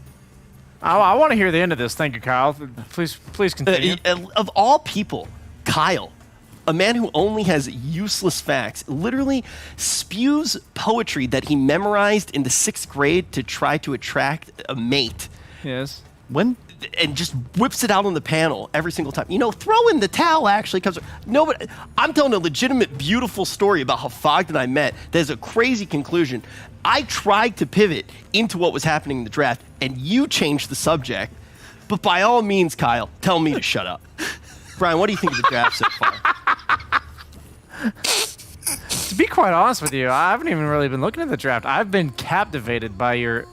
Speaker 16: I want to hear the end of this. Thank you, Kyle. Please continue.
Speaker 15: Of all people, Kyle, a man who only has useless facts, literally spews poetry that he memorized in the 6th grade to try to attract a mate.
Speaker 16: Yes.
Speaker 15: And just whips it out on the panel every single time. Throw in the towel actually comes. No, but I'm telling a legitimate, beautiful story about how Fogged and I met. There's a crazy conclusion. I tried to pivot into what was happening in the draft, and you changed the subject. But by all means, Kyle, tell me to shut up. Brian, what do you think of the draft so far?
Speaker 16: To be quite honest with you, I haven't even really been looking at the draft. I've been captivated by your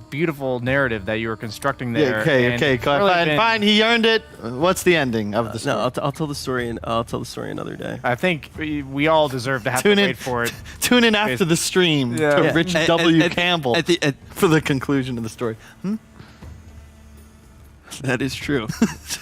Speaker 16: beautiful narrative that you were constructing there.
Speaker 17: Okay, fine. He earned it. What's the ending of the story?
Speaker 15: No, I'll tell the story. I'll tell the story another day.
Speaker 16: I think we all deserve to have to wait for it.
Speaker 17: Tune in after the stream to Rich W. Campbell for the conclusion of the story.
Speaker 15: That is true.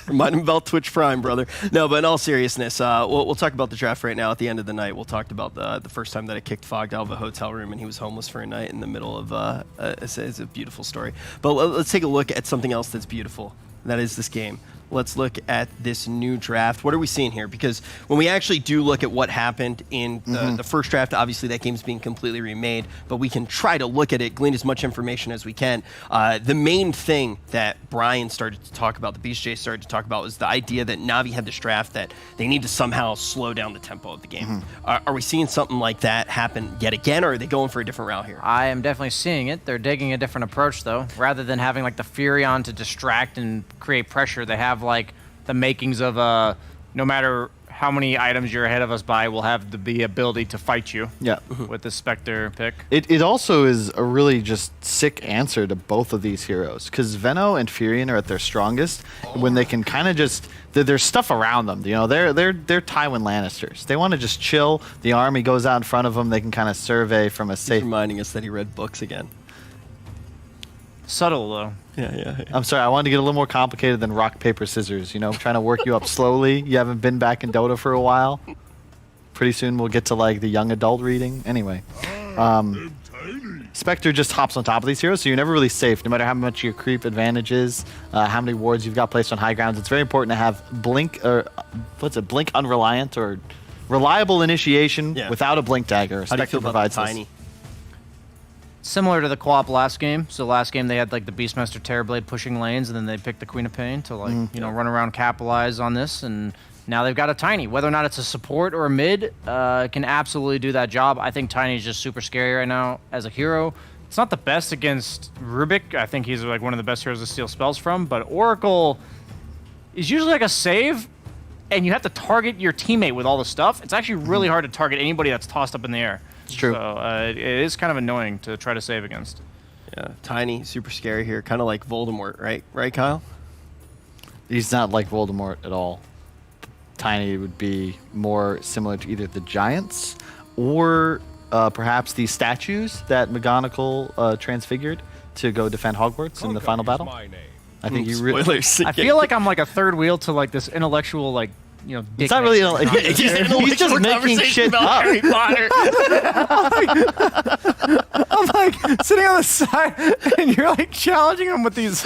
Speaker 15: Remind him about Twitch Prime, brother. No, but in all seriousness, we'll talk about the draft right now. At the end of the night, we'll talk about the first time that I kicked Fogged out of a hotel room and he was homeless for a night in the middle of it's a beautiful story. But let's take a look at something else that's beautiful. That is this game. Let's look at this new draft. What are we seeing here? Because when we actually do look at what happened in the first draft, obviously that game's being completely remade, but we can try to look at it, glean as much information as we can. The main thing that Brian started to talk about, the Beast J started to talk about, was the idea that Navi had this draft that they need to somehow slow down the tempo of the game. Are we seeing something like that happen yet again, or are they going for a different route here?
Speaker 11: I am definitely seeing it. They're taking a different approach, though. Rather than having like the Furion to distract and create pressure, they have like the makings of no matter how many items you're ahead of us by, we'll have the ability to fight you.
Speaker 17: Yeah.
Speaker 11: With the Spectre pick.
Speaker 17: It also is a really just sick answer to both of these heroes, because Veno and Furion are at their strongest when they can kind of just there's stuff around them. They're Tywin Lannisters. They want to just chill. The army goes out in front of them. They can kind of survey from a safe.
Speaker 15: He's reminding us that he read books again.
Speaker 11: Subtle though.
Speaker 15: Yeah.
Speaker 17: I'm sorry, I wanted to get a little more complicated than rock, paper, scissors, trying to work you up slowly. You haven't been back in Dota for a while. Pretty soon we'll get to like the young adult reading. Anyway. Spectre just hops on top of these heroes, so you're never really safe, no matter how much your creep advantage is, how many wards you've got placed on high grounds. It's very important to have blink, or blink unreliant, or reliable initiation without a blink dagger.
Speaker 15: How do you feel about Tiny?
Speaker 16: Similar to the co-op last game. So last game they had like the Beastmaster Terrorblade pushing lanes, and then they picked the Queen of Pain to like run around, capitalize on this, and now they've got a Tiny. Whether or not it's a support or a mid, can absolutely do that job. I think Tiny is just super scary right now as a hero. It's not the best against Rubik. I think he's like one of the best heroes to steal spells from, but Oracle is usually like a save, and you have to target your teammate with all the stuff. It's actually really hard to target anybody that's tossed up in the air.
Speaker 17: It's true.
Speaker 16: So it is kind of annoying to try to save against.
Speaker 15: Yeah, Tiny, super scary here, kind of like Voldemort, right? Right, Kyle?
Speaker 17: He's not like Voldemort at all. Tiny would be more similar to either the Giants or perhaps the statues that McGonagall transfigured to go defend Hogwarts in the final battle. I think you really.
Speaker 15: Spoilers.
Speaker 16: I feel like I'm like a third wheel to like this intellectual like.
Speaker 17: It's not really. He's just making shit up.
Speaker 16: Harry Potter. I'm like sitting on the side, and you're like challenging him with these.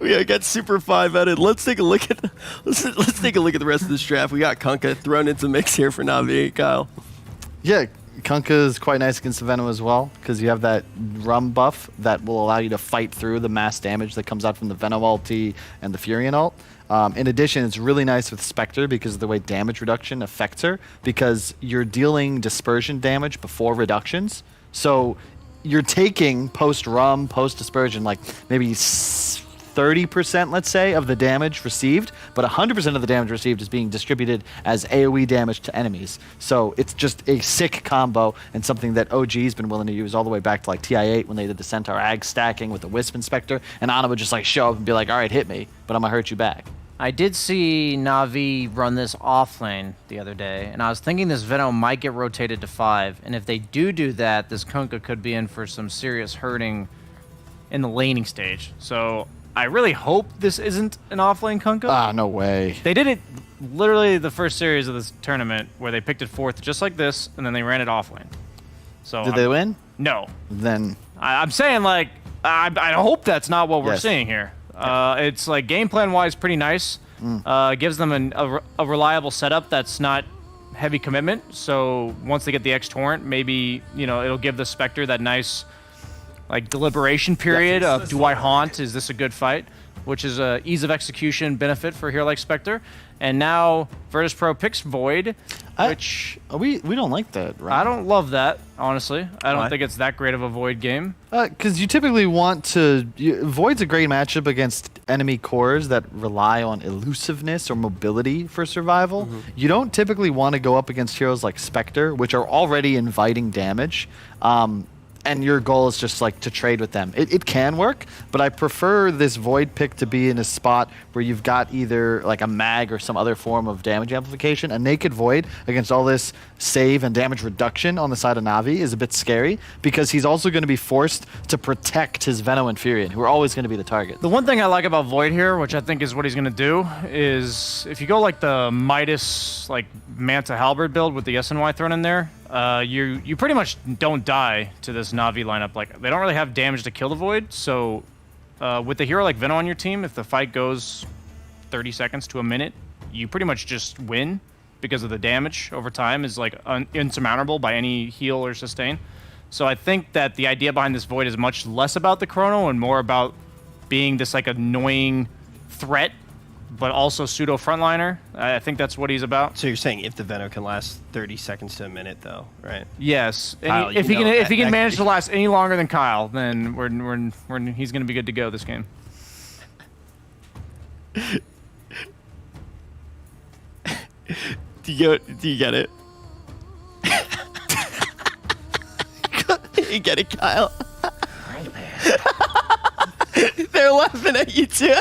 Speaker 15: We got Super 5 added. Let's take a look at let's take a look at the rest of this draft. We got Kunkka thrown into the mix here for Navi. Kyle.
Speaker 17: Yeah, Kunkka is quite nice against the Venom as well, because you have that Rum buff that will allow you to fight through the mass damage that comes out from the Venom ulti and the Furion ult. In addition, it's really nice with Spectre because of the way damage reduction affects her, because you're dealing dispersion damage before reductions. So you're taking post-Rum, post-dispersion, like maybe 30%, let's say, of the damage received, but 100% of the damage received is being distributed as AoE damage to enemies. So it's just a sick combo, and something that OG's been willing to use all the way back to like TI8 when they did the Centaur Ag stacking with the Wisp Inspector, and Ana would just like show up and be like, all right, hit me, but I'm gonna hurt you back.
Speaker 16: I did see Navi run this off lane the other day, and I was thinking this Venom might get rotated to 5, and if they do that, this Kunkka could be in for some serious hurting in the laning stage. So I really hope this isn't an off-lane Kunkka.
Speaker 17: Ah, no way.
Speaker 16: They did it literally the first series of this tournament where they picked it 4th just like this, and then they ran it off-lane. So
Speaker 17: Did they win?
Speaker 16: No.
Speaker 17: Then
Speaker 16: I'm saying, like, I hope that's not what we're seeing here. It's, like, game plan-wise pretty nice. Gives them a reliable setup that's not heavy commitment. So once they get the X-Torrent, maybe, it'll give the Spectre that nice like deliberation period of do I haunt? Is this a good fight? Which is a ease of execution benefit for a hero like Spectre. And now Virtus.pro picks Void, which
Speaker 17: we don't like that, right?
Speaker 16: I don't love that, honestly. I don't
Speaker 17: Why?
Speaker 16: think it's that great of a Void game.
Speaker 17: Because you typically want to... Void's a great matchup against enemy cores that rely on elusiveness or mobility for survival. You don't typically want to go up against heroes like Spectre, which are already inviting damage. And your goal is just like to trade with them. It can work, but I prefer this Void pick to be in a spot where you've got either like a mag or some other form of damage amplification. A naked Void against all this save and damage reduction on the side of Navi is a bit scary, because he's also going to be forced to protect his Venom and Furion, who are always going to be the target.
Speaker 16: The one thing I like about Void here, which I think is what he's going to do, is if you go like the Midas like Manta Halberd build with the SNY thrown in there, you pretty much don't die to this Navi lineup. Like, they don't really have damage to kill the Void, so with a hero like Venom on your team, if the fight goes 30 seconds to a minute, you pretty much just win, because of the damage over time is like insurmountable by any heal or sustain. So I think that the idea behind this Void is much less about the chrono and more about being this like annoying threat, but also pseudo frontliner. I think that's what he's about.
Speaker 15: So you're saying if the Venom can last 30 seconds to a minute, though, right?
Speaker 16: Yes.
Speaker 15: Kyle,
Speaker 16: if he can manage to last any longer than Kyle, then he's going to be good to go this game.
Speaker 15: Do you get it? You get it, Kyle? They're laughing at you too.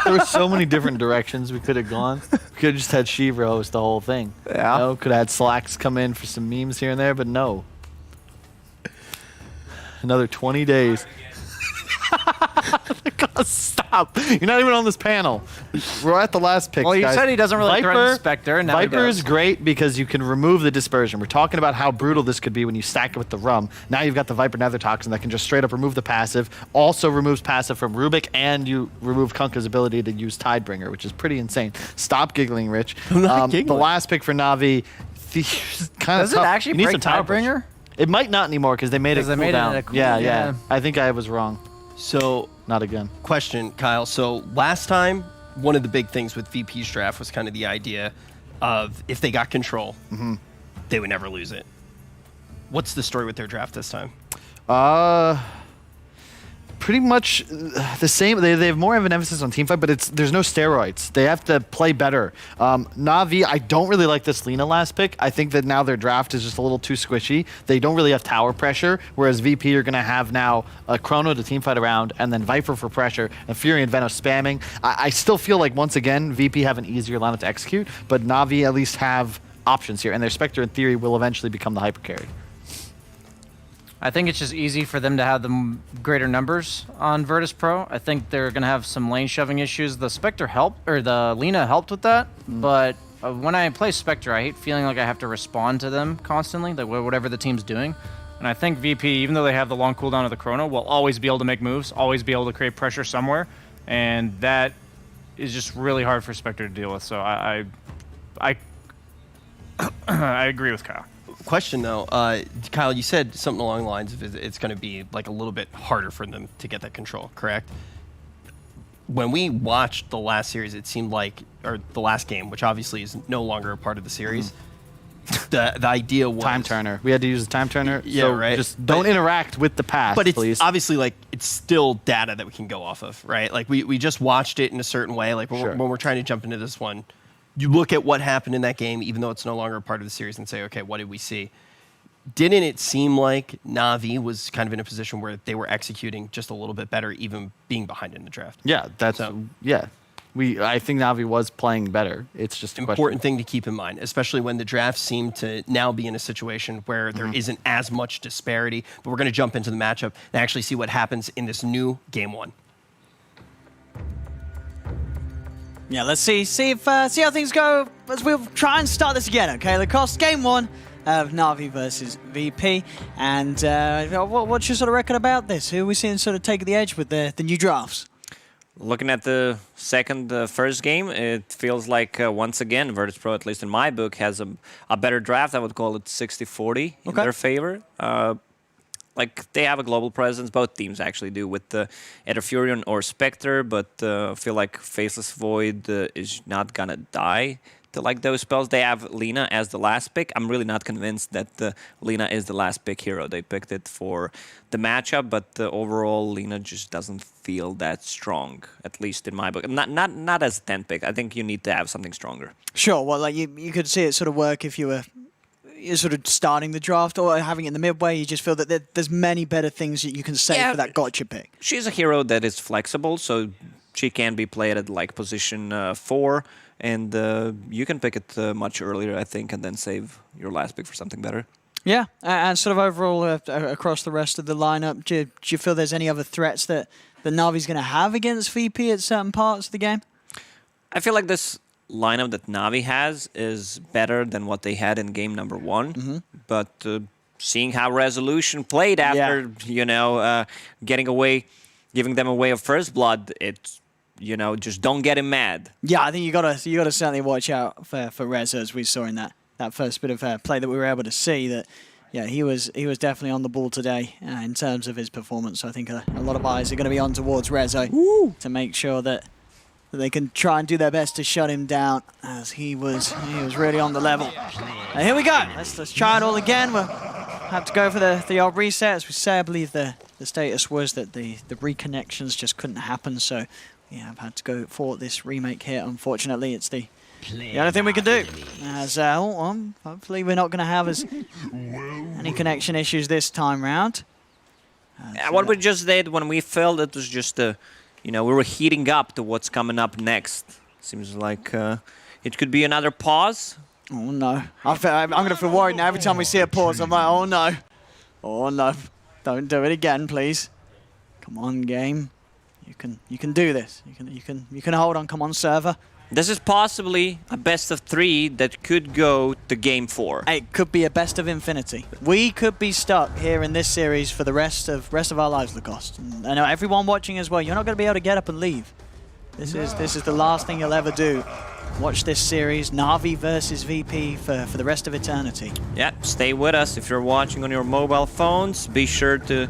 Speaker 17: There were so many different directions we could have gone. We could have just had Shivra host the whole thing.
Speaker 16: Yeah.
Speaker 17: Could have had Slacks come in for some memes here and there, but no. Another 20 days. Stop. You're not even on this panel. We're at the last pick,
Speaker 16: Well, you
Speaker 17: guys.
Speaker 16: said he doesn't really threaten Spectre, and now he
Speaker 17: Viper is
Speaker 16: does.
Speaker 17: great because you can remove the dispersion. We're talking about how brutal this could be when you stack it with the Rum. Now you've got the Viper Nether Toxin that can just straight up remove the passive. Also removes passive from Rubik, and you remove Kunkka's ability to use Tidebringer, which is pretty insane. Stop giggling, Rich. The last pick for Navi, kind of
Speaker 16: Does it actually
Speaker 17: you need
Speaker 16: break
Speaker 17: some tower push.
Speaker 16: Tidebringer?
Speaker 17: It might not anymore because they made it cool down. Yeah. I think I was wrong.
Speaker 15: So,
Speaker 17: not again.
Speaker 15: Question, Kyle. So last time, one of the big things with VP's draft was kind of the idea of if they got control, they would never lose it. What's the story with their draft this time?
Speaker 17: Pretty much the same. They have more of an emphasis on teamfight, but there's no steroids. They have to play better. Navi, I don't really like this Lina last pick. I think that now their draft is just a little too squishy. They don't really have tower pressure, whereas VP are going to have now a Chrono to teamfight around, and then Viper for pressure, and Fury and Venom spamming. I still feel like, once again, VP have an easier lineup to execute, but Navi at least have options here, and their Spectre, in theory, will eventually become the hyper carry.
Speaker 16: I think it's just easy for them to have the greater numbers on Virtus.pro. I think they're going to have some lane shoving issues. The Spectre helped, or the Lina helped with that, but when I play Spectre, I hate feeling like I have to respond to them constantly, like whatever the team's doing. And I think VP, even though they have the long cooldown of the Chrono, will always be able to make moves, always be able to create pressure somewhere, and that is just really hard for Spectre to deal with. So I agree with Kyle.
Speaker 15: Question though, Kyle, you said something along the lines of it's going to be like a little bit harder for them to get that control, correct? When we watched the last series, it seemed like, or the last game, which obviously is no longer a part of the series, the idea was
Speaker 17: time turner. We had to use the time turner.
Speaker 15: Yeah,
Speaker 17: so
Speaker 15: right.
Speaker 17: Just don't interact with the path,
Speaker 15: but it's
Speaker 17: please.
Speaker 15: obviously like it's still data that we can go off of, right? Like we just watched it in a certain way. Like when we're trying to jump into this one, you look at what happened in that game, even though it's no longer a part of the series, and say, okay, what did we see? Didn't it seem like Navi was kind of in a position where they were executing just a little bit better, even being behind in the draft?
Speaker 17: Yeah, I think Navi was playing better. It's just an
Speaker 15: important thing to keep in mind, especially when the draft seemed to now be in a situation where there isn't as much disparity. But we're going to jump into the matchup and actually see what happens in this new game one.
Speaker 11: Yeah, let's see how things go as we'll try and start this again, okay? Lacoste, game one of Navi versus VP. And what's your sort of reckon about this? Who are we seeing sort of take the edge with the new drafts?
Speaker 10: Looking at the first game, it feels like once again Virtus.pro, at least in my book, has a better draft. I would call it 60-40 in their favor. Like they have a global presence, both teams actually do, with either Furion or Spectre, but I feel like Faceless Void is not gonna die to like those spells. They have Lina as the last pick. I'm really not convinced that Lina is the last pick hero. They picked it for the matchup, but overall Lina just doesn't feel that strong, at least in my book. Not as a 10 pick. I think you need to have something stronger.
Speaker 11: Sure, well, like you could see it sort of work if you're sort of starting the draft or having it in the midway. You just feel that there's many better things that you can say for that gotcha pick.
Speaker 10: She's a hero that is flexible, so she can be played at like position 4, and you can pick it much earlier, I think, and then save your last pick for something better.
Speaker 11: Yeah, and sort of overall across the rest of the lineup, do you feel there's any other threats that Navi's going to have against VP at certain parts of the game?
Speaker 10: I feel like this lineup that Navi has is better than what they had in game number 1, but seeing how Resolution played after, giving them away of First Blood, it's, just don't get him mad.
Speaker 11: Yeah, I think you gotta certainly watch out for Reza, as we saw in that first bit of play that we were able to see. That he was definitely on the ball today in terms of his performance. So I think a lot of eyes are going to be on towards Reza to make sure that they can try and do their best to shut him down, as he was really on the level. Here we go. Let's try it all again. We'll have to go for the old reset. As we say, I believe the status was that the reconnections just couldn't happen, so we have had to go for this remake here. Unfortunately, it's the only thing we can do. As hopefully we're not going to have any connection issues this time round.
Speaker 10: What we just did when we failed, it was just we were heating up to what's coming up next. Seems like it could be another pause.
Speaker 11: Oh no. I'm going to feel worried now every time we see a pause. I'm like, oh no. Oh no. Don't do it again, please. Come on, game. You can do this. You can hold on. Come on, server.
Speaker 10: This is possibly a best of 3 that could go to game 4.
Speaker 11: It could be a best of infinity. We could be stuck here in this series for the rest of our lives, Lacoste. And I know everyone watching as well. You're not going to be able to get up and leave. This is the last thing you'll ever do. Watch this series, Navi versus VP for the rest of eternity.
Speaker 10: Yeah, stay with us. If you're watching on your mobile phones, be sure to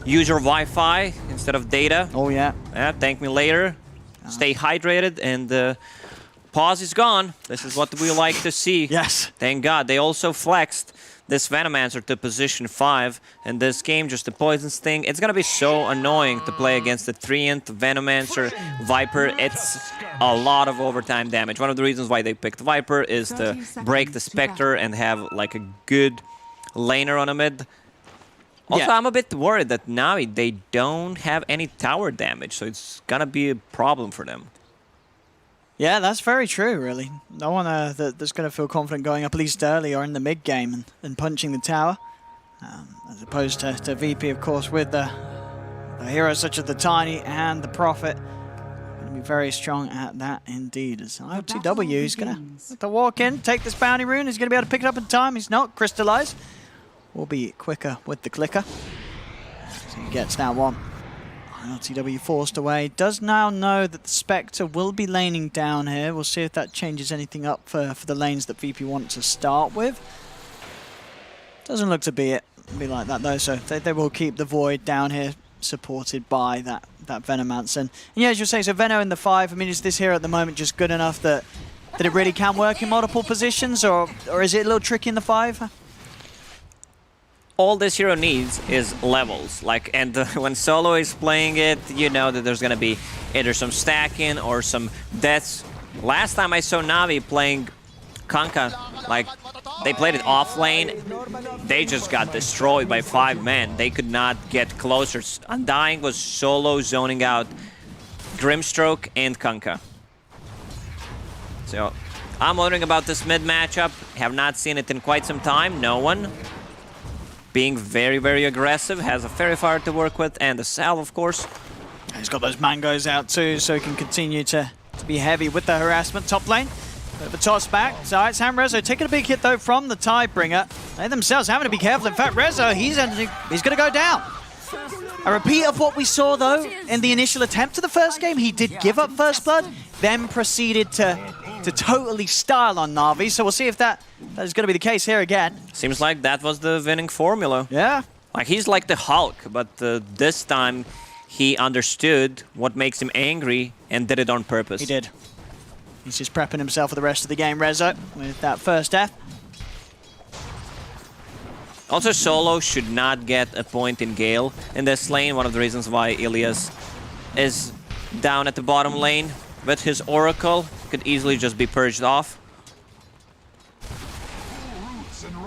Speaker 10: use your Wi-Fi instead of data.
Speaker 11: Oh yeah.
Speaker 10: Yeah, thank me later. Stay hydrated, and pause is gone. This is what we like to see.
Speaker 11: Yes.
Speaker 10: Thank God. They also flexed this Venomancer to position 5, and this game, just the Poison Sting, it's gonna be so annoying to play against the Treant, Venomancer, Viper. It's a lot of overtime damage. One of the reasons why they picked Viper is to break the Spectre and have like a good laner on a mid. Also, I'm a bit worried that Navi, they don't have any tower damage, so it's gonna be a problem for them.
Speaker 11: Yeah, that's very true, really. No one that's going to feel confident going up at least early or in the mid game and punching the tower. As opposed to VP, of course, with the heroes such as the Tiny and the Prophet. Going to be very strong at that indeed. As IOTW is going to have to walk in, take this bounty rune. He's going to be able to pick it up in time. He's not crystallized. Will be quicker with the clicker. So he gets that one. LTW forced away. Does now know that the Spectre will be laning down here. We'll see if that changes anything up for the lanes that VP want to start with. Doesn't look to be like that though, so they will keep the Void down here, supported by that Venomancer. And yeah, as you say, so Veno in the 5, I mean, is this hero at the moment just good enough that it really can work in multiple positions, or is it a little tricky in the 5?
Speaker 10: All this hero needs is levels, and when solo is playing it, you know that there's gonna be either some stacking or some deaths. Last time I saw Navi playing Kanka, they played it off lane, they just got destroyed by 5 men. They could not get closer. Undying was solo zoning out Grimstroke and Kanka. So I'm wondering about this mid matchup. Have not seen it in quite some time. No one. Being very, very aggressive, has a Fairy Fire to work with, and a Salve, of course.
Speaker 11: He's got those mangoes out too, so he can continue to be heavy with the harassment. Top lane, bit of a toss back. Zayat's and Rezo taking a big hit though from the Tidebringer. They themselves having to be careful. In fact, Rezo, he's going to go down. A repeat of what we saw though in the initial attempt to the first game. He did give up first blood, then proceeded to totally style on Navi. So we'll see if that is going to be the case here again.
Speaker 10: Seems like that was the winning formula.
Speaker 11: Yeah.
Speaker 10: He's like the Hulk, but this time he understood what makes him angry and did it on purpose.
Speaker 11: He did. He's just prepping himself for the rest of the game, Rezo, with that first F.
Speaker 10: Also, solo should not get a point in Gale in this lane. One of the reasons why Ilias is down at the bottom lane. But his Oracle could easily just be purged off.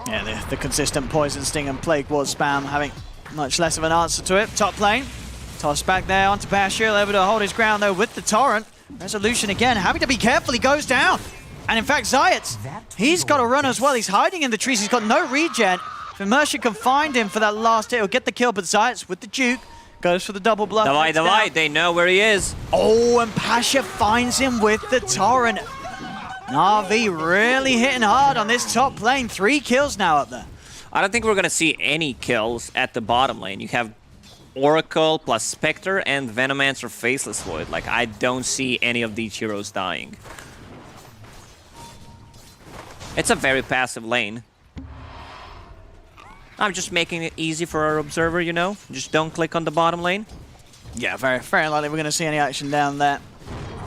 Speaker 11: Yeah, the consistent Poison Sting and Plague Ward spam having much less of an answer to it. Top lane, toss back there onto Bashiel, able to hold his ground though with the Torrent. Resolution again, having to be careful, he goes down. And in fact, Zayat, he's got to run as well. He's hiding in the trees, he's got no regen. If Immersion can find him for that last hit, he'll get the kill, but Zayat with the Duke. Goes for the double bluff.
Speaker 10: Davai, they know where he is.
Speaker 11: Oh, and Pasha finds him with the Torrent. Navi really hitting hard on this top lane. 3 kills now up there.
Speaker 10: I don't think we're going to see any kills at the bottom lane. You have Oracle plus Spectre and Venomancer Faceless Void. I don't see any of these heroes dying. It's a very passive lane. I'm just making it easy for our observer, you know? Just don't click on the bottom lane.
Speaker 11: Yeah, very likely we're going to see any action down there.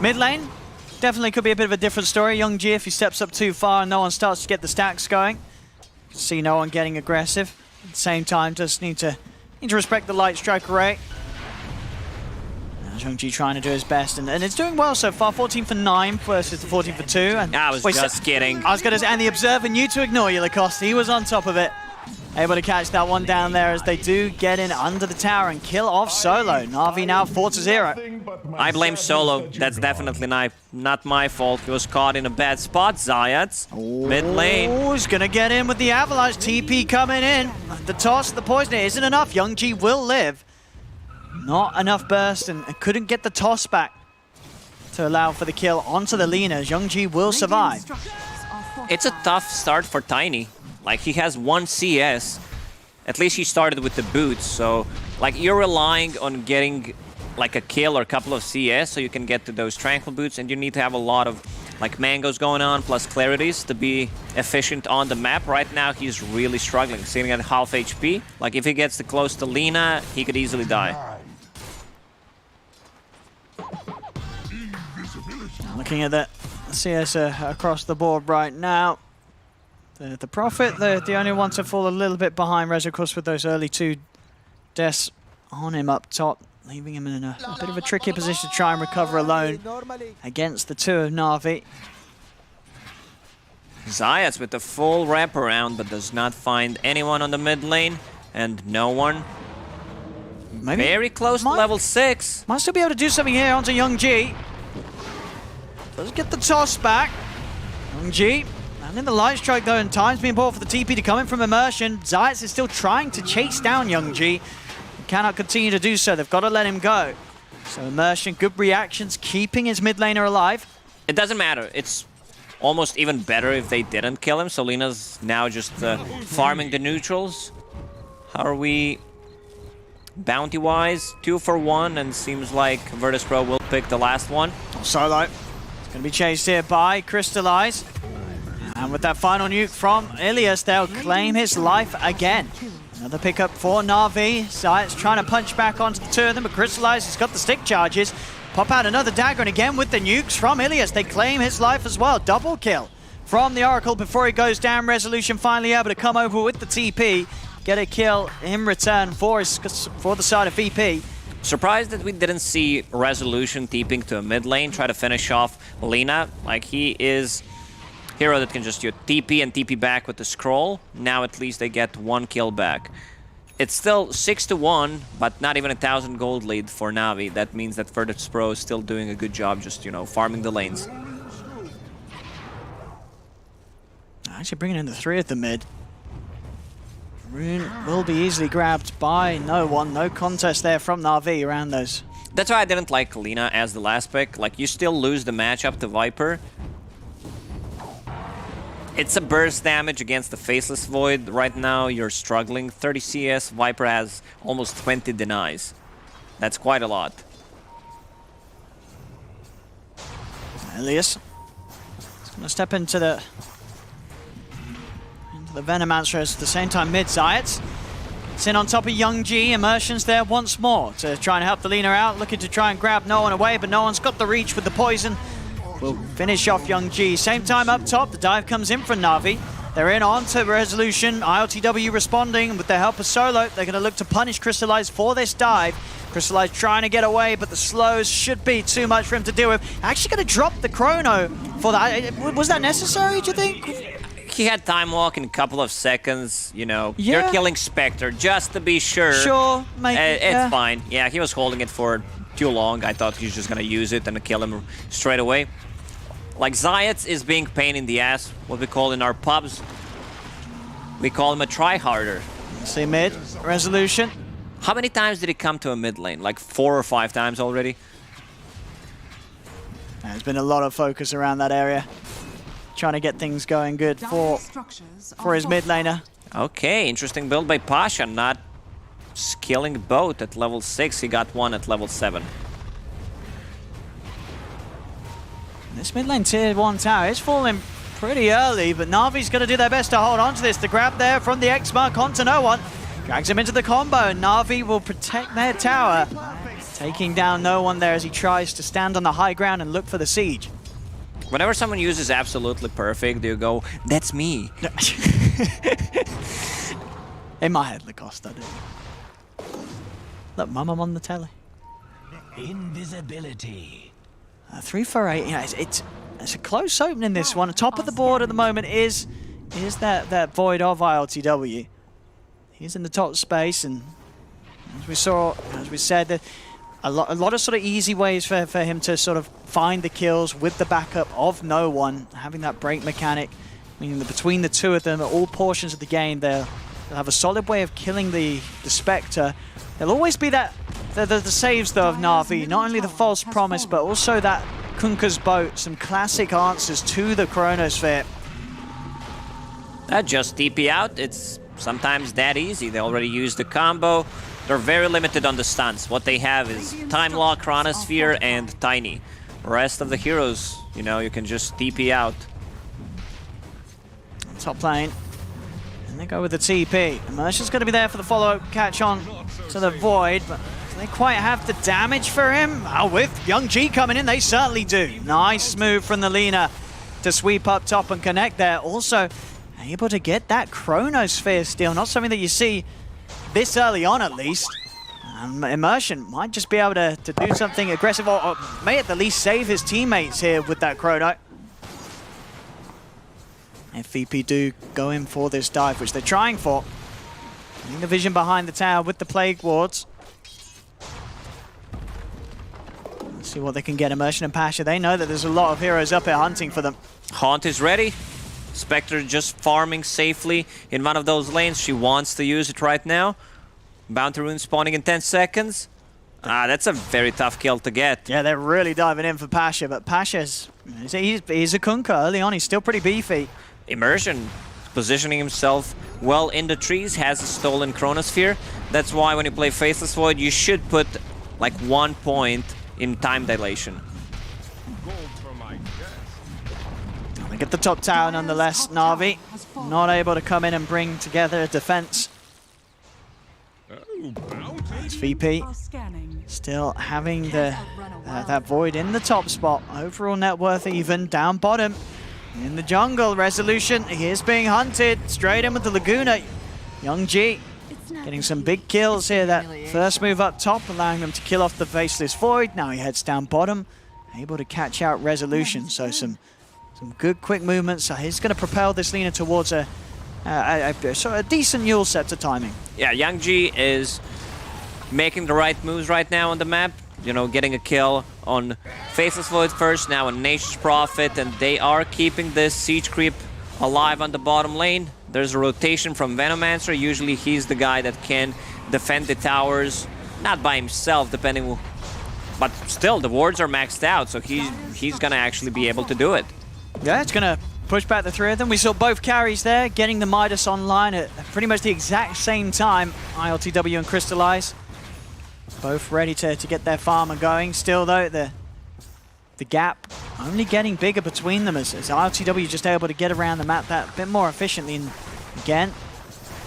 Speaker 11: Mid lane, definitely could be a bit of a different story. Young G, if he steps up too far and no one starts to get the stacks going. You can see no one getting aggressive. At the same time, just need to respect the light strike array. Young G trying to do his best, and it's doing well so far. 14 for 9 versus the 14 for 2. And
Speaker 10: I was just kidding.
Speaker 11: I was going to say, and the observer knew to ignore you, Lacoste. He was on top of it. Able to catch that one down there as they do get in under the tower and kill off Solo. Na'Vi now 4-0.
Speaker 10: I blame Solo. That's definitely not my fault. He was caught in a bad spot. Zayat, mid lane.
Speaker 11: Oh, he's going to get in with the Avalanche. TP coming in. The toss, the poison, it isn't enough. Young G will live. Not enough burst and couldn't get the toss back to allow for the kill onto the Lina. Youngji will survive.
Speaker 10: It's a tough start for Tiny. Like, he has 1 CS. At least he started with the boots, so like you're relying on getting like a kill or a couple of CS so you can get to those tranquil boots, and you need to have a lot of like mangoes going on plus clarities to be efficient on the map. Right now he's really struggling, sitting at half HP. Like if he gets too close to Lina, he could easily die.
Speaker 11: Looking at the CS across the board right now. The Prophet, the only one to fall a little bit behind Rez, of course, with those early 2 deaths on him up top, leaving him in a bit of a tricky position to try and recover alone against the 2 of Na'Vi.
Speaker 10: Zayas with the full wraparound, but does not find anyone on the mid lane, and no one.
Speaker 11: Maybe
Speaker 10: very close to level 6.
Speaker 11: Might still be able to do something here onto Youngji. Does get the toss back. Youngji. And in the light strike though, and time's being bought for the TP to come in from Immersion. Zayas is still trying to chase down Youngji. Cannot continue to do so. They've got to let him go. So Immersion, good reactions, keeping his mid laner alive.
Speaker 10: It doesn't matter. It's almost even better if they didn't kill him. So Lina's now just farming the neutrals. How are we bounty-wise? 2 for 1, and seems like Virtus.pro will pick the last one.
Speaker 11: Solo. It's going to be chased here by Crystallize. And with that final nuke from Ilias, they'll claim his life again. Another pickup for Na'Vi. Zayas trying to punch back onto the 2 of them, but Crystallize has got the stick charges. Pop out another dagger, and again with the nukes from Ilias, they claim his life as well. Double kill from the Oracle before he goes down. Resolution finally able to come over with the TP, get a kill in return for the side of VP.
Speaker 10: Surprised that we didn't see Resolution TPing to a mid lane, try to finish off Lina. Like, he is hero that can just TP and TP back with the scroll. Now at least they get 1 kill back. It's still 6-1, but not even 1,000 gold lead for Navi. That means that Virtus.pro is still doing a good job just, farming the lanes.
Speaker 11: Actually bringing in the 3 at the mid. Rune will be easily grabbed by no one. No contest there from Na'Vi around those.
Speaker 10: That's why I didn't like Lina as the last pick. Like, you still lose the matchup to Viper. It's a burst damage against the Faceless Void. Right now, you're struggling. 30 CS, Viper has almost 20 denies. That's quite a lot.
Speaker 11: Ilias is going to step into the Venomancer at the same time mid. Zayas. It's in on top of Youngji. Immersion's there once more to try and help the Lina out. Looking to try and grab no one away, but no one's got the reach with the poison. Will finish off Youngji. Same time up top, the dive comes in from Na'Vi. They're in on to Resolution. ILTW responding with the help of Solo. They're going to look to punish Crystallize for this dive. Crystallize trying to get away, but the slows should be too much for him to deal with. Actually going to drop the chrono for that. Was that necessary, do you think?
Speaker 10: He had time walk in a couple of seconds,
Speaker 11: Yeah.
Speaker 10: You're killing Spectre just to be sure.
Speaker 11: Sure, maybe.
Speaker 10: It's fine. Yeah, he was holding it for too long. I thought he was just going to use it and kill him straight away. Like, Zayas is being pain in the ass, what we call in our pubs. We call him a tryharder.
Speaker 11: See mid, Resolution.
Speaker 10: How many times did he come to a mid lane? Like 4 or 5 times already?
Speaker 11: There's been a lot of focus around that area. Trying to get things going good for his mid laner.
Speaker 10: Okay, interesting build by Pasha, not skilling both at level 6. He got 1 at level 7.
Speaker 11: This mid lane tier 1 tower is falling pretty early, but Navi's going to do their best to hold on to this. The grab there from the X-Mark onto no one. Drags him into the combo. Navi will protect their tower. Taking down no one there as he tries to stand on the high ground and look for the siege.
Speaker 10: Whenever someone uses absolutely perfect, you go, that's me.
Speaker 11: In my head, Lacosta did. Look, Mum, I'm on the telly.
Speaker 18: Invisibility.
Speaker 11: 3 for 8. Yeah, it's a close opening, this one. Top of the board at the moment is that Void of ILTW. He's in the top space, and as we said, that a lot of sort of easy ways for him to sort of find the kills with the backup of no one, having that break mechanic, meaning that between the 2 of them at all portions of the game, they'll have a solid way of killing the Spectre. There'll always be that the saves though of Na'Vi, not only the false promise, but also that Kunkka's boat, some classic answers to the Chronosphere.
Speaker 10: Just TP out, it's sometimes that easy. They already used the combo. They're very limited on the stuns. What they have is Time Lock, Chronosphere, and Tiny. Rest of the heroes, you know, you can just TP out.
Speaker 11: Top lane. And they go with the TP. Immersion's going to be there for the follow-up catch on to the Void, but do they quite have the damage for him? Oh, with Young G coming in, they certainly do. Nice move from the Lina to sweep up top and connect there. Also, able to get that Chronosphere steal. Not something that you see this early on, at least. Immersion might just be able to do something aggressive, or may at the least save his teammates here with that Chrono. If VP do go in for this dive, which they're trying for. Getting the vision behind the tower with the Plague Wards. Let's see what they can get. Immersion and Pasha, they know that there's a lot of heroes up here hunting for them.
Speaker 10: Haunt is ready. Spectre just farming safely in one of those lanes. She wants to use it right now. Bounty Rune spawning in 10 seconds. That's a very tough kill to get.
Speaker 11: Yeah, they're really diving in for Pasha, but Pasha's he's a Kunkka early on. He's still pretty beefy.
Speaker 10: Immersion positioning himself well in the trees, has a stolen Chronosphere. That's why when you play Faceless Void, you should put like 1 point in time dilation.
Speaker 11: They get the top tower nonetheless. Na'Vi not able to come in and bring together a defense. It's VP still having the that Void in the top spot. Overall net worth even, down bottom. In the jungle, Resolution, he is being hunted. Straight in with the Laguna. Young G getting some big kills here. That first move up top, allowing them to kill off the Faceless Void. Now he heads down bottom, able to catch out Resolution. So some good quick movements. So he's going to propel this Lina towards a decent Yule set to timing.
Speaker 10: Yeah, Young G is making the right moves right now on the map. You know, getting a kill on Faceless Void first, now on Nature's Prophet, and they are keeping this siege creep alive on the bottom lane. There's a rotation from Venomancer. Usually he's the guy that can defend the towers, not by himself, depending, but still the wards are maxed out, so he's gonna actually be able to do it.
Speaker 11: Yeah, it's gonna push back the three of them. We saw both carries there, getting the Midas online at pretty much the exact same time. ILTW and Crystallize. Both ready to get their farmer going. Still though, the gap only getting bigger between them as ILTW just able to get around the map that bit more efficiently. And again,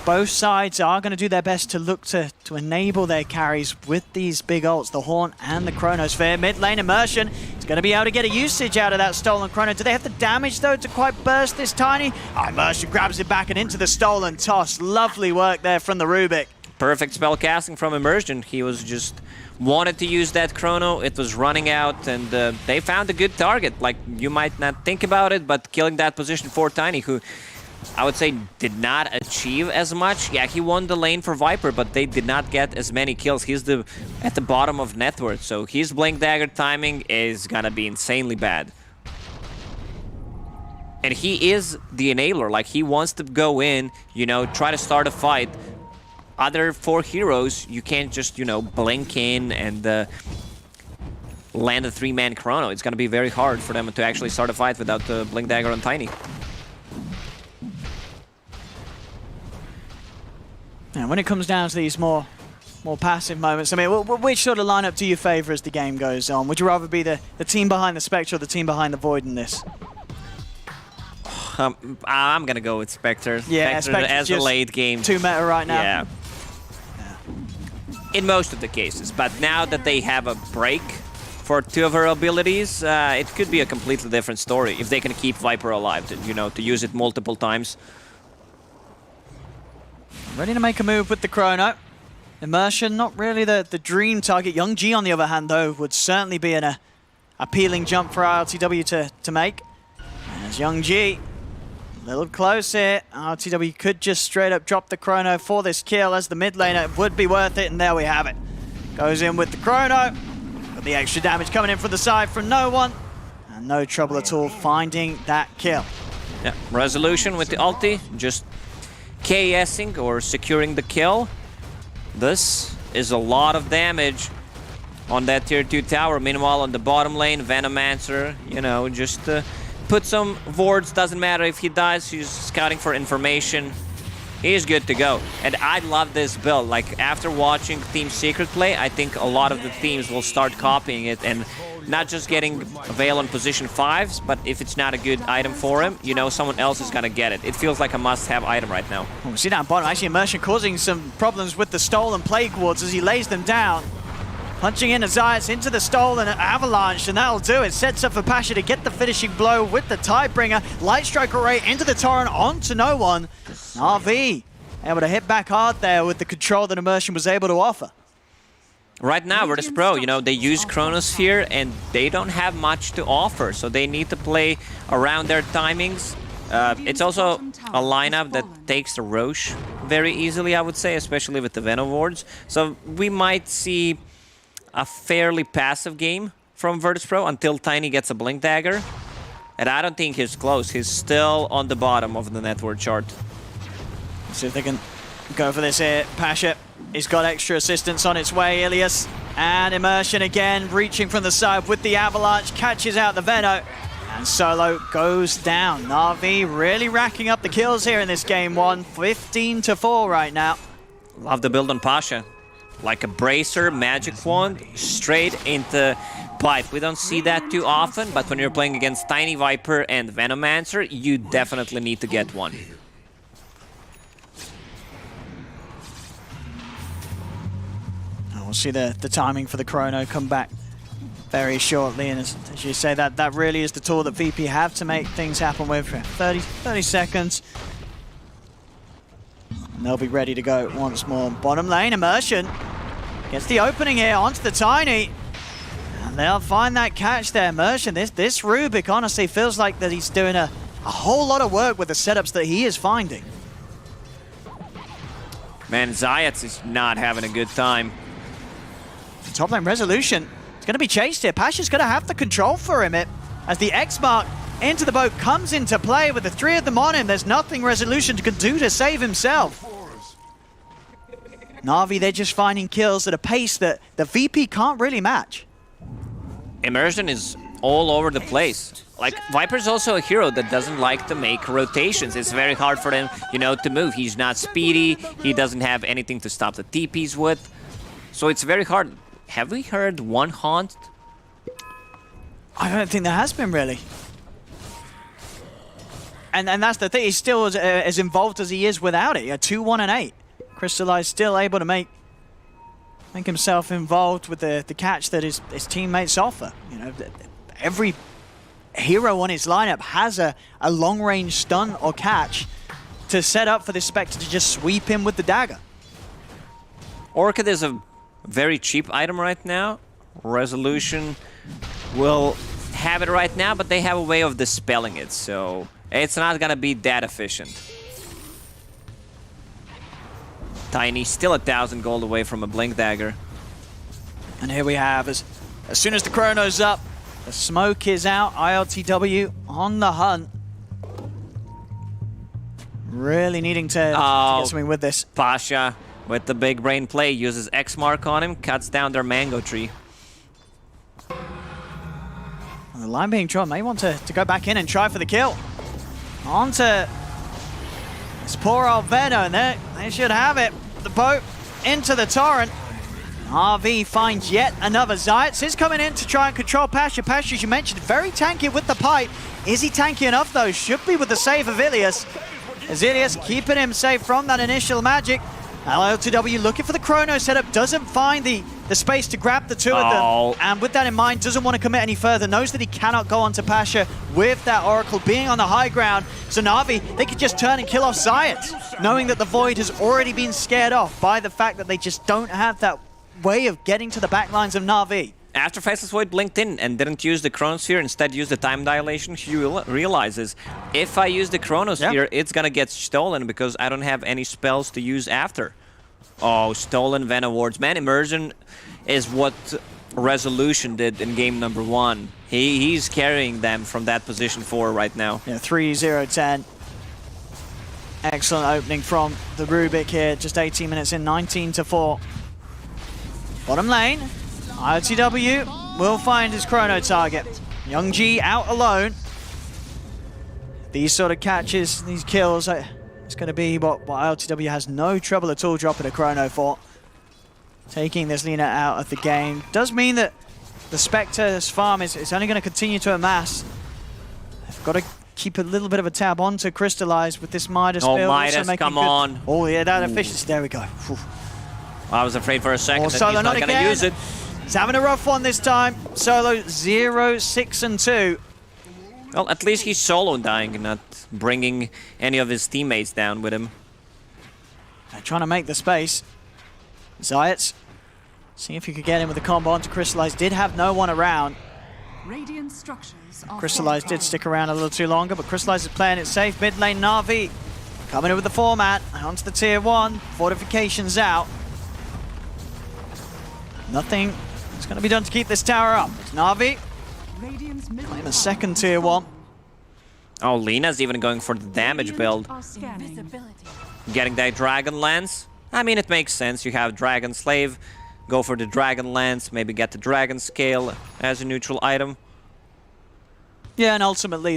Speaker 11: both sides are going to do their best to look to enable their carries with these big ults, the Haunt and the Chronosphere. Mid lane Immersion is going to be able to get a usage out of that stolen Chrono. Do they have the damage though to quite burst this Tiny? Oh, Immersion grabs it back and into the stolen toss. Lovely work there from the Rubik.
Speaker 10: Perfect spell casting from Immersion. He was just wanted to use that Chrono. It was running out, and they found a good target. Like, you might not think about it, but killing that position for Tiny, who I would say did not achieve as much. Yeah, he won the lane for Viper, but they did not get as many kills. He's at the bottom of net worth, so his Blink Dagger timing is gonna be insanely bad. And he is the enabler. Like, he wants to go in, you know, try to start a fight. Other 4 heroes, you can't just, you know, blink in and land a 3-man Chrono. It's going to be very hard for them to actually start a fight without the Blink Dagger on Tiny.
Speaker 11: And when it comes down to these more passive moments, I mean, which sort of lineup do you favor as the game goes on? Would you rather be the team behind the Spectre or the team behind the Void in this?
Speaker 10: I'm going to go with Spectre.
Speaker 11: Yeah,
Speaker 10: Spectre as a late game.
Speaker 11: 2 meta right now.
Speaker 10: Yeah. In most of the cases, but now that they have a break for 2 of her abilities, it could be a completely different story if they can keep Viper alive, to use it multiple times.
Speaker 11: Ready to make a move with the Chrono. Immersion, not really the dream target. Young G, on the other hand, though, would certainly be an appealing jump for ILTW to make. As Young G, a little close here. ILTW could just straight up drop the Chrono for this kill as the mid laner. It would be worth it, and there we have it. Goes in with the Chrono. Got the extra damage coming in from the side from no one. And no trouble at all finding that kill.
Speaker 10: Yeah, Resolution with the ulti, just KSing or securing the kill. This is a lot of damage on that tier 2 tower. Meanwhile, on the bottom lane, Venomancer, you know, just put some wards. Doesn't matter if he dies, he's scouting for information. He's good to go. And I love this build. Like, after watching Team Secret play, I think a lot of the teams will start copying it and not just getting Veil on position 5s, but if it's not a good item for him, you know, someone else is gonna get it. It feels like a must-have item right now.
Speaker 11: Oh, see down bottom, actually Immersion causing some problems with the stolen Plague Wards as he lays them down. Punching in Azayas into the stolen Avalanche, and that'll do it. Sets up for Pasha to get the finishing blow with the Tidebringer. Light Strike Array into the Torrent, onto no one. NAVI able to hit back hard there with the control that Immersion was able to offer.
Speaker 10: Right now, Virtus.pro, you know, they use Chronosphere and they don't have much to offer, so they need to play around their timings. It's also a lineup that takes the Roche very easily, I would say, especially with the Venom wards. So we might see a fairly passive game from Virtus.pro until Tiny gets a Blink Dagger. And I don't think he's close. He's still on the bottom of the net worth chart.
Speaker 11: Let's see if they can go for this here. Pasha, he's got extra assistance on its way. Ilias and Immersion again, reaching from the side with the Avalanche, catches out the Veno. And Solo goes down. NAVI really racking up the kills here in this game one. 15-4 right now.
Speaker 10: Love the build on Pasha. Like a bracer, magic wand, straight into pipe. We don't see that too often, but when you're playing against Tiny Viper and Venomancer, you definitely need to get one.
Speaker 11: We'll see the timing for the Chrono come back very shortly, and as you say, that really is the tool that VP have to make things happen with. 30 seconds. And they'll be ready to go once more. Bottom lane, Immersion gets the opening here onto the Tiny. And they'll find that catch there. Immersion, this Rubik honestly feels like that he's doing a whole lot of work with the setups that he is finding.
Speaker 10: Man, Zayats is not having a good time.
Speaker 11: Top lane Resolution. It's going to be chased here. Pasha's going to have the control for him as the X mark into the boat comes into play with the 3 of them on him. There's nothing Resolution can do to save himself. NAVI, they're just finding kills at a pace that the VP can't really match.
Speaker 10: Immersion is all over the place. Like, Viper's also a hero that doesn't like to make rotations. It's very hard for him, you know, to move. He's not speedy. He doesn't have anything to stop the TPs with. So it's very hard. Have we heard one Haunt?
Speaker 11: I don't think there has been, really. And that's the thing. He's still as involved as he is without it. 2, 1, and 8. Crystallize still able to make himself involved with the catch that his teammates offer. You know, every hero on his lineup has a long-range stun or catch to set up for this Spectre to just sweep him with the dagger.
Speaker 10: Orchid is a very cheap item right now. Resolution will have it right now, but they have a way of dispelling it, so it's not gonna be that efficient. Tiny still 1,000 gold away from a Blink Dagger.
Speaker 11: And here we have, as soon as the Chrono's up, the smoke is out. ILTW on the hunt. Really needing to get something with this.
Speaker 10: Pasha with the big brain play, uses X mark on him, cuts down their mango tree.
Speaker 11: And the line being drawn, may want to go back in and try for the kill. On to this poor old Veno, and they should have it. The boat into the Torrent. RV finds yet another Zayats. Is coming in to try and control Pasha. Pasha, as you mentioned, very tanky with the pipe. Is he tanky enough, though? Should be with the save of Ilias. As Ilias keeping him safe from that initial magic. LL2W looking for the Chrono setup, doesn't find the space to grab the 2 of them. And with that in mind, doesn't want to commit any further, knows that he cannot go onto Pasha with that Oracle being on the high ground. So NAVI, they could just turn and kill off Zayats, knowing that the Void has already been scared off by the fact that they just don't have that way of getting to the backlines of NAVI.
Speaker 10: After Faceless Void blinked in and didn't use the Chronosphere, instead used the time dilation, he realizes, if I use the Chronosphere, it's gonna get stolen because I don't have any spells to use after. Oh, stolen Venom wards. Man, Immersion is what Resolution did in game number 1. He's carrying them from that position 4 right now.
Speaker 11: Yeah, 3-0-10. Excellent opening from the Rubik here, just 18 minutes in, 19-4. Bottom lane, IOTW will find his chrono target. Young G out alone. These sort of catches, these kills, it's going to be what IOTW has no trouble at all dropping a chrono for. Taking this Lina out of the game does mean that the Spectre's farm is only going to continue to amass. They've got to keep a little bit of a tab on to crystallize with this Midas build.
Speaker 10: Midas, come on.
Speaker 11: Oh yeah, that efficiency, there we go. Whew.
Speaker 10: I was afraid for a second that
Speaker 11: Solo
Speaker 10: he's not going to use it.
Speaker 11: He's having a rough one this time. Solo 0, 6, and 2.
Speaker 10: Well, at least he's solo dying, not bringing any of his teammates down with him.
Speaker 11: They're trying to make the space. Zayats, see if you could get in with the combo onto Crystallize. Did have no one around.
Speaker 18: Radiant structures are
Speaker 11: Crystallize did stick around a little too longer, but Crystallize is playing it safe. Mid lane Na'Vi coming in with the format. Onto the tier 1. Fortifications out. Nothing is going to be done to keep this tower up. It's Na'Vi claim a second tier 1.
Speaker 10: Oh, Lina's even going for the damage build. Getting that Dragon Lance. I mean, it makes sense. You have Dragon Slave, go for the Dragon Lance, maybe get the Dragon Scale as a neutral item.
Speaker 11: Yeah, and ultimately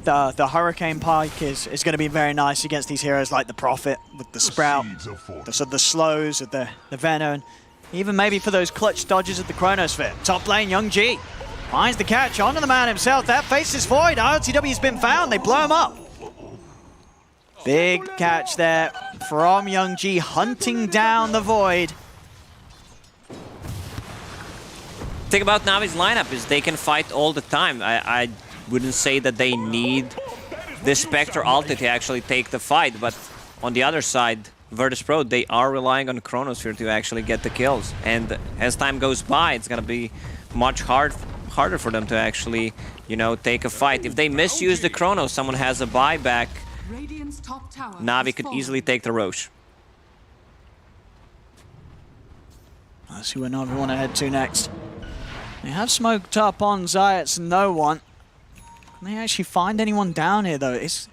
Speaker 11: the Hurricane Pike is going to be very nice against these heroes like the Prophet with the Sprout, the slows of the Venom, and even maybe for those clutch dodges of the Chronosphere. Top lane, Young G finds the catch onto the man himself. That face is void. IOTW's been found. They blow him up. Big catch there from Young G, hunting down the void.
Speaker 10: Thing about Navi's lineup is they can fight all the time. I wouldn't say that they need this Spectre ulti to actually take the fight, but on the other side, Virtus.pro, they are relying on Chronosphere to actually get the kills. And as time goes by, it's going to be much harder for them to actually, you know, take a fight. If they misuse the Chrono, someone has a buyback, Navi could easily take the Roche.
Speaker 11: Let's see where Navi want to head to next. They have smoked up on Zayats and no one. Can they actually find anyone down here, though? It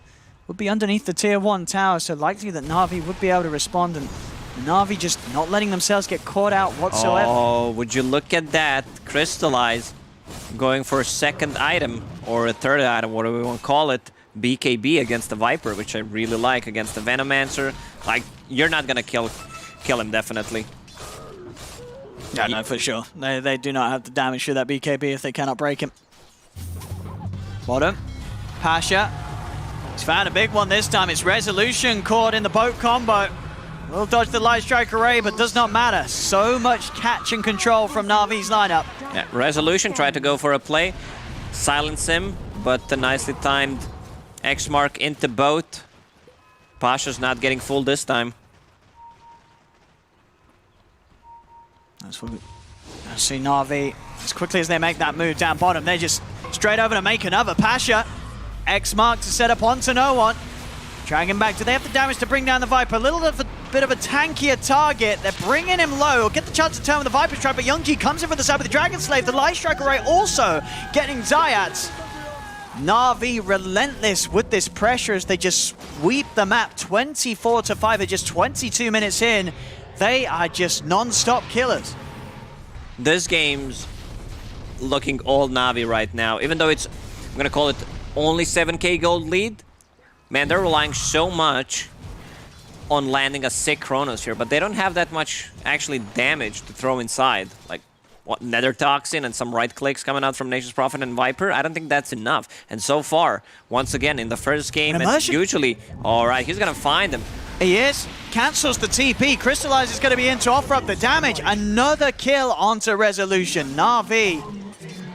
Speaker 11: would be underneath the tier 1 tower, so likely that Navi would be able to respond, and Navi just not letting themselves get caught out whatsoever.
Speaker 10: Oh, would you look at that? Crystallize going for a second item, or a third item, whatever we want to call it. BKB against the Viper, which I really like, against the Venomancer. Like, you're not gonna kill him, definitely.
Speaker 11: Yeah, no, for sure. They do not have the damage to that BKB if they cannot break him. Bottom. Pasha. He's found a big one this time. It's Resolution caught in the boat combo. Will dodge the Light Strike Array, but does not matter. So much catch and control from Navi's lineup.
Speaker 10: Yeah, Resolution tried to go for a play, silence him, but the nicely timed X mark into boat. Pasha's not getting full this time.
Speaker 11: That's what we see Na'Vi, as quickly as they make that move down bottom, they're just straight over to make another. Pasha, X mark to set up onto no one. Dragging back, do they have the damage to bring down the Viper? A little bit of a tankier target. They're bringing him low. Get the chance to turn with the Viper's trap, but Young G comes in from the side with the Dragon Slave. The Light Strike Array also getting Zayats. Na'Vi relentless with this pressure as they just sweep the map 24-5. They're just 22 minutes in. They are just non-stop killers.
Speaker 10: This game's looking all Navi right now. Even though it's, I'm gonna call it only 7k gold lead, man, they're relying so much on landing a sick Chronosphere, but they don't have that much actually damage to throw inside. Like, what, Nether Toxin and some right clicks coming out from Nature's Prophet and Viper? I don't think that's enough. And so far, once again, in the first game, and usually, all right, he's gonna find him.
Speaker 11: He is. Cancels the TP. Crystallize is going to be in to offer up the damage. Another kill onto Resolution. Na'Vi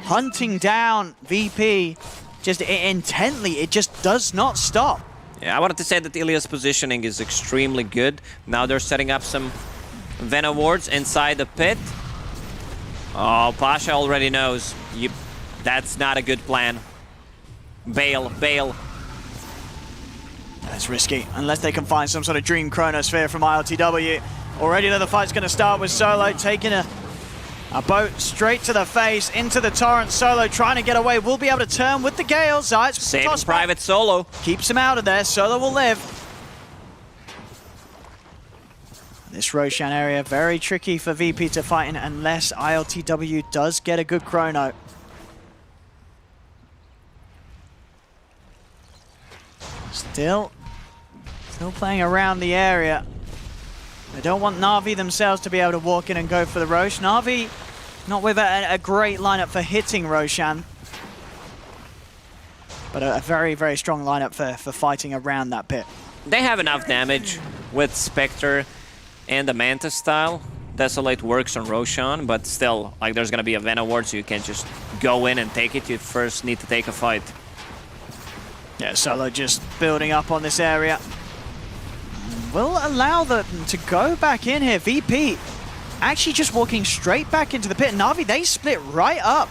Speaker 11: hunting down VP just intently. It just does not stop.
Speaker 10: Yeah, I wanted to say that Ilya's positioning is extremely good. Now they're setting up some Venom wards inside the pit. Oh, Pasha already knows. That's not a good plan. Bail, bail.
Speaker 11: That's risky, unless they can find some sort of dream Chronosphere from ILTW. Already though, the fight's going to start with Solo taking a boat straight to the face, into the torrent. Solo trying to get away, will be able to turn with the Gale. Zayats
Speaker 10: save private Solo.
Speaker 11: Keeps him out of there, Solo will live. This Roshan area, very tricky for VP to fight in unless ILTW does get a good chrono. Still playing around the area. They don't want Na'Vi themselves to be able to walk in and go for the Rosh. Na'Vi not with a great lineup for hitting Roshan, but a very, very strong lineup for fighting around that pit.
Speaker 10: They have enough damage with Spectre and the Manta style. Desolate works on Roshan, but still, like, there's gonna be a Venom ward, so you can't just go in and take it. You first need to take a fight.
Speaker 11: Yeah, Solo just building up on this area. Will allow them to go back in here. VP actually just walking straight back into the pit. Na'Vi, they split right up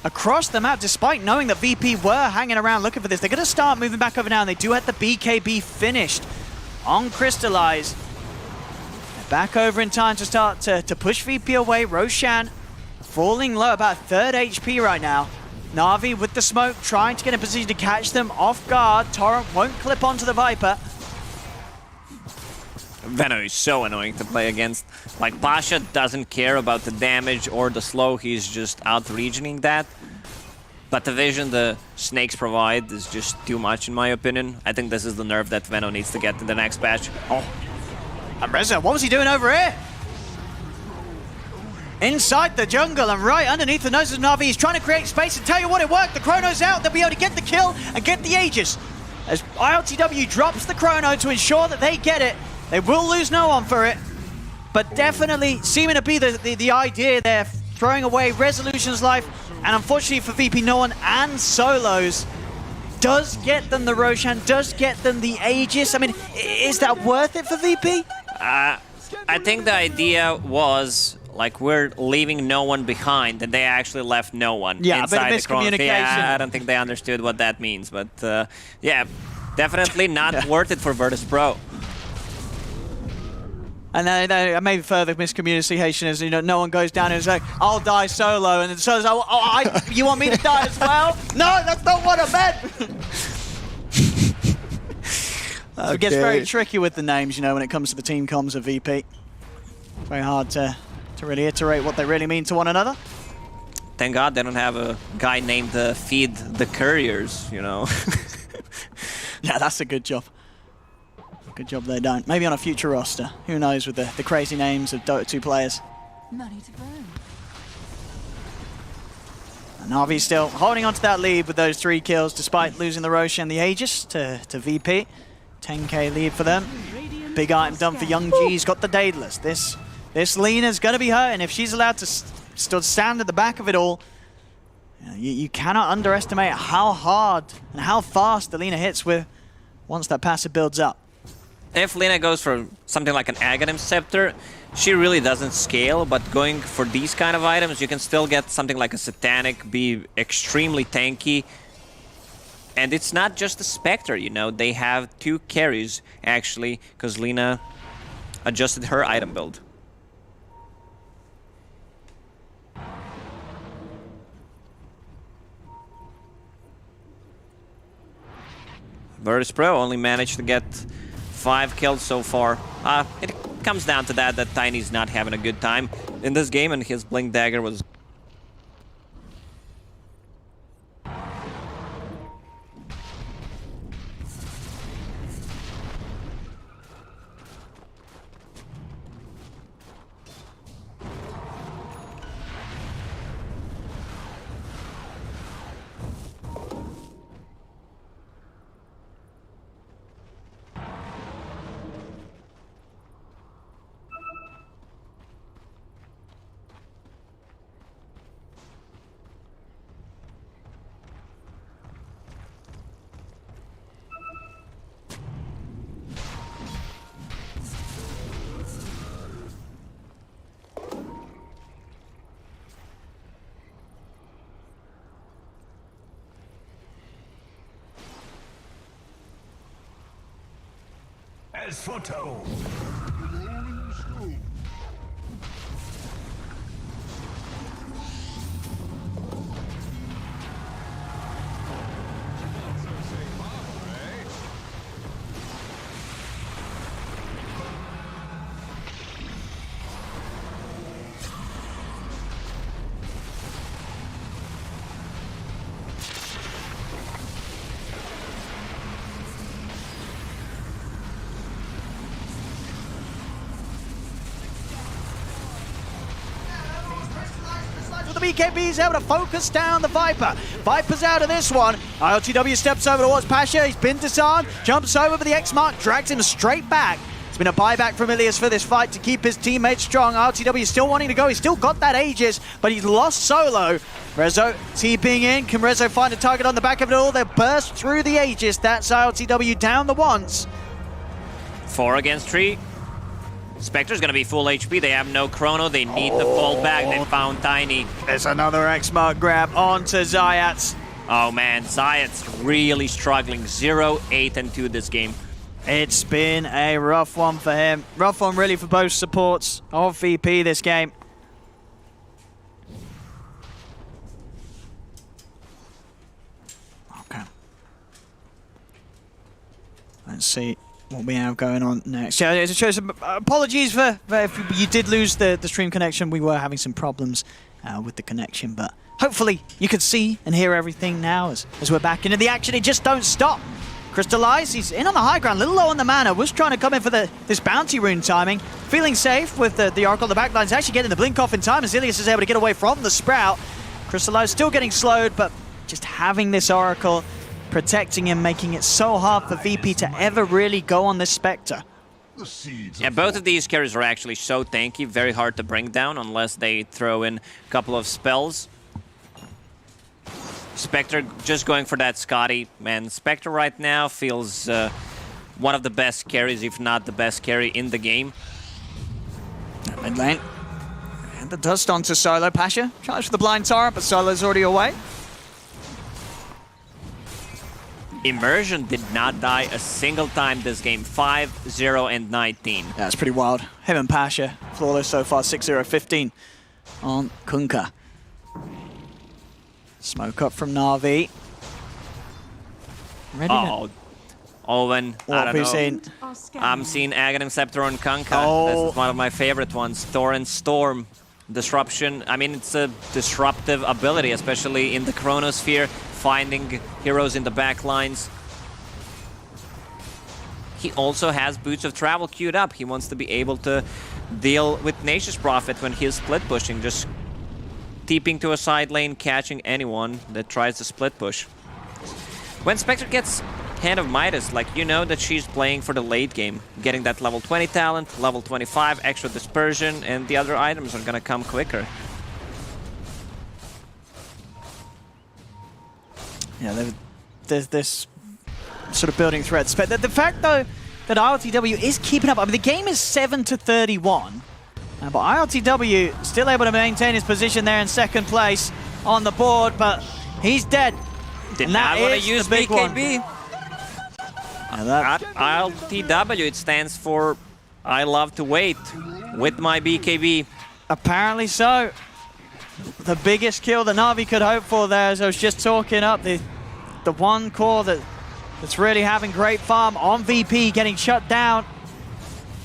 Speaker 11: across the map, despite knowing that VP were hanging around looking for this. They're going to start moving back over now, and they do have the BKB finished on Crystallize. They're back over in time to start to push VP away. Roshan falling low, about 3rd HP right now. Na'Vi with the smoke, trying to get in position to catch them off guard. Torrent won't clip onto the Viper.
Speaker 10: Venom is so annoying to play against. Like, Pasha doesn't care about the damage or the slow, he's just out-regioning that. But the vision the snakes provide is just too much in my opinion. I think this is the nerf that Venom needs to get in the next patch.
Speaker 11: Oh, and Reza, what was he doing over here? Inside the jungle and right underneath the nose of Na'Vi, he's trying to create space, and tell you what, it worked. The Chrono's out, they'll be able to get the kill and get the Aegis. As ILTW drops the Chrono to ensure that they get it. They will lose no one for it, but definitely seeming to be the idea there, throwing away Resolution's life, and unfortunately for VP, no one and Solos does get them the Roshan, does get them the Aegis. I mean, is that worth it for VP?
Speaker 10: I think the idea was, like, we're leaving no one behind, and they actually left no one.
Speaker 11: Yeah,
Speaker 10: inside
Speaker 11: a bit of miscommunication.
Speaker 10: Yeah, I don't think they understood what that means, but yeah, definitely not worth it for Virtus.pro.
Speaker 11: And then maybe further miscommunication is, you know, no one goes down and is like, I'll die solo, and then Solo's like, you want me to die as well? No, that's not what I meant! It gets very tricky with the names, you know, when it comes to the team comms of VP. Very hard to really iterate what they really mean to one another.
Speaker 10: Thank God they don't have a guy named Feed the Couriers, you know.
Speaker 11: Yeah, that's a good job. Good job they don't. Maybe on a future roster. Who knows with the crazy names of Dota 2 players.
Speaker 18: Money to burn.
Speaker 11: And Navi still holding on to that lead with those 3 kills despite losing the Rosh and the Aegis to VP. 10k lead for them. Big item done for Young G's got the Daedalus. This Lena's going to be hurting if she's allowed to still stand at the back of it all. You cannot underestimate how hard and how fast the Lena hits with once that passive builds up.
Speaker 10: If Lena goes for something like an Aghanim Scepter, she really doesn't scale, but going for these kind of items, you can still get something like a Satanic, be extremely tanky. And it's not just a Spectre, you know, they have 2 carries, actually, because Lena adjusted her item build. Virtus.pro only managed to get 5 kills so far. It comes down to that Tiny's not having a good time in this game, and his Blink Dagger was...
Speaker 2: As photo.
Speaker 7: BKB is able to focus down the Viper. Viper's out of this one. ILTW steps over towards Pasha. He's been disarmed, jumps over, but the X-Mark drags him straight back. It's been a buyback from Ilias for this fight to keep his teammates strong. RTW still wanting to go. He's still got that Aegis, but he's lost Solo. Rezo TPing in. Can Rezo find a target on the back of it all? They burst through the Aegis. That's ILTW down the once.
Speaker 10: 4 against 3. Spectre's gonna be full HP. They have no chrono. They need to fall back. They found Tiny.
Speaker 7: There's another X-Mark grab onto Zayats.
Speaker 10: Oh man, Zayat's really struggling. 0-8-2 this game.
Speaker 7: It's been a rough one for him. Rough one really for both supports of VP this game. Okay. Let's see what we have going on next. Yeah, apologies for if you did lose the stream connection. We were having some problems with the connection, but hopefully you could see and hear everything now as we're back into the action. It just don't stop. Crystallize, he's in on the high ground, a little low on the mana. Was trying to come in for this bounty rune timing. Feeling safe with the Oracle on the back lines. Actually getting the blink off in time as Ilias is able to get away from the Sprout. Crystallize still getting slowed, but just having this Oracle protecting him, making it so hard for VP to ever really go on this Spectre.
Speaker 10: Yeah, both of these carries are actually so tanky, very hard to bring down unless they throw in a couple of spells. Spectre just going for that Scotty. Man, Spectre right now feels one of the best carries, if not the best carry in the game.
Speaker 7: Mid lane. And the dust onto Solo. Pasha tries for the blind Torrent, but Solo's already away.
Speaker 10: Immersion did not die a single time this game. 5, 0, and 19.
Speaker 7: That's pretty wild. Him and Pasha, flawless so far. 6, 0, 15 on Kunkka. Smoke up from Na'Vi.
Speaker 10: Oh, Owen, I don't know.
Speaker 7: Seen?
Speaker 10: I'm seeing Aghanim Scepter on Kunkka. This is one of my favorite ones. Torrent Storm. Disruption. I mean, it's a disruptive ability, especially in the Chronosphere, finding heroes in the back lines. He also has Boots of Travel queued up. He wants to be able to deal with Nature's Prophet when he's split pushing, just TPing to a side lane, catching anyone that tries to split push. When Spectre gets Hand of Midas, like, you know that she's playing for the late game, getting that level 20 talent, level 25 extra dispersion, and the other items are gonna come quicker.
Speaker 7: Yeah, there's this sort of building threats. But the fact, though, that ILTW is keeping up. I mean, the game is 7-31. But ILTW still able to maintain his position there in second place on the board, but he's dead.
Speaker 10: Did not want to use BKB. At ILTW, it stands for I love to wait with my BKB.
Speaker 7: Apparently so. The biggest kill that Na'Vi could hope for there, as I was just talking up, the one core that's really having great farm on VP, getting shut down.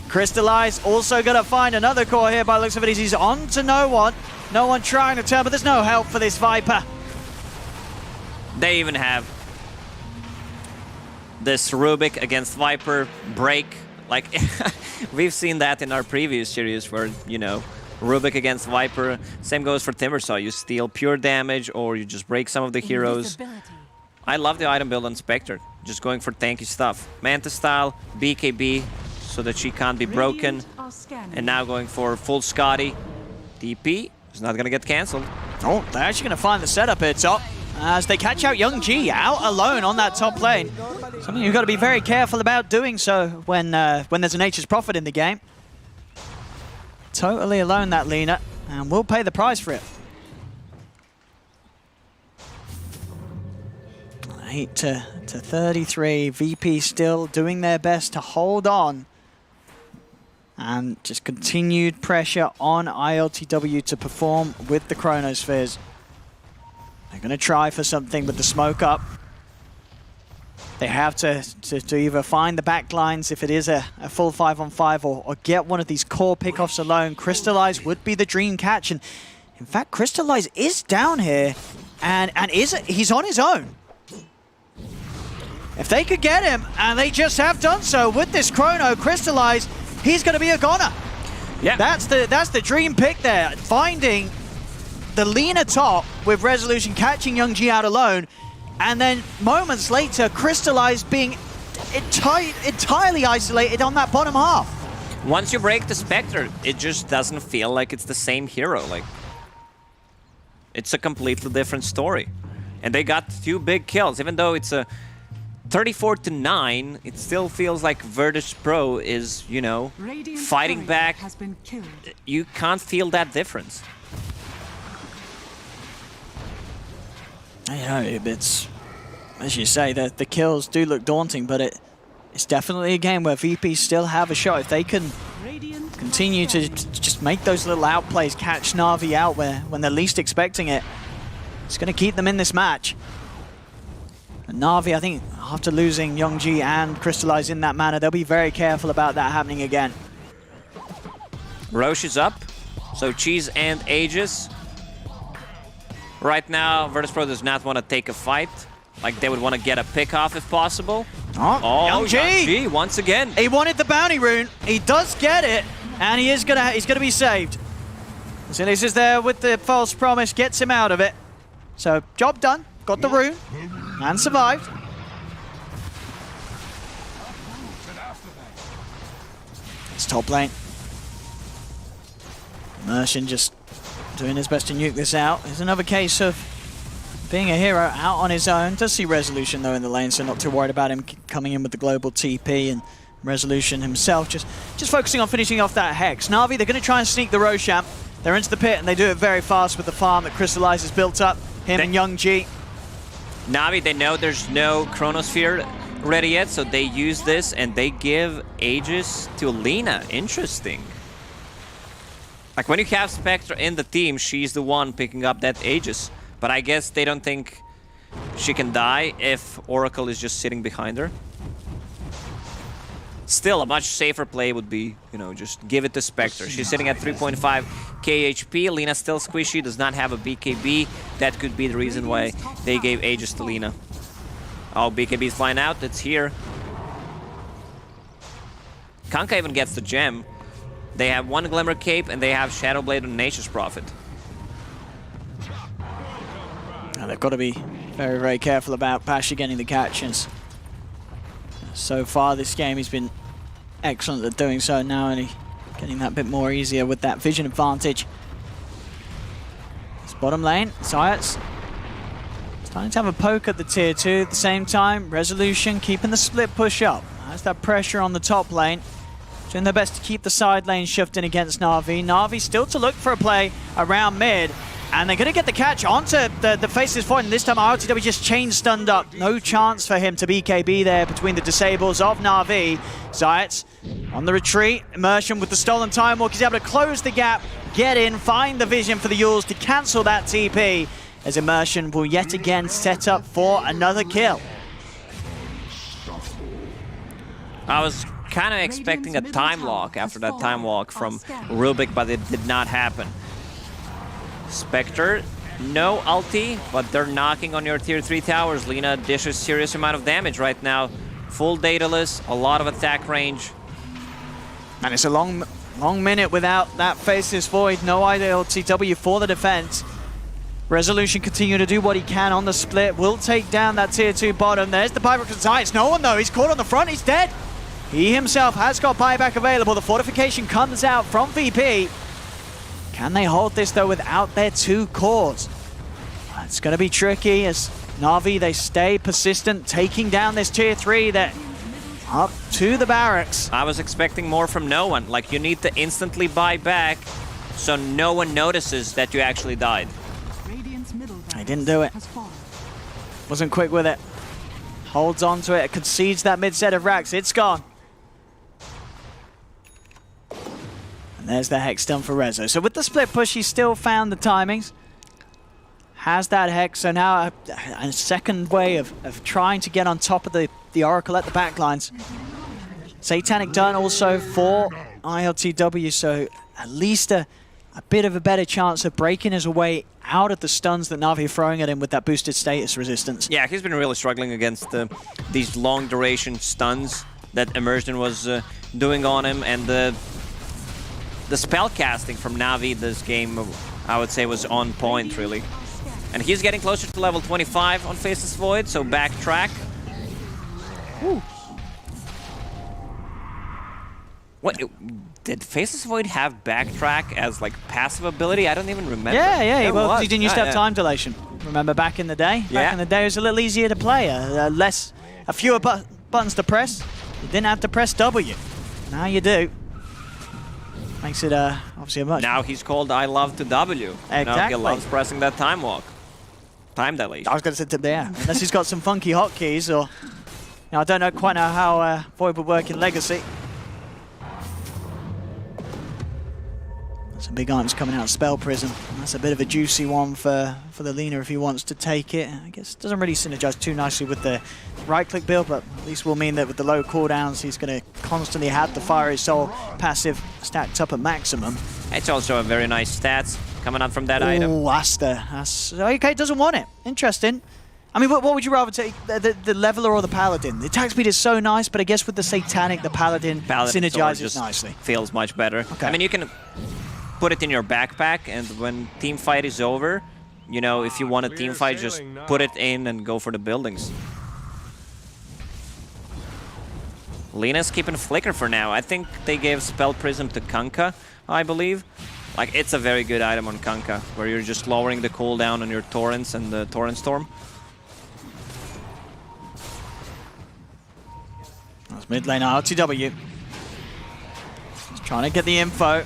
Speaker 7: Crystallize also going to find another core here by the looks of it. He's on to no one. No one trying to turn, but there's no help for this Viper.
Speaker 10: They even have this Rubik against Viper break. Like, we've seen that in our previous series where, you know, Rubik against Viper. Same goes for Timbersaw. You steal pure damage or you just break some of the heroes. I love the item build on Spectre. Just going for tanky stuff. Manta style, BKB, so that she can't be broken. And now going for full Scotty. DP is not going to get cancelled.
Speaker 7: Oh, they're actually going to find the setup here top as they catch out Young G out alone on that top lane. Something you've got to be very careful about doing so when there's a Nature's Prophet in the game. Totally alone, that Lina, and we'll pay the price for it. 8-33, VP still doing their best to hold on. And just continued pressure on ILTW to perform with the Chronospheres. They're going to try for something with the smoke up. They have to either find the back lines if it is a full 5-on-5 or get one of these core pickoffs alone. Crystallize would be the dream catch. And in fact, Crystallize is down here and he's on his own. If they could get him, and they just have done so with this Chrono, Crystallize, he's going to be a goner.
Speaker 10: Yeah.
Speaker 7: That's the dream pick there. Finding
Speaker 11: the Lina top with Resolution catching Youngji out alone, and then moments later, Crystallize being entirely isolated on that bottom half.
Speaker 10: Once you break the Spectre, it just doesn't feel like it's the same hero. Like, it's a completely different story. And they got 2 big kills. Even though it's a 34-9, it still feels like Virtus.pro is, you know, fighting back.
Speaker 18: Has been killed.
Speaker 10: You can't feel that difference.
Speaker 11: You know, it's, as you say, the kills do look daunting, but it's definitely a game where VP still have a shot. If they can continue to just make those little outplays, catch Na'Vi out when they're least expecting it, it's going to keep them in this match. And Na'Vi, I think, after losing Youngji and Crystallize in that manner, they'll be very careful about that happening again.
Speaker 10: Roche is up, so Cheese and Aegis. Right now, Virtus.pro does not want to take a fight. Like, they would want to get a pick off if possible.
Speaker 11: Oh,
Speaker 10: Youngji once again.
Speaker 11: He wanted the bounty rune. He does get it, and he's gonna be saved. So this is there with the false promise, gets him out of it. So job done. Got the rune and survived. It's top lane. Merchant just doing his best to nuke this out. It's another case of being a hero out on his own. Does see Resolution though in the lane, so not too worried about him coming in with the global TP, and Resolution himself just focusing on finishing off that Hex. Na'Vi, they're going to try and sneak the Roshamp. They're into the pit and they do it very fast with the farm that Crystallize has built up. Him and Youngji.
Speaker 10: Na'Vi, they know there's no Chronosphere ready yet, so they use this and they give Aegis to Lina. Interesting. Like, when you have Spectre in the team, she's the one picking up that Aegis. But I guess they don't think she can die if Oracle is just sitting behind her. Still, a much safer play would be, you know, just give it to Spectre. She's sitting at 3.5 KHP. Lina still squishy, does not have a BKB. That could be the reason why they gave Aegis to Lina. Oh, BKB is flying out. It's here. Kanka even gets the gem. They have 1 Glimmer Cape and they have Shadowblade and Nature's Prophet.
Speaker 11: Now they've got to be very, very careful about Pasha getting the catches. So far this game he's been excellent at doing so, now only getting that bit more easier with that vision advantage. It's bottom lane, Syats starting to have a poke at the tier 2 at the same time. Resolution keeping the split push up. Has that pressure on the top lane. Doing their best to keep the side lane shifting against Na'Vi. Na'Vi still to look for a play around mid. And they're going to get the catch onto the Faceless Void. And this time RTW just chain stunned up. No chance for him to BKB there between the disables of Na'Vi. Zayats on the retreat. Immersion with the stolen Time Walk. He's able to close the gap, get in, find the vision for the Yules to cancel that TP. As Immersion will yet again set up for another kill.
Speaker 10: I was kind of expecting a time lock after that time walk from Rubik, but it did not happen. Spectre, no ulti, but they're knocking on your tier 3 towers. Lina dishes serious amount of damage right now. Full dataless, a lot of attack range.
Speaker 11: And it's a long minute without that Faceless Void. No ILTW for the defense. Resolution continue to do what he can on the split. Will take down that tier 2 bottom. There's the buyback of Zayats. No one though, he's caught on the front, he's dead. He himself has got buyback available. The fortification comes out from VP. Can they hold this though without their 2 cores? It's going to be tricky as Na'Vi, they stay persistent, taking down this tier 3. They're up to the barracks.
Speaker 10: I was expecting more from no one. Like, you need to instantly buy back so no one notices that you actually died.
Speaker 11: He didn't do it. Wasn't quick with it. Holds on to it, concedes that mid set of racks. It's gone. And there's the Hex done for Rezo. So with the split push, he still found the timings. Has that Hex, so now a second way of trying to get on top of the Oracle at the backlines. Satanic done also for ILTW, so at least a bit of a better chance of breaking his way out of the stuns that Na'Vi are throwing at him with that boosted status resistance.
Speaker 10: Yeah, he's been really struggling against these long duration stuns that Immersion was doing on him, and the spell casting from Na'Vi this game I would say was on point, really. And he's getting closer to level 25 on Faceless Void, so backtrack. Woo. What, did Faceless Void have backtrack as like passive ability? I don't even remember.
Speaker 11: Yeah. Well,
Speaker 10: was.
Speaker 11: he didn't used to have time dilation. Remember back in the day? Back in the day, it was a little easier to play. A fewer buttons to press. You didn't have to press W. Now you do. Makes it obviously a much.
Speaker 10: Now he's called I love to W.
Speaker 11: Exactly.
Speaker 10: Now he loves pressing that time walk. Time dilation.
Speaker 11: I was going to say there. Unless he's got some funky hotkeys or... I don't quite know how Void would work in Legacy. Some big items coming out of Spell Prism. That's a bit of a juicy one for the Lina if he wants to take it. I guess it doesn't really synergize too nicely with the right-click build, but at least will mean that with the low cooldowns, he's going to constantly have the Fire His Soul passive stacked up at maximum.
Speaker 10: It's also a very nice stats coming up from that item.
Speaker 11: Oh, that's okay, doesn't want it. Interesting. I mean, what would you rather take, the Leveler or the Paladin? The attack speed is so nice, but I guess with the Satanic, the Paladin synergizes nicely.
Speaker 10: Feels much better. Okay. I mean, you can put it in your backpack, and when team fight is over, you know, if you want a team fight, just put it in and go for the buildings. Lina's keeping Flicker for now. I think they gave Spell Prism to Kunkka, I believe. Like, it's a very good item on Kunkka, where you're just lowering the cooldown on your Torrents and the Torrent Storm.
Speaker 11: That's mid lane RTW. He's trying to get the info.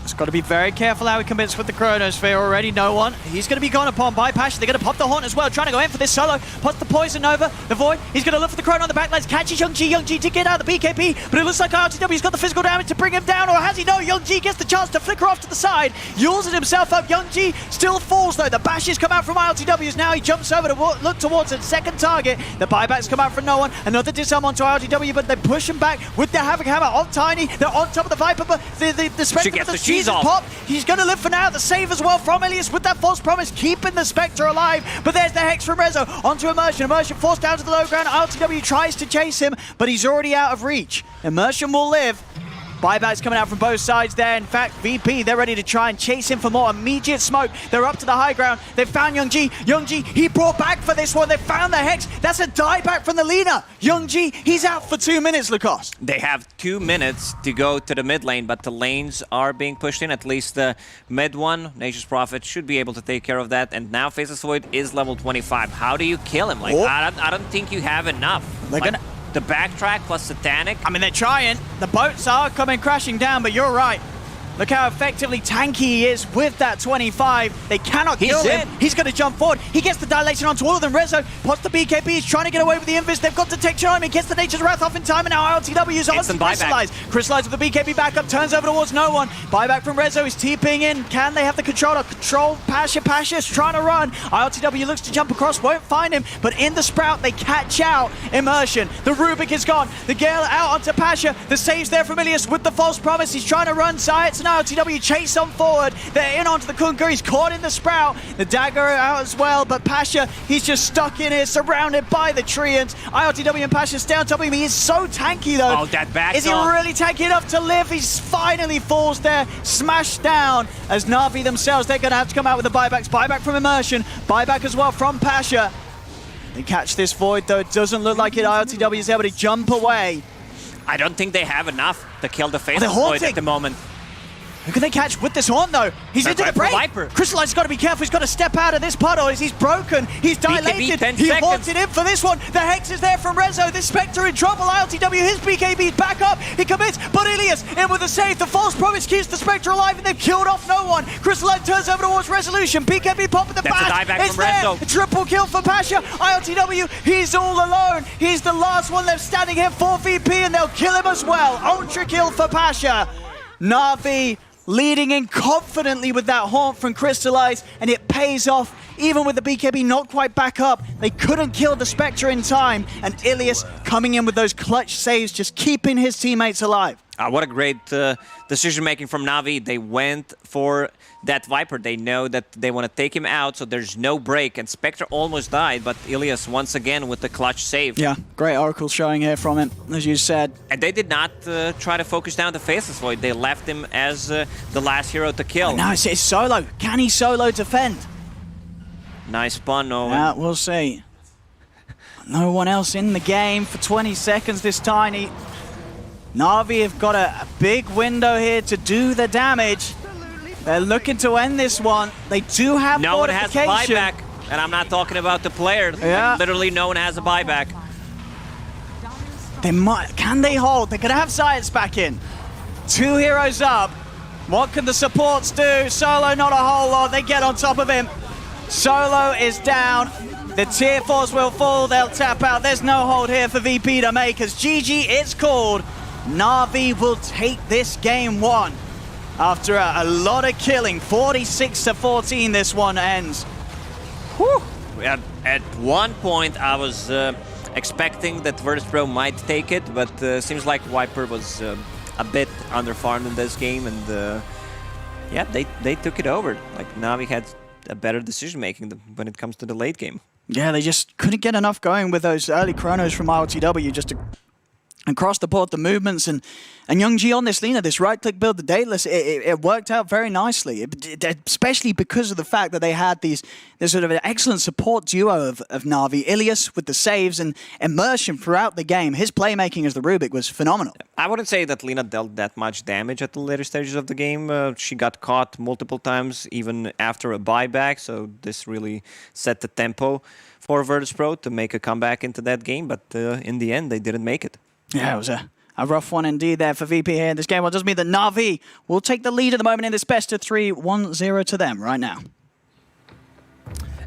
Speaker 11: He's got to be very careful how he commits with the Chronosphere already. No one. He's going to be gone upon by Passion. They're going to pop the Haunt as well, trying to go in for this solo. Pops the Poison over the Void. He's going to look for the Chrono on the backlines. Catches Youngji to get out of the BKB, but it looks like RTW's got the physical damage to bring him down, or has he? No, Youngji gets the chance to flicker off to the side. Yules it himself up. Youngji still falls though. The bashes come out from RTW's now. He jumps over to look towards a second target. The buybacks come out from no one. Another disarm onto RTW, but they push him back with the Havoc Hammer on Tiny. They're on top of the Viper, but the Spectre with the cheese pop. He's going to live for now. The save as well from Ilias with that false promise, keeping the Spectre alive. But there's the Hex from Rezo onto Immersion. Immersion forced down to the low ground. RTW tries to chase him, but he's already out of reach. Immersion will live. Buybacks coming out from both sides there. In fact, VP, they're ready to try and chase him for more immediate smoke. They're up to the high ground. They've found Youngji. Youngji, he brought back for this one. They found the Hex. That's a dieback from the Lina. Youngji, he's out for 2 minutes, Lacoste.
Speaker 10: They have 2 minutes to go to the mid lane, but the lanes are being pushed in. At least the mid one, Nature's Prophet, should be able to take care of that. And now Faceless Void is level 25. How do you kill him? Like, I don't think you have enough.
Speaker 11: They're gonna...
Speaker 10: The backtrack plus Satanic.
Speaker 11: I mean, they're trying. The boats are coming crashing down, but you're right. Look how effectively tanky he is with that 25. They cannot kill him. He's going to jump forward. He gets the dilation onto all of them. Rezo pots the BKB. He's trying to get away with the Invis. They've got detection on him. He gets the Nature's Wrath off in time, and now RLTW is on to Crystallize. Crystallize with the BKB back up, turns over towards no one. Buyback from Rezo is TPing in. Can they have the controller? Control Pasha. Pasha's trying to run. RLTW looks to jump across, won't find him, but in the Sprout, they catch out Immersion. The Rubik is gone. The Gale out onto Pasha. The save's there from Ilias with the false promise. He's trying to run. Science and RLTW chase on forward. They're in onto the Kunkka. He's caught in the Sprout. The dagger out as well, but Pasha, he's just stuck in here, surrounded by the Treants. ILTW and Pasha stay on top of him. He is so tanky though.
Speaker 10: Oh, that back
Speaker 11: is he really tanky enough to live? He finally falls there, smashed down as Navi themselves, they're going to have to come out with the buybacks. Buyback from Immersion. Buyback as well from Pasha. They catch this Void though. It doesn't look like it. ILTW is able to jump away.
Speaker 10: I don't think they have enough to kill the Faceless Void at the moment.
Speaker 11: Who can they catch with this Haunt though? He's into the break. Crystallize's got to be careful. He's got to step out of this puddle as he's broken. He's dilated. He haunted in for this one. The Hex is there from Rezo. The Spectre in trouble. ILTW, his BKB's back up. He commits, but Ilias in with a save. The false promise keeps the Spectre alive, and they've killed off no one. Crystallize turns over towards Resolution. BKB popping the bash. It's there. A triple kill for Pasha. ILTW, he's all alone. He's the last one left standing here for VP, and they'll kill him as well. Ultra kill for Pasha. Navi leading in confidently with that Haunt from Crystallize, and it pays off. Even with the BKB not quite back up, they couldn't kill the Spectre in time, and Ilias coming in with those clutch saves, just keeping his teammates alive.
Speaker 10: What a great decision-making from Navi. They went for that Viper. They know that they want to take him out, so there's no break. And Spectre almost died, but Ilias once again with the clutch save.
Speaker 11: Yeah, great Oracle showing here from him, as you said.
Speaker 10: And they did not try to focus down the Faceless Void. They left him as the last hero to kill.
Speaker 11: No, it's solo. Can he solo defend?
Speaker 10: Nice pun, Owen.
Speaker 11: Yeah, we'll see. No one else in the game for 20 seconds this tiny. Na'Vi have got a big window here to do the damage. They're looking to end this one. They do have
Speaker 10: no one has a
Speaker 11: fortification.
Speaker 10: buyback, and I'm not talking about the player.
Speaker 11: Yeah.
Speaker 10: Literally, no one has a buyback.
Speaker 11: They might. Can they hold? They're gonna have Science back in. 2 heroes up. What can the supports do? Solo, not a whole lot. They get on top of him. Solo is down. The tier 4s will fall. They'll tap out. There's no hold here for VP to make as GG, it's called. Na'Vi will take this game 1 after a lot of killing. 46-14 this one ends.
Speaker 10: Whew. At one point I was expecting that Virtus.pro might take it, but seems like Viper was a bit underfarmed in this game, and yeah, they took it over. Like Na'Vi had a better decision making when it comes to the late game.
Speaker 11: Yeah, they just couldn't get enough going with those early chronos from ILTW just to across the board, the movements, and Young G on this Lina, this right-click build, the dateless, it worked out very nicely, especially because of the fact that they had this sort of an excellent support duo of Na'Vi. Ilias with the saves and immersion throughout the game. His playmaking as the Rubik was phenomenal.
Speaker 10: I wouldn't say that Lina dealt that much damage at the later stages of the game. She got caught multiple times, even after a buyback, so this really set the tempo for Virtus.pro to make a comeback into that game, but in the end, they didn't make it.
Speaker 11: Yeah, it was a rough one indeed there for VP here in this game. Well, it does mean that Na'Vi will take the lead at the moment in this best of 3, 1-0 to them right now.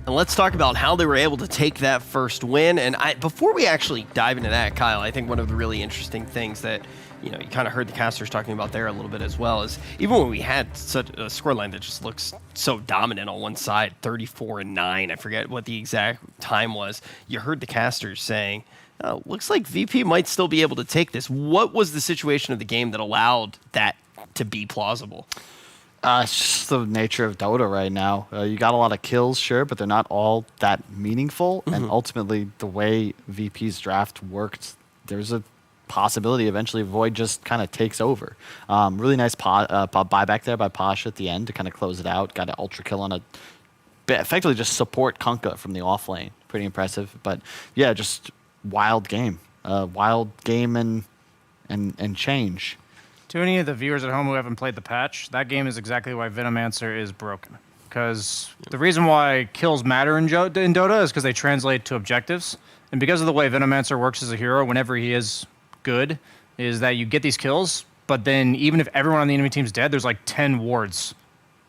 Speaker 15: And let's talk about how they were able to take that first win. And before we actually dive into that, Kyle, I think one of the really interesting things that you kind of heard the casters talking about there a little bit as well is even when we had such a scoreline that just looks so dominant on one side, 34-9, I forget what the exact time was, you heard the casters saying, looks like VP might still be able to take this. What was the situation of the game that allowed that to be plausible?
Speaker 17: It's just the nature of Dota right now. You got a lot of kills, sure, but they're not all that meaningful. Mm-hmm. And ultimately, the way VP's draft worked, there's a possibility eventually Void just kind of takes over. Really nice buyback there by Pasha at the end to kind of close it out. Got an ultra kill on a effectively just support Kunkka from the off lane. Pretty impressive. But yeah, just wild game and change.
Speaker 16: To any of the viewers at home who haven't played the patch, that game is exactly why Venomancer is broken. Because the reason why kills matter in Dota is because they translate to objectives. And because of the way Venomancer works as a hero, whenever he is good, is that you get these kills, but then even if everyone on the enemy team's dead, there's like 10 wards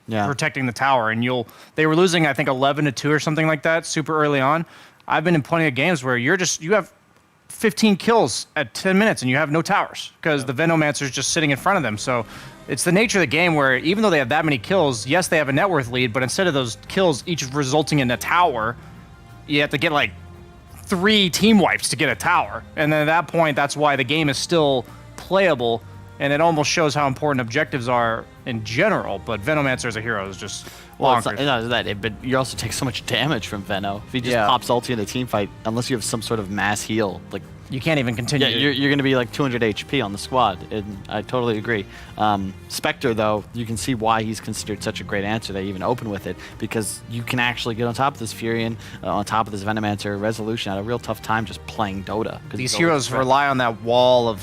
Speaker 16: protecting the tower. And they were losing, I think, 11-2 or something like that super early on. I've been in plenty of games where you have 15 kills at 10 minutes and you have no towers because the Venomancer's just sitting in front of them. So it's the nature of the game where even though they have that many kills, yes, they have a net worth lead, but instead of those kills each resulting in a tower, you have to get like 3 team wipes to get a tower. And then at that point, that's why the game is still playable, and it almost shows how important objectives are in general. But Venomancer as a hero is just
Speaker 17: well, it's not that, but you also take so much damage from Veno. If he just pops ulti in a team fight, unless you have some sort of mass heal, like
Speaker 16: you can't even continue.
Speaker 17: Yeah, you're going to be like 200 HP on the squad, and I totally agree. Spectre, though, you can see why he's considered such a great answer. They even open with it, because you can actually get on top of this Furion, on top of this Venomancer. Resolution had a real tough time just playing Dota.
Speaker 16: These heroes rely on that wall of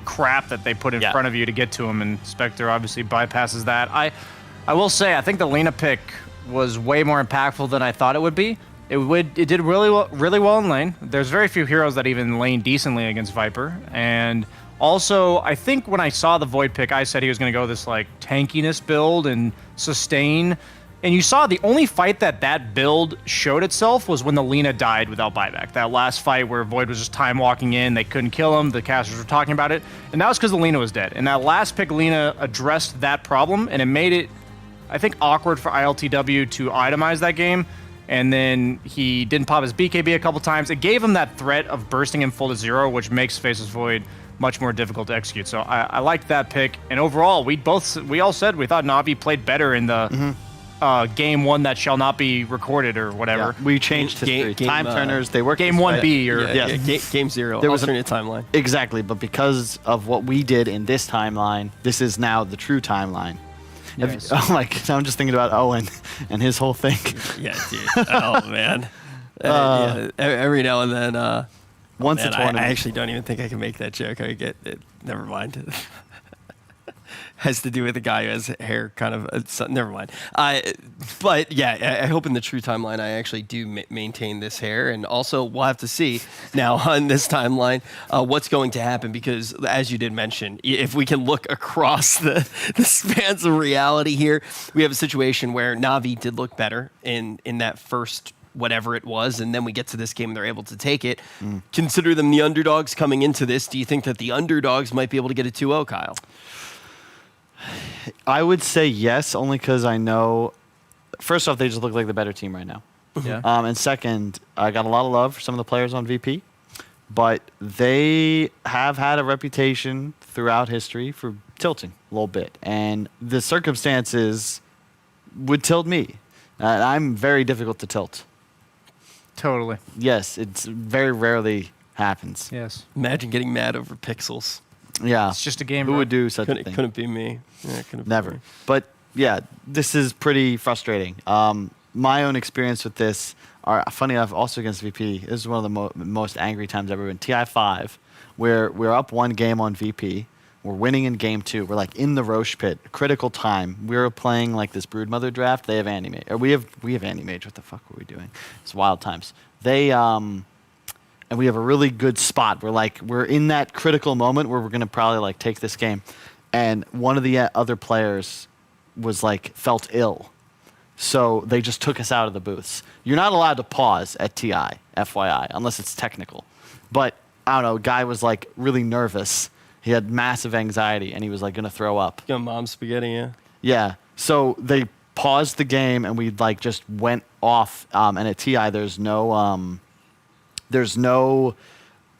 Speaker 16: crap that they put in front of you to get to them, and Spectre obviously bypasses that. I will say, I think the Lina pick was way more impactful than I thought it would be. It did really well in lane. There's very few heroes that even lane decently against Viper. And also, I think when I saw the Void pick, I said he was going to go this like tankiness build and sustain. And you saw the only fight that build showed itself was when the Lina died without buyback. That last fight where Void was just time walking in, they couldn't kill him, the casters were talking about it. And that was because the Lina was dead. And that last pick, Lina addressed that problem, and it made it, I think, awkward for ILTW to itemize that game. and then he didn't pop his BKB a couple times. It gave him that threat of bursting him full to 0, which makes Faceless Void much more difficult to execute. So I liked that pick. And overall, we all said we thought Navi played better in the game 1 that shall not be recorded or whatever.
Speaker 17: Yeah, we changed history. Time turners, they work
Speaker 16: game 1B or
Speaker 15: game 0.
Speaker 17: There was
Speaker 15: alternate timeline.
Speaker 17: Exactly, but because of what we did in this timeline, this is now the true timeline.
Speaker 16: Yes.
Speaker 17: I'm just thinking about Owen and his whole thing.
Speaker 15: Yeah, dude. Oh man. Every now and then.
Speaker 17: Once a tournament.
Speaker 15: I actually don't even think I can make that joke. I get it. Never mind. Has to do with the guy who has hair kind of. Never mind. But yeah, I hope in the true timeline I actually do maintain this hair, and also we'll have to see now on this timeline what's going to happen, because as you did mention, if we can look across the spans of reality here, we have a situation where Navi did look better in that first whatever it was, and then we get to this game and they're able to take it. Consider them the underdogs coming into this. Do you think that the underdogs might be able to get a 2-0, Kyle?
Speaker 17: I would say yes, only because I know, first off, they just look like the better team right now.
Speaker 16: Yeah.
Speaker 17: And second, I got a lot of love for some of the players on VP, but they have had a reputation throughout history for tilting a little bit, and the circumstances would tilt me. I'm very difficult to tilt.
Speaker 16: Totally.
Speaker 17: Yes, it's very rarely happens.
Speaker 16: Yes.
Speaker 15: Imagine getting mad over pixels.
Speaker 17: Yeah.
Speaker 16: It's just a game.
Speaker 17: Who
Speaker 16: bro.
Speaker 17: would do such a thing?
Speaker 15: Couldn't be me. Yeah,
Speaker 17: Never. But yeah, this is pretty frustrating. My own experience with this are, funny enough, also against VP. This is one of the most angry times ever in TI5, where we're up 1 game on VP. We're winning in game 2. We're like in the Roche pit, critical time. We're playing like this Broodmother draft. They have Animage, or we have Animage. What the fuck were we doing? It's wild times. They and we have a really good spot. We're in that critical moment where we're gonna probably like take this game. And one of the other players was like felt ill, so they just took us out of the booths. You're not allowed to pause at TI, FYI, unless it's technical. But I don't know. Guy was like really nervous. He had massive anxiety, and he was like gonna throw up.
Speaker 15: Got mom spaghetti, yeah.
Speaker 17: Yeah. So they paused the game, and we like just went off. And at TI, there's no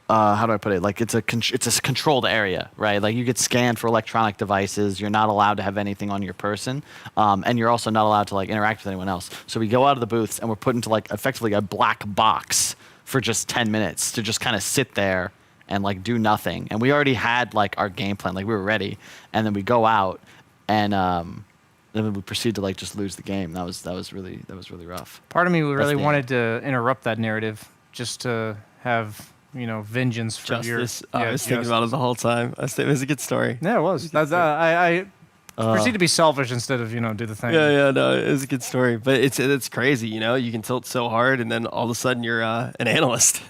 Speaker 17: how do I put it? Like it's a controlled area, right? Like you get scanned for electronic devices. You're not allowed to have anything on your person, and you're also not allowed to like interact with anyone else. So we go out of the booths, and we're put into like effectively a black box for just 10 minutes to just kind of sit there and like do nothing. And we already had like our game plan, like we were ready, and then we go out, and then we proceed to like just lose the game. That was really rough.
Speaker 16: Part of me really wanted to interrupt that narrative just to have vengeance for
Speaker 15: Justice.
Speaker 16: your.
Speaker 15: I was thinking about it the whole time. It was a good story.
Speaker 16: Yeah, it was. I proceed to be selfish instead of do the thing.
Speaker 15: Yeah, no, it was a good story, but it's crazy. You can tilt so hard, and then all of a sudden you're an analyst.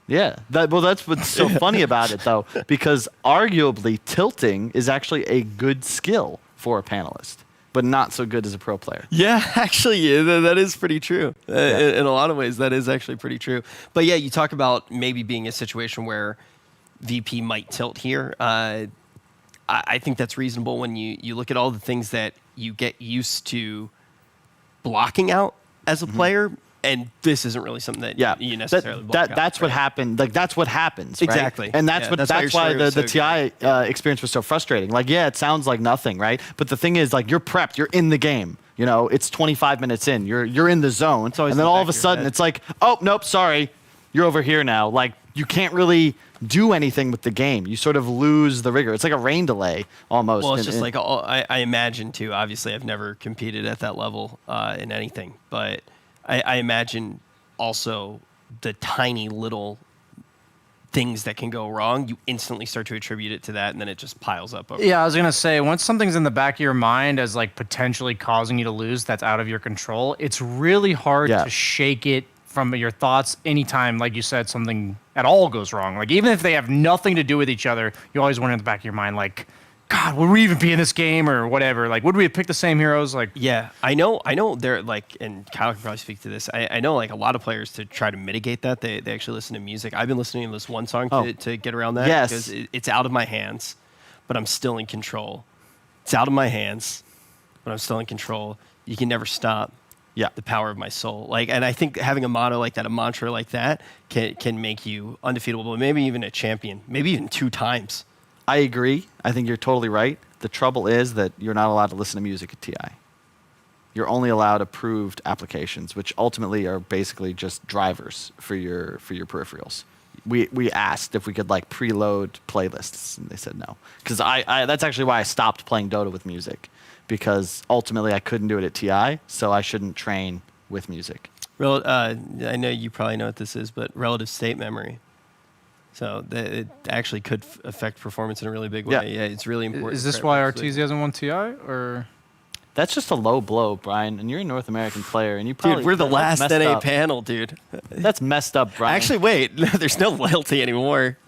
Speaker 17: Yeah, that's what's so funny about it, though, because arguably tilting is actually a good skill for a panelist, but not so good as a pro player.
Speaker 15: Yeah, actually, that is pretty true. In a lot of ways, that is actually pretty true. But yeah, you talk about maybe being a situation where VP might tilt here. I think that's reasonable when you look at all the things that you get used to blocking out as a player. And this isn't really something that you necessarily block out.
Speaker 17: That's what happened. Like that's what happens.
Speaker 15: Exactly.
Speaker 17: Right? And that's why the TI experience was so frustrating. Like, yeah, it sounds like nothing, right? But the thing is, like, you're prepped. You're in the game. It's 25 minutes in. You're in the zone. And then all of a sudden, it's like, oh nope, sorry, you're over here now. Like you can't really do anything with the game. You sort of lose the rigor. It's like a rain delay almost.
Speaker 15: Well, it's just like I imagine too. Obviously, I've never competed at that level in anything, but I imagine also the tiny little things that can go wrong, you instantly start to attribute it to that, and then it just piles up.
Speaker 16: Yeah, I was going to say, once something's in the back of your mind as like potentially causing you to lose that's out of your control, it's really hard to shake it from your thoughts anytime, like you said, something at all goes wrong. Like even if they have nothing to do with each other, you always wonder in the back of your mind, like, God, would we even be in this game or whatever? Like, would we have picked the same heroes? Like,
Speaker 15: yeah, I know. They're like, and Kyle can probably speak to this. I know like a lot of players to try to mitigate that. They actually listen to music. I've been listening to this one song to get around that.
Speaker 17: Yes.
Speaker 15: Because it's out of my hands, but I'm still in control. It's out of my hands, but I'm still in control. You can never stop. the power of my soul. Like, and I think having a motto like that, a mantra like that, can make you undefeatable, maybe even a champion, maybe even 2 times.
Speaker 17: I agree. I think you're totally right. The trouble is that you're not allowed to listen to music at TI. You're only allowed approved applications, which ultimately are basically just drivers for your peripherals. We asked if we could like preload playlists, and they said no. Because I that's actually why I stopped playing Dota with music, because ultimately I couldn't do it at TI, so I shouldn't train with music.
Speaker 15: I know you probably know what this is, but relative state memory. So it actually could affect performance in a really big way. Yeah, it's really important.
Speaker 16: Is this why Arteezy hasn't won TI, or?
Speaker 17: That's just a low blow, Brian, and you're a North American player, and you probably...
Speaker 15: Dude, we're the last NA panel, dude.
Speaker 17: That's messed up, Brian.
Speaker 15: Actually, wait, there's no loyalty anymore.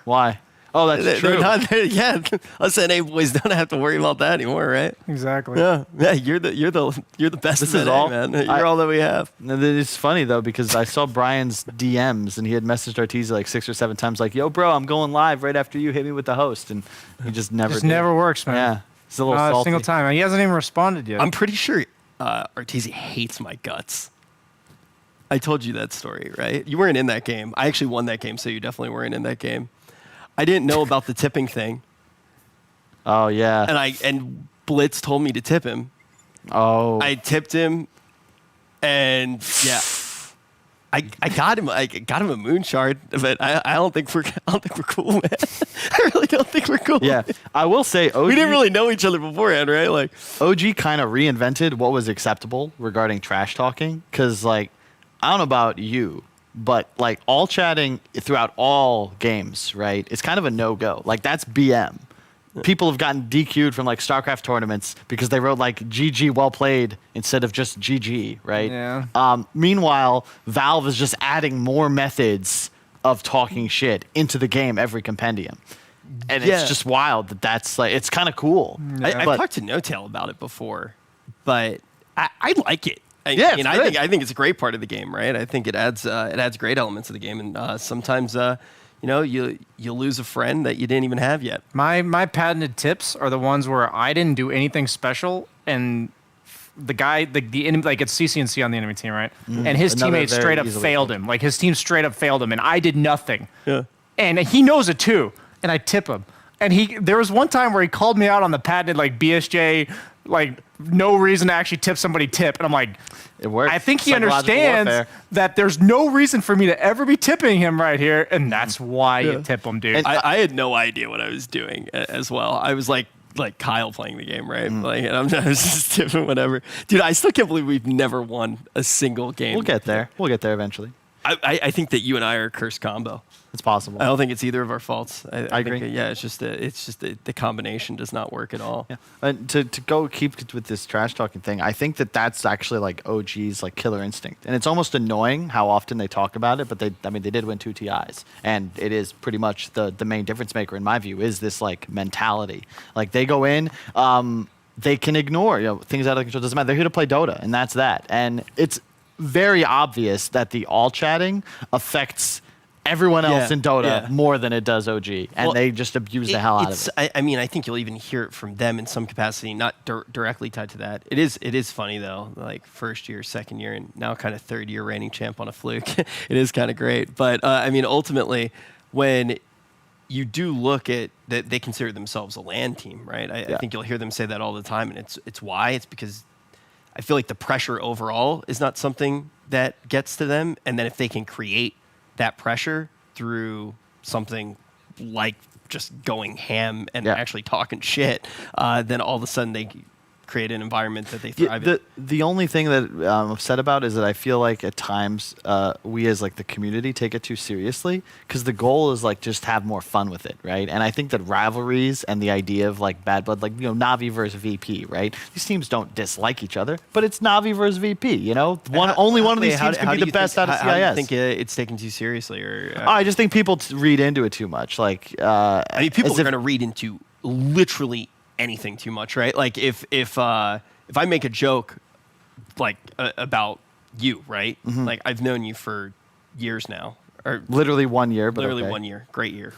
Speaker 17: Why? Oh, that's true.
Speaker 15: Yeah, us NA boys don't have to worry about that anymore, right?
Speaker 16: Exactly.
Speaker 15: Yeah, you're the best.
Speaker 17: This
Speaker 15: in
Speaker 17: is
Speaker 15: NA,
Speaker 17: all,
Speaker 15: man. You're all that we have.
Speaker 17: It's funny though, because I saw Brian's DMs, and he had messaged Arteezy like 6 or 7 times, like, "Yo, bro, I'm going live right after you hit me with the host," and he just never.
Speaker 16: Just never works, man.
Speaker 17: Yeah. It's a little
Speaker 16: Not
Speaker 17: salty.
Speaker 16: a single time. He hasn't even responded yet.
Speaker 15: I'm pretty sure Arteezy hates my guts. I told you that story, right? You weren't in that game. I actually won that game, so you definitely weren't in that game. I didn't know about the tipping thing.
Speaker 17: Oh yeah.
Speaker 15: And Blitz told me to tip him.
Speaker 17: Oh.
Speaker 15: I tipped him, and yeah. I got him a moon shard, but I don't think we're cool, man. I really don't think we're cool.
Speaker 17: Yeah, I will say OG,
Speaker 15: we didn't really know each other beforehand, right? Like
Speaker 17: OG kind of reinvented what was acceptable regarding trash talking, because like I don't know about you, but like all chatting throughout all games, right? It's kind of a no-go. Like that's BM. People have gotten DQ'd from like StarCraft tournaments because they wrote like GG well played instead of just GG, right?
Speaker 16: Yeah.
Speaker 17: Meanwhile, Valve is just adding more methods of talking shit into the game every compendium. And it's just wild that's like, it's kind of cool.
Speaker 15: Yeah. I've talked to No-Tail about it before, but I like it.
Speaker 17: Yeah,
Speaker 15: I think it's a great part of the game, right? I think it adds great elements of the game, and sometimes you lose a friend that you didn't even have yet.
Speaker 16: My patented tips are the ones where I didn't do anything special, and the guy, the enemy, like it's CC&C on the enemy team, right?
Speaker 17: Mm-hmm.
Speaker 16: And his
Speaker 17: Another
Speaker 16: teammates
Speaker 17: very
Speaker 16: straight up
Speaker 17: easily
Speaker 16: failed him. Like his team straight up failed him, and I did nothing.
Speaker 15: Yeah.
Speaker 16: And he knows it too, and I tip him. And there was one time where he called me out on the patented like BSJ, like no reason to actually tip somebody tip, and I'm like,
Speaker 17: it works.
Speaker 16: I think he understands that there's no reason for me to ever be tipping him right here, and that's why you tip him, dude.
Speaker 15: And I had no idea what I was doing as well. I was like Kyle playing the game, right? Like, and I was just tipping whatever. Dude, I still can't believe we've never won a single game.
Speaker 17: We'll get there. We'll get there eventually.
Speaker 15: I think that you and I are a cursed combo.
Speaker 17: It's possible.
Speaker 15: I don't think it's either of our faults. I
Speaker 17: agree.
Speaker 15: Think, yeah, it's just the combination does not work at all.
Speaker 17: Yeah. And to go keep with this trash talking thing, I think that's actually like OG's like killer instinct, and it's almost annoying how often they talk about it. But they did win 2 TIs, and it is pretty much the main difference maker in my view is this like mentality. Like they go in. They can ignore things out of control. Doesn't matter. They're here to play Dota, and that's that. And it's very obvious that the all chatting affects everyone else in Dota more than it does OG, and they just abuse the hell out of it.
Speaker 15: I mean, I think you'll even hear it from them in some capacity, not directly tied to that. It is funny though, like first year, second year, and now kind of third year reigning champ on a fluke. It is kind of great, but I mean, ultimately, when you do look at that, they consider themselves a LAN team, right? I think you'll hear them say that all the time, and it's why. It's because I feel like the pressure overall is not something that gets to them, and then if they can create that pressure through something like just going ham and actually talking shit, then all of a sudden they create an environment that they thrive in.
Speaker 17: The only thing that I'm upset about is that I feel like at times we as like the community take it too seriously, because the goal is like just have more fun with it, right? And I think that rivalries and the idea of like bad blood, like NAVI versus VP, right? These teams don't dislike each other, but it's NAVI versus VP, only one of these teams can be the best out of CIS.
Speaker 15: How do you think it's taken too seriously? Or
Speaker 17: I just think people read into it too much. Like
Speaker 15: I mean, people are going to read into literally anything too much, right? Like if I make a joke like about you, right?
Speaker 17: Mm-hmm.
Speaker 15: Like I've known you for years now, or
Speaker 17: literally 1 year, but
Speaker 15: literally
Speaker 17: okay.
Speaker 15: 1 year, great year.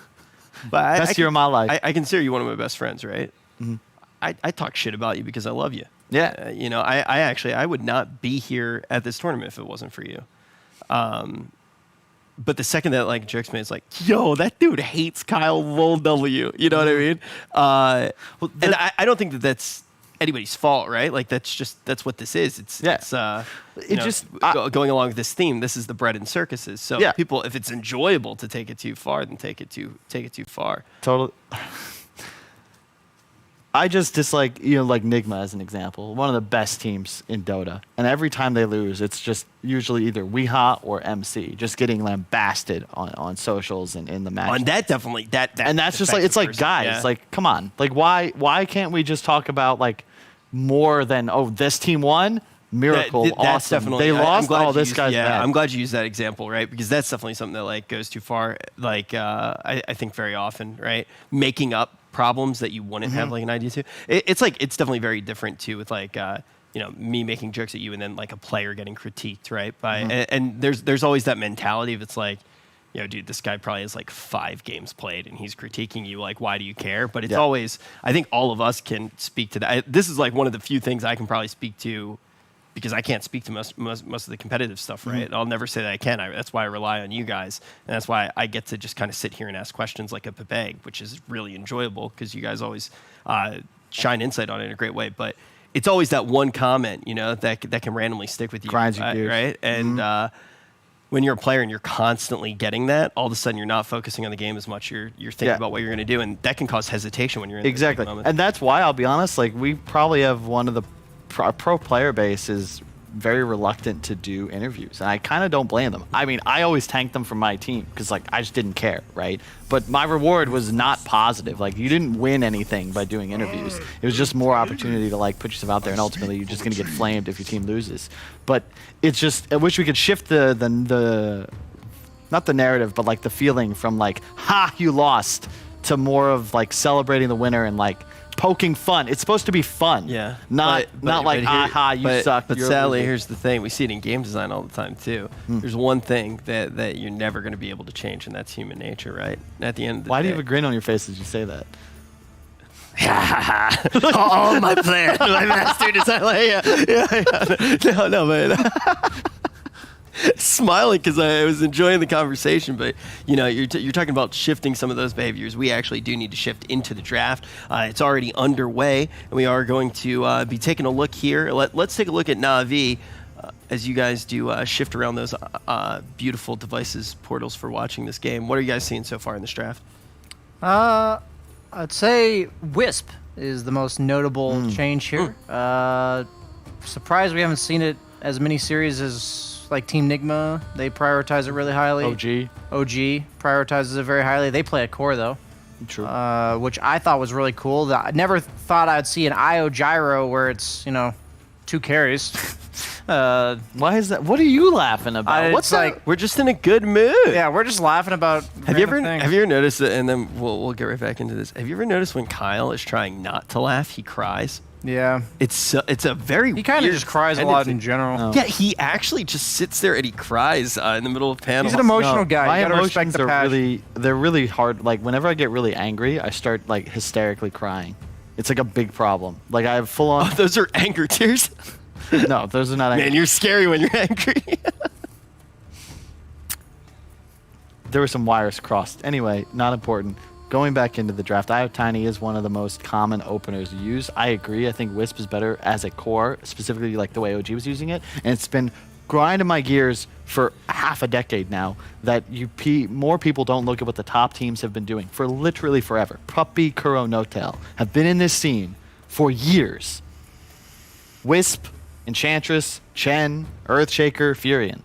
Speaker 15: But
Speaker 17: best year of my life.
Speaker 15: I consider you one of my best friends, right?
Speaker 17: Mm-hmm.
Speaker 15: I talk shit about you because I love you. Yeah. You know, I actually I would not be here at this tournament if it wasn't for you. But the second that like jerks me, it's like, yo, that dude hates Kyle Vol W. You know what I mean? And I don't think that that's anybody's fault, right? Like that's what this is. It's going along with this theme. This is the bread and circuses. So people, if it's enjoyable to take it too far, then take it too far.
Speaker 17: Totally. I just dislike, like Nigma as an example, one of the best teams in Dota. And every time they lose, it's just usually either Weeha or MC, just getting lambasted on socials and in the match.
Speaker 15: And that definitely,
Speaker 17: and that's just like, it's like, guys, like, come on. Like, why can't we just talk about, like, more than, this team won? Miracle,
Speaker 15: that's
Speaker 17: awesome.
Speaker 15: Definitely,
Speaker 17: they lost. This guy's bad.
Speaker 15: I'm glad you used that example, right? Because that's definitely something that like goes too far. Like I think very often, right? Making up problems that you wouldn't have like an idea to. It's definitely very different too with like me making jokes at you and then like a player getting critiqued, right? And there's always that mentality of it's like, dude, this guy probably has like 5 games played and he's critiquing you. Like, why do you care? But it's always, I think all of us can speak to that. This is like one of the few things I can probably speak to because I can't speak to most of the competitive stuff, right? I'll never say that I can. That's why I rely on you guys. And that's why I get to just kind of sit here and ask questions like a Pepe, which is really enjoyable because you guys always shine insight on it in a great way. But it's always that one comment, that can randomly stick with you.
Speaker 17: Grinds your gears.
Speaker 15: Right? And when you're a player and you're constantly getting that, all of a sudden you're not focusing on the game as much. You're thinking about what you're going to do. And that can cause hesitation when you're in
Speaker 17: exactly.
Speaker 15: moment.
Speaker 17: And that's why, I'll be honest, like we probably have one of the pro player base is very reluctant to do interviews, and I kind of don't blame them. I mean, I always tank them from my team because like I just didn't care, right? But my reward was not positive. Like you didn't win anything by doing interviews. It was just more opportunity to like put yourself out there, and ultimately you're just gonna get flamed if your team loses. But it's just, I wish we could shift the not the narrative, but like the feeling from like you lost to more of like celebrating the winner and like poking fun. It's supposed to be fun.
Speaker 15: Yeah.
Speaker 17: Not like, you suck.
Speaker 15: But sadly, here's the thing. We see it in game design all the time, too. There's one thing that you're never going to be able to change, and that's human nature, right? And at the end of the
Speaker 17: Why
Speaker 15: day,
Speaker 17: do you have a grin on your face as you say that?
Speaker 15: all my players, my master design. No, man. Smiling because I was enjoying the conversation, but you're talking about shifting some of those behaviors. We actually do need to shift into the draft. It's already underway, and we are going to be taking a look here. Let's take a look at NAVI as you guys do shift around those beautiful devices, portals for watching this game. What are you guys seeing so far in this draft?
Speaker 16: I'd say Wisp is the most notable change here. Surprised we haven't seen it as many series as like Team Nigma. They prioritize it really highly. OG prioritizes it very highly. They play a core though.
Speaker 17: True.
Speaker 16: Which I thought was really cool. I never thought I'd see an IO gyro where it's 2 carries.
Speaker 17: Why is that? What are you laughing about?
Speaker 15: What's like? We're just in a good mood.
Speaker 16: Yeah, we're just laughing about.
Speaker 15: Have you ever noticed it? And then we'll get right back into this. Have you ever noticed when Kyle is trying not to laugh, he cries?
Speaker 16: Yeah.
Speaker 15: It's a very
Speaker 16: He kind of just cries a lot in general.
Speaker 15: Yeah, he actually just sits there and he cries in the middle of panels.
Speaker 16: He's an emotional guy.
Speaker 17: My
Speaker 16: you gotta
Speaker 17: emotions
Speaker 16: respect the
Speaker 17: are
Speaker 16: passion.
Speaker 17: they're really hard. Like whenever I get really angry, I start like hysterically crying. It's like a big problem. Like I have full on.
Speaker 15: Oh, those are anger tears?
Speaker 17: No, those are not anger.
Speaker 15: Man, you're scary when you're angry.
Speaker 17: There were some wires crossed. Anyway, not important. Going back into the draft, IO Tiny is one of the most common openers used. I agree. I think Wisp is better as a core, specifically like the way OG was using it. And it's been grinding my gears for half a decade now that more people don't look at what the top teams have been doing for literally forever. Puppy, Kuro, Notel have been in this scene for years. Wisp, Enchantress, Chen, Earthshaker, Furion.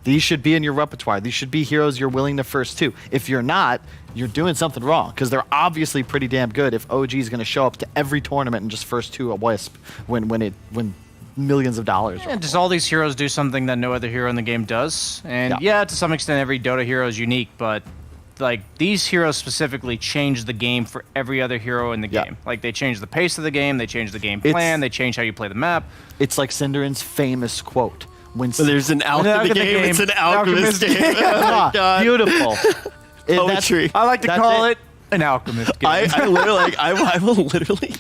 Speaker 17: These should be in your repertoire. These should be heroes you're willing to first to. If you're not, you're doing something wrong because they're obviously pretty damn good if OG is going to show up to every tournament and just first to a Wisp when millions of dollars.
Speaker 16: And just all these heroes do something that no other hero in the game does. And yeah, to some extent, every Dota hero is unique, but like these heroes specifically change the game for every other hero in the game. Like they change the pace of the game, they change the game plan, they change how you play the map.
Speaker 17: It's like Cinderin's famous quote.
Speaker 15: When there's an alch in the game, it's an alchemist game.
Speaker 17: Oh my God. Beautiful.
Speaker 15: Poetry.
Speaker 16: I like to call it an alchemist game.
Speaker 15: I literally, I will literally.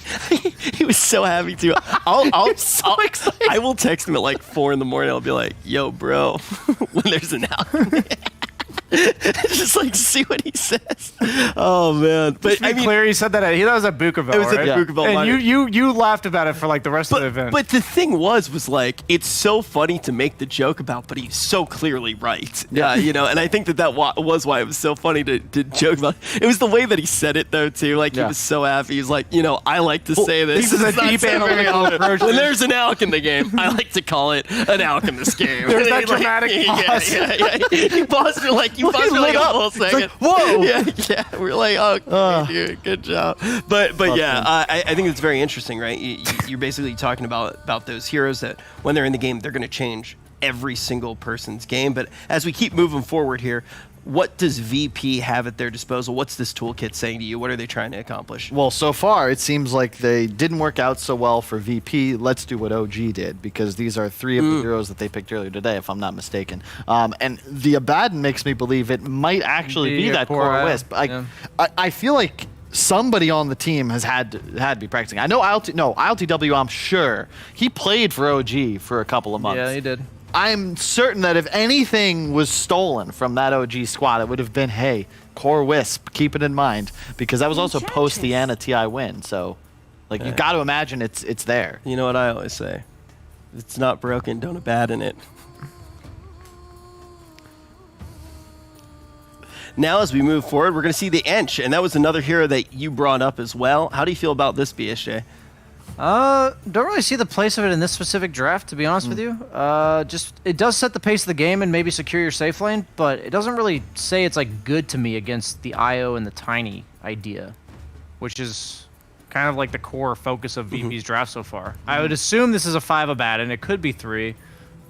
Speaker 15: He was so happy to. I will text him at like 4 in the morning. I'll be like, "Yo, bro, when there's an alchemist." Just like see what he says. Oh man!
Speaker 16: But I mean, clear, he said that that was at Bukovel,
Speaker 15: it was
Speaker 16: right?
Speaker 15: at Bukovel,
Speaker 16: and you laughed about it for like the rest of the event.
Speaker 15: But the thing was like it's so funny to make the joke about, but he's so clearly right. Yeah, you know, and I think that was why it was so funny to joke about. It was the way that he said it though too. Like he was so happy. He's like, you know, I like to say this.
Speaker 16: This is a deep analytical approach.
Speaker 15: When there's an alch in the game, I like to call it an alchemist game.
Speaker 16: There's that dramatic pause.
Speaker 15: Yeah. He paused for like you paused for like a whole second.
Speaker 16: Like, whoa!
Speaker 15: Yeah, we're like, okay, dude, good job. But yeah, I think it's very interesting, right? You're basically talking about those heroes that when they're in the game, they're going to change every single person's game. But as we keep moving forward here, what does VP have at their disposal? What's this toolkit saying to you? What are they trying to accomplish?
Speaker 17: Well, so far, it seems like they didn't work out so well for VP. Let's do what OG did, because these are 3 of the heroes that they picked earlier today, if I'm not mistaken. And the Abaddon makes me believe it might actually be that core Wisp. I feel like somebody on the team has had to be practicing. I know ILTW, I'm sure. He played for OG for a couple of months.
Speaker 16: Yeah, he did.
Speaker 17: I'm certain that if anything was stolen from that OG squad, it would have been, hey, core Wisp, keep it in mind, because that was also post the Ana TI win. So, like, you got to imagine it's there.
Speaker 15: You know what I always say? If it's not broken, don't abandon it. Now, as we move forward, we're going to see the Ench, and that was another hero that you brought up as well. How do you feel about this, BSJ?
Speaker 16: Don't really see the place of it in this specific draft, to be honest with you. Just it does set the pace of the game and maybe secure your safe lane, but it doesn't really say it's like good to me against the IO and the Tiny idea, which is kind of like the core focus of VP's draft so far. I would assume this is a 5 Abaddon. It could be 3,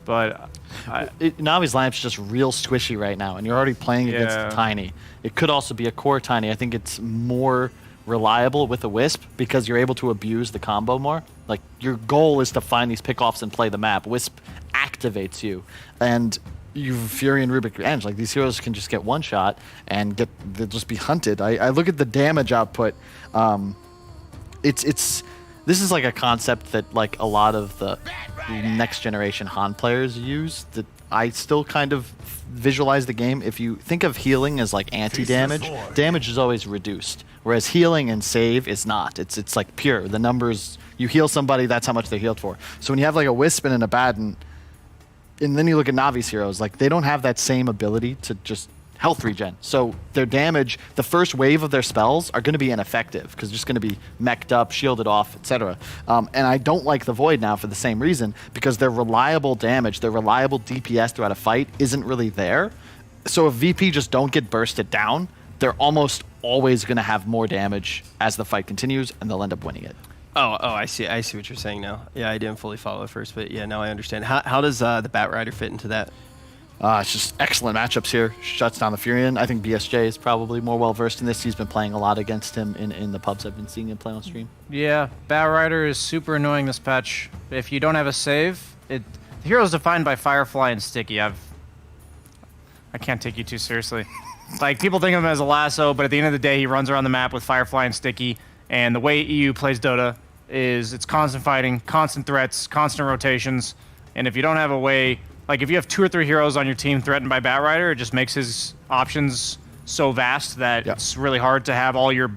Speaker 16: but
Speaker 17: Navi's lamp's just real squishy right now, and you're already playing against the Tiny. It could also be a core Tiny. I think it's more reliable with a Wisp because you're able to abuse the combo more. Like, your goal is to find these pickoffs and play the map. Wisp activates you, and you Fury and Rubik Eng, like, these heroes can just get one shot and they'll just be hunted. I look at the damage output. This is like a concept that like a lot of the next generation Han players use, that I still kind of visualize the game. If you think of healing as like anti-damage, damage is always reduced, whereas healing and save is not. It's like pure. The numbers, you heal somebody, that's how much they're healed for. So when you have like a Wisp and an Abaddon, and then you look at Navi's heroes, like they don't have that same ability to just health regen. So their damage, the first wave of their spells are going to be ineffective because they're just going to be mech'd up, shielded off, etc. And I don't like the Void now for the same reason, because their reliable damage, their reliable DPS throughout a fight isn't really there. So if VP just don't get bursted down, they're almost always going to have more damage as the fight continues, and they'll end up winning it.
Speaker 15: Oh, I see what you're saying now. Yeah, I didn't fully follow at first, but yeah, now I understand. How does the Bat Rider fit into that?
Speaker 17: It's just excellent matchups here. Shuts down the Furion. I think BSJ is probably more well-versed in this. He's been playing a lot against him in the pubs I've been seeing him play on stream.
Speaker 16: Yeah, Bat Rider is super annoying this patch. If you don't have a save, the hero is defined by Firefly and Sticky. I can't take you too seriously. Like, people think of him as a lasso, but at the end of the day, he runs around the map with Firefly and Sticky, and the way EU plays Dota is it's constant fighting, constant threats, constant rotations, and if you don't have a way... Like, if you have 2 or 3 heroes on your team threatened by Bat Rider, it just makes his options so vast that it's really hard to have all your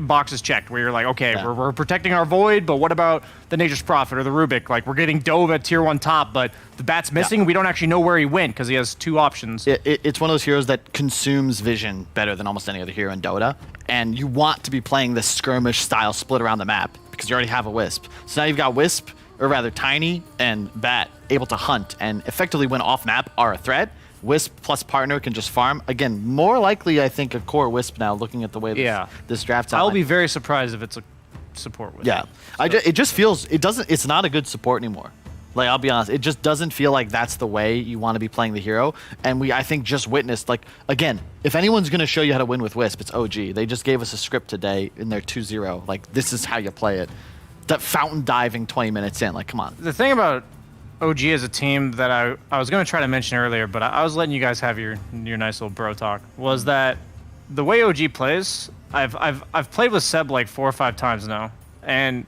Speaker 16: boxes checked, where you're like, okay, we're protecting our Void, but what about the Nature's Prophet or the Rubik? Like, we're getting Dove at tier 1 top, but the Bat's missing. We don't actually know where he went because he has 2 options.
Speaker 17: It's one of those heroes that consumes vision better than almost any other hero in Dota, and you want to be playing this skirmish-style split around the map because you already have a Wisp. So now you've got Wisp, or rather Tiny and Bat, able to hunt and effectively when off map are a threat. Wisp plus partner can just farm. Again, more likely I think a core Wisp now, looking at the way this draft's out.
Speaker 16: I'll be very surprised if it's a support Wisp.
Speaker 17: Yeah. So. It just feels, it's not a good support anymore. Like, I'll be honest, it just doesn't feel like that's the way you want to be playing the hero. And I think, just witnessed, like, again, if anyone's going to show you how to win with Wisp, it's OG. They just gave us a script today in their 2-0. Like, this is how you play it. That fountain diving 20 minutes in, like, come on.
Speaker 16: The thing about OG as a team that I was going to try to mention earlier, but I was letting you guys have your nice little bro talk, was that the way OG plays, I've played with Seb like 4 or 5 times now, and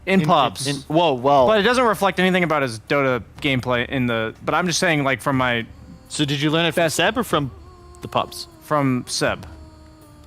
Speaker 16: in pubs.
Speaker 17: Whoa, well.
Speaker 16: But it doesn't reflect anything about his Dota gameplay in the. But I'm just saying, like from my.
Speaker 17: So did you learn it from Seb or from the pubs?
Speaker 16: From Seb.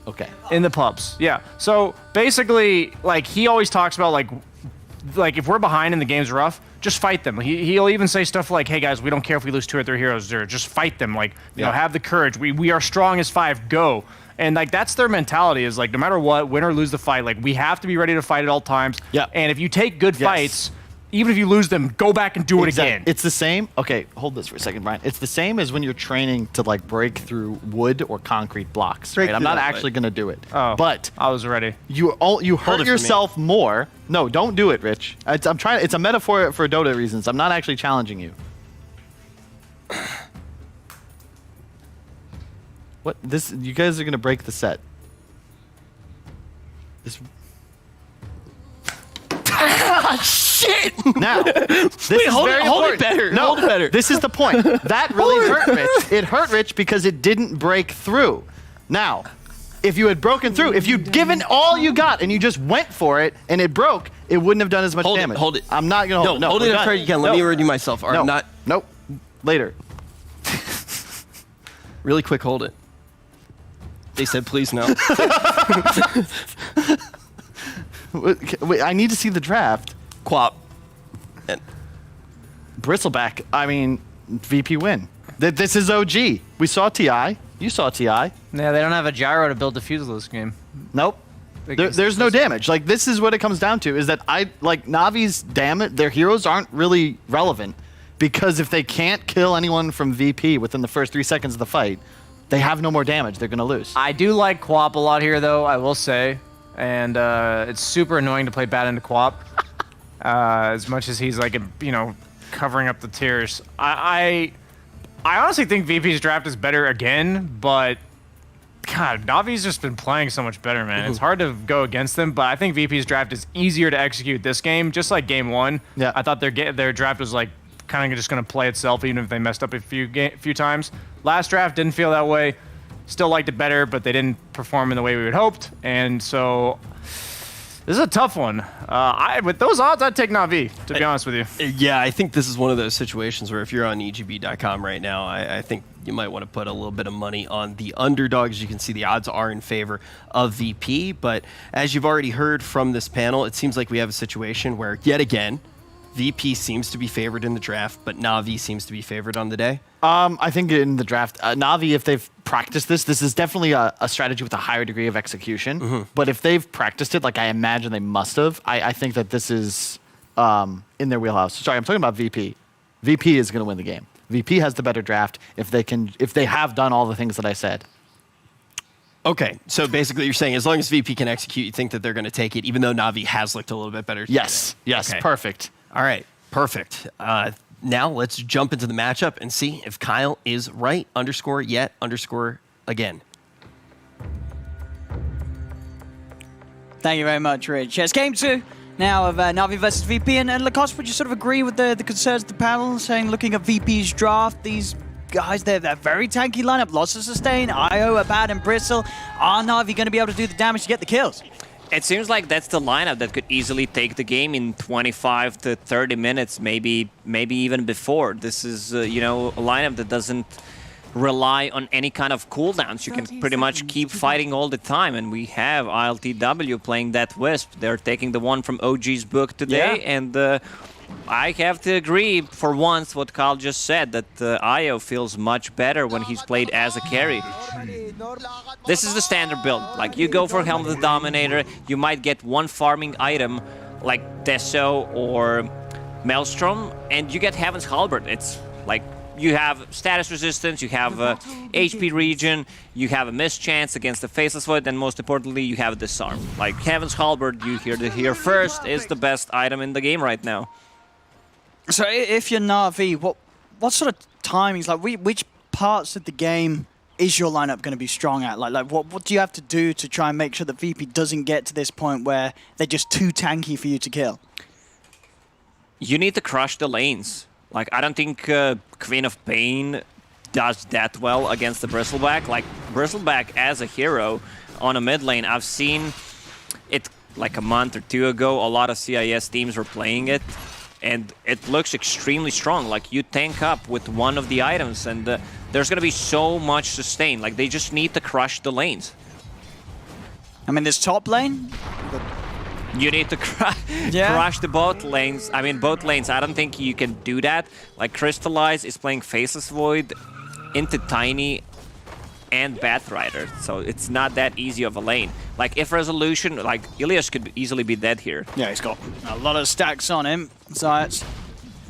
Speaker 17: Okay.
Speaker 16: In the pubs, yeah. So basically, like he always talks about like if we're behind and the game's rough, just fight them. He'll even say stuff like, "Hey guys, we don't care if we lose 2 or 3 heroes. Just fight them. Like you know, have the courage. We are strong as 5. Go." And like that's their mentality is like no matter what, win or lose the fight, like we have to be ready to fight at all times.
Speaker 17: Yeah.
Speaker 16: And if you take good fights, even if you lose them, go back and do it again.
Speaker 17: It's the same. Okay, hold this for a second, Brian. It's the same as when you're training to like break through wood or concrete blocks. Right? I'm not actually going to do it.
Speaker 16: Oh,
Speaker 17: but
Speaker 16: I was ready.
Speaker 17: You hurt yourself more. No, don't do it, Rich. I'm trying. It's a metaphor for Dota reasons. I'm not actually challenging you. What this? You guys are going to break the set. This.
Speaker 15: Shit!
Speaker 17: Now, this is
Speaker 15: hold
Speaker 17: very
Speaker 15: it
Speaker 17: important.
Speaker 15: better.
Speaker 17: No,
Speaker 15: Hold it better.
Speaker 17: This is the point. That really hurt Rich. It hurt Rich because it didn't break through. Now, if you had broken through, if you'd given all you got and you just went for it and it broke, it wouldn't have done as much damage.
Speaker 15: Hold it.
Speaker 17: I'm not going to hold it. No,
Speaker 15: hold it as hard as you can. Let me ready myself. Or I'm not.
Speaker 17: Nope. Later.
Speaker 15: Really quick, hold it. They said please no.
Speaker 17: Wait, I need to see the draft.
Speaker 15: Quap. And
Speaker 17: Bristleback. I mean, VP win. This is OG. We saw TI. You saw TI.
Speaker 16: Yeah, they don't have a gyro to build defuse this game.
Speaker 17: Nope. There's no damage. Like this is what it comes down to is that Navi's damage. Their heroes aren't really relevant because if they can't kill anyone from VP within the first 3 seconds of the fight, they have no more damage. They're gonna lose.
Speaker 16: I do like Quap a lot here, though. I will say. And it's super annoying to play bad into Quap. As much as he's like, covering up the tiers. I honestly think VP's draft is better again, but God, Navi's just been playing so much better, man. It's hard to go against them, but I think VP's draft is easier to execute this game, just like game 1.
Speaker 17: Yeah.
Speaker 16: I thought their draft was like kind of just going to play itself, even if they messed up a few times. Last draft didn't feel that way. Still liked it better, but they didn't perform in the way we had hoped, and so this is a tough one. With those odds, I'd take Navi, to be honest with you.
Speaker 15: yeah, I think this is one of those situations where if you're on EGB.com right now, I think you might want to put a little bit of money on the underdogs. You can see the odds are in favor of VP, but as you've already heard from this panel, it seems like we have a situation where, yet again, VP seems to be favored in the draft, but Navi seems to be favored on the day.
Speaker 17: I think in the draft, Navi, if they've practiced this is definitely a strategy with a higher degree of execution. But if they've practiced it, like I imagine they must have, I think that this is in their wheelhouse. Sorry, I'm talking about VP. VP is going to win the game. VP has the better draft if they have done all the things that I said.
Speaker 15: Okay, so basically you're saying as long as VP can execute, you think that they're going to take it, even though Navi has looked a little bit better.
Speaker 17: Yes,
Speaker 15: Okay.
Speaker 17: Perfect.
Speaker 15: All right, perfect. Now let's jump into the matchup and see if Kyle is right. _yet_ again.
Speaker 11: Thank you very much, Rich. Yes, game 2 now of Navi versus VP. And Lacoste, would you sort of agree with the concerns of the panel, saying looking at VP's draft, these guys, they're very tanky lineup. Lots of sustain, IO, Abad, and Bristle. Are Navi going to be able to do the damage to get the kills?
Speaker 10: It seems like that's the lineup that could easily take the game in 25 to 30 minutes, maybe even before. This is, a lineup that doesn't rely on any kind of cooldowns. You can pretty much keep fighting all the time, and we have ILTW playing that Wisp. They're taking the one from OG's book today, and I have to agree for once what Kyle just said, that IO feels much better when he's played as a carry. This is the standard build. Like, you go for Helm of the Dominator, you might get one farming item like Deso or Maelstrom, and you get Heaven's Halberd. It's like you have status resistance, you have HP regen, you have a mischance against the Faceless Void, and most importantly, you have Disarm. Like, Heaven's Halberd, you hear it here first, is the best item in the game right now.
Speaker 11: So if you're Navi, what sort of timings, like which parts of the game is your lineup going to be strong at? Like what do you have to do to try and make sure that VP doesn't get to this point where they're just too tanky for you to kill?
Speaker 10: You need to crush the lanes. Like, I don't think Queen of Pain does that well against the Bristleback. Like, Bristleback as a hero on a mid lane, I've seen it like a month or two ago. A lot of CIS teams were playing it, and it looks extremely strong. Like, you tank up with one of the items, and there's going to be so much sustain. Like, they just need to crush the lanes.
Speaker 11: I mean, this top lane...
Speaker 10: You need to crush the both lanes. I mean, both lanes, I don't think you can do that. Like, Crystallize is playing Faceless Void into Tiny and Batrider, so it's not that easy of a lane. Like, if Resolution, like, Ilias could easily be dead here.
Speaker 11: Yeah, he's got a lot of stacks on him. Zayat's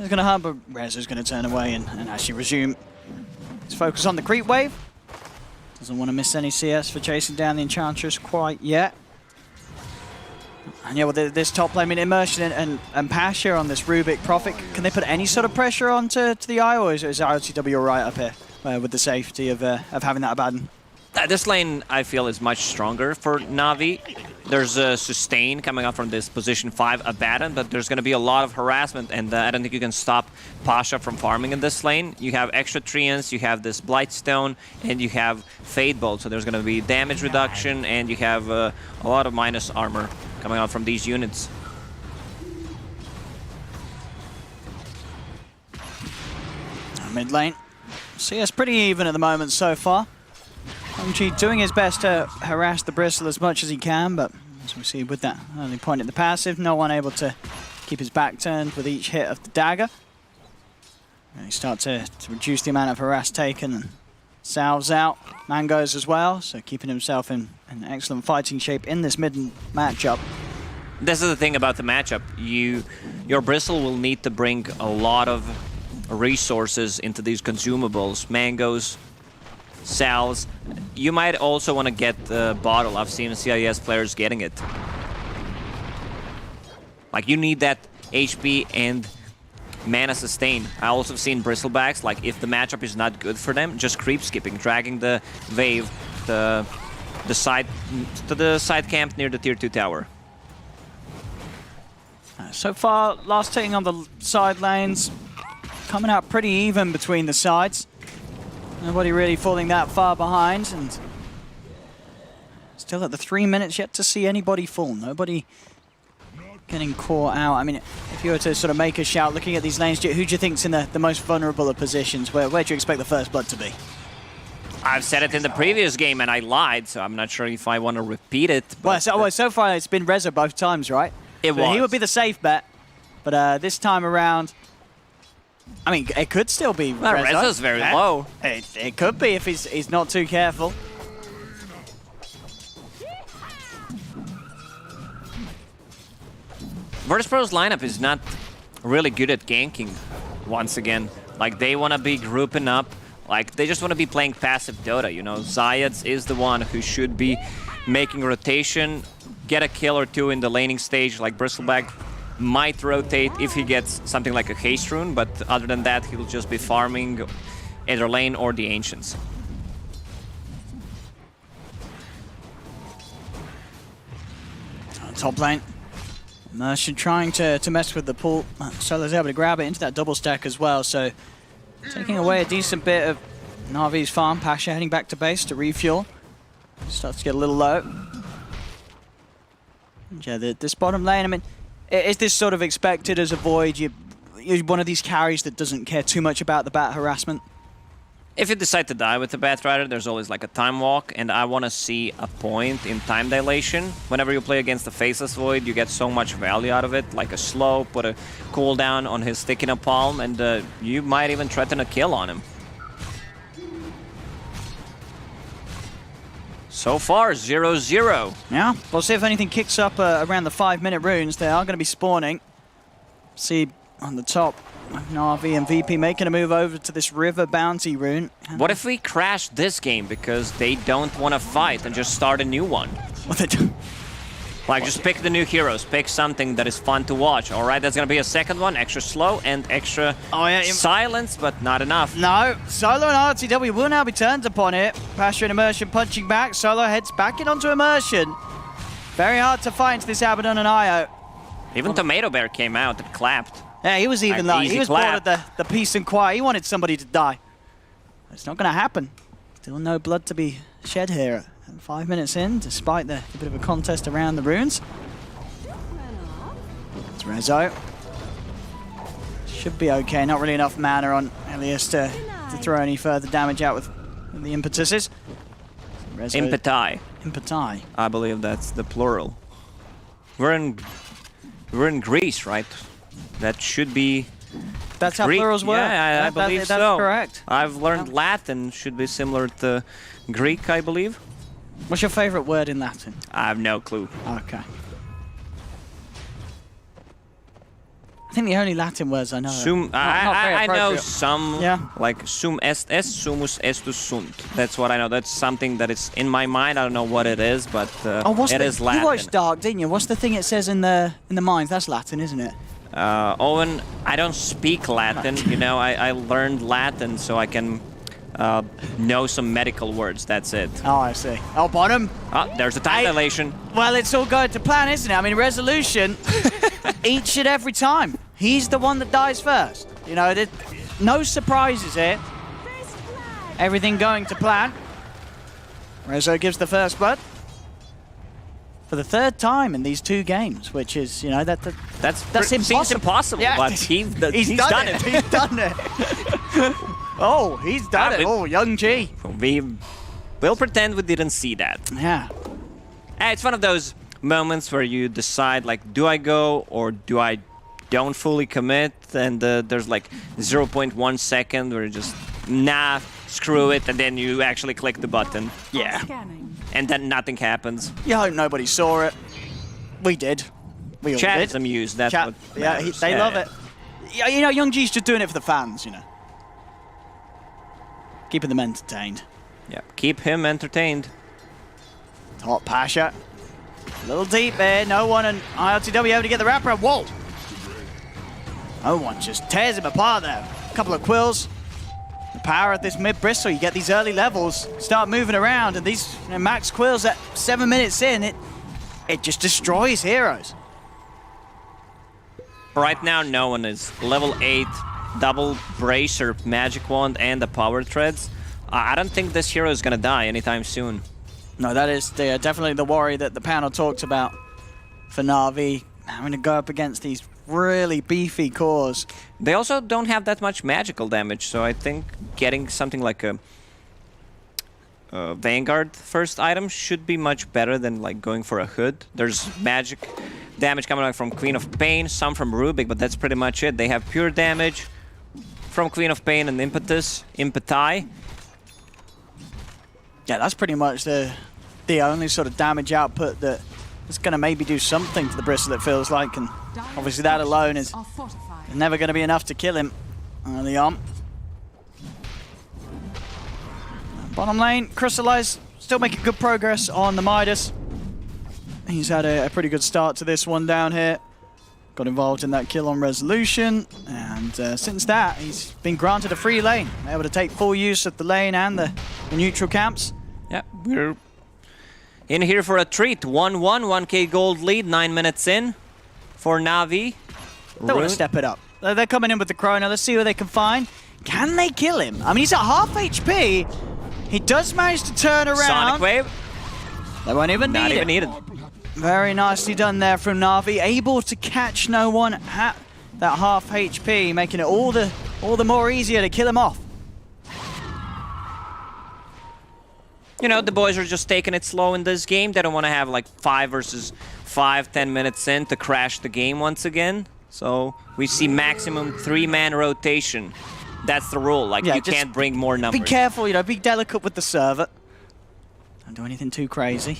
Speaker 11: is going to hurt, but Rez is going to turn away and actually resume his focus on the creep wave. Doesn't want to miss any CS for chasing down the Enchantress quite yet. And yeah, well, this top lane, I mean, Immersion and Pasha on this Rubik Prophet, can they put any sort of pressure onto the Eye, or is RTW all right up here with the safety of having that Abaddon?
Speaker 10: This lane, I feel, is much stronger for Na'Vi. There's a sustain coming up from this position 5 Abaddon, but there's going to be a lot of harassment, and I don't think you can stop Pasha from farming in this lane. You have extra Treants, you have this Blightstone, and you have Fade Bolt, so there's going to be damage reduction, and you have a lot of minus armor coming out from these units.
Speaker 11: Mid lane. CS pretty even at the moment so far. OG doing his best to harass the Bristle as much as he can, but as we see with that early point at the passive, no one able to keep his back turned with each hit of the dagger. They start to reduce the amount of harass taken, and Salves out, Mangoes as well, so keeping himself in an excellent fighting shape in this mid matchup.
Speaker 10: This is the thing about the matchup. Your Bristle will need to bring a lot of resources into these consumables, Mangoes, Salves. You might also want to get the bottle. I've seen CIS players getting it. Like, you need that HP and mana sustain. I also have seen Bristlebacks, like, if the matchup is not good for them, just creep skipping, dragging the wave to the side camp near the tier 2 tower.
Speaker 11: So far, last hitting on the side lanes, coming out pretty even between the sides. Nobody really falling that far behind, and still at the 3 minutes yet to see anybody fall. Nobody getting caught out. I mean, if you were to sort of make a shout looking at these lanes, who do you think's in the most vulnerable of positions? Where do you expect the first blood to be?
Speaker 10: I've said it in the previous game and I lied, so I'm not sure if I want to repeat it.
Speaker 11: Well, so far it's been Reza both times, right?
Speaker 10: It was.
Speaker 11: He would be the safe bet, but this time around, I mean, it could still be
Speaker 10: well,
Speaker 11: Reza.
Speaker 10: Reza's very low.
Speaker 11: It could be if he's not too careful.
Speaker 10: Virtus.pro's lineup is not really good at ganking, once again. Like, they want to be grouping up. Like, they just want to be playing passive Dota, you know? Zayat is the one who should be making rotation, get a kill or two in the laning stage. Like, Bristleback might rotate if he gets something like a haste rune, but other than that, he'll just be farming either lane or the Ancients.
Speaker 11: Top lane. Immersion trying to mess with the pull. Solo's able to grab it into that double stack as well, so taking away a decent bit of Na'Vi's farm. Pasha heading back to base to refuel. Starts to get a little low. And yeah, this bottom lane, I mean, is this sort of expected as a Void? You're one of these carries that doesn't care too much about the bat harassment?
Speaker 10: If you decide to die with the Batrider, there's always like a time walk, and I want to see a point in time dilation. Whenever you play against the Faceless Void, you get so much value out of it, like a slow, put a cooldown on his stick in a palm, and you might even threaten a kill on him. So far, 0-0.
Speaker 11: Yeah, we'll see if anything kicks up around the 5-minute runes. They are going to be spawning. See on the top, NAVI and VP making a move over to this River Bounty rune.
Speaker 10: What if we crash this game because they don't want to fight and just start a new one?
Speaker 11: What they do?
Speaker 10: Like, just pick the new heroes, pick something that is fun to watch. All right, that's going to be a second one, extra slow and extra silence, but not enough.
Speaker 11: No, Solo and RTW will now be turned upon it. Pasha and Immersion punching back. Solo heads back in onto Immersion. Very hard to fight this Abaddon and Io.
Speaker 10: Even Tomato Bear came out and clapped.
Speaker 11: Yeah, he was even like, he was bored of the peace and quiet. He wanted somebody to die. It's not going to happen. Still no blood to be shed here. 5 minutes in, despite the bit of a contest around the runes. It's Rezo. Should be okay. Not really enough mana on Elias to throw any further damage out with the impetuses. Rezo,
Speaker 10: Impetai.
Speaker 11: Impetai.
Speaker 10: I believe that's the plural. We're in Greece, right? That should be.
Speaker 11: That's how
Speaker 10: Greek.
Speaker 11: plurals work.
Speaker 10: Yeah, I believe
Speaker 11: that's
Speaker 10: so.
Speaker 11: correct.
Speaker 10: I've learned Latin. Should be similar to Greek, I believe.
Speaker 11: What's your favorite word in Latin?
Speaker 10: I have no clue.
Speaker 11: Okay. I think the only Latin words I know.
Speaker 10: I know some,
Speaker 11: Yeah.
Speaker 10: like sum est est, sumus estus sunt. That's what I know. That's something that is in my mind. I don't know what it is, but it is Latin.
Speaker 11: You watched Dark, didn't you? What's the thing it says in the mines? That's Latin, isn't it?
Speaker 10: Owen, I don't speak Latin. You know, I learned Latin so I can know some medical words. That's it.
Speaker 11: Oh, I see. Oh, bottom.
Speaker 10: Oh, there's a time dilation.
Speaker 11: Well, it's all going to plan, isn't it? I mean, Resolution, each and every time. He's the one that dies first. You know, no surprises here. Everything going to plan. Rezo gives the first blood. For the third time in these 2 games, which is, you know, that's impossible.
Speaker 10: Seems impossible,
Speaker 11: Yeah.
Speaker 10: but he's done it.
Speaker 11: He's done it. Oh, he's done it. Oh, Young G.
Speaker 10: We'll pretend we didn't see that.
Speaker 11: Yeah.
Speaker 10: It's one of those moments where you decide, like, do I go or do I don't fully commit? And there's like 0.1 second where you just, nah, screw it, and then you actually click the button.
Speaker 11: Yeah.
Speaker 10: And then nothing happens.
Speaker 11: You hope nobody saw it. We did. We all
Speaker 10: Chat
Speaker 11: did.
Speaker 10: is amused. That's
Speaker 11: Chat,
Speaker 10: what
Speaker 11: yeah,
Speaker 10: matters.
Speaker 11: they love it. Yeah, you know, Young G's just doing it for the fans, you know. Keeping them entertained.
Speaker 10: Yeah, keep him entertained.
Speaker 11: Top Pasha. A little deep there. No one and ILTW able to get the wraparound. Whoa! No one just tears him apart there. A couple of quills. The power of this mid Bristol, you get these early levels, start moving around, and these max quills at 7 minutes in, it just destroys heroes.
Speaker 10: Right now, no one is level 8, double bracer, magic wand, and the power threads. I don't think this hero is gonna die anytime soon.
Speaker 11: No, that is definitely the worry that the panel talked about for Na'Vi, having to go up against these really beefy cores.
Speaker 10: They also don't have that much magical damage, so I think getting something like a Vanguard first item should be much better than like going for a hood. There's magic damage coming from Queen of Pain, some from Rubik, but that's pretty much it. They have pure damage from Queen of Pain and Impetai.
Speaker 11: Yeah, that's pretty much the only sort of damage output that is going to maybe do something to the Bristol, it feels like, and obviously that alone is never going to be enough to kill him early on. Bottom lane, Crystallize still making good progress on the Midas. He's had a pretty good start to this one down here. Got involved in that kill on Resolution, and since that, he's been granted a free lane. Able to take full use of the lane and the neutral camps.
Speaker 10: Yeah, we're in here for a treat. 1-1, 1k gold lead, 9 minutes in for Na'Vi.
Speaker 11: They want to step it up. They're coming in with the Chrono. Let's see what they can find. Can they kill him? I mean, he's at half HP. He does manage to turn around.
Speaker 10: Sonic Wave.
Speaker 11: They won't even need it.
Speaker 10: Not even needed.
Speaker 11: Very nicely done there from Na'Vi. Able to catch no one at that half HP, making it all the more easier to kill him off.
Speaker 10: You know, the boys are just taking it slow in this game. They don't want to have like 5 versus 5, 10 minutes in to crash the game once again. So we see maximum 3-man rotation. That's the rule. Like, you can't bring more numbers.
Speaker 11: Be careful, you know, be delicate with the server. Don't do anything too crazy.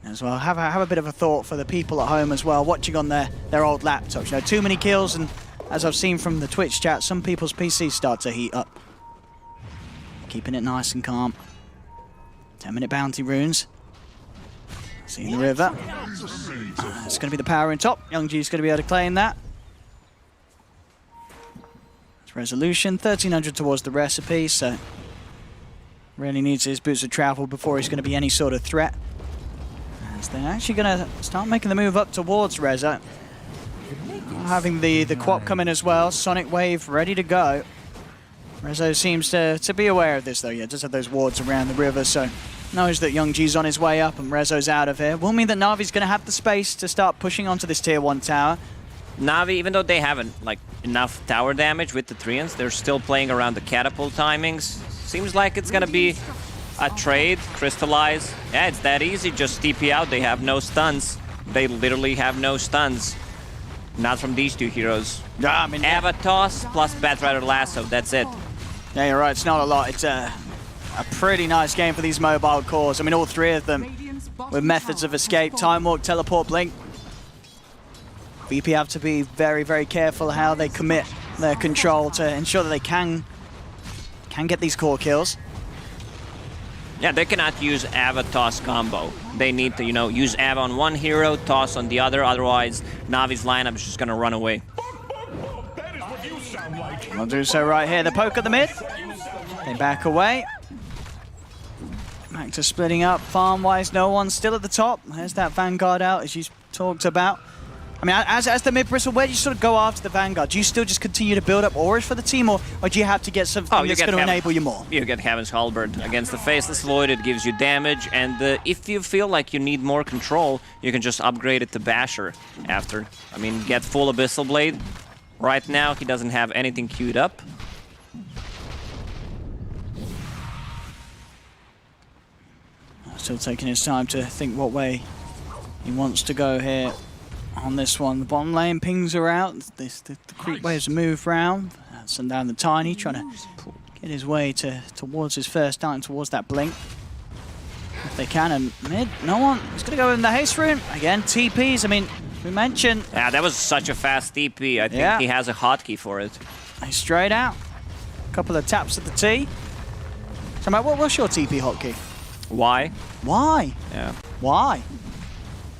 Speaker 11: As well, have a bit of a thought for the people at home as well, watching on their old laptops. You know, too many kills, and as I've seen from the Twitch chat, some people's PCs start to heat up. Keeping it nice and calm. 10-minute bounty runes. See the river. It's going to be the power in top. Young G's going to be able to claim that. It's Resolution, 1300 towards the recipe, so really needs his boots of travel before he's going to be any sort of threat. As they're actually going to start making the move up towards Reza. Having the Quap come in as well. Sonic Wave ready to go. Rezo seems to be aware of this, though. Yeah, just have those wards around the river, so knows that Young G's on his way up and Rezo's out of here. Will mean that Navi's going to have the space to start pushing onto this tier 1 tower.
Speaker 10: Navi, even though they haven't like enough tower damage with the Treants, they're still playing around the catapult timings. Seems like it's going to be a trade, crystallize. Yeah, it's that easy, just TP out. They have no stuns. They literally have no stuns. Not from these two heroes.
Speaker 11: Yeah, I mean,
Speaker 10: Avatos plus Batrider Lasso, that's it.
Speaker 11: Yeah, you're right, it's not a lot. It's a pretty nice game for these mobile cores. I mean, all three of them with methods of escape, Time Walk, Teleport, Blink. VP have to be very, very careful how they commit their control to ensure that they can get these core kills.
Speaker 10: Yeah, they cannot use Ava Toss combo. They need to, use Ava on one hero, Toss on the other, otherwise Navi's lineup is just gonna run away.
Speaker 11: I'll do so right here. The poke at the mid. They back away. Back to splitting up. Farm-wise, no one still at the top. There's that Vanguard out, as you talked about. I mean, as the mid-bristle, where do you sort of go after the Vanguard? Do you still just continue to build up auras for the team, or do you have to get something that's going to enable you more?
Speaker 10: You get Heaven's Halberd. Against the Faceless Void, it gives you damage, and if you feel like you need more control, you can just upgrade it to Basher after. I mean, get full Abyssal Blade. Right now, he doesn't have anything queued up.
Speaker 11: Still taking his time to think what way he wants to go here on this one. The bottom lane pings are out. The creep waves move round. Send down the Tiny, trying to get his way towards his first item, towards that Blink. If they can, and mid, no one. He's going to go in the haste room. Again, TPs, I mean, we mentioned...
Speaker 10: Yeah, that was such a fast TP. I think he has a hotkey for it.
Speaker 11: He's straight out. A couple of taps at the T. So, Matt, what's your TP hotkey?
Speaker 10: Why?
Speaker 11: Why?
Speaker 10: Yeah.
Speaker 11: Why?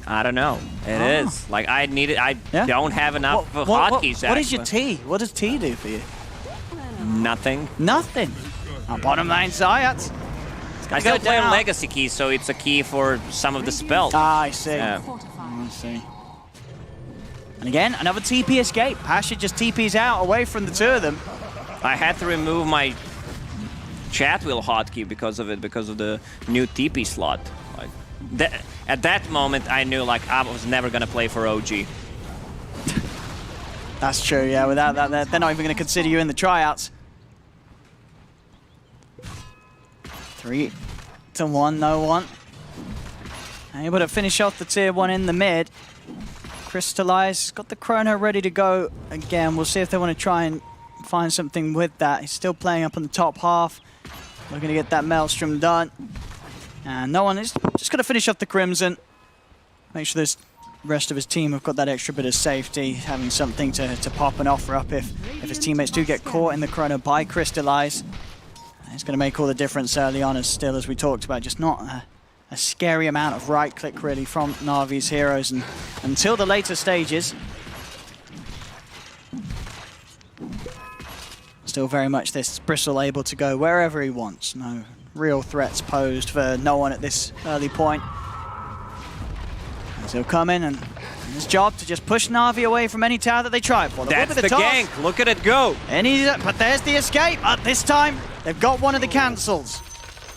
Speaker 10: I don't know. It is. Like, I don't have enough hotkeys.
Speaker 11: What is your T? What does T do for you?
Speaker 10: Nothing.
Speaker 11: Nothing? On bottom lane, Zayat.
Speaker 10: I still play a legacy key, so it's a key for some of the spells.
Speaker 11: Ah, I see.
Speaker 10: Yeah.
Speaker 11: I see. And again, another TP escape. Pasha just TPs out away from the two of them.
Speaker 10: I had to remove my chat wheel hotkey because of it, because of the new TP slot. Like at that moment, I knew like I was never gonna play for OG.
Speaker 11: That's true. Yeah, without that, they're not even gonna consider you in the tryouts. 3-1, no one. Able to finish off the tier 1 in the mid. Crystallize, got the chrono ready to go again. We'll see if they want to try and find something with that. He's still playing up on the top half. We're going to get that Maelstrom done. And no one is just going to finish off the Crimson. Make sure this rest of his team have got that extra bit of safety, having something to pop and offer up if his teammates do get caught in the chrono by Crystallize. It's going to make all the difference early on, as we talked about, just not a scary amount of right click really from Navi's heroes, and until the later stages. Still very much this Bristle able to go wherever he wants. No real threats posed for no one at this early point. As he'll come in, and his job to just push Navi away from any tower that they try for.
Speaker 10: That's the gank. Look at it go.
Speaker 11: But there's the escape. This time, they've got one of the cancels.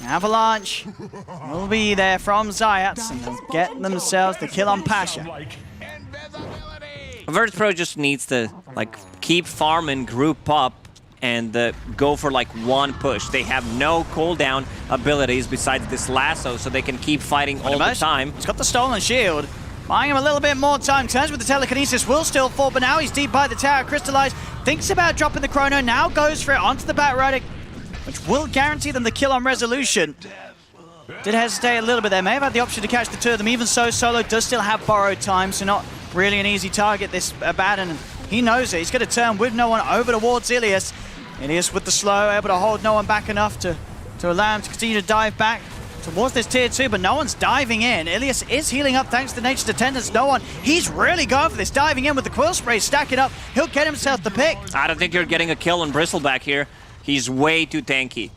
Speaker 11: Avalanche will be there from Zayats, and they'll get themselves the kill on Pasha.
Speaker 10: Virtus.pro just needs to like keep farming, group up, and go for like one push. They have no cooldown abilities besides this lasso, so they can keep fighting all the time.
Speaker 11: He's got the stolen shield. Buying him a little bit more time. Turns with the telekinesis, will still fall, but now he's deep by the tower. Crystallize thinks about dropping the chrono, now goes for it onto the Batrider, which will guarantee them the kill on Resolution. Did hesitate a little bit there. May have had the option to catch the two of them. Even so, Solo does still have borrowed time, so not really an easy target, this Abaddon. And he knows it. He's going to turn with no one over towards Ilias. Ilias with the slow, able to hold no one back enough to allow him to continue to dive back towards this tier 2, but no one's diving in. Ilias is healing up thanks to Nature's Attendance. No one, he's really going for this, diving in with the Quill Spray, stacking up. He'll get himself the pick.
Speaker 10: I don't think you're getting a kill on Bristleback here. He's way too tanky.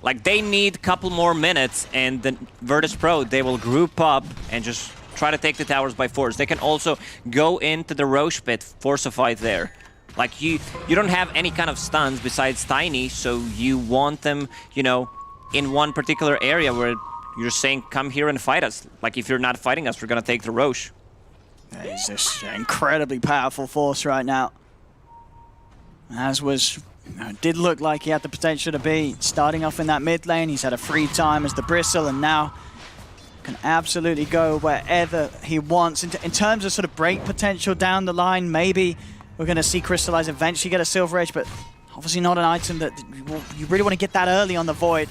Speaker 10: Like, they need a couple more minutes, and the Virtus.pro, they will group up and just try to take the towers by force. They can also go into the Roche pit, force a fight there. Like you don't have any kind of stuns besides Tiny, so you want them, you know, in one particular area where you're saying, come here and fight us. Like if you're not fighting us, we're gonna take the Roche.
Speaker 11: He's this incredibly powerful force right now. As was, did look like he had the potential to be starting off in that mid lane. He's had a free time as the Bristle, and now can absolutely go wherever he wants. In terms of sort of break potential down the line, maybe we're going to see Crystallize eventually get a Silver Edge, but obviously not an item that you really want to get that early on the Void.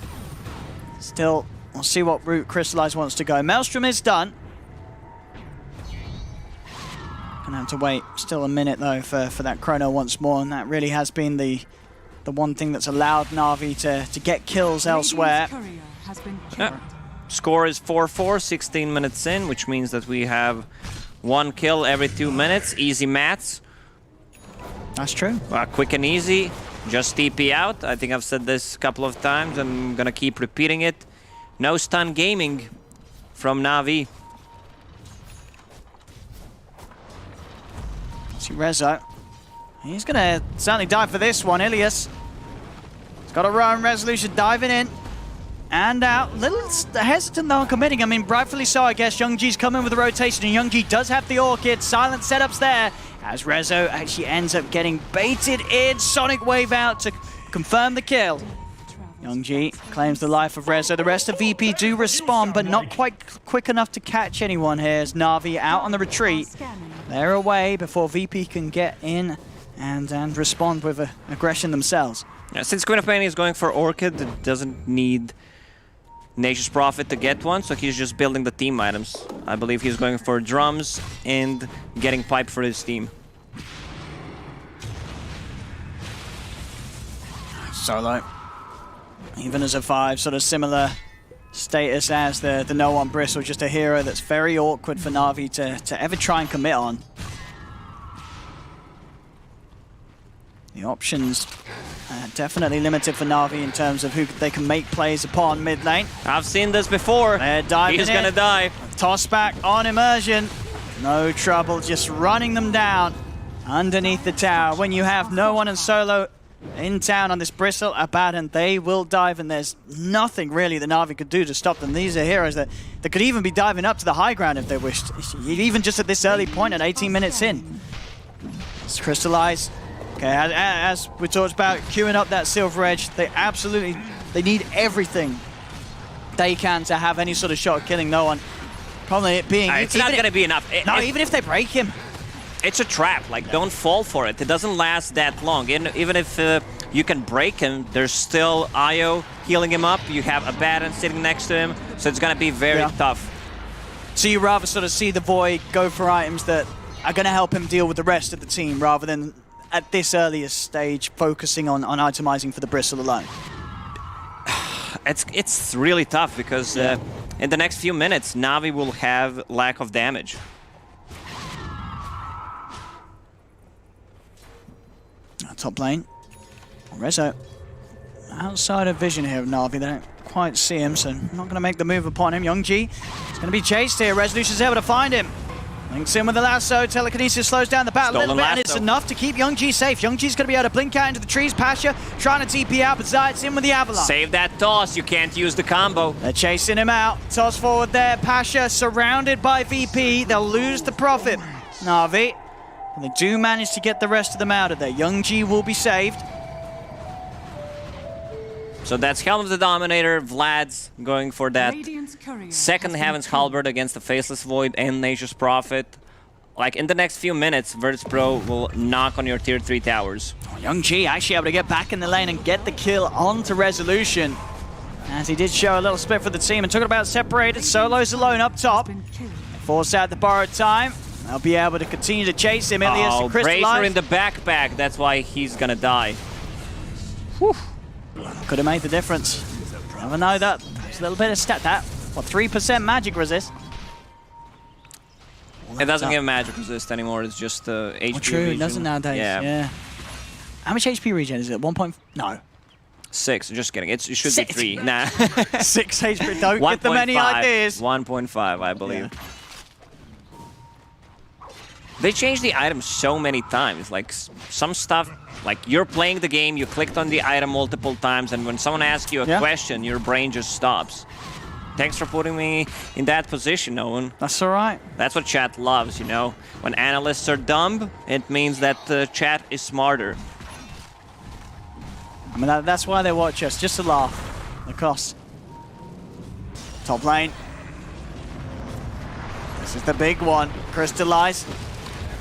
Speaker 11: Still, we'll see what route Crystallize wants to go. Maelstrom is done. Gonna have to wait still a minute though for that Chrono once more, and that really has been the one thing that's allowed Na'Vi to get kills elsewhere.
Speaker 10: Score is 4-4, 16 minutes in, which means that we have 1 kill every 2 minutes. Easy maths.
Speaker 11: That's true.
Speaker 10: Quick and easy. Just TP out. I think I've said this a couple of times. I'm gonna keep repeating it. No stun gaming from Na'Vi.
Speaker 11: See Rezo. He's gonna certainly dive for this one. Ilias. He's got a run. Resolution diving in and out. A little hesitant though on committing. I mean, rightfully so, I guess. Youngji's coming with a rotation, and Youngji does have the Orchid. Silent setups there as Rezo actually ends up getting baited in. Sonic Wave out to confirm the kill. Youngji claims the life of Rezo. The rest of VP do respond, but not quite quick enough to catch anyone here as Na'Vi out on the retreat. They're away before VP can get in and respond with aggression themselves.
Speaker 10: Yeah, since Queen of Pain is going for Orchid, it doesn't need Nature's Prophet to get one, so he's just building the team items. I believe he's going for drums and getting pipe for his team.
Speaker 11: Solo. Even as a 5, sort of similar status as the No One Bristle, just a hero that's very awkward for Na'Vi to ever try and commit on. The options definitely limited for Na'Vi in terms of who they can make plays upon mid lane.
Speaker 10: I've seen this before.
Speaker 11: They're diving
Speaker 10: He's gonna die.
Speaker 11: Toss back on immersion. No trouble, just running them down underneath the tower. When you have no one and Solo in town on this Bristle, Abaddon, they will dive, and there's nothing really that Na'Vi could do to stop them. These are heroes that could even be diving up to the high ground if they wished, even just at this early point at 18 minutes in. Let's Crystallize. Okay, as we talked about, queuing up that Silver Edge, they need everything they can to have any sort of shot at killing no one. Probably it being...
Speaker 10: It's not going to be enough.
Speaker 11: Even if they break him.
Speaker 10: It's a trap, like don't fall for it. It doesn't last that long. Even if you can break him, there's still Io healing him up. You have Abaddon sitting next to him, so it's gonna be very tough.
Speaker 11: So you rather sort of see the Void go for items that are gonna help him deal with the rest of the team, rather than at this earliest stage focusing on itemizing for the Bristle alone.
Speaker 10: It's really tough because in the next few minutes, Na'Vi will have lack of damage.
Speaker 11: Top lane. Rezo outside of vision here of Na'Vi. They don't quite see him, so not going to make the move upon him. Youngji is going to be chased here. Resolution's able to find him. Links in with the lasso. Telekinesis slows down the battle a little bit, and it's enough to keep Youngji safe. Youngji's going to be able to blink out into the trees. Pasha trying to TP out, but Zayat's in with the Avalanche.
Speaker 10: Save that toss. You can't use the combo.
Speaker 11: They're chasing him out. Toss forward there. Pasha surrounded by VP. They'll lose the Prophet. Na'Vi. And they do manage to get the rest of them out of there. Youngji will be saved.
Speaker 10: So that's Helm of the Dominator, Vlad's going for that second Heaven's Halberd against the Faceless Void and Nature's Prophet. Like in the next few minutes, Virtus.pro will knock on your tier 3 towers.
Speaker 11: Youngji actually able to get back in the lane and get the kill onto Resolution. As he did show a little split for the team, and talking about separated, Solo's alone up top. Force out the borrowed time. They'll be able to continue to chase him. Ilias to crystallize.
Speaker 10: Bracer in the backpack, that's why he's gonna die.
Speaker 11: Whew. Could have made the difference. Never know that. It's a little bit of stat that. What, 3% magic resist?
Speaker 10: It doesn't give magic resist anymore, it's just HP
Speaker 11: oh, true,
Speaker 10: regen.
Speaker 11: It doesn't nowadays, yeah. How much HP regen is it? 1 No.
Speaker 10: 6, just kidding. It should be 3. Nah.
Speaker 11: 6 HP, don't get the many ideas.
Speaker 10: 1.5, I believe.
Speaker 11: Yeah.
Speaker 10: They changed the item so many times. Like some stuff, like you're playing the game, you clicked on the item multiple times, and when someone asks you a question, your brain just stops. Thanks for putting me in that position, Owen.
Speaker 11: That's all right.
Speaker 10: That's what chat loves, you know. When analysts are dumb, it means that the chat is smarter.
Speaker 11: I mean, that's why they watch us, just to laugh. The cost. Top lane. This is the big one. Crystallize.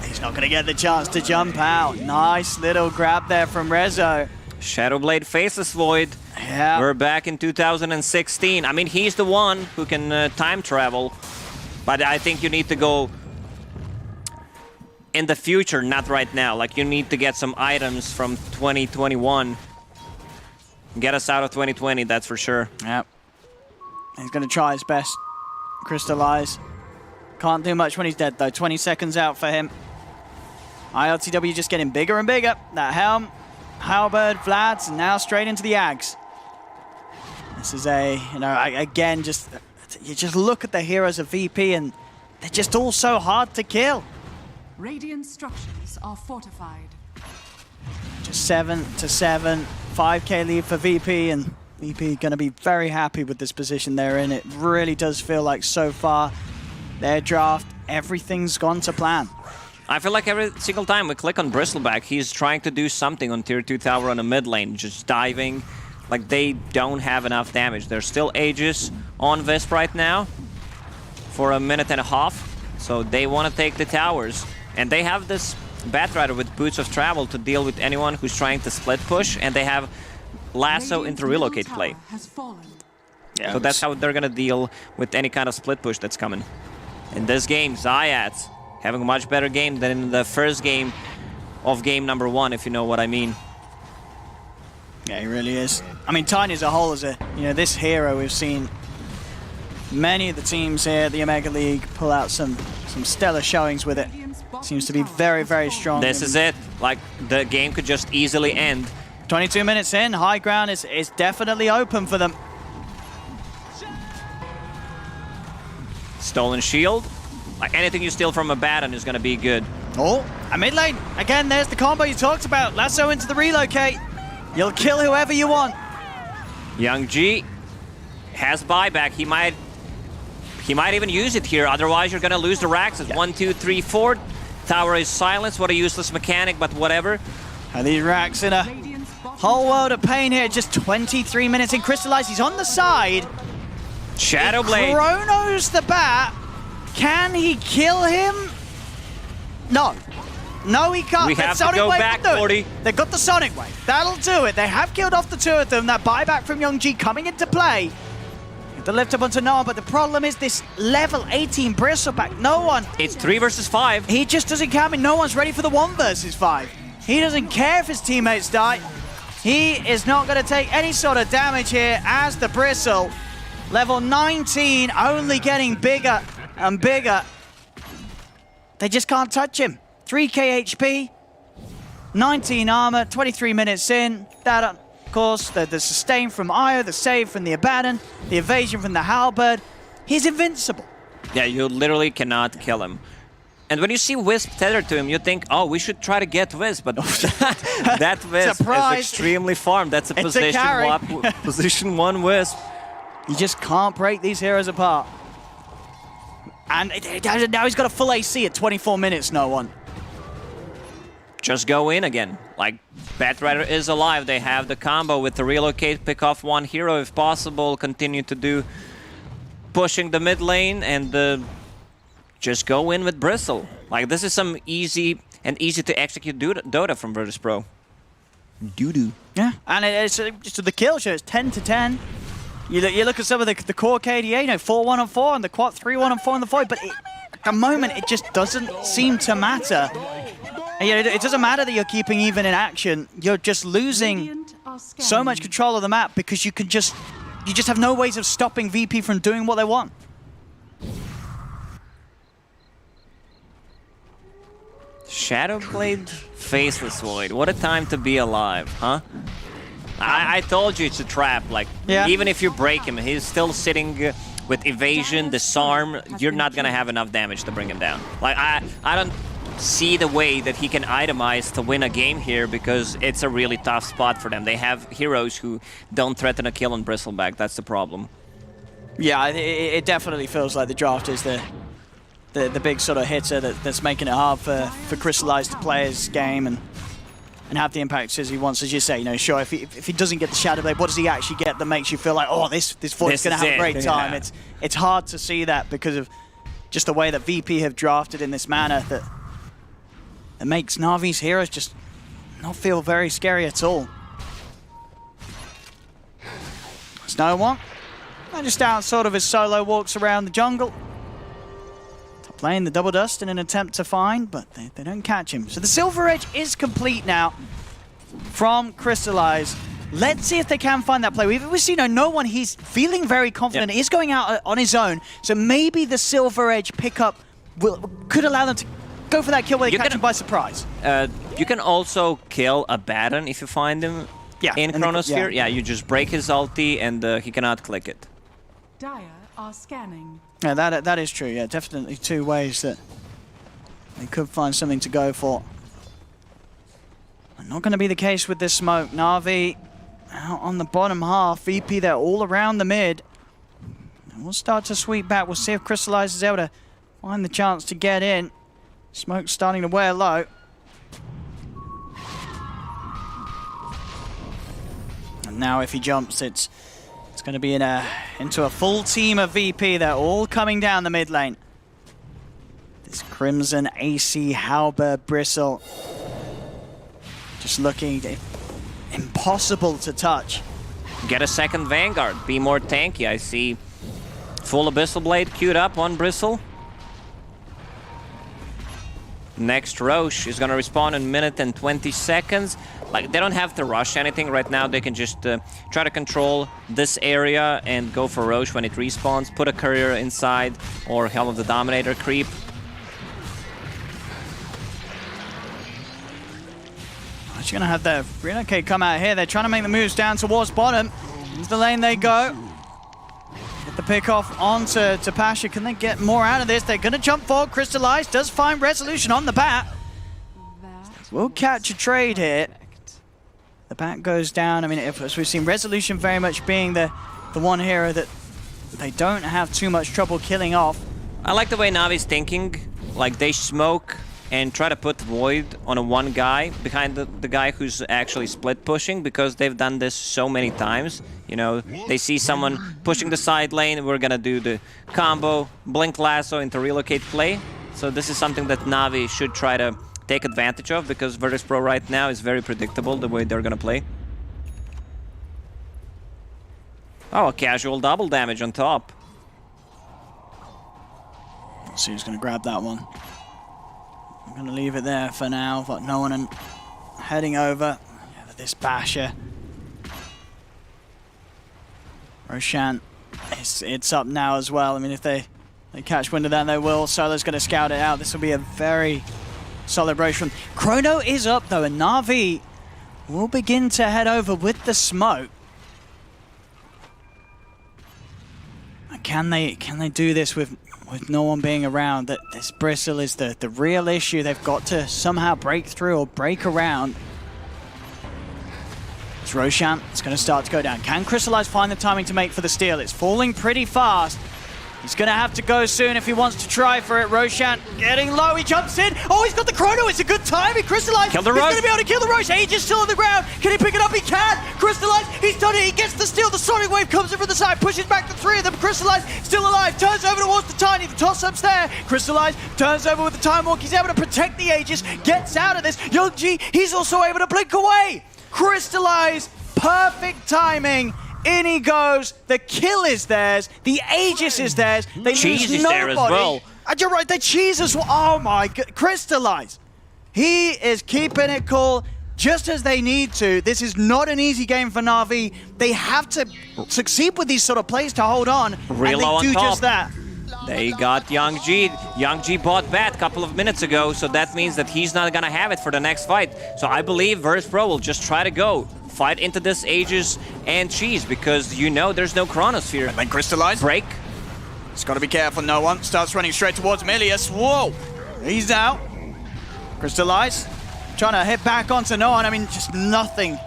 Speaker 11: He's not going to get the chance to jump out. Nice little grab there from Rezo.
Speaker 10: Shadowblade faces Void.
Speaker 11: Yeah.
Speaker 10: We're back in 2016. I mean, he's the one who can time travel. But I think you need to go in the future, not right now. Like, you need to get some items from 2021. Get us out of 2020, that's for sure.
Speaker 11: Yep. He's going to try his best. Crystallize. Can't do much when he's dead, though. 20 seconds out for him. ILTW just getting bigger and bigger. That helm, halberd, Vlads, and now straight into the Ags. This is a, you know, again, just you just look at the heroes of VP and they're just all so hard to kill.
Speaker 18: Radiant structures are fortified.
Speaker 11: Just 7-7, 5k lead for VP, and VP going to be very happy with this position they're in. It really does feel like so far their draft, everything's gone to plan.
Speaker 10: I feel like every single time we click on Bristleback, he's trying to do something on tier 2 tower on the mid lane, just diving. Like, they don't have enough damage. There's still Aegis on Wisp right now for a minute and a half, so they want to take the towers. And they have this Batrider with Boots of Travel to deal with anyone who's trying to split push, and they have Lasso into relocate play.
Speaker 11: Yeah,
Speaker 10: so that's how they're going to deal with any kind of split push that's coming. In this game, Zayat having a much better game than in the first game of game number 1, if you know what I mean.
Speaker 11: Yeah, he really is. I mean, Tiny as a whole is a, you know, this hero we've seen many of the teams here at the Omega League pull out some stellar showings with it. Seems to be very, very strong.
Speaker 10: This is it. Like, the game could just easily end.
Speaker 11: 22 minutes in, high ground is definitely open for them.
Speaker 10: Stolen shield. Like, anything you steal from a Baton is going to be good.
Speaker 11: Oh, a mid lane. Again, there's the combo you talked about. Lasso into the relocate. You'll kill whoever you want.
Speaker 10: Young G has buyback. He might even use it here. Otherwise, you're going to lose the racks. It's 1, 2, 3, 4. Tower is silenced. What a useless mechanic, but whatever.
Speaker 11: And these racks in a whole world of pain here. Just 23 minutes in. Crystallize. He's on the side.
Speaker 10: Shadowblade.
Speaker 11: Chronos the bat. Can he kill him? No. No, he can't.
Speaker 10: We have to go back, 40.
Speaker 11: They've got the Sonic Wave. That'll do it. They have killed off the two of them. That buyback from Young G coming into play. The lift up onto Noah, but the problem is this level 18 Bristleback. No one.
Speaker 10: It's 3 versus 5.
Speaker 11: He just doesn't count me. No one's ready for the 1 versus 5. He doesn't care if his teammates die. He is not going to take any sort of damage here as the Bristle. Level 19, only getting bigger and bigger. They just can't touch him. 3k HP, 19 armor, 23 minutes in. That, of course, the sustain from Io, the save from the Abaddon, the evasion from the Halberd. He's invincible.
Speaker 10: Yeah, you literally cannot kill him. And when you see Wisp tethered to him, you think, oh, we should try to get Wisp, but that Wisp
Speaker 11: Surprise.
Speaker 10: is extremely farmed. That's a position 1 Wisp.
Speaker 11: You just can't break these heroes apart. And now he's got a full AC at 24 minutes, no one.
Speaker 10: Just go in again. Like, Batrider is alive. They have the combo with the relocate, pick off 1 hero if possible, continue to do pushing the mid lane, and just go in with Bristle. Like, this is some easy to execute Dota from Virtus.pro. Doo-doo.
Speaker 11: Yeah, and it's just the kill show. It's 10-10. You look at some of the core KDA, you know, 4-1 on 4, and the quad 3-1 on 4 on the Void, but at the moment it just doesn't seem to matter. And, you know, it doesn't matter that you're keeping even in action. You're just losing so much control of the map because you just have no ways of stopping VP from doing what they want.
Speaker 10: Shadowblade Faceless Void. What a time to be alive, huh? I told you it's a trap. Like, even if you break him, he's still sitting with evasion, disarm. You're not gonna have enough damage to bring him down. Like, I see the way that he can itemize to win a game here, because it's a really tough spot for them. They have heroes who don't threaten a kill on Bristleback. That's the problem.
Speaker 11: Yeah, it definitely feels like the draft is the big sort of hitter that's making it hard for Crystallize to play his game and have the impact as he wants. As you say, you know, sure, if he doesn't get the Shadow Blade, what does he actually get that makes you feel like, oh, this Void's going to have a great time?
Speaker 10: Yeah.
Speaker 11: It's hard to see that because of just the way that VP have drafted in this manner that makes Navi's heroes just not feel very scary at all. There's no one. Just out sort of as Solo walks around the jungle. Playing the double dust in an attempt to find, but they don't catch him. So the Silver Edge is complete now from Crystallize. Let's see if they can find that play. We've seen no one. He's feeling very confident. He's going out on his own. So maybe the Silver Edge pickup could allow them to go for that kill where they catch him by surprise.
Speaker 10: You can also kill a Baron if you find him in Chronosphere. Yeah, you just break his ulti and he cannot click it.
Speaker 18: Dire are scanning.
Speaker 11: Yeah, that is true. Yeah, definitely two ways that they could find something to go for. Not going to be the case with this smoke. Na'Vi out on the bottom half. VP there all around the mid. And we'll start to sweep back. We'll see if Crystallize is able to find the chance to get in. Smoke's starting to wear low. And now if he jumps, it's going to be into a full team of VP. They're all coming down the mid lane. This Crimson, AC, Halberd, Bristle. Just looking impossible to touch.
Speaker 10: Get a second Vanguard. Be more tanky. I see full Abyssal Blade queued up on Bristle. Next Roche is going to respawn in a minute and 20 seconds. Like, they don't have to rush anything right now. They can just try to control this area and go for Roche when it respawns. Put a courier inside or Helm of the Dominator creep.
Speaker 11: She's going to have the Renocade come out here. They're trying to make the moves down towards bottom. Into the lane they go. Get the pick off onto Pasha. Can they get more out of this? They're going to jump forward. Crystallize does find Resolution on the bat. We'll catch a trade here. The bat goes down. I mean, as we've seen, Resolution very much being the one hero that they don't have too much trouble killing off.
Speaker 10: I like the way Navi's thinking. Like, they smoke and try to put Void on a one guy behind the guy who's actually split pushing, because they've done this so many times. You know, they see someone pushing the side lane, we're gonna do the combo, blink lasso into relocate play. So this is something that Navi should try to take advantage of, because Virtus.pro right now is very predictable the way they're gonna play. Oh, a casual double damage on top.
Speaker 11: Let's see who's gonna grab that one. I'm gonna leave it there for now. Got no one heading over. Yeah, this Basher. Roshan, it's up now as well. I mean, if they catch wind of that, they will. Solo's gonna scout it out. This will be a very solid rotation. Chrono is up though, and Na'Vi will begin to head over with the smoke. Can they do this with no one being around? That this Bristle is the real issue. They've got to somehow break through or break around. It's Roshan. It's going to start to go down. Can Crystallize find the timing to make for the steal? It's falling pretty fast. He's going to have to go soon if he wants to try for it. Roshan getting low. He jumps in. Oh, he's got the Chrono. It's a good time. He Crystallized.
Speaker 10: Kill the
Speaker 11: He's
Speaker 10: Roche.
Speaker 11: going to be able to kill the Roche. Age is still on the ground. Can he pick it up? He can. Crystallize. He's done it. He gets the steal. The Sonic Wave comes in from the side. Pushes back the three of them. Crystallize still alive. Turns over towards the Tiny. The toss-up's there. Crystallize turns over with the Time Walk. He's able to protect the Aegis. Gets out of this. Youngji, he's also able to blink away. Crystallize. Perfect timing. In he goes. The kill is theirs. The Aegis is theirs. They
Speaker 10: Cheese
Speaker 11: lose
Speaker 10: is
Speaker 11: nobody.
Speaker 10: there as well.
Speaker 11: And you're right, the Cheese as well. Oh my god. Crystallize. He is keeping it cool just as they need to. This is not an easy game for Na'Vi. They have to succeed with these sort of plays to hold on.
Speaker 10: Real
Speaker 11: and
Speaker 10: low
Speaker 11: they
Speaker 10: on
Speaker 11: do
Speaker 10: top.
Speaker 11: just that.
Speaker 10: They got Youngji. Youngji bought Bat a couple of minutes ago, so that means that he's not gonna have it for the next fight. So I believe Virtus.pro will just try to go fight into this Aegis and Cheese, because you know there's no Chronosphere.
Speaker 11: And then Crystallize.
Speaker 10: Break.
Speaker 11: He's got to be careful. No one starts running straight towards Milius. Whoa. He's out. Crystallize, trying to hit back onto Noah. I mean, just nothing.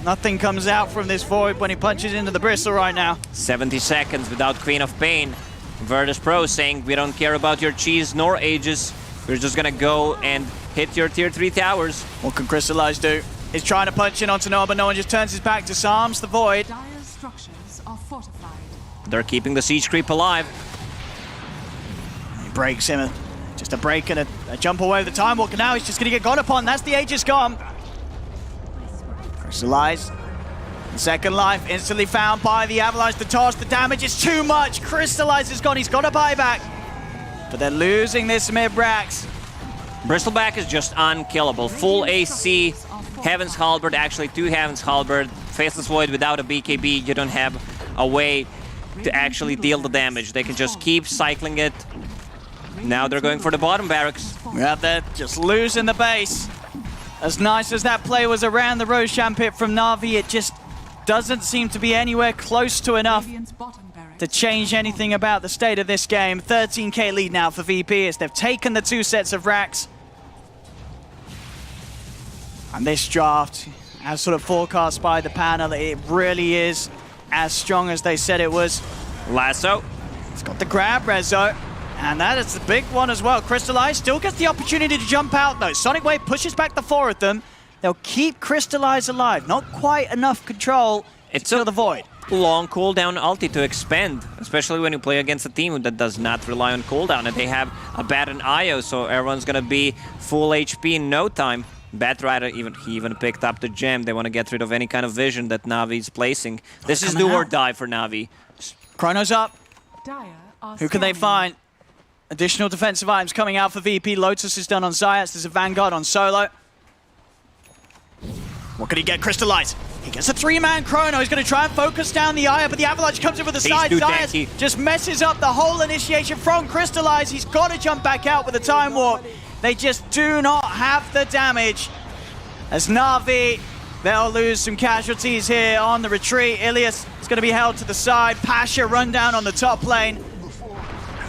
Speaker 11: Nothing comes out from this Void when he punches into the Bristle right now.
Speaker 10: 70 seconds without Queen of Pain. Virtus.pro saying, we don't care about your cheese nor ages. We're just gonna go and hit your tier 3 towers.
Speaker 11: What can Crystallize do? He's trying to punch in onto Noah, but no one just turns his back to Psalms, the Void.
Speaker 18: Dire's structures are fortified.
Speaker 10: They're keeping the siege creep alive.
Speaker 11: He breaks him. Just a break and a jump away with the Time Walker. Now he's just gonna get gone upon. That's the Aegis gone. Crystallize. Second life instantly found by the Avalanche. The toss, the damage is too much. Crystallize is gone. He's got a buyback. But they're losing this mid-Brax.
Speaker 10: Bristleback is just unkillable. Full AC, Heaven's Halberd, actually 2 Heaven's Halberd. Faceless Void without a BKB, you don't have a way to actually deal the damage. They can just keep cycling it. Now they're going for the bottom barracks.
Speaker 11: We're out there just losing the base. As nice as that play was around the Roshan pit from Na'Vi, it just doesn't seem to be anywhere close to enough to change anything about the state of this game. 13k lead now for VP as they've taken the 2 sets of racks. And this draft, as sort of forecast by the panel, it really is as strong as they said it was.
Speaker 10: Lasso.
Speaker 11: It's got the grab, Rezo. And that is the big one as well. Crystallize still gets the opportunity to jump out though. Sonic Wave pushes back the 4 of them. They'll keep Crystallize alive. Not quite enough control to kill the Void.
Speaker 10: Long cooldown ulti to expend, especially when you play against a team that does not rely on cooldown. And they have a Baton IO, so everyone's gonna be full HP in no time. Batrider, he even picked up the gem. They want to get rid of any kind of vision that Navi's placing. This is do or die for Na'Vi.
Speaker 11: Chrono's up. Who can they find? Additional defensive items coming out for VP. Lotus is done on Zayas. There's a Vanguard on Solo. What can he get? Crystallize. He gets a 3-man Chrono. He's going to try and focus down the Aya, but the Avalanche comes in with the side. Zayas just messes up the whole initiation from Crystallize. He's got to jump back out with a Time Warp. They just do not have the damage. As Na'Vi, they'll lose some casualties here on the retreat. Ilias is going to be held to the side. Pasha run down on the top lane.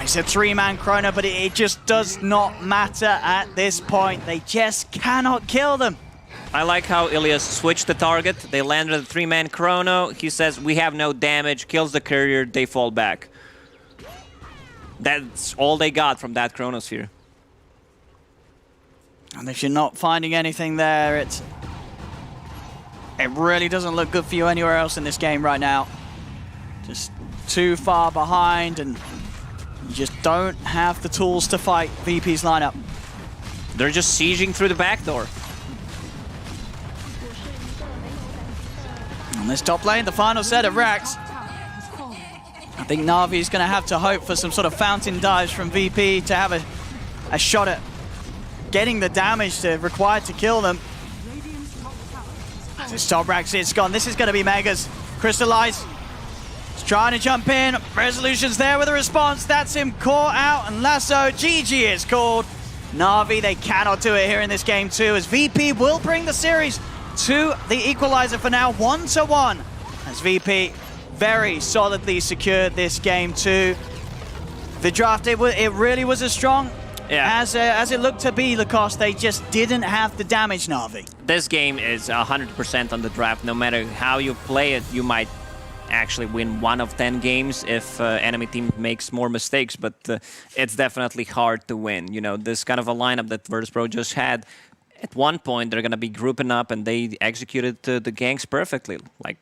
Speaker 11: It's a 3-man Chrono, but it just does not matter at this point. They just cannot kill them.
Speaker 10: I like how Ilias switched the target. They landed a 3-man Chrono. He says, we have no damage, kills the courier, they fall back. That's all they got from that Chronosphere.
Speaker 11: And if you're not finding anything there, it really doesn't look good for you anywhere else in this game right now. Just too far behind, and you just don't have the tools to fight VP's lineup.
Speaker 10: They're just sieging through the back door.
Speaker 11: On this top lane, the final set of racks. I think Na'Vi's going to have to hope for some sort of fountain dives from VP to have a shot at getting the damage required to kill them. As this top rack is gone, this is going to be Megas. Crystallize. He's trying to jump in. Resolution's there with a response. That's him caught out, and Lasso. GG is called. Na'Vi, they cannot do it here in this game too, as VP will bring the series to the equalizer for now, 1-1. As VP very solidly secured this game too. The draft, it really was as strong as it looked to be, Lacoste. They just didn't have the damage, Na'Vi.
Speaker 10: This game is 100% on the draft. No matter how you play it, you might actually win 1 of 10 games if enemy team makes more mistakes, but it's definitely hard to win. You know, this kind of a lineup that Virtus.pro just had, at one point they're going to be grouping up and they executed the ganks perfectly. Like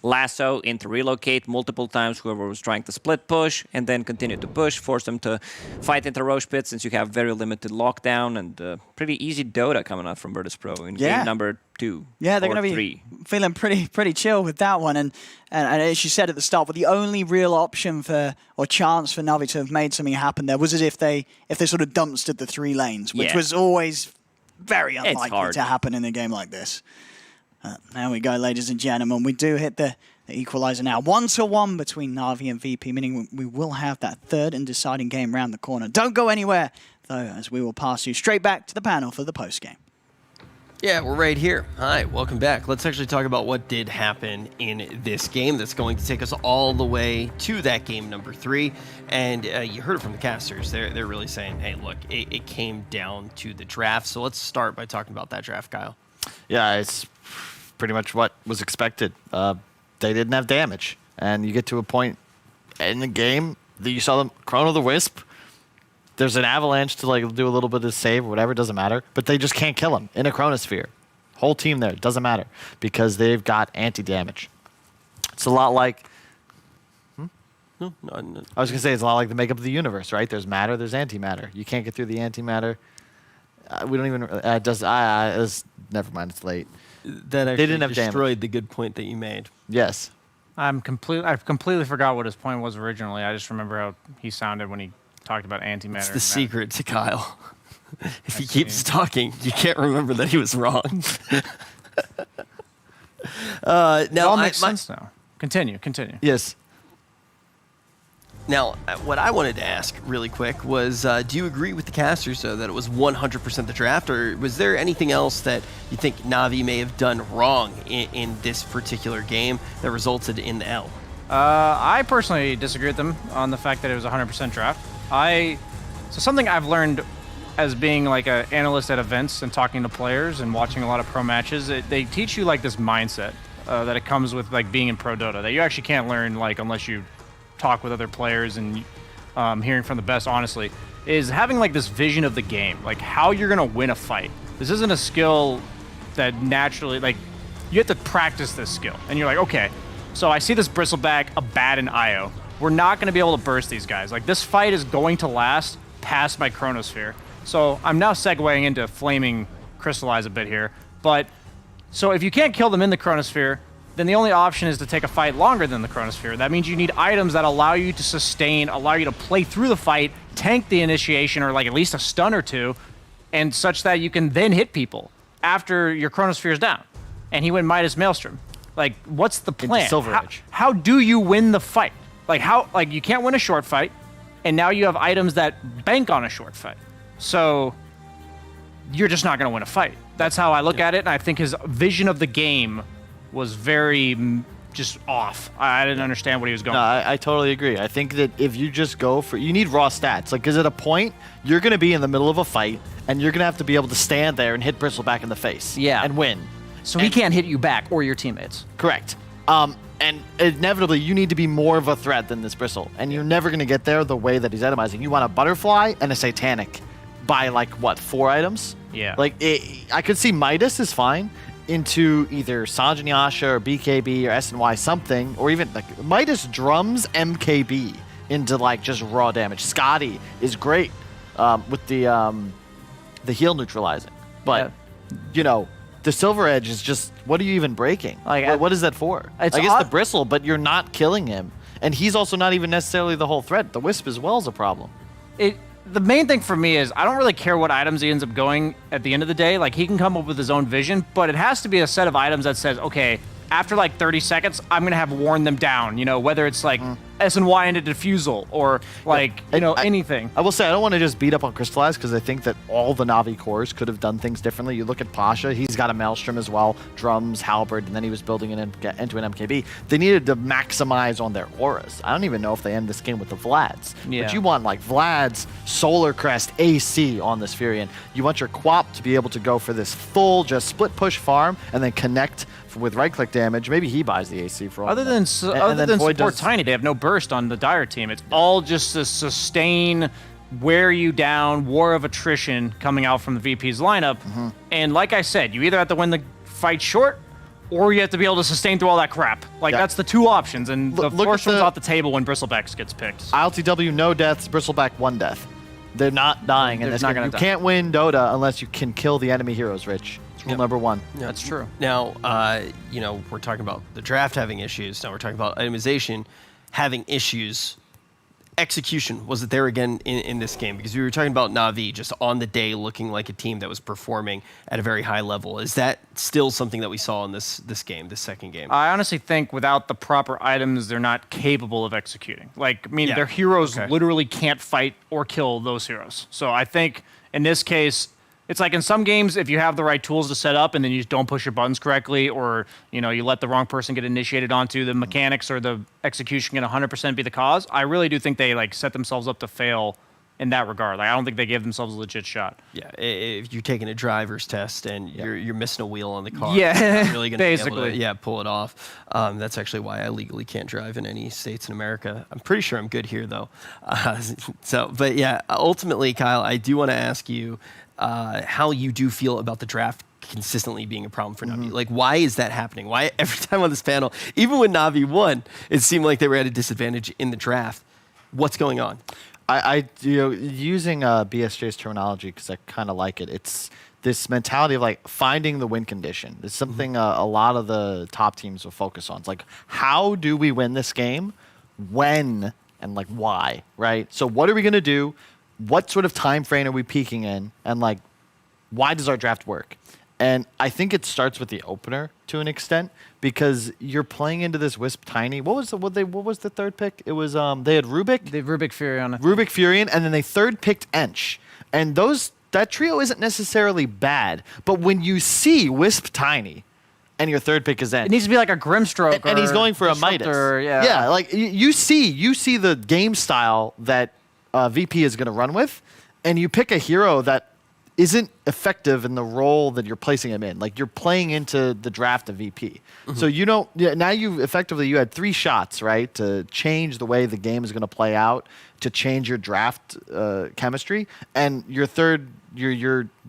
Speaker 10: Lasso into relocate multiple times, whoever was trying to split push, and then continue to push, force them to fight into Roche pit since you have very limited lockdown, and pretty easy Dota coming out from Virtus.pro in game number 2.
Speaker 11: Yeah, they're going to be feeling pretty chill with that one. And as you said at the start, but the only real option for or chance for Navi to have made something happen there was as if they sort of dumpstered the 3 lanes, which was always very unlikely to happen in a game like this. There we go, ladies and gentlemen. We do hit the equalizer now. 1-1 between Na'Vi and VP, meaning we will have that third and deciding game round the corner. Don't go anywhere, though, as we will pass you straight back to the panel for the post-game.
Speaker 15: Yeah, we're right here. Hi, welcome back. Let's actually talk about what did happen in this game that's going to take us all the way to that game number 3. And you heard it from the casters. They're really saying, hey, look, it came down to the draft. So let's start by talking about that draft, Kyle.
Speaker 17: Yeah, it's pretty much what was expected. They didn't have damage. And you get to a point in the game that you saw them Chrono the Wisp. There's an avalanche to like do a little bit of save or whatever, doesn't matter. But they just can't kill him in a chronosphere. Whole team there, doesn't matter. Because they've got anti-damage. It's a lot like...
Speaker 15: No.
Speaker 17: I was going to say, it's a lot like the makeup of the universe, right? There's matter, there's antimatter. You can't get through the antimatter. We don't even... never mind, it's late.
Speaker 15: That actually
Speaker 17: they didn't have
Speaker 15: destroyed
Speaker 17: damage.
Speaker 15: the good point that you made.
Speaker 17: Yes.
Speaker 16: I've completely forgot what his point was originally. I just remember how he sounded when he talked about antimatter.
Speaker 15: It's the secret to Kyle. If he keeps talking, you can't remember that he was wrong.
Speaker 16: Now it all makes sense now. Continue.
Speaker 17: Yes.
Speaker 15: Now, what I wanted to ask really quick was, do you agree with the casters, though, that it was 100% the draft, or was there anything else that you think Navi may have done wrong in this particular game that resulted in the L?
Speaker 16: I personally disagree with them on the fact that it was 100% draft. So something I've learned as being like an analyst at events and talking to players and watching a lot of pro matches, they teach you like this mindset that it comes with like being in pro Dota that you actually can't learn like unless you talk with other players and hearing from the best, honestly, is having like this vision of the game, like how you're gonna win a fight. This isn't a skill that naturally, like, you have to practice this skill. And you're like, okay, so I see this Bristleback, a Bat, and Io. We're not gonna be able to burst these guys. Like, this fight is going to last past my Chronosphere. So I'm now segueing into Flaming Crystallize a bit here. But, so if you can't kill them in the Chronosphere, then the only option is to take a fight longer than the Chronosphere. That means you need items that allow you to sustain, allow you to play through the fight, tank the initiation, or like at least a stun or two, and such that you can then hit people after your Chronosphere is down. And he went Midas Maelstrom. Like, what's the plan?
Speaker 17: Silver Edge.
Speaker 16: How do you win the fight? Like, you can't win a short fight, and now you have items that bank on a short fight. So you're just not going to win a fight. That's how I look at it, and I think his vision of the game was very just off. I didn't understand what he was going.
Speaker 17: No, I totally agree. I think that if you just go for, you need raw stats. Like, because at a point, you're going to be in the middle of a fight, and you're going to have to be able to stand there and hit Bristleback in the face.
Speaker 11: Yeah.
Speaker 17: And win.
Speaker 11: So he can't hit you back or your teammates.
Speaker 17: Correct. And inevitably, you need to be more of a threat than this Bristle. And you're never going to get there the way that he's itemizing. You want a Butterfly and a Satanic by, like, what, 4 items?
Speaker 16: Yeah.
Speaker 17: Like, I could see Midas is fine into either Sanjin Yasha or BKB or SNY something, or even, like, Midas drums MKB into, like, just raw damage. Scotty is great with the heal neutralizing. But, you know, the Silver Edge is just, what are you even breaking? Like, what is that for? I guess the Bristle, but you're not killing him. And he's also not even necessarily the whole threat. The Wisp as well is a problem.
Speaker 16: The main thing for me is I don't really care what items he ends up going at the end of the day. Like, he can come up with his own vision, but it has to be a set of items that says, okay, after like 30 seconds, I'm going to have worn them down, you know, whether it's like SNY into Diffusal or like, you know, anything.
Speaker 17: I will say, I don't want to just beat up on Crystallize because I think that all the Navi cores could have done things differently. You look at Pasha, he's got a Maelstrom as well, drums, halberd, and then he was building it into an MKB. They needed to maximize on their auras. I don't even know if they end this game with the Vlads.
Speaker 16: Yeah.
Speaker 17: But you want like Vlad's Solar Crest AC on this Furion. You want your Quap to be able to go for this full just split push farm and then connect with right-click damage. Maybe he buys the AC for all
Speaker 16: Other than support Tiny, they have no burst on the Dire team. It's all just to sustain, wear you down, war of attrition coming out from the VP's lineup. And like I said, you either have to win the fight short, or you have to be able to sustain through all that crap. Like, that's the two options, and the first one's off the table when Bristleback gets picked.
Speaker 17: ILTW, no deaths, Bristleback, 1 death. They're not dying in this game. You can't win Dota unless you can kill the enemy heroes, Rich. It's rule number 1.
Speaker 15: Yeah.
Speaker 16: That's true.
Speaker 15: Now, you know, we're talking about the draft having issues. Now we're talking about itemization having issues. Execution, was it there again in this game? Because we were talking about Navi just on the day looking like a team that was performing at a very high level. Is that still something that we saw in this game, this second game?
Speaker 16: I honestly think without the proper items, they're not capable of executing. Like, I mean, their heroes literally can't fight or kill those heroes. So I think in this case, It's like in some games, if you have the right tools to set up and then you just don't push your buttons correctly, or you let the wrong person get initiated onto, the mechanics or the execution can 100% be the cause. I really do think they set themselves up to fail in that regard. Like, I don't think they gave themselves a legit shot.
Speaker 15: Yeah, if you're taking a driver's test and you're missing a wheel on the car,
Speaker 16: yeah,
Speaker 15: you're not really gonna
Speaker 16: basically,
Speaker 15: be able to, pull it off. That's actually why I legally can't drive in any states in America. I'm pretty sure I'm good here though. But yeah, ultimately, Kyle, I do want to ask you how you do feel about the draft consistently being a problem for Navi. Like, why is that happening? Why every time on this panel, even when Navi won, it seemed like they were at a disadvantage in the draft? What's going on?
Speaker 17: Using BSJ's terminology, because I kind of like it. It's this mentality of like finding the win condition. It's something a lot of the top teams will focus on. It's like, how do we win this game? When and like why, right? So what are we gonna do? What sort of time frame are we peaking in? And like, why does our draft work? And I think it starts with the opener to an extent, because you're playing into this Wisp Tiny. What was the third pick? It was they had Rubik.
Speaker 16: The Rubik Furion.
Speaker 17: Rubik Furion, and then they third picked Ench. And that trio isn't necessarily bad, but when you see Wisp Tiny and your third pick is Ench,
Speaker 16: it needs to be like a Grimstroke,
Speaker 17: and he's going for a Midas. Yeah, like you see the game style that VP is going to run with, and you pick a hero that isn't effective in the role that you're placing him in. Like, you're playing into the draft of VP. So now you had 3 shots, right, to change the way the game is going to play out, to change your draft chemistry, and your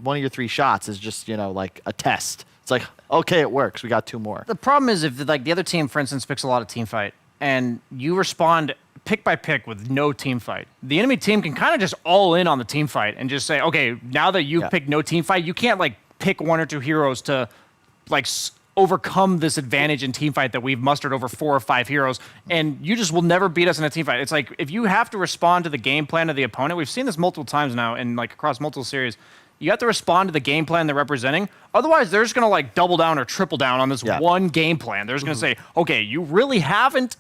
Speaker 17: one of your 3 shots is just like a test. It's like, okay, it works. We got 2 more.
Speaker 16: The problem is if the other team, for instance, picks a lot of team fight, and you respond pick by pick with no team fight, the enemy team can kind of just all in on the team fight and just say, okay, now that you've picked no team fight, you can't like pick 1 or 2 heroes to like overcome this advantage in team fight that we've mustered over 4 or 5 heroes, and you just will never beat us in a team fight. It's like, if you have to respond to the game plan of the opponent, we've seen this multiple times now and like across multiple series, you have to respond to the game plan they're representing. Otherwise, they're just going to like double down or triple down on this one game plan. They're just going to say, okay, you really haven't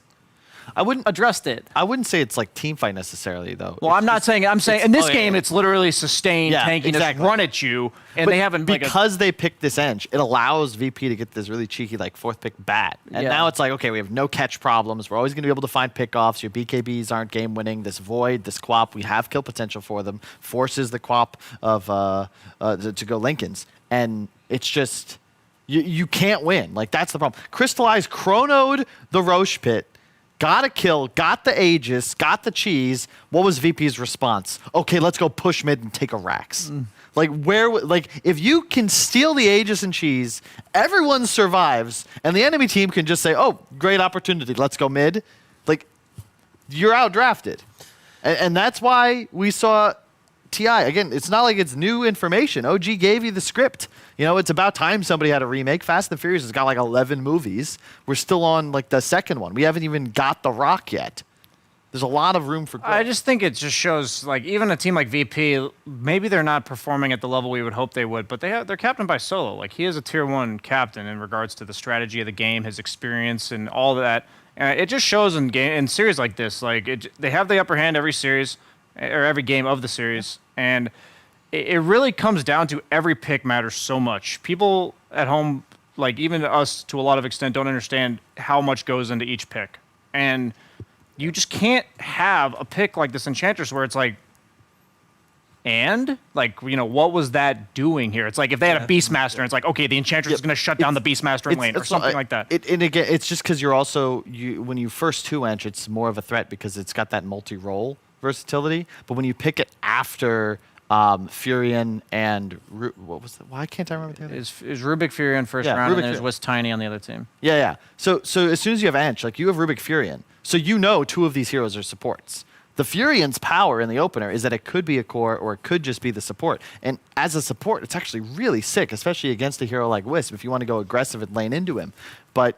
Speaker 16: addressed it.
Speaker 17: I wouldn't say it's like team fight necessarily, though.
Speaker 16: Well, I'm saying in this game, it's literally sustained tanking, just run at you, and
Speaker 17: but
Speaker 16: they haven't
Speaker 17: because they picked this Ench, it allows VP to get this really cheeky like 4th pick bat, and now it's like, okay, we have no catch problems. We're always going to be able to find pickoffs. Your BKBs aren't game winning. This Void, this Quap, we have kill potential for them. Forces the Quap of to go Lincolns, and it's just you can't win. Like, that's the problem. Crystallize chronoed the Roche Pit. Got a kill, got the Aegis, got the cheese. What was VP's response? Okay, let's go push mid and take a Rax. If you can steal the Aegis and cheese, everyone survives, and the enemy team can just say, oh, great opportunity, let's go mid. Like, you're outdrafted. And that's why we saw TI. Again, it's not like it's new information. OG gave you the script. It's about time somebody had a remake. Fast and Furious has got like 11 movies. We're still on like the second one. We haven't even got The Rock yet. There's a lot of room for growth.
Speaker 16: I just think it just shows, like, even a team like VP, maybe they're not performing at the level we would hope they would, but they're captained by Solo. Like, he is a tier 1 captain in regards to the strategy of the game, his experience, and all that. It just shows in series like this. Like, they have the upper hand every series, or every game of the series, and it really comes down to every pick matters so much. People at home, like even us to a lot of extent, don't understand how much goes into each pick. And you just can't have a pick like this Enchantress where it's like, what was that doing here? It's like if they had a Beastmaster and it's like, okay, the Enchantress is going to shut down the Beastmaster lane or something like that.
Speaker 17: And again, it's just because you're also, when you first 2-ench, it's more of a threat because it's got that multi-role versatility. But when you pick it after Furion and what was why can't I remember the other?
Speaker 16: Is Rubik Furion first round, and then there's Wisp Tiny on the other team.
Speaker 17: Yeah. So as soon as you have Ench, like you have Rubik Furion, so 2 of these heroes are supports. The Furion's power in the opener is that it could be a core or it could just be the support. And as a support, it's actually really sick, especially against a hero like Wisp if you want to go aggressive and lane into him. But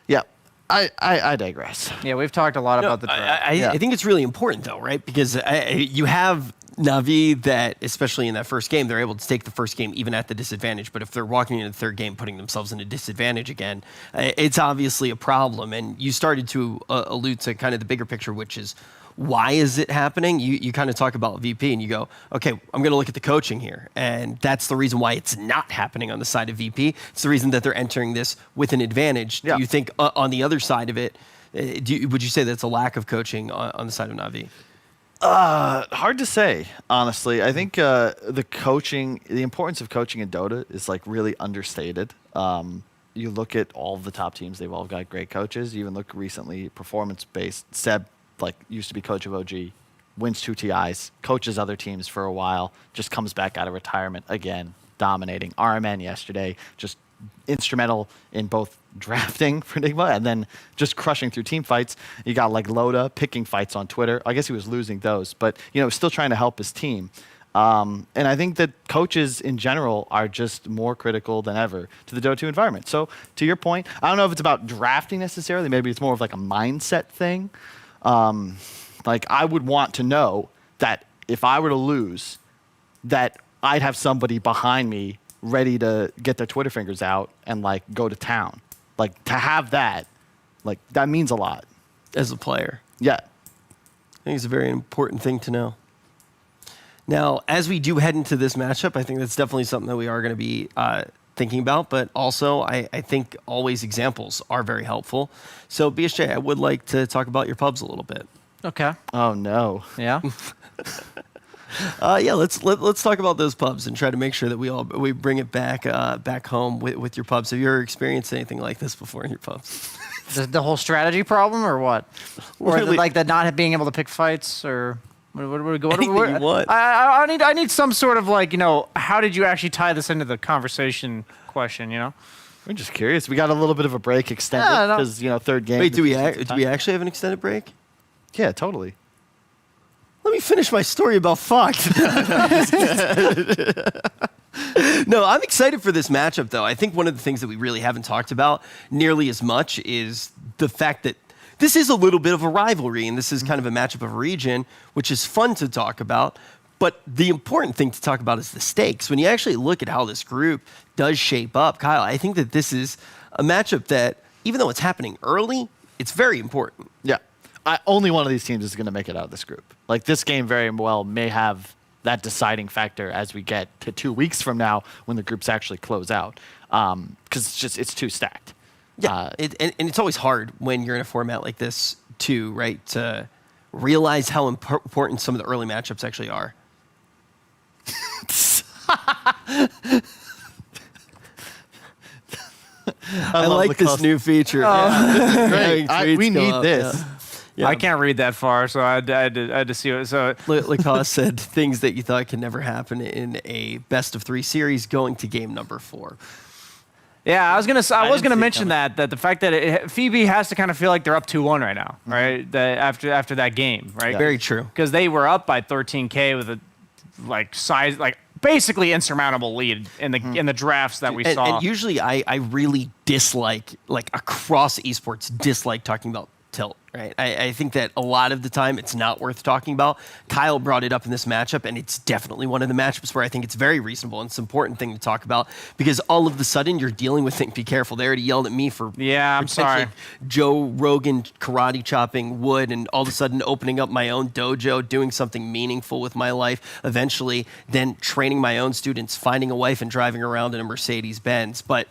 Speaker 17: yeah. I digress.
Speaker 16: Yeah, we've talked a lot about the draft.
Speaker 15: I think it's really important, though, right? Because you have Navi that, especially in that first game, they're able to take the first game even at the disadvantage. But if they're walking into the third game, putting themselves in a disadvantage again, it's obviously a problem. And you started to allude to kind of the bigger picture, which is why is it happening? You kind of talk about VP and you go, okay, I'm going to look at the coaching here. And that's the reason why it's not happening on the side of VP. It's the reason that they're entering this with an advantage. Yeah. Do you think on the other side of it, would you say that's a lack of coaching on the side of Navi?
Speaker 17: Hard to say, honestly. I think the importance of coaching in Dota is like really understated. You look at all of the top teams; they've all got great coaches. You even look recently, performance-based. Seb, used to be coach of OG, wins 2 TIs, coaches other teams for a while, just comes back out of retirement again, dominating. RMN yesterday, just instrumental in both drafting for Enigma and then just crushing through team fights. You got Loda picking fights on Twitter. I guess he was losing those, but still trying to help his team. And I think that coaches in general are just more critical than ever to the Dota 2 environment. So to your point, I don't know if it's about drafting necessarily. Maybe it's more of a mindset thing. I would want to know that if I were to lose, that I'd have somebody behind me ready to get their Twitter fingers out and go to town. To have that, that means a lot.
Speaker 15: As a player.
Speaker 17: Yeah.
Speaker 15: I think it's a very important thing to know. Now, as we do head into this matchup, I think that's definitely something that we are going to be thinking about, but also I think always examples are very helpful. So BSJ, I would like to talk about your pubs a little bit.
Speaker 16: Okay.
Speaker 17: Oh no.
Speaker 16: Yeah.
Speaker 15: Yeah, let's talk about those pubs and try to make sure that we bring it back home with your pubs. Have you ever experienced anything like this before in your pubs?
Speaker 16: The whole strategy problem, or what? Or
Speaker 15: Really?
Speaker 16: the not being able to pick fights, or what are we going?
Speaker 15: Anything you want.
Speaker 16: I need some sort of how did you actually tie this into the conversation question?
Speaker 17: I'm just curious. We got a little bit of a break extended because third game.
Speaker 15: Wait, do we actually have an extended break?
Speaker 17: Yeah, totally.
Speaker 15: Let me finish my story about fucked. No, I'm excited for this matchup, though. I think one of the things that we really haven't talked about nearly as much is the fact that this is a little bit of a rivalry, and this is kind of a matchup of a region, which is fun to talk about. But the important thing to talk about is the stakes. When you actually look at how this group does shape up, Kyle, I think that this is a matchup that, even though it's happening early, it's very important.
Speaker 17: Yeah. Only one of these teams is going to make it out of this group. This game very well may have that deciding factor as we get to 2 weeks from now when the groups actually close out, because it's too stacked.
Speaker 15: Yeah, and it's always hard when you're in a format like this too, right? To realize how important some of the early matchups actually are. I like this new feature.
Speaker 17: Great. We need this.
Speaker 15: Yeah. Yeah.
Speaker 16: I can't read that far, so I had to see it. So
Speaker 15: Lacoste said things that you thought can never happen in a best of 3 series going to game number 4.
Speaker 16: Yeah, I was gonna mention that the fact that Phoebe has to kind of feel like they're up 2-1 right now, right? That after that game, right?
Speaker 15: Yeah. Very true.
Speaker 16: Because they were up by 13K with a basically insurmountable lead in the drafts that we saw.
Speaker 15: And usually I really dislike, across esports, dislike talking about tilt, right? I think that a lot of the time it's not worth talking about. Kyle brought it up in this matchup, and it's definitely one of the matchups where I think it's very reasonable and it's an important thing to talk about, because all of the sudden you're dealing with be careful. They already yelled at me for
Speaker 16: I'm sorry,
Speaker 15: Joe Rogan karate chopping wood, and all of a sudden opening up my own dojo, doing something meaningful with my life, eventually then training my own students, finding a wife and driving around in a Mercedes-Benz. But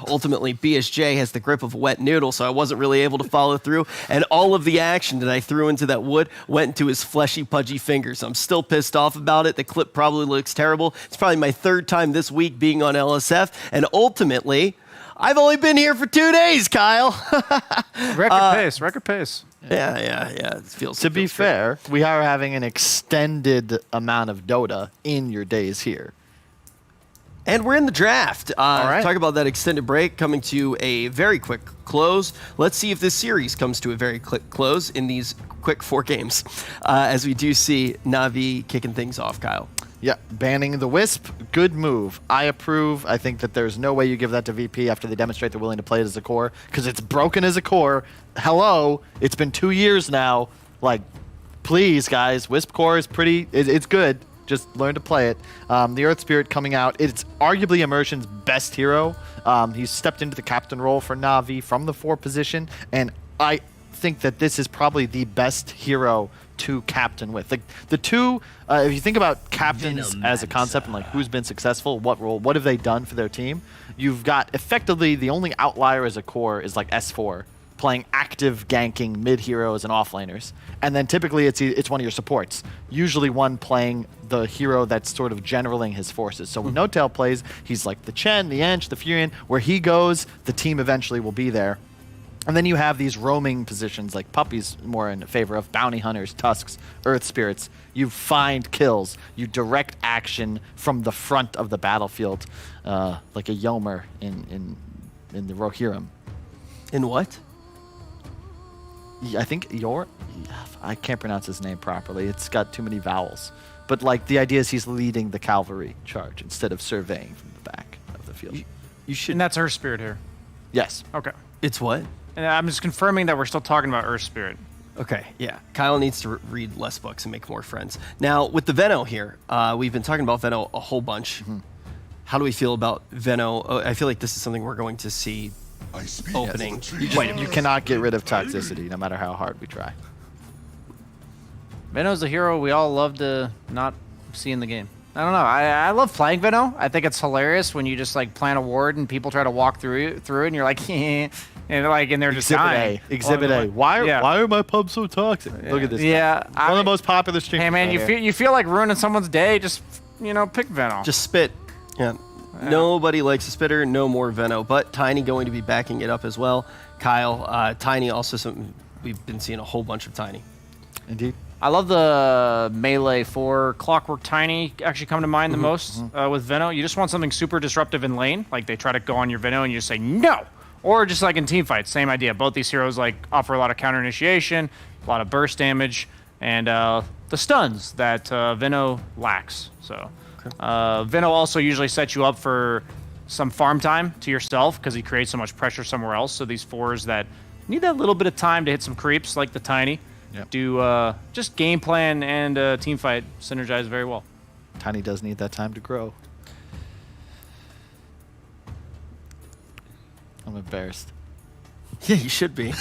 Speaker 15: ultimately BSJ has the grip of a wet noodle, so I wasn't really able to follow through, and all of the action that I threw into that wood went into his fleshy, pudgy fingers. I'm still pissed off about it. The clip probably looks terrible. It's probably my 3rd time this week being on LSF, and ultimately, I've only been here for 2 days, Kyle.
Speaker 16: Record pace.
Speaker 15: Yeah. It feels.
Speaker 17: To be fair, we are having an extended amount of Dota in your days here.
Speaker 15: And we're in the draft.
Speaker 16: All right.
Speaker 15: Talk about that extended break coming to a very quick close. Let's see if this series comes to a very quick close in these quick 4 games, as we do see Navi kicking things off, Kyle.
Speaker 17: Yeah, banning the Wisp, good move. I approve. I think that there's no way you give that to VP after they demonstrate they're willing to play it as a core, because it's broken as a core. Hello, it's been 2 years now. please, guys. Wisp Core is pretty. It's good. Just learn to play it. The Earth Spirit coming out. It's arguably Immersion's best hero. He's stepped into the captain role for Na'Vi from the 4 position, and I think that this is probably the best hero to captain with. Like the two, if you think about captains as a concept and like who's been successful, what role, what have they done for their team, you've got effectively the only outlier as a core is like S4 playing active ganking mid heroes and offlaners, and then typically it's one of your supports, usually one playing the hero that's sort of generaling his forces. So when No Tail plays, he's like the Chen, the Ench, the Furion. Where he goes, the team eventually will be there. And then you have these roaming positions like Puppy's more in favor of bounty hunters, tusks, earth spirits. You find kills. You direct action from the front of the battlefield, like a Yomer in the Rohirrim.
Speaker 15: In what?
Speaker 17: I think I can't pronounce his name properly. It's got too many vowels. But like the idea is he's leading the cavalry charge instead of surveying from the back of the field.
Speaker 16: You should. And that's Earth Spirit here.
Speaker 17: Yes.
Speaker 16: Okay.
Speaker 15: It's what?
Speaker 16: And I'm just confirming that we're still talking about Earth Spirit.
Speaker 15: Okay, yeah. Kyle needs to read less books and make more friends. Now, with the Veno here, we've been talking about Veno a whole bunch. How do we feel about Veno? I feel like this is something we're going to see opening.
Speaker 17: You cannot get rid of toxicity, no matter how hard we try.
Speaker 16: Veno's a hero we all love to not see in the game. I don't know. I love playing Veno. I think it's hilarious when you just like plant a ward and people try to walk through it and you're like, and they're just dying.
Speaker 17: Exhibit A. Why are my pubs so toxic? Look at this.
Speaker 16: Yeah,
Speaker 17: one of the most popular streams.
Speaker 16: Hey man, you feel like ruining someone's day. Just pick Veno.
Speaker 15: Just spit. Yeah. Nobody likes a spitter. No more Veno. But Tiny going to be backing it up as well. Kyle, Tiny also something we've been seeing a whole bunch of Tiny.
Speaker 17: Indeed.
Speaker 16: I love the melee for Clockwork Tiny actually come to mind the most with Veno. You just want something super disruptive in lane. Like they try to go on your Veno and you just say no. Or just like in team fights, same idea. Both these heroes like offer a lot of counter initiation, a lot of burst damage, and the stuns that Veno lacks. So Veno also usually sets you up for some farm time to yourself because he creates so much pressure somewhere else. So these 4s that need that little bit of time to hit some creeps like the Tiny. Do just game plan and team fight synergize very well.
Speaker 17: Tiny does need that time to grow. I'm embarrassed.
Speaker 15: Yeah, you should be.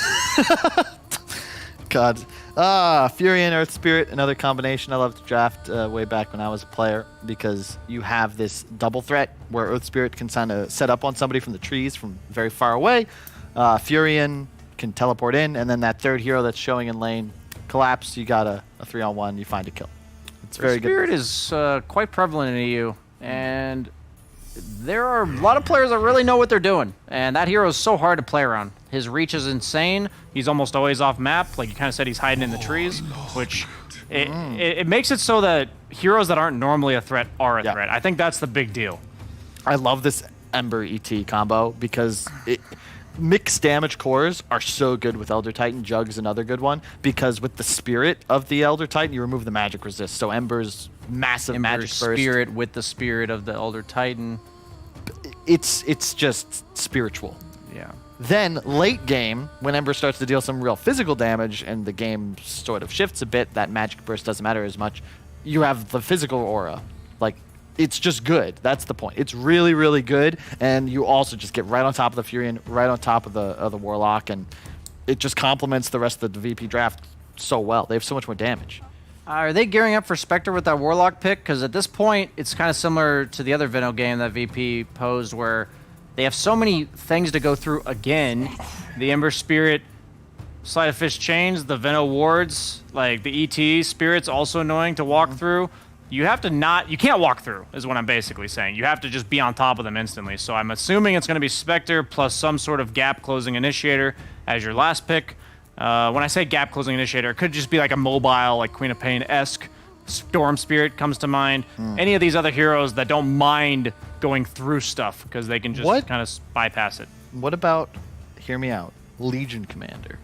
Speaker 17: God. Furion, Earth Spirit, another combination I loved to draft way back when I was a player because you have this double threat where Earth Spirit can kind of set up on somebody from the trees from very far away. Furion can teleport in, and then that third hero that's showing in lane collapse, you got a 3-on-1, you find a kill. It's very good.
Speaker 16: Spirit is quite prevalent in EU, and there are a lot of players that really know what they're doing, and that hero is so hard to play around. His reach is insane. He's almost always off map. Like you kind of said, he's hiding in the trees, which it makes it so that heroes that aren't normally a threat are a threat. I think that's the big deal.
Speaker 17: I love this Ember ET combo because mixed damage cores are so good with Elder Titan. Jug's another good one because with the spirit of the Elder Titan, you remove the magic resist. So Ember's massive magic burst.
Speaker 16: Spirit with the spirit of the Elder Titan.
Speaker 17: It's just spiritual.
Speaker 16: Yeah.
Speaker 17: Then late game, when Ember starts to deal some real physical damage and the game sort of shifts a bit, that magic burst doesn't matter as much. You have the physical aura. Like, it's just good. That's the point. It's really, really good, and you also just get right on top of the Furion, right on top of the Warlock, and it just complements the rest of the VP draft so well. They have so much more damage.
Speaker 11: Are they gearing up for Spectre with that Warlock pick? Because at this point, it's kind of similar to the other Veno game that VP posed, where they have so many things to go through again. The Ember Spirit, Sleight of Fist Chains, the Veno Wards, like the ET Spirit's also annoying to walk through. You have to you can't walk through, is what I'm basically saying. You have to just be on top of them instantly. So I'm assuming it's going to be Spectre plus some sort of gap-closing initiator as your last pick. When I say gap-closing initiator, it could just be like a mobile, like Queen of Pain-esque. Storm Spirit comes to mind. Any of these other heroes that don't mind going through stuff because they can just kind of bypass it.
Speaker 17: What about, hear me out, Legion Commander?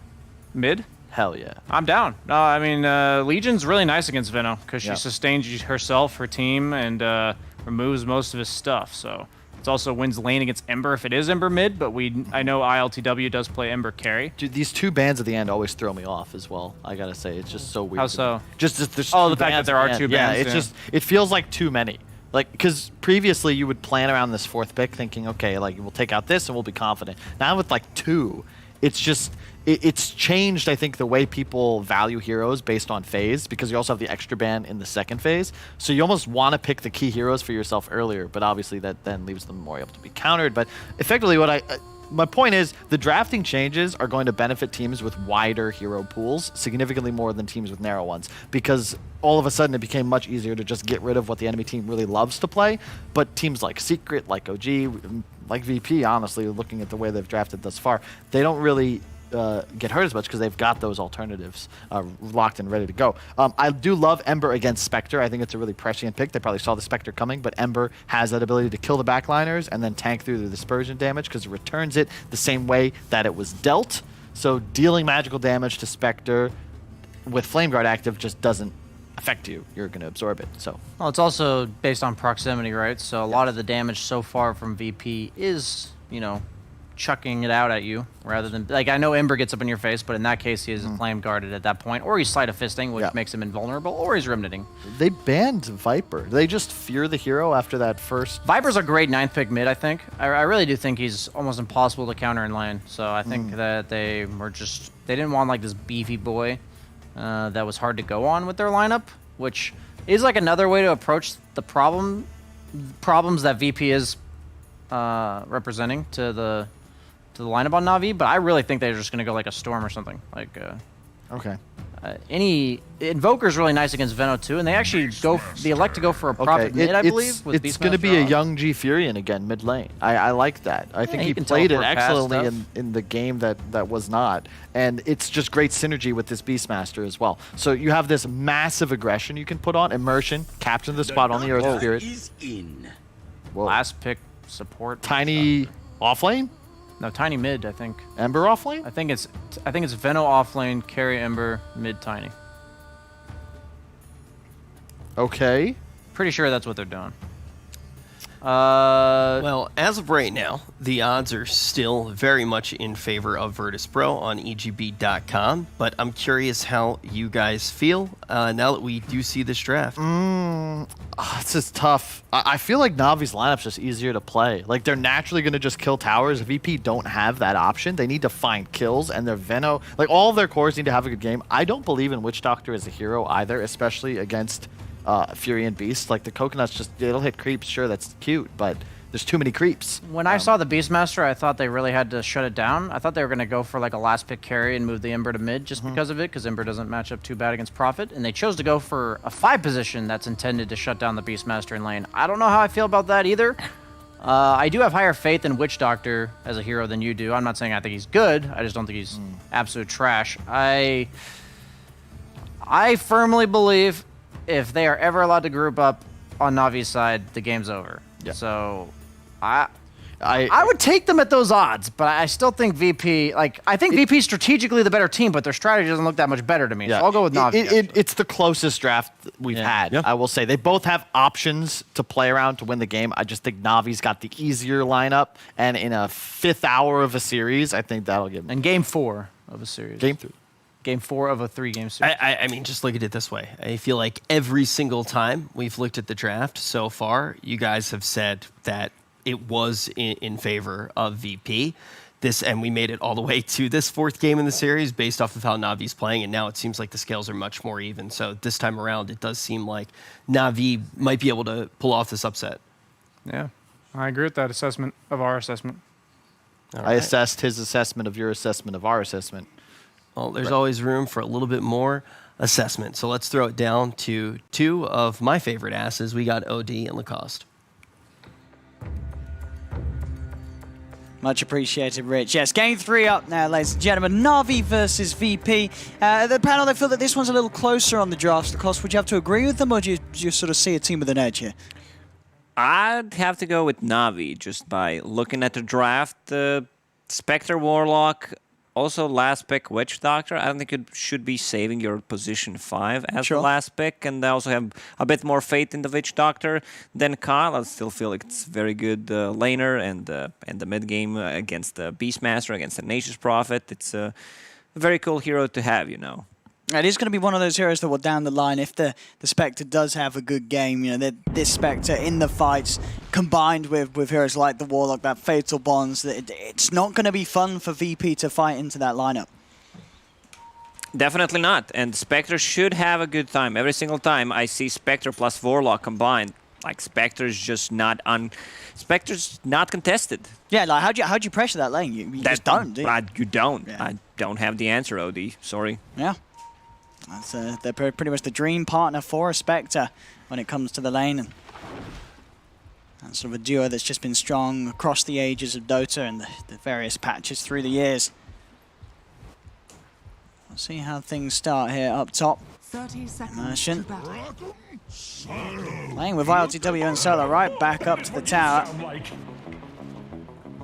Speaker 16: Mid?
Speaker 17: Hell yeah.
Speaker 16: I'm down. No, I mean, Legion's really nice against Veno because she sustains herself, her team, and removes most of his stuff. So It also wins lane against Ember if it is Ember mid, but I know ILTW does play Ember carry.
Speaker 17: Dude, these two bans at the end always throw me off as well. I gotta say, it's just so weird.
Speaker 16: How so?
Speaker 17: Just the
Speaker 16: fact that there are two bans.
Speaker 17: Yeah, it's just it feels like too many. Like, because previously you would plan around this fourth pick thinking, okay, like we'll take out this and we'll be confident. Now with like two, it's just it's changed, I think, the way people value heroes based on phase, because you also have the extra ban in the second phase. So you almost want to pick the key heroes for yourself earlier, but obviously that then leaves them more able to be countered. But effectively, my point is the drafting changes are going to benefit teams with wider hero pools significantly more than teams with narrow ones, because all of a sudden it became much easier to just get rid of what the enemy team really loves to play. But teams like Secret, like OG, like VP, honestly, looking at the way they've drafted thus far, they don't really get hurt as much because they've got those alternatives locked and ready to go. I do love Ember against Spectre. I think it's a really prescient pick. They probably saw the Spectre coming, but Ember has that ability to kill the backliners and then tank through the dispersion damage because it returns it the same way that it was dealt. So dealing magical damage to Spectre with Flame Guard active just doesn't affect you. You're going to absorb it. So.
Speaker 11: Well, it's also based on proximity, right? So a lot of the damage so far from VP is, chucking it out at you rather than, like, I know Ember gets up in your face, but in that case he is flame guarded at that point, or he's Sleight of Fisting, which makes him invulnerable, or he's Remnanting.
Speaker 17: They banned Viper. They just fear the hero after that first.
Speaker 11: Viper's a great 9th pick mid, I think. I really do think he's almost impossible to counter in lane. So I think that they didn't want like this beefy boy that was hard to go on with their lineup, which is like another way to approach the problems that VP is representing to the lineup on Na'Vi, but I really think they're just going to go like a Storm or something. Like,
Speaker 17: okay.
Speaker 11: Any Invoker's really nice against Veno too, and they actually they elect to go for a Prophet mid, I believe. With
Speaker 17: it's going to be a young G Furion again mid lane. I like that. I think he played it excellently in the game that was not, and it's just great synergy with this Beastmaster as well. So you have this massive aggression you can put on immersion, captain the spot on the Earth Spirit.
Speaker 11: Whoa. Last pick support.
Speaker 17: Tiny offlane.
Speaker 11: No, Tiny mid, I think.
Speaker 17: Ember offlane?
Speaker 11: I think it's Veno offlane, carry Ember, mid Tiny.
Speaker 17: Okay.
Speaker 11: Pretty sure that's what they're doing.
Speaker 15: Well, as of right now, the odds are still very much in favor of Virtus.pro on EGB.com, but I'm curious how you guys feel now that we do see this draft.
Speaker 17: It's just tough. I feel like Navi's lineup's just easier to play. Like, they're naturally going to just kill towers. VP don't have that option. They need to find kills, and their Veno, like, all of their cores need to have a good game. I don't believe in Witch Doctor as a hero either, especially against Fury and Beast. Like, the coconuts it'll hit creeps, sure, that's cute, but there's too many creeps.
Speaker 11: When I saw the Beastmaster, I thought they really had to shut it down. I thought they were going to go for like a last pick carry and move the Ember to mid just because of it, because Ember doesn't match up too bad against Prophet, and they chose to go for a 5 position that's intended to shut down the Beastmaster in lane. I don't know how I feel about that either. I do have higher faith in Witch Doctor as a hero than you do. I'm not saying I think he's good, I just don't think he's absolute trash. I firmly believe if they are ever allowed to group up on Navi's side, the game's over. Yeah. So I would take them at those odds, but I still think VP, I think VP is strategically the better team, but their strategy doesn't look that much better to me. Yeah. So I'll go with Navi.
Speaker 17: It's the closest draft we've had, I will say. They both have options to play around to win the game. I just think Navi's got the easier lineup, and in a 5th hour of a series, I think that'll give them.
Speaker 11: And game 4 of a series. Game 4 of a 3-game series.
Speaker 15: I mean, just look at it this way. I feel like every single time we've looked at the draft so far, you guys have said that it was in favor of VP. And we made it all the way to this 4th game in the series based off of how Navi's playing, and now it seems like the scales are much more even. So this time around, it does seem like Navi might be able to pull off this upset.
Speaker 16: Yeah, I agree with that assessment of our assessment.
Speaker 17: I assessed his assessment of your assessment of our assessment.
Speaker 15: Well, there's always room for a little bit more assessment. So let's throw it down to 2 of my favorite asses. We got OD and Lacoste.
Speaker 11: Much appreciated, Rich. Yes, game 3 up now, ladies and gentlemen. Na'Vi versus VP. The panel, they feel that this one's a little closer on the drafts. Lacoste, would you have to agree with them, or do you sort of see a team with an edge here?
Speaker 10: I'd have to go with Na'Vi just by looking at the draft. Spectre Warlock, Also, last pick, Witch Doctor. I don't think you should be saving your position 5 as the last pick, and I also have a bit more faith in the Witch Doctor than Kyle. I still feel like it's very good laner, and the mid game against the Beastmaster, against the Nature's Prophet. It's a very cool hero to have, you know.
Speaker 11: It is going to be one of those heroes that will down the line, if the Spectre does have a good game, you know, this Spectre in the fights combined with heroes like the Warlock, that Fatal Bonds, it's not going to be fun for VP to fight into that lineup.
Speaker 10: Definitely not. And Spectre should have a good time. Every single time I see Spectre plus Warlock combined, like Spectre's just not Spectre's not contested.
Speaker 11: Yeah, like how'd you pressure that lane? You just don't, do you?
Speaker 10: You don't. Yeah. I don't have the answer, OD. Sorry.
Speaker 11: Yeah. They're pretty much the dream partner for a Spectre when it comes to the lane. And that's sort of a duo that's just been strong across the ages of Dota and the various patches through the years. We'll see how things start here up top.
Speaker 18: 30 seconds.
Speaker 11: Immersion. Playing with ILTW and Solo right back up to the tower.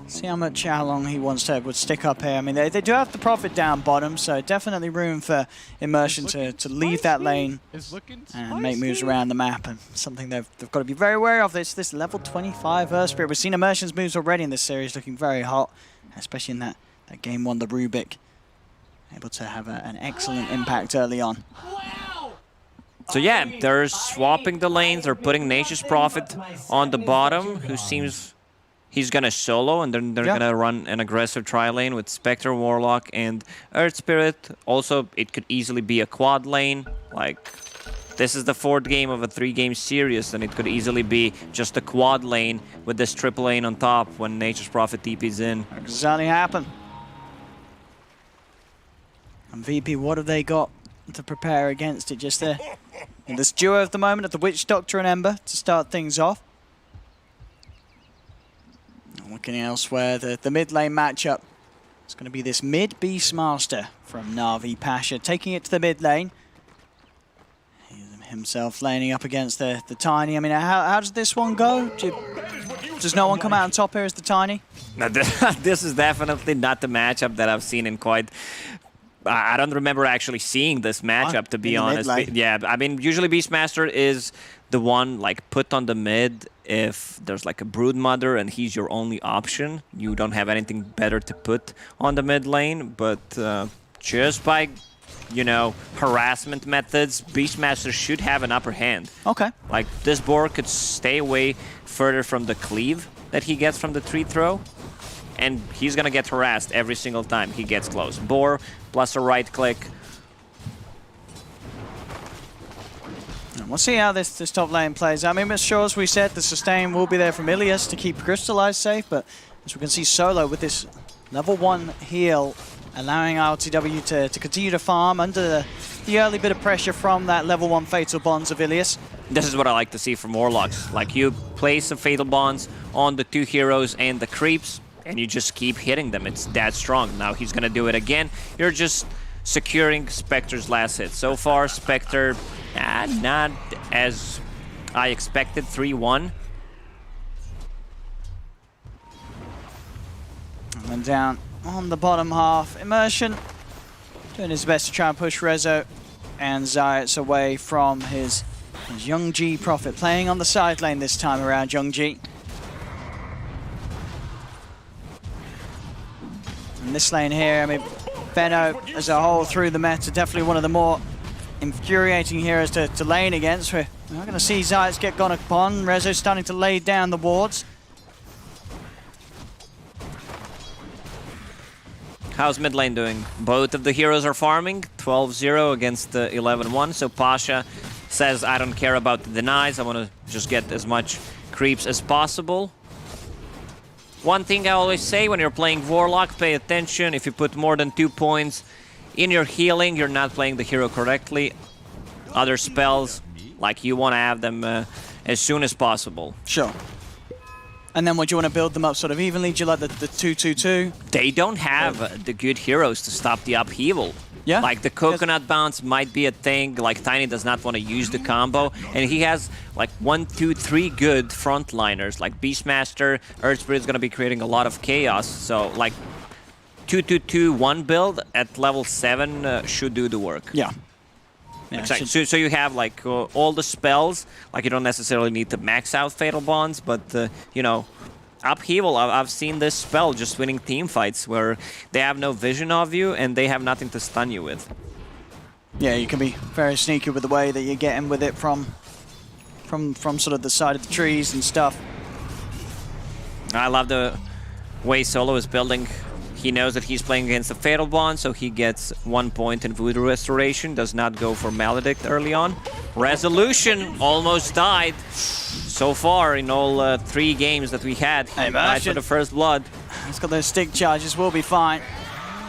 Speaker 11: See how long he wants to would stick up here. I mean, they do have the Prophet down bottom, so definitely room for Immersion to leave that lane and make moves around the map. And something they've got to be very wary of. This level 25 Earth Spirit. We've seen Immersion's moves already in this series, looking very hot, especially in that game 1, the Rubik. Able to have an excellent impact early on.
Speaker 10: So yeah, they're swapping the lanes. They're putting Nature's Prophet on the bottom, who seems he's gonna solo, and then they're gonna run an aggressive tri-lane with Spectre, Warlock, and Earth Spirit. Also, it could easily be a quad lane. Like, this is the 4th game of a 3-game series, and it could easily be just a quad lane with this triple lane on top when Nature's Prophet TP's in.
Speaker 11: That could exactly happen. And VP, what have they got to prepare against it? Just in this duo at the moment of the Witch Doctor and Ember to start things off. Looking elsewhere, the mid lane matchup. It's going to be this mid Beastmaster from Navi Pasha, taking it to the mid lane. He's himself laning up against the Tiny. I mean, how does this one go? Does no one come out on top here as the Tiny?
Speaker 10: Now, this is definitely not the matchup that I've seen in quite... I don't remember actually seeing this matchup, to be honest. Yeah, I mean, usually Beastmaster is the one like put on the mid if there's like a Broodmother and he's your only option. You don't have anything better to put on the mid lane, but just by, you know, harassment methods, Beastmaster should have an upper hand.
Speaker 11: Okay.
Speaker 10: Like, this boar could stay away further from the cleave that he gets from the tree throw, and he's gonna get harassed every single time he gets close. Boar plus a right click.
Speaker 11: We'll see how this top lane plays. I mean, sure, as we said, the sustain will be there from Ilias to keep Crystallized safe, but as we can see, Solo with this level 1 heal, allowing ILTW to continue to farm under the early bit of pressure from that level 1 Fatal Bonds of Ilias.
Speaker 10: This is what I like to see from Warlocks. Like, you place some Fatal Bonds on the 2 heroes and the creeps, and you just keep hitting them. It's that strong. Now he's gonna do it again. You're just securing Spectre's last hit. So far, Spectre, not as I expected, 3-1.
Speaker 11: And then down on the bottom half, Immersion doing his best to try and push Rezo and Zayats away from his Young G Prophet, playing on the side lane this time around, Young G. And this lane here, I mean, Benno as a whole through the meta, definitely one of the more infuriating heroes to lane against. We're not going to see Zayats get gone upon. Rezo starting to lay down the wards.
Speaker 10: How's mid lane doing? Both of the heroes are farming, 12-0 against 11-1, so Pasha says, I don't care about the denies, I want to just get as much creeps as possible. One thing I always say when you're playing Warlock, pay attention. If you put more than 2 points in your healing, you're not playing the hero correctly. Other spells, like, you want to have them as soon as possible.
Speaker 11: Sure. And then would you want to build them up sort of evenly? Do you like the 2-2-2?
Speaker 10: They don't have the good heroes to stop the upheaval.
Speaker 11: Yeah?
Speaker 10: Like, the coconut bounce might be a thing. Like, Tiny does not want to use the combo. And he has, like, 1, 2, 3 good frontliners. Like, Beastmaster, Earth Spirit is going to be creating a lot of chaos. So, like, 2-2-2-1 build at level 7 should do the work.
Speaker 11: Yeah.
Speaker 10: Exactly. So you have like all the spells. Like you don't necessarily need to max out Fatal Bonds, but you know, Upheaval. I've seen this spell just winning team fights where they have no vision of you and they have nothing to stun you with.
Speaker 11: Yeah, you can be very sneaky with the way that you're getting with it from sort of the side of the trees and stuff.
Speaker 10: I love the way Solo is building. He knows that he's playing against a Fatal Bond, so he gets 1 point in Voodoo Restoration, does not go for Maledict early on. Resolution almost died. So far in all 3 games that we had, he died for the first blood.
Speaker 11: He's got those stick charges, will be fine.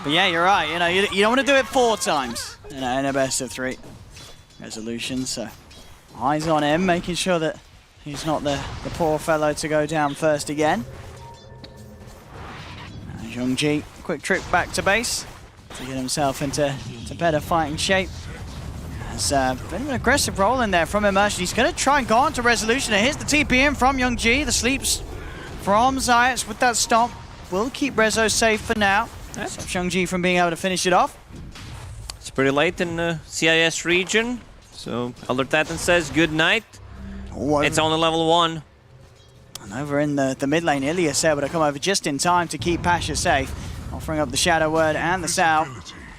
Speaker 11: But yeah, you're right, you know, you don't want to do it 4 times, you know, in a best of 3. Resolution, so eyes on him, making sure that he's not the poor fellow to go down first again. Youngji, quick trip back to base to get himself into better fighting shape. There's a bit of an aggressive roll in there from Immersion. He's going to try and go on to Resolution. And here's the TP in from Youngji. The sleeps from Zayats with that stomp will keep Rezo safe for now. Stops Youngji from being able to finish it off.
Speaker 10: It's pretty late in the CIS region, so Elder Titan says good night. It's only level 1.
Speaker 11: And over in the mid lane, Ilias able to come over just in time to keep Pasha safe. Offering up the Shadow Word and the Sal.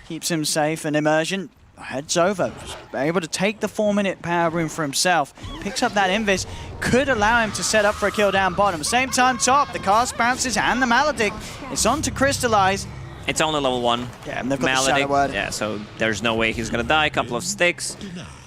Speaker 11: Keeps him safe, and Immersion heads over. Able to take the 4-minute power rune for himself. Picks up that Invis. Could allow him to set up for a kill down bottom. Same time top, the cast bounces and the Maledict. It's on to Crystallize.
Speaker 10: It's only level 1.
Speaker 11: Yeah, and they've got the Shadow Word.
Speaker 10: Yeah, so there's no way he's gonna die. A couple of sticks.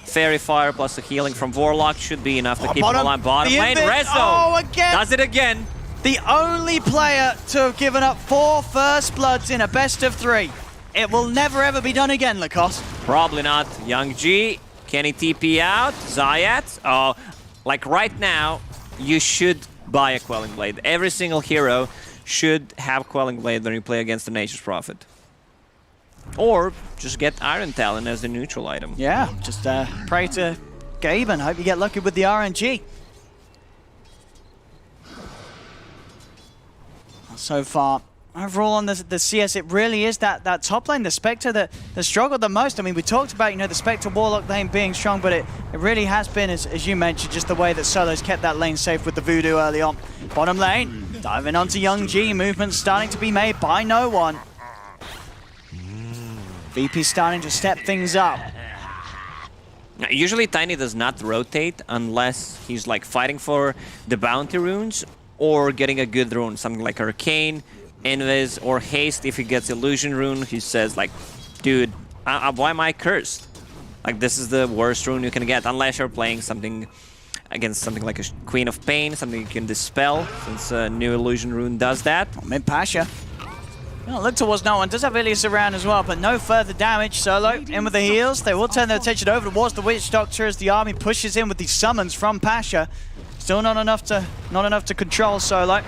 Speaker 10: Fairy Fire plus the healing from Warlock should be enough to keep him alive. Bottom lane, Rezo
Speaker 11: again.
Speaker 10: does it again.
Speaker 11: The only player to have given up 4 first bloods in a best of 3. It will never ever be done again, Lacoste.
Speaker 10: Probably not. Young G, can he TP out? Zayat? Oh, like right now, you should buy a Quelling Blade. Every single hero should have Quelling Blade when you play against the Nature's Prophet. Or just get Iron Talon as the neutral item.
Speaker 11: Yeah, just pray to Gabe and hope you get lucky with the RNG. So far, overall on the CS, it really is that top lane, the Spectre, that struggled the most. I mean, we talked about, you know, the Spectre Warlock lane being strong, but it really has been, as you mentioned, just the way that Solo's kept that lane safe with the Voodoo early on. Bottom lane, diving onto Young G, movement starting to be made by no one. VP starting to step things up.
Speaker 10: Usually Tiny does not rotate unless he's like fighting for the bounty runes or getting a good rune, something like Arcane, Invis, or Haste. If he gets Illusion rune, he says like, dude, why am I cursed? Like, this is the worst rune you can get, unless you're playing something against something like a Queen of Pain, something you can dispel, since a new Illusion rune does that.
Speaker 11: Mid Pasha. Well, look towards no one. Does have Ilias around as well, but no further damage. Solo in with the heals. They will turn their attention over towards the Witch Doctor as the army pushes in with these summons from Pasha. Still not enough to control Solo.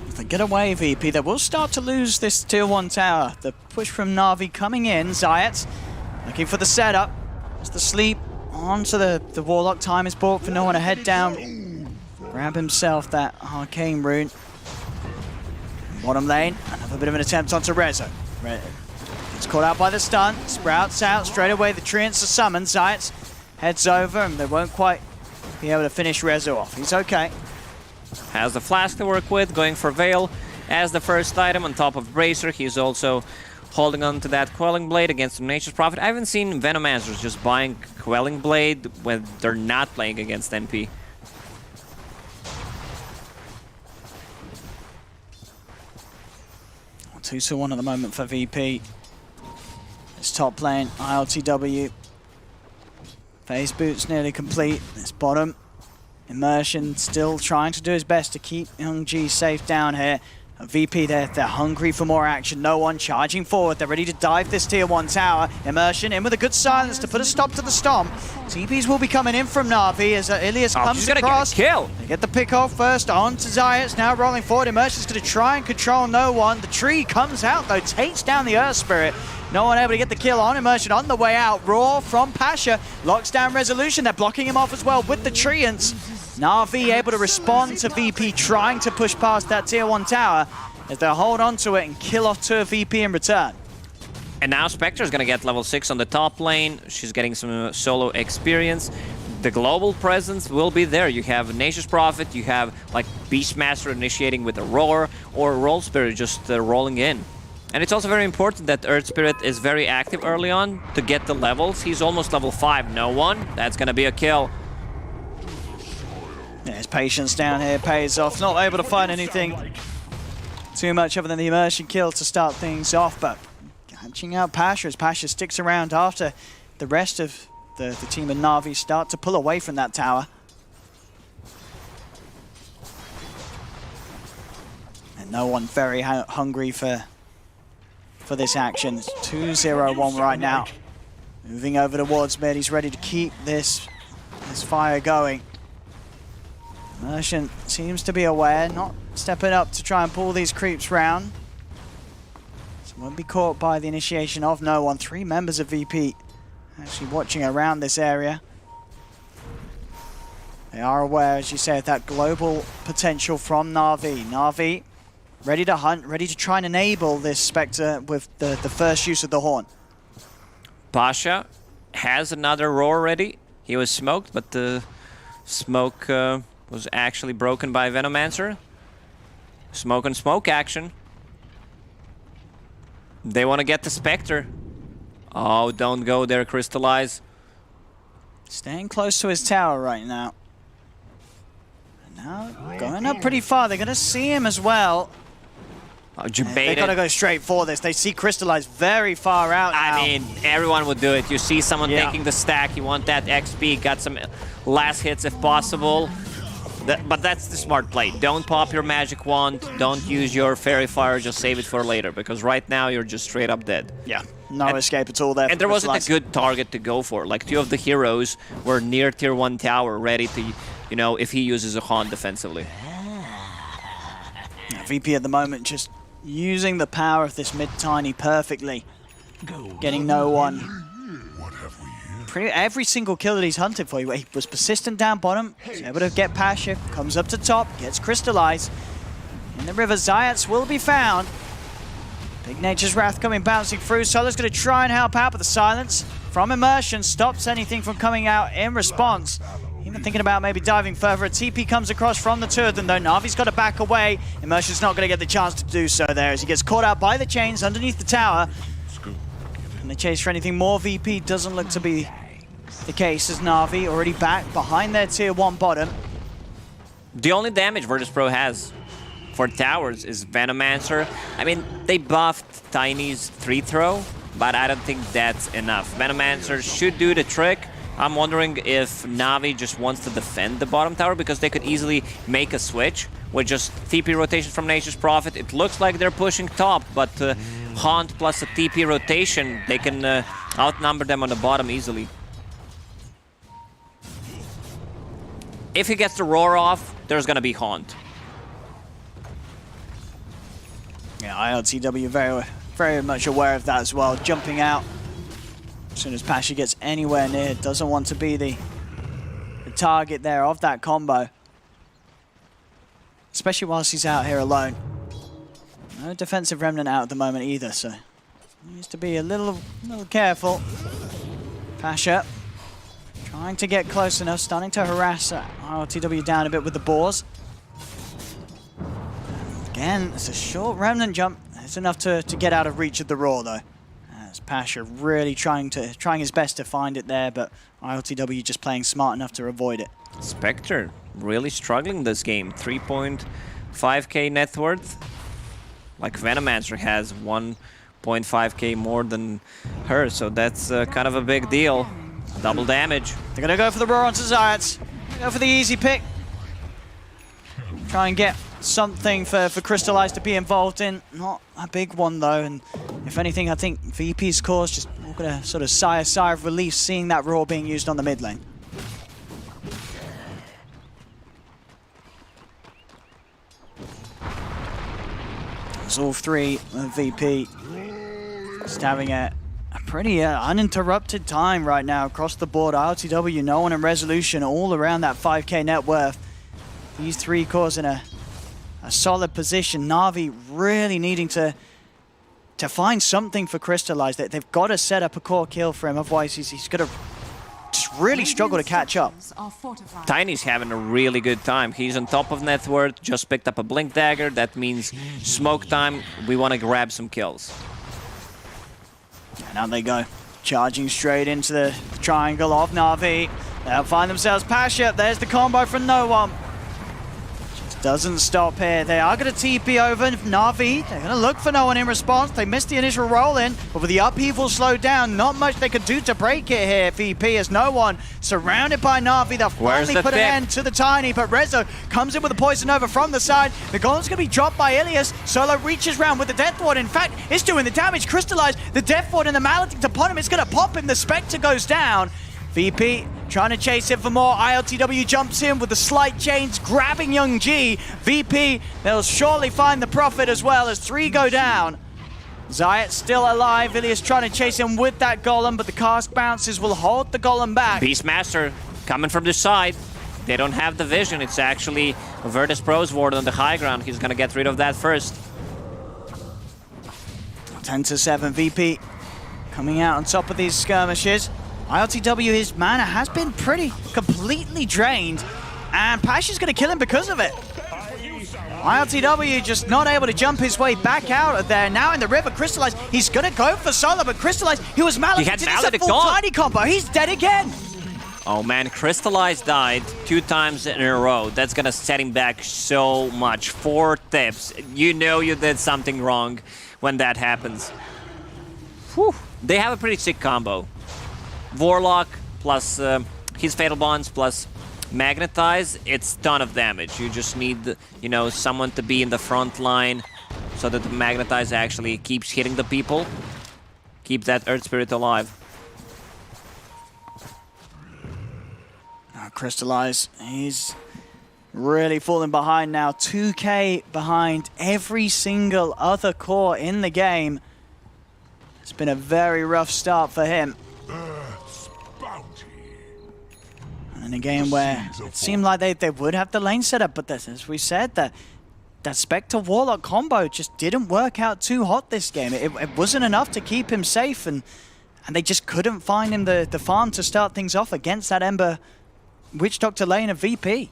Speaker 11: If they get away, VP, they will start to lose this tier 1 tower. The push from Navi coming in. Zayat looking for the setup. As the sleep onto the Warlock. Time is bought for no one to head down. Grab himself that Arcane rune. Bottom lane, another bit of an attempt onto Rezo. It's caught out by the stun. Sprouts out straight away. The Treants are summoned. Zayat heads over, and they won't quite be able to finish Rezo off. He's okay.
Speaker 10: Has the Flask to work with, going for Veil as the first item on top of Bracer. He's also holding on to that Quelling Blade against the Nature's Prophet. I haven't seen Venomancers just buying Quelling Blade when they're not playing against NP.
Speaker 11: 2-1 at the moment for VP. It's top lane, ILTW. Phase boots nearly complete. This bottom. Immersion still trying to do his best to keep Young G safe down here. VP, they're hungry for more action. No one charging forward. They're ready to dive this tier 1 tower. Immersion in with a good silence to put a stop to the stomp. TPs will be coming in from Navi as Ilias comes across.
Speaker 10: Get a kill.
Speaker 11: They get the pick off first on to Zayat. Now rolling forward. Immersion's going to try and control no one. The tree comes out though, takes down the Earth Spirit. No one able to get the kill on Immersion on the way out. Roar from Pasha locks down Resolution. They're blocking him off as well with the Treants. Na'Vi able to respond to VP trying to push past that tier 1 tower as they hold on to it and kill off 2 VP in return.
Speaker 10: And now Spectre is going to get level 6 on the top lane. She's getting some solo experience. The global presence will be there. You have Nature's Prophet, you have like Beastmaster initiating with a Roar, or Roll Spirit just rolling in. And it's also very important that Earth Spirit is very active early on to get the levels. He's almost level 5. No one. That's going to be a kill.
Speaker 11: Yeah, his patience down here pays off. Not able to find anything too much other than the immersion kill to start things off, but catching out Pasha as Pasha sticks around after the rest of the team of Na'Vi start to pull away from that tower. And no one very hungry for this action. It's 2-0-1 right now. Moving over towards mid, he's ready to keep this fire going. Merchant seems to be aware, not stepping up to try and pull these creeps round. So won't be caught by the initiation of no one. 3 members of VP actually watching around this area. They are aware, as you say, of that global potential from Na'Vi. Na'Vi ready to hunt, ready to try and enable this Spectre with the first use of the Horn.
Speaker 10: Pasha has another Roar ready. He was smoked, but the smoke was actually broken by Venomancer. Smoke on smoke action. They want to get the Spectre. Oh, don't go there, Crystallize.
Speaker 11: Staying close to his tower right now. And now going up pretty far. They're going to see him as well.
Speaker 10: Oh,
Speaker 11: they got to go straight for this. They see Crystallize very far out now.
Speaker 10: I mean, everyone would do it. You see someone taking the stack, you want that XP, got some last hits if possible. But that's the smart play. Don't pop your magic wand, don't use your fairy fire, just save it for later, because right now you're just straight up dead.
Speaker 11: Yeah, no escape at all there.
Speaker 10: And there wasn't a good target to go for. Like, 2 of the heroes were near tier 1 tower, ready to, you know, if he uses a Haunt defensively.
Speaker 11: Yeah, VP at the moment just using the power of this mid-tiny perfectly. Getting no one. Every single kill that he's hunted for, he was persistent down bottom, he's able to get Pasha, comes up to top, gets Crystallized. In the river, Zayats will be found. Big Nature's Wrath coming bouncing through. Solar's going to try and help out, but the silence from Immersion stops anything from coming out in response. Even thinking about maybe diving further. A TP comes across from the 2 of them, though. Navi's got to back away. Immersion's not going to get the chance to do so there as he gets caught out by the chains underneath the tower. And the chase for anything more. VP doesn't look to be the case as Na'Vi already back behind their tier 1 bottom.
Speaker 10: The only damage Virtus.pro has for towers is Venomancer. I mean, they buffed Tiny's 3-throw, but I don't think that's enough. Venomancer should do the trick. I'm wondering if Navi just wants to defend the bottom tower, because they could easily make a switch with just TP rotation from Nature's Prophet. It looks like they're pushing top, but Haunt plus a TP rotation, they can outnumber them on the bottom easily. If he gets the Roar off, there's going to be Haunt.
Speaker 11: Yeah, ILTW very much aware of that as well. Jumping out as soon as Pasha gets anywhere near. Doesn't want to be the target there of that combo. Especially whilst he's out here alone. No defensive remnant out at the moment either, so needs to be a little careful. Pasha trying to get close enough, starting to harass ILTW down a bit with the boars. Again, it's a short remnant jump. It's enough to get out of reach of the Roar, though. As Pasha really trying his best to find it there, but ILTW just playing smart enough to avoid it.
Speaker 10: Spectre really struggling this game. 3.5k net worth. Like Venomancer has 1.5k more than her, so that's kind of a big deal. Double damage.
Speaker 11: They're going to go for the Roar onto Zayats. Go for the easy pick. Try and get something for Crystallize to be involved in. Not a big one, though. And if anything, I think VP's cause just going to sort of sigh a sigh of relief seeing that Roar being used on the mid lane. It's all 3 of VP just having a a pretty uninterrupted time right now across the board. ILTW, no one in Resolution, all around that 5k net worth. These three cores in a solid position. Na'Vi really needing to find something for Crystallize. They've got to set up a core kill for him, otherwise he's going to just really struggle to catch up.
Speaker 10: Tiny's having a really good time. He's on top of net worth, just picked up a Blink Dagger. That means smoke time. We want to grab some kills.
Speaker 11: And out they go, charging straight into the triangle of Na'Vi. They'll find themselves Pasha. There's the combo from No One. Doesn't stop here. They are going to TP over Na'Vi. They're going to look for No One in response. They missed the initial roll in, but with the upheaval slowed down, not much they could do to break it here. VP as No One surrounded by Na'Vi. They'll finally put an end to the Tiny, but Rezo comes in with a Poison Over from the side. The golem's going to be dropped by Ilias. Solo reaches round with the Death Ward. In fact, it's doing the damage. Crystallize the Death Ward and the Maledict upon him. It's going to pop him. The Spectre goes down. VP trying to chase him for more. ILTW jumps in with the slight change, grabbing Young G. VP, they'll surely find the Prophet as well as 3 go down. Zayat still alive. Ilias trying to chase him with that Golem, but the cast bounces will hold the Golem back.
Speaker 10: Beastmaster coming from the side. They don't have the vision. It's actually Virtus.pro's ward on the high ground. He's going to get rid of that first.
Speaker 11: 10-7 VP coming out on top of these skirmishes. ILTW, his mana has been completely drained, and Pasha's going to kill him because of it. ILTW just not able to jump his way back out of there. Now in the river, Crystallize, he's going to go for Solo, but Crystallize, he was Maledict, it's a full Tiny combo, he's dead again.
Speaker 10: Oh man, Crystallize died 2 times in a row. That's going to set him back so much. 4 tips. You know you did something wrong when that happens. Whew. They have a pretty sick combo. Warlock plus his Fatal Bonds plus Magnetize, it's ton of damage. You just need, you know, someone to be in the front line so that the Magnetize actually keeps hitting the people. Keep that Earth Spirit alive.
Speaker 11: Crystallize, he's really falling behind now. 2k behind every single other core in the game. It's been a very rough start for him. In a game where it seemed like they would have the lane set up, but as we said, that Spectre Warlock combo just didn't work out too hot this game. It wasn't enough to keep him safe, and they just couldn't find him the farm to start things off against that Ember Witch Doctor lane of VP.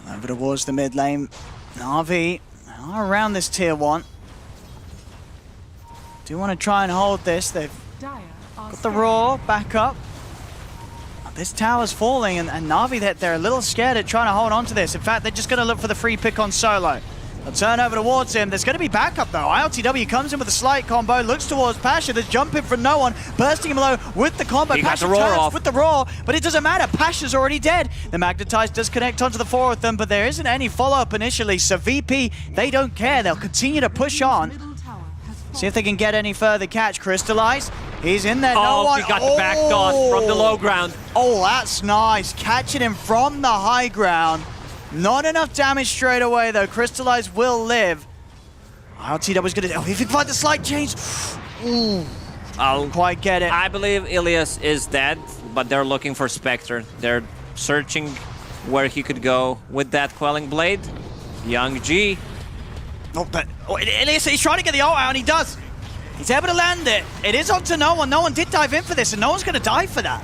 Speaker 11: Over towards the mid lane. Na'Vi are around this tier 1. Do want to try and hold this. They've got the Roar back up. This tower's falling, and Na'Vi, they're a little scared at trying to hold on to this. In fact, they're just going to look for the free pick on Solo. They'll turn over towards him. There's going to be backup, though. ILTW comes in with a slight combo, looks towards Pasha. There's jumping from No One, bursting him low with the combo.
Speaker 10: He
Speaker 11: Pasha
Speaker 10: got the roar
Speaker 11: turns
Speaker 10: off.
Speaker 11: with the Roar, but it doesn't matter. Pasha's already dead. The Magnetize does connect onto the 4 of them, but there isn't any follow-up initially, so VP, they don't care. They'll continue to push on. See if they can get any further catch. Crystallize, he's in there. No one.
Speaker 10: He got the back dodge from the low ground.
Speaker 11: Oh, that's nice. Catching him from the high ground. Not enough damage straight away, though. Crystallize will live. ILTW is going to... Oh, if he can find the slight change. Ooh. I'll quite get it.
Speaker 10: I believe Ilias is dead, but they're looking for Spectre. They're searching where he could go with that Quelling Blade. Young G.
Speaker 11: Oh, but Ilias, he's trying to get the ult out, and he does. He's able to land it. It is onto No One. No One did dive in for this, and No One's going to die for that.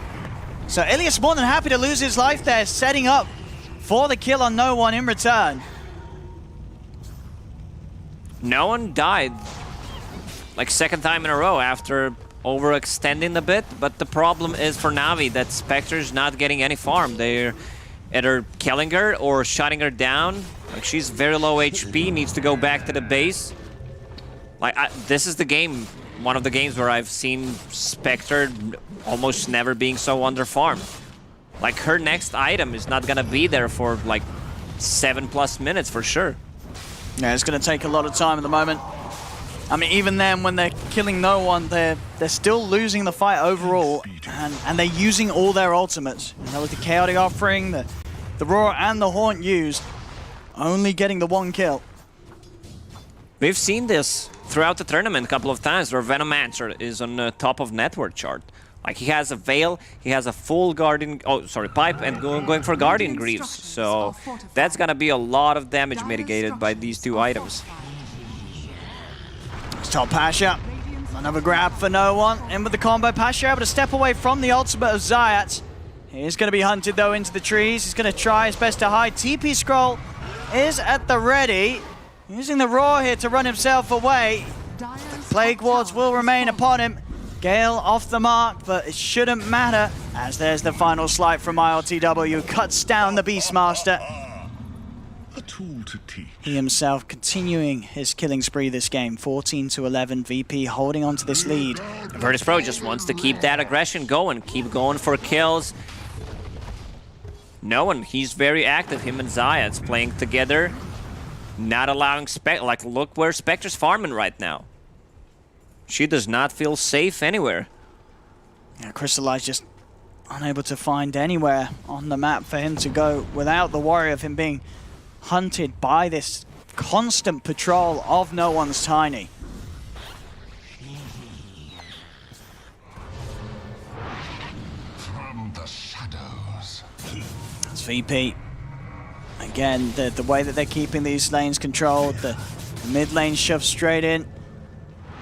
Speaker 11: So Ilias more than happy to lose his life there, setting up for the kill on No One in return.
Speaker 10: No One died like 2nd time in a row after overextending a bit, but the problem is for Navi that Spectre's not getting any farm. They're either killing her or shutting her down. Like, she's very low HP, needs to go back to the base. Like, this is the game, one of the games where I've seen Spectre almost never being so under-farmed. Like, her next item is not gonna be there for like 7+ minutes for sure.
Speaker 11: Yeah, it's gonna take a lot of time at the moment. I mean, even then, when they're killing No One, they're still losing the fight overall, and they're using all their ultimates. You know, with the Chaotic Offering, the Roar and the Haunt used, only getting the 1 kill.
Speaker 10: We've seen this throughout the tournament a couple of times where Venomancer is on the top of network chart. Like, he has a Veil, he has a full Guardian, Pipe, and going for Guardian Greaves. So that's gonna be a lot of damage mitigated by these two items.
Speaker 11: It's top Pasha. Another grab for no one. In with the combo. Pasha able to step away from the ultimate of Zayat. He's going to be hunted though into the trees. He's going to try his best to hide. TP Scroll is at the ready. Using the Roar here to run himself away. The Plague Wards will remain upon him. Gale off the mark, but it shouldn't matter as there's the final slight from ILTW. Cuts down the Beastmaster.
Speaker 2: A tool to teach.
Speaker 11: He himself continuing his killing spree this game. 14-11, VP holding on to this lead.
Speaker 10: Virtus.pro just wants to keep that aggression going, keep going for kills. No one, he's very active, him and Zayat's playing together, not allowing like, look where Spectre's farming right now. She does not feel safe anywhere.
Speaker 11: Yeah, Crystallize just unable to find anywhere on the map for him to go without the worry of him being hunted by this constant patrol of no one's Tiny.
Speaker 2: From the shadows.
Speaker 11: That's VP. Again, the way that they're keeping these lanes controlled, the mid lane shoved straight in.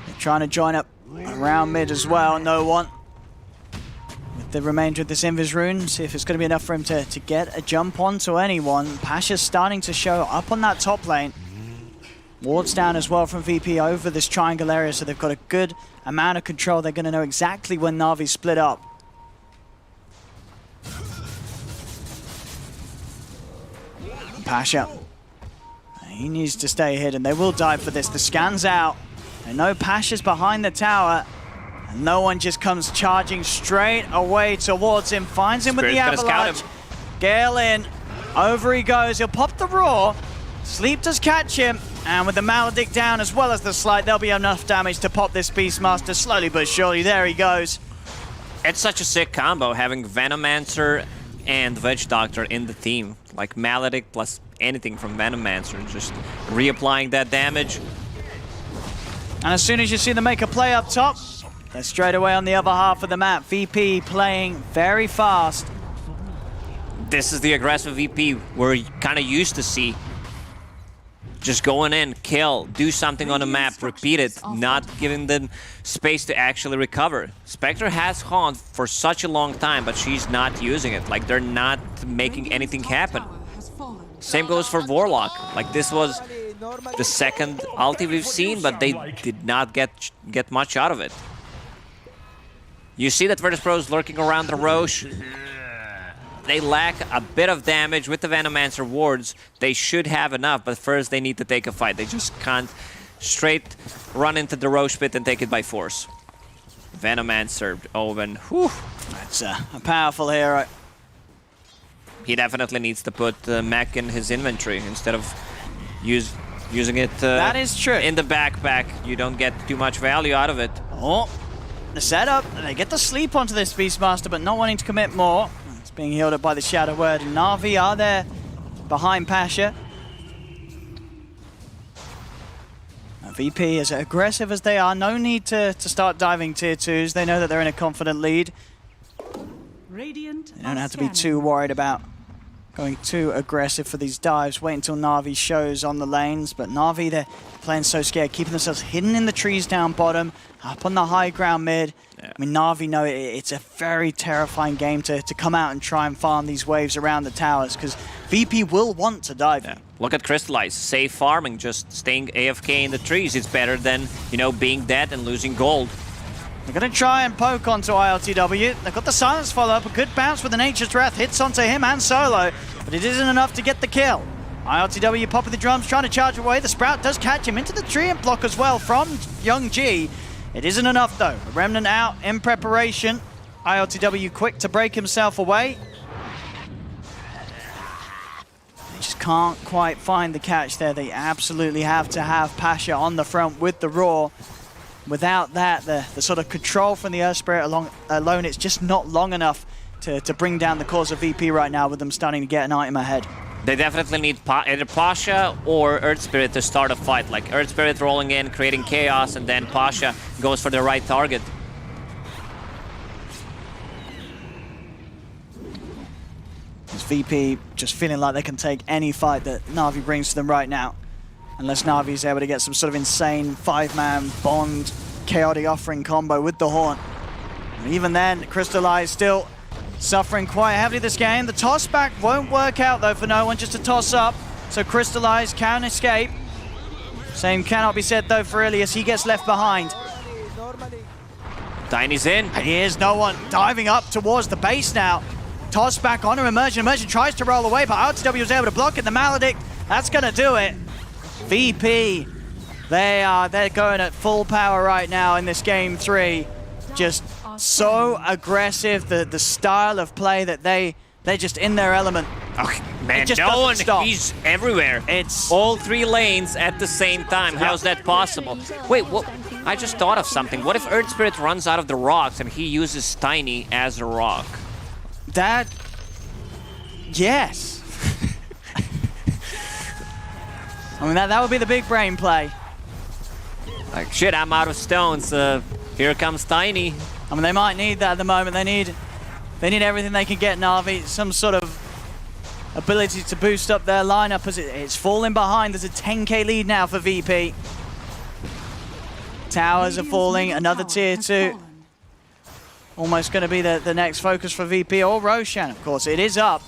Speaker 11: They're trying to join up around mid as well, no one. With the remainder of this Invis rune, see if it's going to be enough for him to get a jump onto anyone. Pasha's starting to show up on that top lane. Wards down as well from VP over this triangle area, so they've got a good amount of control. They're going to know exactly when Na'Vi split up. Pasha, he needs to stay hidden. They will die for this. The scan's out. They know Pasha's behind the tower. And no one just comes charging straight away towards him. Finds him with the avalanche. Gale in. Over he goes. He'll pop the Roar. Sleep does catch him. And with the Maledict down as well as the Slight, there'll be enough damage to pop this Beastmaster slowly but surely. There he goes.
Speaker 10: It's such a sick combo having Venomancer and Witch Doctor in the team. Like Maledict plus anything from Venomancer, just reapplying that damage.
Speaker 11: And as soon as you see them make a play up top, they're straight away on the other half of the map. VP playing very fast.
Speaker 10: This is the aggressive VP we're kind of used to see. Just going in, kill, do something on the map, repeat it, not giving them space to actually recover. Spectre has Haunt for such a long time, but she's not using it. Like, they're not making anything happen. Same goes for Warlock. Like, this was the second ulti we've seen, but they did not get much out of it. You see that Virtus.pro is lurking around the Roche. They lack a bit of damage with the Venomancer wards. They should have enough, but first they need to take a fight. They just can't straight run into the Roche pit and take it by force. Venomancer, Owen, whew.
Speaker 11: That's a powerful hero.
Speaker 10: He definitely needs to put mech in his inventory instead of using it
Speaker 11: that is true.
Speaker 10: In the backpack. You don't get too much value out of it.
Speaker 11: Oh, the setup. They get to sleep onto this Beastmaster, but not wanting to commit more. Being healed up by the Shadow Word. And Na'Vi are there behind Pasha. Now, VP, as aggressive as they are, no need to start diving tier 2s. They know that they're in a confident lead. They don't have to be too worried about going too aggressive for these dives. Wait until Na'Vi shows on the lanes. But Na'Vi, they're playing so scared, keeping themselves hidden in the trees down bottom, up on the high ground mid. Yeah. I mean, Na'Vi know it's a very terrifying game to come out and try and farm these waves around the towers, because VP will want to dive.
Speaker 10: Yeah. Look at Crystallize, safe farming, just staying AFK in the trees. It's better than, you know, being dead and losing gold.
Speaker 11: They're going to try and poke onto ILTW. They've got the silence follow-up, a good bounce with the Nature's Wrath, hits onto him and Solo, but it isn't enough to get the kill. ILTW popping the drums, trying to charge away. The Sprout does catch him into the tree and block as well from Young G. It isn't enough though. The Remnant out in preparation. ILTW quick to break himself away. They just can't quite find the catch there. They absolutely have to have Pasha on the front with the Roar. Without that, the sort of control from the Earth Spirit alone, it's just not long enough to bring down the cause of VP right now with them starting to get an item ahead.
Speaker 10: They definitely need either Pasha or Earth Spirit to start a fight. Like Earth Spirit rolling in, creating chaos, and then Pasha goes for the right target.
Speaker 11: It's VP just feeling like they can take any fight that Na'Vi brings to them right now. Unless Na'Vi is able to get some sort of insane 5-man bond chaotic offering combo with the Horn. And even then, Crystallize still suffering quite heavily this game. The toss back won't work out though for no one, just a toss up. So Crystallize can escape. Same cannot be said though for Ilias, he gets left behind.
Speaker 10: Tiny's in.
Speaker 11: And here's no one diving up towards the base now. Toss back on to Immersion. Immersion tries to roll away, but RTW was able to block it. The Maledict, that's gonna do it. VP, they're going at full power right now in this game 3. Just so aggressive, the style of play that they're just in their element.
Speaker 10: Oh, man,
Speaker 11: just
Speaker 10: no one,
Speaker 11: stop.
Speaker 10: he's everywhere.
Speaker 11: It's
Speaker 10: all 3 lanes at the same time. How's that possible? Wait, what? I just thought of something. What if Earth Spirit runs out of the rocks and he uses Tiny as a rock?
Speaker 11: That, yes. I mean, that would be the big brain play.
Speaker 10: Like, shit, I'm out of stones. Here comes Tiny.
Speaker 11: I mean, they might need that at the moment. They need everything they can get, Na'Vi. Some sort of ability to boost up their lineup as it's falling behind. There's a 10k lead now for VP. Towers are falling. Another tier 2. Almost going to be the next focus for VP or Roshan, of course. It is up.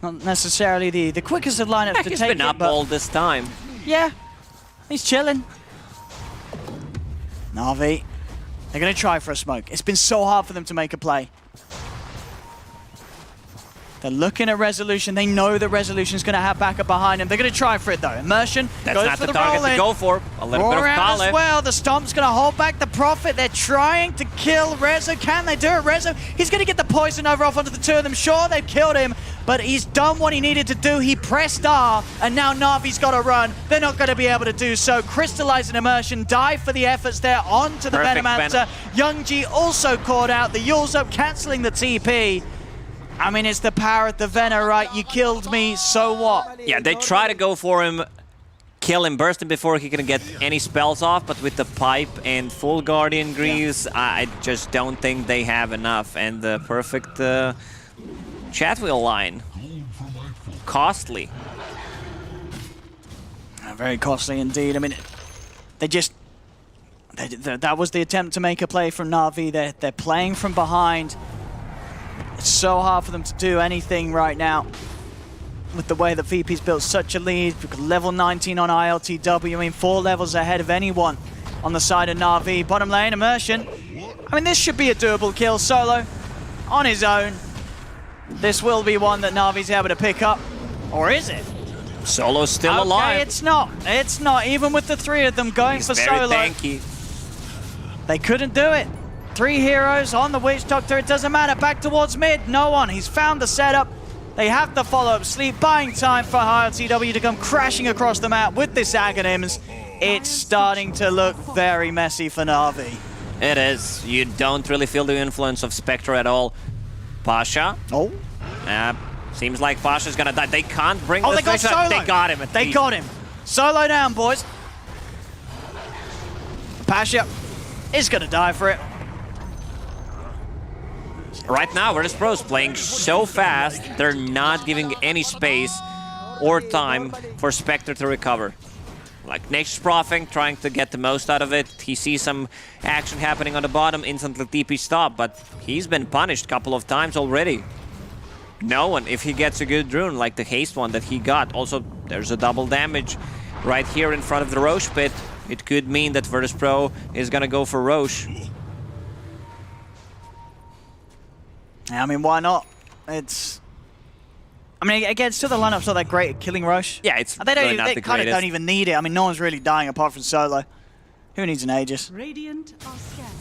Speaker 11: Not necessarily the quickest of lineups to
Speaker 10: He's
Speaker 11: take
Speaker 10: been up all this time.
Speaker 11: Yeah, he's chilling. Na'Vi, they're going to try for a smoke. It's been so hard for them to make a play. They're looking at Resolution. They know that Resolution's going to have backup behind him. They're going to try for it, though. Immersion
Speaker 10: That's
Speaker 11: goes
Speaker 10: not
Speaker 11: for
Speaker 10: the
Speaker 11: the
Speaker 10: target
Speaker 11: roll-in.
Speaker 10: to go for. A little bit of
Speaker 11: Around
Speaker 10: Kale.
Speaker 11: as well. The Stomp's going to hold back the Prophet. They're trying to kill Rezo. Can they do it? Rezo, he's going to get the poison over off onto the 2 of them. Sure, they've killed him, but he's done what he needed to do. He pressed R, and now Navi's got to run. They're not going to be able to do so. Crystallize and Immersion die for the efforts there onto the
Speaker 10: Perfect
Speaker 11: Venomancer. Youngji also caught out. The Yule's up, cancelling the TP. I mean, it's the power of the Venom, right? You killed me, so what?
Speaker 10: Yeah, they try to go for him, kill him, burst him before he can get any spells off, but with the pipe and full Guardian Greaves, I just don't think they have enough. And the perfect Chatwheel line. Costly.
Speaker 11: Very costly indeed. I mean, that was the attempt to make a play from Na'Vi. They're playing from behind. It's so hard for them to do anything right now with the way that VP's built such a lead. We've got level 19 on ILTW. I mean, 4 levels ahead of anyone on the side of Na'Vi. Bottom lane, Immersion. I mean, this should be a doable kill. Solo on his own. This will be one that Na'Vi's able to pick up. Or is it?
Speaker 10: Solo's still
Speaker 11: okay,
Speaker 10: alive.
Speaker 11: It's not. It's not. Even with the 3 of them going
Speaker 10: He's
Speaker 11: for
Speaker 10: very
Speaker 11: Solo.
Speaker 10: tanky.
Speaker 11: They couldn't do it. 3 heroes on the Witch Doctor. It doesn't matter. Back towards mid. No one. He's found the setup. They have the follow-up sleep, buying time for ILTW to come crashing across the map with this Aghanims. It's starting to look very messy for Na'Vi.
Speaker 10: It is. You don't really feel the influence of Spectre at all. Pasha.
Speaker 11: Oh.
Speaker 10: Seems like Pasha's gonna die. They can't bring
Speaker 11: Oh,
Speaker 10: the
Speaker 11: they got
Speaker 10: Spectre up.
Speaker 11: Solo.
Speaker 10: They got him.
Speaker 11: They got him. Solo down, boys. Pasha is gonna die for it.
Speaker 10: Right now, Virtus.pro's playing so fast, they're not giving any space or time for Spectre to recover. Like, Nature's Proffing, trying to get the most out of it. He sees some action happening on the bottom, instantly TP stop, but he's been punished a couple of times already. No one, if he gets a good rune, like the haste one that he got. Also, there's a double damage right here in front of the Roche pit. It could mean that Virtus.pro is gonna go for Roche.
Speaker 11: I mean, why not? It's... I mean, again, still the lineup's not that great at killing Roche.
Speaker 10: Yeah, it's
Speaker 11: They
Speaker 10: really not
Speaker 11: they
Speaker 10: the
Speaker 11: kind of
Speaker 10: greatest.
Speaker 11: don't even need it. I mean, no one's really dying apart from Solo. Who needs an Aegis?
Speaker 18: Radiant are scanning.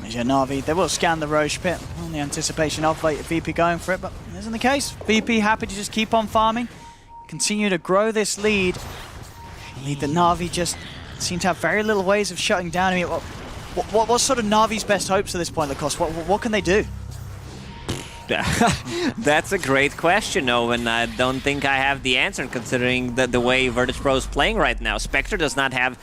Speaker 11: There's your Na'Vi. They will scan the Roche pit on the anticipation of VP going for it, but it isn't the case. VP happy to just keep on farming, continue to grow this lead. A lead that Na'Vi just seem to have very little ways of shutting down. I mean, what's sort of Na'Vi's best hopes at this point, Lacoste? What can they do?
Speaker 10: That's a great question, Owen. I don't think I have the answer, considering the way Virtus.pro is playing right now. Spectre does not have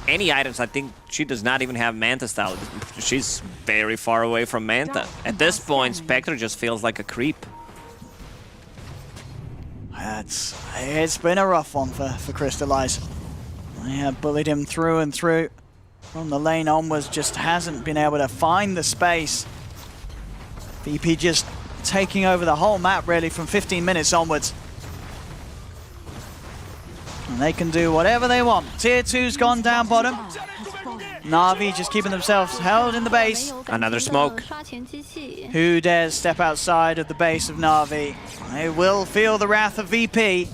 Speaker 10: any items. I think she does not even have Manta style. She's very far away from Manta. At this point, Spectre just feels like a creep.
Speaker 11: It's been a rough one for Crystallize. They have bullied him through and through. From the lane onwards, just hasn't been able to find the space. VP just taking over the whole map, really, from 15 minutes onwards. And they can do whatever they want. Tier 2's gone down bottom. NAVI just keeping themselves held in the base.
Speaker 10: Another smoke.
Speaker 11: Who dares step outside of the base of NAVI? They will feel the wrath of VP. You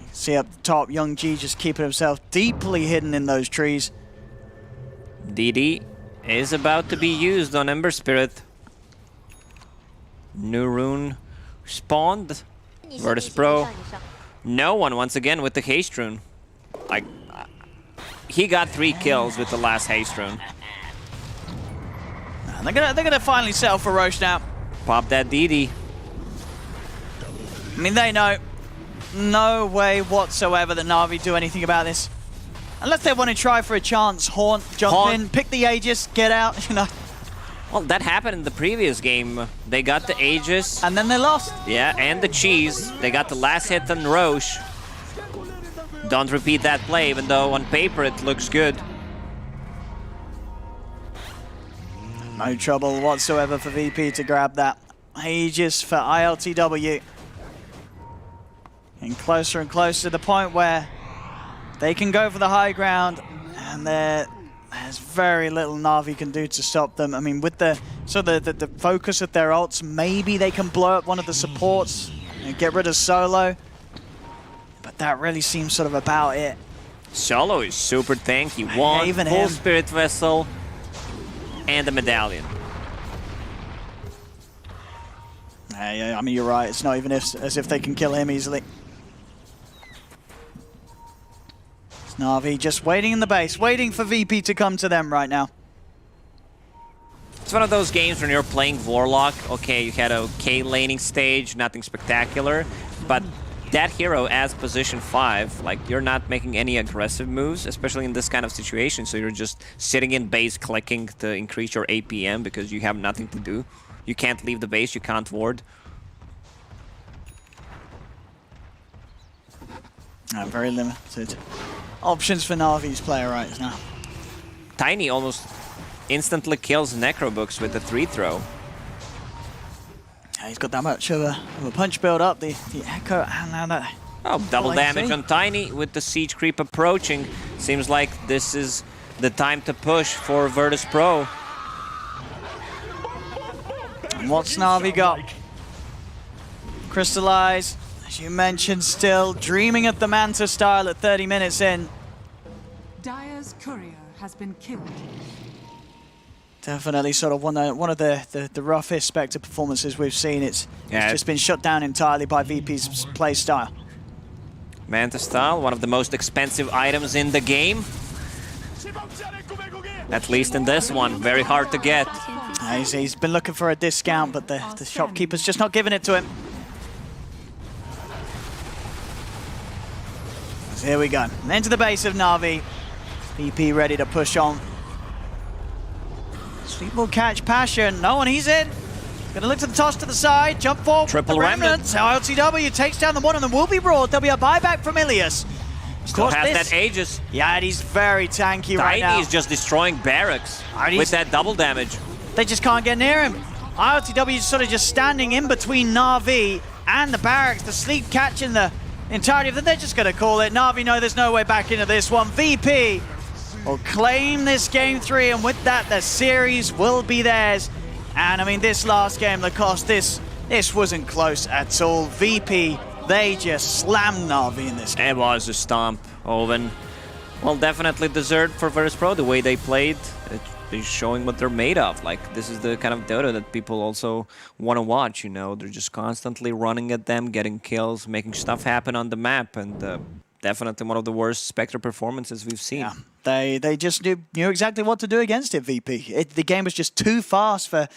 Speaker 11: can see up the top, Young G just keeping himself deeply hidden in those trees.
Speaker 10: DD is about to be used on Ember Spirit. New rune spawned. Virtus.pro. No one once again with the haste rune. Like, he got 3 kills with the last haste rune.
Speaker 11: They're gonna finally settle for Roche now.
Speaker 10: Pop that DD.
Speaker 11: I mean, they know. No way whatsoever that Na'Vi do anything about this. Unless they want to try for a chance. Haunt, jump in, pick the Aegis, get out, you know.
Speaker 10: Well, that happened in the previous game. They got the Aegis.
Speaker 11: And then they lost.
Speaker 10: Yeah, and the cheese. They got the last hit on Roche. Don't repeat that play, even though on paper it looks good.
Speaker 11: No trouble whatsoever for VP to grab that. Aegis for ILTW. Getting closer and closer to the point where they can go for the high ground, and there's very little Na'Vi can do to stop them. I mean, with the focus of their ults, maybe they can blow up one of the supports and get rid of Solo. But that really seems sort of about it.
Speaker 10: Solo is super tanky. One
Speaker 11: even
Speaker 10: full
Speaker 11: him.
Speaker 10: Spirit Vessel and a Medallion.
Speaker 11: Yeah, I mean, you're right. It's not even as if they can kill him easily. It's Na'Vi just waiting in the base, waiting for VP to come to them right now.
Speaker 10: It's one of those games when you're playing Warlock. Okay, you had a okay laning stage, nothing spectacular, but that hero as position 5, like, you're not making any aggressive moves, especially in this kind of situation, so you're just sitting in base clicking to increase your APM because you have nothing to do. You can't leave the base, you can't ward.
Speaker 11: Very limited options for Na'Vi's player right now.
Speaker 10: Tiny almost instantly kills Necrobooks with the 3-throw.
Speaker 11: He's got that much of a punch build up, the Echo, and now that...
Speaker 10: Oh, double damage on Tiny with the Siege Creep approaching. Seems like this is the time to push for Virtus.pro.
Speaker 11: And what's Na'Vi got? Crystallize, as you mentioned, still dreaming of the Manta style at 30 minutes in.
Speaker 18: Dire's courier has been killed.
Speaker 11: Definitely sort of one of the roughest Spectre performances we've seen. It's just been shut down entirely by VP's play style.
Speaker 10: Manta style, one of the most expensive items in the game. At least in this one, very hard to get.
Speaker 11: He's been looking for a discount, but the shopkeeper's just not giving it to him. So here we go. Into the base of Na'Vi. VP ready to push on. Sleep will catch Passion. No one, he's in. Gonna look to the toss to the side. Jump forward.
Speaker 10: Triple remnant.
Speaker 11: LTW takes down the one, and then will be brought. There'll be a buyback from Ilias.
Speaker 10: Still has that Aegis.
Speaker 11: Yeah, and he's very tanky right now.
Speaker 10: Tiny is just destroying barracks with that double damage.
Speaker 11: They just can't get near him. ILTW is sort of just standing in between Na'Vi and the barracks. The sleep catching the entirety of them. They're just going to call it. Na'Vi know there's no way back into this one. VP will claim this game 3, and with that, the series will be theirs. And I mean, this last game, Lacoste, this wasn't close at all. VP, they just slammed Na'Vi in this game.
Speaker 10: It was a stomp, Owen. Well, definitely deserved for Virtus.pro, the way they played. They're showing what they're made of. Like, this is the kind of Dota that people also want to watch, you know. They're just constantly running at them, getting kills, making stuff happen on the map, and definitely one of the worst Spectre performances we've seen.
Speaker 11: Yeah. They just knew exactly what to do against it, VP. The game was just too fast for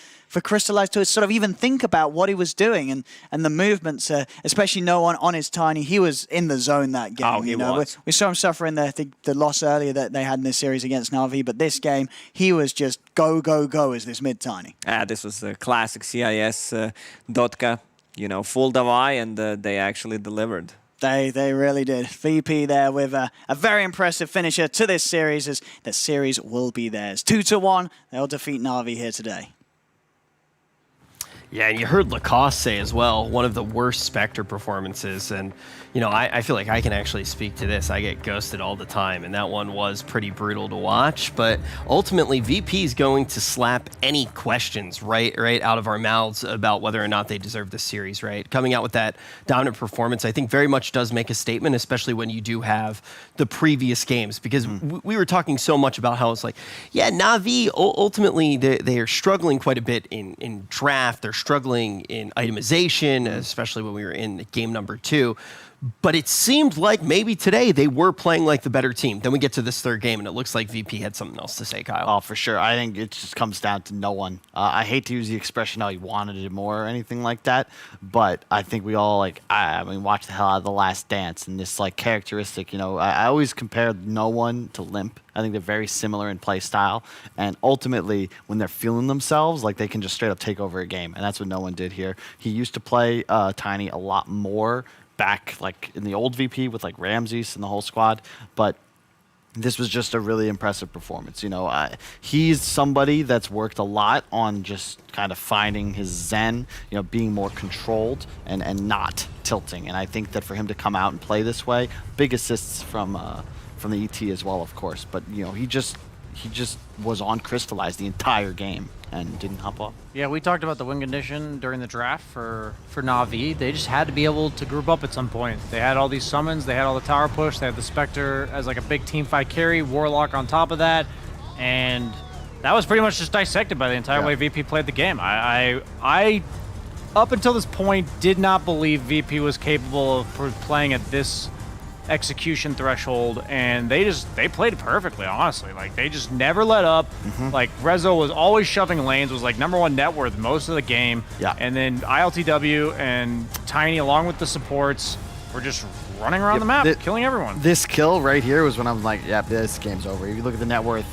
Speaker 11: Crystallize to sort of even think about what he was doing, and the movements, especially no one on his Tiny, he was in the zone that game.
Speaker 10: Oh, he was.
Speaker 11: We saw him suffer in the loss earlier that they had in this series against Na'Vi, but this game, he was just go, go, go as this mid-Tiny.
Speaker 10: This was a classic CIS Dota, full Davai, and they actually delivered.
Speaker 11: They really did. VP there with a very impressive finisher to this series, as the series will be theirs. 2-1, they'll defeat Na'Vi here today.
Speaker 15: Yeah, and you heard Lacoste say as well, one of the worst Spectre performances. And, I feel like I can actually speak to this. I get ghosted all the time, and that one was pretty brutal to watch. But ultimately, VP is going to slap any questions right out of our mouths about whether or not they deserve this series, right? Coming out with that dominant performance, I think very much does make a statement, especially when you do have the previous games. Because we were talking so much about how it's like, yeah, Na'Vi, ultimately, they are struggling quite a bit in draft. They're struggling in itemization, especially when we were in game number 2. But it seemed like maybe today they were playing like the better team. Then we get to this third game, and it looks like VP had something else to say, Kyle.
Speaker 17: Oh, for sure. I think it just comes down to no one. I hate to use the expression how he wanted it more or anything like that, but I think we all, watch the hell out of The Last Dance, and this, characteristic, I always compare no one to Limp. I think they're very similar in play style, and ultimately, when they're feeling themselves, they can just straight up take over a game, and that's what no one did here. He used to play Tiny a lot more back in the old VP with Ramses and the whole squad, but this was just a really impressive performance. He's somebody that's worked a lot on just kind of finding his zen, being more controlled and not tilting. And I think that for him to come out and play this way, big assists from the ET as well, of course. But he just was on Crystallize the entire game and didn't hop off.
Speaker 16: Yeah, we talked about the win condition during the draft for Na'Vi. They just had to be able to group up at some point. They had all these summons, they had all the tower push, they had the Spectre as a big team fight carry, Warlock on top of that, and that was pretty much just dissected by the entire way VP played the game. I up until this point, did not believe VP was capable of playing at this execution threshold, and they played it perfectly, honestly. They just never let up. Rezo was always shoving lanes, was #1 net worth most of the game.
Speaker 17: Yeah.
Speaker 16: And then ILTW and Tiny, along with the supports, were just running around the map, killing everyone.
Speaker 17: This kill right here was when I was like, yeah, this game's over. If you look at the net worth,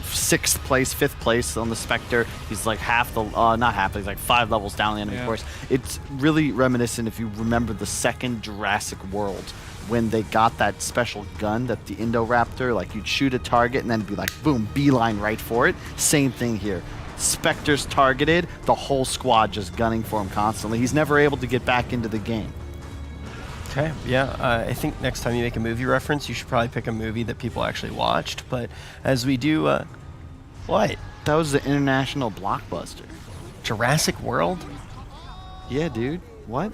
Speaker 17: 6th place, 5th place on the Spectre. He's half the, not half, he's 5 levels down the enemy course. It's really reminiscent if you remember the second Jurassic World, when they got that special gun that the Indoraptor, you'd shoot a target and then be boom, beeline right for it. Same thing here. Spectre's targeted, the whole squad just gunning for him constantly. He's never able to get back into the game.
Speaker 15: Okay, yeah, I think next time you make a movie reference, you should probably pick a movie that people actually watched. But as we do, what?
Speaker 17: That was the international blockbuster.
Speaker 15: Jurassic World?
Speaker 17: Yeah, dude. What?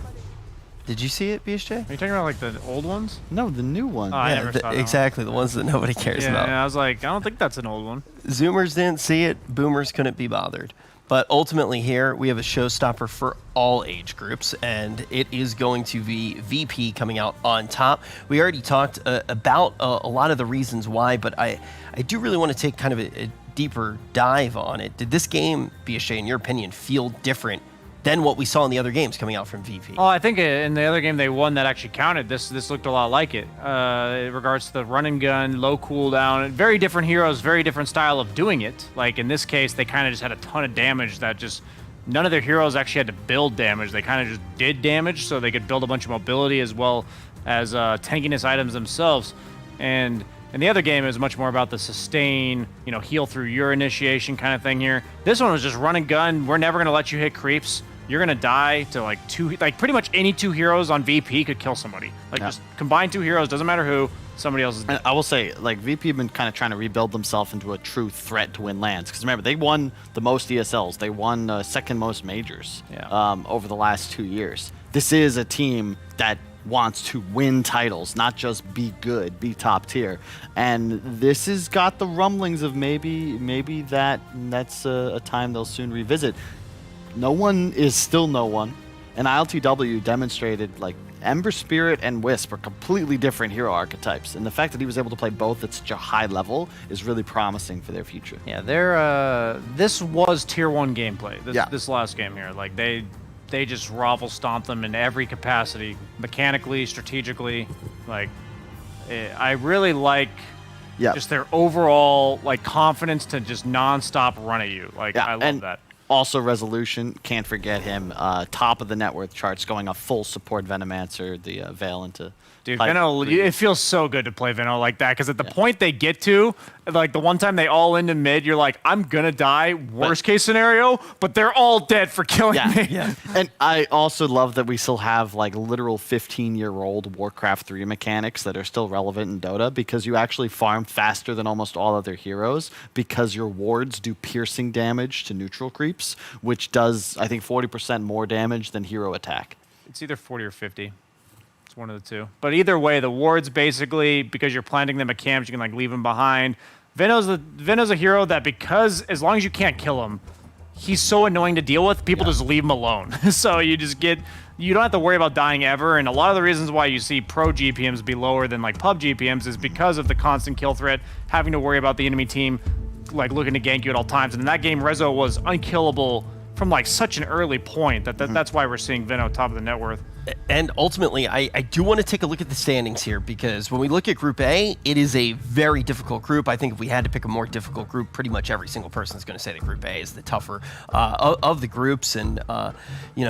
Speaker 15: Did you see it, BSJ?
Speaker 16: Are you talking about the old ones?
Speaker 17: No, the new one.
Speaker 16: Oh, I never saw that
Speaker 15: exactly, the ones that nobody cares about.
Speaker 16: Yeah, I was like, I don't think that's an old one.
Speaker 15: Zoomers didn't see it, boomers couldn't be bothered. But ultimately here, we have a showstopper for all age groups, and it is going to be VP coming out on top. We already talked about a lot of the reasons why, but I do really want to take kind of a deeper dive on it. Did this game, BSJ, in your opinion, feel different than what we saw in the other games coming out from VP?
Speaker 16: Oh, I think in the other game they won that actually counted. This looked a lot like it. In regards to the run and gun, low cooldown, very different heroes, very different style of doing it. In this case, they kind of just had a ton of damage that just, none of their heroes actually had to build damage. They kind of just did damage so they could build a bunch of mobility as well as tankiness items themselves. And in the other game, it was much more about the sustain, heal through your initiation kind of thing here. This one was just run and gun. We're never going to let you hit creeps. You're going to die to pretty much any 2 heroes on VP could kill somebody. Just combine 2 heroes, doesn't matter who, somebody else is dead.
Speaker 17: I will say, VP have been kind of trying to rebuild themselves into a true threat to win lands. Because remember, they won the most ESLs. They won second most majors over the last 2 years. This is a team that wants to win titles, not just be good, be top tier. And this has got the rumblings of maybe that's a time they'll soon revisit. No one is still no one, and ILTW demonstrated Ember Spirit and Wisp are completely different hero archetypes, and the fact that he was able to play both at such a high level is really promising for their future.
Speaker 16: Yeah, this was tier 1 gameplay. This last game here, like they just raffle stomped them in every capacity, mechanically, strategically. Like, I really like just their overall like confidence to just non-stop run at you. Like, I love that.
Speaker 17: Also, Resolution, can't forget him. Top of the net worth charts, going a full support Venomancer, the Veil into...
Speaker 16: Dude, Veno, it feels so good to play Veno like that, because at the point they get to, like the one time they all into mid, you're like, I'm gonna die, worst case scenario, but they're all dead for killing me.
Speaker 17: Yeah. And I also love that we still have like literal 15-year-old Warcraft 3 mechanics that are still relevant in Dota, because you actually farm faster than almost all other heroes, because your wards do piercing damage to neutral creeps, which does, I think, 40% more damage than hero attack.
Speaker 16: It's either 40 or 50. One of the two. But either way, the wards basically, because you're planting them at camps, you can like leave them behind. Veno's a hero that, because as long as you can't kill him, he's so annoying to deal with, people just leave him alone. So you don't have to worry about dying ever. And a lot of the reasons why you see pro GPMs be lower than like pub GPMs is because of the constant kill threat, having to worry about the enemy team like looking to gank you at all times. And in that game, Rezo was unkillable from like such an early point that's why we're seeing Veno top of the net worth.
Speaker 15: And ultimately, I do want to take a look at the standings here, because when we look at Group A, it is a very difficult group. I think if we had to pick a more difficult group, pretty much every single person is going to say that Group A is the tougher of the groups. And,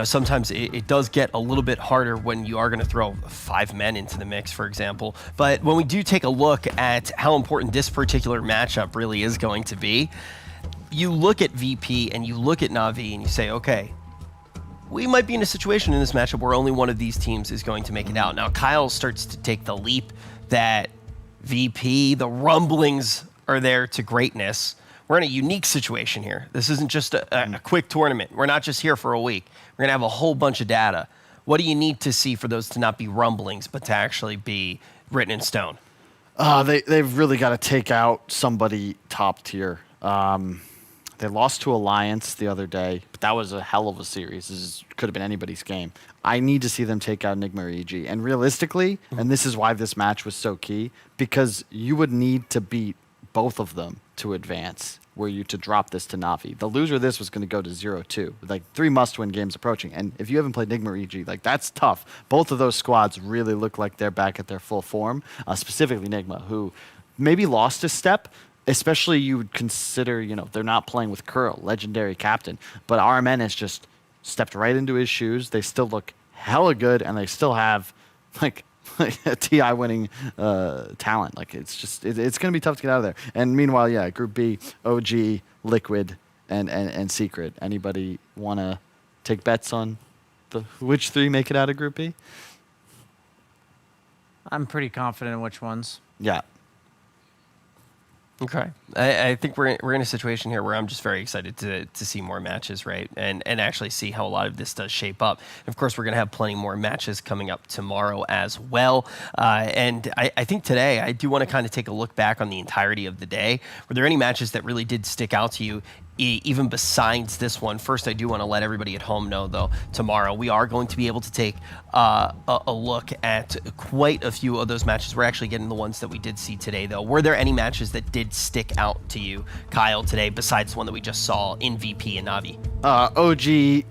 Speaker 15: sometimes it does get a little bit harder when you are going to throw 5 men into the mix, for example. But when we do take a look at how important this particular matchup really is going to be, you look at VP and you look at NAVI and you say, okay, we might be in a situation in this matchup where only one of these teams is going to make it out. Now, Kyle starts to take the leap that VP, the rumblings are there to greatness. We're in a unique situation here. This isn't just a quick tournament. We're not just here for a week. We're going to have a whole bunch of data. What do you need to see for those to not be rumblings, but to actually be written in stone?
Speaker 17: They've really got to take out somebody top tier. They lost to Alliance the other day, but that was a hell of a series. This could have been anybody's game. I need to see them take out Enigma or EG. And realistically, and this is why this match was so key, because you would need to beat both of them to advance, were you to drop this to Navi. The loser of this was going to go to 0-2, with like 3 must-win games approaching. And if you haven't played Enigma or EG, like that's tough. Both of those squads really look like they're back at their full form, specifically Enigma, who maybe lost a step. Especially you would consider, they're not playing with Curl, legendary captain. But RMN has just stepped right into his shoes. They still look hella good, and they still have like a TI winning talent. Like it's going to be tough to get out of there. And meanwhile, Group B, OG, Liquid, and Secret. Anybody want to take bets on which 3 make it out of Group B?
Speaker 16: I'm pretty confident in which ones.
Speaker 17: Yeah.
Speaker 15: Okay. I think we're in a situation here where I'm just very excited to see more matches, right? And actually see how a lot of this does shape up. And of course, we're going to have plenty more matches coming up tomorrow as well. And I think today, I do want to kind of take a look back on the entirety of the day. Were there any matches that really did stick out to you, even besides this one? First, I do want to let everybody at home know, though, tomorrow we are going to be able to take a look at quite a few of those matches. We're actually getting the ones that we did see today, though. Were there any matches that did stick out to you, Kyle, today, besides the one that we just saw in VP and Navi?
Speaker 17: OG,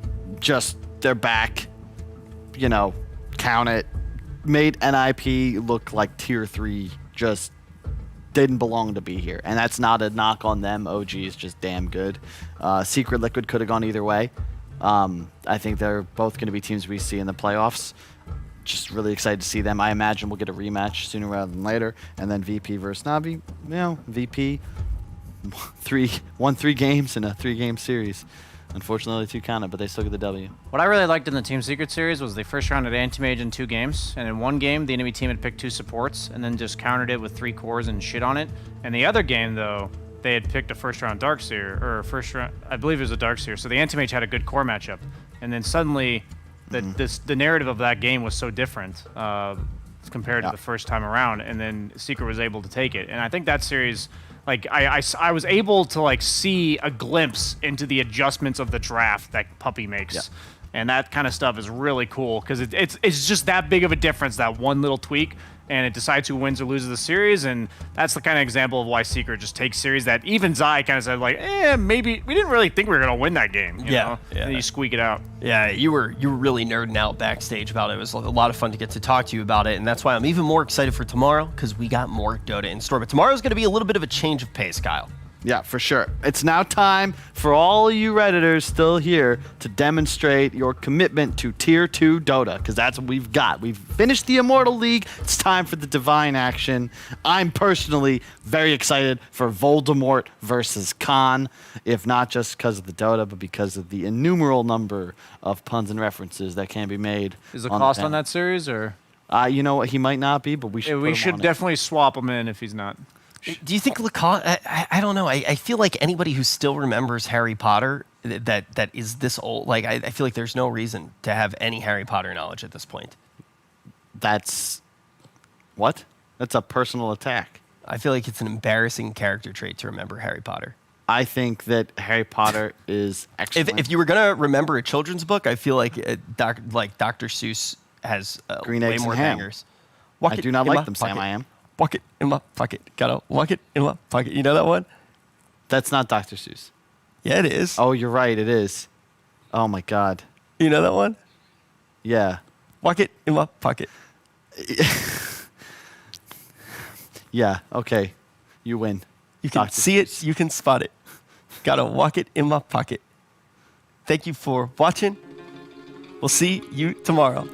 Speaker 17: they're back. Count it. Made NIP look like tier 3, just didn't belong to be here. And that's not a knock on them. OG is just damn good. Secret Liquid could have gone either way. I think they're both going to be teams we see in the playoffs. Just really excited to see them. I imagine we'll get a rematch sooner rather than later. And then VP versus Navi. VP won 3 games in a 3-game series. Unfortunately, 2 counted, but they still get the W.
Speaker 16: What I really liked in the Team Secret series was they first rounded Anti-Mage in 2 games, and in 1 game, the enemy team had picked 2 supports, and then just countered it with 3 cores and shit on it. And the other game, though, they had picked a first-round Darkseer, or first round, I believe it was a Darkseer, so the Anti-Mage had a good core matchup. And then suddenly, the narrative of that game was so different compared to the first time around, and then Secret was able to take it. And I think that series... I was able to see a glimpse into the adjustments of the draft that Puppey makes. And that kind of stuff is really cool because it's just that big of a difference, that one little tweak, and it decides who wins or loses the series. And that's the kind of example of why Secret just takes series that even Zai kind of said, like, maybe we didn't really think we were going to win that game. You know? And then you squeak it out.
Speaker 15: Yeah, you were really nerding out backstage about it. It was a lot of fun to get to talk to you about it, and that's why I'm even more excited for tomorrow, because we got more Dota in store. But tomorrow's going to be a little bit of a change of pace, Kyle.
Speaker 17: Yeah, for sure. It's now time for all you Redditors still here to demonstrate your commitment to Tier 2 Dota, because that's what we've got. We've finished the Immortal League. It's time for the Divine action. I'm personally very excited for Voldemort versus Khan, if not just because of the Dota, but because of the innumerable number of puns and references that can be made.
Speaker 16: Is the cost on that series, or?
Speaker 17: You know what? He might not be, but we should.
Speaker 16: We should definitely swap him in if he's not.
Speaker 15: Do you think Lacoste? I don't know. I feel like anybody who still remembers Harry Potter that is this old, like I feel like there's no reason to have any Harry Potter knowledge at this point.
Speaker 17: That's what? That's a personal attack.
Speaker 15: I feel like it's an embarrassing character trait to remember Harry Potter.
Speaker 17: I think that Harry Potter is excellent.
Speaker 15: If you were gonna remember a children's book, I feel like Dr. Seuss has
Speaker 17: Green
Speaker 15: way
Speaker 17: Eggs
Speaker 15: more
Speaker 17: and Ham.
Speaker 15: bangers.
Speaker 17: I do not like them, Sam. I am.
Speaker 15: Walk it in my pocket. Gotta walk it in my pocket. You know that one?
Speaker 17: That's not Dr. Seuss.
Speaker 15: Yeah, it is.
Speaker 17: Oh, you're right. It is. Oh, my God.
Speaker 15: You know that one?
Speaker 17: Yeah.
Speaker 15: Walk it in my pocket.
Speaker 17: Yeah. Okay. You win.
Speaker 15: You can see it. You can spot it. Gotta walk it in my pocket. Thank you for watching. We'll see you tomorrow.